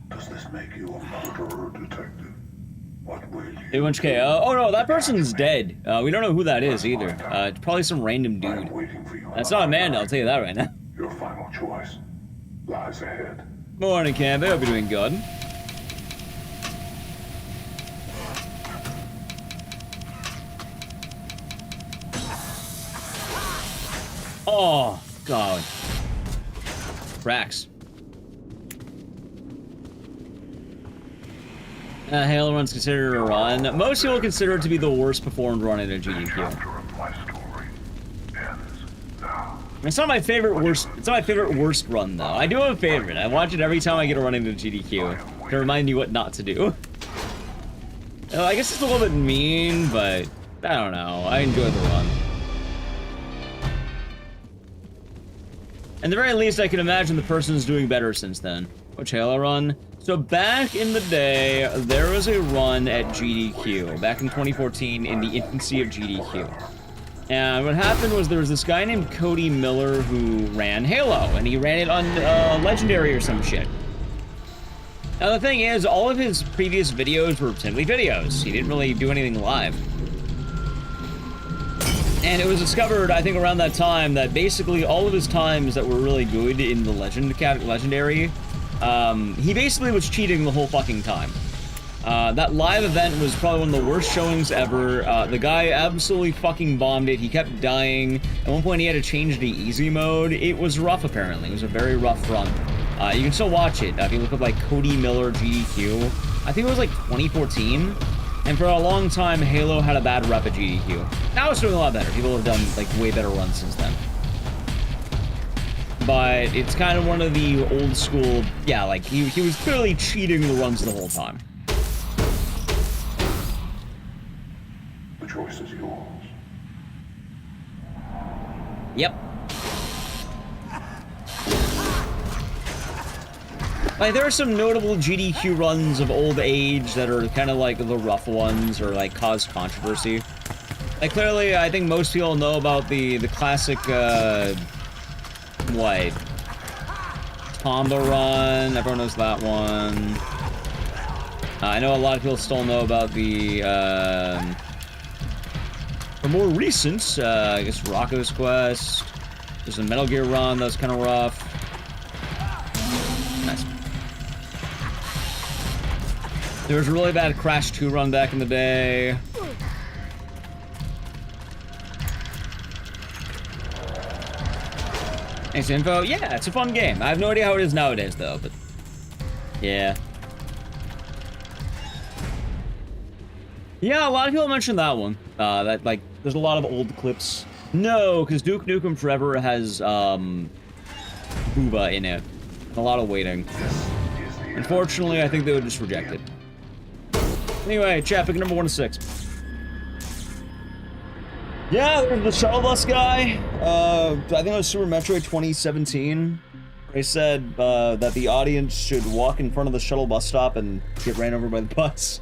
Does this make you a murderer, detective? What will you do? Oh no, that person's dead. We don't know who that is either. It's probably some random dude. That's not Amanda, I'll tell you that right now. Your final choice lies ahead. Morning, Camp. I hope you're doing good. Oh, God. Rax. Halo run's considered a run. Most people consider it to be the worst performed run in a GDQ. It's not my favorite worst. It's not my favorite worst run though. I do have a favorite. I watch it every time I get a run into GDQ to remind me what not to do. I guess it's a little bit mean, but I don't know. I enjoy the run. At the very least, I can imagine the person's doing better since then. Which Halo run? So back in the day, there was a run at GDQ back in 2014 in the infancy of GDQ. And what happened was there was this guy named Cody Miller who ran Halo, and he ran it on Legendary or some shit. Now the thing is, all of his previous videos were simply videos. He didn't really do anything live. And it was discovered, I think around that time, that basically all of his times that were really good in the Legendary, he basically was cheating the whole fucking time. That live event was probably one of the worst showings ever. The guy absolutely fucking bombed it. He kept dying. At one point, he had to change to easy mode. It was rough, apparently. It was a very rough run. You can still watch it. If you look up, like, Cody Miller GDQ. I think it was, like, 2014. And for a long time, Halo had a bad rep at GDQ. Now it's doing a lot better. People have done, like, way better runs since then. But it's kind of one of the old school... Yeah, like, he was clearly cheating the runs the whole time. The choice is yours. Yep. Like, there are some notable GDQ runs of old age that are kind of like the rough ones or like cause controversy. Like, clearly, I think most people know about the classic, what? Tomba run. Everyone knows that one. I know a lot of people still know about the, for more recent, I guess Rocco's Quest. There's a Metal Gear run that's kind of rough. Nice. There was a really bad Crash 2 run back in the day. Thanks, info. Yeah, it's a fun game. I have no idea how it is nowadays, though, but... yeah. Yeah, a lot of people mentioned that one. That, like, there's a lot of old clips. No, because Duke Nukem Forever has, Booba in it. A lot of waiting. Unfortunately, I think they would just reject it. Anyway, chat, pick number 1 to 6. Yeah, there's the shuttle bus guy. I think it was Super Metroid 2017. They said that the audience should walk in front of the shuttle bus stop and get ran over by the bus.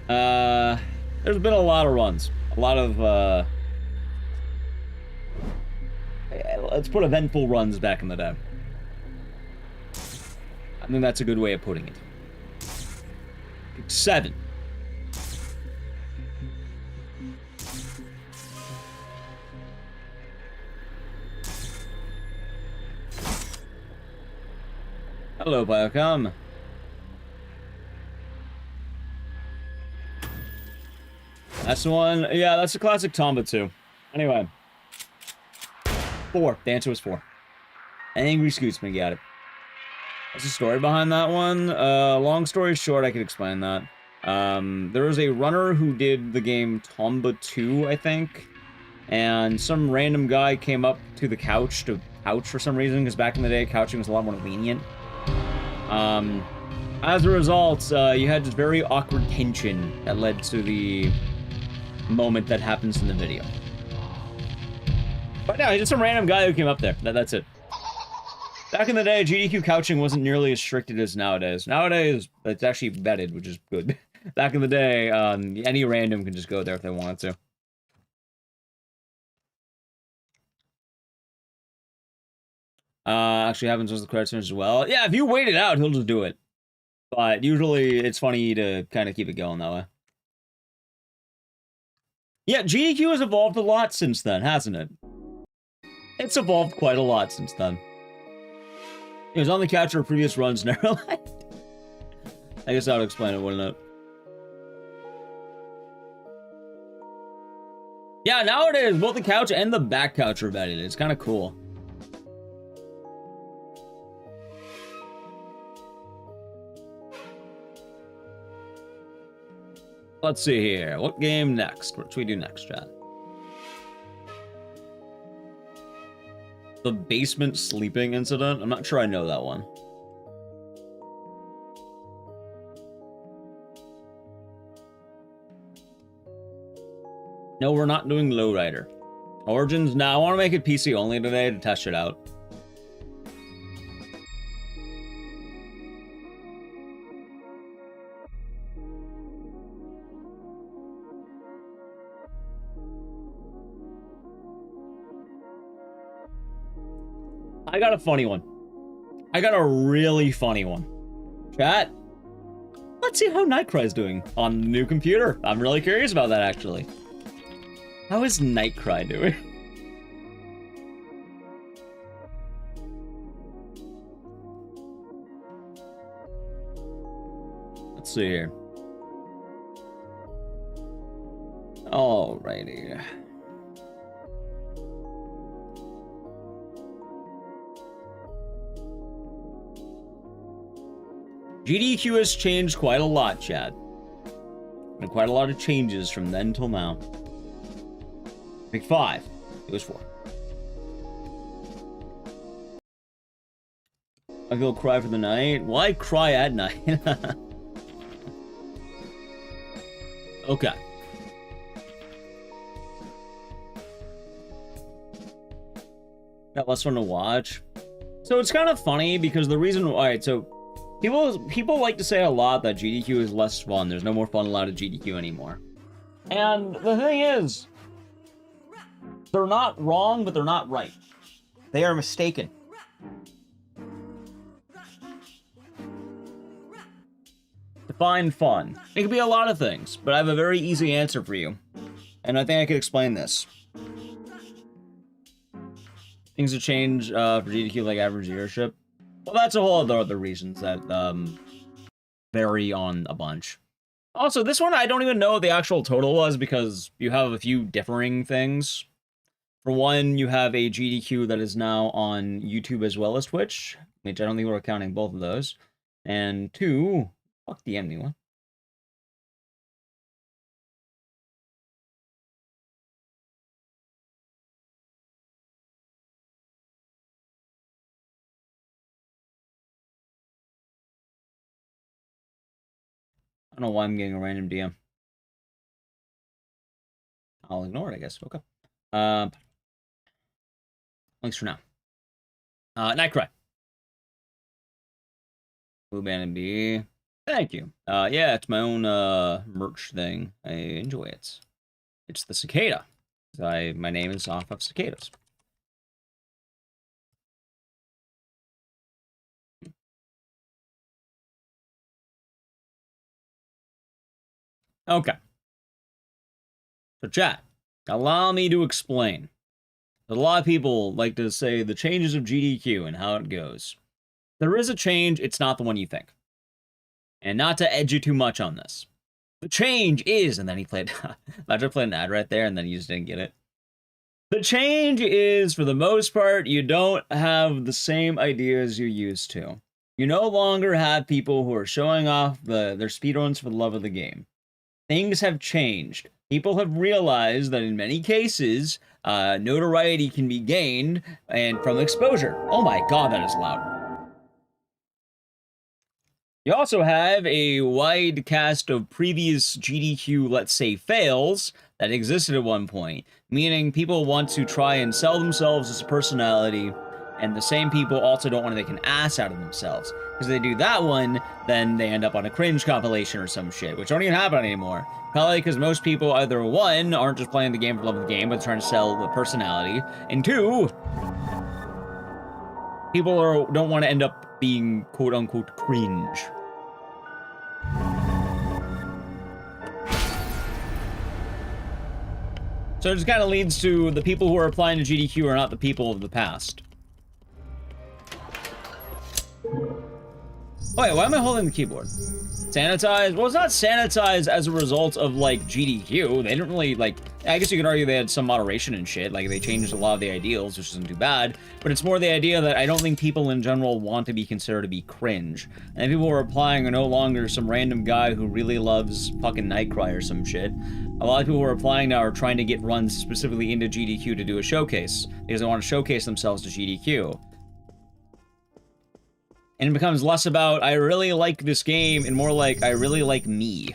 There's been a lot of runs. A lot of, let's put eventful runs back in the day. I think that's a good way of putting it. 7. Hello, Biocom. That's the one. Yeah, that's a classic Tomba 2. Anyway. 4. The answer was 4. Angry Scootsman got it. What's the story behind that one? Long story short, I could explain that. There was a runner who did the game Tomba 2, I think. And some random guy came up to the couch to couch for some reason, because back in the day, couching was a lot more lenient. As a result, you had this very awkward tension that led to the moment that happens in the video. But no, he's just some random guy who came up there. That's it. Back in the day, GDQ couching wasn't nearly as strict as nowadays. Nowadays, it's actually vetted, which is good. Back in the day, any random can just go there if they wanted to. Actually happens with the credits as well. Yeah, if you wait it out, he'll just do it. But usually, it's funny to kind of keep it going that way. Yeah, GDQ has evolved a lot since then, hasn't it? It's evolved quite a lot since then. It was on the couch for previous runs, never left. I guess that would explain it, wouldn't it? Yeah, nowadays, both the couch and the back couch are vetted. It's kind of cool. Let's see here. What game next? What should we do next, chat? The basement sleeping incident? I'm not sure I know that one. No, we're not doing Lowrider. Origins? Nah, I want to make it PC only today to test it out. I got a funny one. I got a really funny one. Chat, let's see how Nightcry's doing on the new computer. I'm really curious about that, actually. How is Nightcry doing? Let's see here. Alrighty. GDQ has changed quite a lot, Chad. And quite a lot of changes from then till now. Pick 5. It was 4. I go cry for the night. Why cry at night? Okay. Got less fun to watch. So it's kind of funny because the reason why, so people like to say a lot that GDQ is less fun. There's no more fun allowed at GDQ anymore. And the thing is, they're not wrong, but they're not right. They are mistaken. Define fun. It could be a lot of things, but I have a very easy answer for you. And I think I could explain this. Things have changed for GDQ, like average viewership. Well, that's a whole other reasons that vary on a bunch. Also, this one, I don't even know what the actual total was because you have a few differing things. For one, you have a GDQ that is now on YouTube as well as Twitch, which I don't think we're counting both of those. And two, fuck the empty one. I don't know why I'm getting a random DM. I'll ignore it, I guess. Okay. Thanks for now. Nightcry. Blue Band and B. Thank you. Yeah, it's my own merch thing. I enjoy it. It's the cicada. My name is off of cicadas. Okay. So chat, allow me to explain. A lot of people like to say the changes of GDQ and how it goes. There is a change, it's not the one you think. And not to edge you too much on this. The change is, and then he played, imagine playing an ad right there and then you just didn't get it. The change is, for the most part, you don't have the same ideas you used to. You no longer have people who are showing off their speedruns for the love of the game. Things have changed. People have realized that in many cases, notoriety can be gained and from exposure. Oh my god, that is loud. You also have a wide cast of previous GDQ, let's say, fails that existed at one point, meaning people want to try and sell themselves as a personality, and the same people also don't want to make an ass out of themselves. Because if they do that one, then they end up on a cringe compilation or some shit, which don't even happen anymore. Probably because most people either, one, aren't just playing the game for love of the game, but trying to sell the personality, and two, people don't want to end up being quote-unquote cringe. So it just kind of leads to the people who are applying to GDQ are not the people of the past. Wait, why am I holding the keyboard? Sanitized? Well, it's not sanitized as a result of, like, GDQ. They didn't really, like... I guess you could argue they had some moderation and shit. Like, they changed a lot of the ideals, which isn't too bad. But it's more the idea that I don't think people in general want to be considered to be cringe. And people who are applying are no longer some random guy who really loves fucking Nightcry or some shit. A lot of people who are applying now are trying to get runs specifically into GDQ to do a showcase. Because they want to showcase themselves to GDQ. And it becomes less about, I really like this game, and more like, I really like me.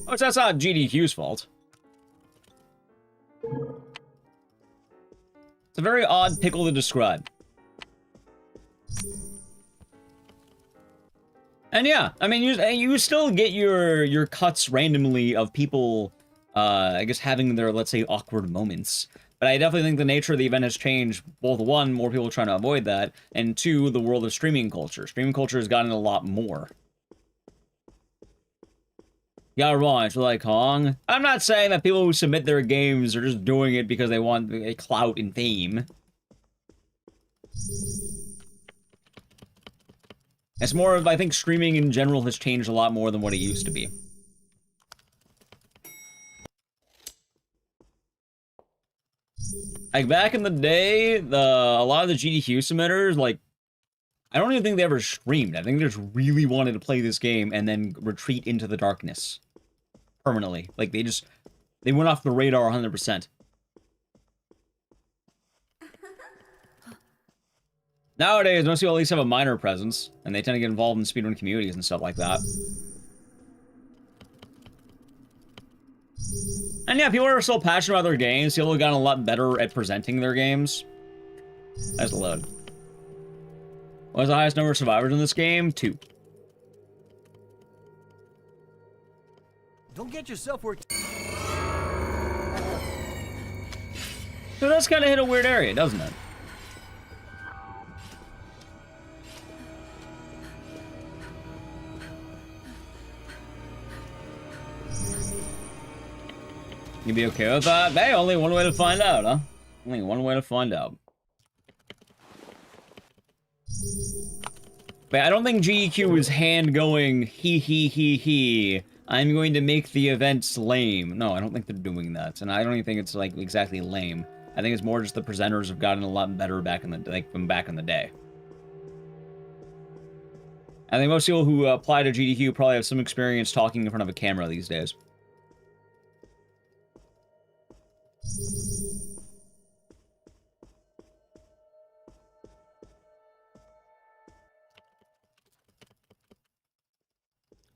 Oh, that's not GDQ's fault. It's a very odd pickle to describe. And yeah, I mean, you still get your cuts randomly of people... I guess having their, let's say, awkward moments. But I definitely think the nature of the event has changed. Both, one, more people are trying to avoid that, and two, the world of streaming culture. Streaming culture has gotten a lot more. Yeah, wrong, it's like Hong. I'm not saying that people who submit their games are just doing it because they want a clout and fame. It's more of, I think streaming in general has changed a lot more than what it used to be. Like, back in the day, a lot of the GDQ submitters, like, I don't even think they ever streamed. I think they just really wanted to play this game and then retreat into the darkness. Permanently. Like, they went off the radar 100%. Nowadays, most people at least have a minor presence, and they tend to get involved in speedrun communities and stuff like that. And yeah, people are still passionate about their games. People have gotten a lot better at presenting their games. That's the load. What was the highest number of survivors in this game? 2. Don't get yourself worked. So that's kind of hit a weird area, doesn't it? You be okay with that? Hey, only one way to find out, huh? Only one way to find out. But I don't think GEQ is hand going, he. I'm going to make the events lame. No, I don't think they're doing that. And I don't even think it's, like, exactly lame. I think it's more just the presenters have gotten a lot better back in the, like, from back in the day. I think most people who apply to GDQ probably have some experience talking in front of a camera these days.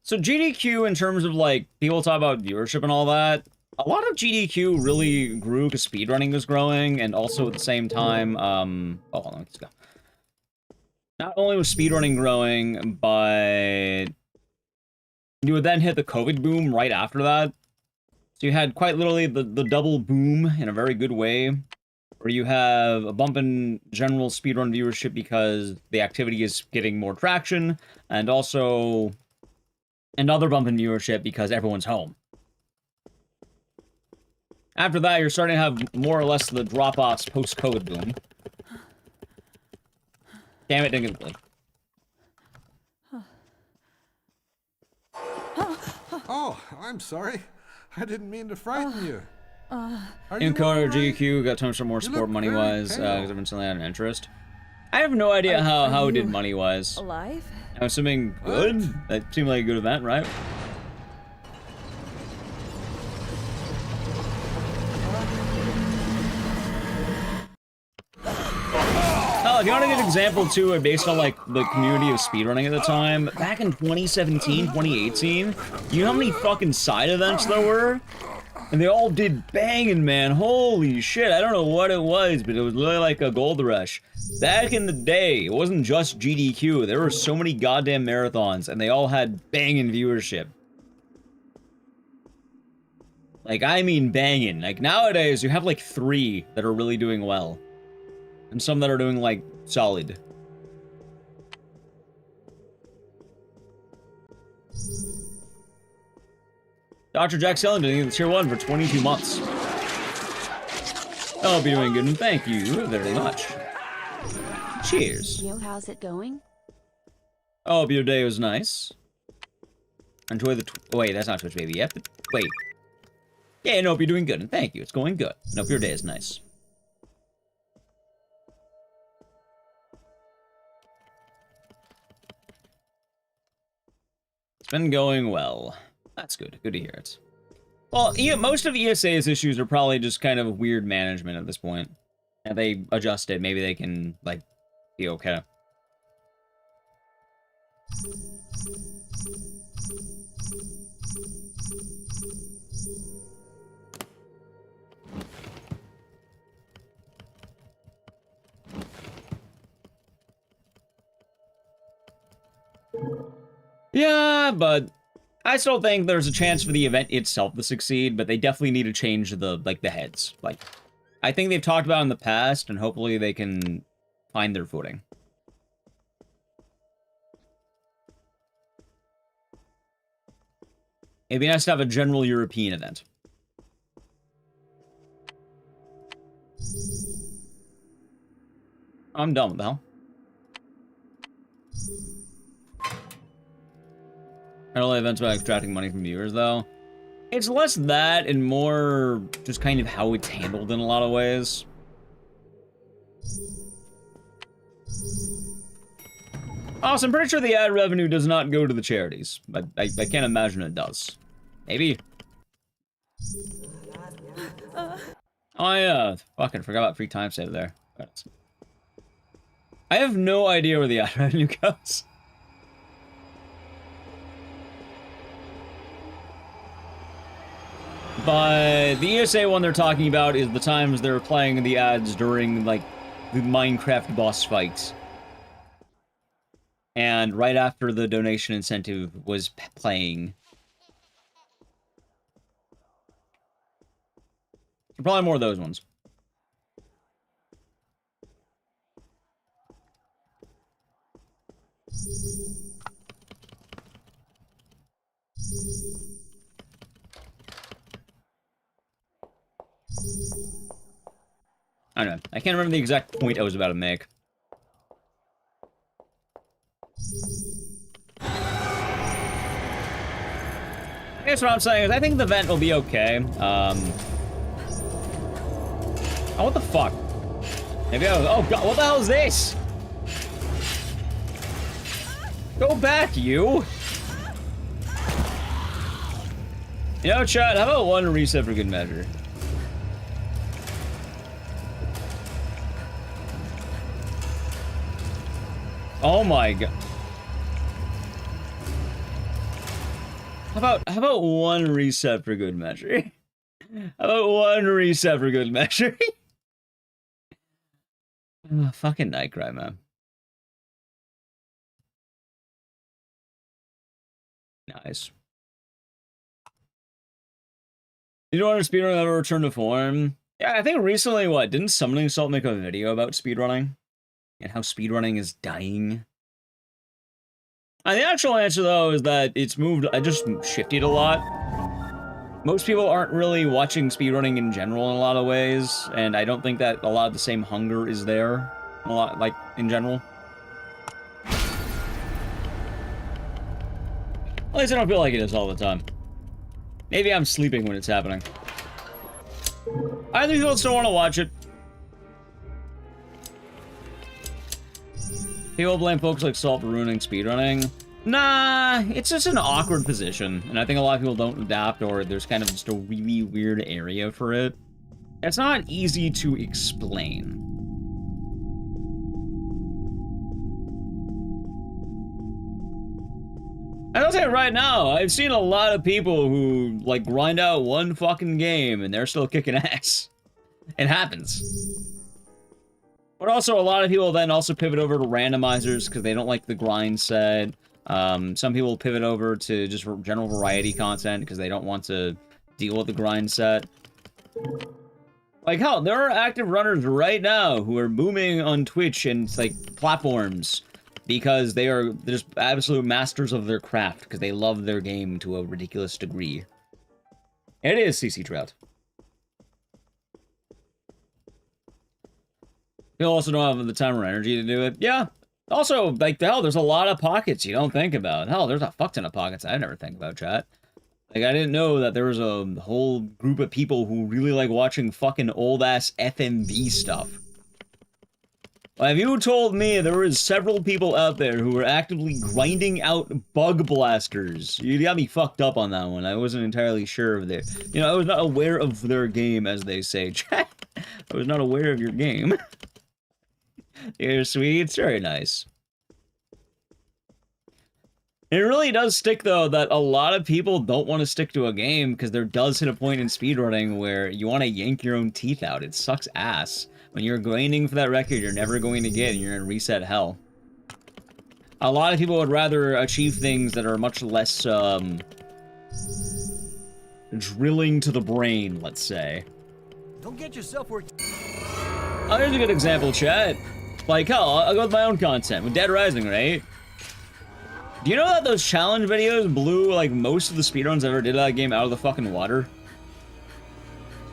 So GDQ, in terms of, like, people talk about viewership and all that, a lot of GDQ really grew because speedrunning was growing, and also at the same time, oh, hold on, let's go. Not only was speedrunning growing, but you would then hit the COVID boom right after that. So you had quite literally the double boom in a very good way, where you have a bump in general speedrun viewership because the activity is getting more traction, and also another bump in viewership because everyone's home. After that, you're starting to have more or less the drop-offs post-COVID boom. Damn it, Dingley. Oh, I'm sorry. I didn't mean to frighten you. Encoder GQ got tons for more support money-wise, because I've instantly had an interest. I have no idea how it did money-wise. Alive? I'm assuming good? That seemed like a good event, right? Oh, if you want a good example too, based on like the community of speedrunning at the time, back in 2017, 2018, you know how many fucking side events there were? And they all did banging, man. Holy shit, I don't know what it was, but it was literally like a gold rush. Back in the day, it wasn't just GDQ. There were so many goddamn marathons, and they all had banging viewership. Like, I mean banging. Like, nowadays, you have like 3 that are really doing well. And some that are doing, like, solid. Dr. Jack Cylinder doing the tier 1 for 22 months. I'll be doing good, and thank you very much. Cheers. Yo, how's it going? I hope your day was nice. Enjoy the wait, that's not Twitch baby yet, but wait. Yeah, I hope you're doing good, and thank you. It's going good. And hope your day is nice. It's been going well. That's good. Good to hear it. Well, most of ESA's issues are probably just kind of weird management at this point. And they adjust it. Maybe they can, like, be okay. Yeah, but I still think there's a chance for the event itself to succeed, but they definitely need to change the, like, the heads. Like, I think they've talked about it in the past, and hopefully they can find their footing. It'd be nice to have a general European event. I'm done with the hell. I don't like events about extracting money from viewers, though. It's less that and more just kind of how it's handled in a lot of ways. Also, I'm pretty sure the ad revenue does not go to the charities. I can't imagine it does. Maybe. Oh yeah, fucking forgot about free time save there. I have no idea where the ad revenue goes. But the ESA one they're talking about is the times they're playing the ads during, like, the Minecraft boss fights. And right after the donation incentive was playing. Probably more of those ones. I don't know. I can't remember the exact point I was about to make. I guess what I'm saying is I think the vent will be okay. Oh, what the fuck? Maybe oh god, what the hell is this? Go back, you! You know, chat, how about one reset for good measure? Oh my god. How about one reset for good measure? How about one reset for good measure? Oh, fucking Nightcry, man. Nice. You don't want to speedrun ever return to form? Yeah, I think recently, what, didn't Summoning Salt make a video about speedrunning? And how speedrunning is dying? And the actual answer, though, is that it's moved, I just shifted a lot. Most people aren't really watching speedrunning in general in a lot of ways, and I don't think that a lot of the same hunger is there, a lot, like, in general. At least I don't feel like it is all the time. Maybe I'm sleeping when it's happening. Either people still want to watch it. People blame folks like Salt for ruining speedrunning. Nah, it's just an awkward position, and I think a lot of people don't adapt, or there's kind of just a really weird area for it. It's not easy to explain. I'll tell you right now, I've seen a lot of people who, like, grind out one fucking game, and they're still kicking ass. It happens. But also, a lot of people then also pivot over to randomizers because they don't like the grind set. Some people pivot over to just general variety content because they don't want to deal with the grind set. Like, hell, there are active runners right now who are booming on Twitch and, like, platforms because they are just absolute masters of their craft because they love their game to a ridiculous degree. It is CC Trout. People also don't have the time or energy to do it. Yeah. Also, like, hell, there's a lot of pockets you don't think about. Hell, there's a fuck ton of pockets I never think about, chat. Like, I didn't know that there was a whole group of people who really like watching fucking old-ass FMV stuff. Like, if you told me there was several people out there who were actively grinding out bug blasters, you got me fucked up on that one. I wasn't entirely sure of their... You know, I was not aware of their game, as they say, chat. I was not aware of your game. You're sweet. It's very nice. It really does stick, though, that a lot of people don't want to stick to a game because there does hit a point in speedrunning where you want to yank your own teeth out. It sucks ass. When you're grinding for that record, you're never going to get, and you're in reset hell. A lot of people would rather achieve things that are much less, drilling to the brain, let's say. Don't get yourself where... Oh, here's a good example, chat. Like, hell, I'll go with my own content, with Dead Rising, right? Do you know that those challenge videos blew, like, most of the speedruns I ever did of that game out of the fucking water?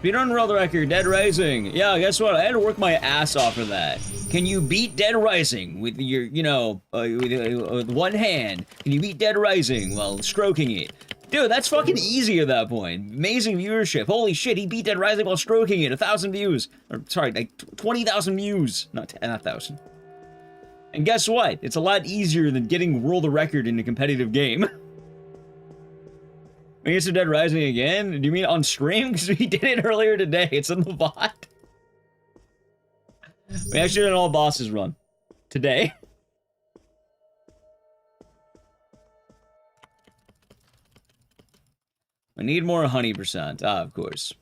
Speedrun world record, Dead Rising. Yeah, guess what? I had to work my ass off for that. Can you beat Dead Rising with your, you know, with one hand? Can you beat Dead Rising while stroking it? Dude, that's fucking easy at that point. Amazing viewership. Holy shit, he beat Dead Rising while stroking it. 1,000 views. Or, sorry, like 20,000 views. Not 1,000. And guess what? It's a lot easier than getting world record in a competitive game. We get some Dead Rising again? Do you mean on stream? Because we did it earlier today. It's in the bot. We actually did an all bosses run. Today. I need more honey %. Ah, of course.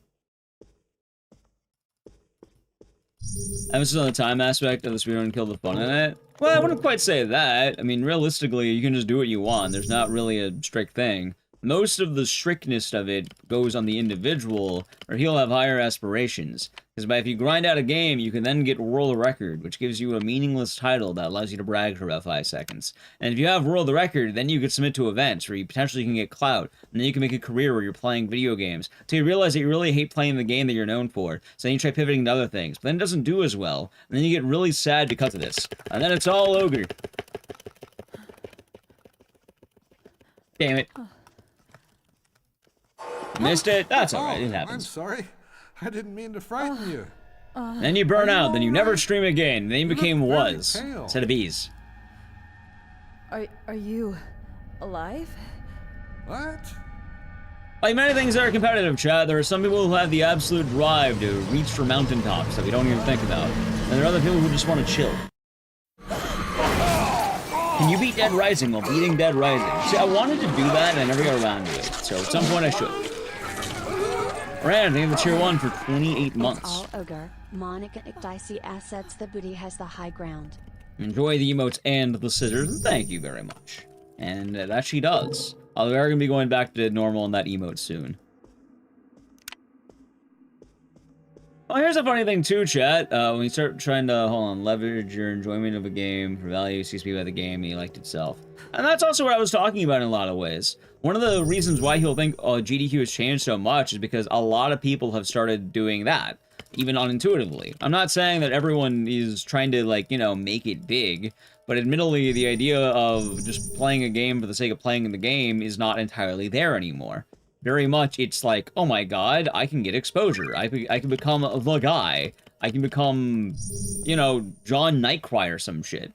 Emphasis on the time aspect of the speedrun killed the fun in it. Well, I wouldn't quite say that. I mean, realistically, you can just do what you want. There's not really a strict thing. most of the strictness of it goes on the individual, or he'll have higher aspirations. Because if you grind out a game, you can then get world record, which gives you a meaningless title that allows you to brag for about 5 seconds. And if you have world record, then you can submit to events where you potentially can get clout, and then you can make a career where you're playing video games. So you realize that you really hate playing the game that you're known for, so then you try pivoting to other things, but then it doesn't do as well, and then you get really sad because of this. And then it's all ogre. Damn it. Missed it? That's alright, it happens. I'm sorry. I didn't mean to frighten you. Then you burn out, then you never stream again. Then you became was instead of ease. Are you alive? What? Like many things that are competitive, chat, there are some people who have the absolute drive to reach for mountaintops that we don't even think about. And there are other people who just want to chill. Can you beat Dead Rising while beating Dead Rising? See, I wanted to do that and I never got around to it. So at some point I should. Ran, they have the tier 1 for 28 months. All ogre, Monica Ecdycis assets the booty has the high ground. Enjoy the emotes and the scissors, thank you very much. And that she does. Although we are going to be going back to normal in that emote soon. Well, here's a funny thing too, chat. When you start trying to, leverage your enjoyment of a game for value seems to be by the game and elect itself. And that's also what I was talking about in a lot of ways. One of the reasons why he'll think, oh, GDQ has changed so much is because a lot of people have started doing that, even unintuitively. I'm not saying that everyone is trying to, like, you know, make it big, but admittedly, the idea of just playing a game for the sake of playing the game is not entirely there anymore. Very much, it's like, oh my god, I can get exposure. I can become the guy. I can become, you know, John Nightcry or some shit.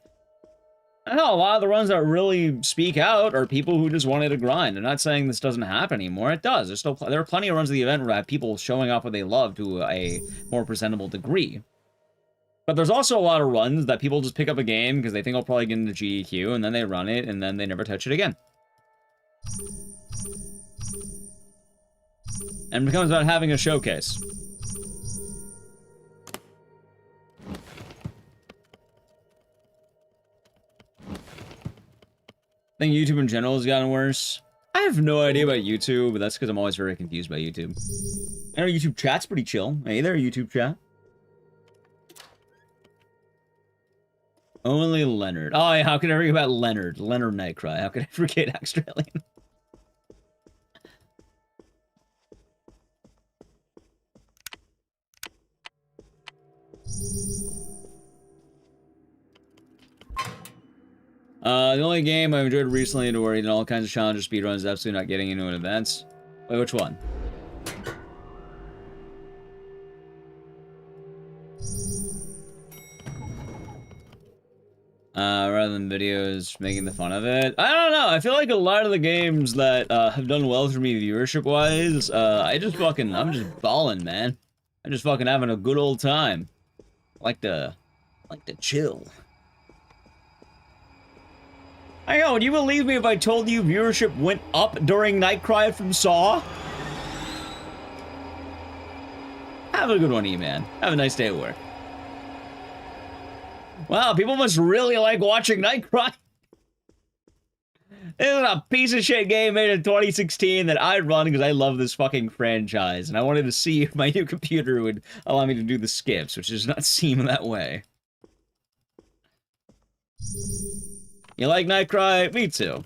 I know a lot of the runs that really speak out are people who just wanted to grind. I'm not saying this doesn't happen anymore. It does. There are plenty of runs of the event where I have people showing off what they love to a more presentable degree. But there's also a lot of runs that people just pick up a game because they think I'll probably get into GDQ, and then they run it, and then they never touch it again. And it becomes about having a showcase. I think YouTube in general has gotten worse. I have no idea about YouTube, but that's because I'm always very confused by YouTube. I know YouTube chat's pretty chill. Hey there, YouTube chat. Only Leonard. Oh, yeah, how can I forget about Leonard? Leonard Nightcry. How could I forget Australian? The only game I've enjoyed recently and worried in all kinds of challenges, speedruns, is absolutely not getting into an event. Wait, which one? Rather than videos making the fun of it. I don't know, I feel like a lot of the games that have done well for me viewership-wise, I'm just balling, man. I'm just fucking having a good old time. I like to chill. I know, would you believe me if I told you viewership went up during Nightcry from Saw? Have a good one, E-Man. Have a nice day at work. Wow, people must really like watching Nightcry. This is a piece of shit game made in 2016 that I'd run because I love this fucking franchise, and I wanted to see if my new computer would allow me to do the skips, which does not seem that way. You like Nightcry? Me too.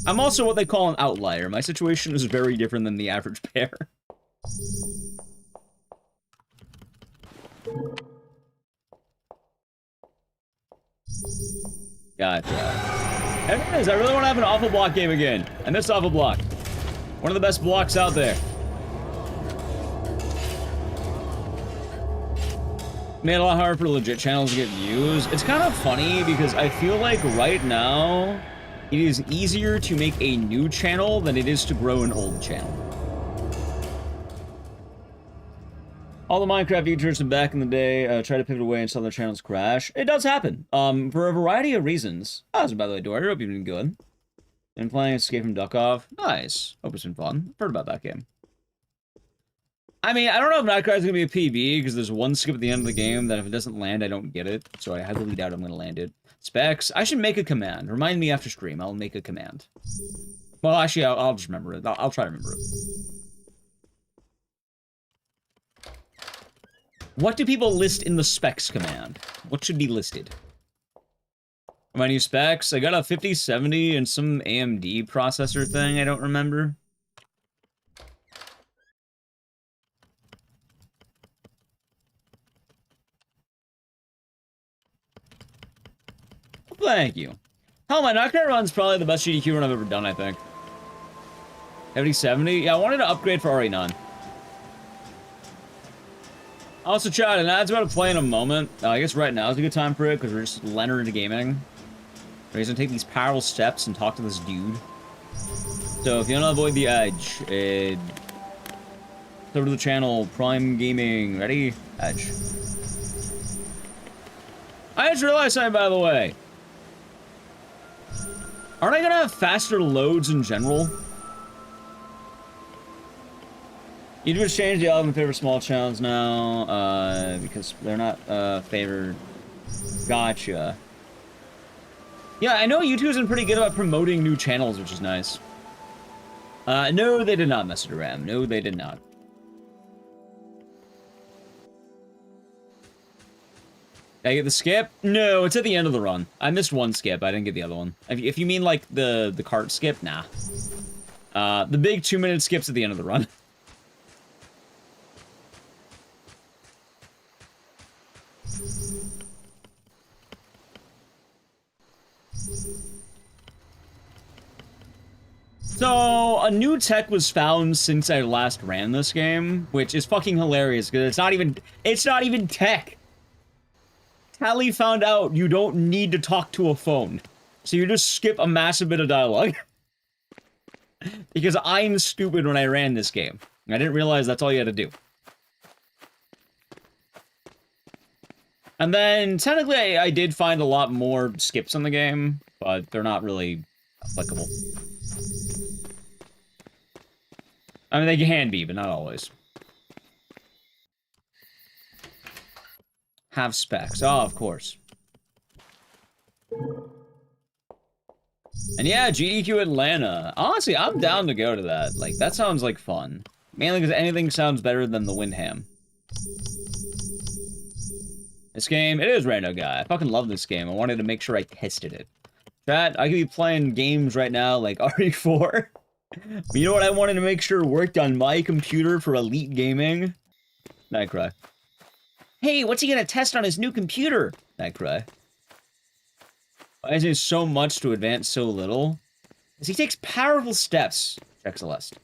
I'm also what they call an outlier. My situation is very different than the average pair. Gotcha. It is. I really want to have an awful block game again. I miss awful block. One of the best blocks out there. Made it a lot harder for legit channels to get views. It's kind of funny because I feel like right now it is easier to make a new channel than it is to grow an old channel. All the Minecraft YouTubers from back in the day try to pivot away until their channels crash. It does happen, for a variety of reasons. How's it, by the way, Dora? I hope you've been good. Been playing Escape from Duckov. Nice. Hope it's been fun. Heard about that game. I mean, I don't know if Nightcry is going to be a PB, because there's one skip at the end of the game that if it doesn't land, I don't get it. So I heavily doubt I'm going to land it. Specs, I should make a command. Remind me after stream, I'll make a command. Well, actually, I'll just remember it. I'll try to remember it. What do people list in the specs command? What should be listed? My new specs? I got a 5070 and some AMD processor thing I don't remember. Thank you. Hell, my knockout run's probably the best GDQ run I've ever done, I think. 70? Yeah, I wanted to upgrade for RE9. Also, chat, and that's about to play in a moment. I guess right now is a good time for it, because we're just Leonard gaming. He's gonna take these powerful steps and talk to this dude. So, if you want to avoid the edge, over to the channel, Prime Gaming. Ready? Edge. I just realized something, by the way. Aren't I gonna have faster loads in general? YouTubers change the algorithm in favor of small channels now, because they're not, favored. Gotcha. Yeah, I know YouTube's been pretty good about promoting new channels, which is nice. No, they did not mess it around. No, they did not. Did I get the skip? No, it's at the end of the run. I missed one skip. I didn't get the other one. If you mean, like, the cart skip, nah. The big 2-minute skip's at the end of the run. So, a new tech was found since I last ran this game, which is fucking hilarious, because it's not even tech! Tally found out you don't need to talk to a phone. So you just skip a massive bit of dialogue. Because I'm stupid when I ran this game. I didn't realize that's all you had to do. And then, technically, I did find a lot more skips in the game, but they're not really applicable. I mean, they can be, but not always. Have specs. Oh, of course. And yeah, GDQ Atlanta. Honestly, I'm down to go to that. Like, that sounds like fun. Mainly because anything sounds better than the Windham. This game, it is Rando Guy. I fucking love this game. I wanted to make sure I tested it. Chat, I could be playing games right now like RE4. But you know what I wanted to make sure worked on my computer for Elite Gaming? Nightcry. Hey, what's he gonna test on his new computer? Nightcry. Why is it so much to advance so little? Because he takes powerful steps, Check Celeste.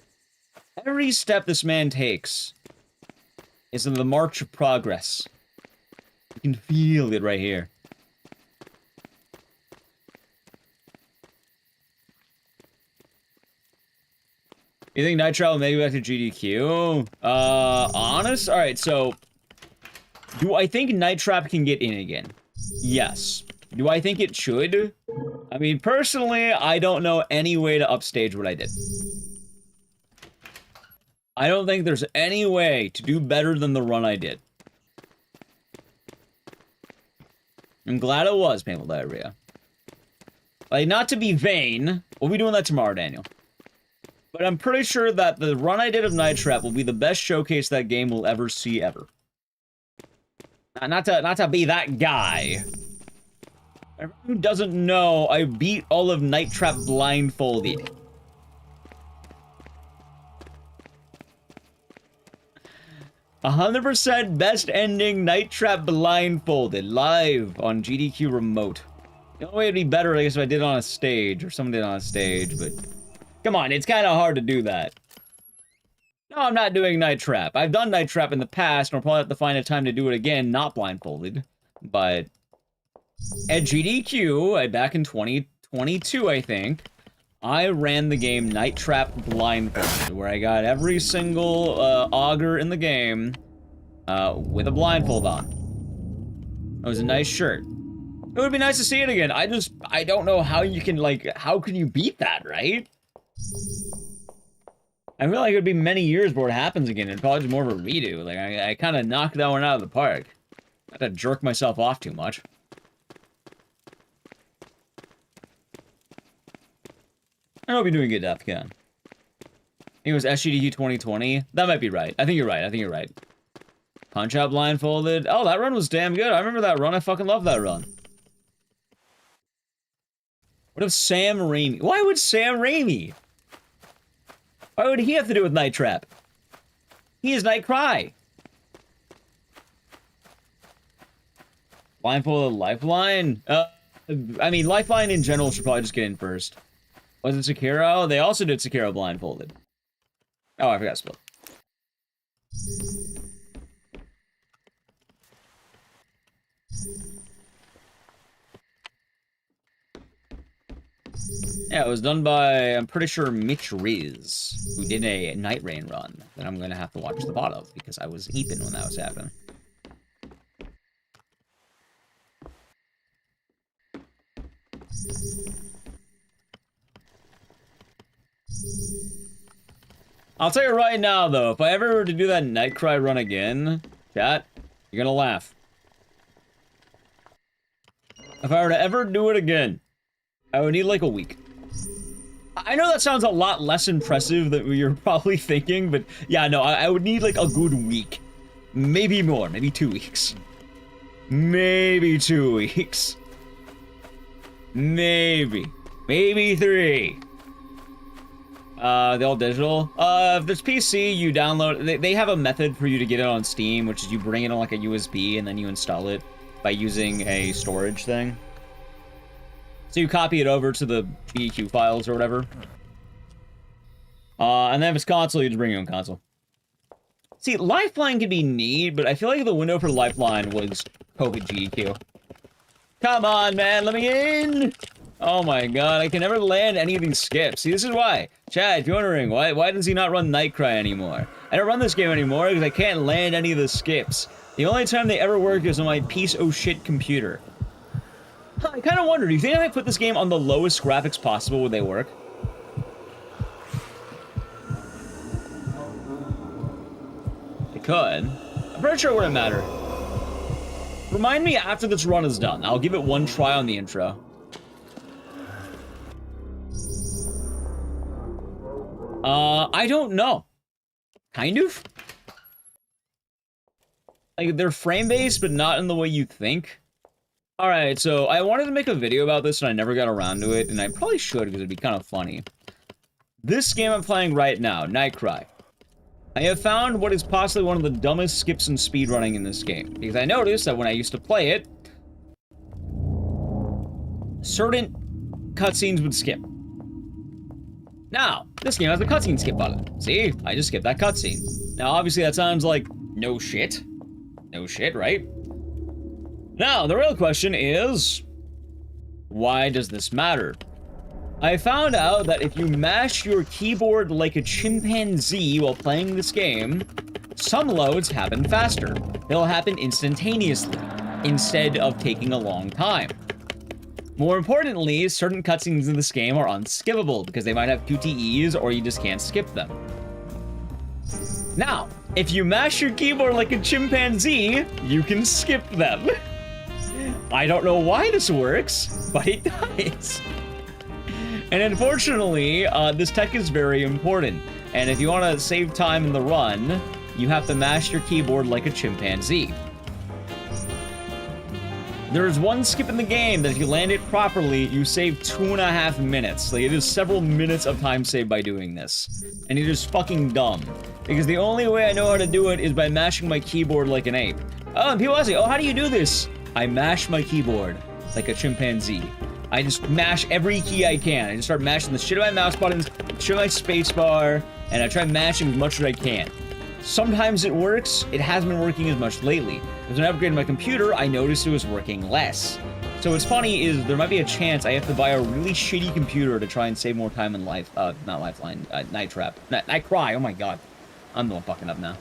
Every step this man takes is in the march of progress. You can feel it right here. You think Nitro will make it back to GDQ? Honest? Alright, so... Do I think Night Trap can get in again? Yes. Do I think it should? I mean, personally, I don't know any way to upstage what I did. I don't think there's any way to do better than the run I did. I'm glad it was Painful Diarrhea. Like, not to be vain, we'll be doing that tomorrow, Daniel. But I'm pretty sure that the run I did of Night Trap will be the best showcase that game will ever see ever. Not to be that guy. Everyone who doesn't know, I beat all of Night Trap blindfolded. 100% best ending Night Trap blindfolded, live on GDQ Remote. The only way it'd be better, I guess, if I did it on a stage, or someone did it on a stage, but... Come on, it's kind of hard to do that. No, I'm not doing Night Trap. I've done Night Trap in the past, and I'll probably have to find a time to do it again, not blindfolded. But... At GDQ, back in 2022, I think, I ran the game Night Trap blindfolded, where I got every single auger in the game with a blindfold on. It was a nice shirt. It would be nice to see it again. I don't know how you can, like, how can you beat that, right? I feel like it would be many years before it happens again. It'd probably be more of a redo. Like, I kind of knocked that one out of the park. I had to jerk myself off too much. I hope you're doing good, Defcon. I think it was SGDQ 2020. That might be right. I think you're right. I think you're right. Punch Out Blindfolded. Oh, that run was damn good. I remember that run. I fucking love that run. What if Sam Raimi? Why would Sam Raimi? Why would he have to do with Night Trap? He is Night Cry. Blindfolded Lifeline? I mean, Lifeline in general should probably just get in first. Was it Sekiro? They also did Sekiro Blindfolded. Oh, I forgot to spell. Yeah, it was done by, I'm pretty sure, Mitch Riz, who did a Night Rain run that I'm going to have to watch the VOD of, because I was eeping when that was happening. I'll tell you right now, though, if I ever were to do that Night Cry run again, chat, you're gonna laugh. If I were to ever do it again, I would need like a week. I know that sounds a lot less impressive than you're probably thinking, but yeah, no, I would need like a good week. Maybe more, maybe 2 weeks. Maybe 2 weeks. Maybe 3. The all digital. If there's PC, you download. They have a method for you to get it on Steam, which is you bring it on like a USB and then you install it by using a storage thing. So you copy it over to the BEQ files or whatever. And then if it's console, you just bring your own console. See, Lifeline could be neat, but I feel like the window for Lifeline was COVID GEQ. Come on, man, let me in! Oh my god, I can never land any of these skips. See, this is why. Chad, if you're wondering, why does he not run Nightcry anymore? I don't run this game anymore because I can't land any of the skips. The only time they ever work is on my piece of shit computer. I kind of wonder, do you think if I put this game on the lowest graphics possible, would they work? It could. I'm pretty sure it wouldn't matter. Remind me after this run is done. I'll give it one try on the intro. I don't know. Kind of? Like, they're frame-based, but not in the way you think. Alright, so I wanted to make a video about this and I never got around to it, and I probably should because it'd be kind of funny. This game I'm playing right now, Nightcry. I have found what is possibly one of the dumbest skips in speedrunning in this game, because I noticed that when I used to play it, certain cutscenes would skip. Now, this game has a cutscene skip button. See? I just skipped that cutscene. Now, obviously that sounds like no shit. No shit, right? Now, the real question is, why does this matter? I found out that if you mash your keyboard like a chimpanzee while playing this game, some loads happen faster. They'll happen instantaneously, instead of taking a long time. More importantly, certain cutscenes in this game are unskippable because they might have QTEs or you just can't skip them. Now, if you mash your keyboard like a chimpanzee, you can skip them. I don't know why this works, but it does. And unfortunately, this tech is very important. And if you want to save time in the run, you have to mash your keyboard like a chimpanzee. There is one skip in the game that if you land it properly, you save 2.5 minutes. Like, it is several minutes of time saved by doing this. And it is fucking dumb. Because the only way I know how to do it is by mashing my keyboard like an ape. Oh, and people ask me, oh, how do you do this? I mash my keyboard like a chimpanzee. I just mash every key I can. I just start mashing the shit of my mouse buttons, shit of my spacebar, and I try mashing as much as I can. Sometimes it works. It hasn't been working as much lately. As I upgraded my computer, I noticed it was working less. So what's funny is there might be a chance I have to buy a really shitty computer to try and save more time in life. Not Lifeline, Night Trap. Nightcry, oh my god. I'm the one fucking up now.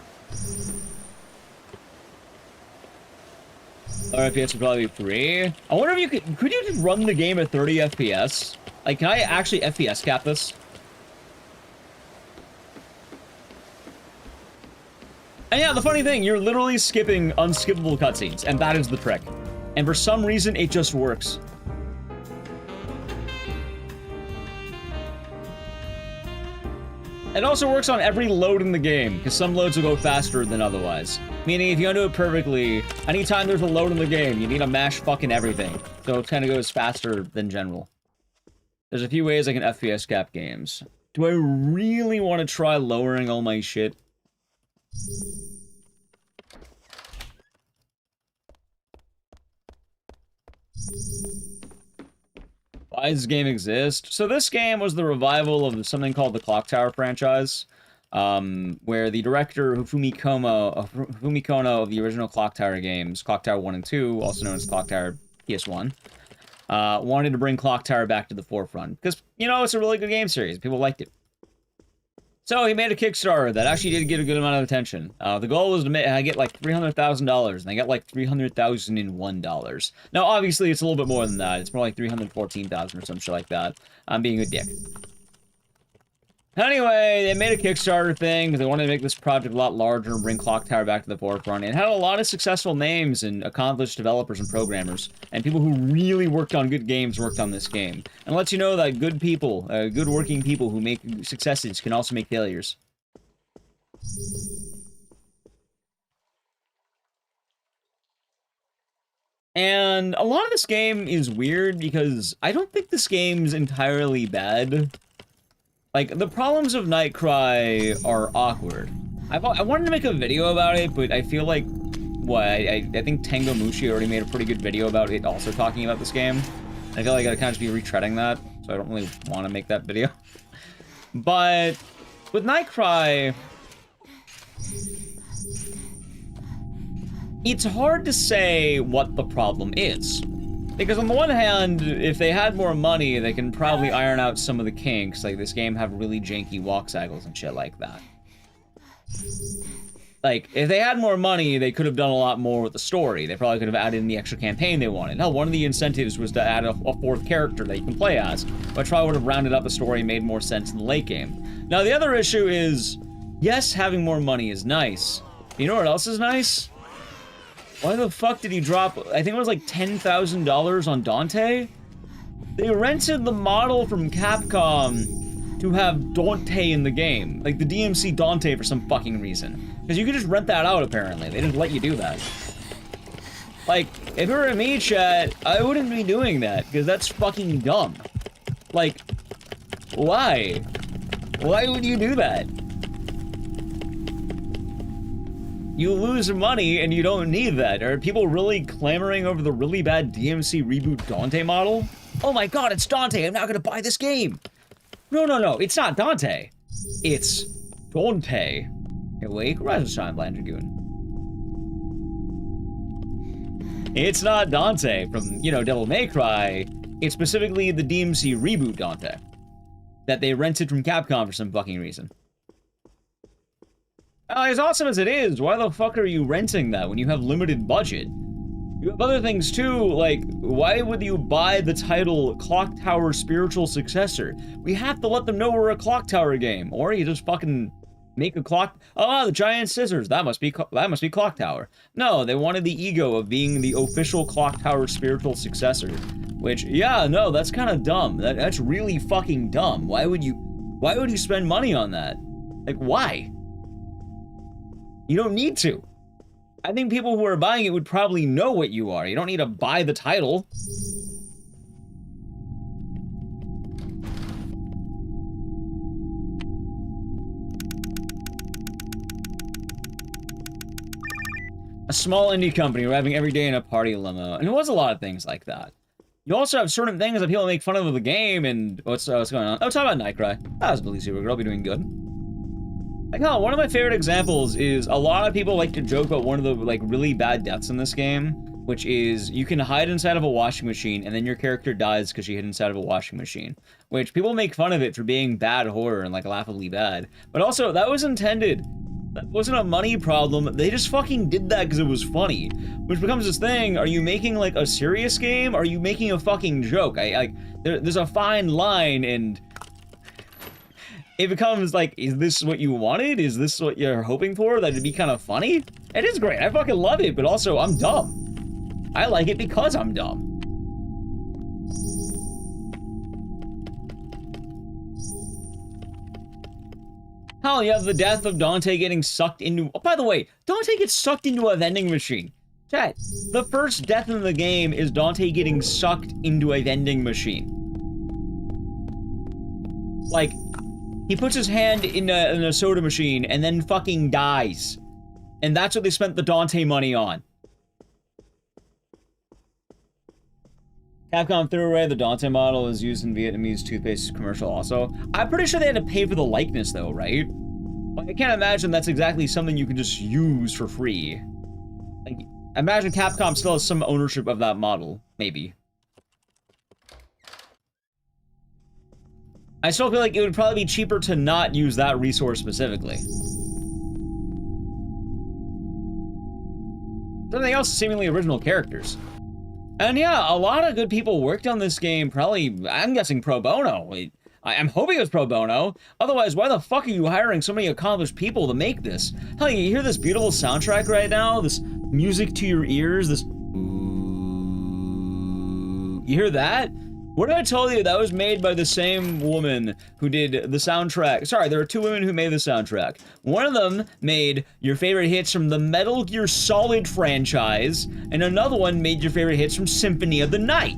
FPS would probably be free. I wonder if you could you just run the game at 30 FPS? Like, can I actually FPS cap this? And yeah, the funny thing, you're literally skipping unskippable cutscenes, and that is the trick. And for some reason, it just works. It also works on every load in the game, because some loads will go faster than otherwise. Meaning, if you undo it perfectly, anytime there's a load in the game, you need to mash fucking everything. So it kind of goes faster than general. There's a few ways I can FPS cap games. Do I really want to try lowering all my shit? Why does this game exist? So this game was the revival of something called the Clock Tower franchise, where the director Fumie Kono of the original Clock Tower games, Clock Tower 1 and 2, also known as Clock Tower PS1, wanted to bring Clock Tower back to the forefront. Because, you know, it's a really good game series. People liked it. So he made a Kickstarter that actually did get a good amount of attention. The goal was to get like $300,000, and they got like $300,001. Now, obviously, it's a little bit more than that. It's more like $314,000 or some shit like that. I'm being a dick. Anyway, they made a Kickstarter thing because they wanted to make this project a lot larger and bring Clock Tower back to the forefront. It had a lot of successful names and accomplished developers and programmers, and people who really worked on good games worked on this game. And lets you know that good people, good working people who make successes can also make failures. And a lot of this game is weird because I don't think this game's entirely bad. Like, the problems of Nightcry are awkward. I wanted to make a video about it, but I feel like, I think Tango Mushi already made a pretty good video about it, also talking about this game. I feel like I kind of be retreading that, so I don't really want to make that video. But with Nightcry, it's hard to say what the problem is. Because on the one hand, if they had more money, they can probably iron out some of the kinks. Like, this game have really janky walk cycles and shit like that. Like, if they had more money, they could have done a lot more with the story. They probably could have added in the extra campaign they wanted. Hell, one of the incentives was to add a fourth character that you can play as, which probably would have rounded up the story and made more sense in the late game. Now, the other issue is, yes, having more money is nice. You know what else is nice? Why the fuck did he drop, I think it was like $10,000 on Dante? They rented the model from Capcom to have Dante in the game. Like the DMC Dante for some fucking reason. Because you could just rent that out apparently. They didn't let you do that. Like, if it were me, chat, I wouldn't be doing that. Because that's fucking dumb. Like, why? Why would you do that? You lose money and you don't need that. Are people really clamoring over the really bad DMC reboot Dante model? Oh my god, it's Dante! I'm not gonna buy this game! No, it's not Dante. It's Dante. Awake, Rise of Shine, Blind Dragoon. It's not Dante from, you know, Devil May Cry. It's specifically the DMC reboot Dante. That they rented from Capcom for some fucking reason. As awesome as it is, why the fuck are you renting that when you have limited budget? You have other things too, like, why would you buy the title Clock Tower Spiritual Successor? We have to let them know we're a Clock Tower game, or you just fucking make a clock. Oh, the giant scissors, that must be Clock Tower. No, they wanted the ego of being the official Clock Tower Spiritual Successor, which, yeah, no, that's kind of dumb. That's really fucking dumb. Why would you spend money on that? Like, why? You don't need to. I think people who are buying it would probably know what you are. You don't need to buy the title. A small indie company arriving every day in a party limo. And it was a lot of things like that. You also have certain things that people make fun of the game and what's going on? Oh, talk about Nightcry. That was Billy Supergirl, be doing good. Like, hell, one of my favorite examples is a lot of people like to joke about one of the, like, really bad deaths in this game, which is you can hide inside of a washing machine and then your character dies because she hid inside of a washing machine, which people make fun of it for being bad horror and, like, laughably bad. But also, that was intended. That wasn't a money problem. They just fucking did that because it was funny. Which becomes this thing, are you making, like, a serious game? Or are you making a fucking joke? There's a fine line, and it becomes like, is this what you wanted? Is this what you're hoping for? That it'd be kind of funny? It is great. I fucking love it, but also I'm dumb. I like it because I'm dumb. Hell, you have the death of Dante getting sucked into... Oh, by the way, Dante gets sucked into a vending machine. Chat, the first death in the game is Dante getting sucked into a vending machine. Like, he puts his hand in a soda machine and then fucking dies. And that's what they spent the Dante money on. Capcom threw away the Dante model is used in Vietnamese toothpaste commercial also. I'm pretty sure they had to pay for the likeness though, right? Like, I can't imagine that's exactly something you can just use for free. Like, imagine Capcom still has some ownership of that model, maybe. I still feel like it would probably be cheaper to not use that resource specifically. Everything else is seemingly original characters. And yeah, a lot of good people worked on this game, probably, I'm guessing pro bono. I'm hoping it was pro bono. Otherwise, why the fuck are you hiring so many accomplished people to make this? Hell, you hear this beautiful soundtrack right now? This music to your ears, this... You hear that? What did I tell you? That was made by the same woman who did the soundtrack. Sorry, there are two women who made the soundtrack. One of them made your favorite hits from the Metal Gear Solid franchise, and another one made your favorite hits from Symphony of the Night.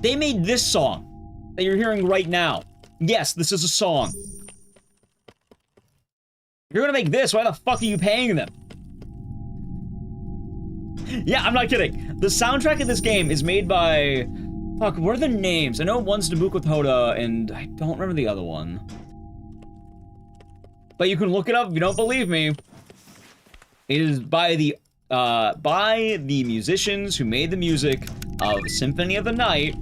They made this song that you're hearing right now. Yes, this is a song. If you're gonna make this, why the fuck are you paying them? Yeah, I'm not kidding. The soundtrack of this game is made by... Fuck, what are the names? I know one's Nabucco Hoda, and I don't remember the other one. But you can look it up if you don't believe me. It is by the musicians who made the music of Symphony of the Night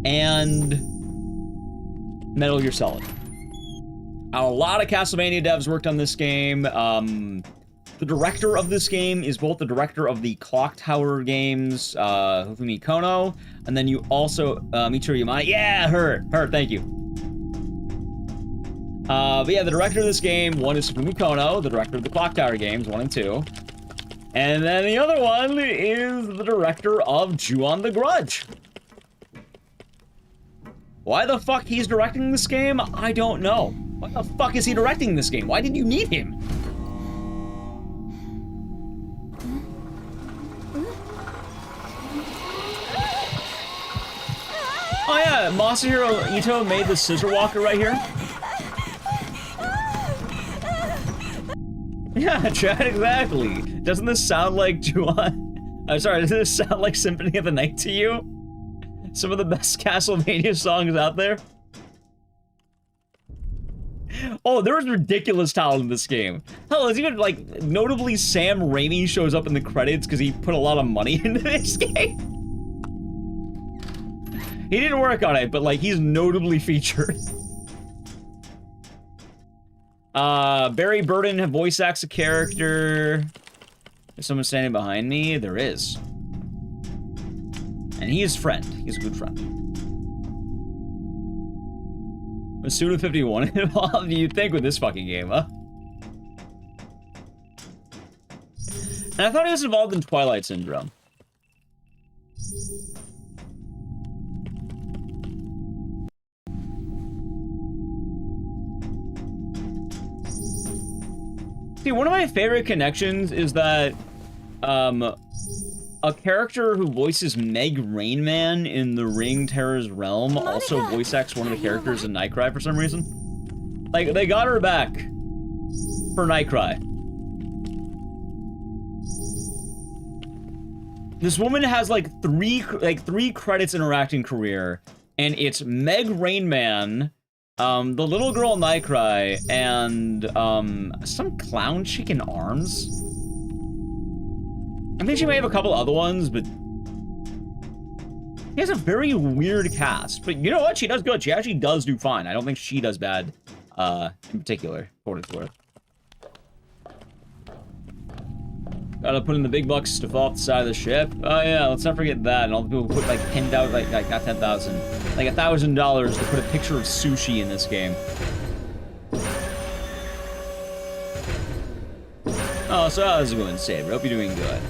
and Metal Gear Solid. A lot of Castlevania devs worked on this game. The director of this game is both the director of the Clock Tower games, Hifumi Kono, and then you also, Michiru Yamane. Yeah, her, thank you. But yeah, the director of this game, one is Hifumi Kono, the director of the Clock Tower games, 1 and 2. And then the other one is the director of Ju-On the Grudge. Why the fuck he's directing this game? I don't know. Why the fuck is he directing this game? Why did you need him? Oh yeah, Masahiro Ito made the Scissor Walker right here. Yeah, Chad, exactly. Doesn't this sound like Ju-On? I'm sorry, doesn't this sound like Symphony of the Night to you? Some of the best Castlevania songs out there. Oh, there was ridiculous talent in this game. Hell, it's even, like, notably Sam Raimi shows up in the credits because he put a lot of money into this game. He didn't work on it, but, like, he's notably featured. Barry Burton voice acts a character. Is someone standing behind me? There is. And he is friend. He's a good friend. Was Suda51 involved? You'd think with this fucking game, huh? And I thought he was involved in Twilight Syndrome. See, one of my favorite connections is that, a character who voices Meg Rainman in The Ring Terror's Realm also voice acts one of the characters in Nightcry for some reason. Like, they got her back for Nightcry. This woman has like three credits in her acting career, and it's Meg Rainman, the little girl in Nightcry, and some clown chick in Arms. I think she may have a couple other ones, but he has a very weird cast. But you know what? She does good. She actually does do fine. I don't think she does bad, in particular, for what it's worth. Gotta put in the big bucks to fall off the side of the ship. Oh yeah, let's not forget that. And all the people who put like 10,000, like not 10,000, like $1,000 to put a picture of sushi in this game. Oh, so how's it going, Saber? Hope you're doing good.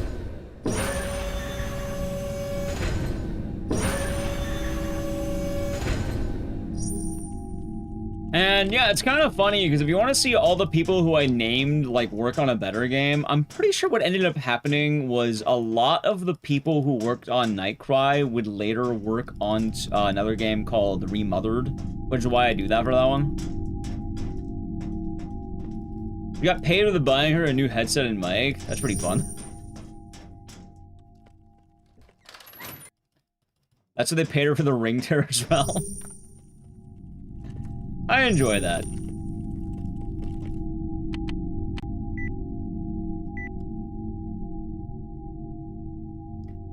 And yeah, it's kind of funny because if you want to see all the people who I named like work on a better game, I'm pretty sure what ended up happening was a lot of the people who worked on Nightcry would later work on another game called Remothered, which is why I do that for that one. We got paid with buying her a new headset and mic. That's pretty fun. That's what they paid her for the ring tear as well. I enjoy that.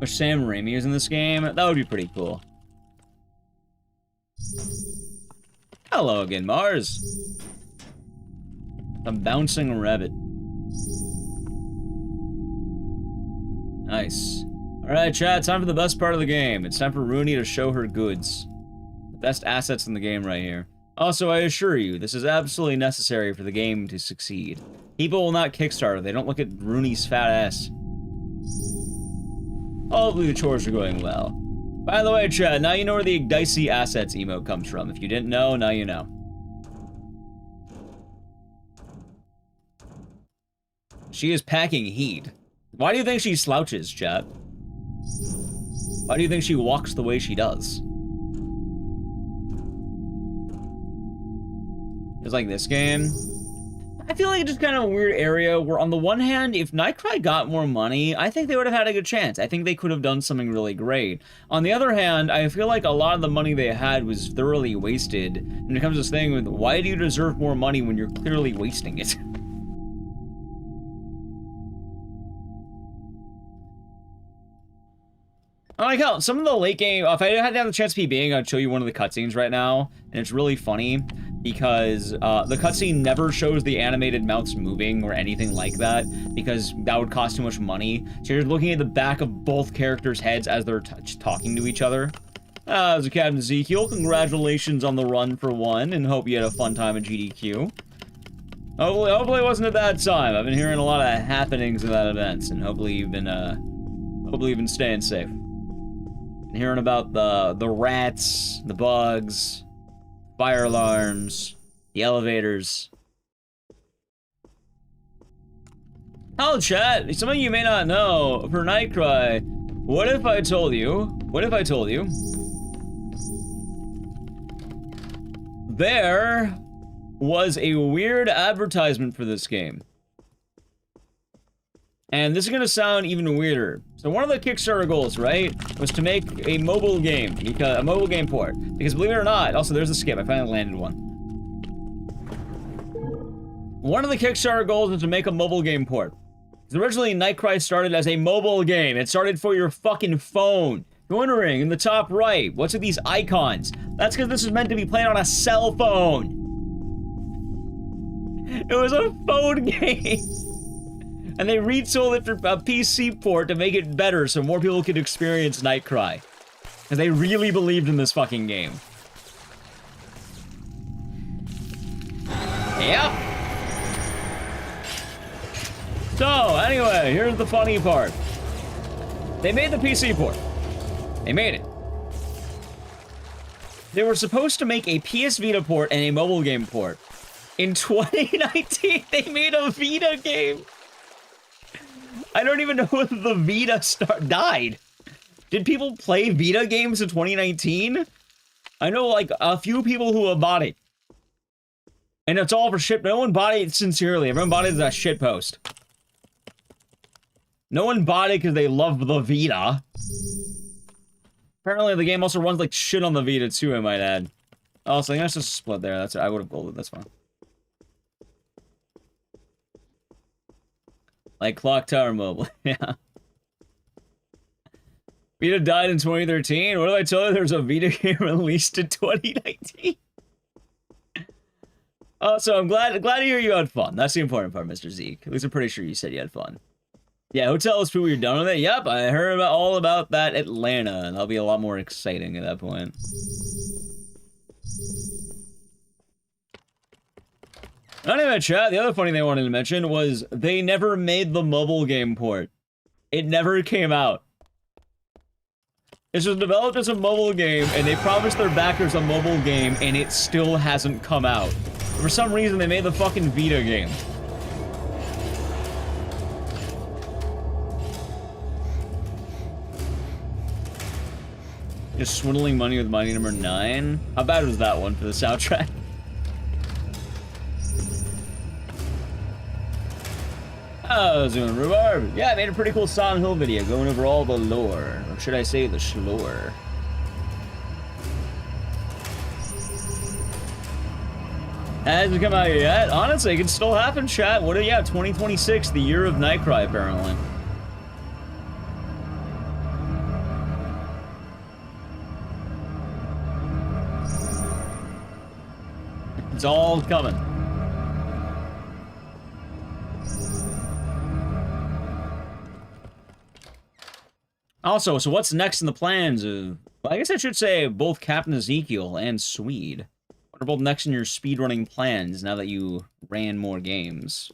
Wish Sam Raimi is in this game. That would be pretty cool. Hello again, Mars. A bouncing rabbit. Nice. Alright, chat, time for the best part of the game. It's time for Rooney to show her goods. The best assets in the game right here. Also, I assure you, this is absolutely necessary for the game to succeed. People will not Kickstarter, they don't look at Rooney's fat ass. Hopefully the chores are going well. By the way, chat, now you know where the Ecdycis assets emote comes from. If you didn't know, now you know. She is packing heat. Why do you think she slouches, chat? Why do you think she walks the way she does? It's like this game. I feel like it's just kind of a weird area where on the one hand, if Nightcry got more money, I think they would have had a good chance. I think they could have done something really great. On the other hand, I feel like a lot of the money they had was thoroughly wasted. And it comes to this thing with, why do you deserve more money when you're clearly wasting it? I like how some of the late game, if I had to have the chance to be I'd show you one of the cutscenes right now, and it's really funny because the cutscene never shows the animated mounts moving or anything like that because that would cost too much money. So you're looking at the back of both characters' heads as they're talking to each other. As a Captain Ezekiel, congratulations on the run for one, and hope you had a fun time at GDQ. Hopefully it wasn't a bad time. I've been hearing a lot of happenings in that event, and hopefully you've been staying safe. Hearing about the rats, the bugs, fire alarms, the elevators. Hello, chat. Some of you may not know, for Nightcry, what if I told you there was a weird advertisement for this game? And this is gonna sound even weirder. So one of the Kickstarter goals, right, was to make a mobile game, a mobile game port. Because believe it or not, also there's a skip, I finally landed one. One of the Kickstarter goals was to make a mobile game port. Because originally Nightcry started as a mobile game. It started for your fucking phone. You're wondering, in the top right, what's with these icons? That's because this was meant to be played on a cell phone. It was a phone game. And they resold it for a PC port to make it better so more people could experience Nightcry. Because they really believed in this fucking game. Yep. So, anyway, here's the funny part. They made the PC port. They made it. They were supposed to make a PS Vita port and a mobile game port. In 2019, they made a Vita game. I don't even know when the Vita died. Did people play Vita games in 2019? I know, like, a few people who have bought it. And it's all for shit. No one bought it sincerely. Everyone bought it as a shitpost. No one bought it because they love the Vita. Apparently, the game also runs like shit on the Vita, too, I might add. Oh, so that's just a split there. That's I would have golded. That's fine. Like Clock Tower Mobile, yeah. Vita died in 2013? What did I tell you? There's a Vita game released in 2019? Oh, so I'm glad to hear you had fun. That's the important part, Mr. Zeke. At least I'm pretty sure you said you had fun. Yeah, Hotel is proof you're done with it? Yep, I heard all about that Atlanta, and that'll be a lot more exciting at that point. Anyway, chat, the other funny thing I wanted to mention was they never made the mobile game port. It never came out. This was developed as a mobile game, and they promised their backers a mobile game, and it still hasn't come out. For some reason, they made the fucking Vita game. Just swindling money with Mighty Number 9? How bad was that one for the soundtrack? Oh, doing rhubarb. Yeah, I made a pretty cool Silent Hill video going over all the lore. Or should I say the shlore? Hasn't come out yet. Honestly, it can still happen, chat. What do you have? 2026, the year of Nightcry, apparently. It's all coming. Also, so what's next in the plans of... Well, I guess I should say both Captain Ezekiel and Swede. What are both next in your speedrunning plans now that you ran more games?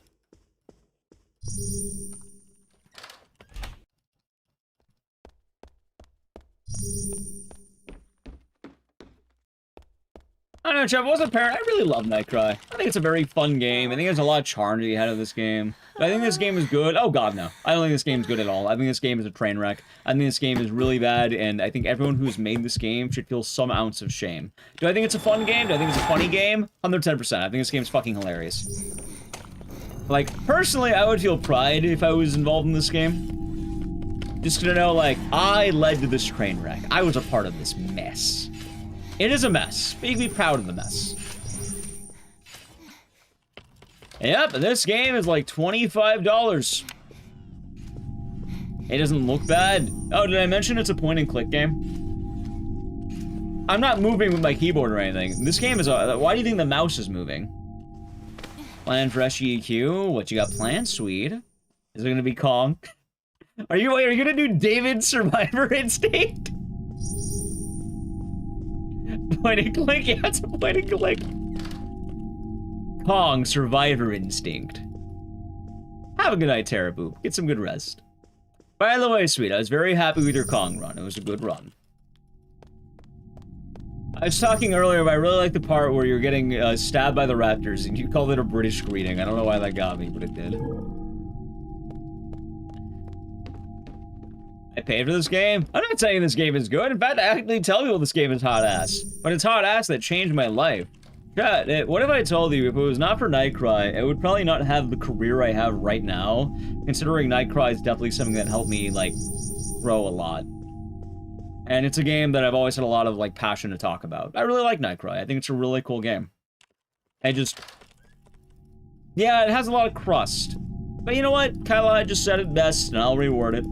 I don't know, Jeff, I wasn't apparent. I really love Nightcry. I think it's a very fun game. I think there's a lot of charm to be had of this game. But I think this game is good. Oh, God, no. I don't think this game's good at all. I think this game is a train wreck. I think this game is really bad, and I think everyone who's made this game should feel some ounce of shame. Do I think it's a fun game? Do I think it's a funny game? 110%. I think this game's fucking hilarious. Like, personally, I would feel pride if I was involved in this game. Just to know, like, I led to this train wreck. I was a part of this mess. It is a mess, but you can be proud of the mess. Yep, this game is like $25. It doesn't look bad. Oh, did I mention it's a point-and-click game? I'm not moving with my keyboard or anything. This game is a... Why do you think the mouse is moving? Plan for SGEQ? What you got planned, Swede? Is it gonna be Kong? Are you gonna do David's Survivor Instinct? Point and click, yeah, it's a point and click. Kong, Survivor Instinct. Have a good night, Terraboop. Get some good rest. By the way, Sweet, I was very happy with your Kong run. It was a good run. I was talking earlier, but I really like the part where you're getting stabbed by the raptors, and you called it a British greeting. I don't know why that got me, but it did. I paid for this game. I'm not saying this game is good. In fact, I actually tell people this game is hot ass. But it's hot ass that changed my life. Chat, what if I told you if it was not for Nightcry, I would probably not have the career I have right now, considering Nightcry is definitely something that helped me, like, grow a lot. And it's a game that I've always had a lot of, like, passion to talk about. I really like Nightcry. I think it's a really cool game. Yeah, it has a lot of crust. But you know what? Kyla just said it best, and I'll reword it.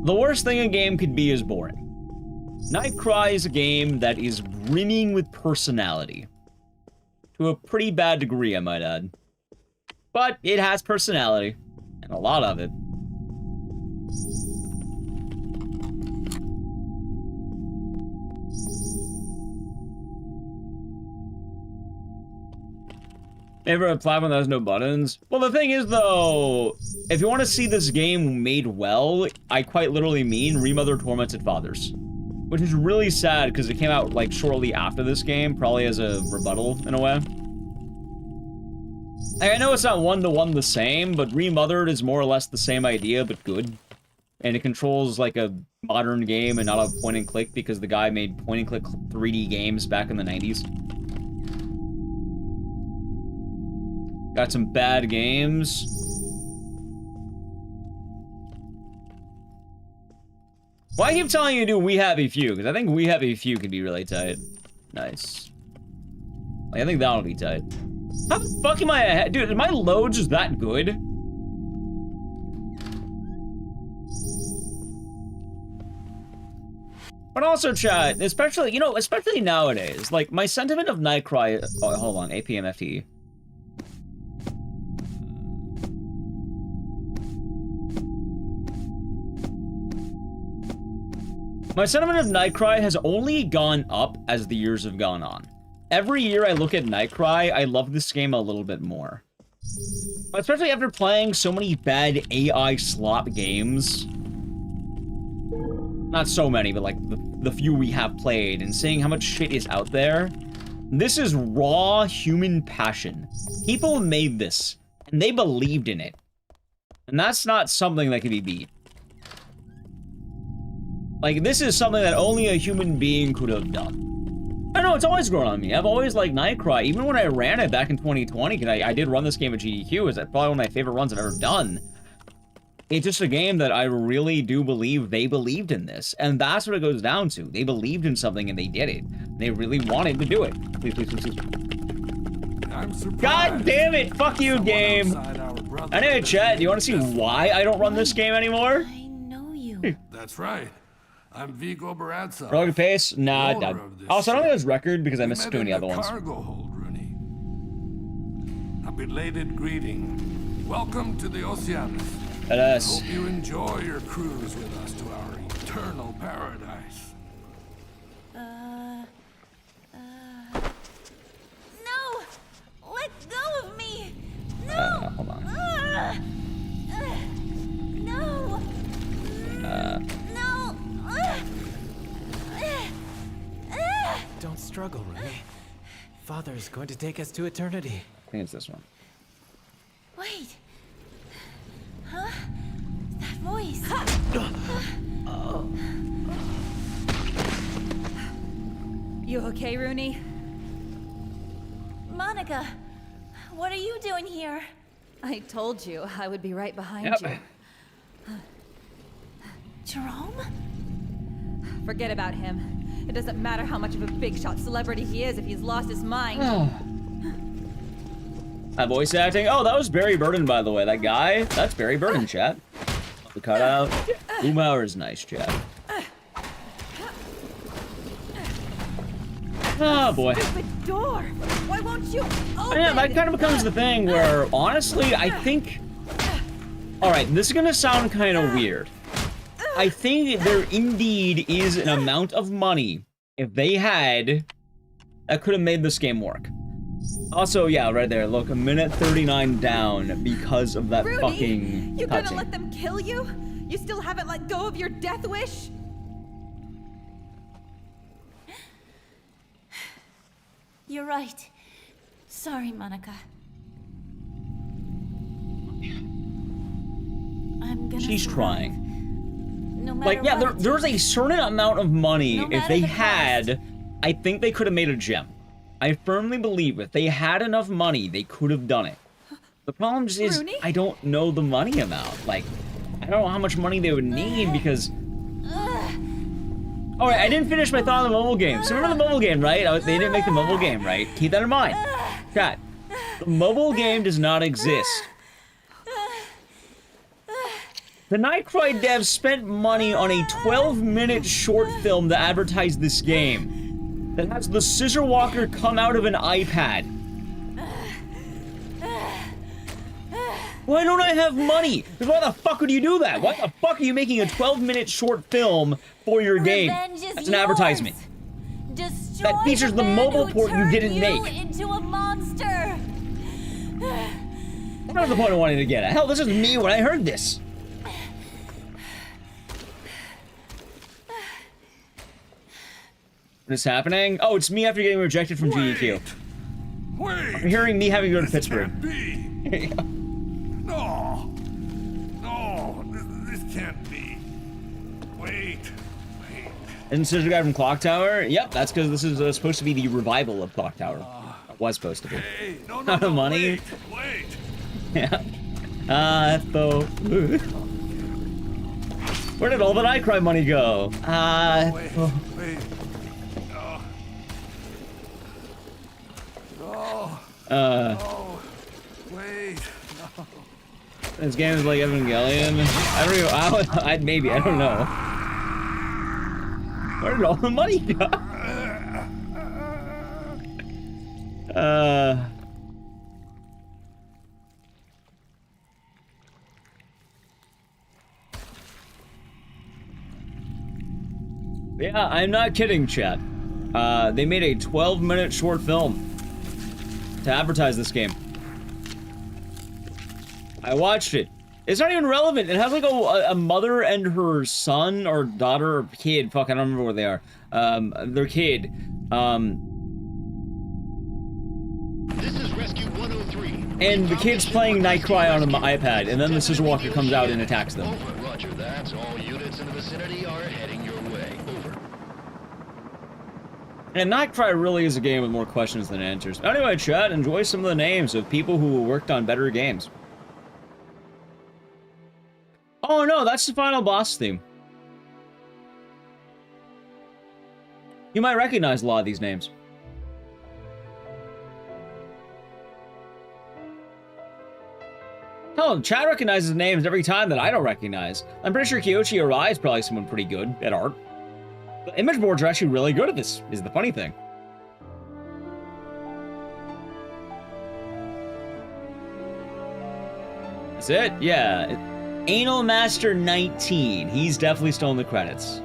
The worst thing a game could be is boring. Nightcry is a game that is brimming with personality. To a pretty bad degree, I might add. But it has personality. And a lot of it. Ever a platform that has no buttons? Well, the thing is, though, if you want to see this game made well, I quite literally mean Remother Tormented Fathers. Which is really sad, because it came out, like, shortly after this game, probably as a rebuttal, in a way. I know it's not one-to-one the same, but Remothered is more or less the same idea, but good. And it controls, like, a modern game and not a point-and-click, because the guy made point-and-click 3D games back in the 90s. Got some bad games. Why I keep telling you to do We Have a Few? Because I think We Have a Few can be really tight. Nice. Like, I think that'll be tight. How the fuck am I ahead? Dude, is my load just that good? But also, chat, especially, you know, especially nowadays, like, my sentiment of Nightcry... Oh, hold on, APMFT. My sentiment of Nightcry has only gone up as the years have gone on. Every year I look at Nightcry, I love this game a little bit more. Especially after playing so many bad AI slop games. not so many, but like the few we have played, and seeing how much shit is out there. This is raw human passion. People made this, and they believed in it. And that's not something that can be beat. Like, this is something that only a human being could have done. I know, it's always grown on me. I've always liked Nightcry. Even when I ran it back in 2020, because I did run this game at GDQ, is probably one of my favorite runs I've ever done. It's just a game that I really do believe they believed in this. And that's what it goes down to. They believed in something and they did it. They really wanted to do it. Please, please, please, please. God damn it! Fuck you, game! I know, chat. Do you want to see why I don't run this game anymore? I know you. That's right. I'm Vigo Baradza. Rogue Pace? Nah, done. Also, I don't think it was record because I missed too many other ones. Cargo hold, Rooney. A belated greeting. Welcome to the Oceanus. Yes. Hope you enjoy your cruise with us to our eternal paradise. No! Let go of me! No! Hold on. No! No! Don't struggle, Rooney. Father's going to take us to eternity. I think it's this one. Wait. Huh? That voice. You okay, Rooney? Monica, what are you doing here? I told you I would be right behind you. Jerome? Forget about him. It doesn't matter how much of a big shot celebrity he is if he's lost his mind. That voice acting? Oh, that was Barry Burden, by the way. That guy? That's Barry Burden, chat. The cutout. Boomhauer is nice, chat. Oh, boy. Stupid door! Why won't you open? Yeah, that kind of becomes the thing where, honestly, I think... Alright, this is gonna sound kind of weird. I think there indeed is an amount of money, if they had, that could have made this game work. Also, yeah, right there, look, a minute 39 down because of that Rudy, fucking you gonna cutscene. let them kill you? You still haven't let go of your death wish? You're right. Sorry, Monica. I'm gonna She's survive. trying. No matter Like, yeah, what. there's a certain amount of money, No if matter they the had, I think they could have made a gem. I firmly believe if they had enough money, they could have done it. The problem just is, Rooney? I don't know the money amount. Like, I don't know how much money they would need because... Alright, I didn't finish my thought on the mobile game. So remember the mobile game, right? They didn't make the mobile game, right? Keep that in mind. Chat, the mobile game does not exist. The Nightcry devs spent money on a 12-minute short film to advertise this game that has the Scissor Walker come out of an iPad. Why don't I have money? Because why the fuck would you do that? Why the fuck are you making a 12-minute short film for your game? That's an advertisement. Destroy That features the man mobile who port you turned didn't you make. into a monster. What was the point of wanting to get at? Hell, this is me when I heard this. What is happening? Oh, it's me after getting rejected from GDQ. Wait! I'm hearing me having to go to Pittsburgh. No! No! This can't be. Wait. Isn't Scissor Guy from Clock Tower? Yep, that's because this is supposed to be the revival of Clock Tower. It was supposed to be. Hey, no, Not the money. Wait! Yeah. Where did all the Nightcry money go? Wait. No. Wait. No. This game is like Evangelion. I don't even. Maybe I don't know. Where did all the money go? Yeah, I'm not kidding, chat. They made a 12-minute short film to advertise this game. I watched it. It's not even relevant. It has like a mother and her son or daughter or kid. Fuck, I don't remember where they are. Their kid. This is Rescue 103. And the kid's playing Nightcry on an iPad, and then the Scissor Walker comes out and attacks them. Over, Roger that. All units in the vicinity are heading your way. Over. And Nightcry really is a game with more questions than answers. Anyway, chat, enjoy some of the names of people who worked on better games. Oh no, that's the final boss theme. You might recognize a lot of these names. Hell, chat recognizes names every time that I don't recognize. I'm pretty sure Kyoshi Arai is probably someone pretty good at art. The image boards are actually really good at this, is the funny thing. That's it? Yeah. Anal Master 19. He's definitely stolen the credits.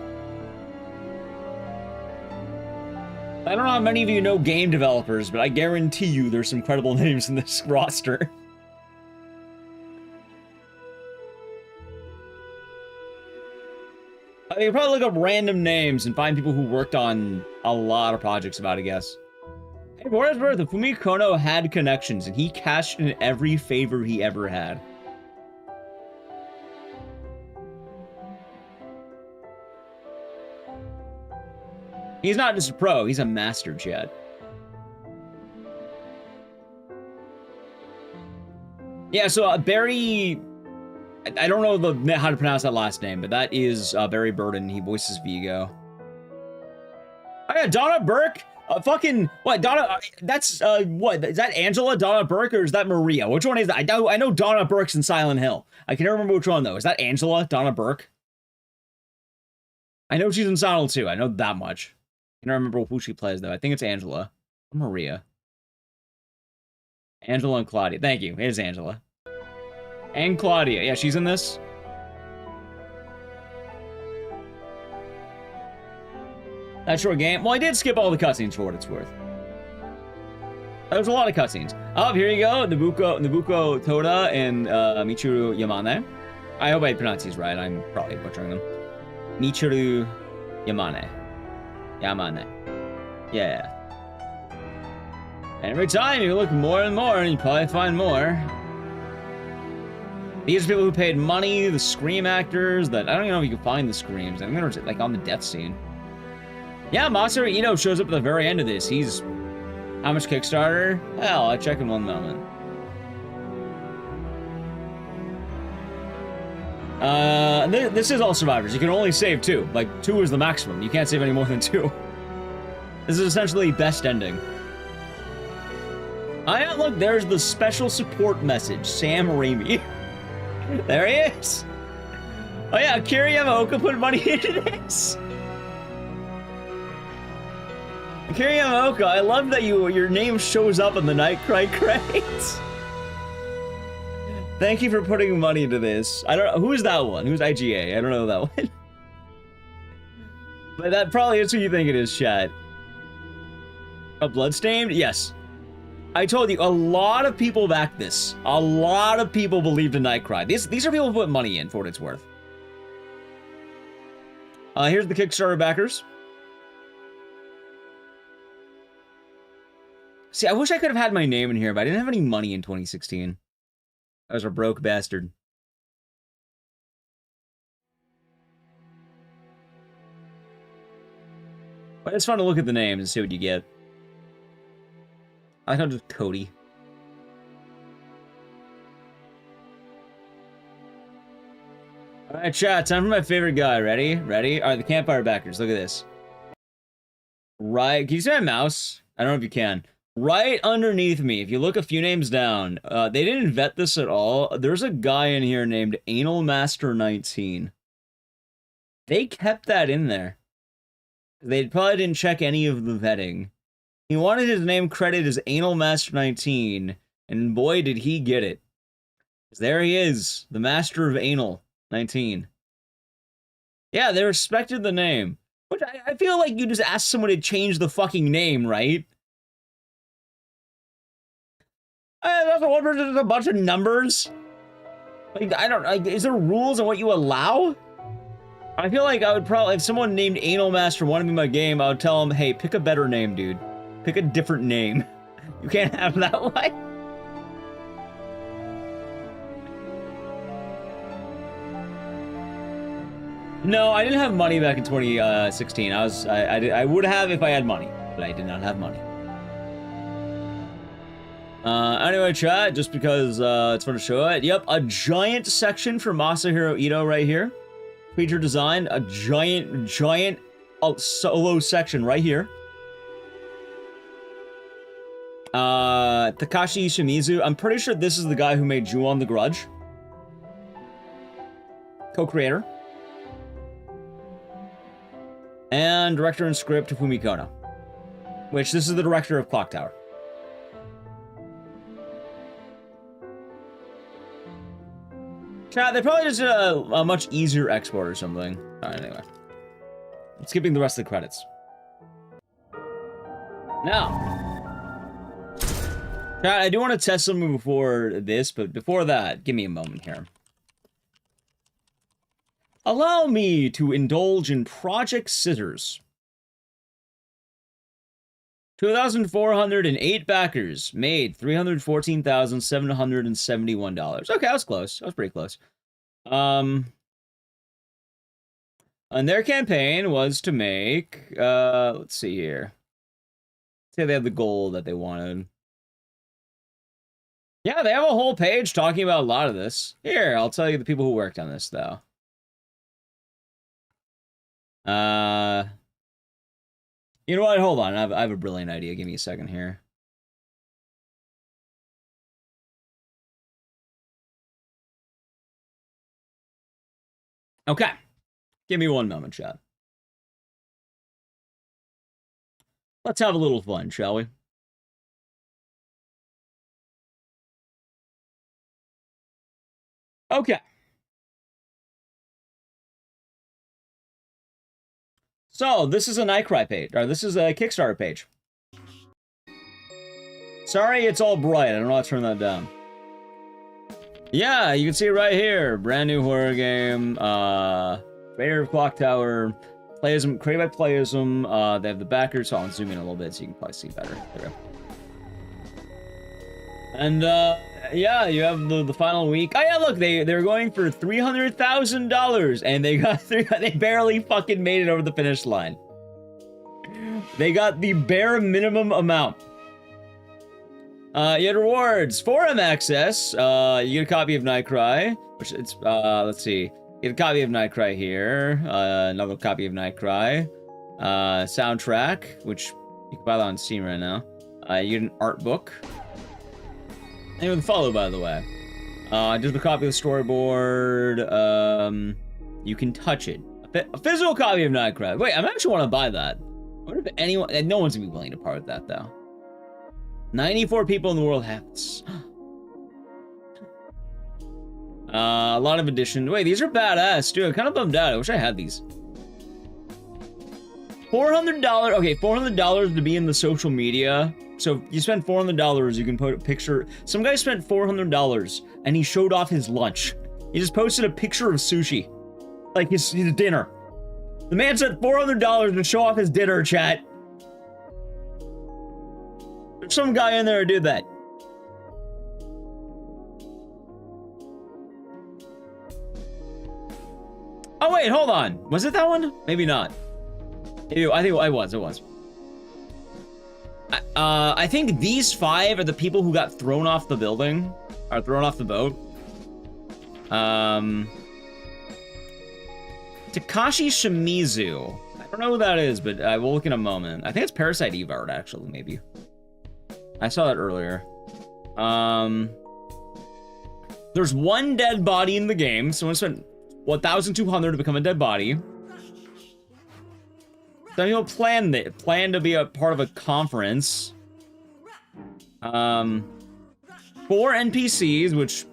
I don't know how many of you know game developers, but I guarantee you there's some credible names in this roster. You can probably look up random names and find people who worked on a lot of projects about it, I guess. Hey, for what it's worth, Fumi Kono had connections, and he cashed in every favor he ever had. He's not just a pro, he's a master, Chad. Yeah, so Barry... I don't know how to pronounce that last name, but that is Barry Burden. He voices Vigo. Oh yeah, Donna Burke? Fucking... What, Donna... that's, what? Is that Angela, Donna Burke, or is that Maria? Which one is that? I know Donna Burke's in Silent Hill. I can never remember which one, though. Is that Angela, Donna Burke? I know she's in Silent Hill, too. I know that much. I can't remember who she plays, though. I think it's Angela. Or Maria. Angela and Claudia. Thank you. It is Angela. And Claudia. Yeah, she's in this. That short game. Well, I did skip all the cutscenes for what it's worth. There was a lot of cutscenes. Oh, here you go. Nobuko Toda and Michiru Yamane. I hope I pronounced these right. I'm probably butchering them. Michiru Yamane. Yeah. And every time you look more and more, and you probably find more. These are people who paid money, the scream actors, that I don't even know if you can find the screams. I'm gonna like on the death scene. Yeah, Masaru Ito shows up at the very end of this. He's how much Kickstarter? Hell, I'll check in one moment. This is all survivors. You can only save 2. Like 2 is the maximum. You can't save any more than 2. This is essentially best ending. Yeah, look, there's the special support message, Sam Raimi. There he is. Oh yeah, Akira Yamaoka put money into this. Akira Yamaoka, I love that your name shows up in the Nightcry credits. Thank you for putting money into this. I don't know, who is that one? Who's IGA? I don't know that one. But that probably is who you think it is, chat. A Bloodstained? Yes. I told you, a lot of people backed this. A lot of people believed in Nightcry. These are people who put money in for what it's worth. Here's the Kickstarter backers. See, I wish I could have had my name in here, but I didn't have any money in 2016. I was a broke bastard. But it's fun to look at the names and see what you get. I thought it was Cody. Alright, chat, time for my favorite guy. Ready? Ready? Alright, the campfire backers. Look at this. Right, can you see my mouse? I don't know if you can. Right underneath me, if you look a few names down, they didn't vet this at all. There's a guy in here named Anal Master 19. They kept that in there. They probably didn't check any of the vetting. He wanted his name credited as Anal Master 19, and boy did he get it. There he is, the Master of Anal 19. Yeah, they respected the name. Which I feel like you just ask someone to change the fucking name, right? That's a bunch of numbers. Like, I don't, like, is there rules on what you allow? I feel like I would probably, if someone named Anal Master wanted me in my game, I would tell them, hey, pick a better name, dude. Pick a different name. You can't have that one. No, I didn't have money back in 2016. I would have if I had money, but I did not have money. Anyway, chat, just because it's fun to show it. Yep, a giant section for Masahiro Ito right here. Feature design, a giant solo section right here. Takashi Shimizu, I'm pretty sure this is the guy who made Ju-on the Grudge. Co-creator. And director and script Fumi Kono. Which, this is the director of Clock Tower. Chat, they probably just did a much easier export or something. Alright, anyway. I'm skipping the rest of the credits. Now. Chat, I do want to test something before this, but before that, give me a moment here. Allow me to indulge in Project Scissors. 2,408 backers made $314,771. Okay, I was close. I was pretty close. And their campaign was to make, let's see here. Say they had the goal that they wanted. Yeah, they have a whole page talking about a lot of this. Here, I'll tell you the people who worked on this, though. You know what? Hold on. I have a brilliant idea. Give me a second here. Okay. Give me one moment, chat. Let's have a little fun, shall we? Okay. So, this is a Nightcry page, or this is a Kickstarter page. Sorry, it's all bright. I don't know how to turn that down. Yeah, you can see it right here. Brand new horror game. Creator of Clock Tower. Playism, created by Playism. They have the backers, so I'll zoom in a little bit so you can probably see better. There we go. And, yeah, you have the final week. Oh, yeah, look, they're going for $300,000, and they got they barely fucking made it over the finish line. They got the bare minimum amount. You had rewards, forum access. You get a copy of Nightcry, which it's, let's see. You get a copy of Nightcry here, another copy of Nightcry, soundtrack, which you can buy that on Steam right now. You get an art book. And with follow, by the way. Just a copy of the storyboard. You can touch it. A physical copy of Nightcry. Wait, I actually want to buy that. I wonder if anyone... No one's going to be willing to part with that, though. 94 people in the world have this. A lot of editions. Wait, these are badass, dude. I'm kind of bummed out. I wish I had these. $400. Okay, $400 to be in the social media. So if you spend $400, you can put a picture. Some guy spent $400 and he showed off his lunch. He just posted a picture of sushi. Like his dinner. The man spent $400 to show off his dinner, chat. There's some guy in there who did that. Oh wait, hold on. Was it that one? Maybe not. I think it was. I think these 5 are the people who got thrown off the building, or thrown off the boat. Takashi Shimizu. I don't know who that is, but I will look in a moment. I think it's Parasite Eve art, actually, maybe. I saw that earlier. There's one dead body in the game. Someone spent 1,200 to become a dead body. Some people plan to be a part of a conference. 4 NPCs, which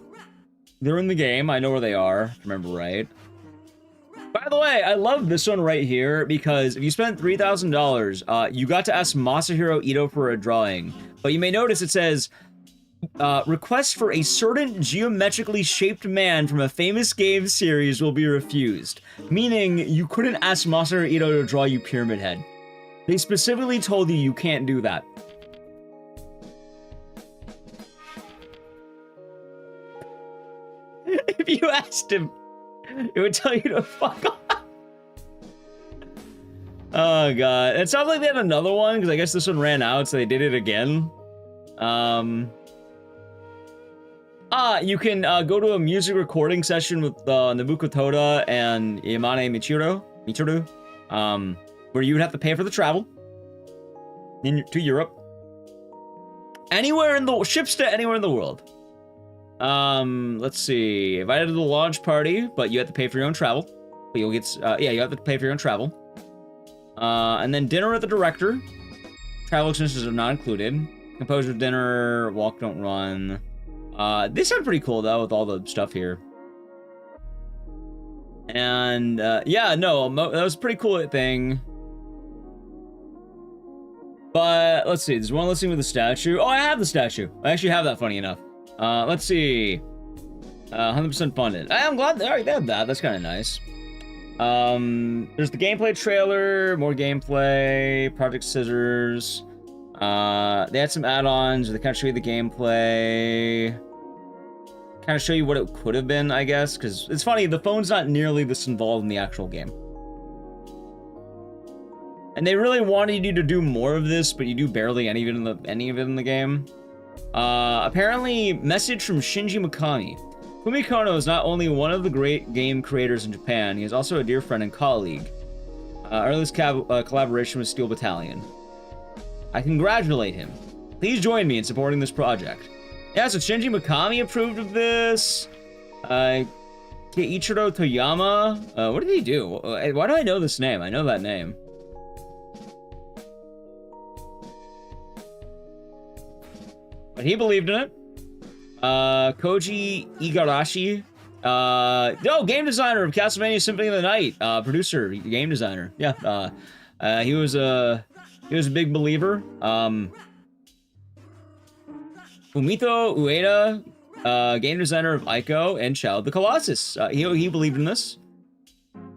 they're in the game. I know where they are, if I remember right. By the way, I love this one right here because if you spent $3,000, you got to ask Masahiro Ito for a drawing. But you may notice it says, requests for a certain geometrically shaped man from a famous game series will be refused. Meaning, you couldn't ask Masaru Ito to draw you Pyramid Head. They specifically told you can't do that. If you asked him, it would tell you to fuck off. Oh god. It sounds like they had another one, because I guess this one ran out, so they did it again. You can go to a music recording session with Nobuko Toda and Yamane Michiru, where you would have to pay for the travel to Europe. Ships to anywhere in the world. Let's see. Invited to the launch party, but you have to pay for your own travel. But you'll get, you have to pay for your own travel. And then dinner with the director. Travel expenses are not included. Composer dinner, walk, don't run. This sounds pretty cool, though, with all the stuff here. And, yeah, no, that was a pretty cool thing. But, let's see, there's one listing with the statue. Oh, I have the statue. I actually have that, funny enough. Let's see. 100% funded. I'm glad they have that. That's kind of nice. There's the gameplay trailer, more gameplay, Project Scissors. They had some add-ons. They kind of show you the gameplay. Kind of show you what it could have been, I guess. Because it's funny, the phone's not nearly this involved in the actual game. And they really wanted you to do more of this, but you do barely any of it in the game. Apparently, message from Shinji Mikami. Fumikono is not only one of the great game creators in Japan, he is also a dear friend and colleague. Earliest collaboration with Steel Battalion. I congratulate him. Please join me in supporting this project. Yeah, so Shinji Mikami approved of this. Keiichiro Toyama. What did he do? Why do I know this name? I know that name. But he believed in it. Koji Igarashi. Game designer of Castlevania Symphony of the Night. Producer, game designer. Yeah. He was a big believer. Fumito Ueda, game designer of Ico and Child of the Colossus. He believed in this.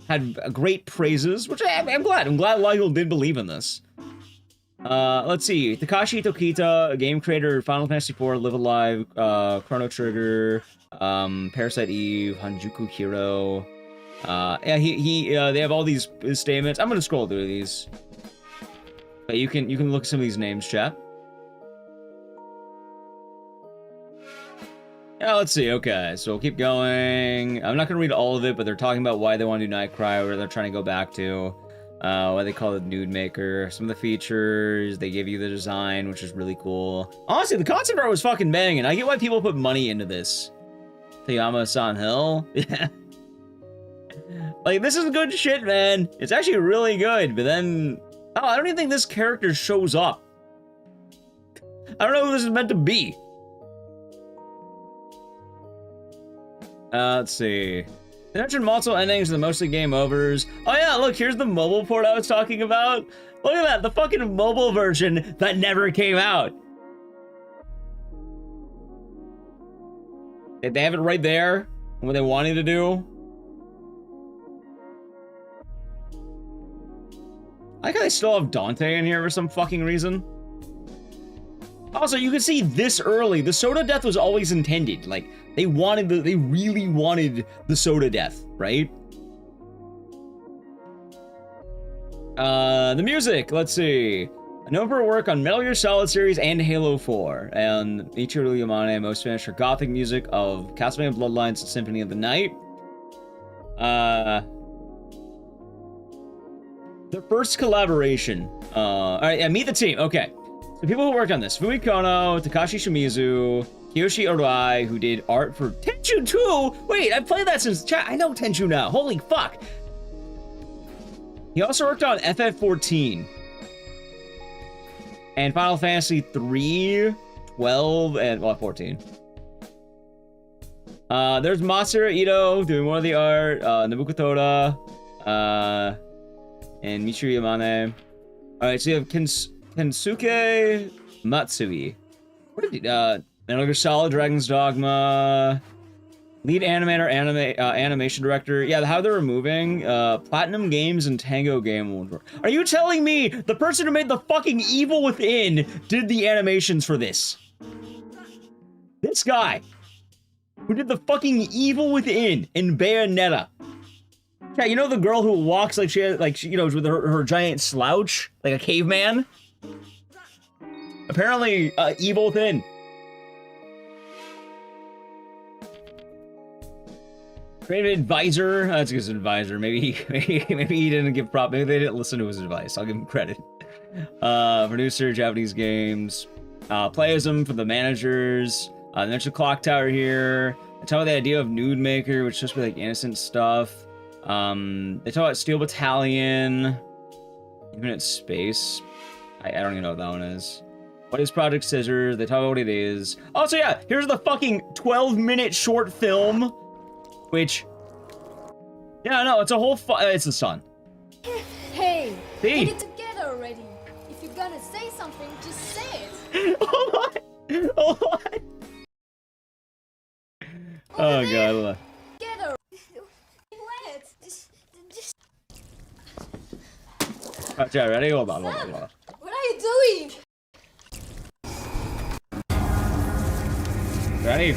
Had great praises, which I'm glad. I'm glad a lot of people did believe in this. Let's see. Takashi Tokita, a game creator, Final Fantasy IV, Live Alive, Chrono Trigger, Parasite Eve, Hanjuku Hero. Yeah, they have all these statements. I'm gonna scroll through these. But you can look at some of these names, chat. Yeah, let's see. Okay, so we'll keep going. I'm not gonna read all of it, but they're talking about why they want to do Nightcry, where they're trying to go back to. Why they call it Nude Maker. Some of the features, they give you the design, which is really cool. Honestly, the concept art was fucking banging. I get why people put money into this. Toyama-san Hill. Yeah. Like, this is good shit, man. It's actually really good, but then... Oh, I don't even think this character shows up. I don't know who this is meant to be. Let's see. They mentioned multiple endings and mostly game overs. Oh yeah, look, here's the mobile port I was talking about. Look at that, the fucking mobile version that never came out. They have it right there, what they wanted to do. I like how they still have Dante in here for some fucking reason. Also, you can see this early, the soda death was always intended. Like, they really wanted the soda death, right? The music, let's see. Known for her work on Metal Gear Solid series and Halo 4. And Ichiro Yamane, most famous for gothic music of Castlevania Bloodlines and Symphony of the Night. The first collaboration. Alright, yeah, meet the team, okay. So people who worked on this, Fumikono, Takashi Shimizu, Kiyoshi Arai, who did art for Tenchu 2. Wait, I've played that since chat. I know Tenchu now. Holy fuck. He also worked on FF14 and Final Fantasy 3, 12, and, well, 14. There's Masaru Ito doing more of the art, Nobuko Toda, and Michiru Yamane. Alright, so you have Kensuke Matsui. What did he, Metal Gear Solid, Dragon's Dogma. Lead animator, animation director. Yeah, how they're removing Platinum Games and Tango Game. Are you telling me the person who made the fucking Evil Within did the animations for this? This guy who did the fucking Evil Within in Bayonetta. Yeah, you know the girl who walks like she has, like, you know, with her giant slouch, like a caveman? Apparently, Evil Within. Creative advisor. That's his advisor. Maybe he didn't give prop. Maybe they didn't listen to his advice. I'll give him credit. Producer, Japanese games. Playism for the managers. They mentioned Clock Tower here. They talk about the idea of Nude Maker, which is just be like innocent stuff. They talk about Steel Battalion. Infinite Space. I don't even know what that one is. What is Project Scissors? They talk about what it is. Also, yeah, here's the fucking 12-minute short film. Which, yeah, no, it's a whole it's the sun. Hey, See? get it together already. If you're gonna say something, just say it. Hold on. Hold on. Oh, God. Together. Okay, ready? Hold on. What are you doing? Ready?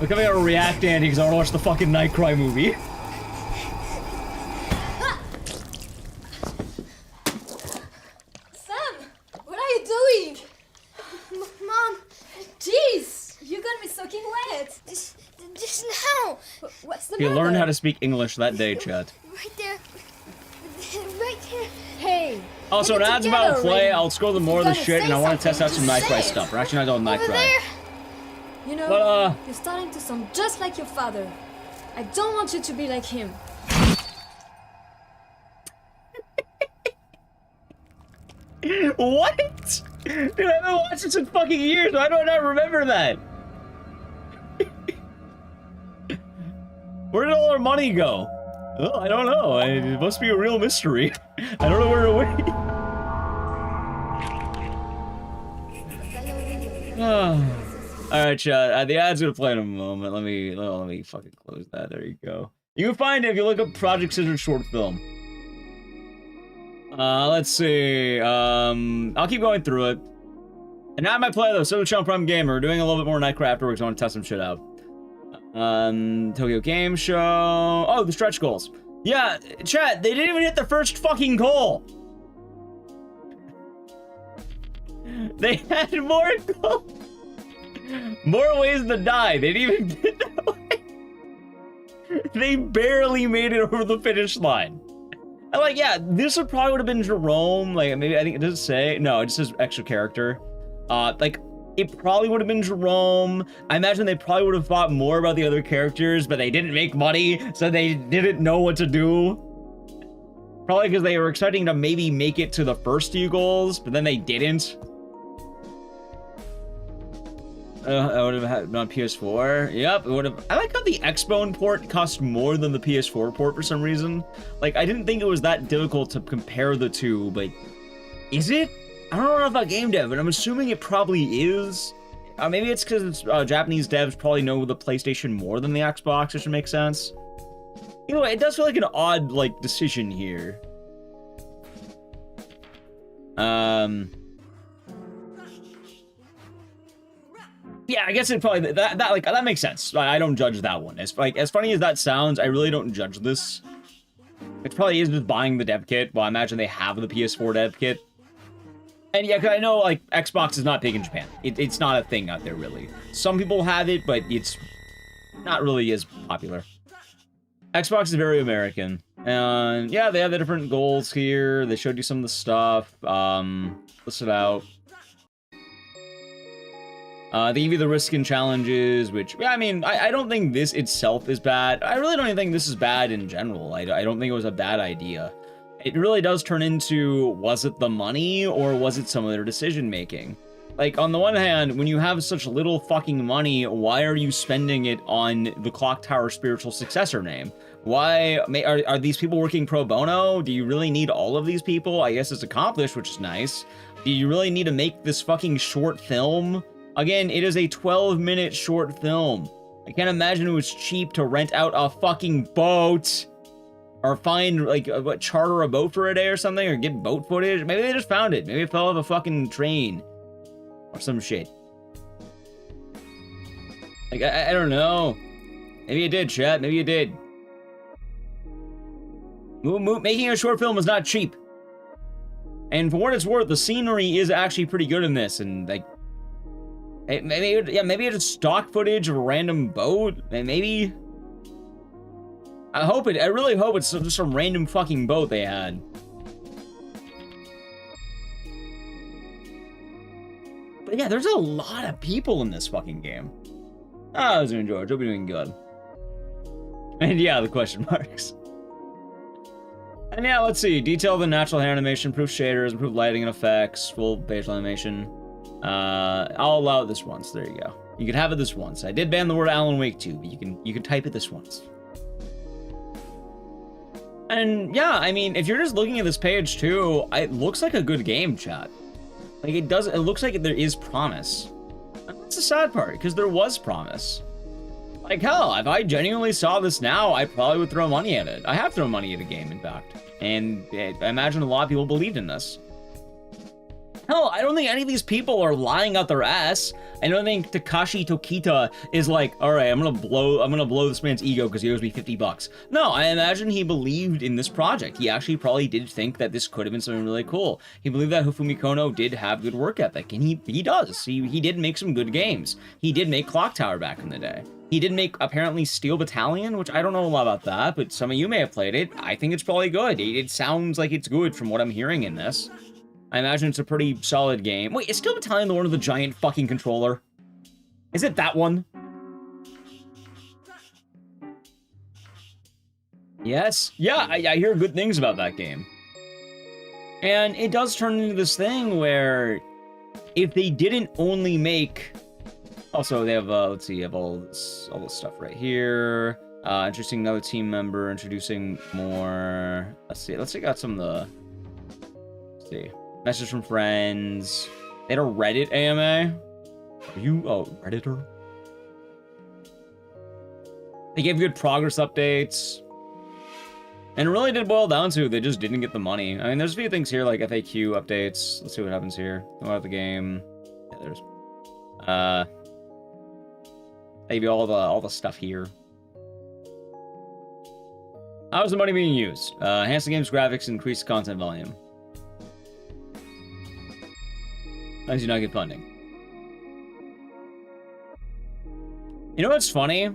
Look at me react, Andy, because I want to watch the fucking Nightcry movie. Sam, what are you doing? Mom, jeez, you're gonna be soaking wet. Just now. What's the He matter? learned how to speak English that day, Chad. Right there. Right here. Hey. Also, when ads about to play, I'll scroll the more of the shit, and I want to test out some Nightcry stuff. We're actually not doing Nightcry. You know, But, you're starting to sound just like your father. I don't want you to be like him. What? Dude, I haven't watched this in fucking years. Why do I not remember that? Where did all our money go? Oh, I don't know. It must be a real mystery. I don't know where it went. Alright, chat. The ad's gonna play in a moment. Let me fucking close that. There you go. You can find it if you look up Project Scissors short film. Let's see. I'll keep going through it. And now I might play though. So Channel Prime Gamer. We're doing a little bit more Nightcry afterwards. I want to test some shit out. Tokyo Game Show. Oh, the stretch goals. Yeah, chat. They didn't even hit the first fucking goal. They had more goals. More ways to die. They didn't even get that way. They barely made it over the finish line. And like, yeah, this would probably would have been Jerome. Like, maybe, I think it does say. No, it just says extra character. Like, it probably would have been Jerome. I imagine they probably would have thought more about the other characters, but they didn't make money, so they didn't know what to do. Probably because they were expecting to maybe make it to the first few goals, but then they didn't. I would have had on PS4. Yep, it would have. I like how the Xbone port cost more than the PS4 port for some reason. Like, I didn't think it was that difficult to compare the two, but is it? I don't know about game dev, but I'm assuming it probably is. Maybe it's because Japanese devs probably know the PlayStation more than the Xbox, which would make sense. Either way, it does feel like an odd, like, decision here. Yeah, I guess it probably that makes sense. I don't judge that one. As funny as that sounds, I really don't judge this. It probably is just buying the dev kit. Well, I imagine they have the PS4 dev kit. And yeah, 'cause I know like Xbox is not big in Japan. It's not a thing out there really. Some people have it, but it's not really as popular. Xbox is very American. And yeah, they have the different goals here. They showed you some of the stuff. List it out. They give you the risk and challenges, which, yeah, I mean, I don't think this itself is bad. I really don't even think this is bad in general. I don't think it was a bad idea. It really does turn into, was it the money or was it some of their decision making? Like, on the one hand, when you have such little fucking money, why are you spending it on the Clock Tower spiritual successor name? Why are these people working pro bono? Do you really need all of these people? I guess it's accomplished, which is nice. Do you really need to make this fucking short film? Again, it is a 12-minute short film. I can't imagine it was cheap to rent out a fucking boat. Or find, like, charter a boat for a day or something, or get boat footage. Maybe they just found it. Maybe it fell off a fucking train. Or some shit. Like, I don't know. Maybe it did, chat. Maybe it did. Making a short film is not cheap. And for what it's worth, the scenery is actually pretty good in this, and, like... Maybe it's stock footage of a random boat. Maybe... I really hope it's just some random fucking boat they had. But yeah, there's a lot of people in this fucking game. I was enjoying it. Hope you're doing good. And yeah, the question marks. And yeah, let's see. Detail the natural hair animation, improve shaders, improve lighting and effects, full facial animation. I'll allow it this once. There you go. You can have it this once. I did ban the word Alan Wake too, but you can type it this once. And yeah, I mean, if you're just looking at this page too, it looks like a good game, chat. Like it looks like there is promise. And that's the sad part, because there was promise. Like hell, if I genuinely saw this now, I probably would throw money at it. I have thrown money at a game, in fact. And I imagine a lot of people believed in this. Hell, I don't think any of these people are lying out their ass. I don't think Takashi Tokita is like, all right, I'm gonna blow this man's ego because he owes me $50. No, I imagine he believed in this project. He actually probably did think that this could have been something really cool. He believed that Hifumi Kono did have good work ethic, and he does. He did make some good games. He did make Clock Tower back in the day. He did make, apparently, Steel Battalion, which I don't know a lot about that, but some of you may have played it. I think it's probably good. It sounds like it's good from what I'm hearing in this. I imagine it's a pretty solid game. Wait, is Steel Battalion the one with the giant fucking controller? Is it that one? Yes? Yeah, I hear good things about that game. And it does turn into this thing where if they didn't only make... Also, they have, let's see, you have all this stuff right here. Introducing another team member, introducing more... Let's see, got some of the... Let's see. Message from friends. They had a Reddit AMA. Are you a Redditor? They gave good progress updates. And it really did boil down to they just didn't get the money. I mean, there's a few things here like FAQ updates. Let's see what happens here. Go out of the game. Yeah, there's maybe all the stuff here. How is the money being used? Enhance the game's graphics, increase content volume. As you not get funding. You know what's funny?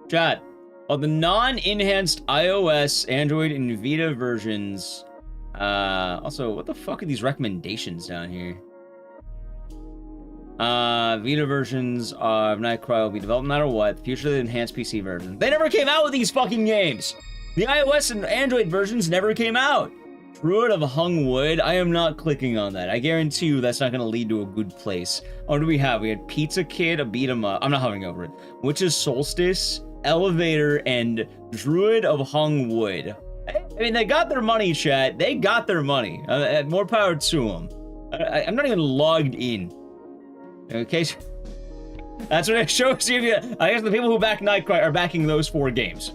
Chat. Of the non-enhanced iOS, Android, and Vita versions. Also, what the fuck are these recommendations down here? Vita versions of Nightcry will be developed no matter what. Future of the enhanced PC version. They never came out with these fucking games! The iOS and Android versions never came out! Druid of Hung Wood? I am not clicking on that. I guarantee you that's not going to lead to a good place. What do we have? We had Pizza Kid, a beat 'em up. I'm not hovering over it. Witch's Solstice, Elevator, and Druid of Hung Wood. I mean, they got their money, chat. They got their money. More power to them. I'm not even logged in. Okay? That's what it shows you. I guess the people who back Nightcry are backing those 4 games.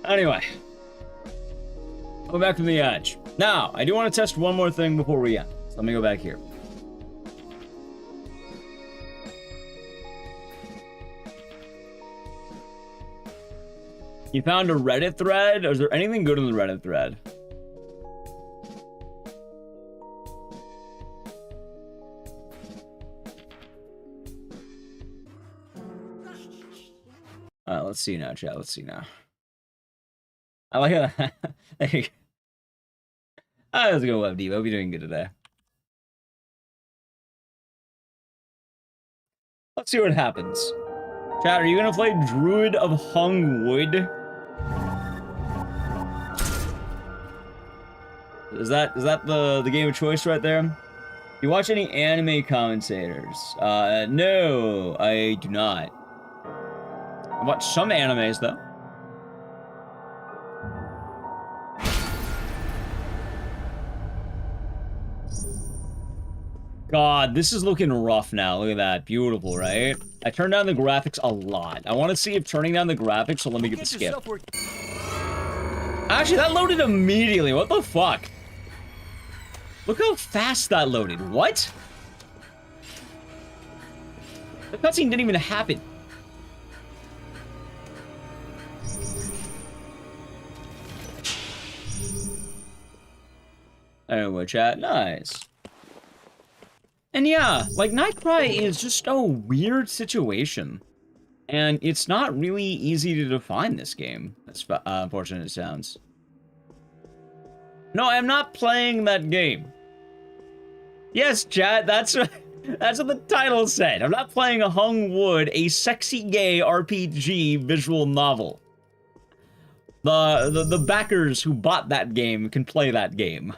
Anyway. Go back to the edge. Now, I do want to test one more thing before we end. So let me go back here. You found a Reddit thread? Is there anything good in the Reddit thread? Let's see now, chat. Let's see now. I like that. There you go. How's it going, Web Diva? Hope you're doing good today. Let's see what happens. Chat, are you gonna play Druid of Hung Wood? Is that the game of choice right there? You watch any anime commentators? No, I do not. I watch some animes though. God, this is looking rough now. Look at that. Beautiful, right? I turned down the graphics a lot. I want to see if turning down the graphics will let me get the skip. Actually, that loaded immediately. What the fuck? Look how fast that loaded. What? The cutscene didn't even happen. Anyway, chat. Nice. And yeah, like, Nightcry is just a weird situation. And it's not really easy to define this game, as unfortunate it sounds. No, I'm not playing that game. Yes, chat, that's what the title said. I'm not playing a Hung Wood, a sexy gay RPG visual novel. The backers who bought that game can play that game.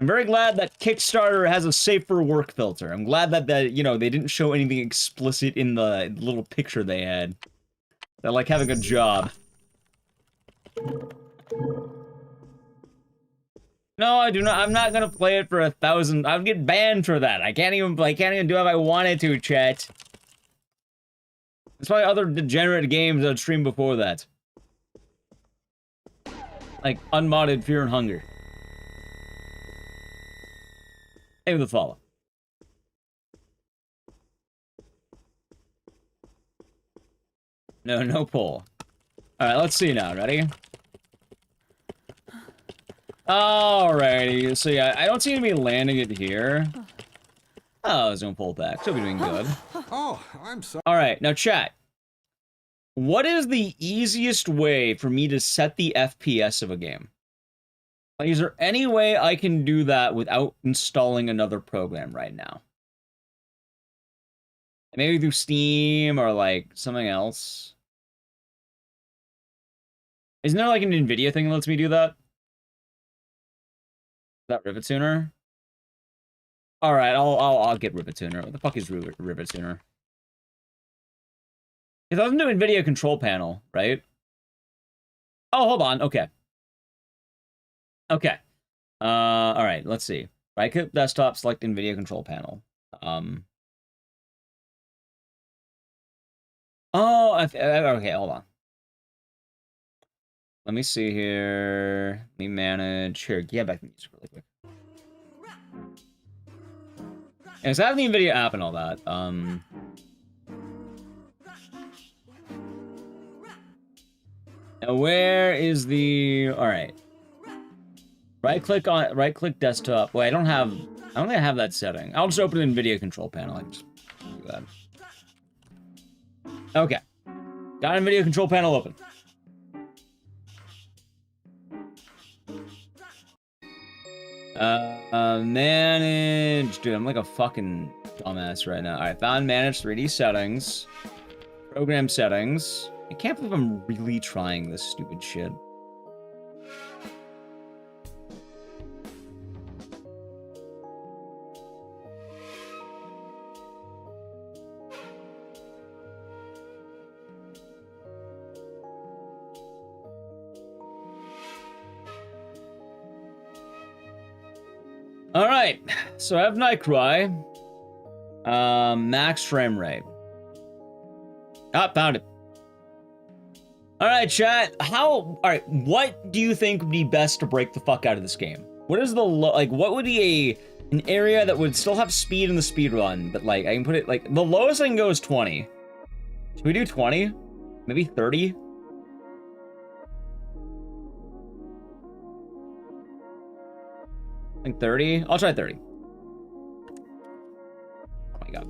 I'm very glad that Kickstarter has a safer work filter. I'm glad that you know, they didn't show anything explicit in the little picture they had. They're like having a job. No, I do not. I'm not gonna play it for 1,000. I'd get banned for that. I can't even do it if I wanted to, chat. There's probably other degenerate games I'd stream before that. Like unmodded Fear and Hunger. Maybe the follow. No poll. Alright, let's see now. Ready? Alrighty. So yeah, I don't seem to be landing it here. Oh, it's gonna pull back. She'll be doing good. Oh, I'm sorry. Alright, now chat. What is the easiest way for me to set the FPS of a game? Like, is there any way I can do that without installing another program right now? Maybe through Steam or, like, something else? Isn't there, like, an NVIDIA thing that lets me do that? Is that Rivet Tuner? Alright, I'll get Rivet Tuner. What the fuck is Rivet Tuner? It doesn't do NVIDIA control panel, right? Oh, hold on. Okay. Okay. Alright, let's see. Right-click desktop, select NVIDIA control panel. Oh, okay, hold on. Let me see here. Let me manage. Here, get back to music really quick. And so I have the NVIDIA app and all that. Now where is the... Alright. Right-click desktop. Wait, I don't think I have that setting. I'll just open the NVIDIA control panel. I can just do that. Okay. Got NVIDIA control panel open. Manage. Dude, I'm like a fucking dumbass right now. Alright, found manage 3D settings. Program settings. I can't believe I'm really trying this stupid shit. Alright, so I have Nightcry. Max frame rate. Ah, found it. Alright, chat. Alright, what do you think would be best to break the fuck out of this game? What is the, what would be an area that would still have speed in the speedrun, but, like, I can put it, like, the lowest I can go is 20. Should we do 20? Maybe 30? I think 30? I'll try 30. Oh my god.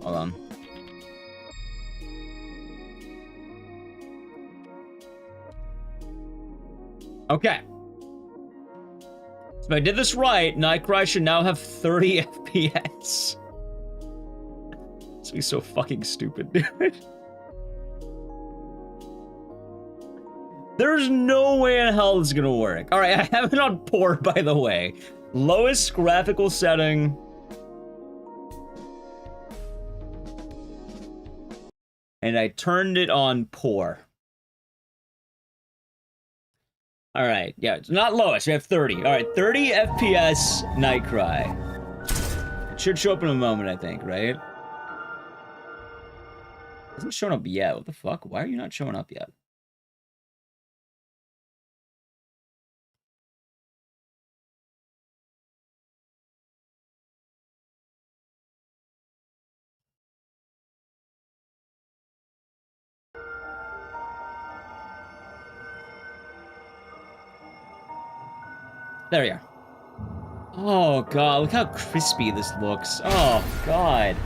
Hold on. Okay. So if I did this right, Nightcry should now have 30 FPS. This be so fucking stupid, dude. There's no way in hell this is gonna work. Alright, I have it on poor, by the way. Lowest graphical setting. And I turned it on poor. All right, yeah, it's not lowest. We have 30. All right, 30 FPS Nightcry. It should show up in a moment, I think, right? It hasn't shown up yet. What the fuck? Why are you not showing up yet? There we are. Oh god, look how crispy this looks. Oh god.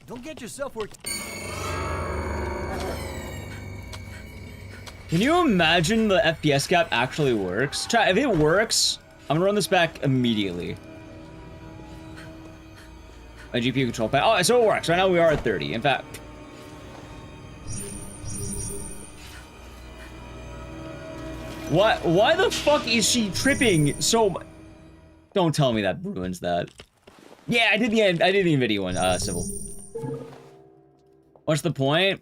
Don't get yourself worked. Can you imagine the FPS cap actually works? Try, if it works, I'm gonna run this back immediately. My GPU control pad. Oh, so it works. Right now we are at 30. In fact, why the fuck is she tripping so much? Don't tell me that ruins that. Yeah, I did the NVIDIA one, Civil. What's the point?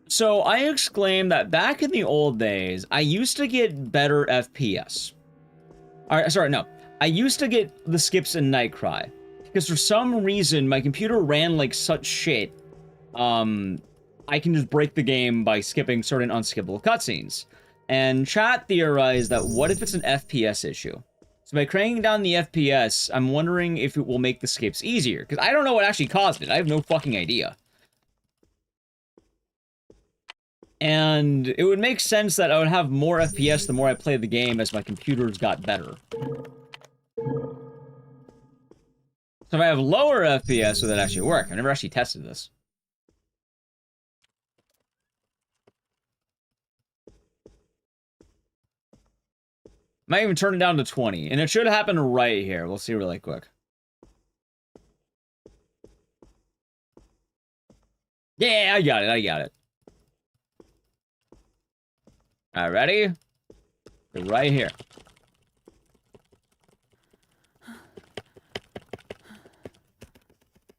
So I exclaimed that back in the old days, I used to get better FPS. Alright, sorry, no. I used to get the skips in Nightcry. Because for some reason, my computer ran like such shit. I can just break the game by skipping certain unskippable cutscenes. And chat theorized that what if it's an FPS issue? So by cranking down the FPS, I'm wondering if it will make the skips easier. Because I don't know what actually caused it. I have no fucking idea. And it would make sense that I would have more FPS the more I play the game as my computers got better. So if I have lower FPS, would that actually work? I've never actually tested this. Might even turn it down to 20. And it should happen right here. We'll see really quick. Yeah, I got it. Alright, ready? Right here.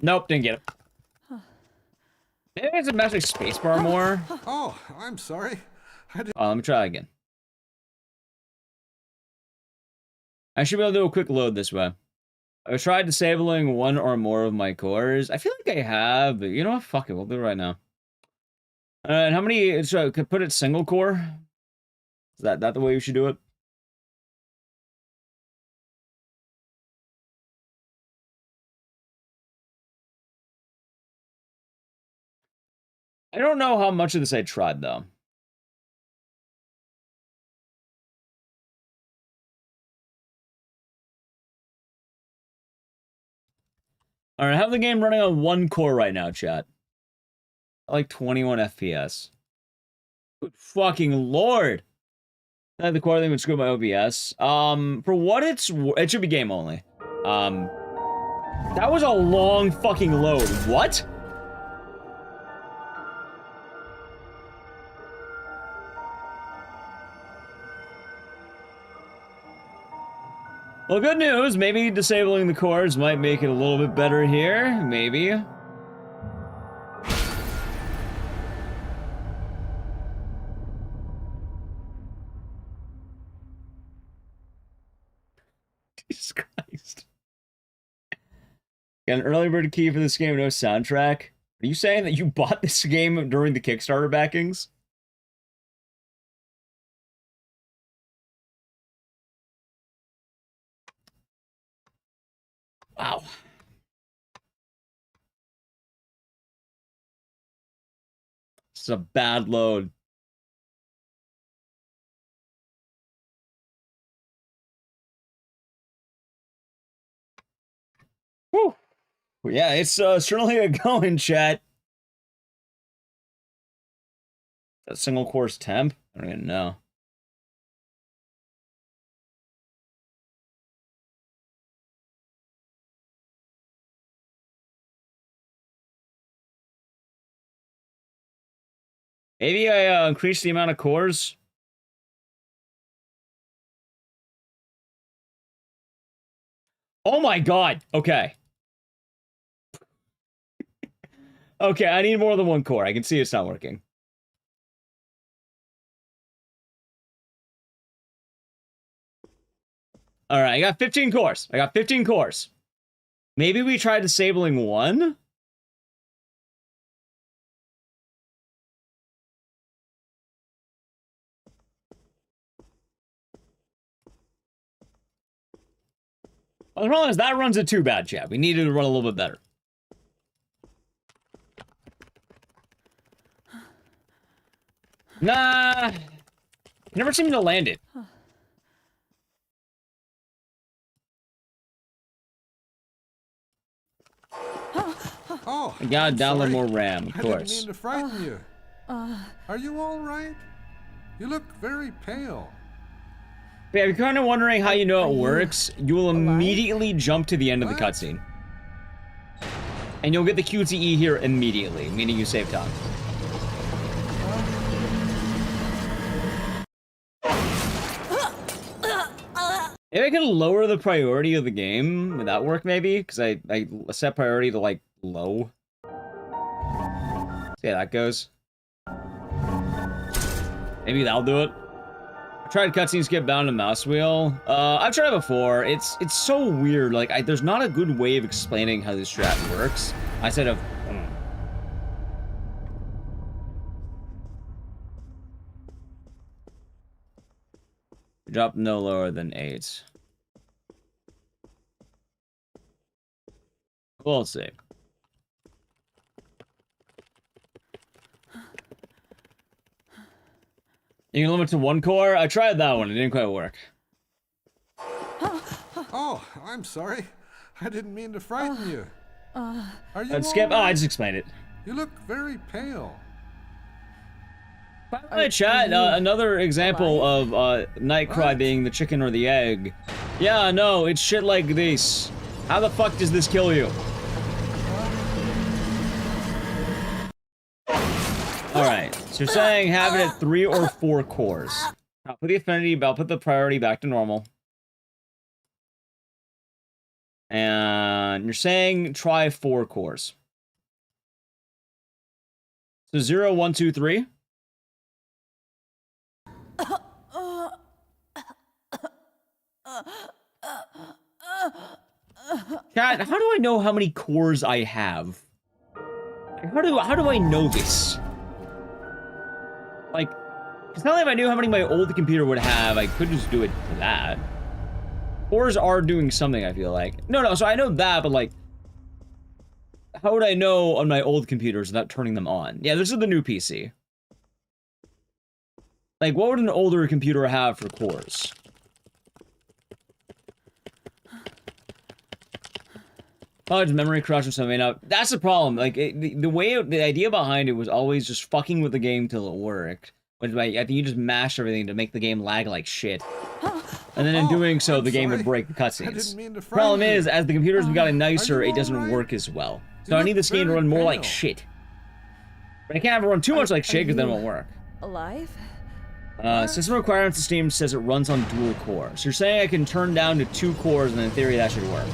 Nope, didn't get it. Maybe it's a magic spacebar more. Oh, I'm sorry. Oh, let me try again. I should be able to do a quick load this way. I've tried disabling one or more of my cores. I feel like I have, but you know what? Fuck it, we'll do it right now. And how many, so I could put it single core? Is that the way you should do it? I don't know how much of this I tried, though. Alright, I have the game running on one core right now, chat. Like 21 FPS. Good fucking lord! I had the core thing would screw my OBS. For what it should be game only. That was a long fucking load. What? Well, good news. Maybe disabling the cores might make it a little bit better here. Maybe. Jesus Christ. Got an early bird key for this game, no soundtrack. Are you saying that you bought this game during the Kickstarter backings? Wow. This is a bad load. Whew. Yeah, it's certainly a going, chat. That single course temp? I don't even know. Maybe I increase the amount of cores. Oh my god. Okay. Okay, I need more than one core. I can see it's not working. Alright, I got 15 cores. I got 15 cores. Maybe we try disabling one? Well, the problem is that runs it too bad, chat. We needed to run a little bit better. Nah. Never seemed to land it. Oh, I gotta I'm download sorry. more RAM, of I course. didn't mean to frighten you. Are you all right? You look very pale. But yeah, if you're kind of wondering how you know it works, you will immediately jump to the end of the cutscene. And you'll get the QTE here immediately, meaning you save time. Maybe I could lower the priority of the game. Would that work, maybe? Because I set priority to, like, low. See how that goes. Maybe that'll do it. I tried cutscene skip down to mouse wheel. I've tried it before. It's so weird. Like, there's not a good way of explaining how this strat works. I said of... Drop no lower than 8. We'll see. You can limit to 1 core? I tried that one. It didn't quite work. Oh, I'm sorry. I didn't mean to frighten you. Are you Skip? all right? Oh, I just explained it. You look very pale. By the way, chat, another example of Nightcry being the chicken or the egg. Yeah, no, it's shit like this. How the fuck does this kill you? Alright, so you're saying have it at 3 or 4 cores. I'll put the affinity, I'll put the priority back to normal. And you're saying try 4 cores. So 0, 1, 2, 3. Chat, how do I know how many cores I have? How do I know this? Like, it's not like if I knew how many my old computer would have, I could just do it to that. Cores are doing something, I feel like. No, so I know that, but like, how would I know on my old computers without turning them on? Yeah, this is the new PC. Like, what would an older computer have for cores? Oh, it's memory crush or something. Now, that's the problem. Like, the idea behind it was always just fucking with the game till it worked. Which, I think you just mashed everything to make the game lag like shit. And then in doing so, the game would break the cutscenes. Problem is, as the computers have gotten nicer, it doesn't work as well. So I need this game to run more like shit. But I can't have it run too much like shit, because then it won't work. Alive? System requirements to Steam says it runs on dual core. So you're saying I can turn down to 2 cores, and in theory that should work.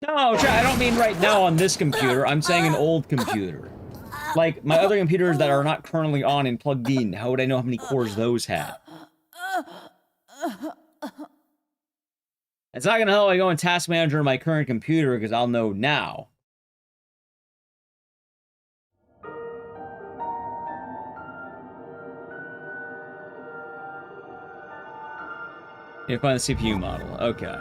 No, I don't mean right now on this computer. I'm saying an old computer. Like, my other computers that are not currently on and plugged in. How would I know how many cores those had? It's not gonna help I go in Task Manager on my current computer, because I'll know now. You find the CPU model. Okay.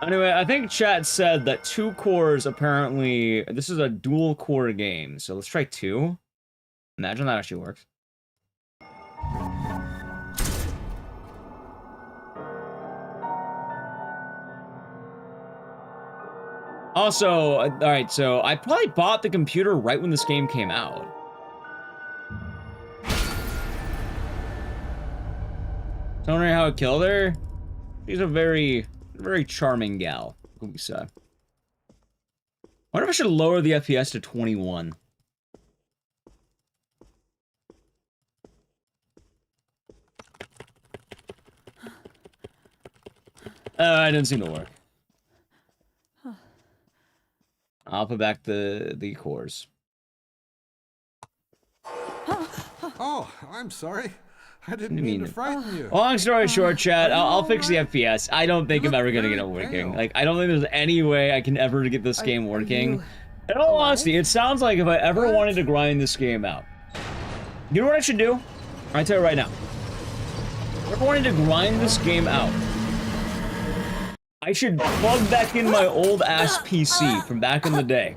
Anyway, I think chat said that 2 cores apparently... This is a dual core game, so let's try 2. Imagine that actually works. Also, alright, so I probably bought the computer right when this game came out. So wondering how it killed her? She's a very charming gal, what we say. I wonder if I should lower the FPS to 21. It didn't seem to work. I'll put back the cores. Oh, I'm sorry. I didn't mean to frighten you. Long story short, chat, I'll fix the FPS. I don't think I'm ever gonna get it working. Like, I don't think there's any way I can ever get this game working. In all honesty, it sounds like if I ever wanted to grind this game out, you know what I should do? I'll tell you right now. If I ever wanted to grind this game out, I should plug back in my old ass PC from back in the day.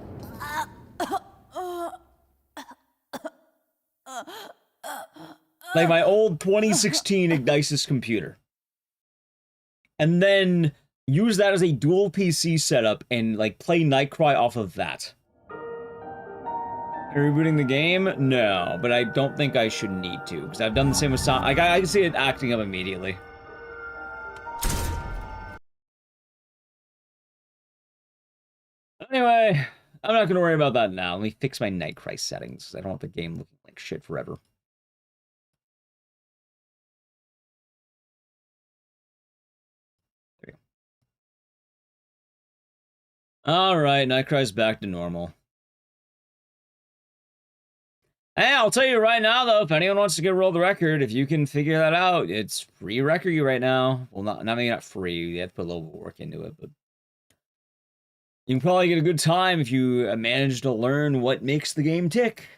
Like my old 2016 Ecdycis computer. And then use that as a dual PC setup and like play Nightcry off of that. Rebooting the game? No, but I don't think I should need to, because I've done the same with Sonic. I can see it acting up immediately. Anyway, I'm not going to worry about that now. Let me fix my Nightcry settings. I don't want the game looking like shit forever. There we go. Alright, Nightcry's back to normal. Hey, I'll tell you right now, though, if anyone wants to get World Record, if you can figure that out, it's free record you right now. Well, maybe not free. You have to put a little work into it, but you can probably get a good time if you manage to learn what makes the game tick.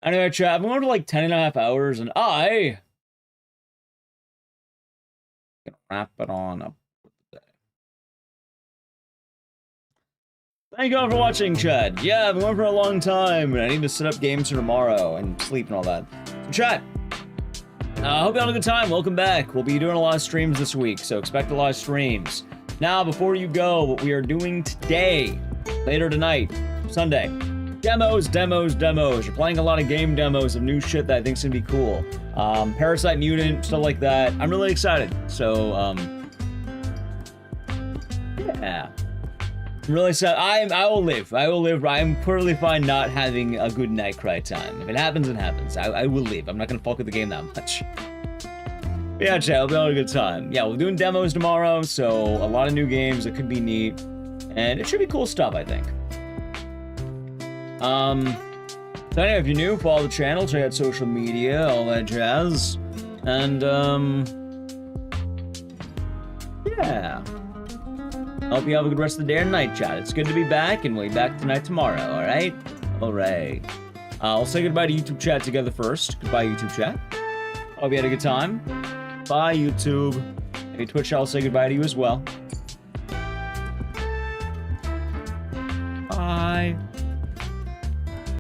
Anyway, chat, I've been going for like 10.5 hours, and I can wrap it on up. Thank you all for watching, chat. Yeah, I've been going for a long time, and I need to set up games for tomorrow and sleep and all that. So, chat, I hope you had a good time. Welcome back. We'll be doing a lot of streams this week, so expect a lot of streams. Now, before you go, what we are doing today, later tonight, Sunday, demos. You're playing a lot of game demos of new shit that I think is gonna be cool. Parasite Mutant, stuff like that. I'm really excited. So, yeah. I'm really sad. I will live. I'm perfectly fine not having a good Nightcry time. If it happens, it happens. I will live. I'm not gonna fuck with the game that much. But yeah, chat, we'll be having a good time. Yeah, we're doing demos tomorrow, so a lot of new games. It could be neat. And it should be cool stuff, I think. So anyway, if you're new, follow the channel, check out social media, all that jazz. And, yeah. Hope you have a good rest of the day and night, chat. It's good to be back, and we'll be back tonight tomorrow, alright? Alright. I'll say goodbye to YouTube chat together first. Goodbye, YouTube chat. Hope you had a good time. Bye, YouTube. Maybe Twitch, I'll say goodbye to you as well. Bye.